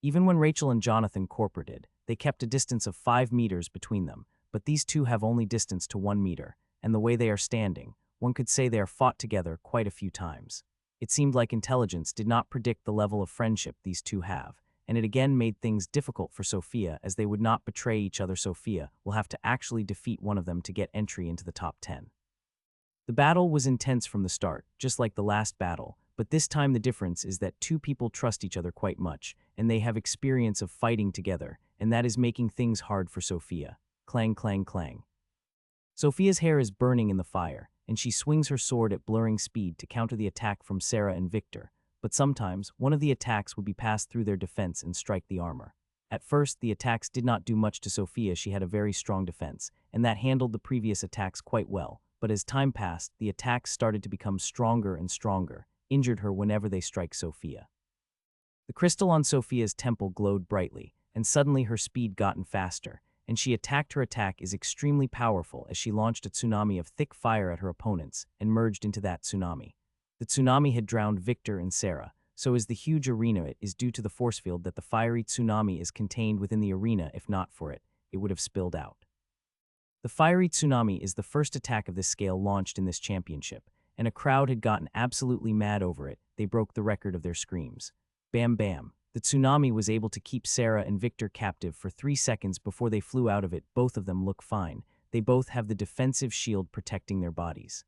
Even when Rachel and Jonathan corporated, they kept a distance of 5 meters between them, but these two have only distance to 1 meter, and the way they are standing, one could say they are fought together quite a few times. It seemed like intelligence did not predict the level of friendship these two have, and it again made things difficult for Sophia as they would not betray each other. Sophia will have to actually defeat one of them to get entry into the top 10. The battle was intense from the start, just like the last battle, but this time the difference is that two people trust each other quite much, and they have experience of fighting together, and that is making things hard for Sophia. Clang, clang, clang. Sophia's hair is burning in the fire, and she swings her sword at blurring speed to counter the attack from Sarah and Victor, but sometimes one of the attacks would be passed through their defense and strike the armor. At first, the attacks did not do much to Sophia. She had a very strong defense, and that handled the previous attacks quite well, but as time passed, the attacks started to become stronger and stronger, injured her whenever they strike Sophia. The crystal on Sophia's temple glowed brightly, and suddenly her speed gotten faster, and she attacked. Her attack is extremely powerful as she launched a tsunami of thick fire at her opponents and merged into that tsunami. The tsunami had drowned Victor and Sarah, so is the huge arena. It is due to the force field that the fiery tsunami is contained within the arena. If not for it, it would have spilled out. The fiery tsunami is the first attack of this scale launched in this championship, and a crowd had gotten absolutely mad over it. They broke the record of their screams. Bam bam. The tsunami was able to keep Sarah and Victor captive for 3 seconds before they flew out of it. Both of them look fine. They both have the defensive shield protecting their bodies.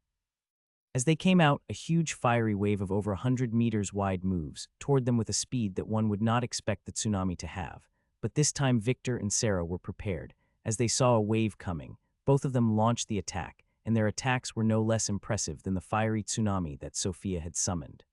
As they came out, a huge fiery wave of over 100 meters wide moves toward them with a speed that one would not expect the tsunami to have. But this time Victor and Sarah were prepared. As they saw a wave coming, both of them launched the attack, and their attacks were no less impressive than the fiery tsunami that Sophia had summoned.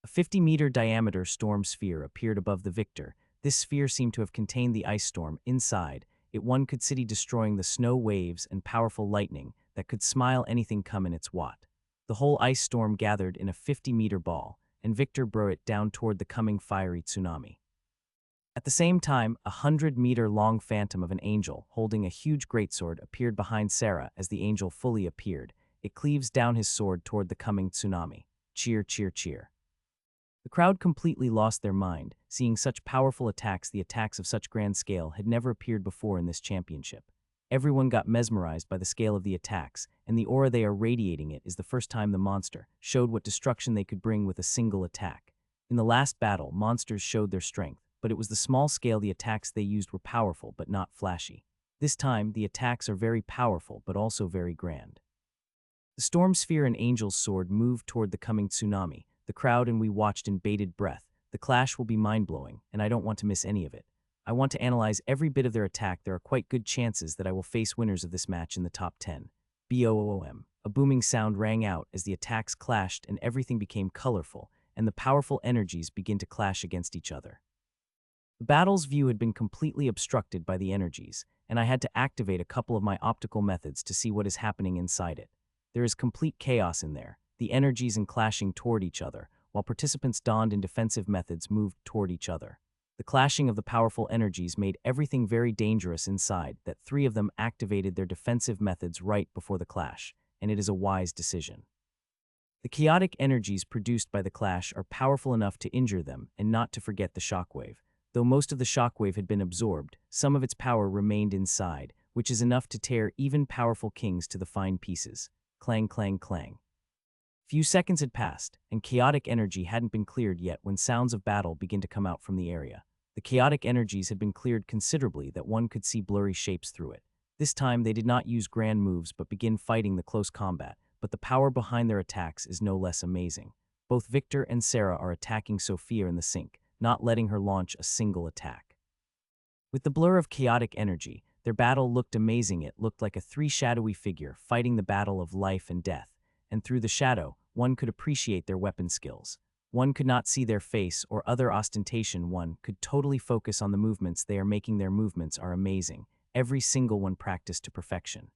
A 50-meter diameter storm sphere appeared above the victor. This sphere seemed to have contained the ice storm. Inside it one could see destroying the snow waves and powerful lightning that could smile anything come in its watt. The whole ice storm gathered in a 50-meter ball, and Victor brought it down toward the coming fiery tsunami. At the same time, a 100-meter-long phantom of an angel holding a huge greatsword appeared behind Sarah. As the angel fully appeared, it cleaves down his sword toward the coming tsunami. Cheer, cheer, cheer. The crowd completely lost their mind, seeing such powerful attacks. The attacks of such grand scale had never appeared before in this championship. Everyone got mesmerized by the scale of the attacks, and the aura they are radiating. It is the first time the monster showed what destruction they could bring with a single attack. In the last battle, monsters showed their strength, but it was the small scale. The attacks they used were powerful but not flashy. This time, the attacks are very powerful but also very grand. The storm sphere and angel's sword moved toward the coming tsunami. The crowd and we watched in bated breath. The clash will be mind-blowing, and I don't want to miss any of it. I want to analyze every bit of their attack. There are quite good chances that I will face winners of this match in the top 10. Boom. A booming sound rang out as the attacks clashed and everything became colorful, and the powerful energies begin to clash against each other. The battle's view had been completely obstructed by the energies, and I had to activate a couple of my optical methods to see what is happening inside it. There is complete chaos in there, the energies and clashing toward each other, while participants donned in defensive methods moved toward each other. The clashing of the powerful energies made everything very dangerous inside, that 3 of them activated their defensive methods right before the clash, and it is a wise decision. The chaotic energies produced by the clash are powerful enough to injure them and not to forget the shockwave. Though most of the shockwave had been absorbed, some of its power remained inside, which is enough to tear even powerful kings to the fine pieces. Clang, clang, clang. Few seconds had passed, and chaotic energy hadn't been cleared yet when sounds of battle began to come out from the area. The chaotic energies had been cleared considerably that one could see blurry shapes through it. This time they did not use grand moves but begin fighting the close combat, but the power behind their attacks is no less amazing. Both Victor and Sarah are attacking Sophia in the sink, not letting her launch a single attack. With the blur of chaotic energy, their battle looked amazing. It looked like a 3 shadowy figure fighting the battle of life and death, and through the shadow, one could appreciate their weapon skills. One could not see their face or other ostentation. One could totally focus on the movements they are making. Their movements are amazing, every single one practiced to perfection.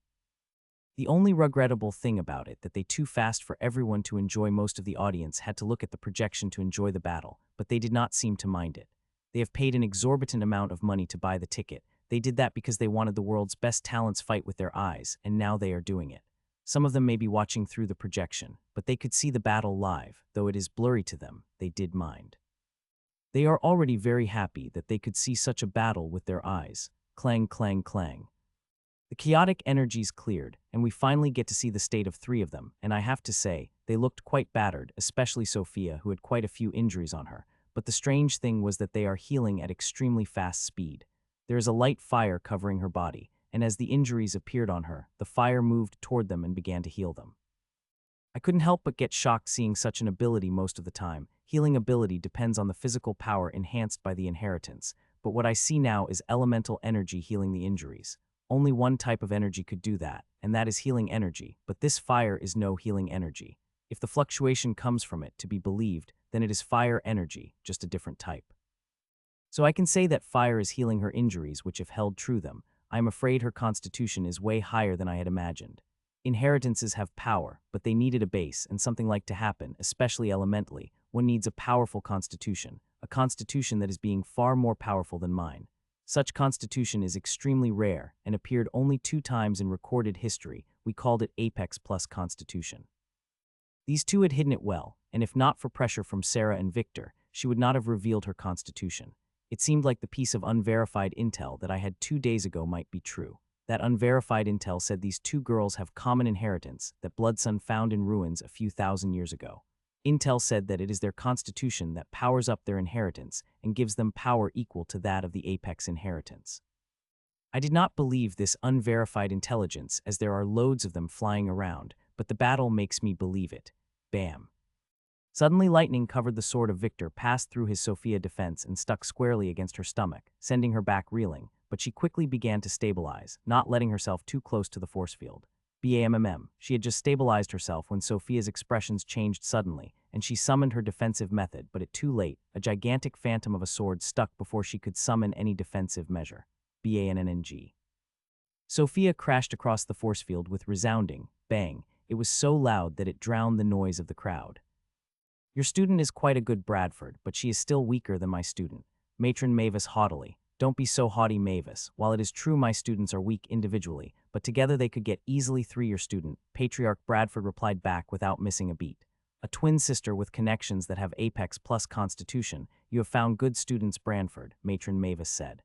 The only regrettable thing about it that they too fast for everyone to enjoy. Most of the audience had to look at the projection to enjoy the battle, but they did not seem to mind it. They have paid an exorbitant amount of money to buy the ticket. They did that because they wanted the world's best talents fight with their eyes, and now they are doing it. Some of them may be watching through the projection, but they could see the battle live, though it is blurry to them, they did mind. They are already very happy that they could see such a battle with their eyes. Clang, clang, clang. The chaotic energies cleared, and we finally get to see the state of 3 of them, and I have to say, they looked quite battered, especially Sophia, who had quite a few injuries on her, but the strange thing was that they are healing at extremely fast speed. There is a light fire covering her body, and as the injuries appeared on her, the fire moved toward them and began to heal them. I couldn't help but get shocked seeing such an ability most of the time. Healing ability depends on the physical power enhanced by the inheritance, but what I see now is elemental energy healing the injuries. Only one type of energy could do that, and that is healing energy, but this fire is no healing energy. If the fluctuation comes from it to be believed, then it is fire energy, just a different type. So I can say that fire is healing her injuries, which if held true them, I am afraid her constitution is way higher than I had imagined. Inheritances have power, but they needed a base, and something like to happen, especially elementally, one needs a powerful constitution, a constitution that is being far more powerful than mine. Such constitution is extremely rare and appeared only 2 times in recorded history. We called it Apex Plus Constitution. These 2 had hidden it well, and if not for pressure from Sarah and Victor, she would not have revealed her constitution. It seemed like the piece of unverified intel that I had 2 days ago might be true. That unverified intel said these 2 girls have common inheritance that Bloodsun found in ruins a few thousand years ago. Intel said that it is their constitution that powers up their inheritance and gives them power equal to that of the apex inheritance. I did not believe this unverified intelligence as there are loads of them flying around, but the battle makes me believe it. Bam. Suddenly lightning covered the sword of Victor, passed through his Sophia defense and stuck squarely against her stomach, sending her back reeling, but she quickly began to stabilize, not letting herself too close to the force field. BAMMM, she had just stabilized herself when Sophia's expressions changed suddenly, and she summoned her defensive method, but too late, a gigantic phantom of a sword stuck before she could summon any defensive measure. BANNNG. Sophia crashed across the force field with resounding bang. It was so loud that it drowned the noise of the crowd. Your student is quite a good Bradford, but she is still weaker than my student. Matron Mavis haughtily. Don't be so haughty, Mavis. While it is true my students are weak individually, but together they could get easily 3 your student, Patriarch Bradford replied back without missing a beat. A twin sister with connections that have Apex Plus Constitution. You have found good students, Branford, Matron Mavis said.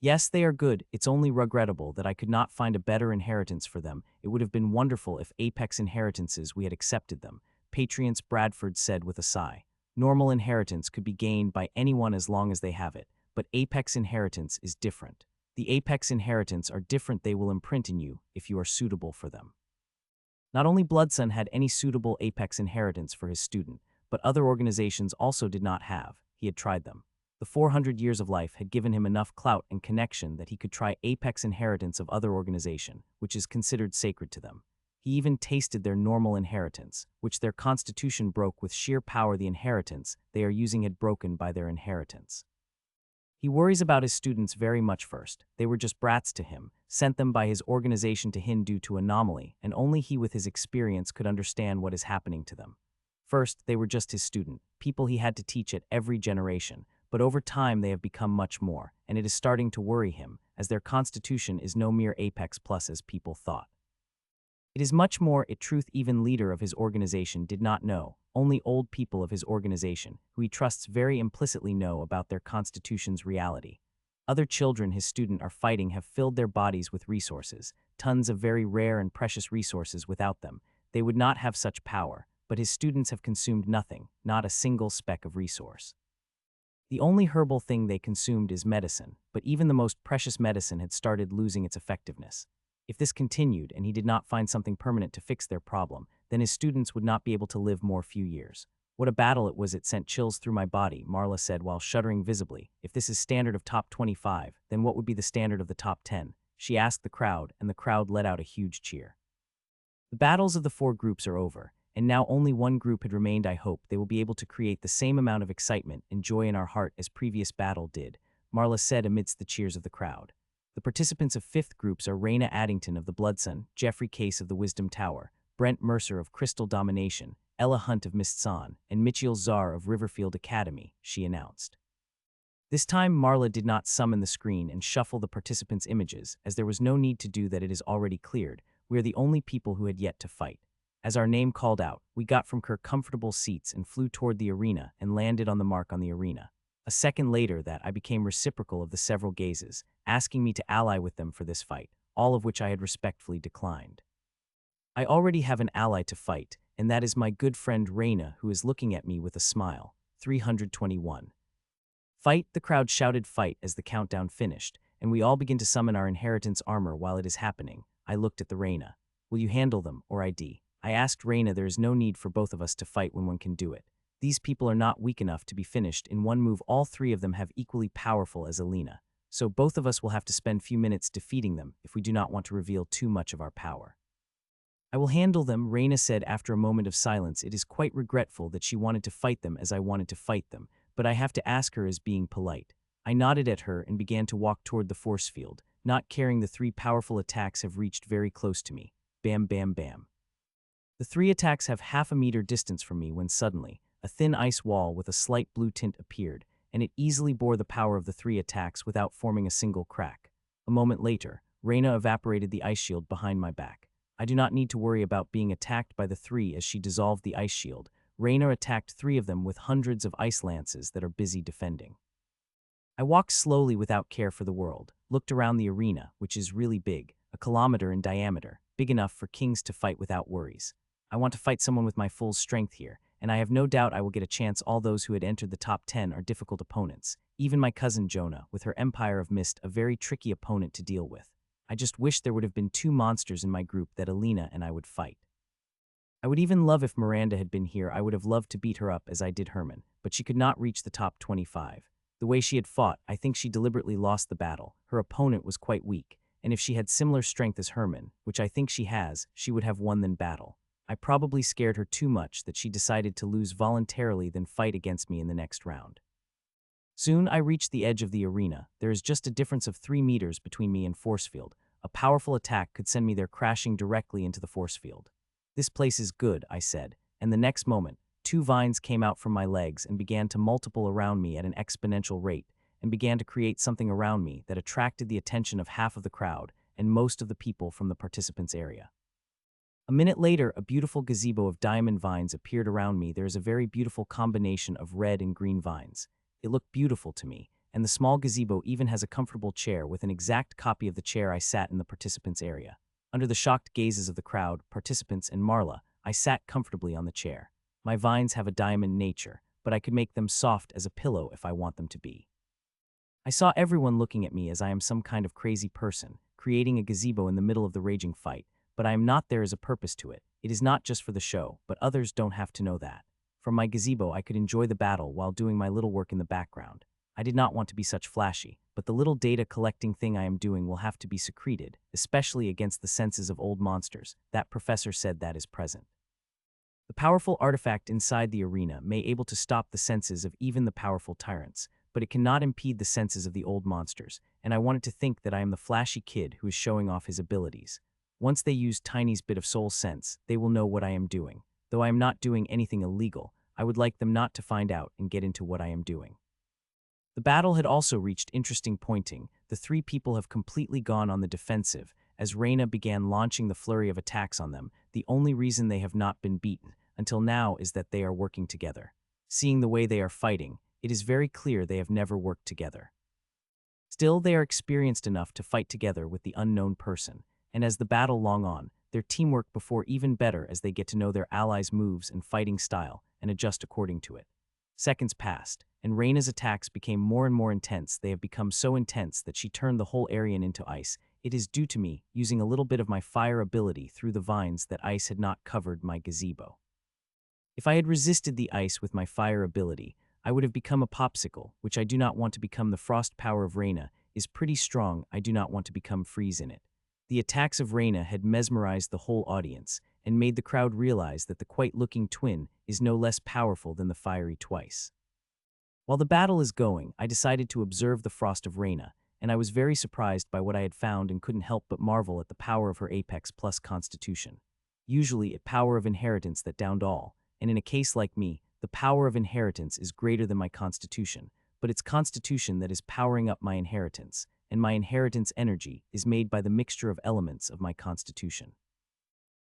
Yes, they are good. It's only regrettable that I could not find a better inheritance for them. It would have been wonderful if Apex inheritances we had accepted them, Patriots Bradford said with a sigh. Normal inheritance could be gained by anyone as long as they have it, but Apex inheritance is different. The Apex inheritance are different. They will imprint in you if you are suitable for them. Not only Bloodsun had any suitable Apex inheritance for his student, but other organizations also did not have. He had tried them. The 400 years of life had given him enough clout and connection that he could try Apex inheritance of other organization, which is considered sacred to them. He even tasted their normal inheritance, which their constitution broke with sheer power. The inheritance they are using had broken by their inheritance. He worries about his students very much first. They were just brats to him, sent them by his organization to him due to anomaly, and only he with his experience could understand what is happening to them. First, they were just his student, people he had to teach at every generation, but over time they have become much more, and it is starting to worry him, as their constitution is no mere apex plus as people thought. It is much more a truth even leader of his organization did not know, only old people of his organization, who he trusts very implicitly know about their constitution's reality. Other children his student are fighting have filled their bodies with resources, tons of very rare and precious resources without them. They would not have such power, but his students have consumed nothing, not a single speck of resource. The only herbal thing they consumed is medicine, but even the most precious medicine had started losing its effectiveness. If this continued and he did not find something permanent to fix their problem, then his students would not be able to live more few years. What a battle it was, it sent chills through my body, Marla said while shuddering visibly. If this is standard of top 25, then what would be the standard of the top 10? She asked the crowd, and the crowd let out a huge cheer. The battles of the four groups are over, and now only one group had remained. I hope they will be able to create the same amount of excitement and joy in our heart as previous battle did, Marla said amidst the cheers of the crowd. The participants of fifth groups are Raina Addington of the Bloodsun, Jeffrey Case of the Wisdom Tower, Brent Mercer of Crystal Domination, Ella Hunt of Mistsan, and Mitchell Czar of Riverfield Academy, she announced. This time Marla did not summon the screen and shuffle the participants' images, as there was no need to do that. It is already cleared. We are the only people who had yet to fight. As our name called out, we got from comfortable seats and flew toward the arena and landed on the mark on the arena. A second later that I became reciprocal of the several gazes, asking me to ally with them for this fight, all of which I had respectfully declined. I already have an ally to fight, and that is my good friend Raina, who is looking at me with a smile. 321. Fight, the crowd shouted fight as the countdown finished, and we all begin to summon our inheritance armor while it is happening. I looked at the Raina. Will you handle them, or ID? I asked Raina. There is no need for both of us to fight when one can do it. These people are not weak enough to be finished in one move. All three of them have equally powerful as Alina, so both of us will have to spend few minutes defeating them if we do not want to reveal too much of our power. I will handle them, Raina said after a moment of silence. It is quite regretful that she wanted to fight them as I wanted to fight them, but I have to ask her as being polite. I nodded at her and began to walk toward the force field, not caring the three powerful attacks have reached very close to me. Bam, bam, bam. The three attacks have half a meter distance from me when suddenly, a thin ice wall with a slight blue tint appeared, and it easily bore the power of the three attacks without forming a single crack. A moment later, Raina evaporated the ice shield behind my back. I do not need to worry about being attacked by the three as she dissolved the ice shield. Raina attacked three of them with hundreds of ice lances that are busy defending. I walked slowly without care for the world, looked around the arena, which is really big, a kilometer in diameter, big enough for kings to fight without worries. I want to fight someone with my full strength here, and I have no doubt I will get a chance. All those who had entered the top 10 are difficult opponents, even my cousin Jonah, with her Empire of Mist, a very tricky opponent to deal with. I just wish there would have been two monsters in my group that Alina and I would fight. I would even love if Miranda had been here. I would have loved to beat her up as I did Herman, but she could not reach the top 25. The way she had fought, I think she deliberately lost the battle. Her opponent was quite weak, and if she had similar strength as Herman, which I think she has, she would have won the battle. I probably scared her too much that she decided to lose voluntarily than fight against me in the next round. Soon I reached the edge of the arena. There is just a difference of 3 meters between me and force field. A powerful attack could send me there crashing directly into the force field. This place is good, I said, and the next moment, 2 vines came out from my legs and began to multiple around me at an exponential rate, and began to create something around me that attracted the attention of half of the crowd and most of the people from the participants' area. A minute later, a beautiful gazebo of diamond vines appeared around me. There is a very beautiful combination of red and green vines. It looked beautiful to me, and the small gazebo even has a comfortable chair with an exact copy of the chair I sat in the participants' area. Under the shocked gazes of the crowd, participants, and Marla, I sat comfortably on the chair. My vines have a diamond nature, but I could make them soft as a pillow if I want them to be. I saw everyone looking at me as I am some kind of crazy person, creating a gazebo in the middle of the raging fight. But I am not. There is a purpose to it. It is not just for the show, but others don't have to know that. From my gazebo I could enjoy the battle while doing my little work in the background. I did not want to be such flashy, but the little data collecting thing I am doing will have to be secreted, especially against the senses of old monsters. That professor said that is present. The powerful artifact inside the arena may able to stop the senses of even the powerful tyrants, but it cannot impede the senses of the old monsters, and I wanted to think that I am the flashy kid who is showing off his abilities. Once they use Tiny's bit of soul sense, they will know what I am doing. Though I am not doing anything illegal, I would like them not to find out and get into what I am doing. The battle had also reached interesting pointing. The three people have completely gone on the defensive, as Reina began launching the flurry of attacks on them. The only reason they have not been beaten until now is that they are working together. Seeing the way they are fighting, it is very clear they have never worked together. Still, they are experienced enough to fight together with the unknown person, and as the battle long on, their teamwork before even better as they get to know their allies' moves and fighting style and adjust according to it. Seconds passed, and Reina's attacks became more and more intense. They have become so intense that she turned the whole area into ice. It is due to me using a little bit of my fire ability through the vines that ice had not covered my gazebo. If I had resisted the ice with my fire ability, I would have become a popsicle, which I do not want to become. The frost power of Reina is pretty strong. I do not want to become freeze in it. The attacks of Reina had mesmerized the whole audience and made the crowd realize that the quite-looking twin is no less powerful than the fiery twice. While the battle is going, I decided to observe the frost of Reina, and I was very surprised by what I had found and couldn't help but marvel at the power of her apex plus constitution. Usually a power of inheritance that downed all, and in a case like me, the power of inheritance is greater than my constitution, but it's constitution that is powering up my inheritance, and my inheritance energy is made by the mixture of elements of my constitution.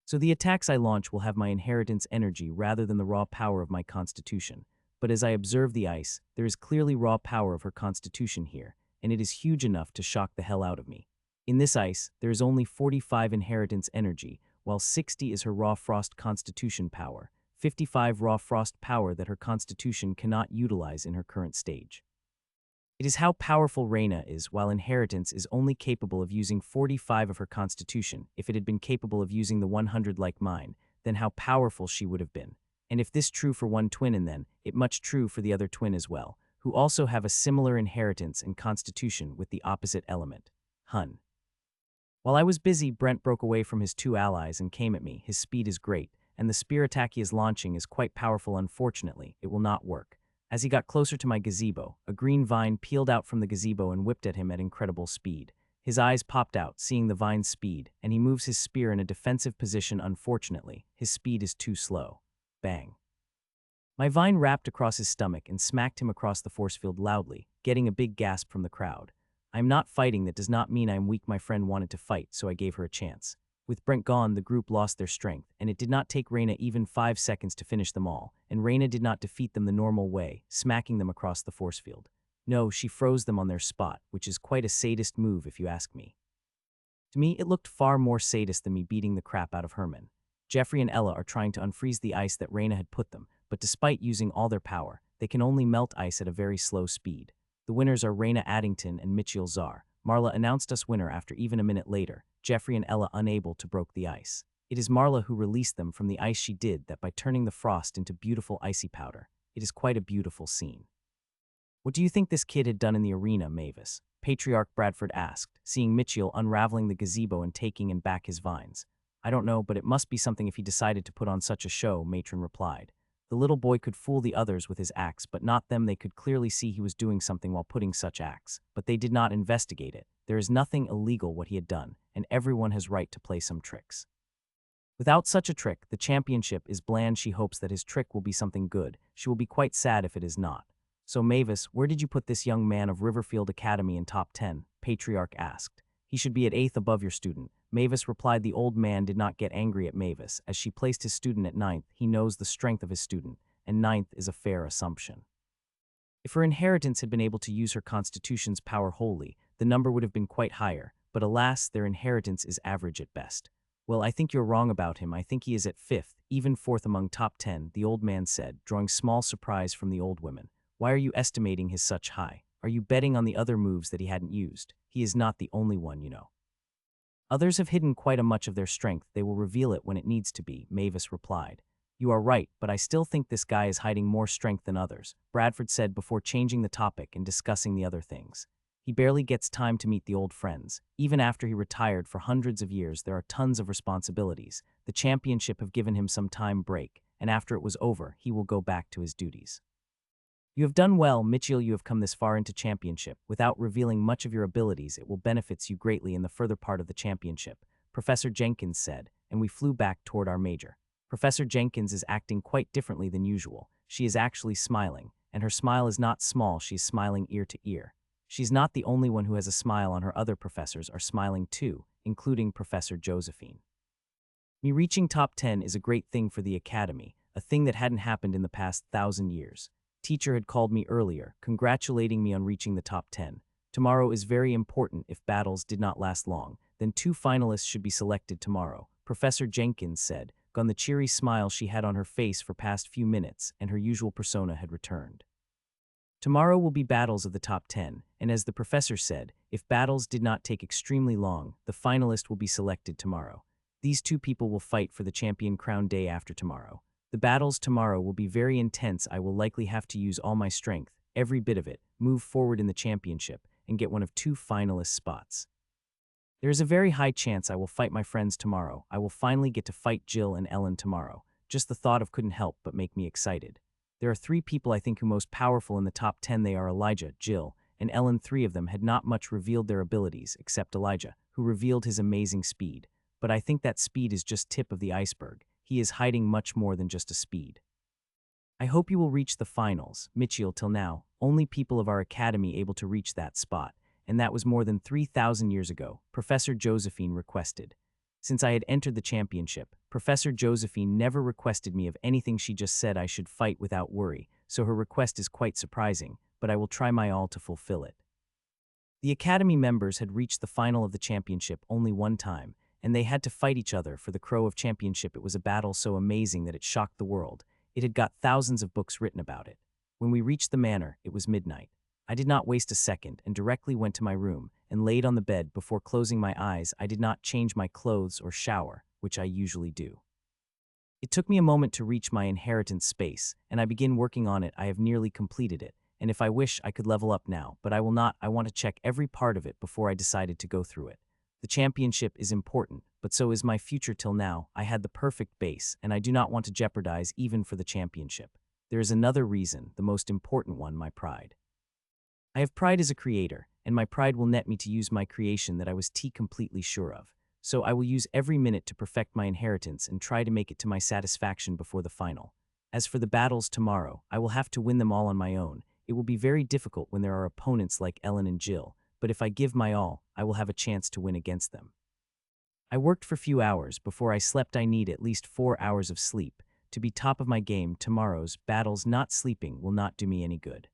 So the attacks I launch will have my inheritance energy rather than the raw power of my constitution, but as I observe the ice, there is clearly raw power of her constitution here, and it is huge enough to shock the hell out of me. In this ice, there is only 45 inheritance energy, while 60 is her raw frost constitution power, 55 raw frost power that her constitution cannot utilize in her current stage. It is how powerful Reina is, while inheritance is only capable of using 45 of her constitution. If it had been capable of using the 100 like mine, then how powerful she would have been. And if this true for one twin, and then it much true for the other twin as well, who also have a similar inheritance and constitution with the opposite element. Hun. While I was busy, Brent broke away from his two allies and came at me. His speed is great, and the spear attack he is launching is quite powerful. Unfortunately, it will not work. As he got closer to my gazebo, a green vine peeled out from the gazebo and whipped at him at incredible speed. His eyes popped out, seeing the vine's speed, and he moves his spear in a defensive position. Unfortunately, his speed is too slow. Bang. My vine wrapped across his stomach and smacked him across the force field loudly, getting a big gasp from the crowd. I am not fighting. That does not mean I am weak. My friend wanted to fight, so I gave her a chance. With Brent gone, the group lost their strength, and it did not take Reina even 5 seconds to finish them all, and Reina did not defeat them the normal way, smacking them across the force field. No, she froze them on their spot, which is quite a sadist move if you ask me. To me, it looked far more sadist than me beating the crap out of Herman. Jeffrey and Ella are trying to unfreeze the ice that Reina had put them, but despite using all their power, they can only melt ice at a very slow speed. The winners are Reina Addington and Mitchell Czar. Marla announced us winner after even a minute later, Jeffrey and Ella unable to broke the ice. It is Marla who released them from the ice. She did that by turning the frost into beautiful icy powder. It is quite a beautiful scene. What do you think this kid had done in the arena, Mavis? Patriarch Bradford asked, seeing Mitchell unraveling the gazebo and taking and back his vines. I don't know, but it must be something if he decided to put on such a show, Matron replied. The little boy could fool the others with his axe, but not them. They could clearly see he was doing something while putting such axe, but they did not investigate it. There is nothing illegal what he had done, and everyone has right to play some tricks. Without such a trick, the championship is bland. She hopes that his trick will be something good. She will be quite sad if it is not. So Mavis, where did you put this young man of Riverfield Academy in top 10? Patriarch asked. He should be at 8th above your student. Mavis replied. The old man did not get angry at Mavis, as she placed his student at 9th. He knows the strength of his student, and 9th is a fair assumption. If her inheritance had been able to use her constitution's power wholly, the number would have been quite higher, but alas, their inheritance is average at best. Well, I think you're wrong about him. I think he is at 5th, even 4th among top 10, the old man said, drawing small surprise from the old women. Why are you estimating his such high? Are you betting on the other moves that he hadn't used? He is not the only one, you know. Others have hidden quite a much of their strength. They will reveal it when it needs to be, Mavis replied. You are right, but I still think this guy is hiding more strength than others, Bradford said before changing the topic and discussing the other things. He barely gets time to meet the old friends. Even after he retired for hundreds of years, there are tons of responsibilities. The championship have given him some time break, and after it was over, he will go back to his duties. You have done well, Mitchell. You have come this far into championship. Without revealing much of your abilities, it will benefit you greatly in the further part of the championship, Professor Jenkins said, and we flew back toward our major. Professor Jenkins is acting quite differently than usual. She is actually smiling, and her smile is not small, she is smiling ear to ear. She's not the only one who has a smile on her other professors are smiling too, including Professor Josephine. Me reaching top 10 is a great thing for the academy, a thing that hadn't happened in the past 1,000 years. Teacher had called me earlier, congratulating me on reaching the top 10. Tomorrow is very important. If battles did not last long, then 2 finalists should be selected tomorrow, Professor Jenkins said, gone the cheery smile she had on her face for past few minutes, and her usual persona had returned. Tomorrow will be battles of the top 10, and as the professor said, if battles did not take extremely long, the finalist will be selected tomorrow. These 2 people will fight for the champion crown day after tomorrow. The battles tomorrow will be very intense. I will likely have to use all my strength, every bit of it, move forward in the championship, and get one of 2 finalist spots. There is a very high chance I will fight my friends tomorrow. I will finally get to fight Jill and Ellen tomorrow. Just the thought of couldn't help but make me excited. There are 3 people I think who most powerful in the top 10. They are Elijah, Jill, and Ellen. 3 of them had not much revealed their abilities, except Elijah, who revealed his amazing speed. But I think that speed is just tip of the iceberg. He is hiding much more than just a speed. I hope you will reach the finals, Mitchell. Till now, only people of our academy able to reach that spot, and that was more than 3,000 years ago, Professor Josephine requested. Since I had entered the championship, Professor Josephine never requested me of anything. She just said I should fight without worry, so her request is quite surprising, but I will try my all to fulfill it. The academy members had reached the final of the championship only one time, and they had to fight each other for the crow of championship. It was a battle so amazing that it shocked the world. It had got thousands of books written about it. When we reached the manor, it was midnight. I did not waste a second and directly went to my room and laid on the bed. Before closing my eyes, I did not change my clothes or shower, which I usually do. It took me a moment to reach my inheritance space, and I begin working on it. I have nearly completed it, and if I wish, I could level up now, but I will not. I want to check every part of it before I decided to go through it. The championship is important, but so is my future. Till now, I had the perfect base, and I do not want to jeopardize even for the championship. There is another reason, the most important one, my pride. I have pride as a creator, and my pride will net me to use my creation that I was completely sure of. So I will use every minute to perfect my inheritance and try to make it to my satisfaction before the final. As for the battles tomorrow, I will have to win them all on my own. It will be very difficult when there are opponents like Ellen and Jill, but if I give my all, I will have a chance to win against them. I worked for few hours before I slept. I need at least 4 hours of sleep to be top of my game. Tomorrow's battles. Not sleeping will not do me any good.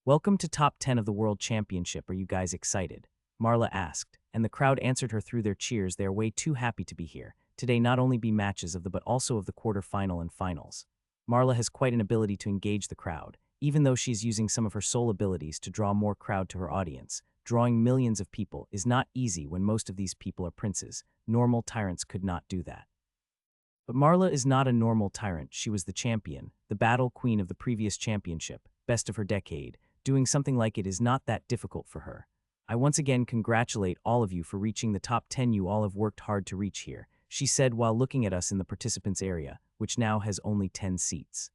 Welcome to top 10 of the World Championship. Are you guys excited? Marla asked, and the crowd answered her through their cheers. They are way too happy to be here. Today not only be matches of the but also of the quarter-final and finals. Marla has quite an ability to engage the crowd, even though she's using some of her soul abilities to draw more crowd to her audience. Drawing millions of people is not easy when most of these people are princes. Normal tyrants could not do that. But Marla is not a normal tyrant. She was the champion, the battle queen of the previous championship, best of her decade. Doing something like it is not that difficult for her. I once again congratulate all of you for reaching the top 10. You all have worked hard to reach here, she said while looking at us in the participants area, which now has only 10 seats.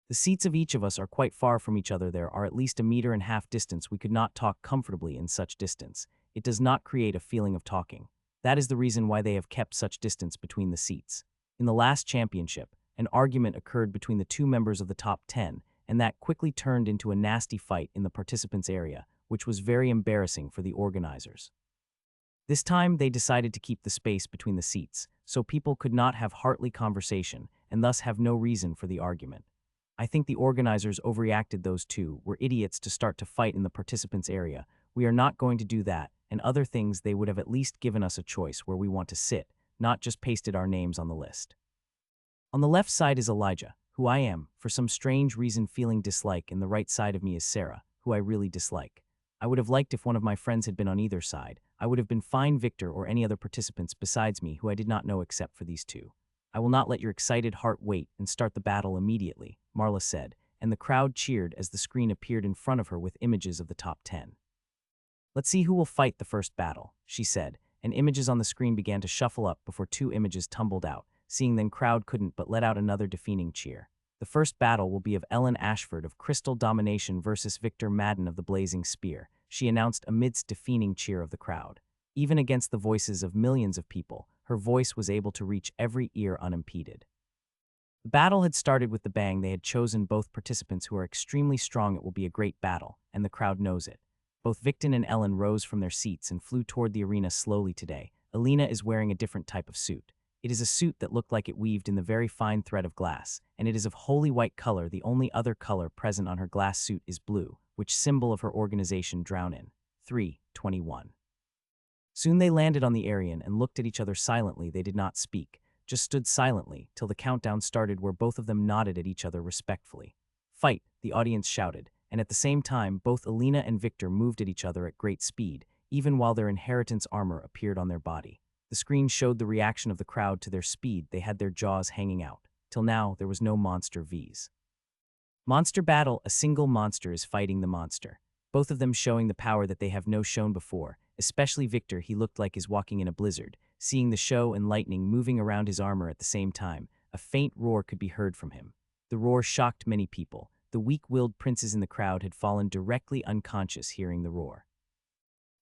The seats of each of us are quite far from each other. There are at least 1.5 meters distance. We could not talk comfortably in such distance. It does not create a feeling of talking. That is the reason why they have kept such distance between the seats. In the last championship, an argument occurred between the 2 members of the top 10, and that quickly turned into a nasty fight in the participants area, which was very embarrassing for the organizers. This time, they decided to keep the space between the seats, so people could not have hearty conversation and thus have no reason for the argument. I think the organizers overreacted. Those 2 were idiots to start to fight in the participants area. We are not going to do that, and other things. They would have at least given us a choice where we want to sit, not just pasted our names on the list. On the left side is Elijah, who I am, for some strange reason, feeling dislike, and the right side of me is Sarah, who I really dislike. I would have liked if one of my friends had been on either side. I would have been fine. Victor or any other participants besides me who I did not know except for these 2. I will not let your excited heart wait and start the battle immediately, Marla said, and the crowd cheered as the screen appeared in front of her with images of the top 10. Let's see who will fight the first battle, she said, and images on the screen began to shuffle up before 2 images tumbled out. Seeing them, crowd couldn't but let out another deafening cheer. The first battle will be of Ellen Ashford of Crystal Domination versus Victor Madden of the Blazing Spear, she announced amidst deafening cheer of the crowd. Even against the voices of millions of people, her voice was able to reach every ear unimpeded. The battle had started with the bang. They had chosen both participants who are extremely strong. It will be a great battle, and the crowd knows it. Both Victor and Ellen rose from their seats and flew toward the arena slowly today. Alina is wearing a different type of suit. It is a suit that looked like it weaved in the very fine thread of glass, and it is of holy white color. The only other color present on her glass suit is blue, which symbol of her organization Drown in. 3:21. Soon they landed on the Aryan and looked at each other silently. They did not speak, just stood silently till the countdown started, where both of them nodded at each other respectfully. Fight, the audience shouted, and at the same time both Alina and Victor moved at each other at great speed, even while their inheritance armor appeared on their body. The screen showed the reaction of the crowd to their speed. They had their jaws hanging out. Till now, there was no monster Vs. Monster battle, a single monster is fighting the monster. Both of them showing the power that they have no shown before, especially Victor. He looked like he's walking in a blizzard, seeing the show and lightning moving around his armor at the same time. A faint roar could be heard from him. The roar shocked many people. The weak-willed princes in the crowd had fallen directly unconscious hearing the roar.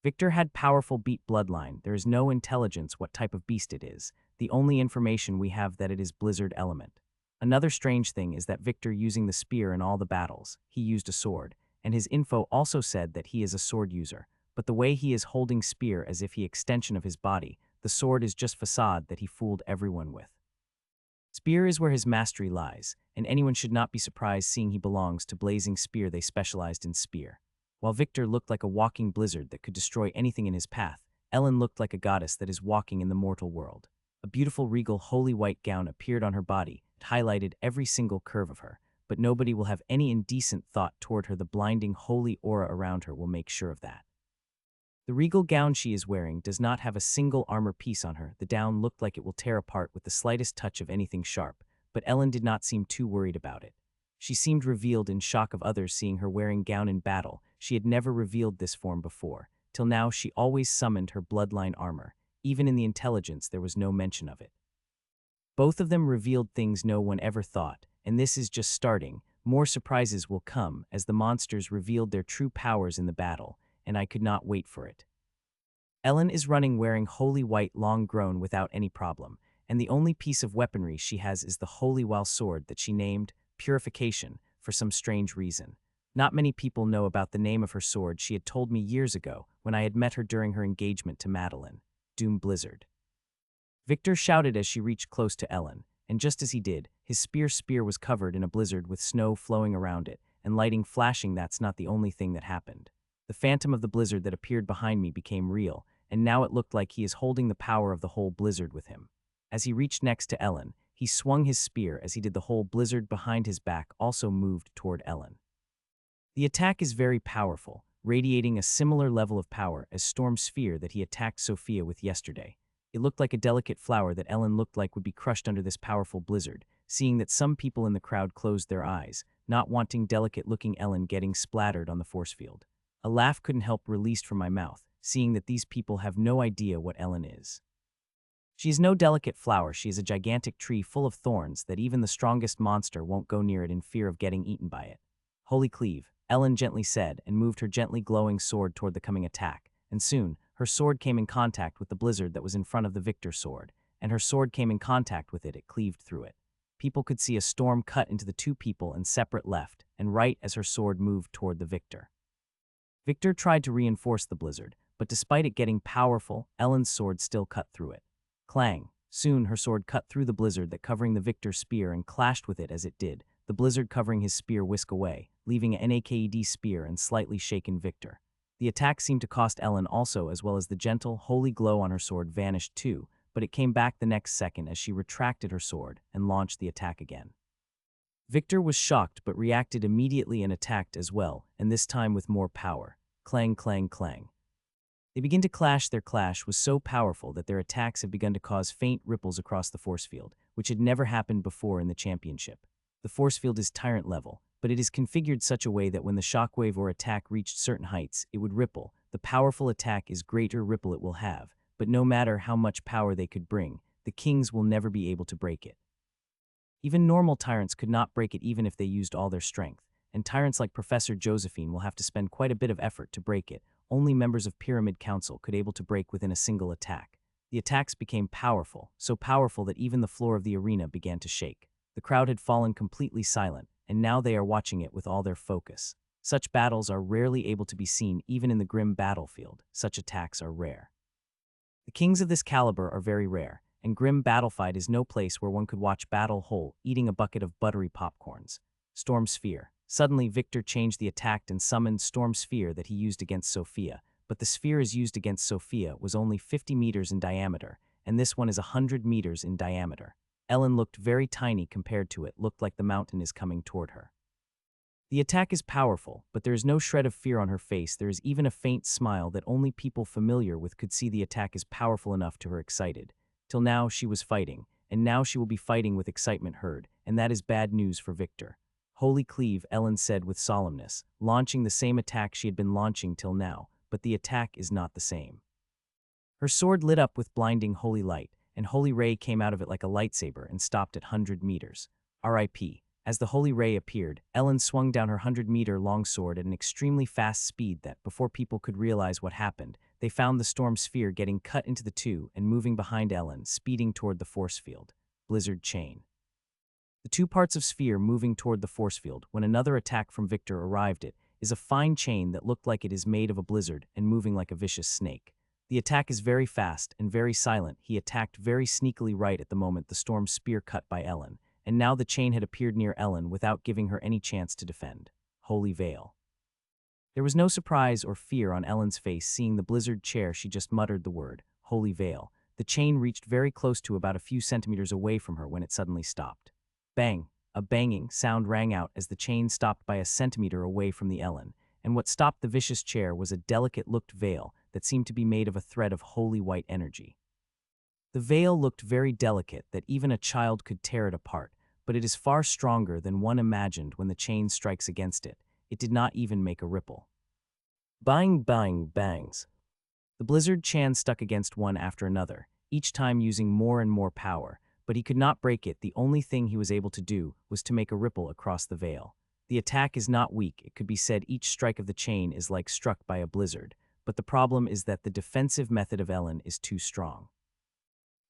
Victor had powerful beat bloodline. There is no intelligence what type of beast it is. The only information we have that it is blizzard element. Another strange thing is that Victor using the spear in all the battles, he used a sword, and his info also said that he is a sword user, but the way he is holding spear as if he extension of his body, the sword is just facade that he fooled everyone with. Spear is where his mastery lies, and anyone should not be surprised seeing he belongs to Blazing Spear. They specialized in spear. While Victor looked like a walking blizzard that could destroy anything in his path, Ellen looked like a goddess that is walking in the mortal world. A beautiful regal holy white gown appeared on her body. It highlighted every single curve of her, but nobody will have any indecent thought toward her. The blinding holy aura around her will make sure of that. The regal gown she is wearing does not have a single armor piece on her. The gown looked like it will tear apart with the slightest touch of anything sharp, but Ellen did not seem too worried about it. She seemed revealed in shock of others seeing her wearing gown in battle. She had never revealed this form before. Till now she always summoned her bloodline armor. Even in the intelligence there was no mention of it. Both of them revealed things no one ever thought, and this is just starting. More surprises will come as the monsters revealed their true powers in the battle, and I could not wait for it. Ellen is running wearing holy white long grown without any problem, and the only piece of weaponry she has is the holy well sword that she named Purification for some strange reason. Not many people know about the name of her sword. She had told me years ago when I had met her during her engagement to Madeline. Doom Blizzard. Victor shouted as she reached close to Ellen, and just as he did, his spear was covered in a blizzard with snow flowing around it and lighting flashing. That's not the only thing that happened. The phantom of the blizzard that appeared behind me became real, and now it looked like he is holding the power of the whole blizzard with him. As he reached next to Ellen, he swung his spear. As he did, the whole blizzard behind his back also moved toward Ellen. The attack is very powerful, radiating a similar level of power as Storm Sphere that he attacked Sophia with yesterday. It looked like a delicate flower that Ellen looked like would be crushed under this powerful blizzard, seeing that some people in the crowd closed their eyes, not wanting delicate-looking Ellen getting splattered on the force field. A laugh couldn't help released from my mouth, seeing that these people have no idea what Ellen is. She is no delicate flower. She is a gigantic tree full of thorns that even the strongest monster won't go near it in fear of getting eaten by it. Holy cleave, Ellen gently said, and moved her gently glowing sword toward the coming attack, and soon, her sword came in contact with the blizzard that was in front of the Victor's sword, and her sword came in contact with it. It cleaved through it. People could see a storm cut into the two people and separate left and right as her sword moved toward the Victor. Victor tried to reinforce the blizzard, but despite it getting powerful, Ellen's sword still cut through it. Clang! Soon her sword cut through the blizzard that covering the Victor's spear and clashed with it as it did, the blizzard covering his spear whisk away, leaving an naked spear and slightly shaken Victor. The attack seemed to cost Ellen also, as well as the gentle, holy glow on her sword vanished too, but it came back the next second as she retracted her sword and launched the attack again. Victor was shocked but reacted immediately and attacked as well, and this time with more power. Clang, clang, clang. They begin to clash. Their clash was so powerful that their attacks have begun to cause faint ripples across the force field, which had never happened before in the championship. The force field is tyrant level, but it is configured such a way that when the shockwave or attack reached certain heights, it would ripple. The powerful attack is greater ripple it will have, but no matter how much power they could bring, the kings will never be able to break it. Even normal tyrants could not break it even if they used all their strength, and tyrants like Professor Josephine will have to spend quite a bit of effort to break it. Only members of Pyramid Council could able to break within a single attack. The attacks became powerful, so powerful that even the floor of the arena began to shake. The crowd had fallen completely silent, and now they are watching it with all their focus. Such battles are rarely able to be seen even in the grim battlefield. Such attacks are rare. The kings of this caliber are very rare, and grim battlefight is no place where one could watch battle whole, eating a bucket of buttery popcorns. Storm Sphere. Suddenly, Victor changed the attack and summoned Storm Sphere that he used against Sophia, but the sphere is used against Sophia was only 50 meters in diameter, and this one is 100 meters in diameter. Ellen looked very tiny compared to it, looked like the mountain is coming toward her. The attack is powerful, but there is no shred of fear on her face. There is even a faint smile that only people familiar with could see. The attack is powerful enough to her excited. Till now she was fighting, and now she will be fighting with excitement heard, and that is bad news for Victor. Holy Cleave, Ellen said with solemnness, launching the same attack she had been launching till now, but the attack is not the same. Her sword lit up with blinding holy light, and holy ray came out of it like a lightsaber and stopped at 100 meters. R.I.P. As the holy ray appeared, Ellen swung down her 100-meter long sword at an extremely fast speed that, before people could realize what happened, they found the storm sphere getting cut into the two and moving behind Ellen, speeding toward the force field. Blizzard chain. The two parts of sphere moving toward the force field when another attack from Victor arrived. It is a fine chain that looked like it is made of a blizzard and moving like a vicious snake. The attack is very fast and very silent. He attacked very sneakily right at the moment the storm spear cut by Ellen, and now the chain had appeared near Ellen without giving her any chance to defend. Holy Veil. There was no surprise or fear on Ellen's face seeing the blizzard chair. She just muttered the word, Holy Veil. The chain reached very close to about a few centimeters away from her when it suddenly stopped. Bang! A banging sound rang out as the chain stopped by a centimeter away from the Ellen, and what stopped the vicious chair was a delicate-looked veil that seemed to be made of a thread of holy white energy. The veil looked very delicate that even a child could tear it apart, but it is far stronger than one imagined when the chain strikes against it. It did not even make a ripple. Bang, bang, bangs. The blizzard chain stuck against one after another, each time using more and more power, but he could not break it. The only thing he was able to do was to make a ripple across the veil. The attack is not weak. It could be said each strike of the chain is like struck by a blizzard, but the problem is that the defensive method of Ellen is too strong.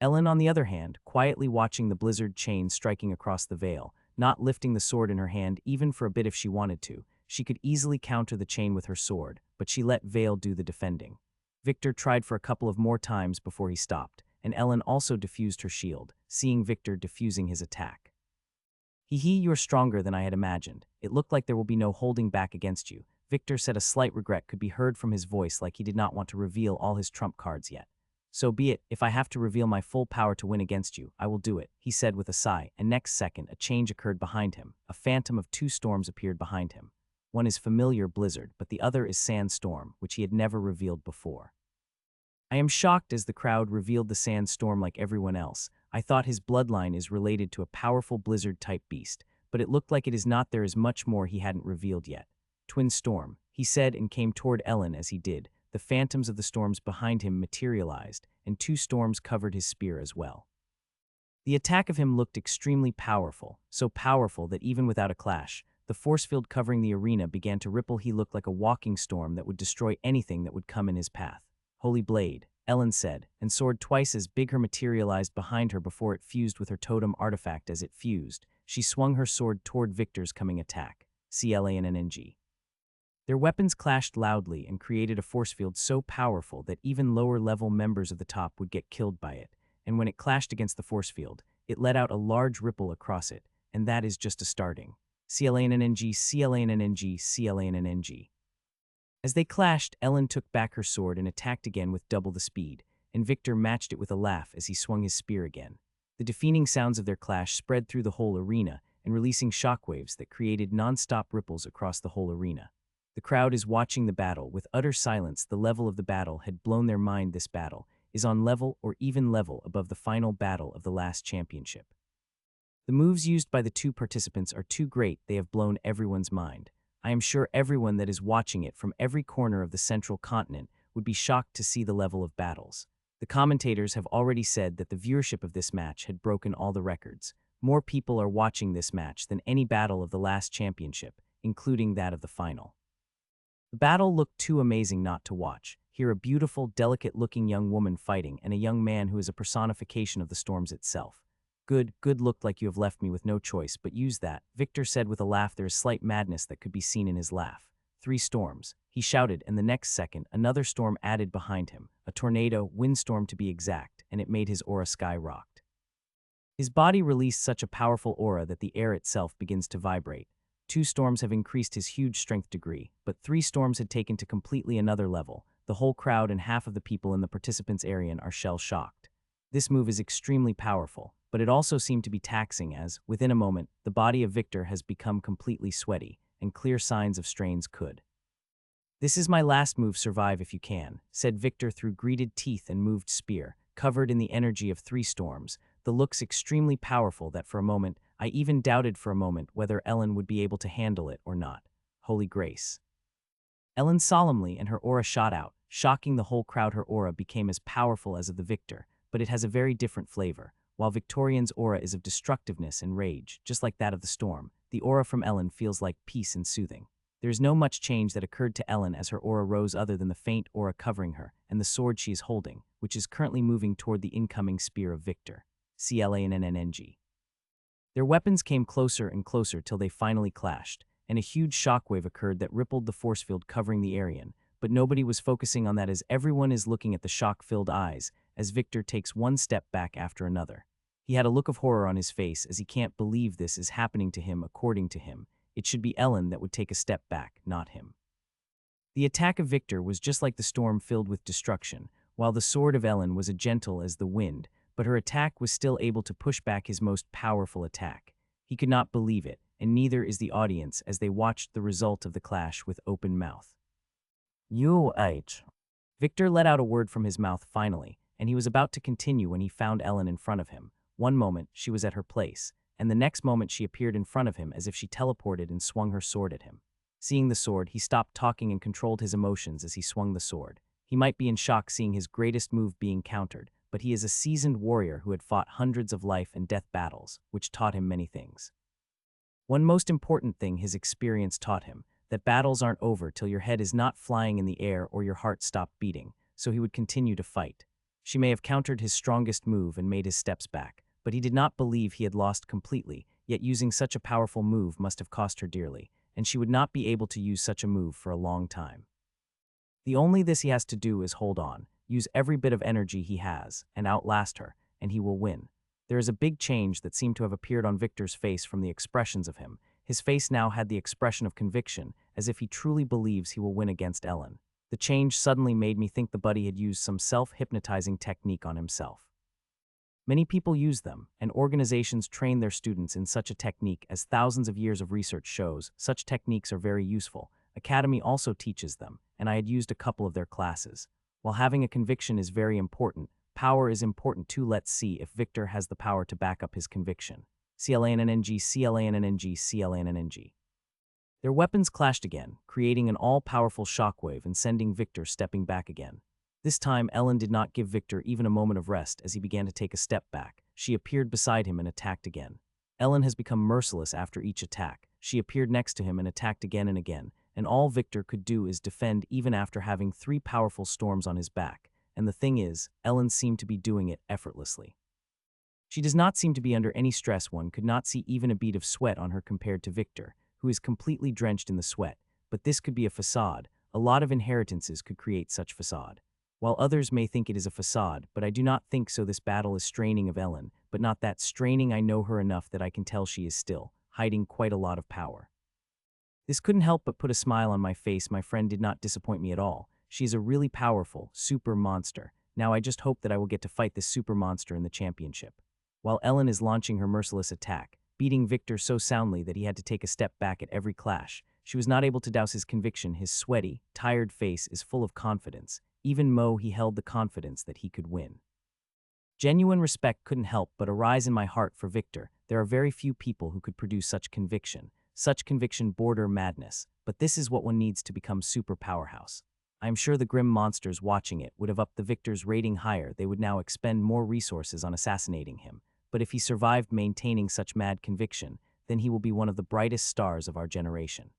Ellen, on the other hand, quietly watching the blizzard chain striking across the veil, not lifting the sword in her hand even for a bit if she wanted to. She could easily counter the chain with her sword, but she let Veil do the defending. Victor tried for a couple of more times before he stopped, and Ellen also diffused her shield, seeing Victor diffusing his attack. You're stronger than I had imagined. It looked like there will be no holding back against you. Victor said. A slight regret could be heard from his voice, like he did not want to reveal all his trump cards yet. So be it. If I have to reveal my full power to win against you, I will do it, he said with a sigh, and next second a change occurred behind him. A phantom of two storms appeared behind him. One is familiar blizzard, but the other is sandstorm, which he had never revealed before. I am shocked as the crowd revealed the sandstorm like everyone else. I thought his bloodline is related to a powerful blizzard-type beast, but it looked like it is not. There is much more he hadn't revealed yet. Twin storm, he said and came toward Ellen. As he did, the phantoms of the storms behind him materialized, and two storms covered his spear as well. The attack of him looked extremely powerful, so powerful that even without a clash, the force field covering the arena began to ripple. He looked like a walking storm that would destroy anything that would come in his path. Holy blade, Ellen said, and sword twice as big her materialized behind her before it fused with her totem artifact. As it fused, she swung her sword toward Victor's coming attack. CLANNNG. Their weapons clashed loudly and created a force field so powerful that even lower-level members of the top would get killed by it, and when it clashed against the force field, it let out a large ripple across it, and that is just a starting. CLANNNG, CLANNNG, CLANNNG. As they clashed, Ellen took back her sword and attacked again with double the speed, and Victor matched it with a laugh as he swung his spear again. The defeating sounds of their clash spread through the whole arena and releasing shockwaves that created non-stop ripples across the whole arena. The crowd is watching the battle with utter silence. The level of the battle had blown their mind. This battle is on level or even level above the final battle of the last championship. The moves used by the two participants are too great. They have blown everyone's mind. I am sure everyone that is watching it from every corner of the central continent would be shocked to see the level of battles. The commentators have already said that the viewership of this match had broken all the records. More people are watching this match than any battle of the last championship, including that of the final. The battle looked too amazing not to watch. Here a beautiful, delicate-looking young woman fighting and a young man who is a personification of the storms itself. Good looked like you have left me with no choice but use that, Victor said with a laugh. There is slight madness that could be seen in his laugh. 3 storms, he shouted, and the next second, another storm added behind him, a tornado, windstorm to be exact, and it made his aura sky-rocked. His body released such a powerful aura that the air itself begins to vibrate. 2 storms have increased his huge strength degree, but 3 storms had taken to completely another level. The whole crowd and half of the people in the participants' area are shell-shocked. This move is extremely powerful, but it also seemed to be taxing as, within a moment, the body of Victor has become completely sweaty, and clear signs of strains could. This is my last move, survive if you can, said Victor through gritted teeth and moved spear, covered in the energy of 3 storms, the looks extremely powerful that for a moment, I even doubted for a moment whether Ellen would be able to handle it or not. Holy grace. Ellen solemnly and her aura shot out, shocking the whole crowd. Her aura became as powerful as of the victor, but it has a very different flavor. While Victorian's aura is of destructiveness and rage, just like that of the storm, the aura from Ellen feels like peace and soothing. There is no much change that occurred to Ellen as her aura rose other than the faint aura covering her and the sword she is holding, which is currently moving toward the incoming spear of Victor. CLANNNG. Their weapons came closer and closer till they finally clashed, and a huge shockwave occurred that rippled the force field covering the Aryan, but nobody was focusing on that as everyone is looking at the shock-filled eyes as Victor takes one step back after another. He had a look of horror on his face as he can't believe this is happening to him. According to him, it should be Ellen that would take a step back, not him. The attack of Victor was just like the storm filled with destruction, while the sword of Ellen was as gentle as the wind, but her attack was still able to push back his most powerful attack. He could not believe it, and neither is the audience as they watched the result of the clash with open mouth. Victor let out a word from his mouth finally, and he was about to continue when he found Ellen in front of him. One moment, she was at her place, and the next moment she appeared in front of him as if she teleported and swung her sword at him. Seeing the sword, he stopped talking and controlled his emotions as he swung the sword. He might be in shock seeing his greatest move being countered, but he is a seasoned warrior who had fought hundreds of life and death battles, which taught him many things. One most important thing his experience taught him, that battles aren't over till your head is not flying in the air or your heart stopped beating, so he would continue to fight. She may have countered his strongest move and made his steps back, but he did not believe he had lost completely, yet using such a powerful move must have cost her dearly, and she would not be able to use such a move for a long time. The only this he has to do is hold on, use every bit of energy he has, and outlast her, and he will win. There is a big change that seemed to have appeared on Victor's face from the expressions of him. His face now had the expression of conviction, as if he truly believes he will win against Ellen. The change suddenly made me think the buddy had used some self-hypnotizing technique on himself. Many people use them, and organizations train their students in such a technique as thousands of years of research shows. Such techniques are very useful. Academy also teaches them, and I had used a couple of their classes. While having a conviction is very important, power is important too. Let's see if Victor has the power to back up his conviction. CLANNNG. Their weapons clashed again, creating an all-powerful shockwave and sending Victor stepping back again. This time, Ellen did not give Victor even a moment of rest as he began to take a step back. She appeared beside him and attacked again. Ellen has become merciless after each attack. She appeared next to him and attacked again and again, and all Victor could do is defend even after having 3 powerful storms on his back. And the thing is, Ellen seemed to be doing it effortlessly. She does not seem to be under any stress. One could not see even a bead of sweat on her compared to Victor, who is completely drenched in the sweat. But this could be a facade. A lot of inheritances could create such facade. While others may think it is a facade, but I do not think so. This battle is straining of Ellen, but not that straining. I know her enough that I can tell she is still hiding quite a lot of power. This couldn't help but put a smile on my face. My friend did not disappoint me at all. She is a really powerful, super monster. Now I just hope that I will get to fight this super monster in the championship. While Ellen is launching her merciless attack, beating Victor so soundly that he had to take a step back at every clash, she was not able to douse his conviction. His sweaty, tired face is full of confidence. Even Mo, he held the confidence that he could win. Genuine respect couldn't help but arise in my heart for Victor. There are very few people who could produce such conviction. Such conviction border madness, but this is what one needs to become super powerhouse. I am sure the grim monsters watching it would have upped the Victor's rating higher. They would now expend more resources on assassinating him. but if he survived maintaining such mad conviction, then he will be one of the brightest stars of our generation.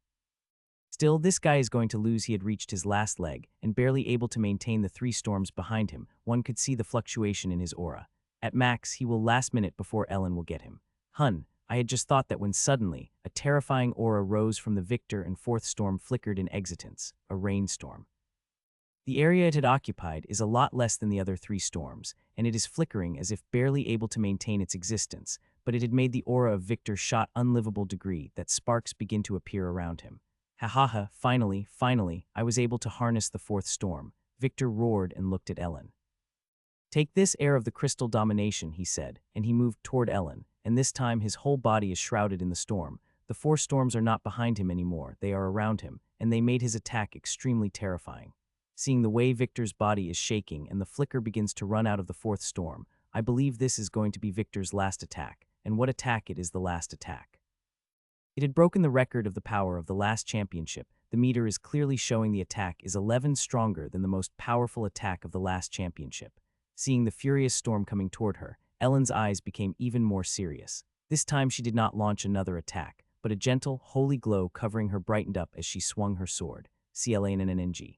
Still, this guy is going to lose. He had reached his last leg, and barely able to maintain the 3 storms behind him. One could see the fluctuation in his aura. At max, he will last minute before Ellen will get him. Hun, I had just thought that when suddenly, a terrifying aura rose from the victor and 4th storm flickered in exitance, a rainstorm. The area it had occupied is a lot less than the other 3 storms, and it is flickering as if barely able to maintain its existence, but it had made the aura of Victor shot unlivable degree that sparks begin to appear around him. Ha ha ha, finally, I was able to harness the 4th storm, Victor roared and looked at Ellen. Take this air of the crystal domination, he said, and he moved toward Ellen, and this time his whole body is shrouded in the storm. The 4 storms are not behind him anymore, they are around him, and they made his attack extremely terrifying. Seeing the way Victor's body is shaking and the flicker begins to run out of the 4th storm, I believe this is going to be Victor's last attack, and what attack it is the last attack. It had broken the record of the power of the last championship. The meter is clearly showing the attack is 11 stronger than the most powerful attack of the last championship. Seeing the furious storm coming toward her, Ellen's eyes became even more serious. This time she did not launch another attack, but a gentle, holy glow covering her brightened up as she swung her sword. CLANNNG.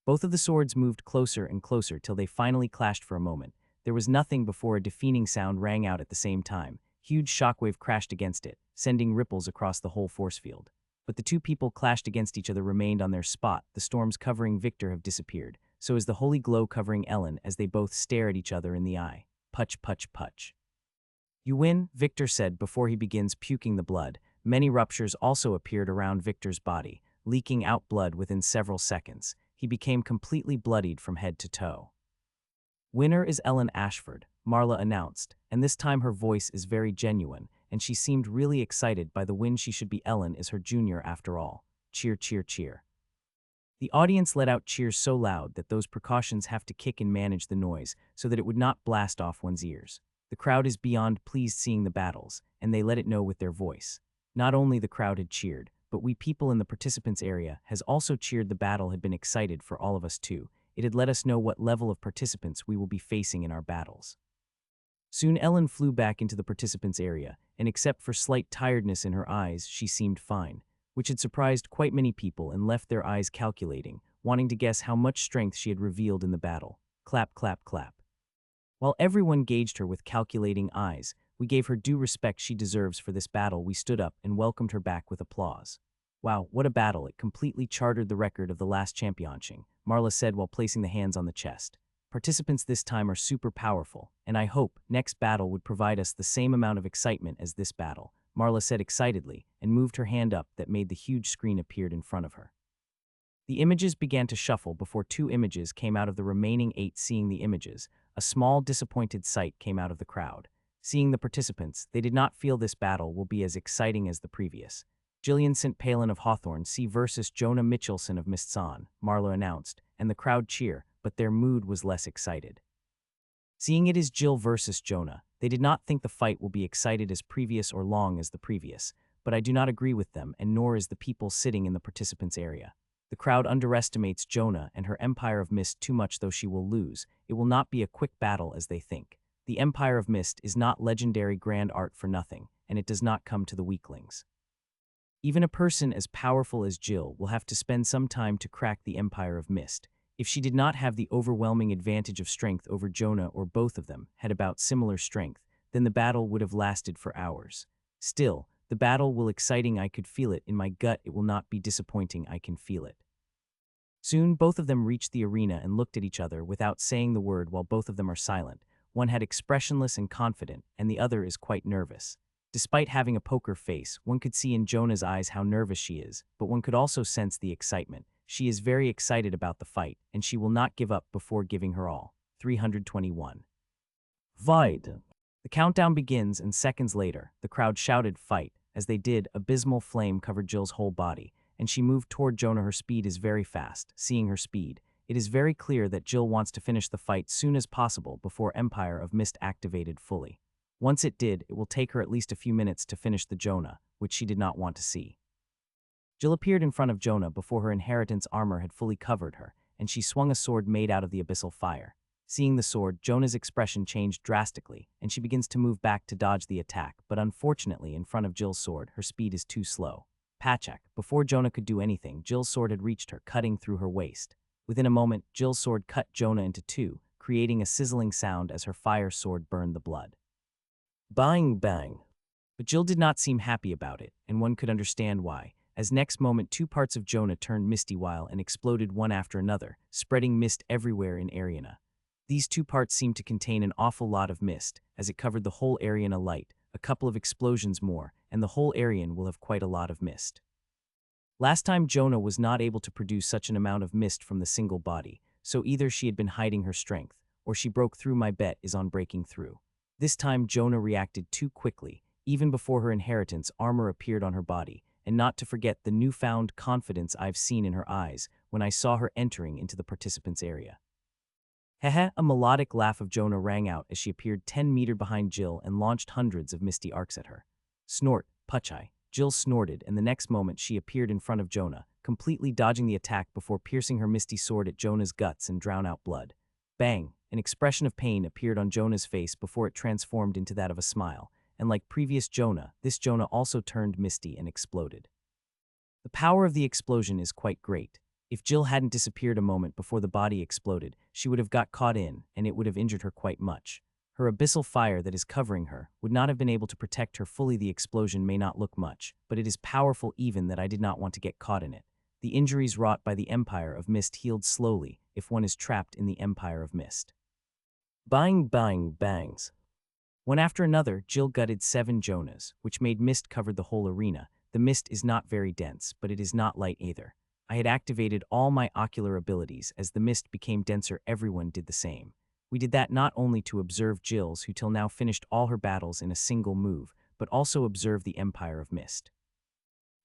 Both of the swords moved closer and closer till they finally clashed for a moment. There was nothing before a deafening sound rang out at the same time. Huge shockwave crashed against it, sending ripples across the whole force field. But the 2 people clashed against each other remained on their spot. The storms covering Victor have disappeared, so is the holy glow covering Ellen as they both stare at each other in the eye. Putch, putch, putch. You win, Victor said before he begins puking the blood. Many ruptures also appeared around Victor's body, leaking out blood within several seconds. He became completely bloodied from head to toe. Winner is Ellen Ashford, Marla announced, and this time her voice is very genuine, and she seemed really excited by the win. She should be Ellen is her junior after all. Cheer, cheer, cheer. The audience let out cheers so loud that those precautions have to kick and manage the noise so that it would not blast off one's ears. The crowd is beyond pleased seeing the battles, and they let it know with their voice. Not only the crowd had cheered, but we people in the participants area has also cheered. The battle had been excited for all of us too. It had let us know what level of participants we will be facing in our battles. Soon Ellen flew back into the participants area, and except for slight tiredness in her eyes, she seemed fine, which had surprised quite many people and left their eyes calculating, wanting to guess how much strength she had revealed in the battle. Clap, clap, clap. While everyone gauged her with calculating eyes, we gave her due respect she deserves for this battle. We stood up and welcomed her back with applause. Wow, what a battle. It completely charted the record of the last championship, Marla said while placing the hands on the chest. Participants this time are super powerful, and I hope next battle would provide us the same amount of excitement as this battle, Marla said excitedly and moved her hand up that made the huge screen appeared in front of her. The images began to shuffle before 2 images came out of the remaining 8. Seeing the images, a small disappointed sight came out of the crowd. Seeing the participants, they did not feel this battle will be as exciting as the previous. Gillian St. Palin of Hawthorne C versus Jonah Mitchelson of Mistson, Marla announced, and the crowd cheer, but their mood was less excited. Seeing it is Jill versus Jonah, they did not think the fight will be excited as previous or long as the previous, but I do not agree with them, and nor is the people sitting in the participants area. The crowd underestimates Jonah and her Empire of Mist too much. Though she will lose, it will not be a quick battle as they think. The Empire of Mist is not legendary grand art for nothing, and it does not come to the weaklings. Even a person as powerful as Jill will have to spend some time to crack the Empire of Mist. If she did not have the overwhelming advantage of strength over Jonah, or both of them had about similar strength, then the battle would have lasted for hours. Still, the battle will exciting. I could feel it in my gut. It will not be disappointing. I can feel it. Soon both of them reached the arena and looked at each other without saying the word. While both of them are silent, one had expressionless and confident, and the other is quite nervous. Despite having a poker face, one could see in Jonah's eyes how nervous she is, but one could also sense the excitement. She is very excited about the fight, and she will not give up before giving her all. 321. Fight. The countdown begins, and seconds later, the crowd shouted fight. As they did, abysmal flame covered Jill's whole body, and she moved toward Jonah. Her speed is very fast. Seeing her speed, it is very clear that Jill wants to finish the fight soon as possible before Empire of Mist activated fully. Once it did, it will take her at least a few minutes to finish the Jonah, which she did not want to see. Jill appeared in front of Jonah before her inheritance armor had fully covered her, and she swung a sword made out of the abyssal fire. Seeing the sword, Jonah's expression changed drastically, and she begins to move back to dodge the attack, but unfortunately, in front of Jill's sword, her speed is too slow. Pachak. Before Jonah could do anything, Jill's sword had reached her, cutting through her waist. Within a moment, Jill's sword cut Jonah into two, creating a sizzling sound as her fire sword burned the blood. Bang, bang. But Jill did not seem happy about it, and one could understand why, as next moment two parts of Jonah turned misty while and exploded one after another, spreading mist everywhere in Ariana. These two parts seemed to contain an awful lot of mist, as it covered the whole Ariana light, a couple of explosions more, and the whole Arian will have quite a lot of mist. Last time Jonah was not able to produce such an amount of mist from the single body, so either she had been hiding her strength, or she broke through. My bet is on breaking through. This time Jonah reacted too quickly, even before her inheritance armor appeared on her body, and not to forget the newfound confidence I've seen in her eyes when I saw her entering into the participants' area. Hehe, a melodic laugh of Jonah rang out as she appeared 10 meters behind Jill and launched hundreds of misty arcs at her. Snort, Puchai. Jill snorted, and the next moment she appeared in front of Jonah, completely dodging the attack before piercing her misty sword at Jonah's guts and drown out blood. Bang! An expression of pain appeared on Jonah's face before it transformed into that of a smile, and like previous Jonah, this Jonah also turned misty and exploded. The power of the explosion is quite great. If Jill hadn't disappeared a moment before the body exploded, she would have got caught in, and it would have injured her quite much. Her abyssal fire that is covering her would not have been able to protect her fully. The explosion may not look much, but it is powerful even that I did not want to get caught in it. The injuries wrought by the Empire of Mist healed slowly if one is trapped in the Empire of Mist. Bang, bang, bangs. One after another, Jill gutted 7 Jonahs, which made mist covered the whole arena. The mist is not very dense, but it is not light either. I had activated all my ocular abilities. As the mist became denser, everyone did the same. We did that not only to observe Jill's, who till now finished all her battles in a single move, but also observe the Empire of Mist.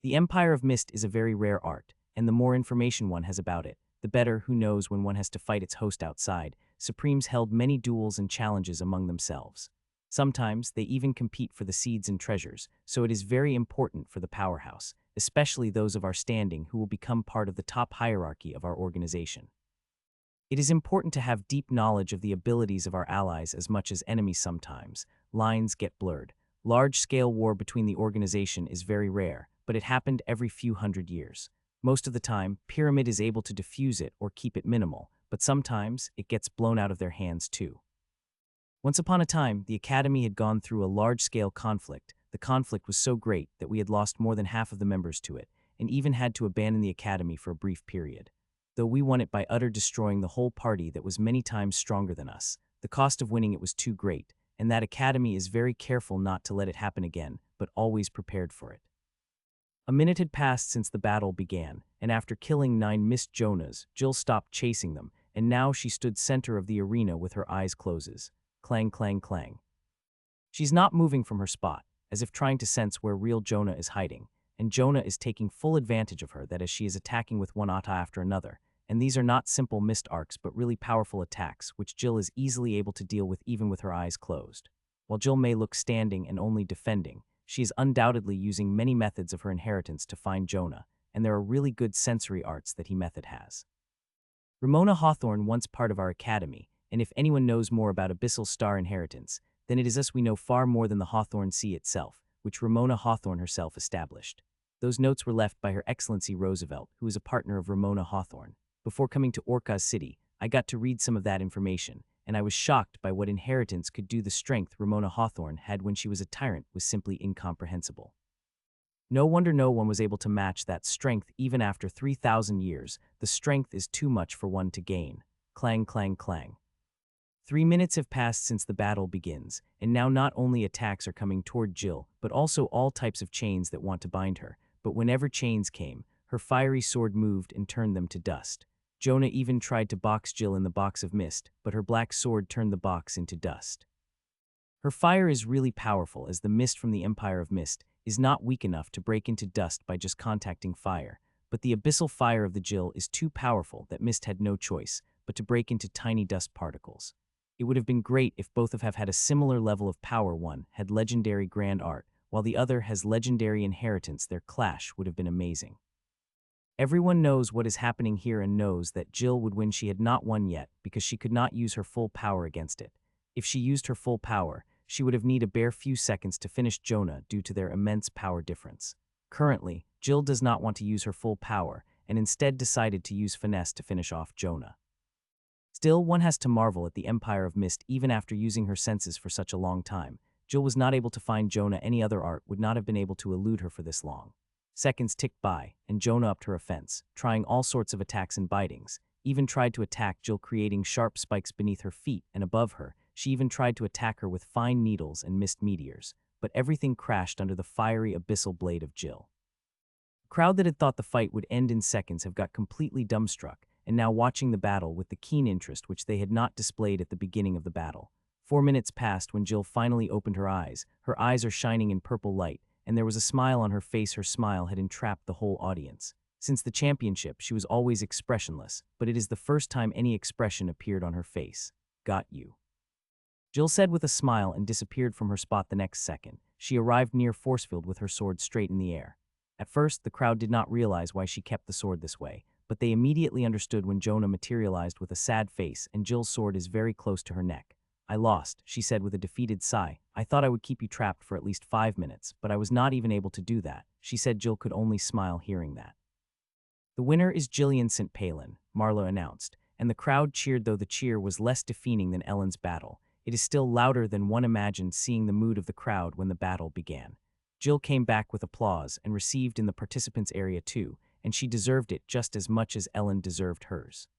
The Empire of Mist is a very rare art, and the more information one has about it, the better. Who knows when one has to fight its host outside. Supremes held many duels and challenges among themselves. Sometimes they even compete for the seeds and treasures, so it is very important for the powerhouse, especially those of our standing who will become part of the top hierarchy of our organization. It is important to have deep knowledge of the abilities of our allies as much as enemies. Sometimes lines get blurred. Large-scale war between the organization is very rare, but it happened every few hundred years. Most of the time, Pyramid is able to diffuse it or keep it minimal, but sometimes it gets blown out of their hands too. Once upon a time, the Academy had gone through a large-scale conflict. The conflict was so great that we had lost more than half of the members to it, and even had to abandon the Academy for a brief period. Though we won it by utter destroying the whole party that was many times stronger than us, the cost of winning it was too great, and that Academy is very careful not to let it happen again, but always prepared for it. A minute had passed since the battle began, and after killing 9 missed Jonahs, Jill stopped chasing them, and now she stood center of the arena with her eyes closes. Clang, clang, clang. She's not moving from her spot, as if trying to sense where real Jonah is hiding, and Jonah is taking full advantage of her, that as she is attacking with one ata after another, and these are not simple mist arcs but really powerful attacks which Jill is easily able to deal with even with her eyes closed. While Jill may look standing and only defending, she is undoubtedly using many methods of her inheritance to find Jonah, and there are really good sensory arts that he method has. Ramona Hawthorne once part of our academy, and if anyone knows more about Abyssal Star inheritance, then it is us. We know far more than the Hawthorne Sea itself, which Ramona Hawthorne herself established. Those notes were left by Her Excellency Roosevelt, who is a partner of Ramona Hawthorne. Before coming to Orca's city, I got to read some of that information, and I was shocked by what inheritance could do. The strength Ramona Hawthorne had when she was a tyrant was simply incomprehensible. No wonder no one was able to match that strength even after 3,000 years. The strength is too much for one to gain. Clang, clang, clang. 3 minutes have passed since the battle begins, and now not only attacks are coming toward Jill, but also all types of chains that want to bind her. But whenever chains came, her fiery sword moved and turned them to dust. Jonah even tried to box Jill in the box of mist, but her black sword turned the box into dust. Her fire is really powerful, as the mist from the Empire of Mist is not weak enough to break into dust by just contacting fire, but the abyssal fire of the Jill is too powerful that Mist had no choice but to break into tiny dust particles. It would have been great if both have had a similar level of power. One had legendary grand art, while the other has legendary inheritance. Their clash would have been amazing. Everyone knows what is happening here and knows that Jill would win. She had not won yet because she could not use her full power against it. If she used her full power, she would have needed a bare few seconds to finish Jonah due to their immense power difference. Currently, Jill does not want to use her full power and instead decided to use finesse to finish off Jonah. Still, one has to marvel at the Empire of Mist even after using her senses for such a long time. Jill was not able to find Jonah. Any other art would not have been able to elude her for this long. Seconds ticked by, and Jonah upped her offense, trying all sorts of attacks and bitings, even tried to attack Jill, creating sharp spikes beneath her feet and above her. She even tried to attack her with fine needles and mist meteors, but everything crashed under the fiery abyssal blade of Jill. The crowd that had thought the fight would end in seconds have got completely dumbstruck, and now watching the battle with the keen interest which they had not displayed at the beginning of the battle. 4 minutes passed when Jill finally opened her eyes. Her eyes are shining in purple light, and there was a smile on her face. Her smile had entrapped the whole audience. Since the championship, she was always expressionless, but it is the first time any expression appeared on her face. "Got you," Jill said with a smile and disappeared from her spot the next second. She arrived near Forcefield with her sword straight in the air. At first, the crowd did not realize why she kept the sword this way, but they immediately understood when Jonah materialized with a sad face and Jill's sword is very close to her neck. "I lost," she said with a defeated sigh. "I thought I would keep you trapped for at least 5 minutes, but I was not even able to do that," she said. Jill could only smile hearing that. "The winner is Gillian St. Palin," Marla announced, and the crowd cheered, though the cheer was less deafening than Ellen's battle. It is still louder than one imagined, seeing the mood of the crowd when the battle began. Jill came back with applause and received in the participants' area too, and she deserved it just as much as Ellen deserved hers.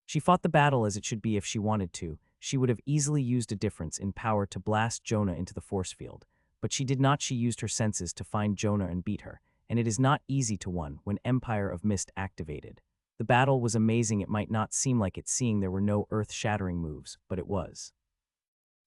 She fought the battle as it should be. If she wanted to, she would have easily used a difference in power to blast Jonah into the force field, but she did not. She used her senses to find Jonah and beat her, and it is not easy to win when Empire of Mist activated. The battle was amazing. It might not seem like it, seeing there were no earth-shattering moves, but it was.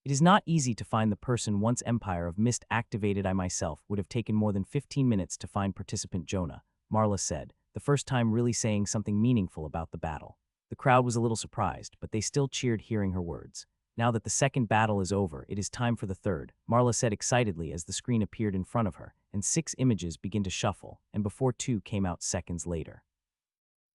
It is not easy to find the person once Empire of Mist activated. I myself would have taken more than 15 minutes to find participant Jonah, Marla said, the first time really saying something meaningful about the battle. The crowd was a little surprised, but they still cheered hearing her words. "Now that the second battle is over, it is time for the third," Marla said excitedly as the screen appeared in front of her, and 6 images began to shuffle, and before 2 came out seconds later.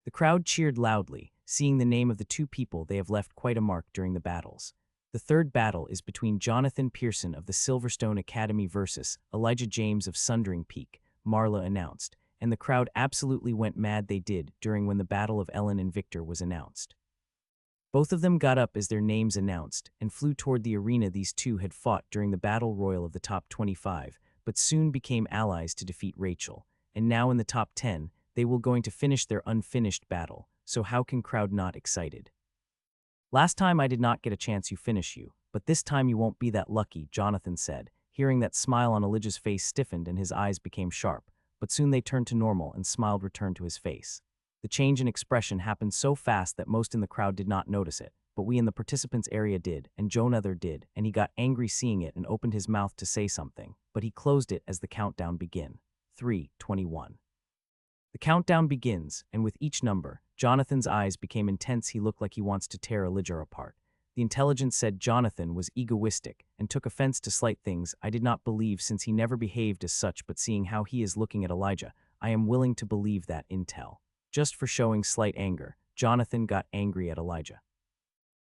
The crowd cheered loudly, seeing the name of the 2 people they have left quite a mark during the battles. The third battle is between Jonathan Pearson of the Silverstone Academy versus Elijah James of Sundering Peak, Marla announced, and the crowd absolutely went mad. They did during when the battle of Ellen and Victor was announced. Both of them got up as their names announced and flew toward the arena. These 2 had fought during the battle royal of the top 25, but soon became allies to defeat Rachel, and now in the top 10, they will going to finish their unfinished battle, so how can crowd not excited? "Last time I did not get a chance to finish you, but this time you won't be that lucky," Jonathan said. Hearing that, smile on Elijah's face stiffened and his eyes became sharp, but soon they turned to normal and smile returned to his face. The change in expression happened so fast that most in the crowd did not notice it, but we in the participants' area did, and Jonathan did, and he got angry seeing it and opened his mouth to say something, but he closed it as the countdown began. 3, 21. The countdown begins, and with each number, Jonathan's eyes became intense. He looked like he wants to tear Elijah apart. The intelligence said Jonathan was egoistic and took offense to slight things. I did not believe, since he never behaved as such, but seeing how he is looking at Elijah, I am willing to believe that intel. Just for showing slight anger, Jonathan got angry at Elijah.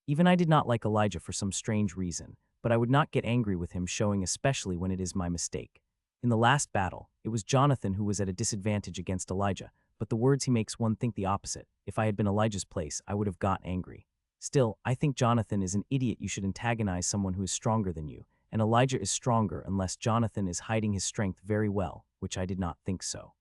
Even I did not like Elijah for some strange reason, but I would not get angry with him, showing especially when it is my mistake. In the last battle, it was Jonathan who was at a disadvantage against Elijah, but the words he makes one think the opposite. If I had been Elijah's place, I would have got angry. Still, I think Jonathan is an idiot. You should antagonize someone who is stronger than you, and Elijah is stronger unless Jonathan is hiding his strength very well, which I did not think so.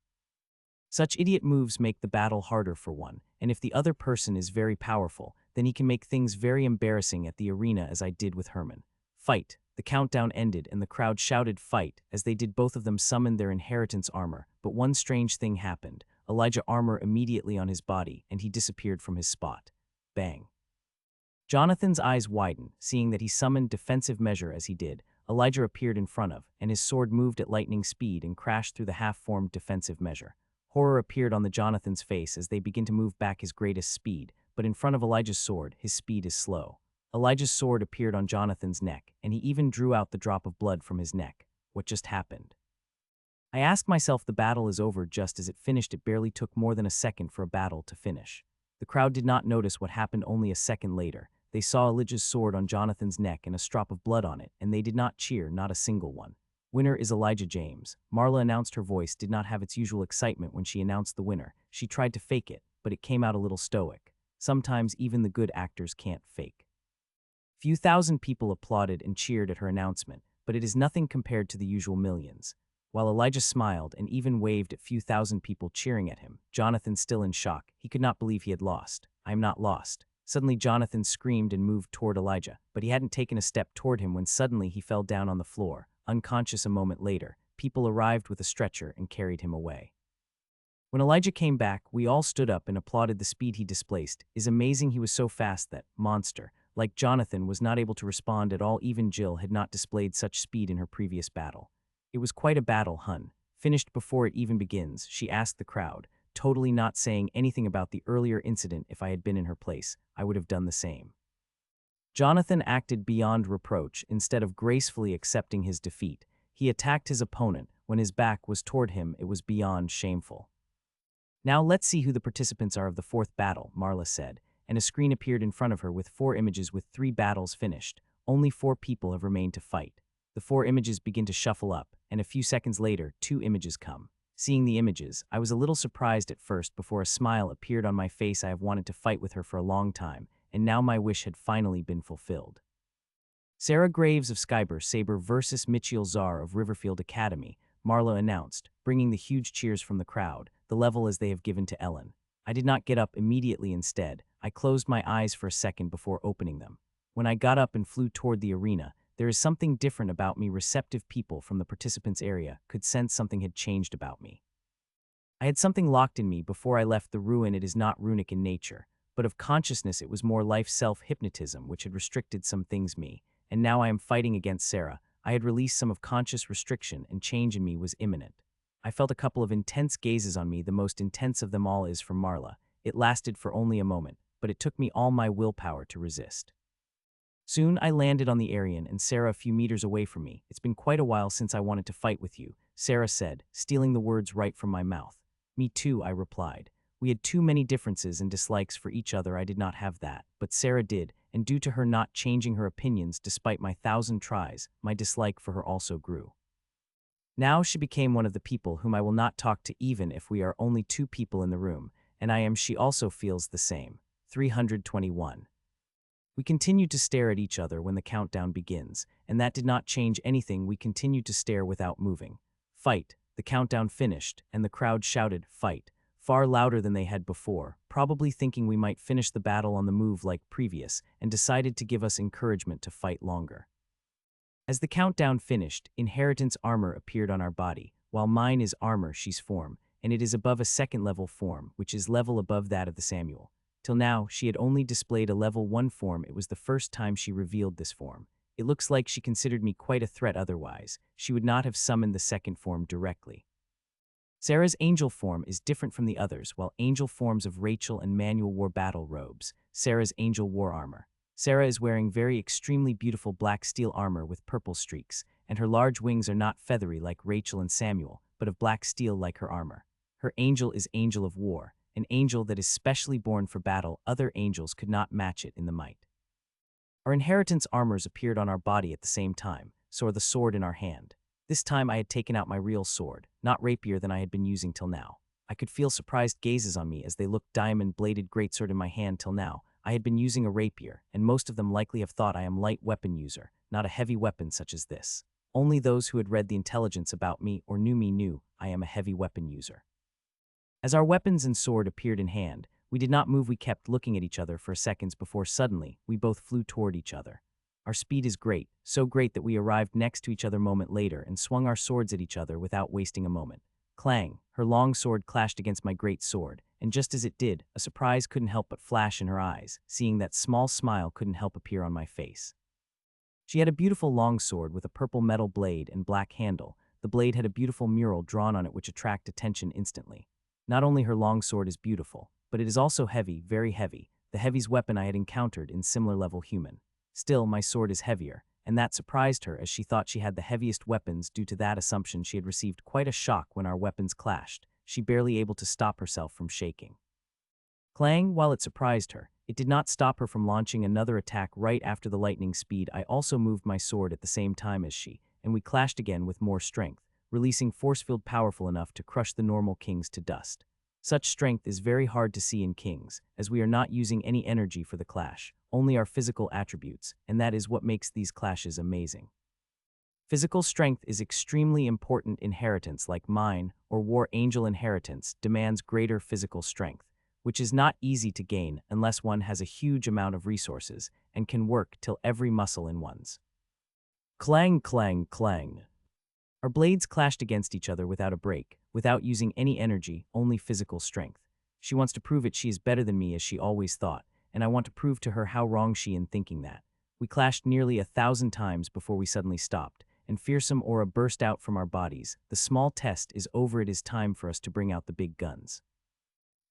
Such idiot moves make the battle harder for one, and if the other person is very powerful, then he can make things very embarrassing at the arena, as I did with Herman. Fight. The countdown ended and the crowd shouted fight as they did. Both of them summoned their inheritance armor, but one strange thing happened. Elijah armor immediately on his body and he disappeared from his spot. Bang. Jonathan's eyes widened, seeing that he summoned defensive measure as he did. Elijah appeared in front of, and his sword moved at lightning speed and crashed through the half-formed defensive measure. Horror appeared on the Jonathan's face as they begin to move back his greatest speed, but in front of Elijah's sword, his speed is slow. Elijah's sword appeared on Jonathan's neck, and he even drew out the drop of blood from his neck. What just happened? I ask myself the battle is over just as it finished. It barely took more than a second for a battle to finish. The crowd did not notice what happened only a second later. They saw Elijah's sword on Jonathan's neck and a strop of blood on it, and they did not cheer, not a single one. Winner is Elijah James. Marla announced. Her voice did not have its usual excitement when she announced the winner. She tried to fake it, but it came out a little stoic. Sometimes even the good actors can't fake. Few thousand people applauded and cheered at her announcement, but it is nothing compared to the usual millions. While Elijah smiled and even waved at few thousand people cheering at him, Jonathan, still in shock, he could not believe he had lost. "I am not lost." Suddenly Jonathan screamed and moved toward Elijah, but he hadn't taken a step toward him when suddenly he fell down on the floor, unconscious. A moment later, people arrived with a stretcher and carried him away. When Elijah came back, we all stood up and applauded the speed he displaced. It is amazing he was so fast that monster, like Jonathan, was not able to respond at all. Even Jill had not displayed such speed in her previous battle. It was quite a battle, hun. Finished before it even begins, she asked the crowd, totally not saying anything about the earlier incident. If I had been in her place, I would have done the same. Jonathan acted beyond reproach. Instead of gracefully accepting his defeat, he attacked his opponent. When his back was toward him, it was beyond shameful. "Now let's see who the participants are of the fourth battle," Marla said, and a screen appeared in front of her with 4 images with 3 battles finished. Only 4 people have remained to fight. The 4 images begin to shuffle up, and a few seconds later, 2 images come. Seeing the images, I was a little surprised at first before a smile appeared on my face. I have wanted to fight with her for a long time, and now my wish had finally been fulfilled. Sarah Graves of Skyber Saber versus Mitchell Czar of Riverfield Academy, Marla announced, bringing the huge cheers from the crowd, the level as they have given to Ellen. I did not get up immediately. Instead, I closed my eyes for a second before opening them. When I got up and flew toward the arena, there is something different about me. Receptive people from the participants' area could sense something had changed about me. I had something locked in me before I left the ruin. It is not runic in nature, but of consciousness. It was more life self-hypnotism which had restricted some things me, and now I am fighting against Sarah. I had released some of conscious restriction, and change in me was imminent. I felt a couple of intense gazes on me. The most intense of them all is from Marla. It lasted for only a moment, but it took me all my willpower to resist. Soon I landed on the Aryan and Sarah a few meters away from me. "It's been quite a while since I wanted to fight with you," Sarah said, stealing the words right from my mouth. "Me too," I replied. We had too many differences and dislikes for each other. I did not have that, but Sarah did, and due to her not changing her opinions despite my 1,000 tries, my dislike for her also grew. Now she became one of the people whom I will not talk to even if we are only 2 people in the room, and I am. She also feels the same. 321. We continued to stare at each other when the countdown begins, and that did not change anything. We continued to stare without moving. "Fight." The countdown finished, and the crowd shouted, "Fight," far louder than they had before, probably thinking we might finish the battle on the move like previous, and decided to give us encouragement to fight longer. As the countdown finished, inheritance armor appeared on our body. While mine is armor, she's form, and it is above a 2nd level form, which is level above that of the Samuel. Till now, she had only displayed a level 1 form. It was the first time she revealed this form. It looks like she considered me quite a threat. Otherwise, she would not have summoned the 2nd form directly. Sarah's angel form is different from the others. While angel forms of Rachel and Manuel wore battle robes, Sarah's angel wore armor. Sarah is wearing very extremely beautiful black steel armor with purple streaks, and her large wings are not feathery like Rachel and Samuel, but of black steel like her armor. Her angel is Angel of War, an angel that is specially born for battle. Other angels could not match it in the might. Our inheritance armors appeared on our body at the same time, so are the sword in our hand. This time I had taken out my real sword, not rapier than I had been using till now. I could feel surprised gazes on me as they looked. Diamond-bladed greatsword in my hand. Till now, I had been using a rapier, and most of them likely have thought I am light weapon user, not a heavy weapon such as this. Only those who had read the intelligence about me or knew me knew I am a heavy weapon user. As our weapons and sword appeared in hand, we did not move. We kept looking at each other for seconds before suddenly we both flew toward each other. Our speed is great, so great that we arrived next to each other a moment later and swung our swords at each other without wasting a moment. Clang! Her long sword clashed against my great sword, and just as it did, a surprise couldn't help but flash in her eyes. Seeing that small smile couldn't help appear on my face. She had a beautiful long sword with a purple metal blade and black handle. The blade had a beautiful mural drawn on it which attracted attention instantly. Not only her long sword is beautiful, but it is also heavy, very heavy, the heaviest weapon I had encountered in similar level human. Still, my sword is heavier, and that surprised her as she thought she had the heaviest weapons. Due to that assumption, she had received quite a shock when our weapons clashed, she barely able to stop herself from shaking. Clang, while it surprised her, it did not stop her from launching another attack right after the lightning speed. I also moved my sword at the same time as she, and we clashed again with more strength, releasing force field powerful enough to crush the normal kings to dust. Such strength is very hard to see in kings, as we are not using any energy for the clash, only our physical attributes, and that is what makes these clashes amazing. Physical strength is extremely important. Inheritance like mine or War Angel inheritance demands greater physical strength, which is not easy to gain unless one has a huge amount of resources and can work till every muscle in one's. Clang, clang, clang. Our blades clashed against each other without a break, without using any energy, only physical strength. She wants to prove it. She is better than me, as she always thought, and I want to prove to her how wrong she in thinking that. We clashed nearly 1,000 times before we suddenly stopped, and fearsome aura burst out from our bodies. The small test is over. It is time for us to bring out the big guns.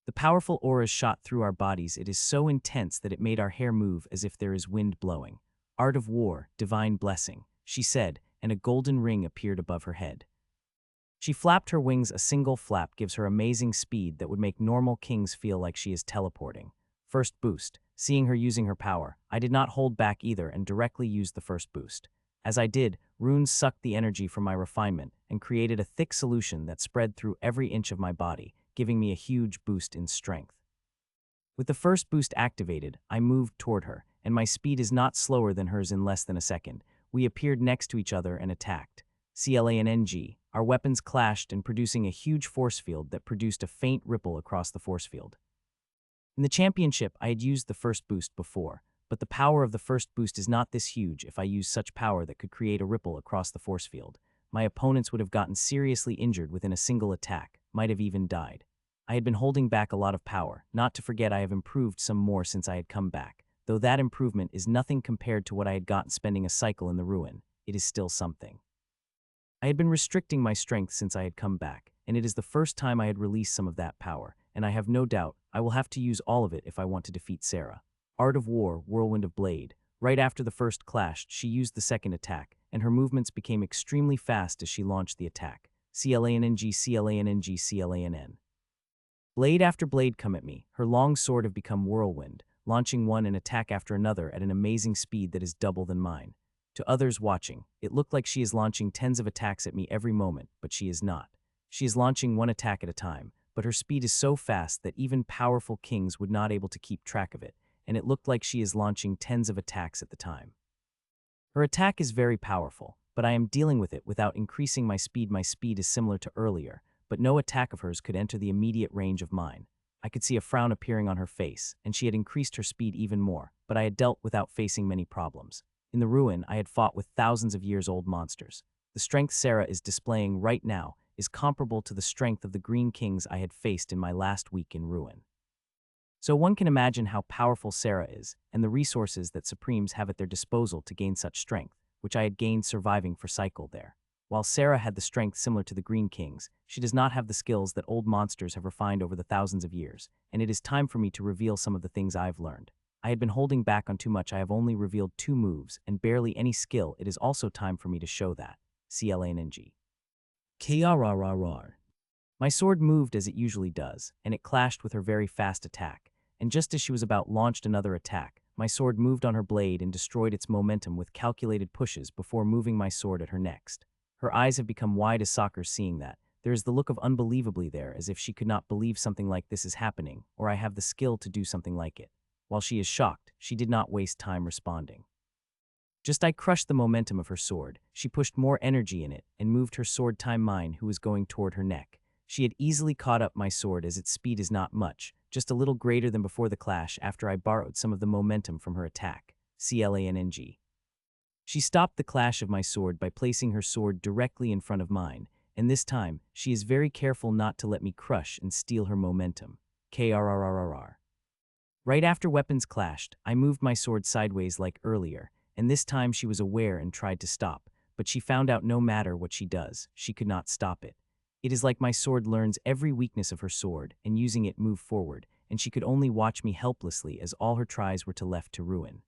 The powerful auras shot through our bodies. It is so intense that it made our hair move as if there is wind blowing. Art of war, divine blessing, she said, and a golden ring appeared above her head. She flapped her wings. A single flap gives her amazing speed that would make normal kings feel like she is teleporting. First boost. Seeing her using her power, I did not hold back either and directly used the first boost. As I did, runes sucked the energy from my refinement and created a thick solution that spread through every inch of my body, giving me a huge boost in strength. With the first boost activated, I moved toward her, and my speed is not slower than hers. In less than a second, we appeared next to each other and attacked. CLANNG, our weapons clashed and producing a huge force field that produced a faint ripple across the force field. In the championship, I had used the first boost before, but the power of the first boost is not this huge. If I used such power that could create a ripple across the force field, my opponents would have gotten seriously injured within a single attack, might have even died. I had been holding back a lot of power, not to forget I have improved some more since I had come back, though that improvement is nothing compared to what I had gotten spending a cycle in the ruin. It is still something. I had been restricting my strength since I had come back, and it is the first time I had released some of that power, and I have no doubt I will have to use all of it if I want to defeat Sarah. Art of War, Whirlwind of Blade. Right after the first clashed, she used the second attack, and her movements became extremely fast as she launched the attack. CLANNG, CLANNG, CLANN. Blade after blade come at me. Her long sword have become whirlwind, launching one an attack after another at an amazing speed that is double than mine. To others watching, it looked like she is launching tens of attacks at me every moment, but she is not. She is launching one attack at a time, but her speed is so fast that even powerful kings would not able to keep track of it, and it looked like she is launching tens of attacks at the time. Her attack is very powerful, but I am dealing with it without increasing my speed. My speed is similar to earlier, but no attack of hers could enter the immediate range of mine. I could see a frown appearing on her face, and she had increased her speed even more, but I had dealt without facing many problems. In the ruin, I had fought with thousands of years-old monsters. The strength Sarah is displaying right now is comparable to the strength of the Green Kings I had faced in my last week in ruin. So one can imagine how powerful Sarah is, and the resources that Supremes have at their disposal to gain such strength, which I had gained surviving for cycle there. While Sarah had the strength similar to the Green Kings, she does not have the skills that old monsters have refined over the thousands of years, and it is time for me to reveal some of the things I've learned. I had been holding back on too much. I have only revealed 2 moves and barely any skill. It is also time for me to show that. CLANNG. KRRRR. My sword moved as it usually does, and it clashed with her very fast attack, and just as she was about launched another attack, my sword moved on her blade and destroyed its momentum with calculated pushes before moving my sword at her next. Her eyes have become wide as saucers. Seeing that, there is the look of unbelievably there, as if she could not believe something like this is happening, or I have the skill to do something like it. While she is shocked, she did not waste time responding. Just I crushed the momentum of her sword. She pushed more energy in it and moved her sword time mine, who was going toward her neck. She had easily caught up my sword, as its speed is not much, just a little greater than before the clash after I borrowed some of the momentum from her attack. CLANNG. She stopped the clash of my sword by placing her sword directly in front of mine, and this time she is very careful not to let me crush and steal her momentum. KRRRRR. Right after weapons clashed, I moved my sword sideways like earlier, and this time she was aware and tried to stop, but she found out no matter what she does, she could not stop it. It is like my sword learns every weakness of her sword, and using it move forward, and she could only watch me helplessly as all her tries were to left to ruin.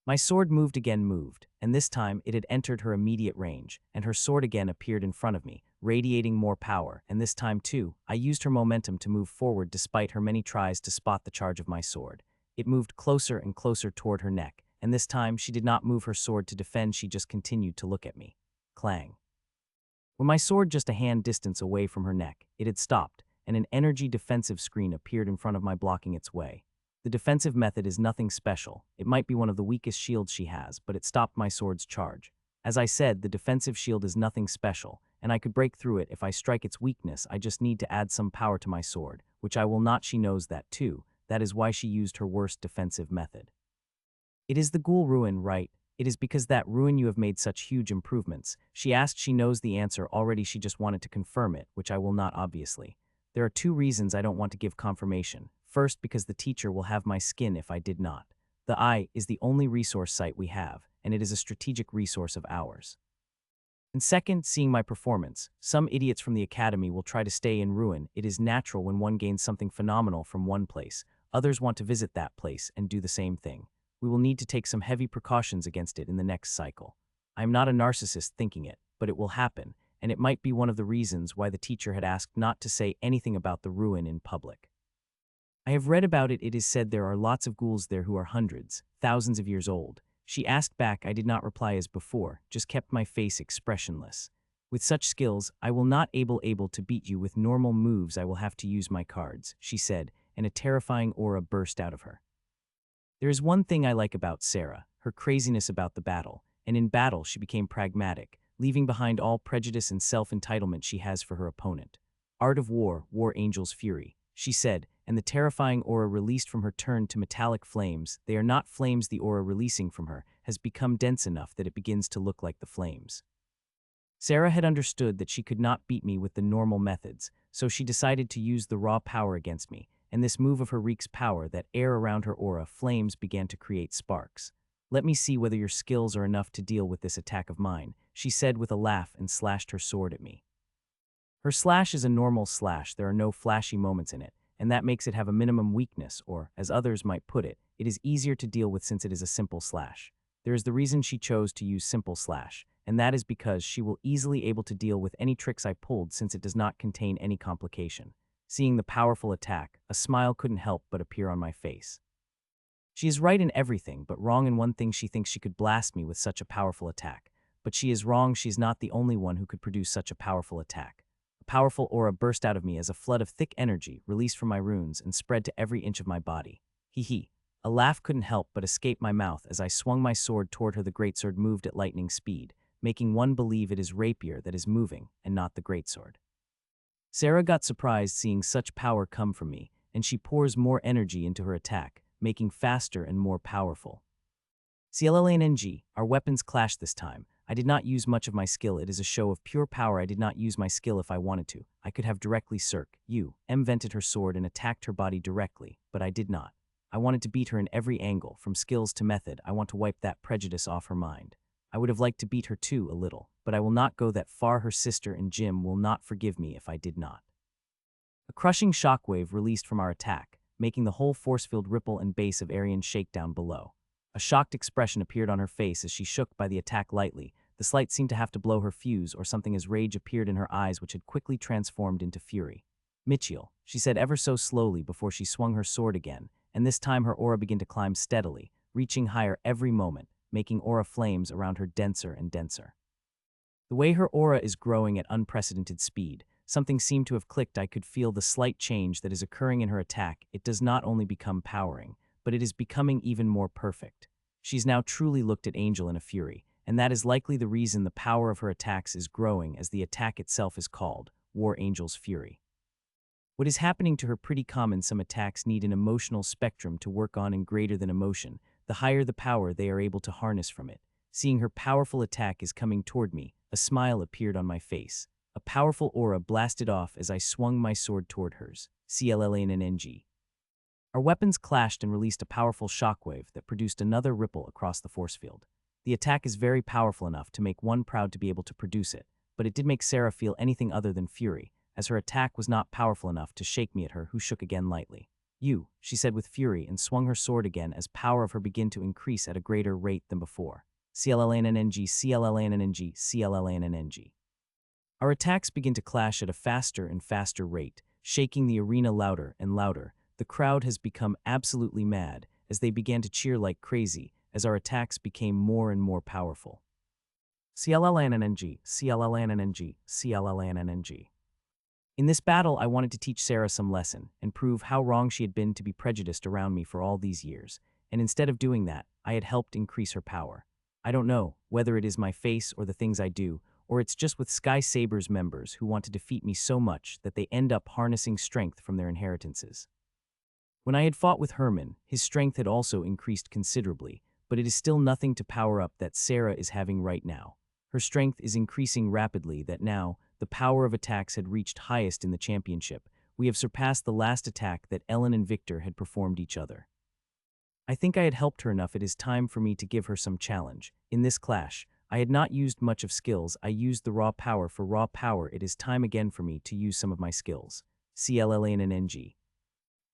My sword moved, and this time it had entered her immediate range, and her sword again appeared in front of me, radiating more power, and this time too, I used her momentum to move forward despite her many tries to spot the charge of my sword. It moved closer and closer toward her neck, and this time she did not move her sword to defend, she just continued to look at me. Clang. When my sword just a hand distance away from her neck, it had stopped, and an energy defensive screen appeared in front of my blocking its way. The defensive method is nothing special. It might be one of the weakest shields she has, but it stopped my sword's charge. As I said, the defensive shield is nothing special, and I could break through it if I strike its weakness. I just need to add some power to my sword, which I will not. She knows that too. That is why she used her worst defensive method. It is the ghoul ruin, right? It is because that ruin you have made such huge improvements. She asked. She knows the answer already. She just wanted to confirm it, which I will not obviously. There are two reasons I don't want to give confirmation. First, because the teacher will have my skin if I did not. The eye is the only resource site we have, and it is a strategic resource of ours. And second, seeing my performance. Some idiots from the academy will try to stay in ruin. It is natural when one gains something phenomenal from one place. Others want to visit that place and do the same thing. We will need to take some heavy precautions against it in the next cycle. I am not a narcissist thinking it, but it will happen, and it might be one of the reasons why the teacher had asked not to say anything about the ruin in public. I have read about it. It is said there are lots of ghouls there who are hundreds, thousands of years old. She asked back. I did not reply as before, just kept my face expressionless. With such skills, I will not able to beat you with normal moves. I will have to use my cards, she said, and a terrifying aura burst out of her. There is one thing I like about Sarah, her craziness about the battle, and in battle she became pragmatic, leaving behind all prejudice and self-entitlement she has for her opponent. Art of War, War Angel's Fury, she said, and the terrifying aura released from her turned to metallic flames. They are not flames. The aura releasing from her has become dense enough that it begins to look like the flames. Sarah had understood that she could not beat me with the normal methods, so she decided to use the raw power against me, and this move of her wreaks power. That air around her aura flames began to create sparks. Let me see whether your skills are enough to deal with this attack of mine, she said with a laugh and slashed her sword at me. Her slash is a normal slash. There are no flashy moments in it, and that makes it have a minimum weakness, or, as others might put it, it is easier to deal with since it is a simple slash. There is the reason she chose to use simple slash, and that is because she will easily able to deal with any tricks I pulled since it does not contain any complication. Seeing the powerful attack, a smile couldn't help but appear on my face. She is right in everything, but wrong in one thing. She thinks she could blast me with such a powerful attack. But she is wrong. She is not the only one who could produce such a powerful attack. A powerful aura burst out of me as a flood of thick energy released from my runes and spread to every inch of my body. Hee hee. A laugh couldn't help but escape my mouth as I swung my sword toward her. The greatsword moved at lightning speed, making one believe it is rapier that is moving and not the greatsword. Sarah got surprised seeing such power come from me, and she pours more energy into her attack, making faster and more powerful. CLLANNG, our weapons clashed this time. I did not use much of my skill. It is a show of pure power. I did not use my skill. If I wanted to, I could have directly vented her sword and attacked her body directly, but I did not. I wanted to beat her in every angle, from skills to method. I want to wipe that prejudice off her mind. I would have liked to beat her too, a little, but I will not go that far. Her sister and Jim will not forgive me if I did not. A crushing shockwave released from our attack, making the whole force field ripple and base of Arian shake down below. A shocked expression appeared on her face as she shook by the attack lightly. The slight seemed to have to blow her fuse or something as rage appeared in her eyes, which had quickly transformed into fury. Mitchell, she said ever so slowly before she swung her sword again, and this time her aura began to climb steadily, reaching higher every moment, making aura flames around her denser and denser. The way her aura is growing at unprecedented speed, something seemed to have clicked. I could feel the slight change that is occurring in her attack. It does not only become powering, but it is becoming even more perfect. She's now truly looked at Angel in a fury, and that is likely the reason the power of her attacks is growing, as the attack itself is called War Angel's Fury. What is happening to her pretty common. Some attacks need an emotional spectrum to work on, and greater than emotion, the higher the power they are able to harness from it. Seeing her powerful attack is coming toward me, a smile appeared on my face. A powerful aura blasted off as I swung my sword toward hers. CLLANNG. Our weapons clashed and released a powerful shockwave that produced another ripple across the force field. The attack is very powerful enough to make one proud to be able to produce it, but it did make Sarah feel anything other than fury, as her attack was not powerful enough to shake me at her, who shook again lightly. You, she said with fury and swung her sword again as power of her began to increase at a greater rate than before. CLLANNNG, CLLANNNG, CLLANNNG. Our attacks begin to clash at a faster and faster rate, shaking the arena louder and louder. The crowd has become absolutely mad as they began to cheer like crazy as our attacks became more and more powerful. CLLANNNG, CLLANNNG, CLLANNNG. In this battle, I wanted to teach Sarah some lesson and prove how wrong she had been to be prejudiced around me for all these years, and instead of doing that, I had helped increase her power. I don't know whether it is my face or the things I do, or it's just with Sky Saber's members who want to defeat me so much that they end up harnessing strength from their inheritances. When I had fought with Herman, his strength had also increased considerably, but it is still nothing to power up that Sarah is having right now. Her strength is increasing rapidly that now, the power of attacks had reached highest in the championship. We have surpassed the last attack that Ellen and Victor had performed each other. I think I had helped her enough. It is time for me to give her some challenge. In this clash, I had not used much of skills. I used the raw power. For raw power, it is time again for me to use some of my skills. CLLANNG.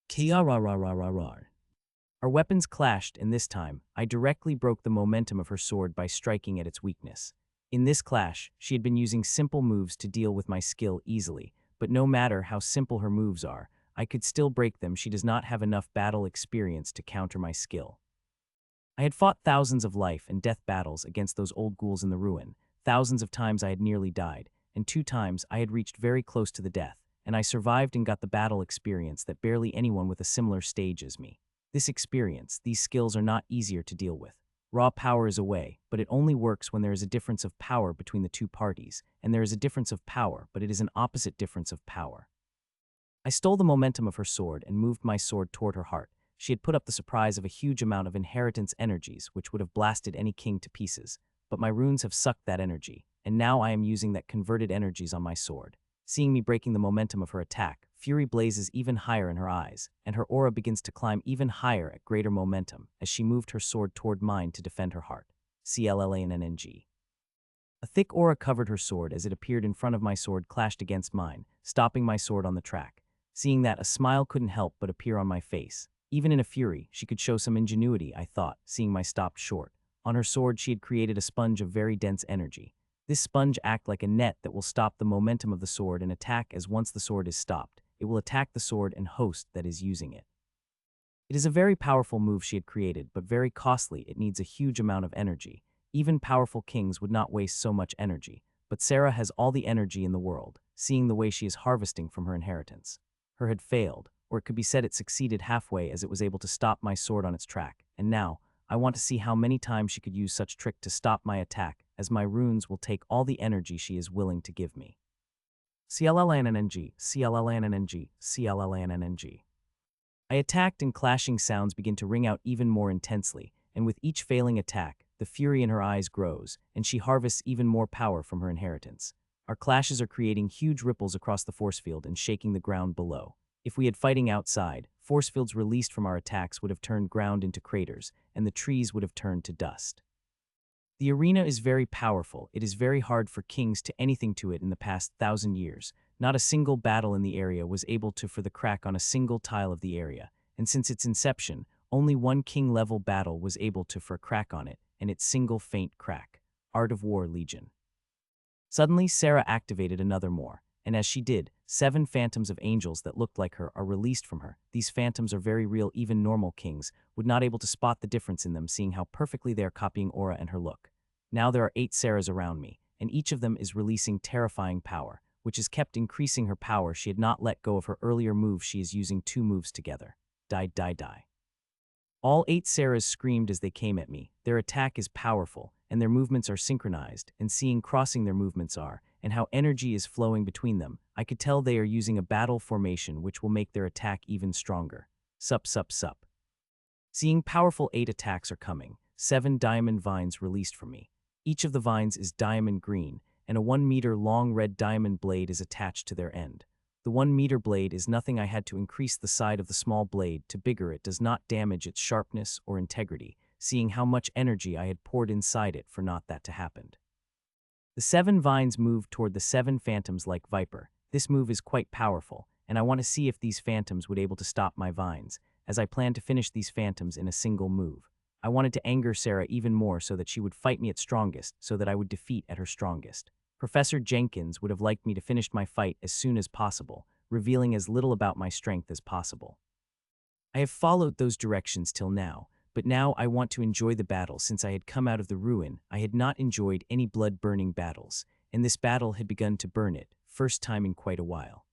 KRRRRRR. Our weapons clashed, and this time, I directly broke the momentum of her sword by striking at its weakness. In this clash, she had been using simple moves to deal with my skill easily, but no matter how simple her moves are, I could still break them. She does not have enough battle experience to counter my skill. I had fought thousands of life and death battles against those old ghouls in the ruin. Thousands of times I had nearly died, and 2 times I had reached very close to the death, and I survived and got the battle experience that barely anyone with a similar stage as me. This experience, these skills are not easier to deal with. Raw power is a way, but it only works when there is a difference of power between the two parties, and there is a difference of power, but it is an opposite difference of power. I stole the momentum of her sword and moved my sword toward her heart. She had put up the surprise of a huge amount of inheritance energies which would have blasted any king to pieces, but my runes have sucked that energy, and now I am using that converted energies on my sword. Seeing me breaking the momentum of her attack, fury blazes even higher in her eyes, and her aura begins to climb even higher at greater momentum as she moved her sword toward mine to defend her heart. CLLANNG. A thick aura covered her sword as it appeared in front of my sword clashed against mine, stopping my sword on the track. Seeing that, a smile couldn't help but appear on my face. Even in a fury, she could show some ingenuity, I thought, seeing my stopped short. On her sword, she had created a sponge of very dense energy. This sponge acts like a net that will stop the momentum of the sword and attack as once the sword is stopped. It will attack the sword and host that is using it. It is a very powerful move she had created, but very costly. It needs a huge amount of energy. Even powerful kings would not waste so much energy, but Sarah has all the energy in the world, seeing the way she is harvesting from her inheritance. Her had failed, or it could be said it succeeded halfway as it was able to stop my sword on its track, and now, I want to see how many times she could use such trick to stop my attack, as my runes will take all the energy she is willing to give me. CLLANNNG, CLLANNNG, CLLANNNG. I attacked and clashing sounds begin to ring out even more intensely, and with each failing attack, the fury in her eyes grows, and she harvests even more power from her inheritance. Our clashes are creating huge ripples across the force field and shaking the ground below. If we had fighting outside, force fields released from our attacks would have turned ground into craters, and the trees would have turned to dust. The arena is very powerful. It is very hard for kings to anything to it in the past 1,000 years. Not a single battle in the area was able to for the crack on a single tile of the area, and since its inception, only one king-level battle was able to for a crack on it, and its single faint crack. Art of War Legion. Suddenly, Sarah activated another more, and as she did, 7 phantoms of angels that looked like her are released from her. These phantoms are very real. Even normal kings would not able to spot the difference in them, seeing how perfectly they are copying Aura and her look. Now there are 8 Sarahs around me, and each of them is releasing terrifying power, which has kept increasing her power. She had not let go of her earlier move. She is using 2 moves together. Die, die, die. All 8 Sarahs screamed as they came at me. Their attack is powerful, and their movements are synchronized, and seeing crossing their movements are, and how energy is flowing between them, I could tell they are using a battle formation which will make their attack even stronger. Sup, sup, sup. Seeing powerful 8 attacks are coming, 7 diamond vines released from me. Each of the vines is diamond green, and a 1-meter long red diamond blade is attached to their end. The 1-meter blade is nothing. I had to increase the side of the small blade to bigger. It does not damage its sharpness or integrity, seeing how much energy I had poured inside it for not that to happen. The 7 vines moved toward the 7 phantoms like viper. This move is quite powerful, and I want to see if these phantoms would able to stop my vines, as I plan to finish these phantoms in a single move. I wanted to anger Sarah even more so that she would fight me at strongest, so that I would defeat at her strongest. Professor Jenkins would have liked me to finish my fight as soon as possible, revealing as little about my strength as possible. I have followed those directions till now, but now I want to enjoy the battle. Since I had come out of the ruin, I had not enjoyed any blood-burning battles, and this battle had begun to burn it, first time in quite a while.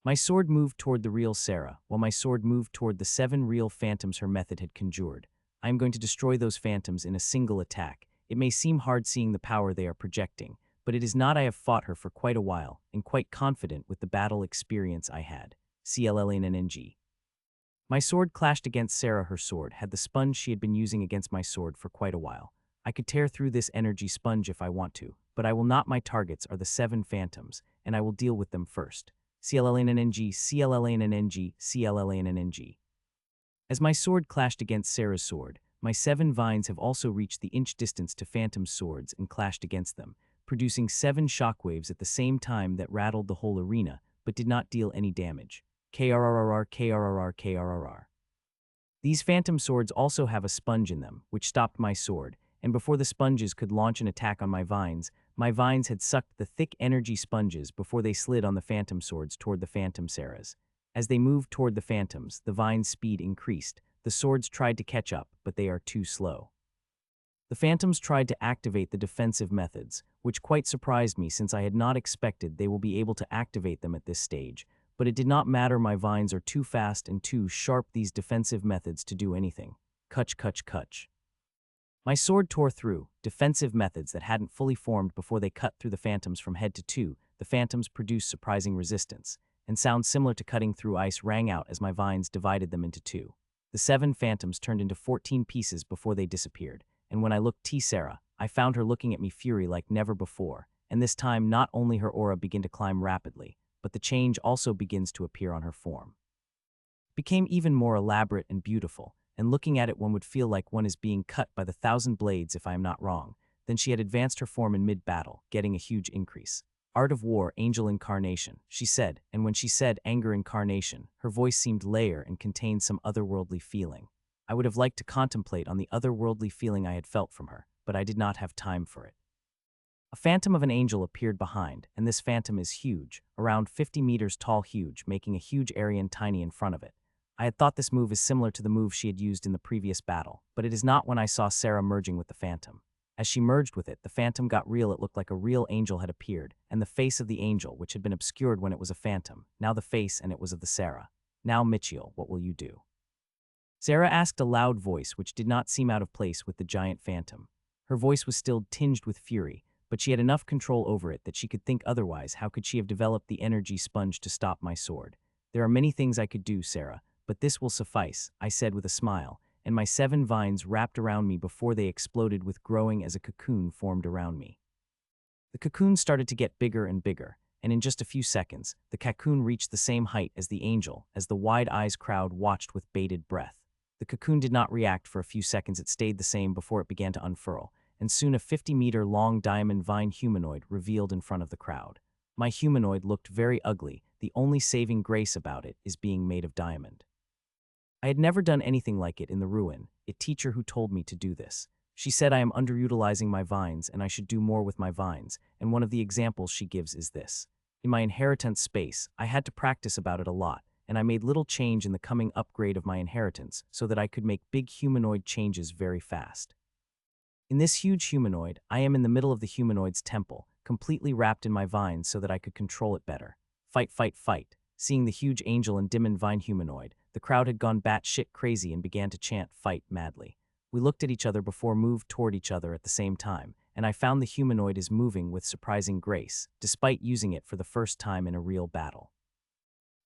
My sword moved toward the real Sarah, while my sword moved toward the 7 real phantoms her method had conjured. I am going to destroy those phantoms in a single attack. It may seem hard seeing the power they are projecting, but it is not. I have fought her for quite a while, and quite confident with the battle experience I had. CLLNNG. My sword clashed against Sarah. Her sword had the sponge she had been using against my sword for quite a while. I could tear through this energy sponge if I want to, but I will not. My targets are the 7 phantoms, and I will deal with them first. CLLNNG, CLLNNG, CLLNNG. As my sword clashed against Sarah's sword, my 7 vines have also reached the inch distance to phantom swords and clashed against them, producing 7 shockwaves at the same time that rattled the whole arena, but did not deal any damage. KRRR, KRRR, KRRR. These phantom swords also have a sponge in them, which stopped my sword, and before the sponges could launch an attack on my vines had sucked the thick energy sponges before they slid on the phantom swords toward the phantom Sarahs. As they moved toward the phantoms, the vine's speed increased. The swords tried to catch up, but they are too slow. The phantoms tried to activate the defensive methods, which quite surprised me since I had not expected they will be able to activate them at this stage, but it did not matter. My vines are too fast and too sharp these defensive methods to do anything. Kutch, kutch, kutch. My sword tore through defensive methods that hadn't fully formed before they cut through the phantoms from head to toe. The phantoms produced surprising resistance, and sounds similar to cutting through ice rang out as my vines divided them into 2. The 7 phantoms turned into 14 pieces before they disappeared, and when I looked T Sarah, I found her looking at me fury like never before, and this time not only her aura began to climb rapidly, but the change also begins to appear on her form. It became even more elaborate and beautiful, and looking at it one would feel like one is being cut by the 1,000 blades if I am not wrong. Then she had advanced her form in mid-battle, getting a huge increase. Art of War, Angel Incarnation, she said, and when she said Anger Incarnation, her voice seemed layer and contained some otherworldly feeling. I would have liked to contemplate on the otherworldly feeling I had felt from her, but I did not have time for it. A phantom of an angel appeared behind, and this phantom is huge, around 50 meters tall, huge, making a huge area and tiny in front of it. I had thought this move is similar to the move she had used in the previous battle, but it is not when I saw Sarah merging with the phantom. As she merged with it, the phantom got real. It looked like a real angel had appeared, and the face of the angel, which had been obscured when it was a phantom, now the face and it was of the Sarah. Now, Michiel, what will you do? Sarah asked a loud voice which did not seem out of place with the giant phantom. Her voice was still tinged with fury, but she had enough control over it that she could think otherwise. How could she have developed the energy sponge to stop my sword? There are many things I could do, Sarah, but this will suffice, I said with a smile, and my 7 vines wrapped around me before they exploded with growing as a cocoon formed around me. The cocoon started to get bigger and bigger, and in just a few seconds, the cocoon reached the same height as the angel, as the wide-eyes crowd watched with bated breath. The cocoon did not react for a few seconds. It stayed the same before it began to unfurl, and soon a 50-meter-long diamond vine humanoid revealed in front of the crowd. My humanoid looked very ugly. The only saving grace about it is being made of diamond. I had never done anything like it in the ruin. A teacher who told me to do this. She said I am underutilizing my vines and I should do more with my vines, and one of the examples she gives is this. In my inheritance space, I had to practice about it a lot, and I made little change in the coming upgrade of my inheritance so that I could make big humanoid changes very fast. In this huge humanoid, I am in the middle of the humanoid's temple, completely wrapped in my vines so that I could control it better. Fight, fight, fight. Seeing the huge angel and diamond vine humanoid, the crowd had gone batshit crazy and began to chant fight madly. We looked at each other before moved toward each other at the same time, and I found the humanoid is moving with surprising grace, despite using it for the first time in a real battle.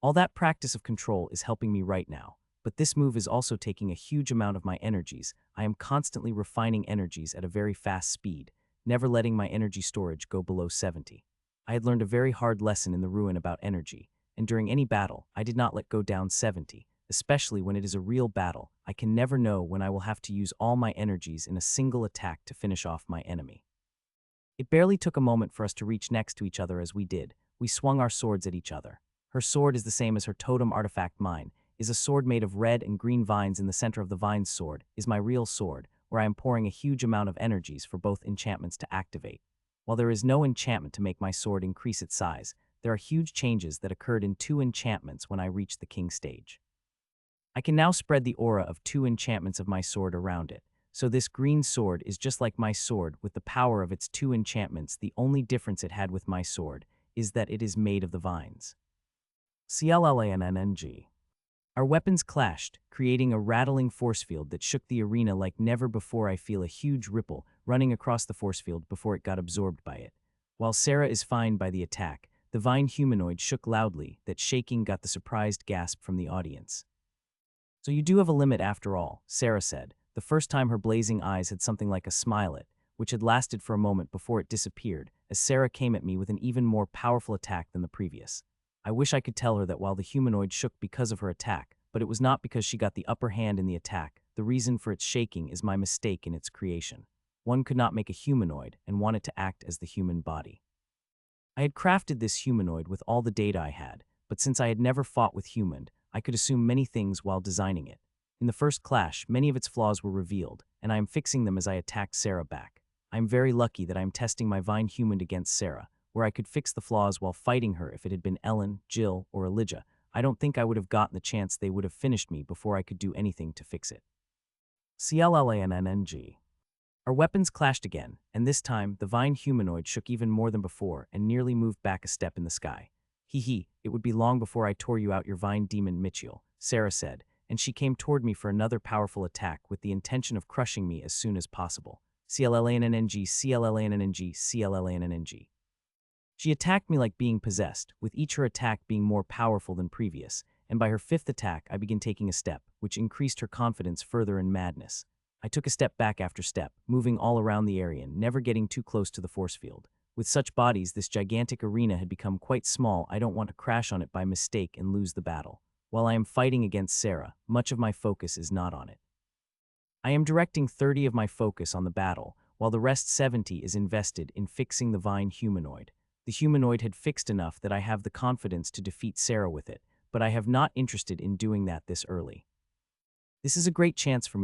All that practice of control is helping me right now, but this move is also taking a huge amount of my energies. I am constantly refining energies at a very fast speed, never letting my energy storage go below 70. I had learned a very hard lesson in the ruin about energy, and during any battle, I did not let go down 70, especially when it is a real battle. I can never know when I will have to use all my energies in a single attack to finish off my enemy. It barely took a moment for us to reach next to each other as we did. We swung our swords at each other. Her sword is the same as her totem artifact. Mine is a sword made of red and green vines. In the center of the vines sword is my real sword, where I am pouring a huge amount of energies for both enchantments to activate. While there is no enchantment to make my sword increase its size, there are huge changes that occurred in 2 enchantments when I reached the king stage. I can now spread the aura of 2 enchantments of my sword around it. So this green sword is just like my sword with the power of its 2 enchantments. The only difference it had with my sword is that it is made of the vines. CLLANNNG. Our weapons clashed, creating a rattling force field that shook the arena like never before. I feel a huge ripple running across the force field before it got absorbed by it. While Sarah is fine by the attack, the vine humanoid shook loudly. That shaking got the surprised gasp from the audience. So you do have a limit after all, Sarah said, the first time her blazing eyes had something like a smile, which had lasted for a moment before it disappeared, as Sarah came at me with an even more powerful attack than the previous. I wish I could tell her that while the humanoid shook because of her attack, but it was not because she got the upper hand in the attack. The reason for its shaking is my mistake in its creation. One could not make a humanoid and want it to act as the human body. I had crafted this humanoid with all the data I had, but since I had never fought with human, I could assume many things while designing it. In the first clash, many of its flaws were revealed, and I am fixing them as I attacked Sarah back. I am very lucky that I am testing my vine human against Sarah, where I could fix the flaws while fighting her. If it had been Ellen, Jill, or Elijah, I don't think I would have gotten the chance. They would have finished me before I could do anything to fix it. CLLANNNG. Our weapons clashed again, and this time, the vine humanoid shook even more than before and nearly moved back a step in the sky. It would be long before I tore you out, your vine demon Mitchell, Sarah said, and she came toward me for another powerful attack with the intention of crushing me as soon as possible. CLLANNNG, CLLANNNG, CLLANNNG. She attacked me like being possessed, with each her attack being more powerful than previous, and by her 5th attack I began taking a step, which increased her confidence further in madness. I took a step back after step, moving all around the area, never getting too close to the force field. With such bodies, this gigantic arena had become quite small. I don't want to crash on it by mistake and lose the battle. While I am fighting against Sarah, much of my focus is not on it. I am directing 30 of my focus on the battle, while the rest 70 is invested in fixing the vine humanoid. The humanoid had fixed enough that I have the confidence to defeat Sarah with it, but I have not interested in doing that this early. This is a great chance for me